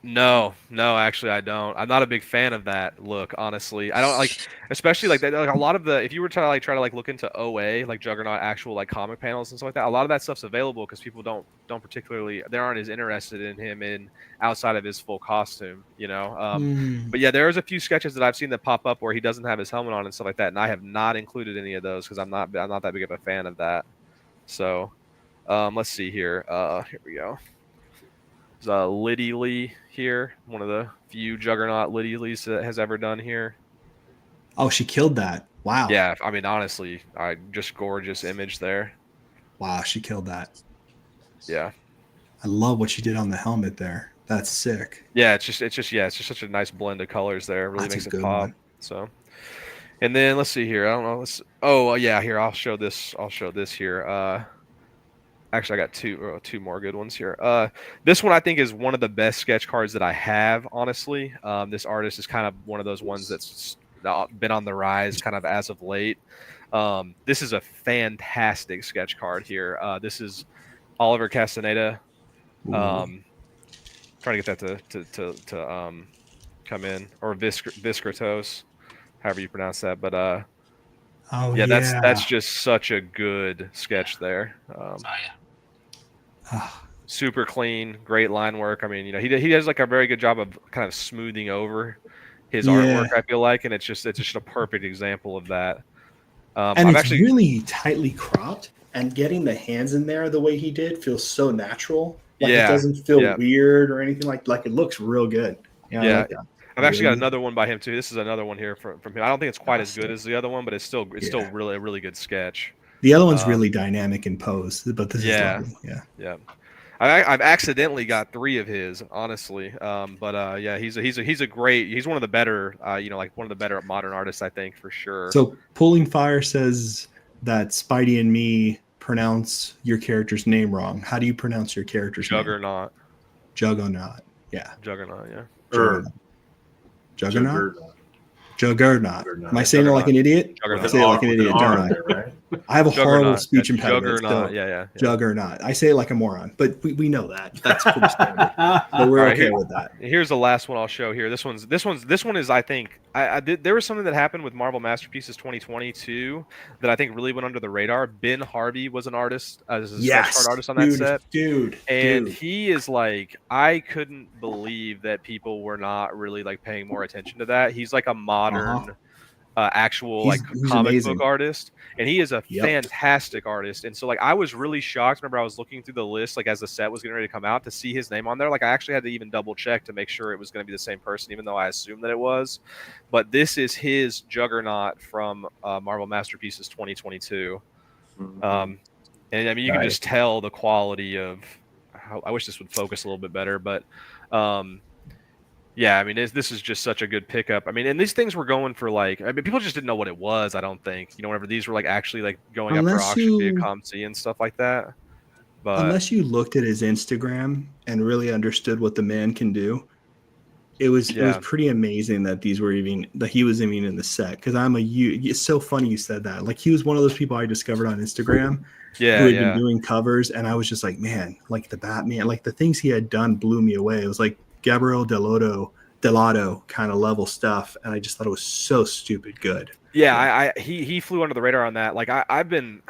No, actually, I don't. I'm not a big fan of that look, honestly. I don't like, especially like that. Like a lot of the, if you were to like try to like look into OA, like Juggernaut actual like comic panels and stuff like that, a lot of that stuff's available because people don't particularly, they aren't as interested in him in outside of his full costume, you know. But yeah, there's a few sketches that I've seen that pop up where he doesn't have his helmet on and stuff like that, and I have not included any of those because I'm not that big of a fan of that. So, let's see here. Here we go. There's Liddy Lee here, one of the few Juggernaut Liddy Lees that has ever done here. Oh, she killed that. Wow. Yeah, I mean, honestly, just gorgeous image there. Wow, she killed that. Yeah. I love what she did on the helmet there. That's sick. Yeah, it's just such a nice blend of colors there. It really makes it pop. So, and then let's see here. I don't know. Oh yeah, here I'll show this here. Actually, I got two more good ones here. This one I think is one of the best sketch cards that I have, honestly. This artist is kind of one of those ones that's been on the rise kind of as of late. This is a fantastic sketch card here. This is Oliver Castaneda. Trying to get that to come in, or Viskratos, however you pronounce that. But that's just such a good sketch there. Super clean, great line work. I mean, you know, he does like a very good job of kind of smoothing over his artwork, I feel like, and it's just a perfect example of that. And it's really tightly cropped, and getting the hands in there the way he did feels so natural. Like it doesn't feel weird or anything like it looks real good. Yeah. I like that. I've actually got another one by him too. This is another one here from him. I don't think it's quite as good as the other one, but it's still really a really good sketch. The other one's really dynamic in pose, but this is lovely. Yeah. I've accidentally got 3 of his, honestly. Yeah, he's one of the better, like one of the better modern artists, I think, for sure. So Pulling Fire says that Spidey and me pronounce your character's name wrong. How do you pronounce your character's name? Juggernaut. Juggernaut. Yeah. Juggernaut. Yeah. Juggernaut. Juggernaut. Am I saying it like an idiot? I say it like an idiot, don't I? I have a horrible speech impediment. Juggernaut. Juggernaut. I say it like a moron, but we know that. That's pretty standard. But we're okay with that. Here's the last one I'll show here. This one is, I think, there was something that happened with Marvel Masterpieces 2022 that I think really went under the radar. Ben Harvey was an artist, as a sketch card artist on that set. And he is like, I couldn't believe that people were not really like paying more attention to that. He's like a modern actual he's comic amazing. Book artist, and he is a fantastic artist. And so like I was really shocked whenever I was looking through the list, like as the set was getting ready to come out, to see his name on there. Like I actually had to even double check to make sure it was going to be the same person, even though I assumed that it was. But this is his Juggernaut from Marvel Masterpieces 2022. And I mean, you can just tell the quality of how, I wish this would focus a little bit better, but yeah, I mean, this is just such a good pickup. I mean, and these things were going for like, I mean, people just didn't know what it was. I don't think, whenever these were like actually like going up for auction via ComC and stuff like that. But unless you looked at his Instagram and really understood what the man can do, it was pretty amazing that he was even in the set. Because it's so funny you said that. Like, he was one of those people I discovered on Instagram who had been doing covers, and I was just like, man, like the Batman, like the things he had done blew me away. It was like Gabriel Delato kind of level stuff, and I just thought it was so stupid good. Yeah, he flew under the radar on that. Like I've been,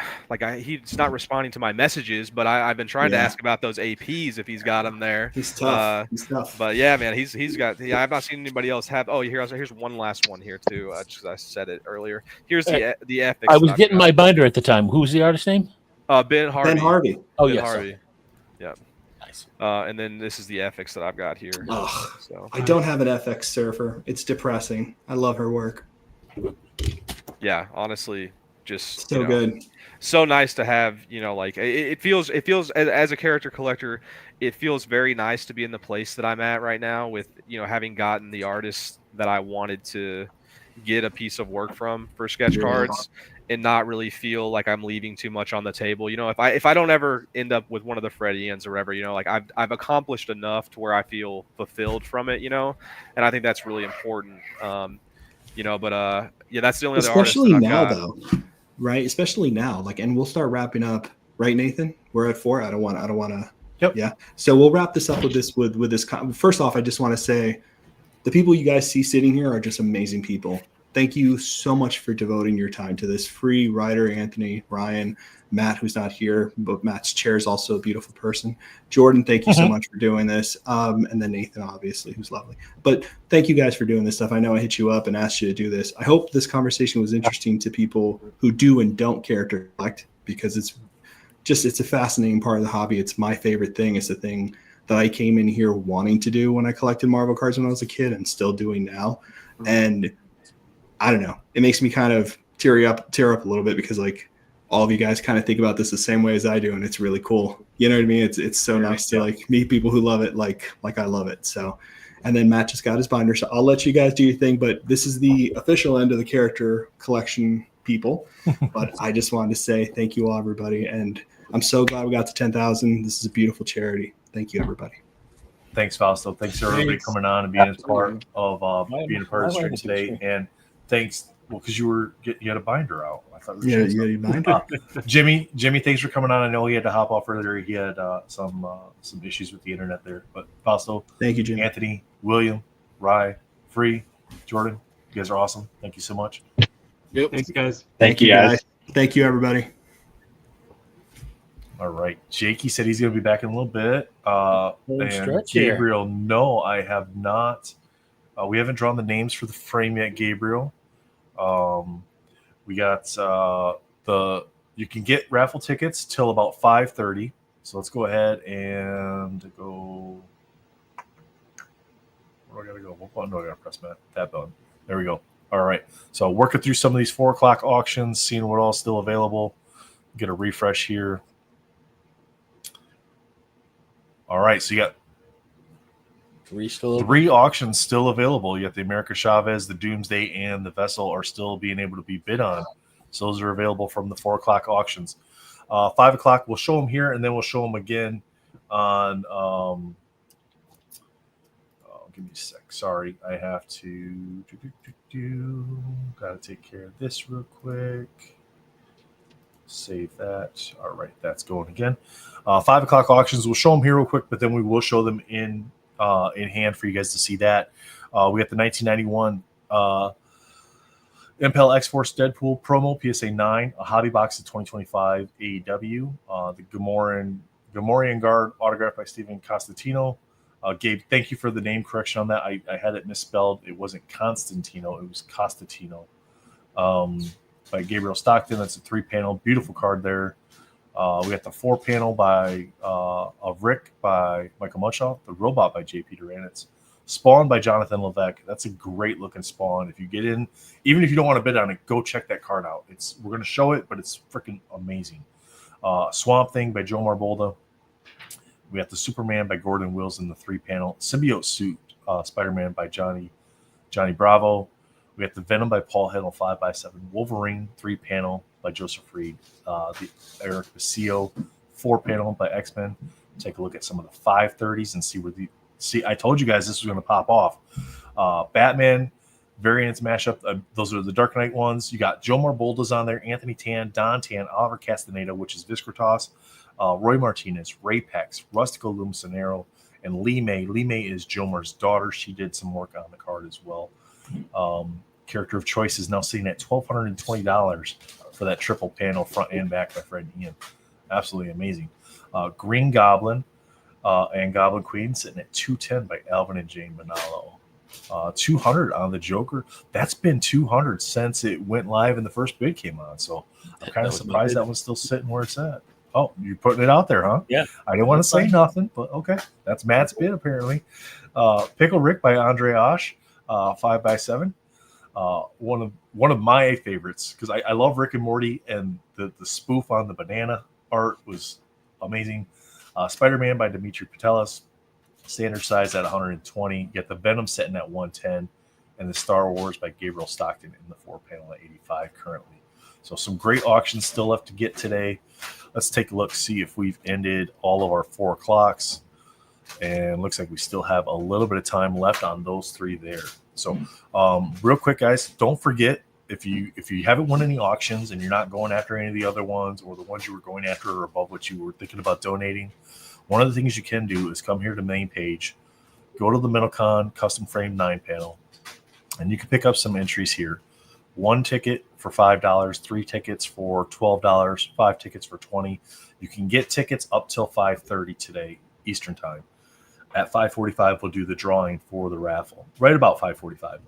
he's not responding to my messages, but I've been trying to ask about those APs if he's got them there. He's tough. He's tough. But yeah, man, he's got. Yeah, I've not seen anybody else have. Oh, here's one last one here too. Just I said it earlier. Here's the ethics. I was getting my binder at the time. Who's the artist name? Ben Harvey. Ben Harvey. Oh Ben yes. Harvey. Yeah. Nice. And then this is the FX that I've got here. Ugh, so I don't have an FX surfer. It's depressing. I love her work. Yeah, honestly, just so good. So nice to have, like it feels as a character collector, it feels very nice to be in the place that I'm at right now with, having gotten the artists that I wanted to get a piece of work from for sketch cards and not really feel like I'm leaving too much on the table. If I don't ever end up with one of the Fredians or whatever, like I've accomplished enough to where I feel fulfilled from it, and I think that's really important. But that's the only other artist especially that I've now got. though, right? Especially now, and we'll start wrapping up, right, Nathan? We're at 4. I don't want to. Yep. Yeah. So we'll wrap this up with this. First off, I just want to say, the people you guys see sitting here are just amazing people. Thank you so much for devoting your time to this. Free, Ryder, Anthony, Ryan, Matt, who's not here, but Matt's chair is also a beautiful person. Jordan, thank you so much for doing this. And then Nathan, obviously, who's lovely. But thank you guys for doing this stuff. I know I hit you up and asked you to do this. I hope this conversation was interesting to people who do and don't character collect, because it's a fascinating part of the hobby. It's my favorite thing. It's the thing that I came in here wanting to do when I collected Marvel cards when I was a kid and still doing now. And I don't know, it makes me kind of tear up a little bit, because all of you guys kind of think about this the same way as I do, and it's really cool. You know what I mean? It's so nice to meet people who love it like I love it. So, and then Matt just got his binder, so I'll let you guys do your thing. But this is the official end of the character collection, people. But I just wanted to say thank you all, everybody, and I'm so glad we got to 10,000. This is a beautiful charity. Thank you, everybody. Thanks, Fausto. Thanks to everybody coming on and being a part of being a part of the stream today. And thanks, because you had a binder out. I thought you had a binder. Jimmy, thanks for coming on. I know he had to hop off earlier. He had some issues with the internet there. But Fausto, thank you, Jimmy. Anthony, William, Rye, Free, Jordan, you guys are awesome. Thank you so much. Yep. Thanks, guys. Thank you, guys. Thank you, everybody. All right. Jakey said he's going to be back in a little bit. And here. Gabriel, no, I have not. We haven't drawn the names for the frame yet, Gabriel. We got you can get raffle tickets till about 5:30. So let's go ahead and go. Where do I got to go? What button do I got to press, Matt? That button. There we go. All right. So working through some of these 4 o'clock auctions, seeing what all's still available. Get a refresh here. All right. So you got 3 auctions still available. You got the America Chavez, the Doomsday, and the Vessel are still being able to be bid on. So those are available from the 4 o'clock auctions. 5 o'clock, we'll show them here, and then we'll show them again on. Give me a sec. Sorry, I have to. Got to take care of this real quick. Save that. All right, that's going again. 5 o'clock auctions. We'll show them here real quick, but then we will show them in hand for you guys to see that. We got the 1991 Impel X-Force Deadpool promo, PSA 9, a hobby box of 2025 AEW, the Gamorrean Guard autographed by Steven Costantino. Gabe, thank you for the name correction on that. I had it misspelled. It wasn't Constantino, it was Costantino. By Gabriel Stockton. That's a 3-panel, beautiful card there. We got the 4-panel by of Rick by Michael Munshaw, the Robot by J.P. Duranitz, Spawn by Jonathan Levesque. That's a great looking Spawn. If you get in, even if you don't want to bid on it, go check that card out. We're going to show it, but it's freaking amazing. Swamp Thing by Joe Marbolda. We got the Superman by Gordon Wills in the 3-panel. Symbiote Suit Spider-Man by Johnny Bravo. We got the Venom by Paul Hiddle 5x7. Wolverine 3-panel by Joseph Reed. The Eric Basilio 4-panel by X-Men. Take a look at some of the 530s and see where I told you guys this was going to pop off. Batman variants mashup. Those are the Dark Knight ones. You got Jomar Bolda's on there, Anthony Tan, Don Tan, Oliver Castaneda, which is Viscritas, Roy Martinez, Ray Pex, Rustico Lumisanero, and Lee May. Lee May is Jomar's daughter. She did some work on the card as well. Character of Choice is now sitting at $1,220 for that triple panel front and back by Fred and Ian. Absolutely amazing. Green Goblin and Goblin Queen sitting at $210 by Alvin and Jane Manalo. $200 on the Joker. That's been $200 since it went live and the first bid came on. So I'm kind of surprised that one's still sitting where it's at. Oh, you're putting it out there, huh? Yeah. I didn't want to say nothing, but okay. That's Matt's bid apparently. Pickle Rick by Andre Osh, 5x7. One of my favorites because I love Rick and Morty, and the spoof on the banana art was amazing. Spider-Man by Dimitri Patelis, standard size at 120. You get the Venom setting at 110, and the Star Wars by Gabriel Stockton in the 4-panel at 85 currently. So some great auctions still left to get today. Let's take a look, see if we've ended all of our 4 o'clocks. And looks like we still have a little bit of time left on those 3 there. So real quick, guys, don't forget, if you haven't won any auctions and you're not going after any of the other ones, or the ones you were going after are above what you were thinking about donating, one of the things you can do is come here to the main page, go to the Mentalcon custom frame 9-panel, and you can pick up some entries here. 1 ticket for $5, 3 tickets for $12, 5 tickets for $20. You can get tickets up till 5:30 today Eastern time. At 5:45, we'll do the drawing for the raffle. Right about 5:45.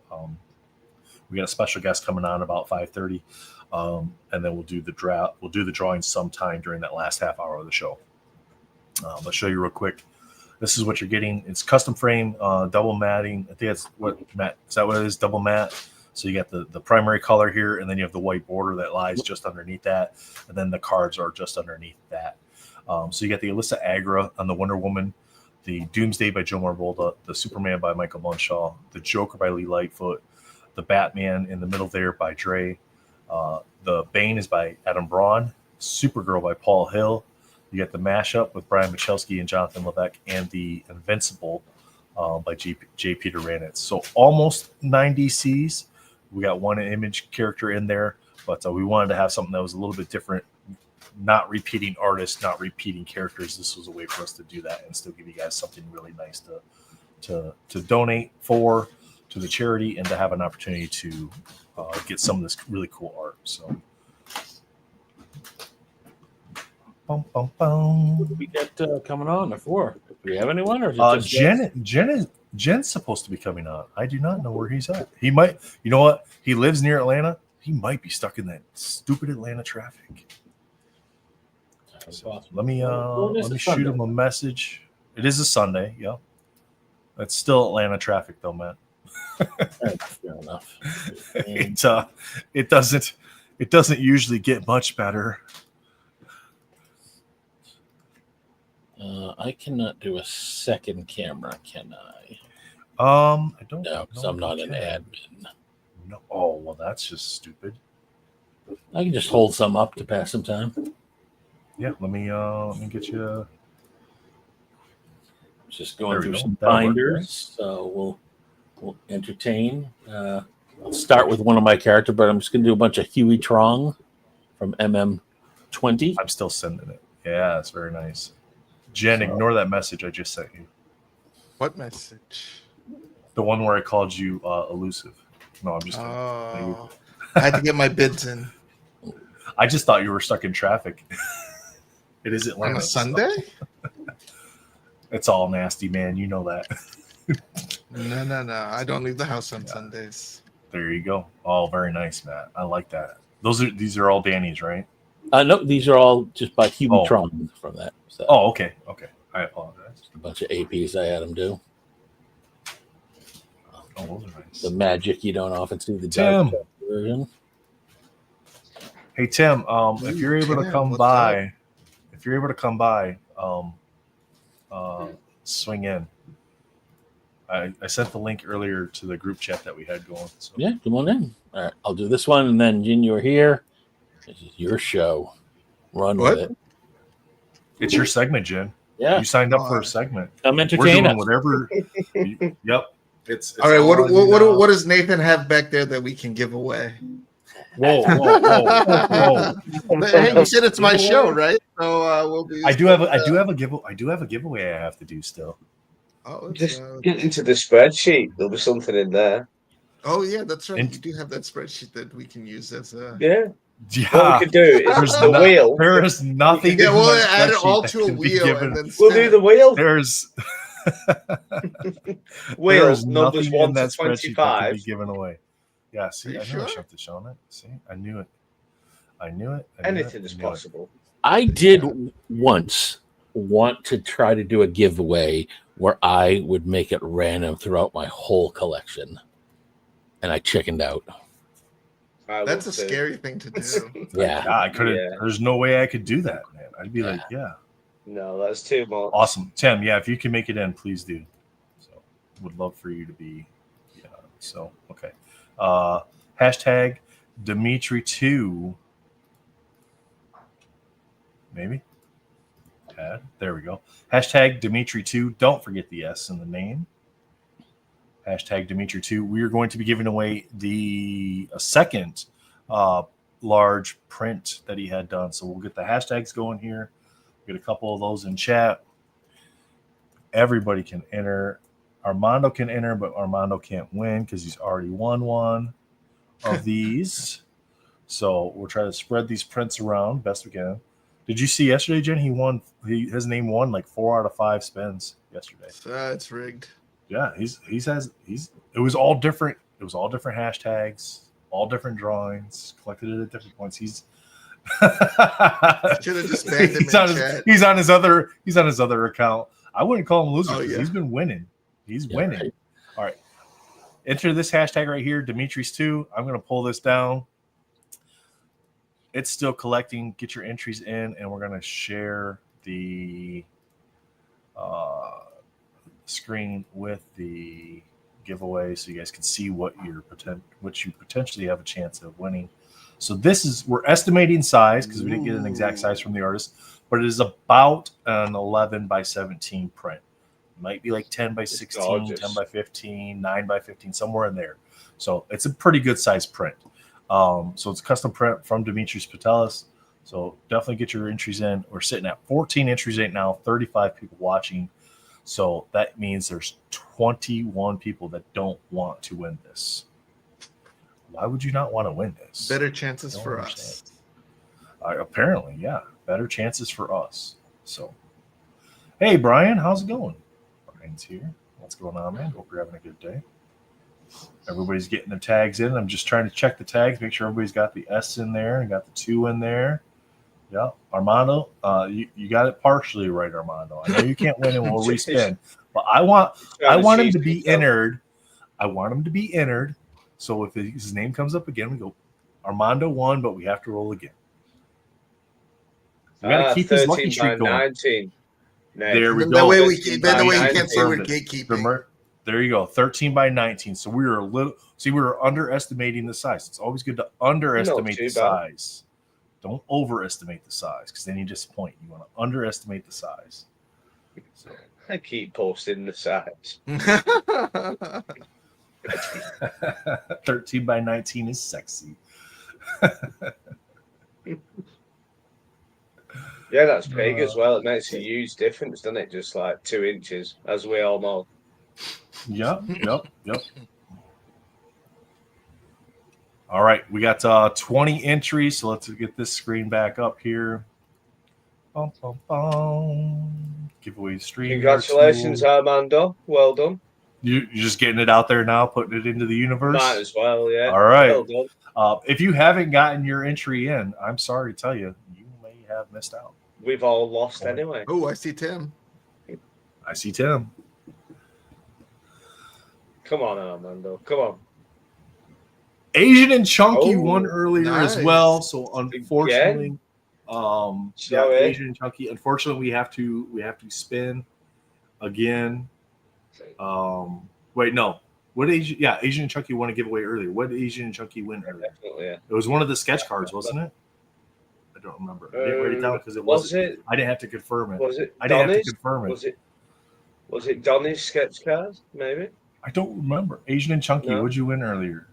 We got a special guest coming on about 5:30, and then we'll do the draft. We'll do the drawing sometime during that last half hour of the show. I'll show you real quick. This is what you're getting. It's custom frame, double matting. I think that's what matte. Is that what it is? Double matte. So you got the primary color here, and then you have the white border that lies just underneath that, and then the cards are just underneath that. So you got the Alyssa Agra on the Wonder Woman, the Doomsday by Jomar Bolda, the Superman by Michael Munshaw, the Joker by Lee Lightfoot, the Batman in the middle there by Dre, the Bane is by Adam Braun, Supergirl by Paul Hill. You got the mashup with Brian Michalski and Jonathan Levesque, and the Invincible by J. Peter Ranitz. So almost 9 DCs. We got 1 image character in there, but we wanted to have something that was a little bit different, not repeating artists, not repeating characters. This was a way for us to do that and still give you guys something really nice to donate for to the charity, and to have an opportunity to get some of this really cool art. So What do we got coming on at 4? Do we have anyone? Or is it just Jen's supposed to be coming on. I do not know where he's at. He might, you know what? He lives near Atlanta. He might be stuck in that stupid Atlanta traffic. So let me shoot him a message. It is a Sunday, yeah. It's still Atlanta traffic though, man. Fair enough. It doesn't usually get much better. I cannot do a second camera, can I? I don't know. Because I'm not an admin. No. Oh, well, that's just stupid. I can just hold some up to pass some time. Yeah, let me get you. Just going through some binders, so we'll entertain. I'll start with one of my characters, but I'm just going to do a bunch of Huey Trong from MM20. I'm still sending it. Yeah, it's very nice. Jen, ignore that message I just sent you. What message? The one where I called you elusive. No, I'm just kidding. Oh, I had to get my bids in. I just thought you were stuck in traffic. It is Atlanta. On a Sunday? It's all nasty, man. You know that. No. I don't leave the house on Sundays. There you go. Oh, very nice, Matt. I like that. These are all Danny's, right? No, these are all just by Huey Tron from that. So. Oh, okay. I apologize. A bunch of APs I had him do. Oh, those are nice. The magic you don't often see. The Tim. dark version. Hey Tim, if you're able to come by, swing in. I sent the link earlier to the group chat that we had going. So. Yeah, come on in. All right, I'll do this one, and then Jin, you're here. This is your show. Run with it. It's your segment, Jen. Yeah. You signed up for a segment. I'm We're entertaining. doing whatever. Yep. It's All right. all on you now. What does Nathan have back there that we can give away? Whoa. Hey, you said it's my show, right? So we'll be. I do have a giveaway I have to do still. Oh, just get into the spreadsheet. There'll be something in there. Oh yeah, that's right. You do have that spreadsheet that we can use as a. Yeah. Yeah. What we could do is the wheel. There is nothing. Yeah, in we'll my add it all spreadsheet to that a can be wheel given. and then We'll do the wheel. There's Wheel there's numbers nothing 1 in to that spreadsheet that can 25. be given away. Yeah, see, Are you I knew sure? I shoved the show on it. See, I knew it. Anything is possible. I did once want to try to do a giveaway where I would make it random throughout my whole collection, and I chickened out. That's a scary thing to do. Yeah. I couldn't. Yeah. There's no way I could do that, man. I'd be like, yeah, No, that's too much. awesome, Tim. Yeah, if you can make it in, please do. So, would love for you to be. Yeah. So, okay. Hashtag Dimitri2. Maybe. Yeah, there we go. Hashtag Dimitri2. Don't forget the S in the name. Hashtag Dimitri2. We are going to be giving away a second large print that he had done. So we'll get the hashtags going here. Get a couple of those in chat. Everybody can enter. Armando can enter, but Armando can't win because he's already won one of these. So we'll try to spread these prints around best we can. Did you see yesterday, Jen? His name won like 4 out of 5 spins yesterday. It's rigged. Yeah, it was all different. It was all different hashtags, all different drawings, collected it at different points. Should have just banned him in chat. He's on his other account. I wouldn't call him loser because yeah. he's been winning. He's Yeah, winning. right. All right. Enter this hashtag right here, Dimitris2. I'm going to pull this down. It's still collecting. Get your entries in, and we're going to share the screen with the giveaway so you guys can see what you potentially have a chance of winning. So we're estimating size because we didn't get an exact size from the artist, but it is about an 11 by 17 print. It might be like 10 by 16, gorgeous. 10 by 15, 9 by 15, somewhere in there. So it's a pretty good size print. So it's custom print from Dimitris Patelis. So definitely get your entries in. We're sitting at 14 entries right now, 35 people watching. So that means there's 21 people that don't want to win this. Why would you not want to win this? Better chances for us. Apparently, yeah. Better chances for us. So, hey, Brian, how's it going? Brian's here. What's going on, man? Hope you're having a good day. Everybody's getting their tags in. I'm just trying to check the tags, make sure everybody's got the S in there and got the 2 in there. Yeah, Armando, you got it partially right, Armando. I know you can't win and we'll respin, but I want him to be entered. I want him to be entered. So if his name comes up again, we go, Armando won, but we have to roll again. We got to keep this lucky streak going. 19. There we go. That way we can't say we're gatekeeping. There you go. 13 by 19. So we were underestimating the size. It's always good to underestimate the size. Don't overestimate the size because then you disappoint. You want to underestimate the size. So. I keep posting the size. 13 by 19 is sexy. Yeah, that's big as well. It makes a huge difference, doesn't it? Just like 2 inches, as we all know. Yep. All right, we got 20 entries, so let's get this screen back up here. Bum, bum, bum. Giveaway stream. Congratulations, Armando. Well done. You're just getting it out there now, putting it into the universe? Might as well, yeah. All right. Well done. If you haven't gotten your entry in, I'm sorry to tell you, you may have missed out. We've all lost anyway. Oh, I see Tim. I see Tim. Come on, Armando. Come on. Asian and Chunky won earlier as well, so unfortunately, Asian and Chunky. Unfortunately, we have to spin again. Wait, no. What Asian? Yeah, Asian and Chunky won a giveaway earlier. What did Asian and Chunky win earlier? Definitely, yeah. It was one of the sketch cards, wasn't it? don't remember. I didn't write it down because it was wasn't. it? I didn't have to confirm it. Was it? I didn't have to Donnie's? confirm it. Was it Donnie's sketch card? Maybe. I don't remember. Asian and Chunky, No. what'd you win earlier?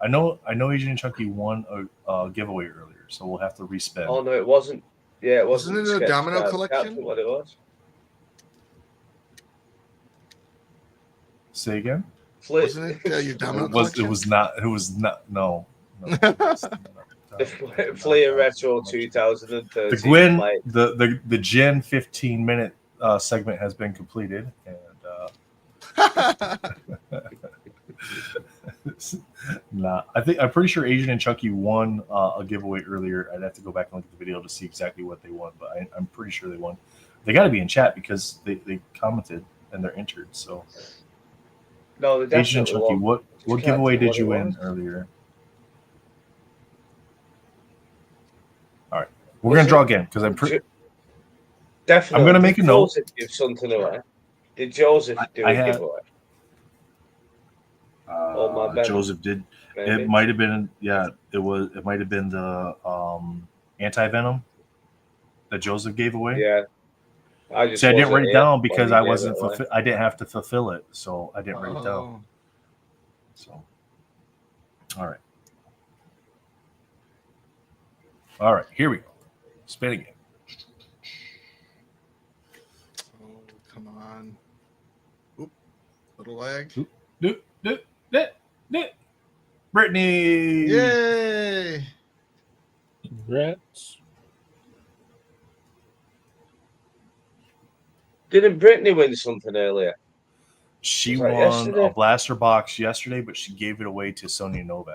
I know Asian and Chunky won a giveaway earlier, so we'll have to respin. Oh no, it wasn't. Yeah, it wasn't. Wasn't it a sketch Domino cards. collection? That's what it was. Say again. Wasn't it your Domino It was not. It was not. No. The Flair Retro 2013. The Gwyn, like, the Jen 15-minute segment has been completed, and I'm pretty sure Asian and Chunky won a giveaway earlier. I'd have to go back and look at the video to see exactly what they won, but I'm pretty sure they won. They got to be in chat because they commented and they're entered. So, no, they Asian and definitely Chunky, won. what giveaway did you win earlier? All right, we're gonna draw again because I'm pretty. Definitely. I'm gonna make a note. Joseph give something away. Did Joseph do a giveaway? Oh, my Joseph did. Maybe. It might have been. Yeah, it was. It might have been the anti-venom that Joseph gave away. Yeah. I didn't write it down because I wasn't. it away. I didn't have to fulfill it, so I didn't write it down. So, all right, here we go. Spin again. Oh, come on. Oop, little lag. Brittany. Yay! Congrats. Didn't Brittany win something earlier? She Was that won yesterday? a blaster box yesterday, but she gave it away to Sonia Novak.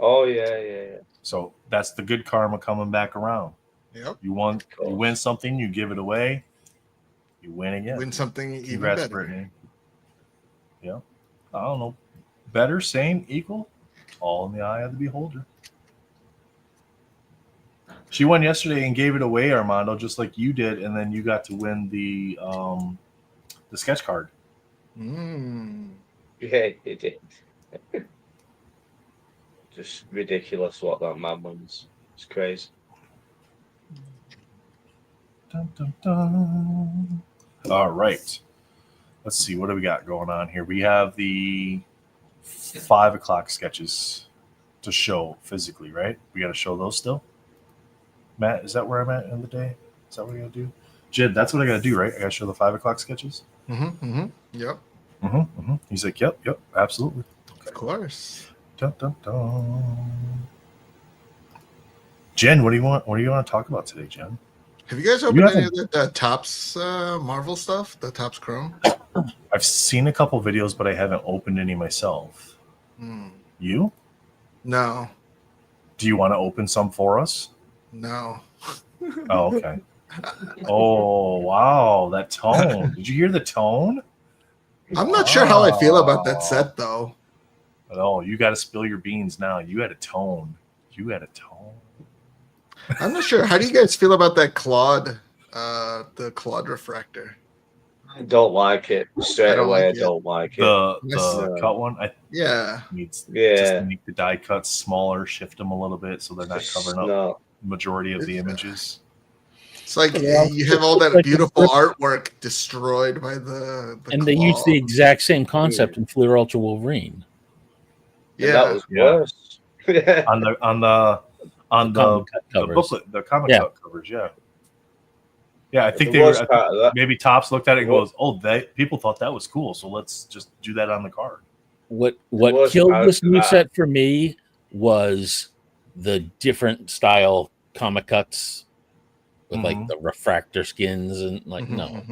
Oh yeah. So that's the good karma coming back around. Yep. You win something, you give it away, you win again. Win something even Congrats, better. Brittany. Yeah. I don't know. Better, same, equal, all in the eye of the beholder. She won yesterday and gave it away, Armando, just like you did, and then you got to win the sketch card. Yeah, it did. Just ridiculous what that man wins. It's crazy. Dun, dun, dun. All right. Let's see. What do we got going on here? We have the 5 o'clock sketches to show physically, right? We got to show those still. Matt, is that where I'm at in the day? Is that what I got to do? Jid, that's what I got to do, right? I got to show the 5 o'clock sketches. Yep. He's like, yep, absolutely. Of course. Dun, dun, dun. Jen, what do you want to talk about today, Jen? Have you guys opened any of the Topps Marvel stuff? The Topps Chrome? I've seen a couple videos, but I haven't opened any myself. You? No. Do you want to open some for us? No. Oh, okay. Oh, wow. That tone. Did you hear the tone? I'm not sure how I feel about that set, though. Oh, you got to spill your beans now. You had a tone. I'm not sure. How do you guys feel about that Claude, the Claude refractor? I don't like it. Straight away, I don't like it. The cut one? Yeah. Needs just to make the die cuts smaller, shift them a little bit so they're not covering up the majority of the images. It's like you have all that beautiful artwork destroyed by the and they use the exact same concept in Fleer Ultra Wolverine. Yeah, that was worse. on the booklet, the comic cut covers, yeah. I think maybe Topps looked at it and goes, "Oh, people thought that was cool, so let's just do that on the card." What killed this new set for me was the different style comic cuts with like the refractor skins and like no,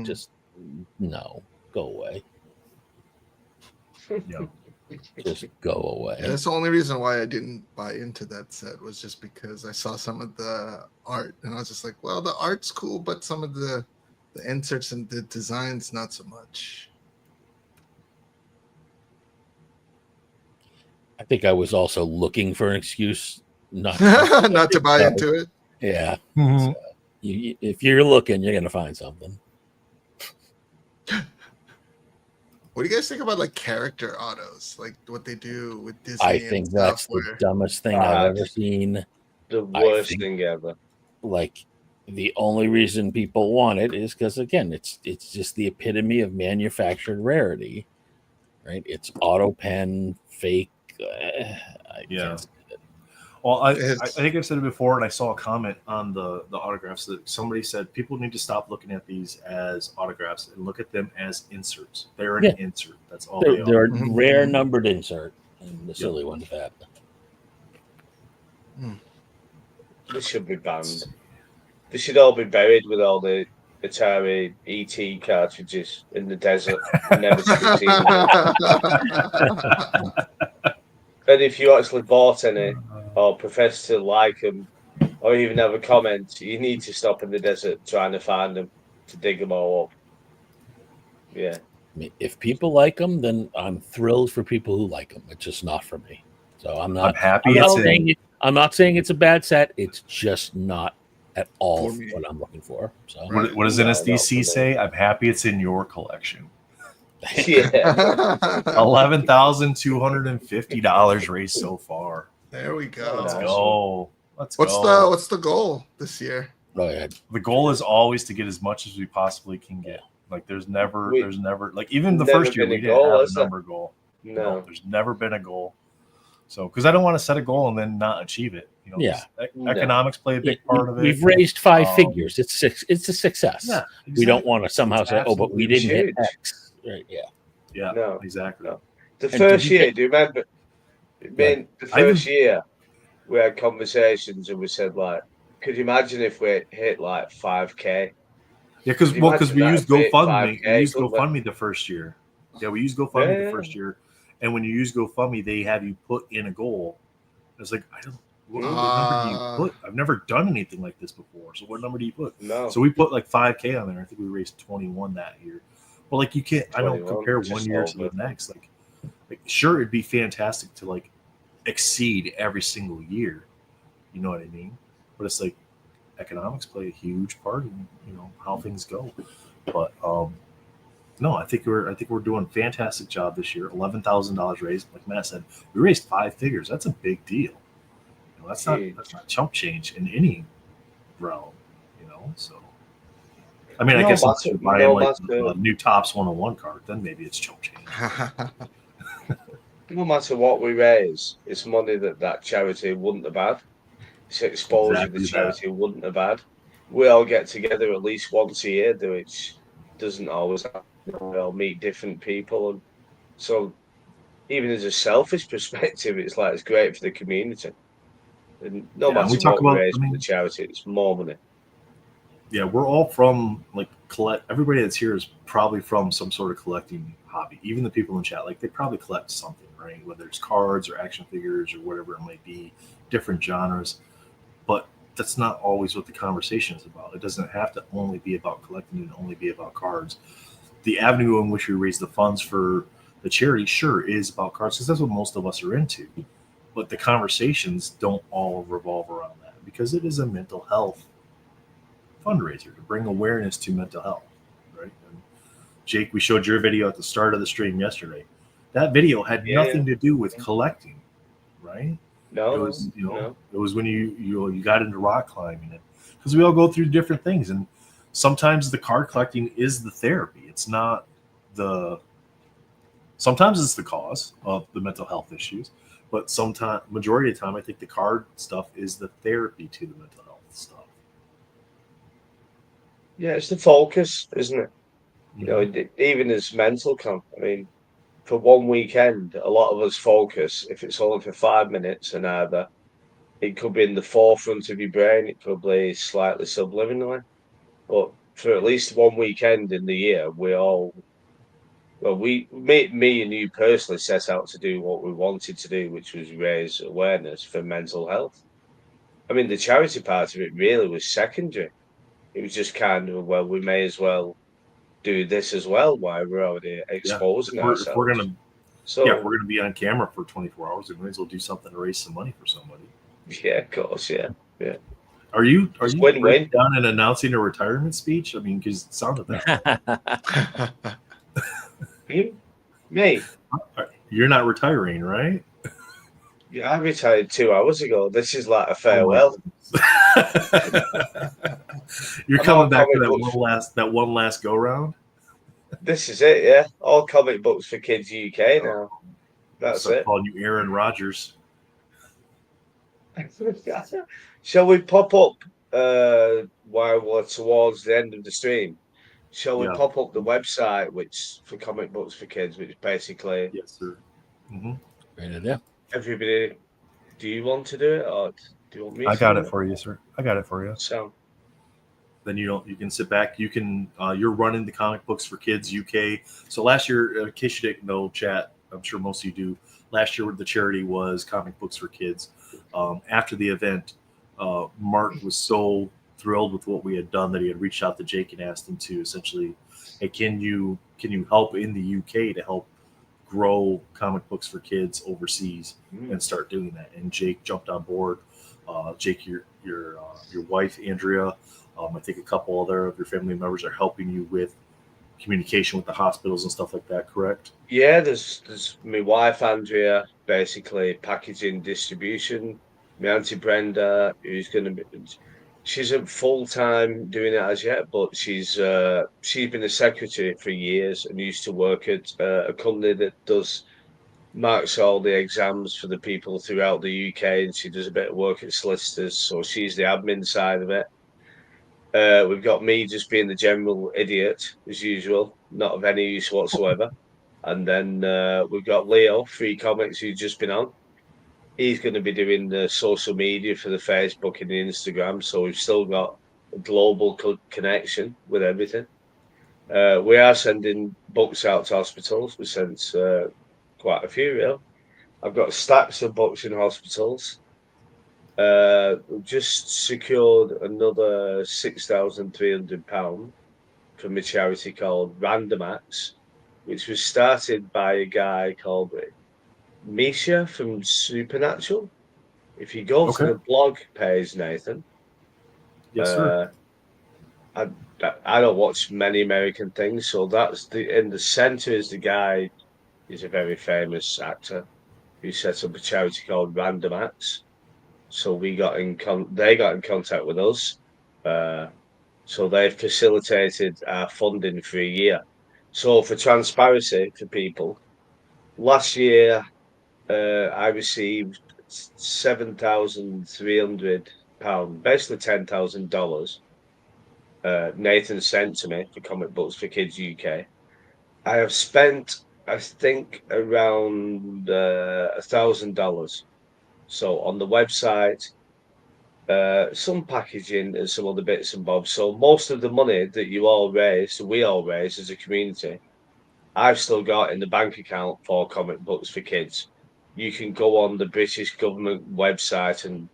go away. Yeah. Just go away. Yeah, that's the only reason why I didn't buy into that set was just because I saw some of the art and I was just like, well, the art's cool, but some of the inserts and the designs not so much. I think I was also looking for an excuse not not to buy into it. Yeah. So if you're looking, you're gonna find something. What do you guys think about like character autos, like what they do with Disney? I think that's the dumbest thing I've ever seen. the worst thing ever. Like, the only reason people want it is because, again, it's just the epitome of manufactured rarity, right? It's auto pen, fake. Yeah. Well, I think I've said it before, and I saw a comment on the autographs that somebody said people need to stop looking at these as autographs and look at them as inserts. They're an insert. That's all they are. They're a rare numbered insert, and the silly one's that. This should be banned. They should all be buried with all the Atari ET cartridges in the desert, never to be seen. And if you actually bought any or profess to like them, or even have a comment, you need to stop in the desert trying to find them to dig them all up. Yeah. I mean, if people like them, then I'm thrilled for people who like them. It's just not for me. So I'm happy. I'm not saying it's a bad set. It's just not at all what I'm looking for. So what does NSDC say? I'm happy it's in your collection. Yeah. $11,250 raised so far. There we go. Let's go. What's the goal this year? Go ahead. The goal is always to get as much as we possibly can get. Like there's never like even the first year we didn't have a number goal. No, there's never been a goal. So because I don't want to set a goal and then not achieve it. You know, economics play a big part of it. We've raised 5 figures. It's a success. Yeah, We exactly. don't want to somehow say, "Oh, but we didn't hit X." Right? Yeah. Yeah. No. Exactly. No. The first year, do you remember? The first year, we had conversations and we said, like, could you imagine if we hit like 5K? Yeah, because we used GoFundMe. We used GoFundMe the first year. Yeah, we used GoFundMe the first year, and when you use GoFundMe, they have you put in a goal. It's like what number do you put? I've never done anything like this before. So what number do you put? No. So we put like 5K on there. I think we raised 21 that year. But like you can't. I don't compare one year to the next. Like sure, it'd be fantastic to like exceed every single year. You know what I mean? But it's like economics play a huge part in how things go. But no, I think we're doing a fantastic job this year. $11,000 raised, like Matt said, we raised 5 figures. That's a big deal. That's not chump change in any realm. So I mean, I guess if you're buying like a new Topps 101 card, then maybe it's chump change. No matter what we raise, it's money that charity wouldn't have had. It's exposure the charity wouldn't have had. We all get together at least once a year, which doesn't always happen. We all meet different people, and so even as a selfish perspective, it's like it's great for the community. And no matter what we raise for the charity, it's more money. Yeah, we're all from everybody that's here is probably from some sort of collecting hobby. Even the people in chat, like they probably collect something, right? Whether it's cards or action figures or whatever it might be, different genres. But that's not always what the conversation is about. It doesn't have to only be about collecting and only be about cards. The avenue in which we raise the funds for the charity, sure, is about cards because that's what most of us are into. But the conversations don't all revolve around that because it is a mental health fundraiser to bring awareness to mental health, right? And Jake, we showed your video at the start of the stream yesterday. That video had nothing to do with collecting, right? No, it was it was when you got into rock climbing, and because we all go through different things, and sometimes the card collecting is the therapy. It's not sometimes it's the cause of the mental health issues, but majority of the time, I think the card stuff is the therapy to the mental health stuff. Yeah, it's the focus, isn't it? Even as mental camp, I mean, for one weekend, a lot of us focus, if it's only for 5 minutes and either, it could be in the forefront of your brain, it could be slightly subliminally. But for at least one weekend in the year, me and you personally set out to do what we wanted to do, which was raise awareness for mental health. I mean, the charity part of it really was secondary. It was just kind of, we may as well do this as well while we're already exposing ourselves. If we're gonna be on camera for 24 hours, we may as well do something to raise some money for somebody. Yeah, of course, yeah. Are you win-win done and announcing a retirement speech? I mean, because it sounded that. Me? You're not retiring, right? Yeah, I retired 2 hours ago. This is like a farewell. You're coming back for that one last go round. This is it, yeah. All comic books for kids UK now. That's it. Calling you Aaron Rodgers. Shall we pop up while we're towards the end of the stream? Shall we pop up the website, which for comic books for kids, which basically yes, sir. Great idea. Everybody, do you want to do it, or do you want me? I got it for you, sir. I got it for you. So then you can sit back. You can you're running the Comic Books for Kids UK. So last year, in case you didn't know, chat, I'm sure most of you do. Last year, the charity was Comic Books for Kids. After the event, Mark was so thrilled with what we had done that he had reached out to Jake and asked him to essentially, hey, can you help in the UK to help grow comic books for kids overseas and start doing that? And Jake jumped on board. Jake, your wife Andrea, I think a couple other of your family members are helping you with communication with the hospitals and stuff like that, correct? Yeah, there's my wife Andrea, basically packaging, distribution. My auntie Brenda, who's going to be, she isn't full time doing it as yet, but she's been a secretary for years and used to work at a company that marks all the exams for the people throughout the UK, and she does a bit of work at solicitors, so she's the admin side of it. We've got me just being the general idiot as usual, not of any use whatsoever. And then we've got Leo, Free Comics, who's just been on. He's going to be doing the social media for the Facebook and the Instagram, so we've still got a global connection with everything. We are sending books out to hospitals. We sent quite a few, really. I've got stacks of books in hospitals. We've just secured another £6,300 from a charity called Random Acts, which was started by a guy called Misha from Supernatural. If you go to the blog page, Nathan. Yes, sir. I don't watch many American things, so that's in the center is the guy. He's a very famous actor who set up a charity called Random Acts. So they got in contact with us. So they've facilitated our funding for a year. So for transparency for people, last year I received £7,300, basically $10,000. Nathan sent to me for Comic Books for Kids UK. I have spent, I think, around $1,000. So on the website, some packaging and some other bits and bobs. So most of the money that we all raise as a community, I've still got in the bank account for Comic Books for Kids. You can go on the British government website and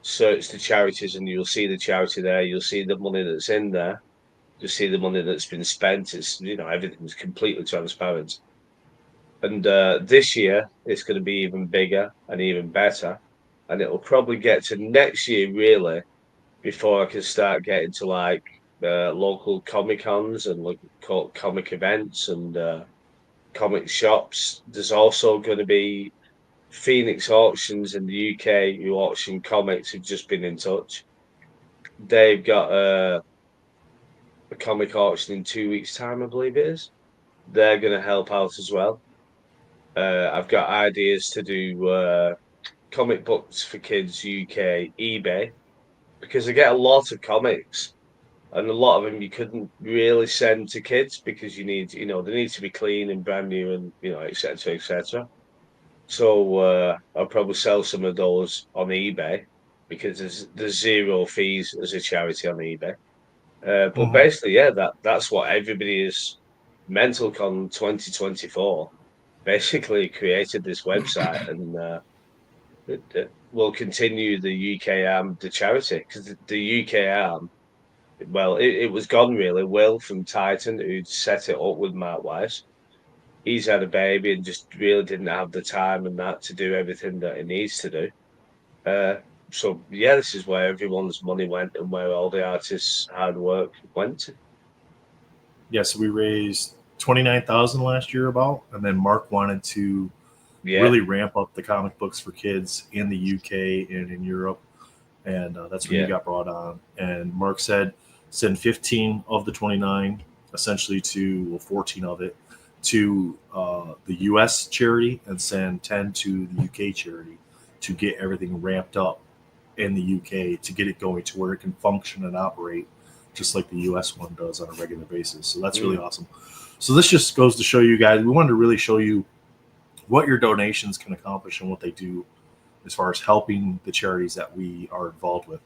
search the charities and you'll see the charity there. You'll see the money that's in there. You'll see the money that's been spent. It's, everything's completely transparent. And this year, it's going to be even bigger and even better. And it'll probably get to next year, really, before I can start getting to local Comic-Cons and local comic events and comic shops. There's also going to be Phoenix Auctions in the UK who auction comics have just been in touch. They've got a comic auction in 2 weeks' time, I believe it is. They're going to help out as well. I've got ideas to do Comic Books for Kids UK eBay, because I get a lot of comics and a lot of them you couldn't really send to kids because you need, they need to be clean and brand new and, etc., etc. So I'll probably sell some of those on eBay because there's zero fees as a charity on eBay. But basically, yeah, that's what everybody is. MentalCon 2024 basically created this website, and it will continue the UK arm, the charity, because the UK arm, well, it was gone really. Will from Titan, who'd set it up with Mark Weiss, he's had a baby and just really didn't have the time and that to do everything that he needs to do. So yeah, this is where everyone's money went and where all the artists' hard work went to. Yeah, so we raised $29,000 last year about, and then Mark wanted to really ramp up the comic books for kids in the UK and in Europe. And that's when he got brought on. And Mark said, send 15 of the 29, essentially 14 of it, to the U.S. charity, and send 10 to the UK charity to get everything ramped up in the UK to get it going to where it can function and operate just like the U.S. one does on a regular basis. So that's really awesome. So this just goes to show you guys, we wanted to really show you what your donations can accomplish and what they do as far as helping the charities that we are involved with.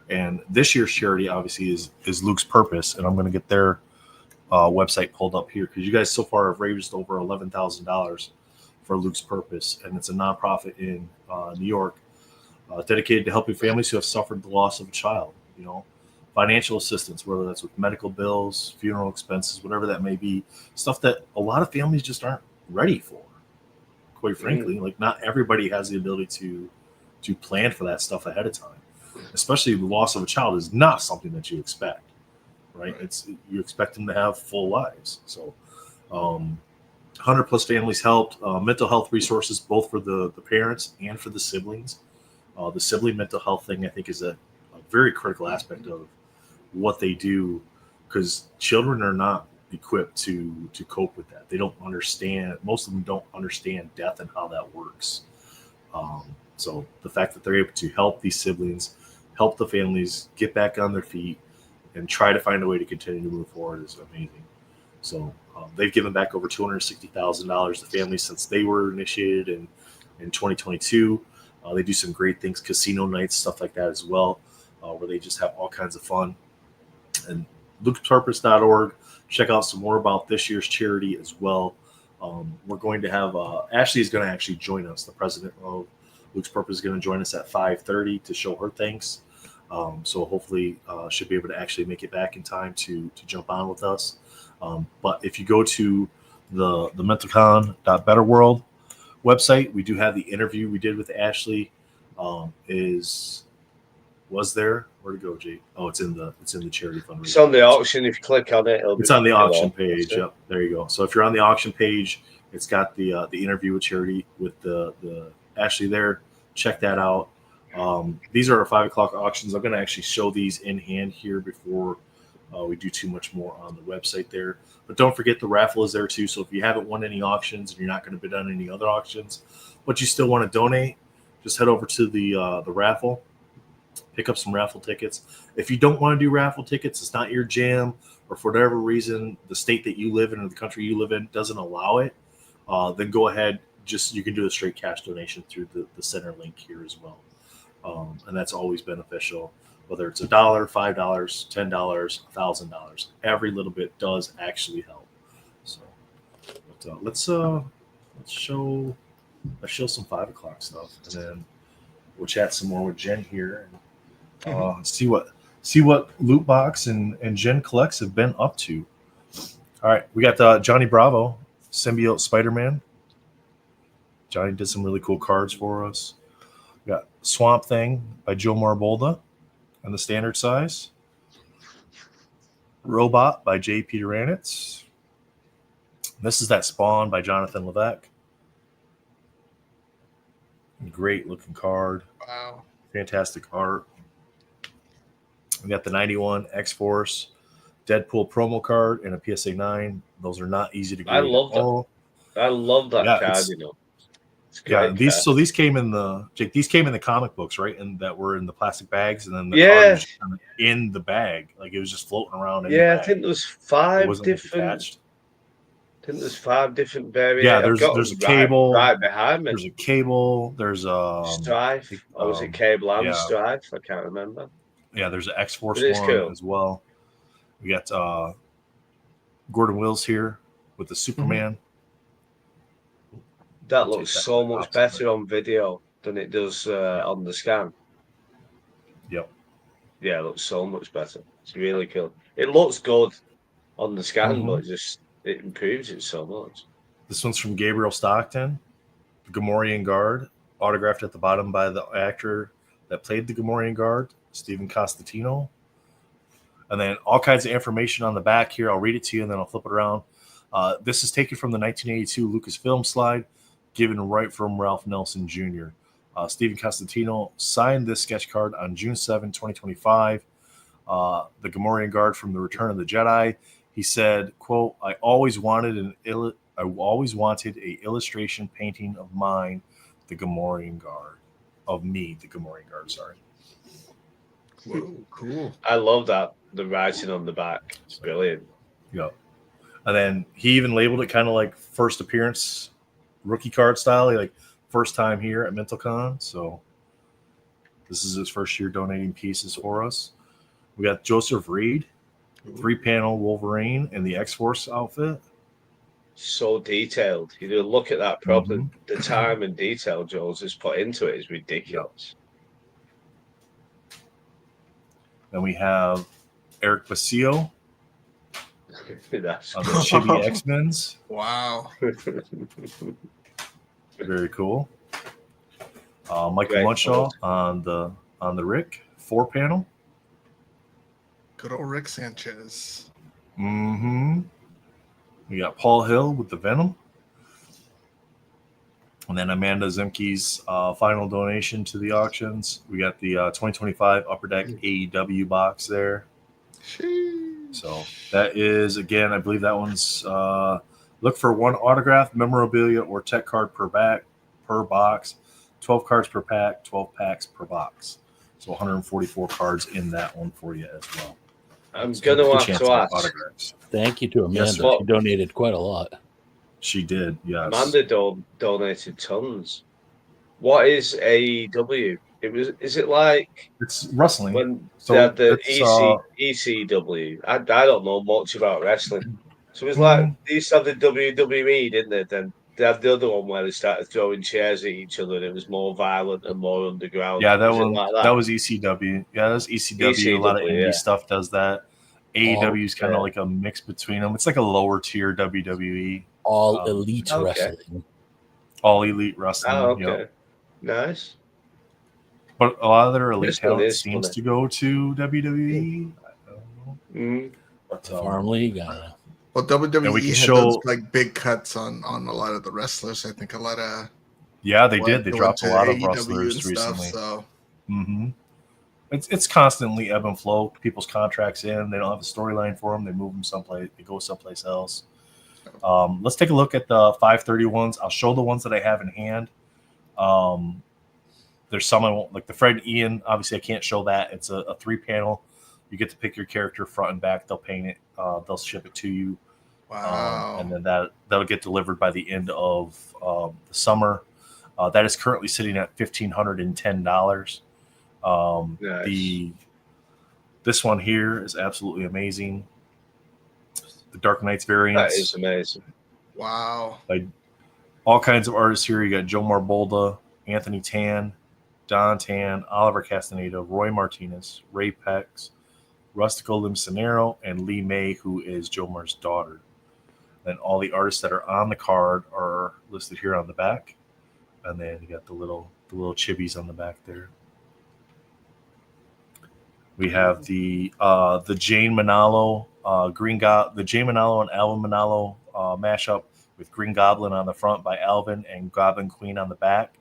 And this year's charity obviously is Luke's Purpose, and I'm going to get their website pulled up here because you guys so far have raised over $11,000 for Luke's Purpose, and it's a nonprofit in New York dedicated to helping families who have suffered the loss of a child. You know, financial assistance, whether that's with medical bills, funeral expenses, whatever that may be, stuff that a lot of families just aren't ready for. Quite frankly, like not everybody has the ability to plan for that stuff ahead of time. Especially the loss of a child is not something that you expect, right? You expect them to have full lives. So 100 plus families helped, mental health resources, both for the parents and for the siblings. The sibling mental health thing, I think, is a very critical aspect of what they do, because children are not equipped to cope with that. They don't understand, most of them don't understand death and how that works. So the fact that they're able to help these siblings, help the families get back on their feet and try to find a way to continue to move forward is amazing. So they've given back over $260,000 to families since they were initiated in 2022. They do some great things, casino nights, stuff like that as well, where they just have all kinds of fun. And Luke'sPurpose.org. Check out some more about this year's charity as well. We're going to have Ashley is going to actually join us. The president of Luke's Purpose is going to join us at 5:30 to show her thanks. So hopefully she'll be able to actually make it back in time to jump on with us. But if you go to the mentalcon.betterworld website, we do have the interview we did with Ashley. Was there? Where'd it go, Jake? Oh, it's in the charity fundraiser. It's on the auction. If you click on it, it's on the auction page. Yep, there you go. So if you're on the auction page, it's got the interview with charity with the Ashley there. Check that out. These are our 5 o'clock auctions. I'm going to actually show these in hand here before we do too much more on the website there. But don't forget the raffle is there too. So if you haven't won any auctions and you're not going to bid on any other auctions, but you still want to donate, just head over to the raffle. Pick up some raffle tickets. If you don't want to do raffle tickets, it's not your jam, or for whatever reason, the state that you live in or the country you live in doesn't allow it, then go ahead. You can do a straight cash donation through the center link here as well. And that's always beneficial, whether it's $1, $5, $10, $1,000. Every little bit does actually help. So but, let's show some 5 o'clock stuff, and then we'll chat some more with Jen here and see what Lootbox and Jen Collects have been up to. All right, we got Johnny Bravo, Symbiote Spider-Man. Johnny did some really cool cards for us. We got Swamp Thing by Joe Marbolda in the standard size. Robot by J. Peter Anitz. This is that Spawn by Jonathan Levesque. Great looking card. Wow. Fantastic art. We got the 91 X-Force Deadpool promo card and a PSA 9. Those are not easy to get. I love that. I love that card, you know. Yeah, these came in the comic books, right? And that were in the plastic bags, and then the card was just kind of in the bag, like it was just floating around. I think there was 5 different. I think there's 5 different variants. Yeah, there's a cable right behind me. There's a cable. There's a Strife. Or was it Cable and Strife? I can't remember. Yeah, there's an X-Force one as well. We got Gordon Wills here with the Superman. That looks so much better on video than it does on the scan. Yep. Yeah, it looks so much better. It's really cool. It looks good on the scan, but it improves it so much. This one's from Gabriel Stockton, the Gamorrean Guard, autographed at the bottom by the actor that played the Gamorrean Guard, Stephen Costantino. And then all kinds of information on the back here. I'll read it to you and then I'll flip it around. This is taken from the 1982 Lucasfilm slide. given right from Ralph Nelson Jr. Stephen Costantino signed this sketch card on June 7, 2025. The Gamorrean Guard from The Return of the Jedi. He said, quote, I always wanted a illustration painting of mine, the Gamorrean Guard. Of me, the Gamorrean Guard, sorry. Whoa, cool. I love that. The writing on the back. It's brilliant. Yeah. And then he even labeled it kind of like first appearance rookie card style, like first time here at MentalCon. So this is his first year donating pieces for us. We got Joseph Reed, 3-panel Wolverine in the X-Force outfit. So detailed. You look at that problem. The time and detail Joel's has put into it is ridiculous. Then we have Eric Basile That's on the Chibi X-Men's. Wow. Very cool. Michael Munshaw on the Rick 4-panel. Good old Rick Sanchez. Mm-hmm. We got Paul Hill with the Venom. And then Amanda Zemke's final donation to the auctions. We got the 2025 Upper Deck AEW box there. So that is, again, I believe that one's look for one autograph, memorabilia, or tech card per box. 12 cards per pack, 12 packs per box. So 144 cards in that one for you as well. I'm going to have to ask. Autographs. Thank you to Amanda. Guess what? She donated quite a lot. She did, yes. Amanda donated tons. What is AEW? Is it like it's wrestling? When So they had the it's, ECW. I don't know much about wrestling. So it was like they used to have the WWE, didn't they? Then they had the other one where they started throwing chairs at each other and it was more violent and more underground. Yeah, that Was it one like that was ECW. Yeah, that's ECW. A lot of ECW, indie yeah. stuff does that. AEW is kind of yeah. like a mix between them. It's like a lower tier WWE. All elite okay. wrestling. All elite wrestling. Oh, okay. Yep. Nice. But a lot of their elite This one talent is seems funny. to go to WWE. I don't know. Mm. But, Farm League. Well, WWE And we can had show- those like big cuts on a lot of the wrestlers. I think a lot of yeah, they did. They go dropped a into lot of AEW wrestlers and stuff, recently. so Mm-hmm. It's constantly ebb and flow. People's contracts in. They don't have a storyline for them. They move them someplace. They go someplace else. Let's take a look at the 530 ones. I'll show the ones that I have in hand. There's some I won't, like the Fred and Ian. Obviously, I can't show that. It's a 3-panel. You get to pick your character front and back. They'll paint it. They'll ship it to you. Wow. And then that'll get delivered by the end of the summer. That is currently sitting at $1,510. Nice. This one here is absolutely amazing. The Dark Knights variants. That is amazing. Wow. Like all kinds of artists here. You got Joe Marbolda, Anthony Tan, Don Tan, Oliver Castaneda, Roy Martinez, Ray Pex, Rustico Limcinero, and Lee May, who is Jomar's daughter. And all the artists that are on the card are listed here on the back. And then you got the little chibis on the back there. We have the Jane Manalo, the Jane Manalo and Alvin Manalo mashup with Green Goblin on the front by Alvin and Goblin Queen on the back.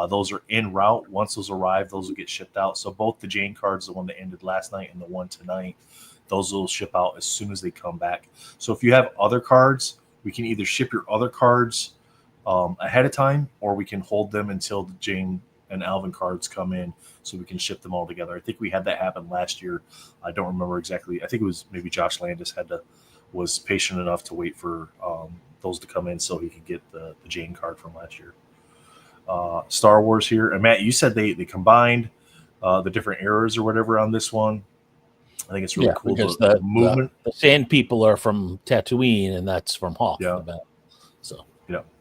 Those are en route. Once those arrive, those will get shipped out. So both the Jane cards, the one that ended last night and the one tonight, those will ship out as soon as they come back. So if you have other cards, we can either ship your other cards ahead of time, or we can hold them until the Jane and Alvin cards come in so we can ship them all together. I think we had that happen last year. I don't remember exactly. I think it was maybe Josh Landis was patient enough to wait for those to come in so he could get the Jane card from last year. Star Wars here. And Matt, you said they combined the different eras or whatever on this one. I think it's really cool. Because the movement. the Sand People are from Tatooine, and that's from Hoth. Yeah.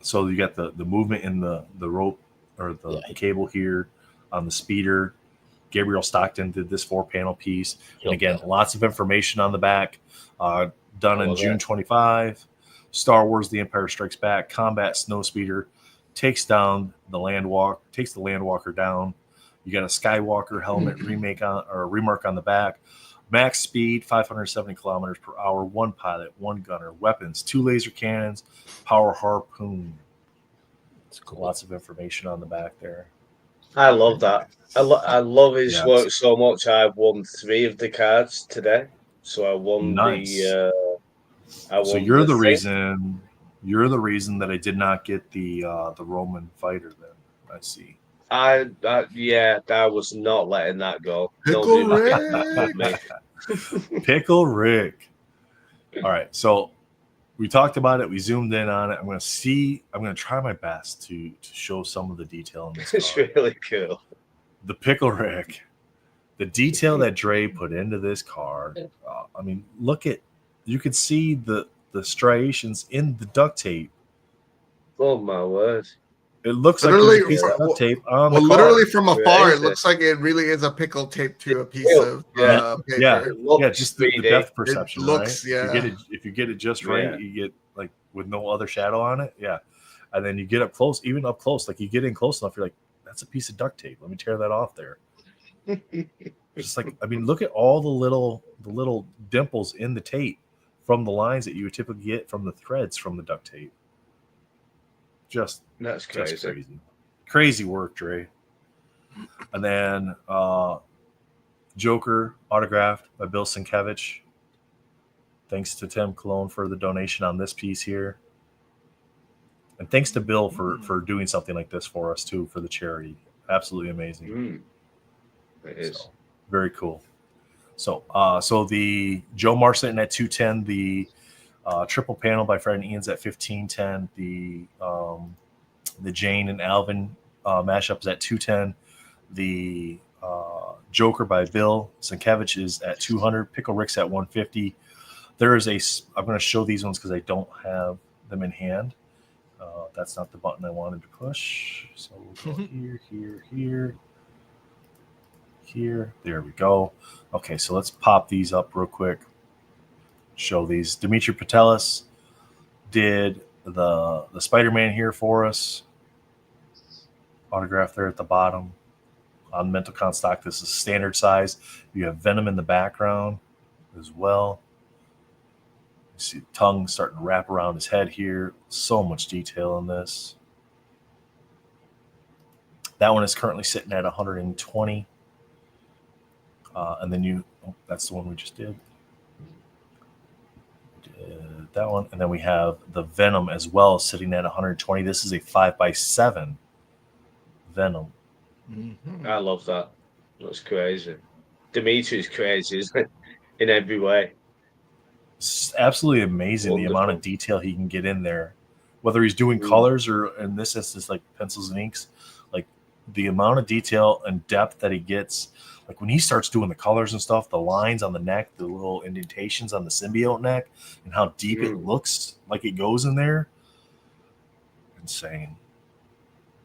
So you got the movement in the rope or the cable here on the speeder. Gabriel Stockton did this 4-panel piece. And again, lots of information on the back. Done in June 25. Star Wars: The Empire Strikes Back. Combat Snowspeeder takes down takes the Landwalker down. You got a Skywalker helmet remark on the back. Max speed, 570 kilometers per hour. 1 pilot, 1 gunner. Weapons, 2 laser cannons. Power harpoon. It's cool. Lots of information on the back there. I love that. I love his work so much. I've won 3 of the cards today, so I won the. So you're the reason. You're the reason that I did not get the Roman fighter. Then I see. I was not letting that go. Pickle Rick. Pickle Rick. All right, so we talked about it. We zoomed in on it. I'm going to try my best to show some of the detail in this. It's really cool. The Pickle Rick, the detail that Dre put into this card. I mean, you could see the striations in the duct tape. Oh my word! It looks like there's a piece of duct tape on the card. Literally from afar, it looks like it really is a pickle taped to a piece of paper. Yeah, just the depth perception. It looks, right? If you get it just right, you get like with no other shadow on it. Yeah, and then you get up close, even up close, like you get in close enough, you're like, that's a piece of duct tape. Let me tear that off there. Just like, I mean, look at all the little dimples in the tape from the lines that you would typically get from the threads from the duct tape. That's crazy. Just crazy work, Dre. And then Joker autographed by Bill Sienkiewicz. Thanks to Tim Cologne for the donation on this piece here. And thanks to Bill for doing something like this for us too, for the charity. Absolutely amazing. It is. So, very cool. So the Joe Marston at 210, the triple panel by Fred and Ian's at 1510, the Jane and Alvin mashup is at 210, the Joker by Bill Sienkiewicz is at 200, Pickle Rick's at 150. There is I'm going to show these ones because I don't have them in hand. That's not the button I wanted to push. So we'll go here. There we go. Okay, so let's pop these up real quick. Show these. Dimitri Patelis did the Spider-Man here for us. Autograph there at the bottom. On MentalCon stock, this is standard size. You have Venom in the background as well. You see the tongue starting to wrap around his head here. So much detail in this. That one is currently sitting at 120. And then that's the one we just did. That one. And then we have the Venom as well, sitting at 120. This is a 5x7 Venom. I love that. That's crazy. Dimitri's crazy, isn't it? In every way. It's absolutely amazing. Wonderful. The amount of detail he can get in there, whether he's doing colors or in this instance like pencils and inks. Like the amount of detail and depth that he gets, like when he starts doing the colors and stuff, the lines on the neck, the little indentations on the symbiote neck, and how deep it looks like it goes in there. Insane.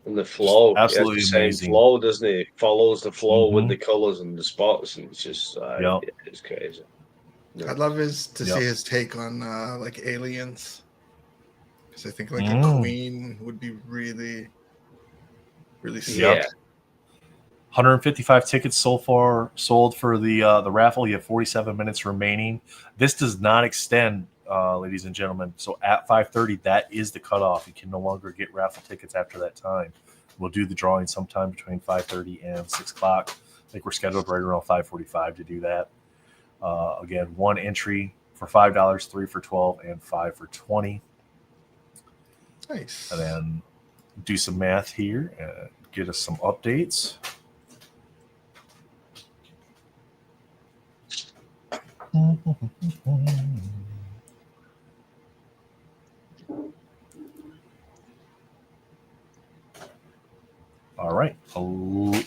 And the flow, absolutely the same amazing flow, doesn't it? It follows the flow with the colors and the spots, and it's just it's crazy. I'd love to see his take on like aliens, because I think like a queen would be really, really sick. Yep. 155 tickets sold for the raffle. You have 47 minutes remaining. This does not extend, ladies and gentlemen. So at 5:30, that is the cutoff. You can no longer get raffle tickets after that time. We'll do the drawing sometime between 5:30 and 6 o'clock. I think we're scheduled right around 5:45 to do that. Again, one entry for $5, 3 for $12, and 5 for $20. Nice. And then do some math here and get us some updates. All right.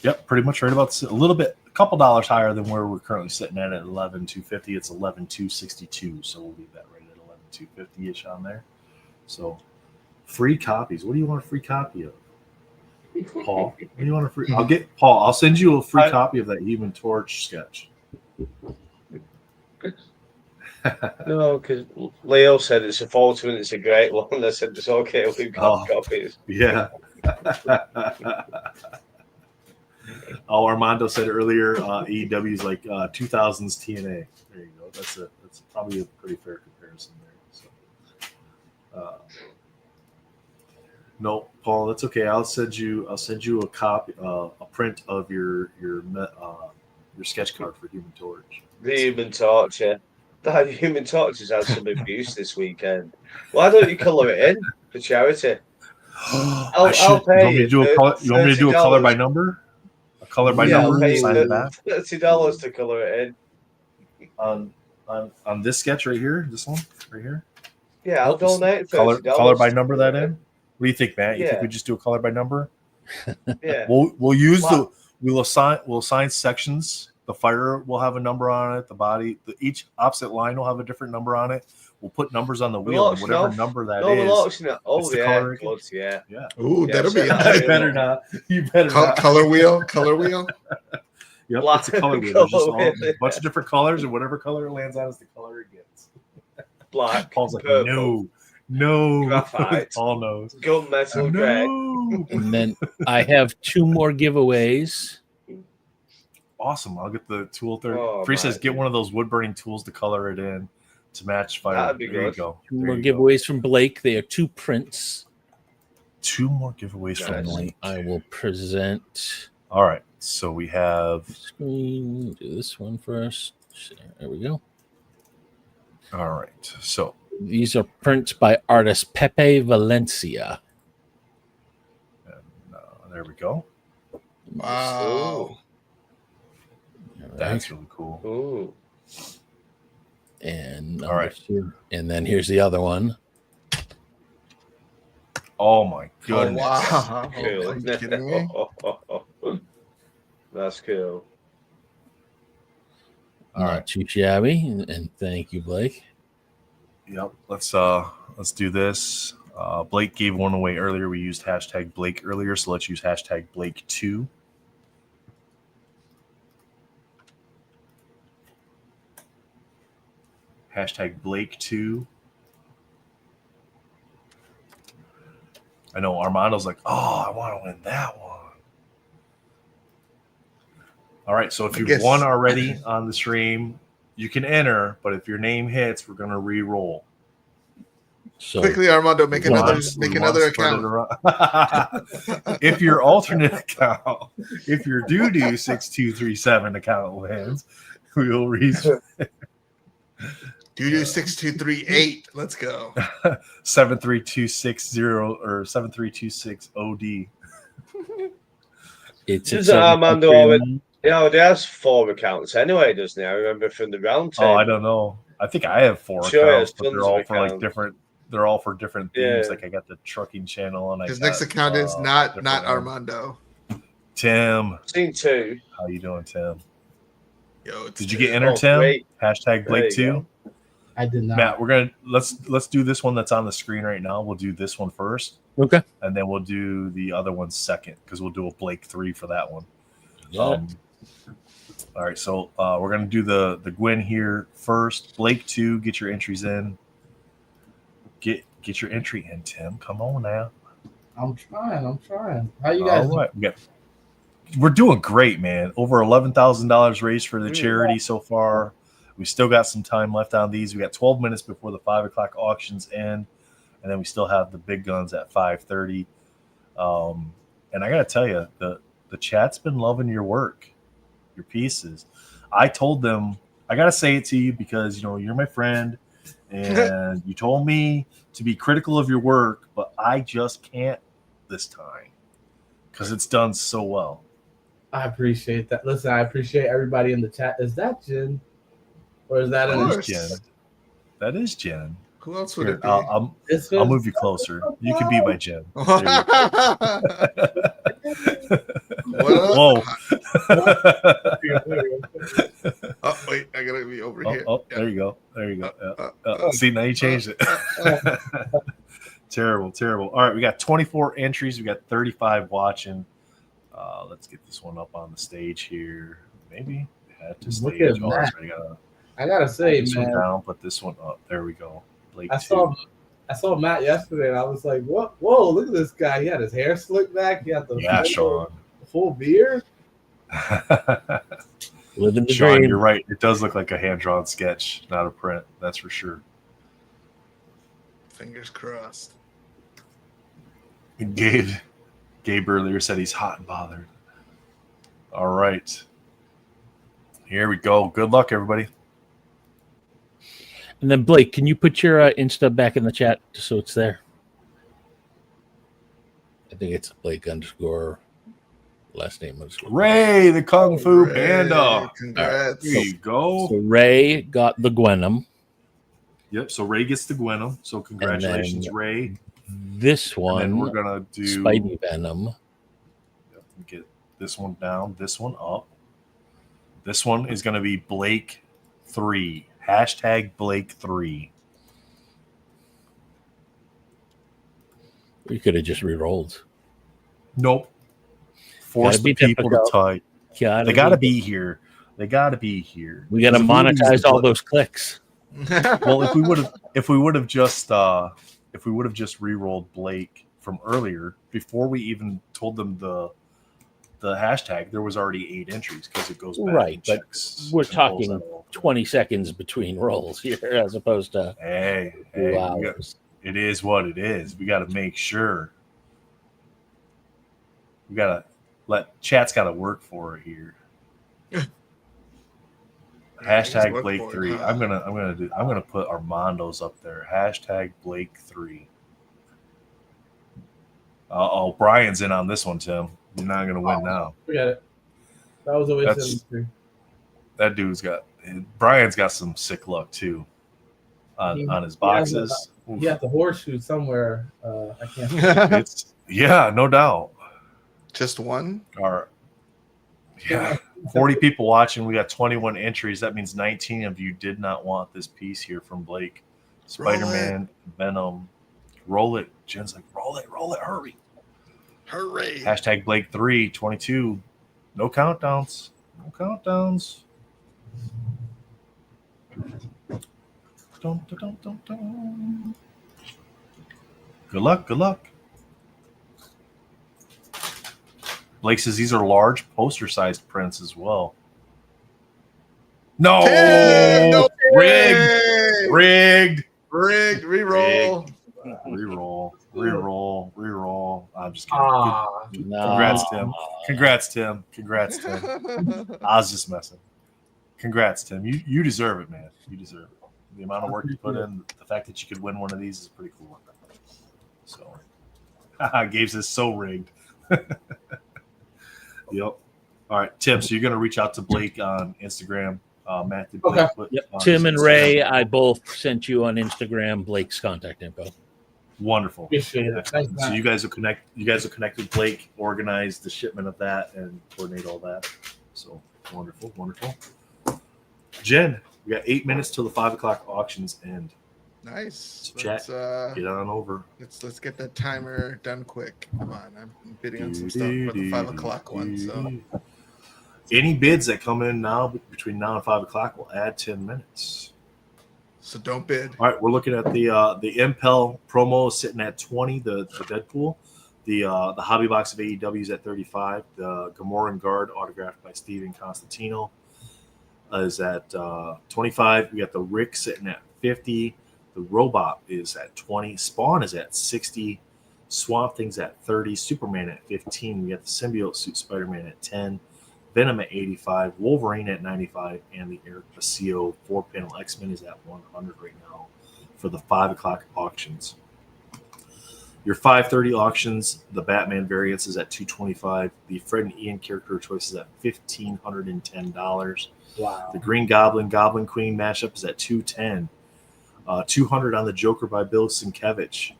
Yep, pretty much right about a little bit, a couple dollars higher than where we're currently sitting at 11,250. It's 11,262, so we'll leave that right at 11,250-ish on there. So free copies. What do you want a free copy of? Paul, what do you want a free? I'll get Paul. I'll send you a free copy of that Human Torch sketch. No, because Leo said it's a photo and it's a great one. I said it's okay. We've got copies. Yeah. Armando said earlier, AEW is like 2000s TNA. There you go. That's probably a pretty fair comparison there. So, No, Paul, that's okay. I'll send you a copy, a print of your sketch card for Human Torch. The Human Torch, yeah. That Human Torch has had some abuse this weekend. Why don't you colour it in for charity? I'll pay you. You want me to do a color by number? A color by number? I'll pay Sign you the back? $30 to colour it in. On this sketch right here, this one right here. Yeah, I'll donate $30. Color by number that in. What do you think, Matt? You Yeah. think we just do a color by number? Yeah. We'll assign sections. The fire will have a number on it. The body, each opposite line will have a different number on it. We'll put numbers on the wheel, and whatever number that is. Oh, the yeah, color of course, yeah. Ooh, Yeah, that'll be sure. interesting. You better not. You better not. Color wheel. Color wheel. Yep, Black it's a color wheel. There's just color a bunch of different colors, and whatever color it lands on is the color it gets. Black. Paul's like, purple, no. graphite, Paul knows. gunmetal grey. And then I have 2 more giveaways. Awesome. I'll get the tool 30. Oh, Free says my get one of those wood burning tools to color it in to match fire. That'd be There you good. go. 2 There more you go. giveaways from Blake. They are 2 prints. 2 more giveaways from And Blake. I will present All right. So we have. screen. Do this one first. There we go. All right. So These are prints by artist Pepe Valencia. there we go. Wow. That's really cool. Ooh. And All right. and then here's the other one. Oh my Oh, goodness. wow. Cool, Are you isn't it? kidding me? That's cool. All Not right. too shabby. And thank you, Blake. Yep. Let's do this. Blake gave one away earlier. We used hashtag Blake earlier, so let's use hashtag Blake2. Hashtag Blake2. I know Armando's like, oh, I want to win that one. All right, so if I you've guess- won already on the stream, you can enter, but if your name hits, we're going to re-roll. So Quickly, Armando, make We want- another we want account. to spread it around. If your alternate account, if your doo-doo 6237 account wins, we will Doo 6238. Let's go. 73260 or 7326 OD. it's Does Armando already? Yeah, he has 4 accounts anyway, doesn't he? I remember from the round table. Oh, I don't know. I think I have 4 Sure, accounts, it's but tons they're of all for like accounts. different. They're all for different themes. Yeah. Like I got the trucking channel, and His I got, next account is not different ones. Armando. Tim. Seen 2. How you doing, Tim? Yo, it's Did you get entered, Tim? great. Hashtag There you Blake2. I did not. Matt, we're gonna let's do this one that's on the screen right now. We'll do this one first, Okay. and then we'll do the other one second because we'll do a Blake 3 for that one. Yeah. All right, so we're gonna do the Gwen here first. Blake 2, get your entries in. Get your entry in, Tim. Come on now. I'm trying. How you guys? All right, we're doing great, man. Over $11,000 raised for the charity so far. We still got some time left on these. We got 12 minutes before the 5 o'clock auctions end, and then we still have the big guns at 5:30. And I gotta tell you, the chat's been loving your work, your pieces. I told them, I gotta say it to you because you're my friend, and you told me to be critical of your work, but I just can't this time because it's done so well. I appreciate that. Listen, I appreciate everybody in the chat. Is that Jen? Or is that That is Jen. That is Jen. Who else would Here, it be? I'll move you closer. You can be my Jen. What Whoa. Oh, wait, I gotta be over here. Oh, there you go. There you go. See, now you changed it. Terrible. All right, we got 24 entries. We got 35 watching. Let's get this one up on the stage here. Maybe add to Look stage. at Oh, that. that's right. I gotta say, this one man. down, put this one up. There we go. Blake I 2. saw Matt yesterday, and I was like, "What? Whoa! Look at this guy. He had his hair slicked back. He had the Yeah, Sean. full beard." Living the Sean, dream. you're right. It does look like a hand-drawn sketch, not a print. That's for sure. Fingers crossed. Gabe earlier said he's hot and bothered. All right. Here we go. Good luck, everybody. And then Blake, can you put your Insta back in the chat just so it's there? I think it's Blake _ last name _ Ray, the Kung Fu Panda. Congrats. There you go. So Ray got the Gwenum. Yep. So Ray gets the Gwenum. So congratulations, Ray. This one, and then we're gonna do Spidey Venom. Yep, get this one down, this one up. This one is gonna be Blake 3. Hashtag Blake 3. We could have just re-rolled. Nope. Force the people to type. They got to be here. They got to be here. We got to monetize all those clicks. Well, if we would have just re-rolled Blake from earlier before we even told them the hashtag, there was already 8 entries because it goes back Right, but we're and talking 20 seconds between rolls here as opposed to 2 hours. It is what it is. We got to make sure. We got to chat's got to work for it here. Hashtag Blake 3. I'm gonna put Armando's up there. Hashtag Blake 3. Brian's in on this one, Tim. You're not gonna win now. Forget it. That was always that dude's got. Brian's got some sick luck too. On his boxes. He has the horseshoe somewhere. I can't. Yeah, no doubt. Just one? Yeah. 40 people watching. We got 21 entries. That means 19 of you did not want this piece here from Blake. Spider-Man, Venom. Roll it. Jen's like, roll it, hurry. Hooray. Hashtag Blake 3, 22. No countdowns. No countdowns. Dun, dun, dun, dun, dun. Good luck. Good luck. Blake says these are large poster-sized prints as well. No! No Rigged! Reroll. Reroll. I'm just kidding. Congrats, Tim. I was just messing. Congrats, Tim. You deserve it, man. You deserve it. The amount of work you put in, the fact that you could win one of these is pretty cool. So, Gabe says so rigged. Yep. All right, Tim. So you're going to reach out to Blake on Instagram. Matt, did Blake put on Tim and Instagram? Ray, I both sent you on Instagram Blake's contact info. Wonderful. Appreciate it. Thanks, So Matt. you guys will connect. You guys will connect with Blake, organize the shipment of that, and coordinate all that. So wonderful. Jen, we got 8 minutes till the 5 o'clock auctions end. Nice. So chat, get on over. Let's get that timer done quick. Come on, I'm bidding on some stuff for the 5 o'clock one. So any bids that come in now between now and 5 o'clock will add 10 minutes. So don't bid. All right, we're looking at the Impel promo sitting at 20. The Deadpool, the Hobby Box of AEW is at 35. The Gamoran Guard autographed by Steven Constantino is at 25. We got the Rick sitting at 50. The Robot is at 20. Spawn is at 60. Swamp Thing's at 30. Superman at 15. We got the Symbiote Suit Spider-Man at 10. Venom at 85. Wolverine at 95. And the Eric Basilio 4-panel X-Men is at 100 right now for the 5 o'clock auctions. Your 5:30 auctions, the Batman variants is at $225. The Fred and Ian character choice is at $1,510. Wow. The Green Goblin Goblin Queen mashup is at $210. 200 on the Joker by Bill Sienkiewicz.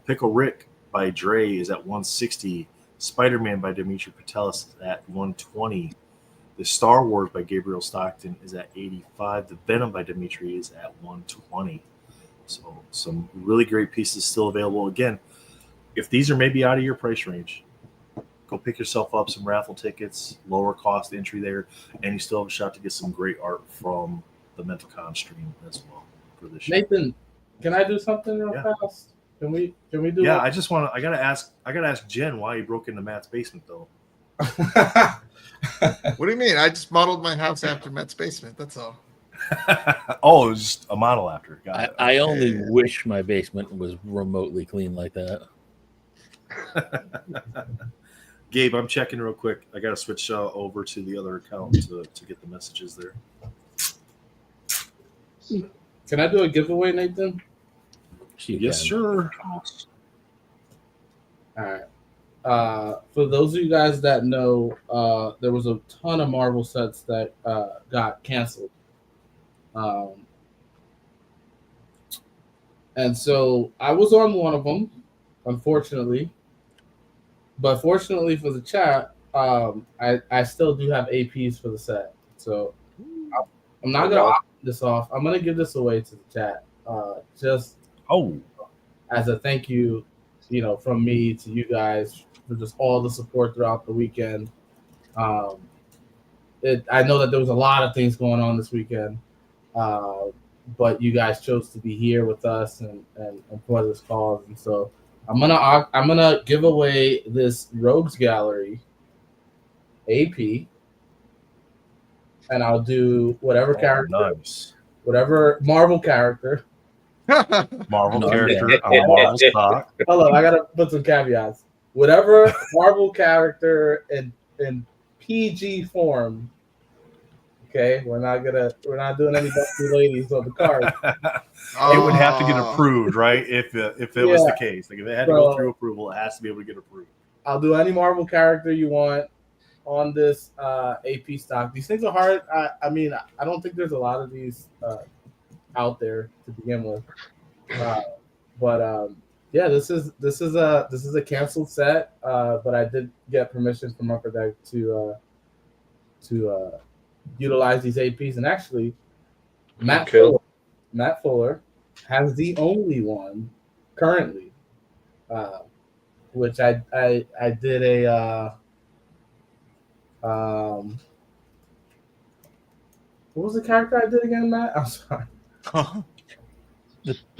Pickle Rick by Dre is at $160. Spider-Man by Dimitri Patelis is at $120. The Star Wars by Gabriel Stockton is at $85. The Venom by Dimitri is at $120. So some really great pieces still available. Again, if these are maybe out of your price range, go pick yourself up some raffle tickets, lower cost entry there, and you still have a shot to get some great art from the MentalCon stream as well. This Nathan, can I do something real fast? Can we do? Yeah, I gotta ask Jen why he broke into Matt's basement though. What do you mean? I just modeled my house after Matt's basement. That's all. Oh, it was just a model after. Got it. I only wish my basement was remotely clean like that. Gabe, I'm checking real quick. I got to switch over to the other account to get the messages there. Can I do a giveaway, Nathan? Yes, sure. All right. For those of you guys that know, there was a ton of Marvel sets that got canceled. And so I was on one of them, unfortunately. But fortunately for the chat, I still do have APs for the set. So I'm not going to opt this off. I'm going to give this away to the chat. Just as a thank you, from me to you guys for just all the support throughout the weekend. I know that there was a lot of things going on this weekend, but you guys chose to be here with us and for this cause, and so I'm gonna give away this Rogues Gallery AP, and I'll do whatever character, whatever Marvel character. Marvel character on Marvel stock. Hold on, I gotta put some caveats. Whatever Marvel character in PG form. Okay, we're not doing any Dusty Ladies on the card. It would have to get approved, right? If it was the case, like if it had to go through approval, it has to be able to get approved. I'll do any Marvel character you want on this AP stock. These things are hard. I mean, I don't think there's a lot of these out there to begin with, but yeah, this is a canceled set, but I did get permission from Upper Deck to utilize these APs, and actually Matt Fuller has the only one currently, which I did a what was the character I did again, Matt? I'm sorry. Oh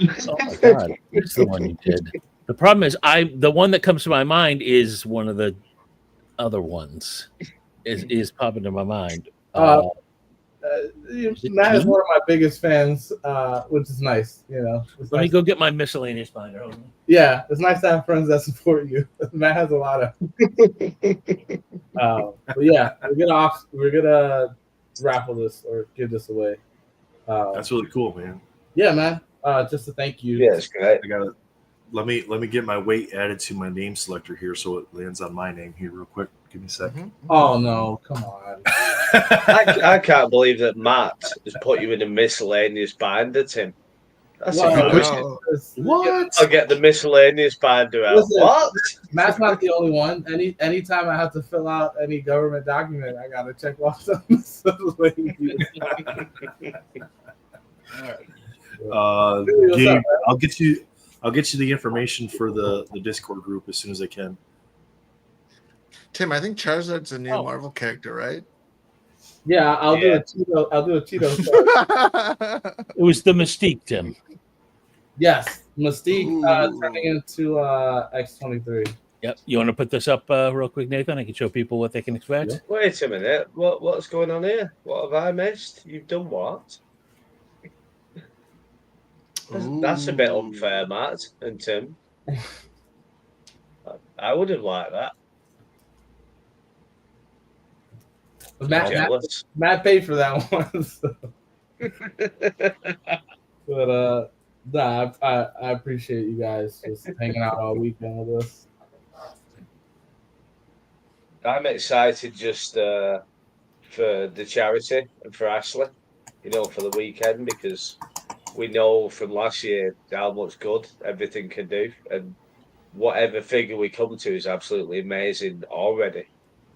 my god, it's the one you did. The problem is the one that comes to my mind is one of the other ones is popping to my mind. Matt is one of my biggest fans, which is nice. Let me go get my miscellaneous binder. Yeah, it's nice to have friends that support you. Matt has a lot of. But yeah, we're gonna raffle this or give this away. That's really cool, man. Yeah, man. Just to thank you. Yeah, it's great. I gotta let me get my weight added to my name selector here, so it lands on my name here real quick. Give me a second. Oh no, come on. I can't believe that Matt has put you in a miscellaneous binder, Tim. That's what? I'll get the miscellaneous binder out. Listen, what? Matt's not the only one. Anytime I have to fill out any government document, I gotta check off some miscellaneous. Gabe, I'll get you the information for the Discord group as soon as I can. Tim, I think Charizard's a new Marvel character, right? Yeah, I'll do a Cheeto. It was the Mystique, Tim. Yes, Mystique turning into X-23. Yep. You want to put this up real quick, Nathan? I can show people what they can expect. Yeah. Wait a minute. What's going on here? What have I missed? You've done what? That's a bit unfair, Matt and Tim. I would have liked that. Matt paid for that one. So. But I appreciate you guys just hanging out all weekend with us. I'm excited just for the charity and for Ashley, for the weekend, because we know from last year how much good everything can do, and whatever figure we come to is absolutely amazing already,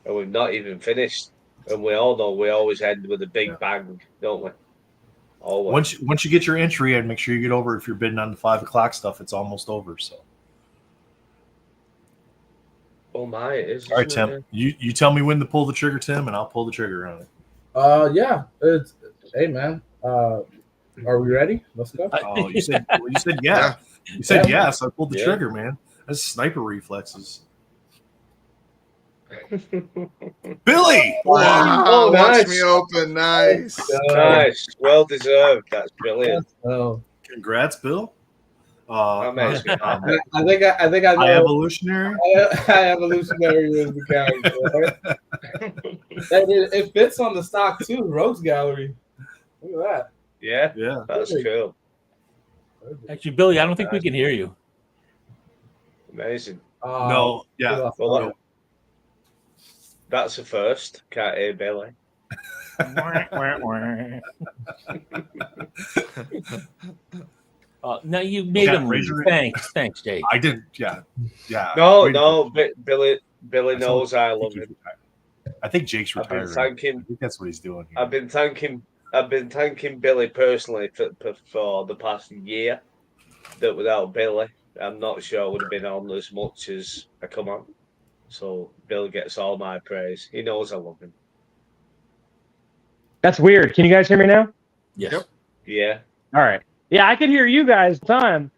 and we've not even finished. And we all know we always end with a big bang, don't we? Always. Once you get your entry, and make sure you get over. If you're bidding on the 5 o'clock stuff, it's almost over. So. Oh my! It is. All right, Tim. You tell me when to pull the trigger, Tim, and I'll pull the trigger on it. Yeah. Hey, man. Are we ready? Let's go. Oh, you said yeah. You said yes. I pulled the trigger, man. That's sniper reflexes. Billy! Wow! Oh, nice. Watch me open. Nice. Nice. Well deserved. That's brilliant. Oh, congrats, Bill. That makes me happy. I think I know. I evolutionary. I evolutionary is the character. Right? It fits on the stock too. Rogues Gallery. Look at Yeah, yeah, that's cool. Actually, Billy, I don't think we can hear you. Amazing. No, yeah. Well, that's a first. Can't hear Billy. Now you made Yeah, him raise your- leave. Thanks, Jake. I didn't. Yeah. No, Billy knows I love him. I think Jake's I've been retiring. thanking. I think that's what he's doing here. I've been thanking Billy personally for the past year. That without Billy, I'm not sure I would have been on as much as I come on. So Bill gets all my praise. He knows I love him. That's weird. Can you guys hear me now? Yes. Yeah. All right. Yeah, I could hear you guys time.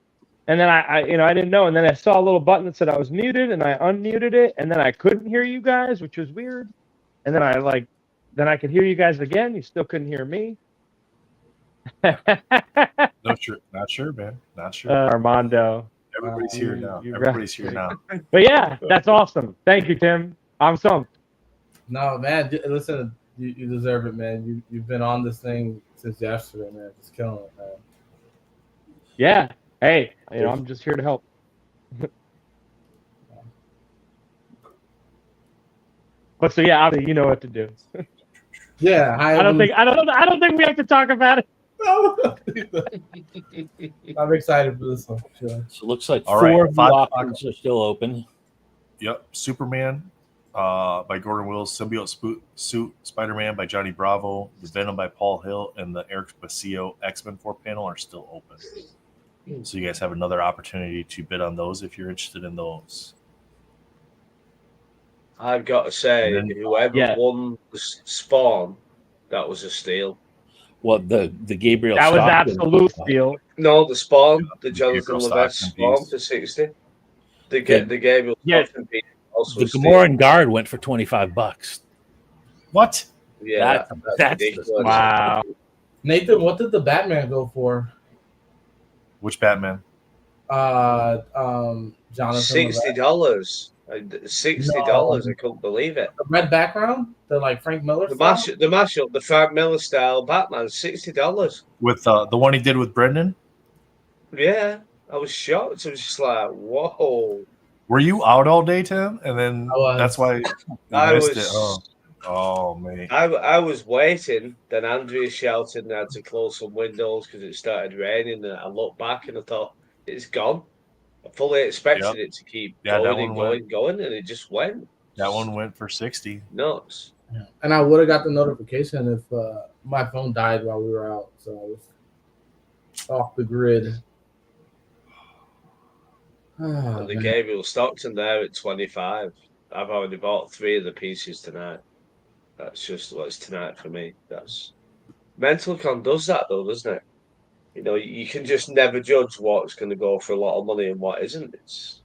And then I didn't know. And then I saw a little button that said I was muted, and I unmuted it, and then I couldn't hear you guys, which was weird. And then I could hear you guys again. You still couldn't hear me. Not sure, man. Not sure. Armando. Everybody's here now. Everybody's here now. But yeah, that's awesome. Thank you, Tim. I'm stumped. No, man. Listen, you deserve it, man. You've been on this thing since yesterday, man. Just killing it, man. Yeah. Hey, I'm just here to help. But so yeah, obviously you know what to do. Yeah, I don't think we have to talk about it. I'm excited for this one. Sure. So it looks like All four right, of the 5 o'clock. options are still open. Yep. Superman by Gordon Willis, Symbiote Suit, Spider-Man by Johnny Bravo, The Venom by Paul Hill, and the Eric Basilio X-Men 4-panel are still open. So you guys have another opportunity to bid on those if you're interested in those. I've got to say, And then- whoever won the Spawn, that was a steal. What the Gabriel? That was Stockton- absolute steal. No, the Spawn, the Jonathan Gabriel Levesque Stockton Spawn piece. for 60. The Gabriel Stockton piece also The a steal. Gamoran Guard went for $25. What? Yeah, That's ridiculous. Wow. Nathan, what did the Batman go for? Which Batman? Jonathan. $60. $60. I couldn't believe it. The red background, the like Frank Miller. The style? mashup, the Frank Miller style Batman, $60. With the one he did with Brendan? Yeah, I was shocked. I was just like, whoa. Were you out all day, Tim? And then I was. that's why you I missed was. it. Oh man. I was waiting. Then Andrea shouted and I had to close some windows because it started raining. And I looked back and I thought, it's gone. I fully expected it to keep going, and it just went. That one went for 60. Nuts. Yeah. And I would have got the notification if my phone died while we were out, so I was off the grid. And the Gabriel Stockton there at 25. I've already bought 3 of the pieces tonight. That's just what's tonight for me. That's MentalCon does that though, doesn't it? You know, you can just never judge what's going to go for a lot of money and what isn't. It's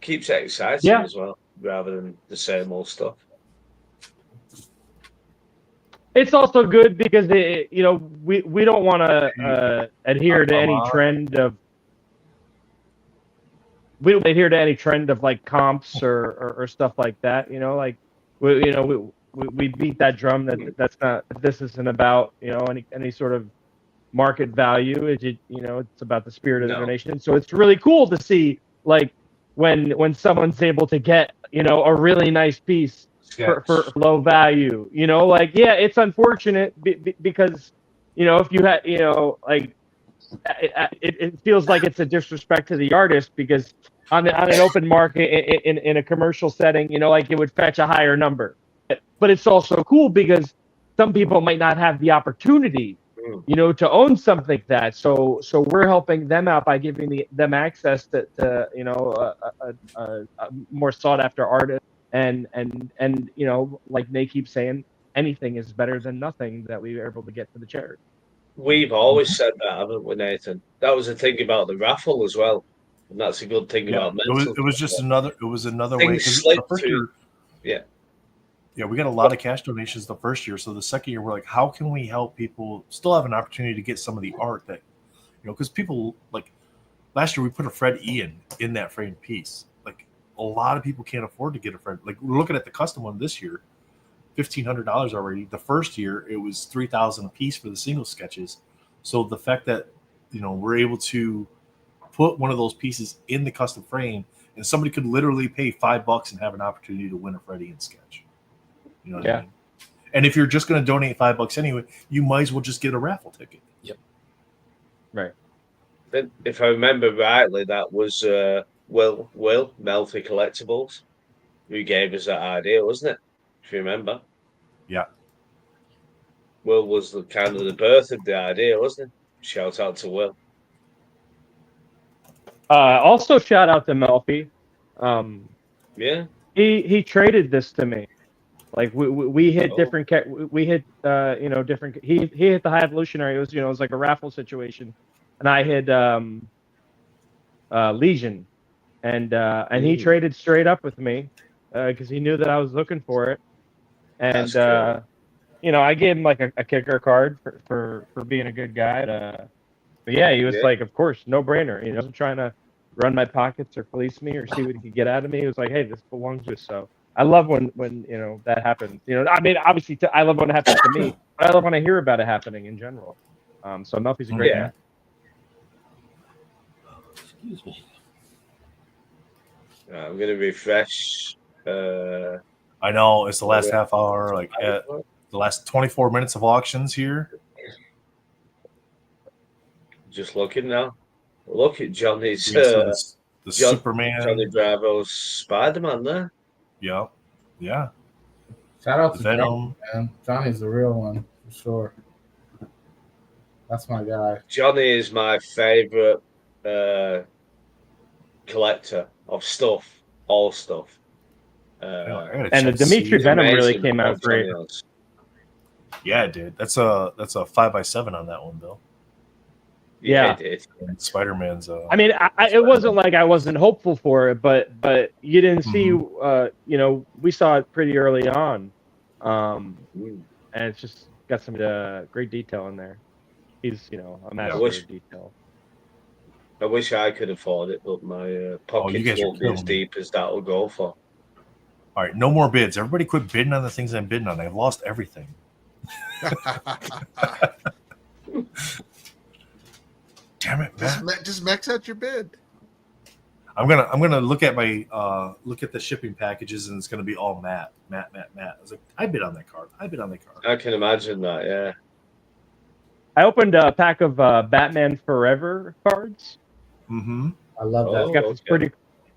keeps it exciting as well, rather than the same old stuff. It's also good because we don't want to adhere to any trend of. We don't adhere to any trend of like comps or stuff like that. You know, like we beat that drum that's not. This isn't about any sort of market value. It's about the spirit of the donation. So it's really cool to see like when someone's able to get a really nice piece for low value. It's unfortunate because if you had like it feels like it's a disrespect to the artist because on an open market in a commercial setting like it would fetch a higher number, but it's also cool because some people might not have the opportunity to own something like that. So we're helping them out by giving them access to a more sought after artist. And like they keep saying, anything is better than nothing that we were able to get for the charity. We've always said that, haven't we, Nathan? That was the thing about the raffle as well. And that's a good thing about mental. It was just another way. Things 'cause slip the first through. year, yeah, we got a lot of cash donations the first year. So the second year, we're like, how can we help people still have an opportunity to get some of the art that, because people like last year we put a Fred Ian in that framed piece. Like a lot of people can't afford to get a Fred. Like we're looking at the custom one this year, $1,500 already. The first year it was $3,000 a piece for the single sketches. So the fact that we're able to put one of those pieces in the custom frame, and somebody could literally pay $5 and have an opportunity to win a Fred Ian sketch. You know what I mean? And if you're just going to donate $5 anyway, you might as well just get a raffle ticket. Yep. Right. If I remember rightly, that was Will Melfi Collectibles who gave us that idea, wasn't it? If you remember. Yeah. Will was the kind of the birth of the idea, wasn't it? Shout out to Will. Also, shout out to Melfi. Yeah. He traded this to me. Like we hit different. We hit different. He hit the High Evolutionary. It was it was like a raffle situation, and I hit Legion, and he traded straight up with me because he knew that I was looking for it, and I gave him like a kicker card for being a good guy. But yeah, he was like, of course, no brainer. He wasn't trying to run my pockets or fleece me or see what he could get out of me. He was like, hey, this belongs to us. So I love when that happens. I mean, obviously, I love when it happens to me, but I love when I hear about it happening in general. So Melfi's a great guy. Excuse me. I'm gonna refresh. I know it's the last half hour, like at the last 24 minutes of auctions here. Just looking now. Look at Johnny's Superman, Johnny Bravo's Spider-Man there. Yeah, yeah. Shout out to Venom. Johnny, man. Johnny's the real one for sure. That's my guy. Johnny is my favorite collector of stuff, all stuff. And the Dimitri Venom really came out great. Yeah, it did. That's a 5x7 on that one, Bill. Yeah, Spider-Man's. I mean, it wasn't like I wasn't hopeful for it, but you didn't see. We saw it pretty early on, and it's just got some great detail in there. He's a master of detail. I wish I could afford it, but my pockets won't be as deep as that'll go for. All right, no more bids. Everybody quit bidding on the things I'm bidding on. I've lost everything. Damn it, Matt. Just max out your bid. I'm gonna look at my look at the shipping packages, and it's gonna be all Matt. I was like, I bid on that card. I can imagine that. Yeah. I opened a pack of Batman Forever cards. Mm-hmm. I love that.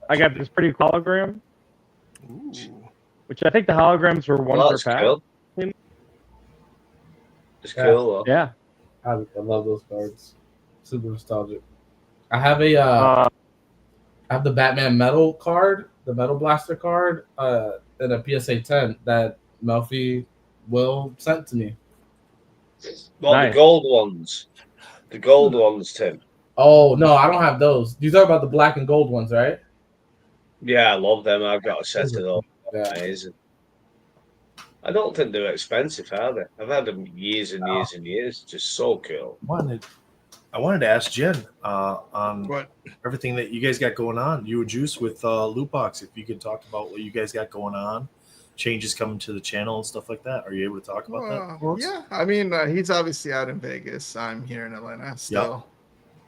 I got this pretty hologram. Ooh. Which I think the holograms were one per pack. Cool. It's cool. Yeah. I love those cards. Super nostalgic. I have I have the Batman Metal card, the Metal Blaster card, and a PSA 10 that Melfi Will sent to me. Well, nice. The gold ones. The gold ones, Tim. Oh no, I don't have those. You talk about the black and gold ones, right? Yeah, I love them. I've got a set of those. Yeah. Amazing. I don't think they're expensive, are they? I've had them years and years and years. Just so cool. I wanted to ask Jen on everything that you guys got going on. You and Juice with Lootbox. If you could talk about what you guys got going on, changes coming to the channel and stuff like that. Are you able to talk about that? Yeah, I mean, he's obviously out in Vegas. I'm here in Atlanta still.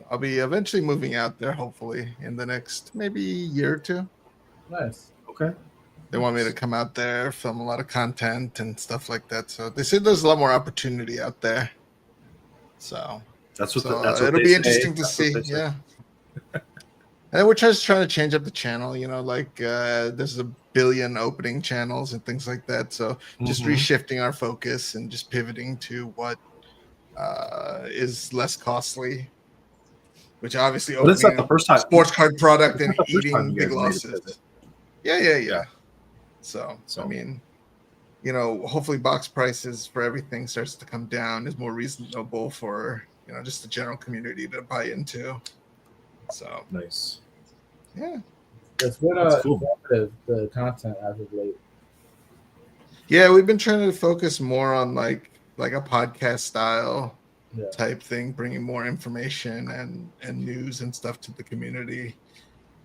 Yep. I'll be eventually moving out there, hopefully, in the next maybe year or two. Nice. Okay. They want me to come out there, film a lot of content and stuff like that. So they said there's a lot more opportunity out there. So that's what it'll be interesting to see. Yeah. And we're just trying to change up the channel, there's a billion opening channels and things like that. So just reshifting our focus and just pivoting to what is less costly, which obviously it's not the first time sports card product and eating big losses. Yeah. So I mean, hopefully box prices for everything starts to come down, is more reasonable for just the general community to buy into. So nice. Yeah. It's been the content as of late. Yeah, we've been trying to focus more on like a podcast style type thing, bringing more information and news and stuff to the community,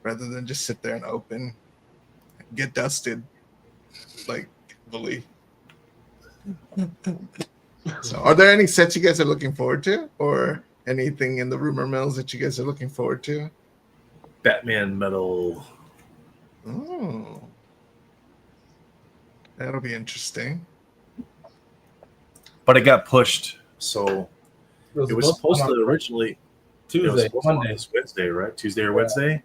rather than just sit there and open, get dusted, like fully. So, are there any sets you guys are looking forward to, or anything in the rumor mills that you guys are looking forward to? Batman metal. Oh, that'll be interesting. But it got pushed, so It it was supposed to originally Tuesday, Monday, Wednesday, right? Tuesday or Wednesday,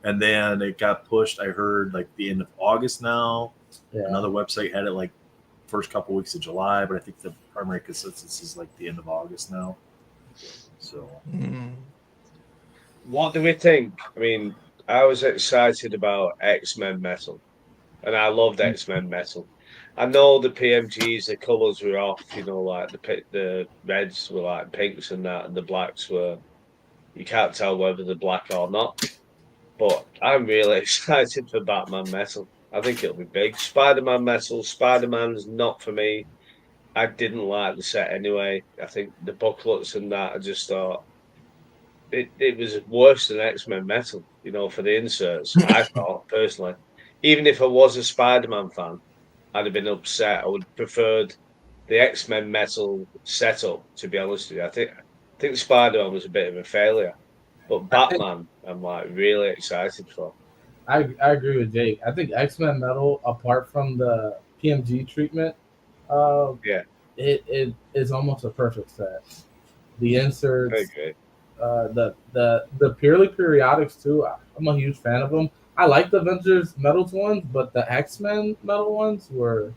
and then it got pushed. I heard like the end of August now. Yeah. Another website had it like first couple weeks of July, but I think the primary consensus is like the end of August now. So, what do we think? I mean, I was excited about X-Men Metal, and I loved X-Men Metal. I know the PMGs, the colours were off, you know, like the reds were like pinks and that, and the blacks were, you can't tell whether they're black or not. But I'm really excited for Batman Metal. I think it'll be big. Spider-Man Metal, Spider-Man's not for me. I didn't like the set anyway. I think the booklets and that, I just thought it was worse than X-Men Metal, you know, for the inserts, I thought, personally. Even if I was a Spider-Man fan, I'd have been upset. I would have preferred the X-Men Metal setup, to be honest with you. I think Spider-Man was a bit of a failure. But Batman, I'm like really excited for. I agree with Jake. I think X-Men Metal, apart from the PMG treatment, it is almost a perfect set. The inserts, I agree. The purely periodics too. I'm a huge fan of them. I like the Avengers Metals ones, but the X-Men Metal ones were.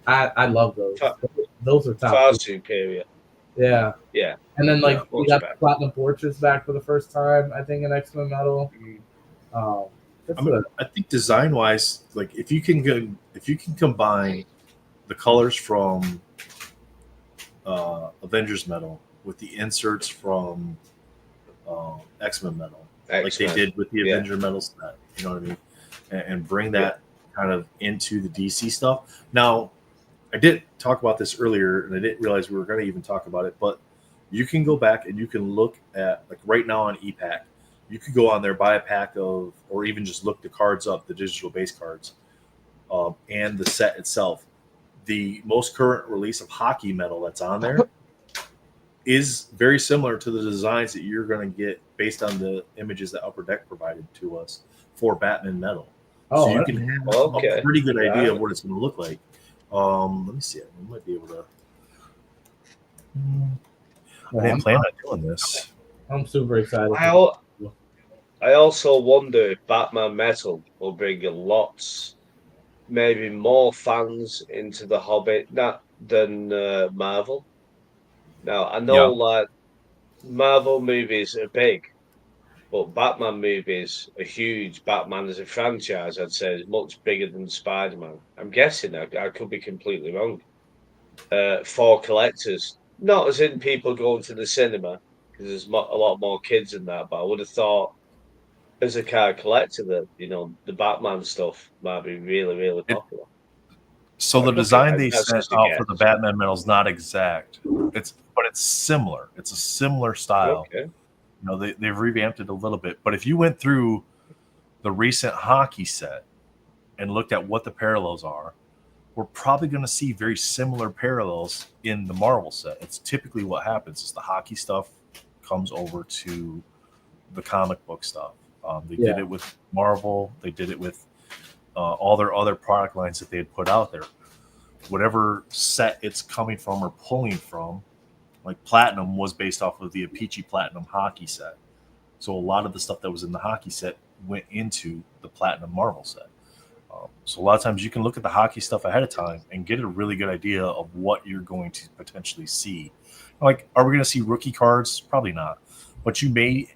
I love those. Those are top. Far superior. Yeah. Yeah. And then like we got back. Platinum Fortress back for the first time, I think, in X-Men Metal. I think design wise, like if you can combine the colors from Avengers Metal with the inserts from X-Men Metal, like they did with the Avenger Metal set, you know what I mean, and bring that kind of into the DC stuff. Now, I did talk about this earlier, and I didn't realize we were going to even talk about it, but you can go back and you can look at, like right now on ePack, you could go on there, buy a pack of, or even just look the cards up, the digital base cards, and the set itself. The most current release of Hockey Metal that's on there is very similar to the designs that you're going to get based on the images that Upper Deck provided to us for Batman Metal. So you can have a pretty good idea of what it's going to look like. Let me see. I might be able to. I didn't plan on doing this. I'm super excited. I also wonder if Batman Metal will bring lots, maybe more fans into the Hobbit than Marvel. Now, I know like Marvel movies are big, but Batman movies are huge. Batman as a franchise, I'd say, is much bigger than Spider-Man. I'm guessing, I could be completely wrong. For collectors, not as in people going to the cinema, because there's a lot more kids in that, but I would have thought as a card collector that, you know, the Batman stuff might be really, really popular. So the design they sent out for the Batman Metal is not exact. But it's similar. It's a similar style. Okay. You know, they've revamped it a little bit. But if you went through the recent hockey set and looked at what the parallels are, we're probably going to see very similar parallels in the Marvel set. It's typically what happens is the hockey stuff comes over to the comic book stuff. They did it with Marvel. They did it with all their other product lines that they had put out there. Whatever set it's coming from or pulling from, like Platinum was based off of the Apici Platinum hockey set. So a lot of the stuff that was in the hockey set went into the Platinum Marvel set. So a lot of times you can look at the hockey stuff ahead of time and get a really good idea of what you're going to potentially see. Like, are we going to see rookie cards? Probably not. But you may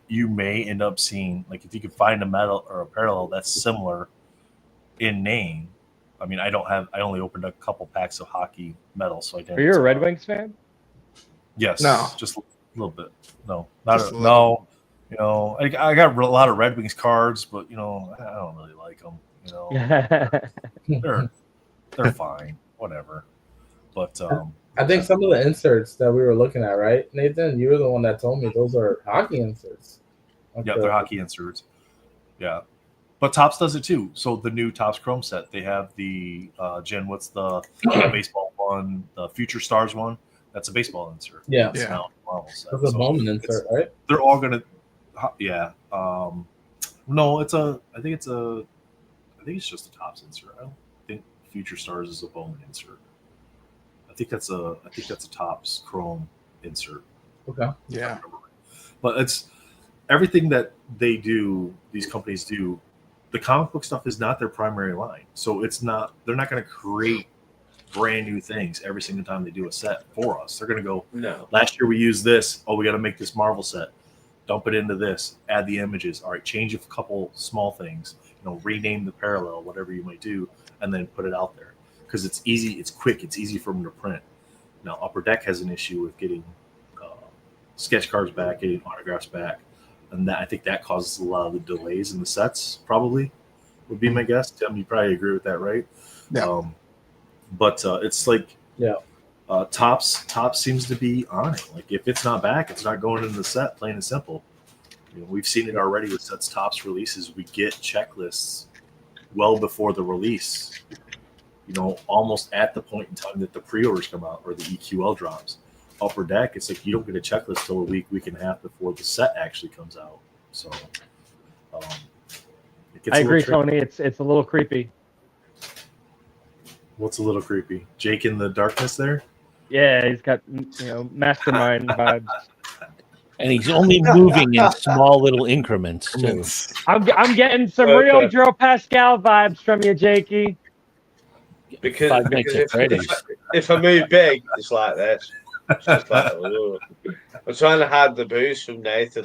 end up seeing, like, if you could find a metal or a parallel that's similar in name. I mean, I only opened a couple packs of Hockey Metal, so I didn't. Are you a Red Wings fan? Yes. No. Just a little bit. No. No. You know, I got a lot of Red Wings cards, but, you know, I don't really like them. You know, they're fine, whatever. But I think some of the inserts that we were looking at, right, Nathan? You were the one that told me those are hockey inserts. Like they're hockey inserts. Yeah. But Topps does it too. So the new Topps Chrome set, they have the Jen, what's the baseball one, the Future Stars one? That's a baseball insert. Yeah. It's not a Marvel set. That's a Bowman insert, right? They're all gonna, yeah. No, I think it's just a Topps insert. I don't think Future Stars is a Bowman insert. I think that's a Topps Chrome insert. Okay. Yeah. But it's everything that they do, these companies do, the comic book stuff is not their primary line. So they're not going to create brand new things every single time they do a set for us. They're going to go, No. last year we used this. Oh, we got to make this Marvel set. Dump it into this. Add the images. All right, change a couple small things. Rename the parallel, whatever you might do, and then put it out there. Because it's easy, it's quick, it's easy for them to print. Now, Upper Deck has an issue with getting sketch cards back, getting autographs back. And I think that causes a lot of the delays in the sets, probably, would be my guess. Tim, you probably agree with that, right? Yeah. But it's like, yeah, Topps seems to be on it. Like, if it's not back, it's not going into the set, plain and simple. We've seen it already with sets Topps releases. We get checklists well before the release, almost at the point in time that the pre-orders come out or the EQL drops. Upper Deck, it's like you don't get a checklist till a week and a half before the set actually comes out. So I agree, Tony. It's a little creepy. What's a little creepy? Jake in the darkness there? Yeah, he's got mastermind vibes. And he's only moving in small little increments too. I'm getting some real Joe Pascal vibes from you, Jakey. Because if I move big, it's like this. It's just like, I'm trying to hide the booze from Nathan.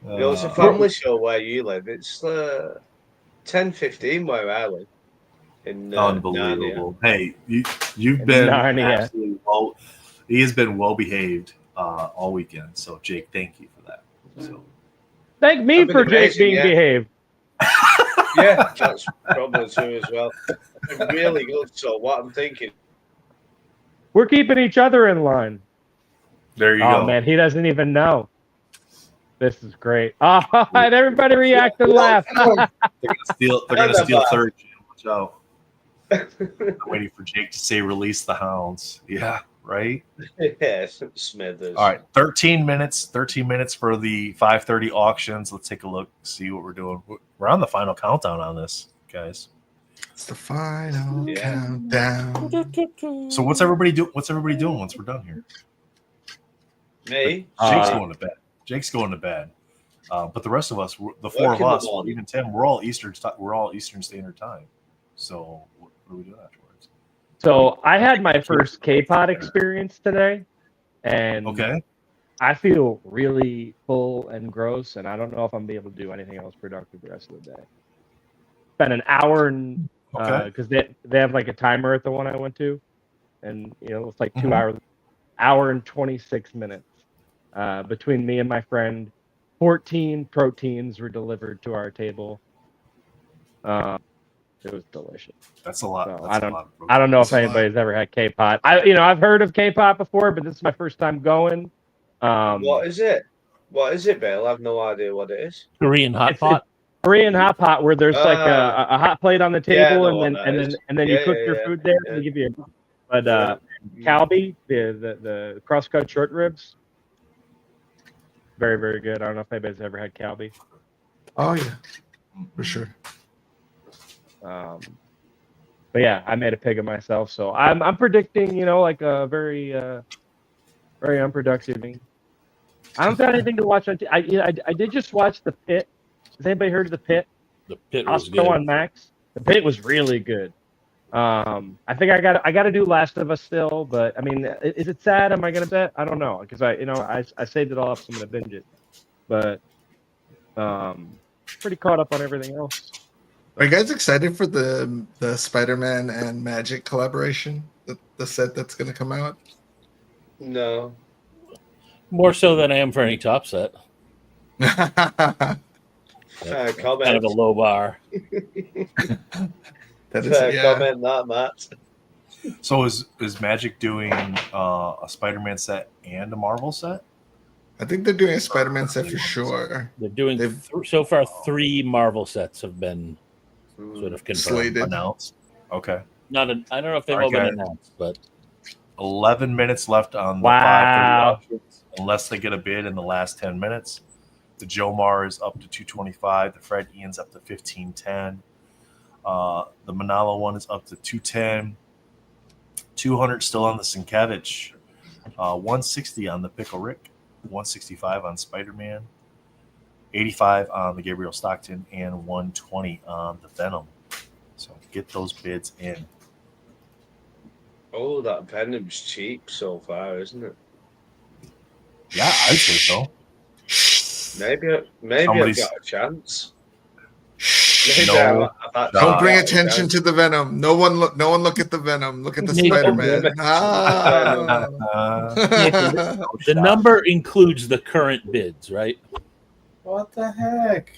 It's a family show where you live. It's 10:15 where I live. Unbelievable. Narnia. Hey, you've been absolutely well. He has been well behaved all weekend. So Jake, thank you for that. So thank me for Jake being behaved. Yeah, that's probably true as well. Really good. So what I'm thinking, we're keeping each other in line. There you go. Oh man, he doesn't even know. This is great. All right, everybody react and laugh. They're gonna steal third. Watch out. I'm waiting for Jake to say release the hounds. Yeah, right? Yeah, Smithers. All right, 13 minutes for the 5:30 auctions. Let's take a look, see what we're doing. We're on the final countdown on this, guys. It's the final countdown. So what's everybody doing once we're done here? Me? Jake's going to bed. But the rest of us, the four of us, even Tim, we're all Eastern Standard Time. So what are we doing afterwards? So I had my first K-Pod experience today, and I feel really full and gross, and I don't know if I'm gonna be able to do anything else productive the rest of the day. Spent an hour and because they have like a timer at the one I went to, and it's like 2 hours, hour and 26 minutes between me and my friend. 14 proteins were delivered to our table. It was delicious. That's a lot. So I don't know if anybody's ever had K-Pod. I've heard of K-Pod before, but this is my first time going. What is it? What is it, Bill? I have no idea what it is. Korean hot pot. Korean hot pot, where there's like a hot plate on the table, and then you cook your food there, and they give you. Kalbi, the cross-cut short ribs, very, very good. I don't know if anybody's ever had Kalbi. Oh yeah, for sure. But yeah, I made a pig of myself, so I'm predicting, like a very very unproductive thing. I don't got anything to watch on. I did just watch The Pit. Has anybody heard of The Pit? The Pit was also good. On Max. The Pit was really good. I think I got to do Last of Us still, but I mean, is it sad? Am I gonna bet? I don't know, because I saved it all up, so I'm gonna binge it. But pretty caught up on everything else. Are you guys excited for the Spider-Man and Magic collaboration? The set that's gonna come out? No. More so than I am for any top set. Comment. Kind of a low bar. That is comment, not Matt. So is Magic doing a Spider-Man set and a Marvel set? I think they're doing a Spider-Man set for sure. They're doing so far 3 Marvel sets have been sort of confirmed. Slated. Announced. Okay. I don't know if they've all been announced, but 11 minutes left on the Wow. 530 auctions, unless they get a bid in the last 10 minutes. The Jomar is up to 225. The Fred Ian's up to 1510. The Manalo one is up to 210. 200 still on the Sienkiewicz. 160 on the Pickle Rick. 165 on Spider-Man. 85 on the Gabriel Stockton, and 120 on the Venom. So get those bids in. Oh, that Venom's cheap so far, isn't it? Yeah, I'd say so. Maybe I've got a chance. Don't bring attention to the Venom. No one look at the Venom. Look at the Spider-Man. The number includes the current bids, right? What the heck?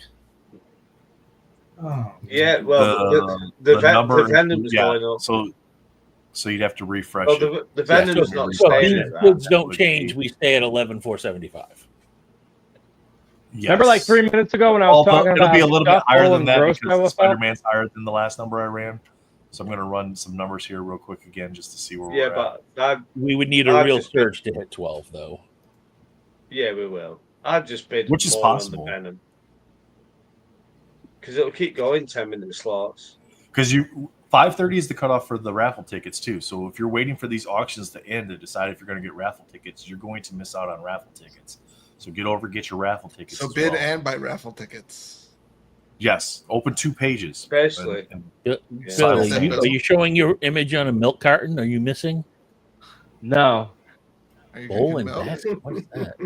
Oh, yeah, well, the Venom's going up. So you'd have to refresh Oh, it. the Venom's not So staying these at that. bids don't change. We stay at 11,475. Remember, like 3 minutes ago when I was talking it'll about be a little bit Shuffle higher than and that Gross because Mellow Spider-Man's higher than the last number I ran. So I'm going to run some numbers here real quick again just to see where Yeah, we're at. but We would need a real surge to hit 12, though. Yeah, we will. I've just bid Which is more possible. on the Venom. Because it'll keep going 10-minute slots. Because 5:30 is the cutoff for the raffle tickets too. So if you're waiting for these auctions to end to decide if you're going to get raffle tickets, you're going to miss out on raffle tickets. So get your raffle tickets. So as bid well. and buy raffle tickets. Yes, open 2 pages. Especially. Bill, are you showing your image on a milk carton? Are you missing? No. Bowl and basket. What is that?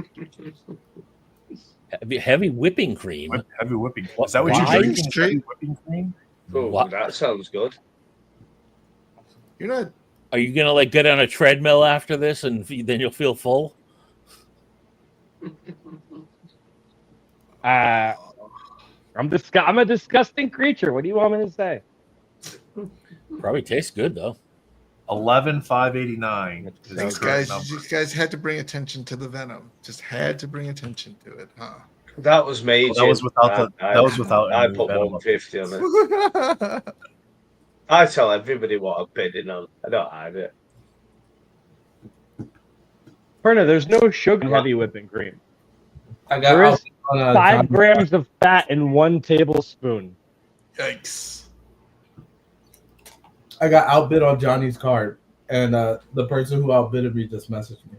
Heavy whipping cream. Heavy whipping. Is that what you're Why? drinking? Heavy whipping cream? Oh, What? that sounds good. You're not. Are you gonna like get on a treadmill after this, and then you'll feel full? I'm a disgusting creature. What do you want me to say? Probably tastes good though. 11,589. These guys had to bring attention to the Venom. Just had to bring attention to it, huh? That was major. That was without I any put Venom. 150 on it. I tell everybody what I'm bidding on. I don't hide it. Perna, there's no sugar heavy whipping cream. I got There is on, 5 grams of fat in 1 tablespoon. Yikes. I got outbid on Johnny's card, and the person who outbidded me just messaged me.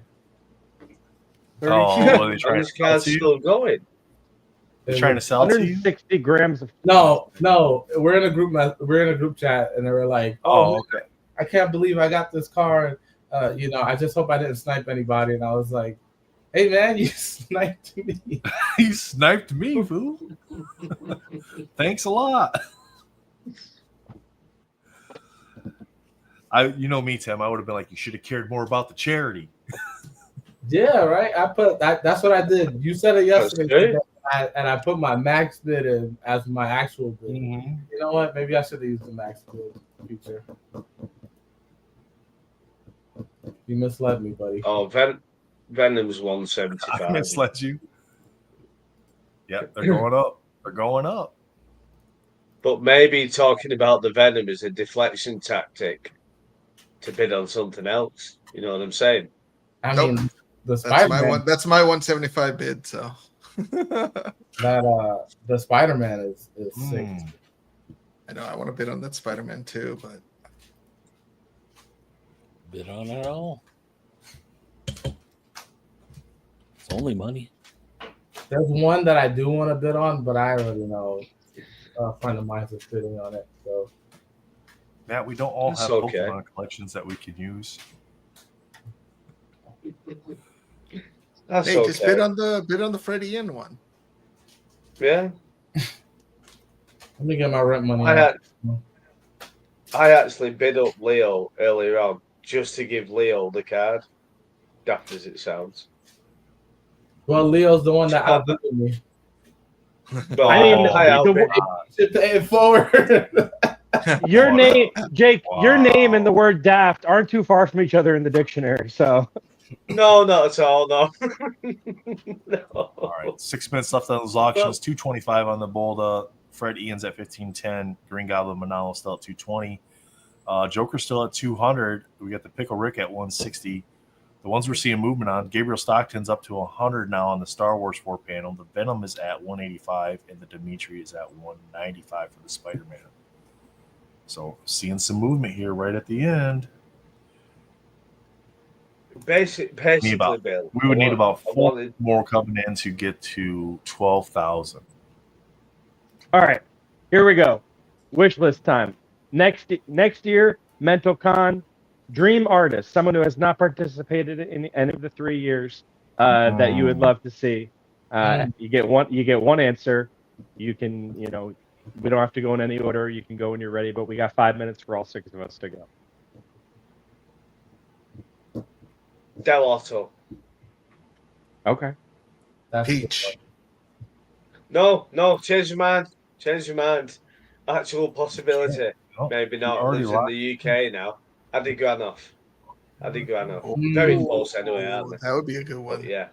Oh, they trying This to sell guy's to you? still going. They're trying to sell to you? 160 grams of No, we're in a group chat, and they were like, Oh, man, okay. I can't believe I got this card. I just hope I didn't snipe anybody." And I was like, "Hey man, you sniped me." You sniped me, fool. Thanks a lot. You know me, Tim. I would have been like, you should have cared more about the charity. Yeah, right. I put that. That's what I did. You said it yesterday, and I put my max bid in as my actual bid. Mm-hmm. You know what? Maybe I should have used the max bid feature. You misled me, buddy. Oh, Venom's 175. I misled you. Yep, they're going up. They're going up. But maybe talking about the Venom is a deflection tactic to bid on something else. You know what I'm saying? I Nope. mean, the That's Spider-Man. That's my 175 bid. So That the Spider-Man is sick. I know I want to bid on that Spider-Man too, but Bid on it all. It's only money. There's one that I do want to bid on, but I already know a friend of mine is bidding on it. So Matt, we don't all That's have okay. Pokemon collections that we can use. That's hey, just okay. bid on the Freddie Ian one. Yeah. let me get my rent money. I actually bid up Leo earlier on just to give Leo the card. Daft as it sounds. Well, Leo's the one that outbid me. But I mean, I outbid should pay it forward. Your name, Jake. Your name and the word daft aren't too far from each other in the dictionary. So. No, not at all. No. No. All right, 6 minutes left on those auctions. 225 on the Bolda. Fred Ian's at 1510. Green Goblin Manalo still at 220. Joker still at 200. We got the Pickle Rick at 160. The ones we're seeing movement on, Gabriel Stockton's up to 100 now on the Star Wars 4 panel. The Venom is at 185, and the Dimitri is at 195 for the Spider-Man. So seeing some movement here right at the end. Basically, Bill, we would need about 4 more coming in to get to 12,000. All right, here we go. Wish list time. Next year, Mental Con, dream artist, someone who has not participated in any of the 3 years that you would love to see. You get one answer. You can, we don't have to go in any order. You can go when you're ready, but we got 5 minutes for all 6 of us to go. Del Otto. Okay. Peach. No, change your mind. Actual possibility. Maybe not. Lives in the UK now. Adi Granov. Very close anyway, aren't they? That would be a good one. But yeah.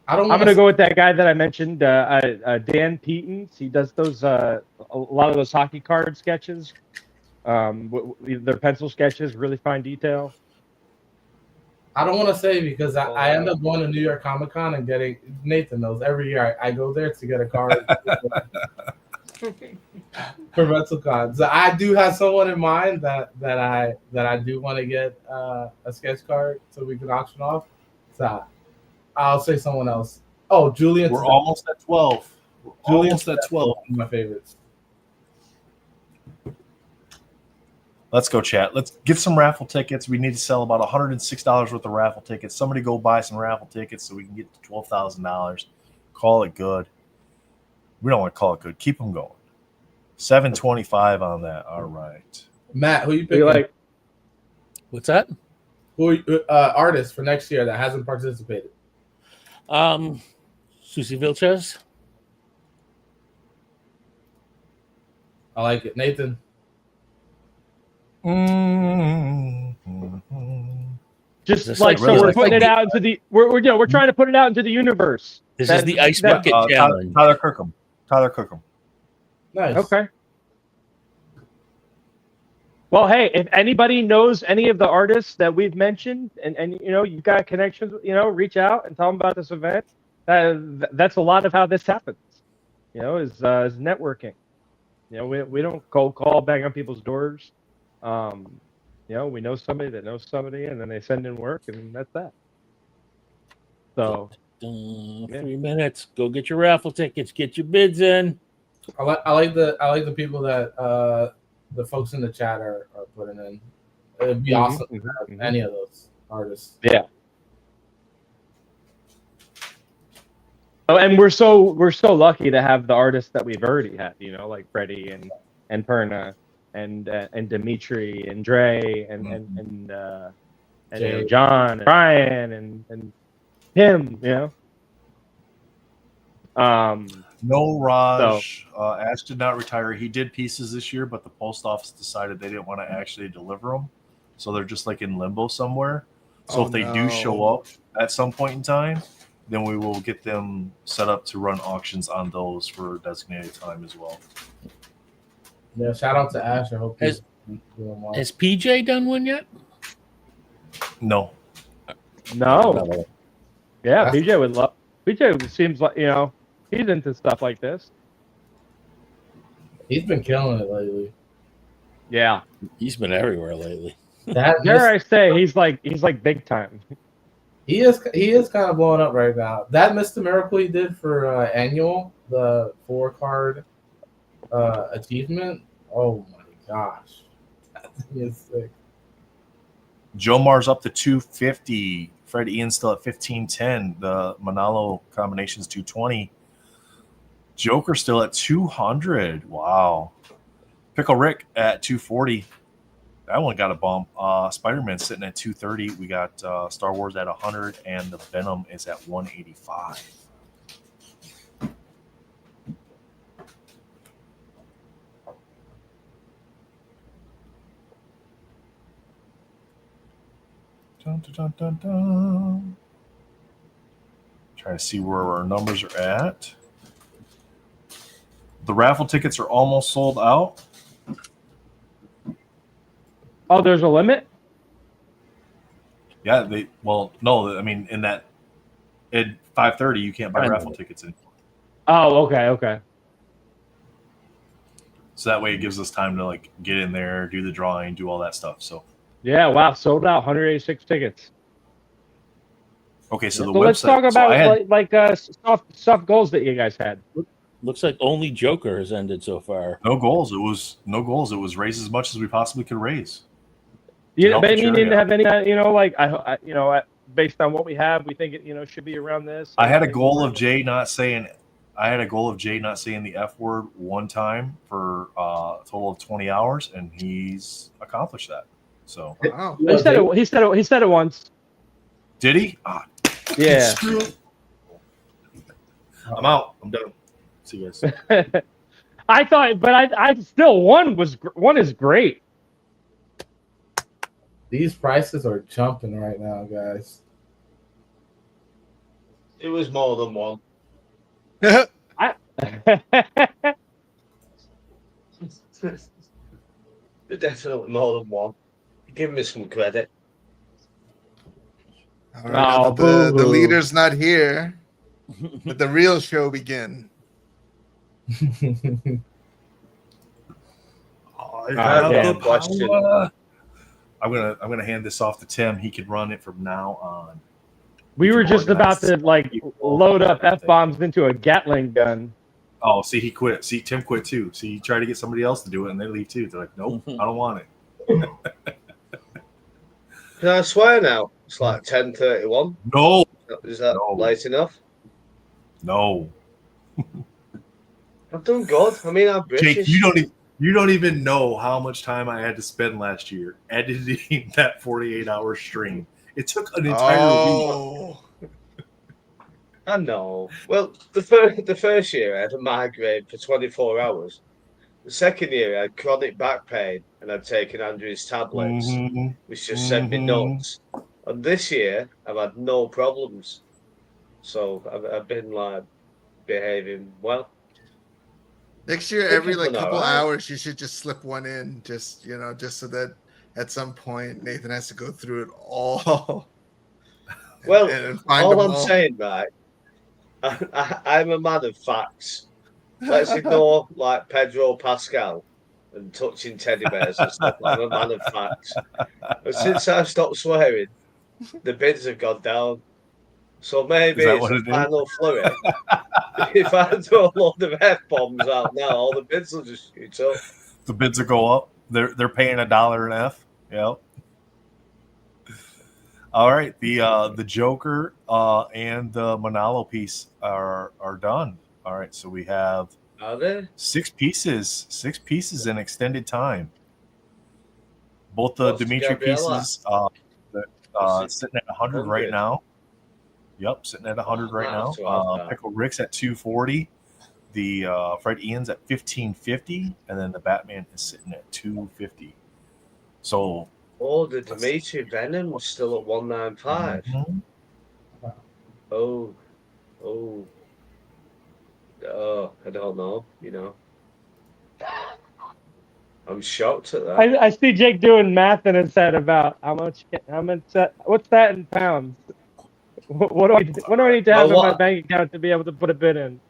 I'm going to go with that guy that I mentioned, Dan Peetons. He does those a lot of those hockey card sketches. Their pencil sketches, really fine detail. I don't want to say because I end up going to New York Comic Con and getting, Nathan knows, every year I go there to get a card for MentalCon. So I do have someone in mind that I do want to get a sketch card so we can auction off. So I'll say someone else. Oh, Julian. We're almost at 12. Julian's at 12. One of my favorites. Let's go, chat. Let's get some raffle tickets. We need to sell about $106 worth of raffle tickets. Somebody go buy some raffle tickets so we can get to $12,000. Call it good. We don't want to call it good. Keep them going. 725 on that. All right. Matt, who you picking? What's that? Who artist for next year that hasn't participated? Susie Vilches. I like it. Nathan. Just like so, we're putting it out into the we're trying to put it out into the universe. This is the ice bucket challenge. Tyler Kirkham. Nice. Okay. Well, hey, if anybody knows any of the artists that we've mentioned, and you've got connections, reach out and tell them about this event. That's a lot of how this happens. Is networking. We don't cold call, bang on people's doors. We know somebody that knows somebody, and then they send in work, and that's that. So, 3 minutes. Go get your raffle tickets. Get your bids in. I like the people that the folks in the chat are putting in. It'd be awesome to have any of those artists. Yeah. Oh, and we're so lucky to have the artists that we've already had. Like Freddie and Perna. And Dimitri and Dre and John and Brian and him, No, Raj. Ash did not retire. He did pieces this year, but the post office decided they didn't want to actually deliver them, so they're just like in limbo somewhere. So if they do show up at some point in time, then we will get them set up to run auctions on those for a designated time as well. Yeah, shout out to Ash. I hope has PJ done one yet? No. Yeah, PJ would love. PJ seems like he's into stuff like this. He's been killing it lately. Yeah, he's been everywhere lately. Dare I say he's like big time. He is kind of blowing up right now. That Mr. Miracle he did for annual, the 4-card achievement. Oh my gosh, that thing is sick. Jomar's up to 250. Fred Ian's still at 1510. The Manalo combination's 220. Joker still at 200. Wow. Pickle Rick at 240. That one got a bump. Spider-Man sitting at 230. We got Star Wars at 100, and the Venom is at 185. Dun, dun, dun, dun, dun. Trying to see where our numbers are at. The raffle tickets are almost sold out. Oh, there's a limit? Yeah, no, I mean in that at 5:30 you can't buy raffle tickets anymore. Oh, okay. So that way it gives us time to like get in there, do the drawing, do all that stuff. So Yeah, wow, sold out 186 tickets. okay, so the So website. let's talk about so soft goals that you guys had. Looks like only Joker has ended so far. no goals. It was no goals. It was raise as much as we possibly could raise. You help the didn't charity have any, based on what we have, we think it, should be around this. I had a goal of Jay not saying the F word one time for a total of 20 hours, and he's accomplished that. So Wow. He said it once. did he? Ah, Yeah. screw it. I'm out. I'm done. See you guys. I thought, but I still one is great. These prices are jumping right now, guys. It was more than one. Definitely more than one. Give me some credit. All right, the leader's not here. Let the real show begin. Question. I'm gonna hand this off to Tim. He can run it from now on. We were just about to load up F-bombs into a Gatling gun. Oh, see, he quit. See, Tim quit too. See, you try to get somebody else to do it, and they leave too. They're like, nope, I don't want it. Can I swear now? It's like 10:31. No. Is that late enough? No. I've done good. I mean, I'm British. Jake, you don't even know how much time I had to spend last year editing that 48-hour stream. It took an entire week. I know. Well, the first year I had a migraine for 24 hours. The second year I had chronic back pain and I'd taken Andrew's tablets, which just sent me nuts. And this year I've had no problems. So I've been behaving well. Next year, every couple hours, you should just slip one in, just so that at some point Nathan has to go through it all. Well, and find all them I'm saying, right? I'm a man of facts. Let's ignore Pedro Pascal and touching teddy bears and stuff. I'm a man of facts. And since I've stopped swearing, the bids have gone down. So maybe it's a final flurry. If I do a load of F-bombs out now, all the bids will just shoot up. The bids will go up. They're paying $1 an F. Yep. All right. The Joker and the Manalo piece are done. All right. So we have Are they? 6 pieces in extended time. Both the Dimitri pieces sitting at 100 right now. Yep, sitting at 100 right now. Pickle Rick's at 240. The Fred Ian's at 1550, and then the Batman is sitting at 250. So the Dimitri Venom was still at 195. Oh, I don't know. I'm shocked at that. I see Jake doing math in his head about how much. What's that in pounds? What do I need to have in my bank account to be able to put a bid in?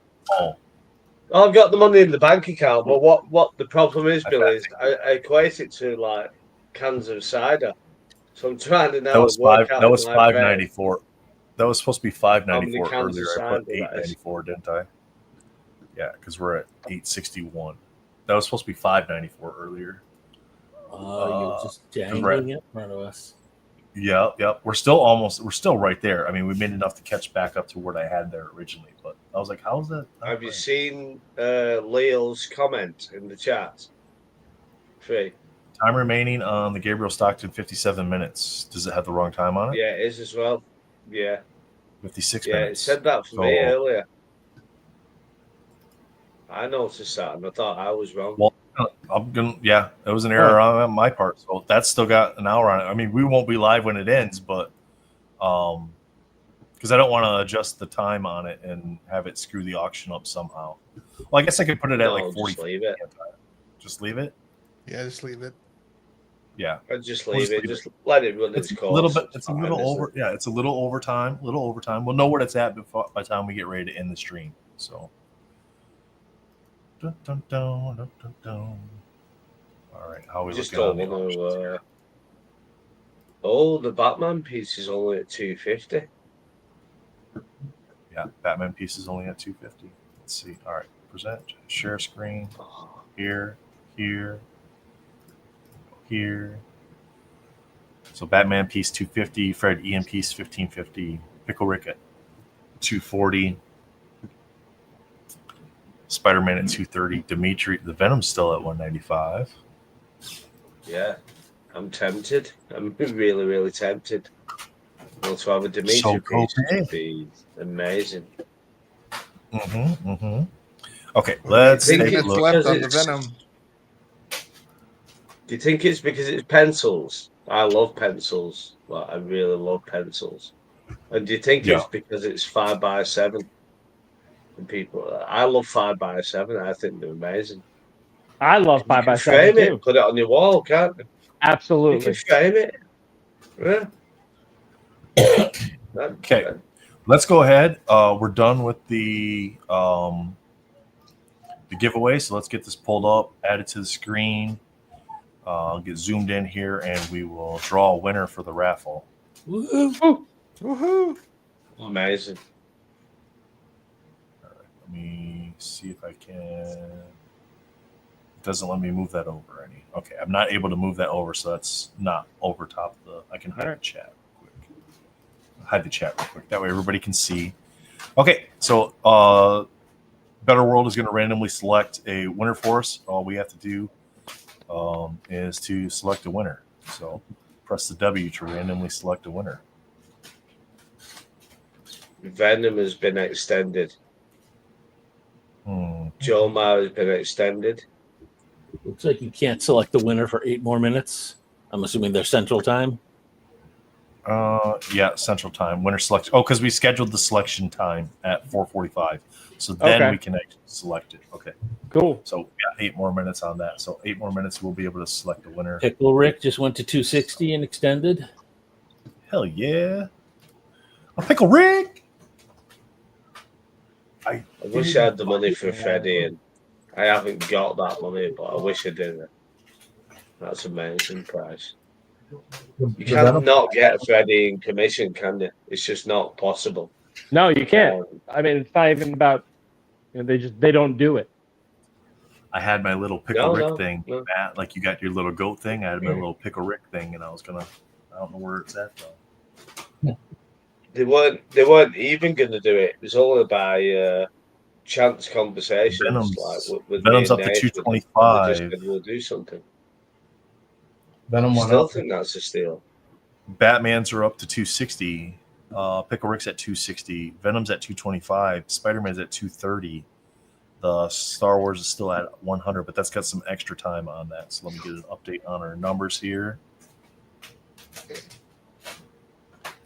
I've got the money in the bank account, but what the problem is, Bill, is I equate it to cans of cider. So I'm trying to now work out. That was $5.94. That was supposed to be $5.94 earlier. I put $8.94, didn't I? Yeah, because we're at $8.61. That was supposed to be $5.94 earlier. You're just dangling it in front of us. Yep. We're still right there. I mean, we made enough to catch back up to what I had there originally. But I was like, how's that? Have you seen Leo's comment in the chat? Free. Time remaining on the Gabriel Stockton 57 minutes. Does it have the wrong time on it? Yeah, it is as well. Yeah. 56 minutes. Yeah, it said that for me earlier. I noticed that and I thought I was wrong. Well, I'm gonna. Yeah, that was an error on my part. So that's still got an hour on it. I mean, we won't be live when it ends, but because I don't want to adjust the time on it and have it screw the auction up somehow. Well, I guess I could put it at like 40. Just leave it. Just leave it. Yeah, just leave it. Yeah, I'd just leave it. Just let it run its course. A little bit. It's a little over. Yeah, it's a little overtime. We'll know what it's at by the time we get ready to end the stream. So. Dun, dun, dun, dun, dun, dun. All right, how are we just looking? Don't want to. The Batman piece is only at 250. Yeah, Batman piece is only at 250. Let's see. All right, present, share screen. Here. So Batman piece 250, Fred Ian piece 1550, Pickle Rick at 240, Spider-Man at 230, Dimitri, the Venom's still at 195. Yeah, I'm tempted. I'm really, really tempted. Well, to have a Dimitri piece would be amazing. Okay, let's take a look. Left on the Venom. Do you think it's because it's pencils? I love pencils. Well, I really love pencils. And do you think it's because it's 5x7? And people, I love 5x7. I think they're amazing. I love 5x7 frame too. it, put it on your wall, can't you? Absolutely. You can frame it. Yeah. Okay, let's go ahead. We're done with the giveaway, so let's get this pulled up, added to the screen. Get zoomed in here, and we will draw a winner for the raffle. Woohoo! Woohoo! Amazing. All right, let me see if I can. It doesn't let me move that over any. Okay, I'm not able to move that over, so that's not over top the. I can hide the chat real quick. Hide the chat real quick. That way everybody can see. Okay, so Better World is going to randomly select a winner for us. All we have to do is to select a winner. So press the W to randomly select a winner. Venom has been extended. Jomar has been extended. Looks like you can't select the winner for 8 more minutes. I'm assuming they're Central Time. Yeah, Central Time. Winner selection. Oh, because we scheduled the selection time at 4:45. So then we can actually select it. Okay. Cool. So we got 8 more minutes on that. So 8 more minutes, we'll be able to select a winner. Pickle Rick just went to 260 and extended. Hell yeah. A Pickle Rick. I wish I had the money for Freddie, and I haven't got that money, but I wish I did. That's an amazing price. You can't not get Freddie in commission, can you? It's just not possible. No, you can't. I mean, it's not even about. They don't do it. I had my little Pickle Rick thing, Matt. Like you got your little goat thing. I had my little Pickle Rick thing, and I don't know where it's at though. They weren't even going to do it. It was all by chance conversations. Venom's up to 225. We'll do something. Venom I still think that's a steal. Batman's are up to 260. Pickle Rick's at 260. Venom's at 225. Spider-Man's at 230. The Star Wars is still at 100, but that's got some extra time on that. So let me get an update on our numbers here.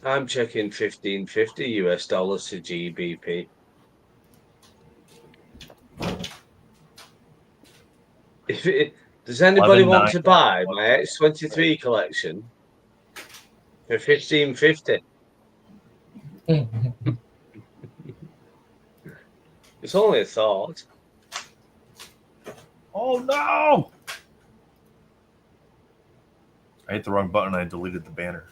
I'm checking 1550 US dollars to GBP. Does anybody want to buy my X23 collection for 1550? It's only a thought. Oh no! I hit the wrong button. I deleted the banner.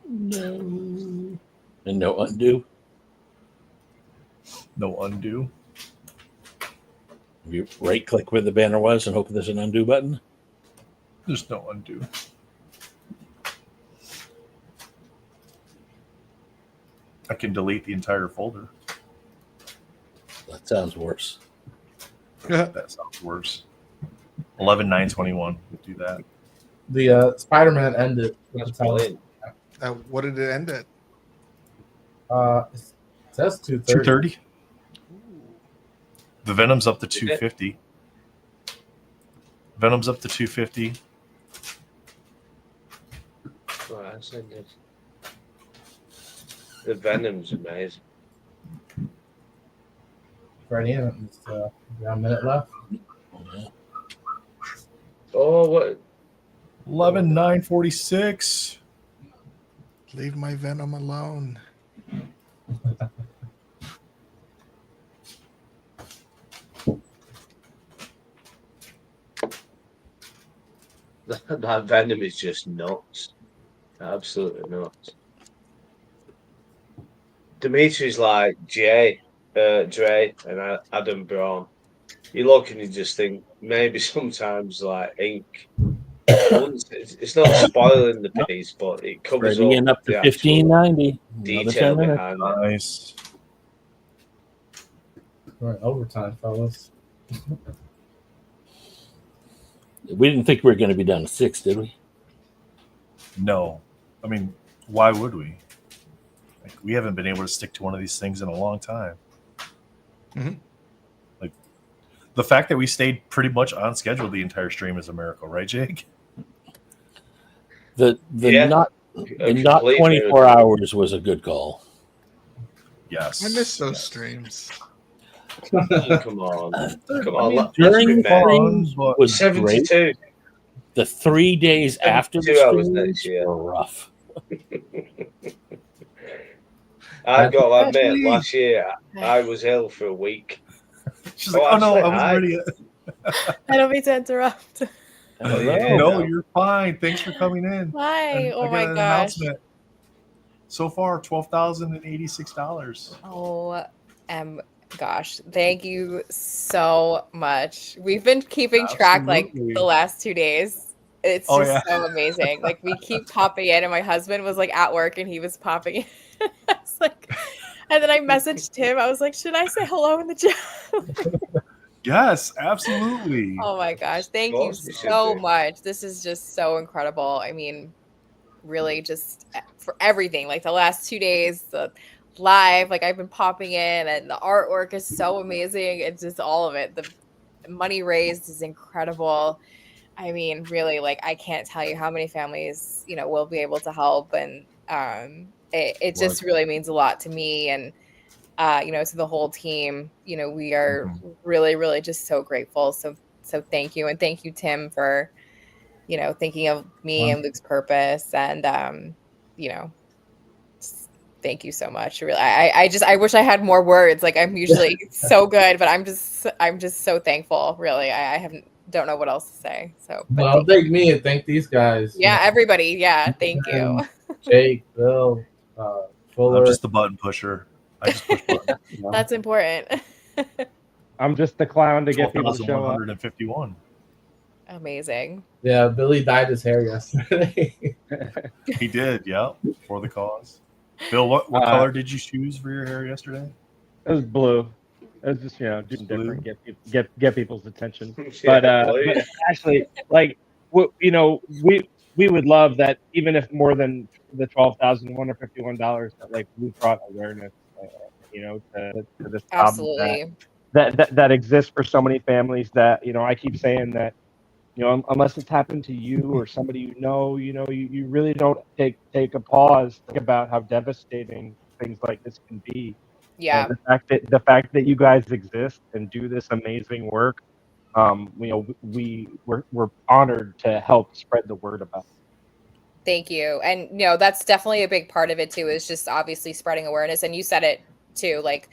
No. And no undo? No undo. You right click where the banner was and hope there's an undo button? There's no undo. I can delete the entire folder. That sounds worse. That sounds worse. 11/9/21. Do that. The Spider-Man ended. What did it end at? It says 2:30. 2:30. The Venom's up to 250. Venom's up to 250. Right, I said this. The Venom's amazing. Freddie, it's got a minute left. Oh, what? 11,946. Leave my Venom alone. That Venom is just nuts. Absolutely nuts. Dimitri's like Dre, and Adam Braun. You look and you just think maybe sometimes like ink. It's not spoiling the piece, but it covers Freddie up to 1590. detail behind it. Nice. We're in overtime, fellas. We didn't think we were going to be down to 6, did we? No. I mean, why would we? Like, we haven't been able to stick to one of these things in a long time. Mm-hmm. Like, the fact that we stayed pretty much on schedule the entire stream is a miracle, right, Jake? The not 24 hours was a good call. Yes. I miss those streams. Come on. During the streams was 72. great. The 3 days after the 72 hours streams next year. were rough. I've got to admit, last year I was ill for a week. She's like, oh no, I wasn't ready yet. I don't mean to interrupt. No, you're fine. Thanks for coming in. Hi. And Oh I got my an gosh. announcement. So far, $12,086. Oh, gosh. Thank you so much. We've been keeping track like Absolutely. the last 2 days. It's Oh, just yeah. so amazing. Like we keep popping in, and my husband was like at work and he was popping in. I was like, and then I messaged him. I was like, should I say hello in the chat? Yes, absolutely. Oh my gosh. Thank Of you course you should so be. much. This is just so incredible. I mean, really just for everything. Like the last 2 days, the live, like I've been popping in and the artwork is so amazing. It's just all of it. The money raised is incredible. I mean, really, like I can't tell you how many families, will be able to help. And it just really means a lot to me and to the whole team. We are really, really just so grateful. So thank you. And thank you, Tim, for, thinking of me and Luke's purpose. And, just thank you so much. Really, I wish I had more words. Like I'm usually so good, but I'm just so thankful. Really, I don't know what else to say. So, but Well, thank me and thank these guys. yeah, everybody. Yeah, thank you. Jake, Bill, Fuller. I'm just the button pusher. I just push buttons. That's important. I'm just the clown to get people to show up. 12,151. Amazing. Yeah, Billy dyed his hair yesterday. He did, yeah, for the cause. Bill, what color did you choose for your hair yesterday? It was blue. It was just do different, get people's attention. Yeah, But actually, like we would love that, even if more than the $12,151, that like we brought awareness, to this Absolutely. problem that exists for so many families. That I keep saying that unless it's happened to you or somebody you really don't take a pause, think about how devastating things like this can be. Yeah. The fact that you guys exist and do this amazing work, we're honored to help spread the word about it. Thank you. And that's definitely a big part of it too, is just obviously spreading awareness. And you said it too, like,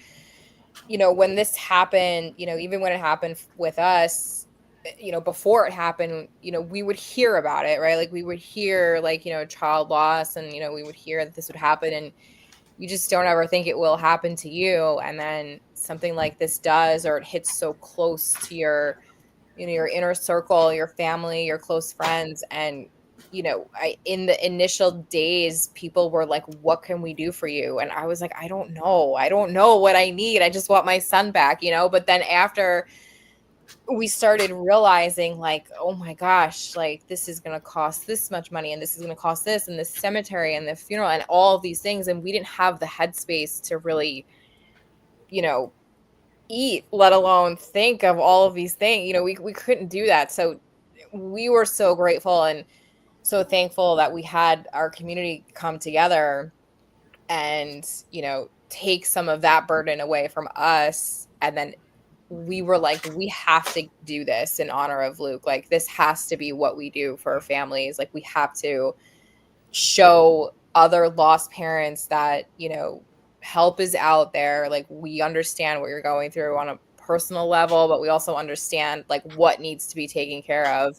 when this happened, even when it happened with us, before it happened, we would hear about it, right? Like we would hear child loss and, we would hear that this would happen, and you just don't ever think it will happen to you. And then something like this does, or it hits so close to your, your inner circle, your family, your close friends. And, in the initial days, people were like, what can we do for you? And I was like, I don't know what I need. I just want my son back, but then after we started realizing like, oh my gosh, like this is going to cost this much money, and this is going to cost this, and the cemetery and the funeral and all of these things. And we didn't have the headspace to really, eat, let alone think of all of these things. You know, we couldn't do that. So we were so grateful and so thankful that we had our community come together and, you know, take some of that burden away from us. And then we were like, we have to do this in honor of Luke. Like, this has to be what we do for our families. Like, we have to show other lost parents that, you know, help is out there. Like, we understand what you're going through on a personal level, but we also understand like what needs to be taken care of,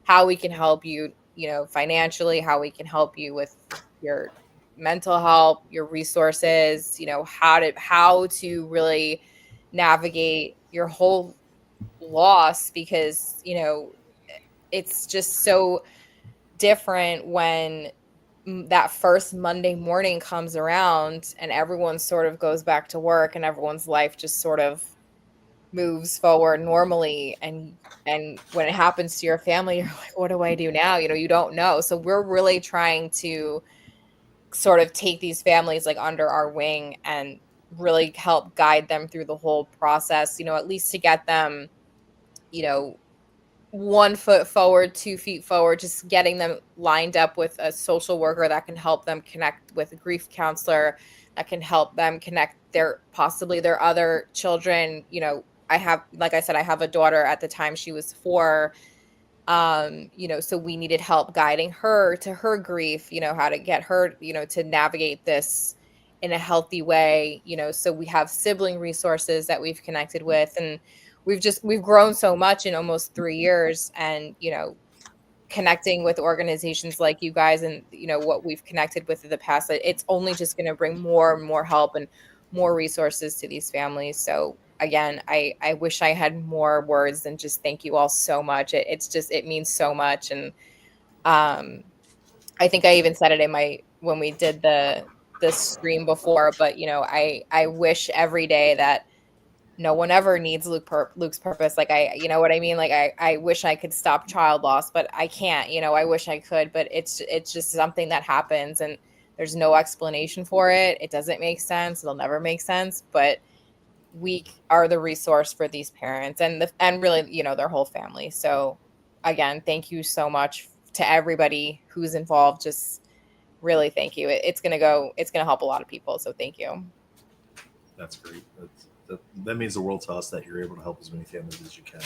how we can help you, you know, financially, how we can help you with your mental health, your resources, you know, how to really navigate your whole loss, because, you know, it's just so different when that first Monday morning comes around and everyone sort of goes back to work and everyone's life just sort of moves forward normally, and when it happens to your family, you're like, what do I do now? You know, you don't know. So we're really trying to sort of take these families like under our wing and really help guide them through the whole process, you know, at least to get them, you know, 1 foot forward, 2 feet forward, just getting them lined up with a social worker that can help them connect with a grief counselor, that can help them connect possibly their other children. You know, like I said, I have a daughter. At the time she was 4. You know, so we needed help guiding her to her grief, you know, how to get her, you know, to navigate this in a healthy way, you know. So we have sibling resources that we've connected with, and we've grown so much in almost 3 years. And, you know, connecting with organizations like you guys and, you know, what we've connected with in the past, it's only just going to bring more and more help and more resources to these families. So again, I wish I had more words than just thank you all so much. It means so much. And I think I even said it when we did the stream before, but, you know, I wish every day that no one ever needs Luke's purpose. Like, you know what I mean? Like, I wish I could stop child loss, but I can't. You know, I wish I could, but it's just something that happens, and there's no explanation for it. It doesn't make sense. It'll never make sense. But we are the resource for these parents and really, you know, their whole family. So, again, thank you so much to everybody who's involved. Just really thank you. It's gonna help a lot of people. So thank you. That's great. That means the world to us that you're able to help as many families as you can.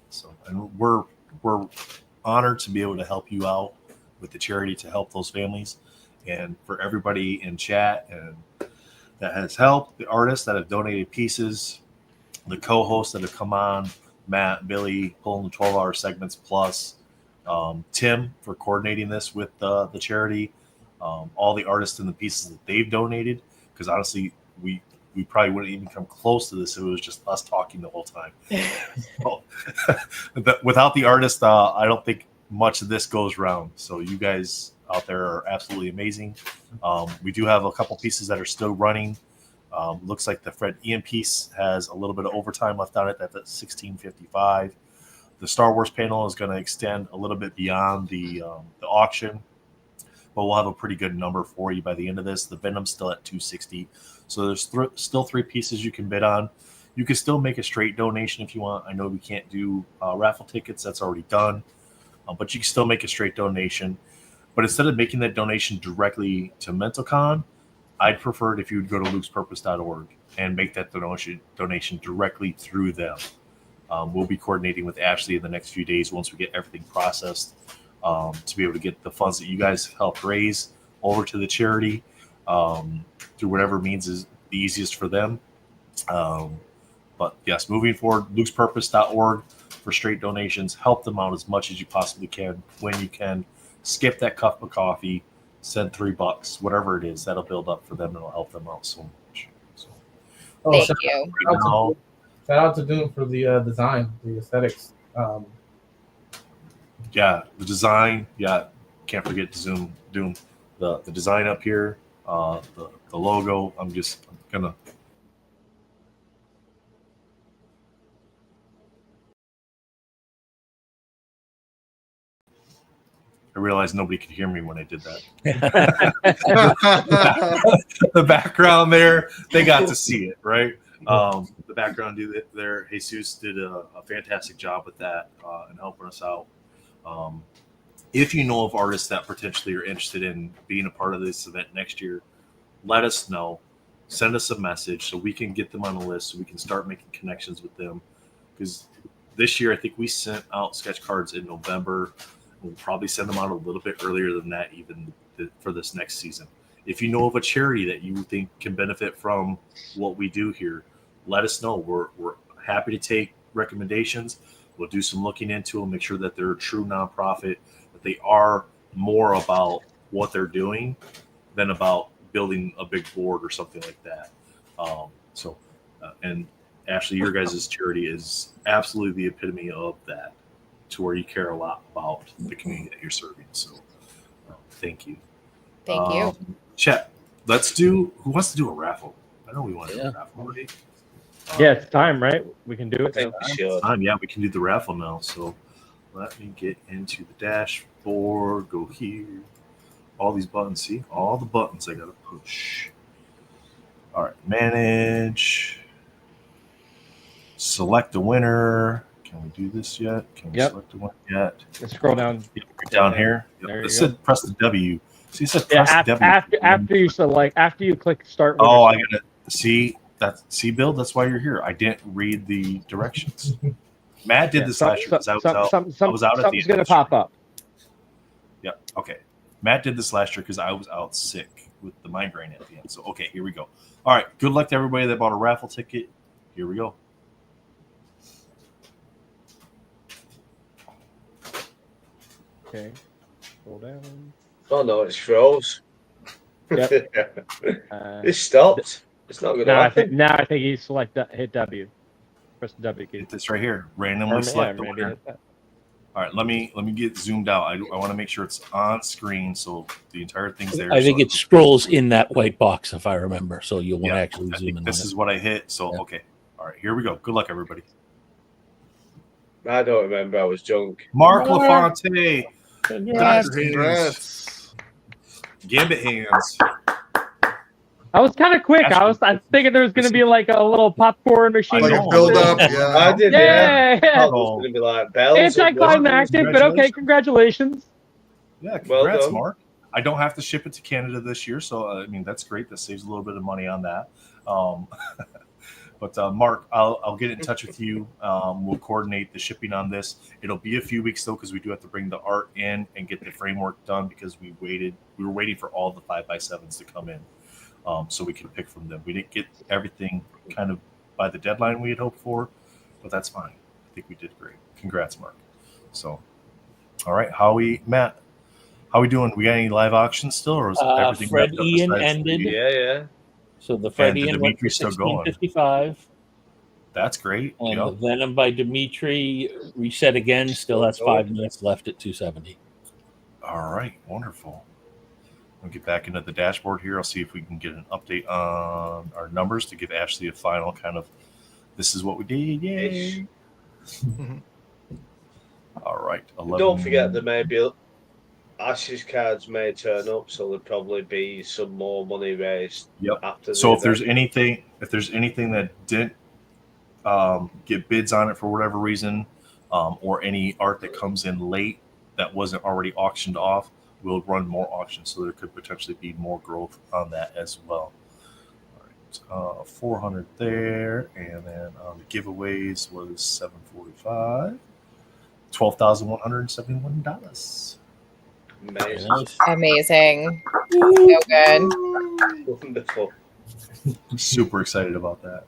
So, and we're honored to be able to help you out with the charity to help those families, and for everybody in chat and that has helped, the artists that have donated pieces, the co-hosts that have come on, Matt, Billy, pulling the 12-hour segments, plus Tim for coordinating this with the charity, all the artists and the pieces that they've donated, because honestly, we probably wouldn't even come close to this if it was just us talking the whole time. So, without the artists, I don't think much of this goes around. So you guys out there are absolutely amazing. We do have a couple pieces that are still running. Looks like the Fred Ian piece has a little bit of overtime left on it. That's at 16:55. The Star Wars panel is going to extend a little bit beyond the auction, but we'll have a pretty good number for you by the end of this. The Venom's still at 260. So there's still 3 pieces you can bid on. You can still make a straight donation if you want. I know we can't do raffle tickets. That's already done. But you can still make a straight donation. But instead of making that donation directly to MentalCon, I'd prefer it if you would go to luke'spurpose.org and make that donation directly through them. We'll be coordinating with Ashley in the next few days once we get everything processed to be able to get the funds that you guys helped raise over to the charity through whatever means is the easiest for them. But yes, moving forward, luke'spurpose.org for straight donations. Help them out as much as you possibly can when you can. Skip that cup of coffee, send $3, whatever it is, that'll build up for them and it'll help them out so much. So, thank you. Shout out to Doom for the design, the aesthetics. Yeah, the design. Yeah, can't forget Doom. The design up here, the logo. I'm gonna. I realized nobody could hear me when I did that. The background there, they got to see it, right? The background there, Jesus did a fantastic job with that and helping us out. If you know of artists that potentially are interested in being a part of this event next year, let us know. Send us a message so we can get them on the list, so we can start making connections with them. Because this year, I think we sent out sketch cards in November. We'll probably send them out a little bit earlier than that, even for this next season. If you know of a charity that you think can benefit from what we do here, let us know. We're happy to take recommendations. We'll do some looking into them, make sure that they're a true nonprofit, that they are more about what they're doing than about building a big board or something like that. And Ashley, your guys' charity is absolutely the epitome of that, to where you care a lot about the community that you're serving. So thank you. Thank you. Chat, who wants to do a raffle? I know we want to do a raffle already. Yeah, it's time, right? We can do it. Yeah, we can do the raffle now. So let me get into the dashboard, go here. All these buttons, see? All the buttons I got to push. All right, manage. Select a winner. Can we do this yet? Can we select a winner yet? Let's scroll down. Down here. There It you said go. press the W. See, it said press the W. After you click start. Winner, Oh, I gotta see that. See, Bill, that's why you're here. I didn't read the directions. Matt did this last year because I was out. I was out at the something's end gonna of the pop up. Yep. Okay. Matt did this last year because I was out sick with the migraine at the end. So, okay, here we go. All right. Good luck to everybody that bought a raffle ticket. Here we go. Okay. Scroll down. Oh no, it's froze. Yep. It stopped. It's not going to happen. Now I think you hit W. Press the W key. Hit this right here. Randomly select the winner. All right, let me get zoomed out. I want to make sure it's on screen so the entire thing's there. I think it scrolls in that white box, if I remember. So you'll want to actually zoom in. This is what I hit. So okay. All right, here we go. Good luck, everybody. I don't remember. I was drunk. Mark LaFonte. Congrats. Gambit hands. I was kind of quick. I was thinking there was going to be like a little popcorn machine. Like a build up. Yeah. I did. Yeah. I was going to be like bells. Anticlimactic, but okay. Congratulations. Yeah, congrats, Well done. Mark. I don't have to ship it to Canada this year, so I mean that's great. That saves a little bit of money on that. But Mark, I'll get in touch with you. We'll coordinate the shipping on this. It'll be a few weeks though, because we do have to bring the art in and get the framework done because we were waiting for all the 5x7s to come in, so we can pick from them. We didn't get everything kind of by the deadline we had hoped for, but that's fine. I think we did great. Congrats, Mark. So, all right, Matt, how we doing? We got any live auctions still, or is everything Fred wrapped up Ian besides ended. Yeah. So the Fred And the Ian went for Dimitri's still going. 1655. That's great. And Yep. the Venom by Dimitri reset again. Still has 5 minutes left at 270. All right, wonderful. I'll get back into the dashboard here. I'll see if we can get an update on our numbers to give Ashley a final kind of, this is what we did. Yay. All right. 11. Don't forget there may be Ashes cards may turn up, so there'll probably be some more money raised. Yep. After So the if there's event. anything that didn't get bids on it for whatever reason, or any art that comes in late that wasn't already auctioned off, we'll run more auctions. So there could potentially be more growth on that as well. All right, 400 there, and then the giveaways was 745, $12,171. Amazing. So good. Wonderful. Super excited about that.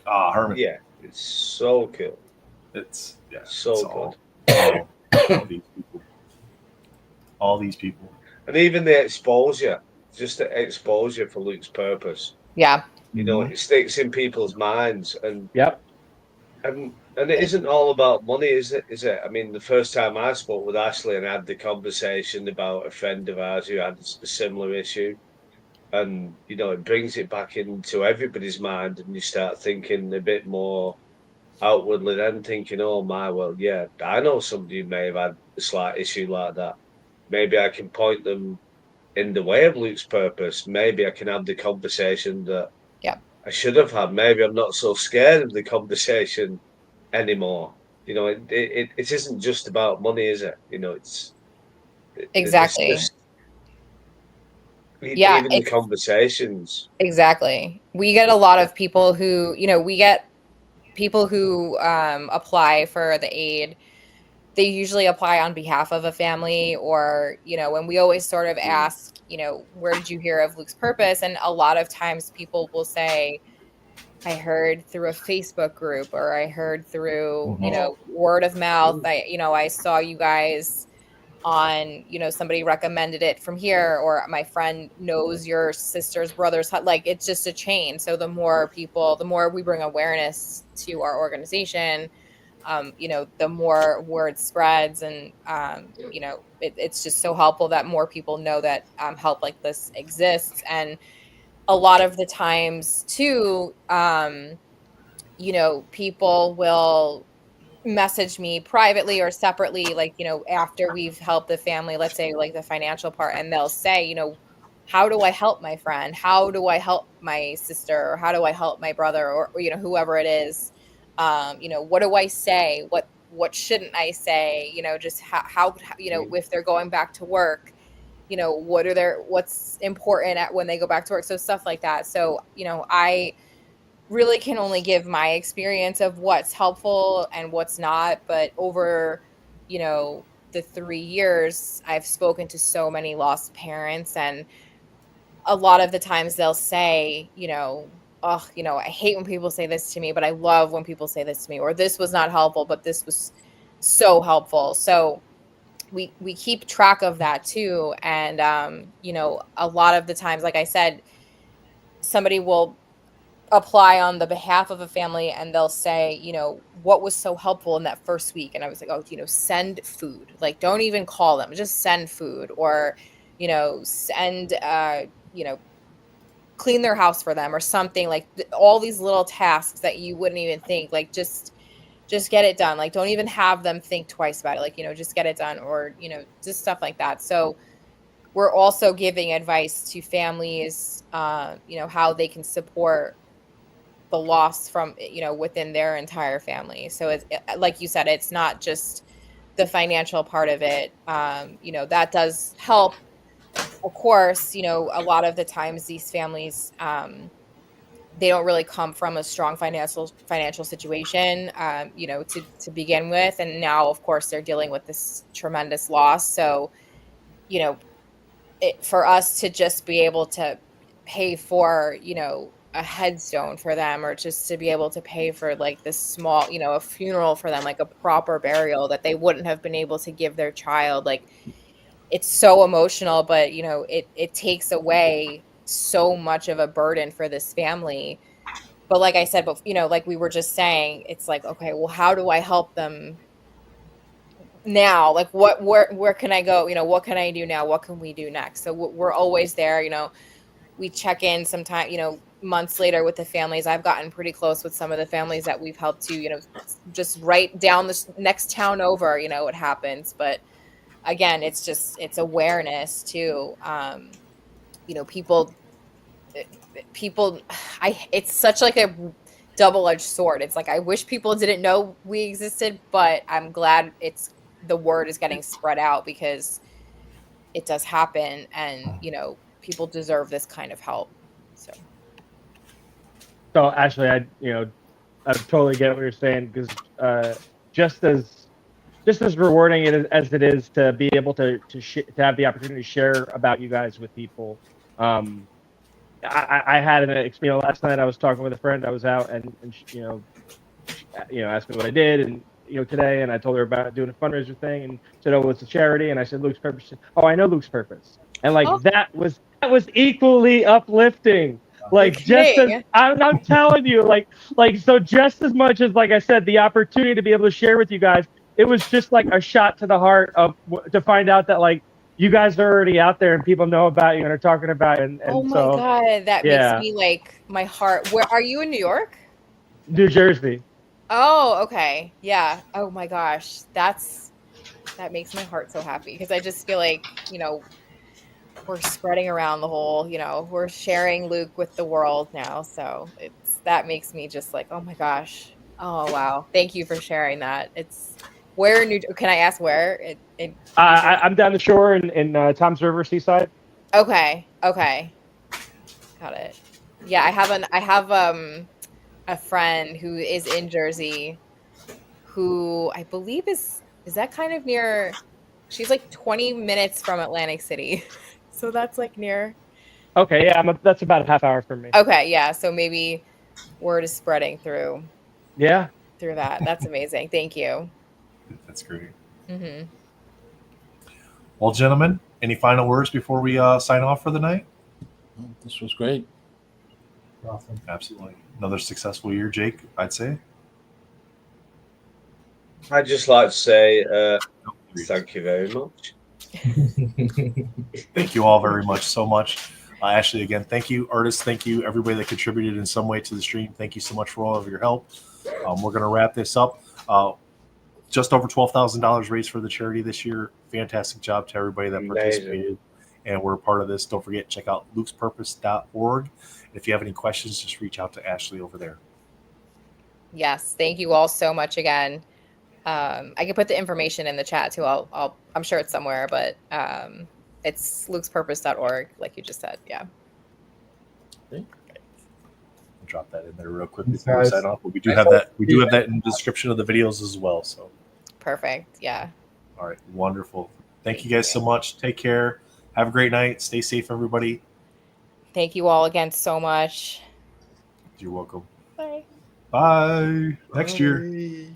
Herman. Yeah, it's so cool. It's so good. All these people. And even the exposure, just the exposure for Luke's purpose. Yeah. You know, it sticks in people's minds, and and it isn't all about money, is it? I mean, the first time I spoke with Ashley and had the conversation about a friend of ours who had a similar issue, and you know, it brings it back into everybody's mind, and you start thinking a bit more outwardly, then thinking, oh my, well, yeah, I know somebody who may have had a slight issue like that. Maybe I can point them in the way of Luke's purpose. Maybe I can have the conversation that I should have had. Maybe I'm not so scared of the conversation anymore. You know, it isn't just about money, is it? You know, it's Exactly. It's just, Yeah, even the conversations. Exactly. We get a lot of people who, we get people who apply for the aid. They usually apply on behalf of a family, or, when we always sort of ask, where did you hear of Luke's Purpose? And a lot of times people will say, I heard through a Facebook group, or I heard through, word of mouth. I saw you guys on, somebody recommended it from here, or my friend knows your sister's brother's, like, it's just a chain. So the more people, the more we bring awareness to our organization, the more word spreads, and it's just so helpful that more people know that help like this exists. And a lot of the times too, people will message me privately or separately, like, after we've helped the family, let's say like the financial part, and they'll say, how do I help my friend? How do I help my sister? Or how do I help my brother? Or whoever it is. What do I say? What shouldn't I say? Just how if they're going back to work, what's important when they go back to work. So stuff like that. So, I really can only give my experience of what's helpful and what's not. But over, the 3 years, I've spoken to so many lost parents, and a lot of the times they'll say, I hate when people say this to me, but I love when people say this to me, or this was not helpful, but this was so helpful. So we keep track of that too. And, a lot of the times, like I said, somebody will apply on the behalf of a family, and they'll say, what was so helpful in that first week? And I was like, send food. Like, don't even call them, just send food, or, send, clean their house for them, or something, like all these little tasks that you wouldn't even think, like, just get it done. Like, don't even have them think twice about it. Like, just get it done, or, just stuff like that. So we're also giving advice to families, how they can support the loss from, within their entire family. So it's like you said, it's not just the financial part of it. That does help. Of course, a lot of the times these families, they don't really come from a strong financial situation, to begin with. And now, of course, they're dealing with this tremendous loss. So, for us to just be able to pay for, a headstone for them, or just to be able to pay for like this small, a funeral for them, like a proper burial that they wouldn't have been able to give their child. Like, it's so emotional, but it takes away so much of a burden for this family. But like I said, like we were just saying, it's like, okay, well, how do I help them now? Like, where can I go? What can I do now? What can we do next? So we're always there. We check in sometime, months later with the families. I've gotten pretty close with some of the families that we've helped to, just right down the next town over, what happens. But again, it's awareness too. It's such like a double-edged sword. It's like, I wish people didn't know we existed, but I'm glad the word is getting spread out, because it does happen, and people deserve this kind of help. So Ashley, I totally get what you're saying, because just as rewarding as it is to be able to have the opportunity to share about you guys with people. I had an experience last night. I was talking with a friend. I was out, and she, asked me what I did, and today, and I told her about doing a fundraiser thing, and said, "Oh, it's a charity," and I said, "Luke's Purpose." She said, "Oh, I know Luke's Purpose," and like that was equally uplifting. Like, just as I'm telling you, like so, just as much as, like I said, the opportunity to be able to share with you guys, it was just like a shot to the heart to find out that, like, you guys are already out there and people know about you and are talking about it. And oh my so, God, that yeah. makes me like my heart. Where are you, in New York? New Jersey. Oh, okay. Yeah. Oh my gosh. That makes my heart so happy, because I just feel like, we're spreading around the whole, we're sharing Luke with the world now. So that makes me just like, oh my gosh. Oh wow. Thank you for sharing that. It's where in can I ask where? I'm down the shore in Tom's River, Seaside. Okay. Got it. Yeah, I have a friend who is in Jersey who I believe is that kind of near, she's like 20 minutes from Atlantic City. So that's like near. Okay, yeah, that's about a half hour from me. Okay, yeah, so maybe word is spreading through. Yeah. Through that. That's amazing. Thank you. That's great. Mm-hmm. Well, gentlemen, any final words before we sign off for the night? This was great. Awesome. Absolutely. Another successful year, Jake, I'd say. I'd just like to say thank you very much. Thank you all very much, so much. Ashley, again, thank you. Artists, thank you. Everybody that contributed in some way to the stream, thank you so much for all of your help. We're going to wrap this up. Just over $12,000 raised for the charity this year. Fantastic job to everybody that participated and were a part of this. Don't forget, check out lukespurpose.org. If you have any questions, just reach out to Ashley over there. Yes, thank you all so much again. I can put the information in the chat too. I'm sure it's somewhere, but it's lukespurpose.org, like you just said. Yeah. Okay. I'll drop that in there real quick before we sign off. But we do have that. We do have that in the description of the videos as well. So. Perfect. Yeah. All right. Wonderful. Thank you guys so much. Take care. Have a great night. Stay safe, everybody. Thank you all again so much. You're welcome. Bye. Bye. Next year.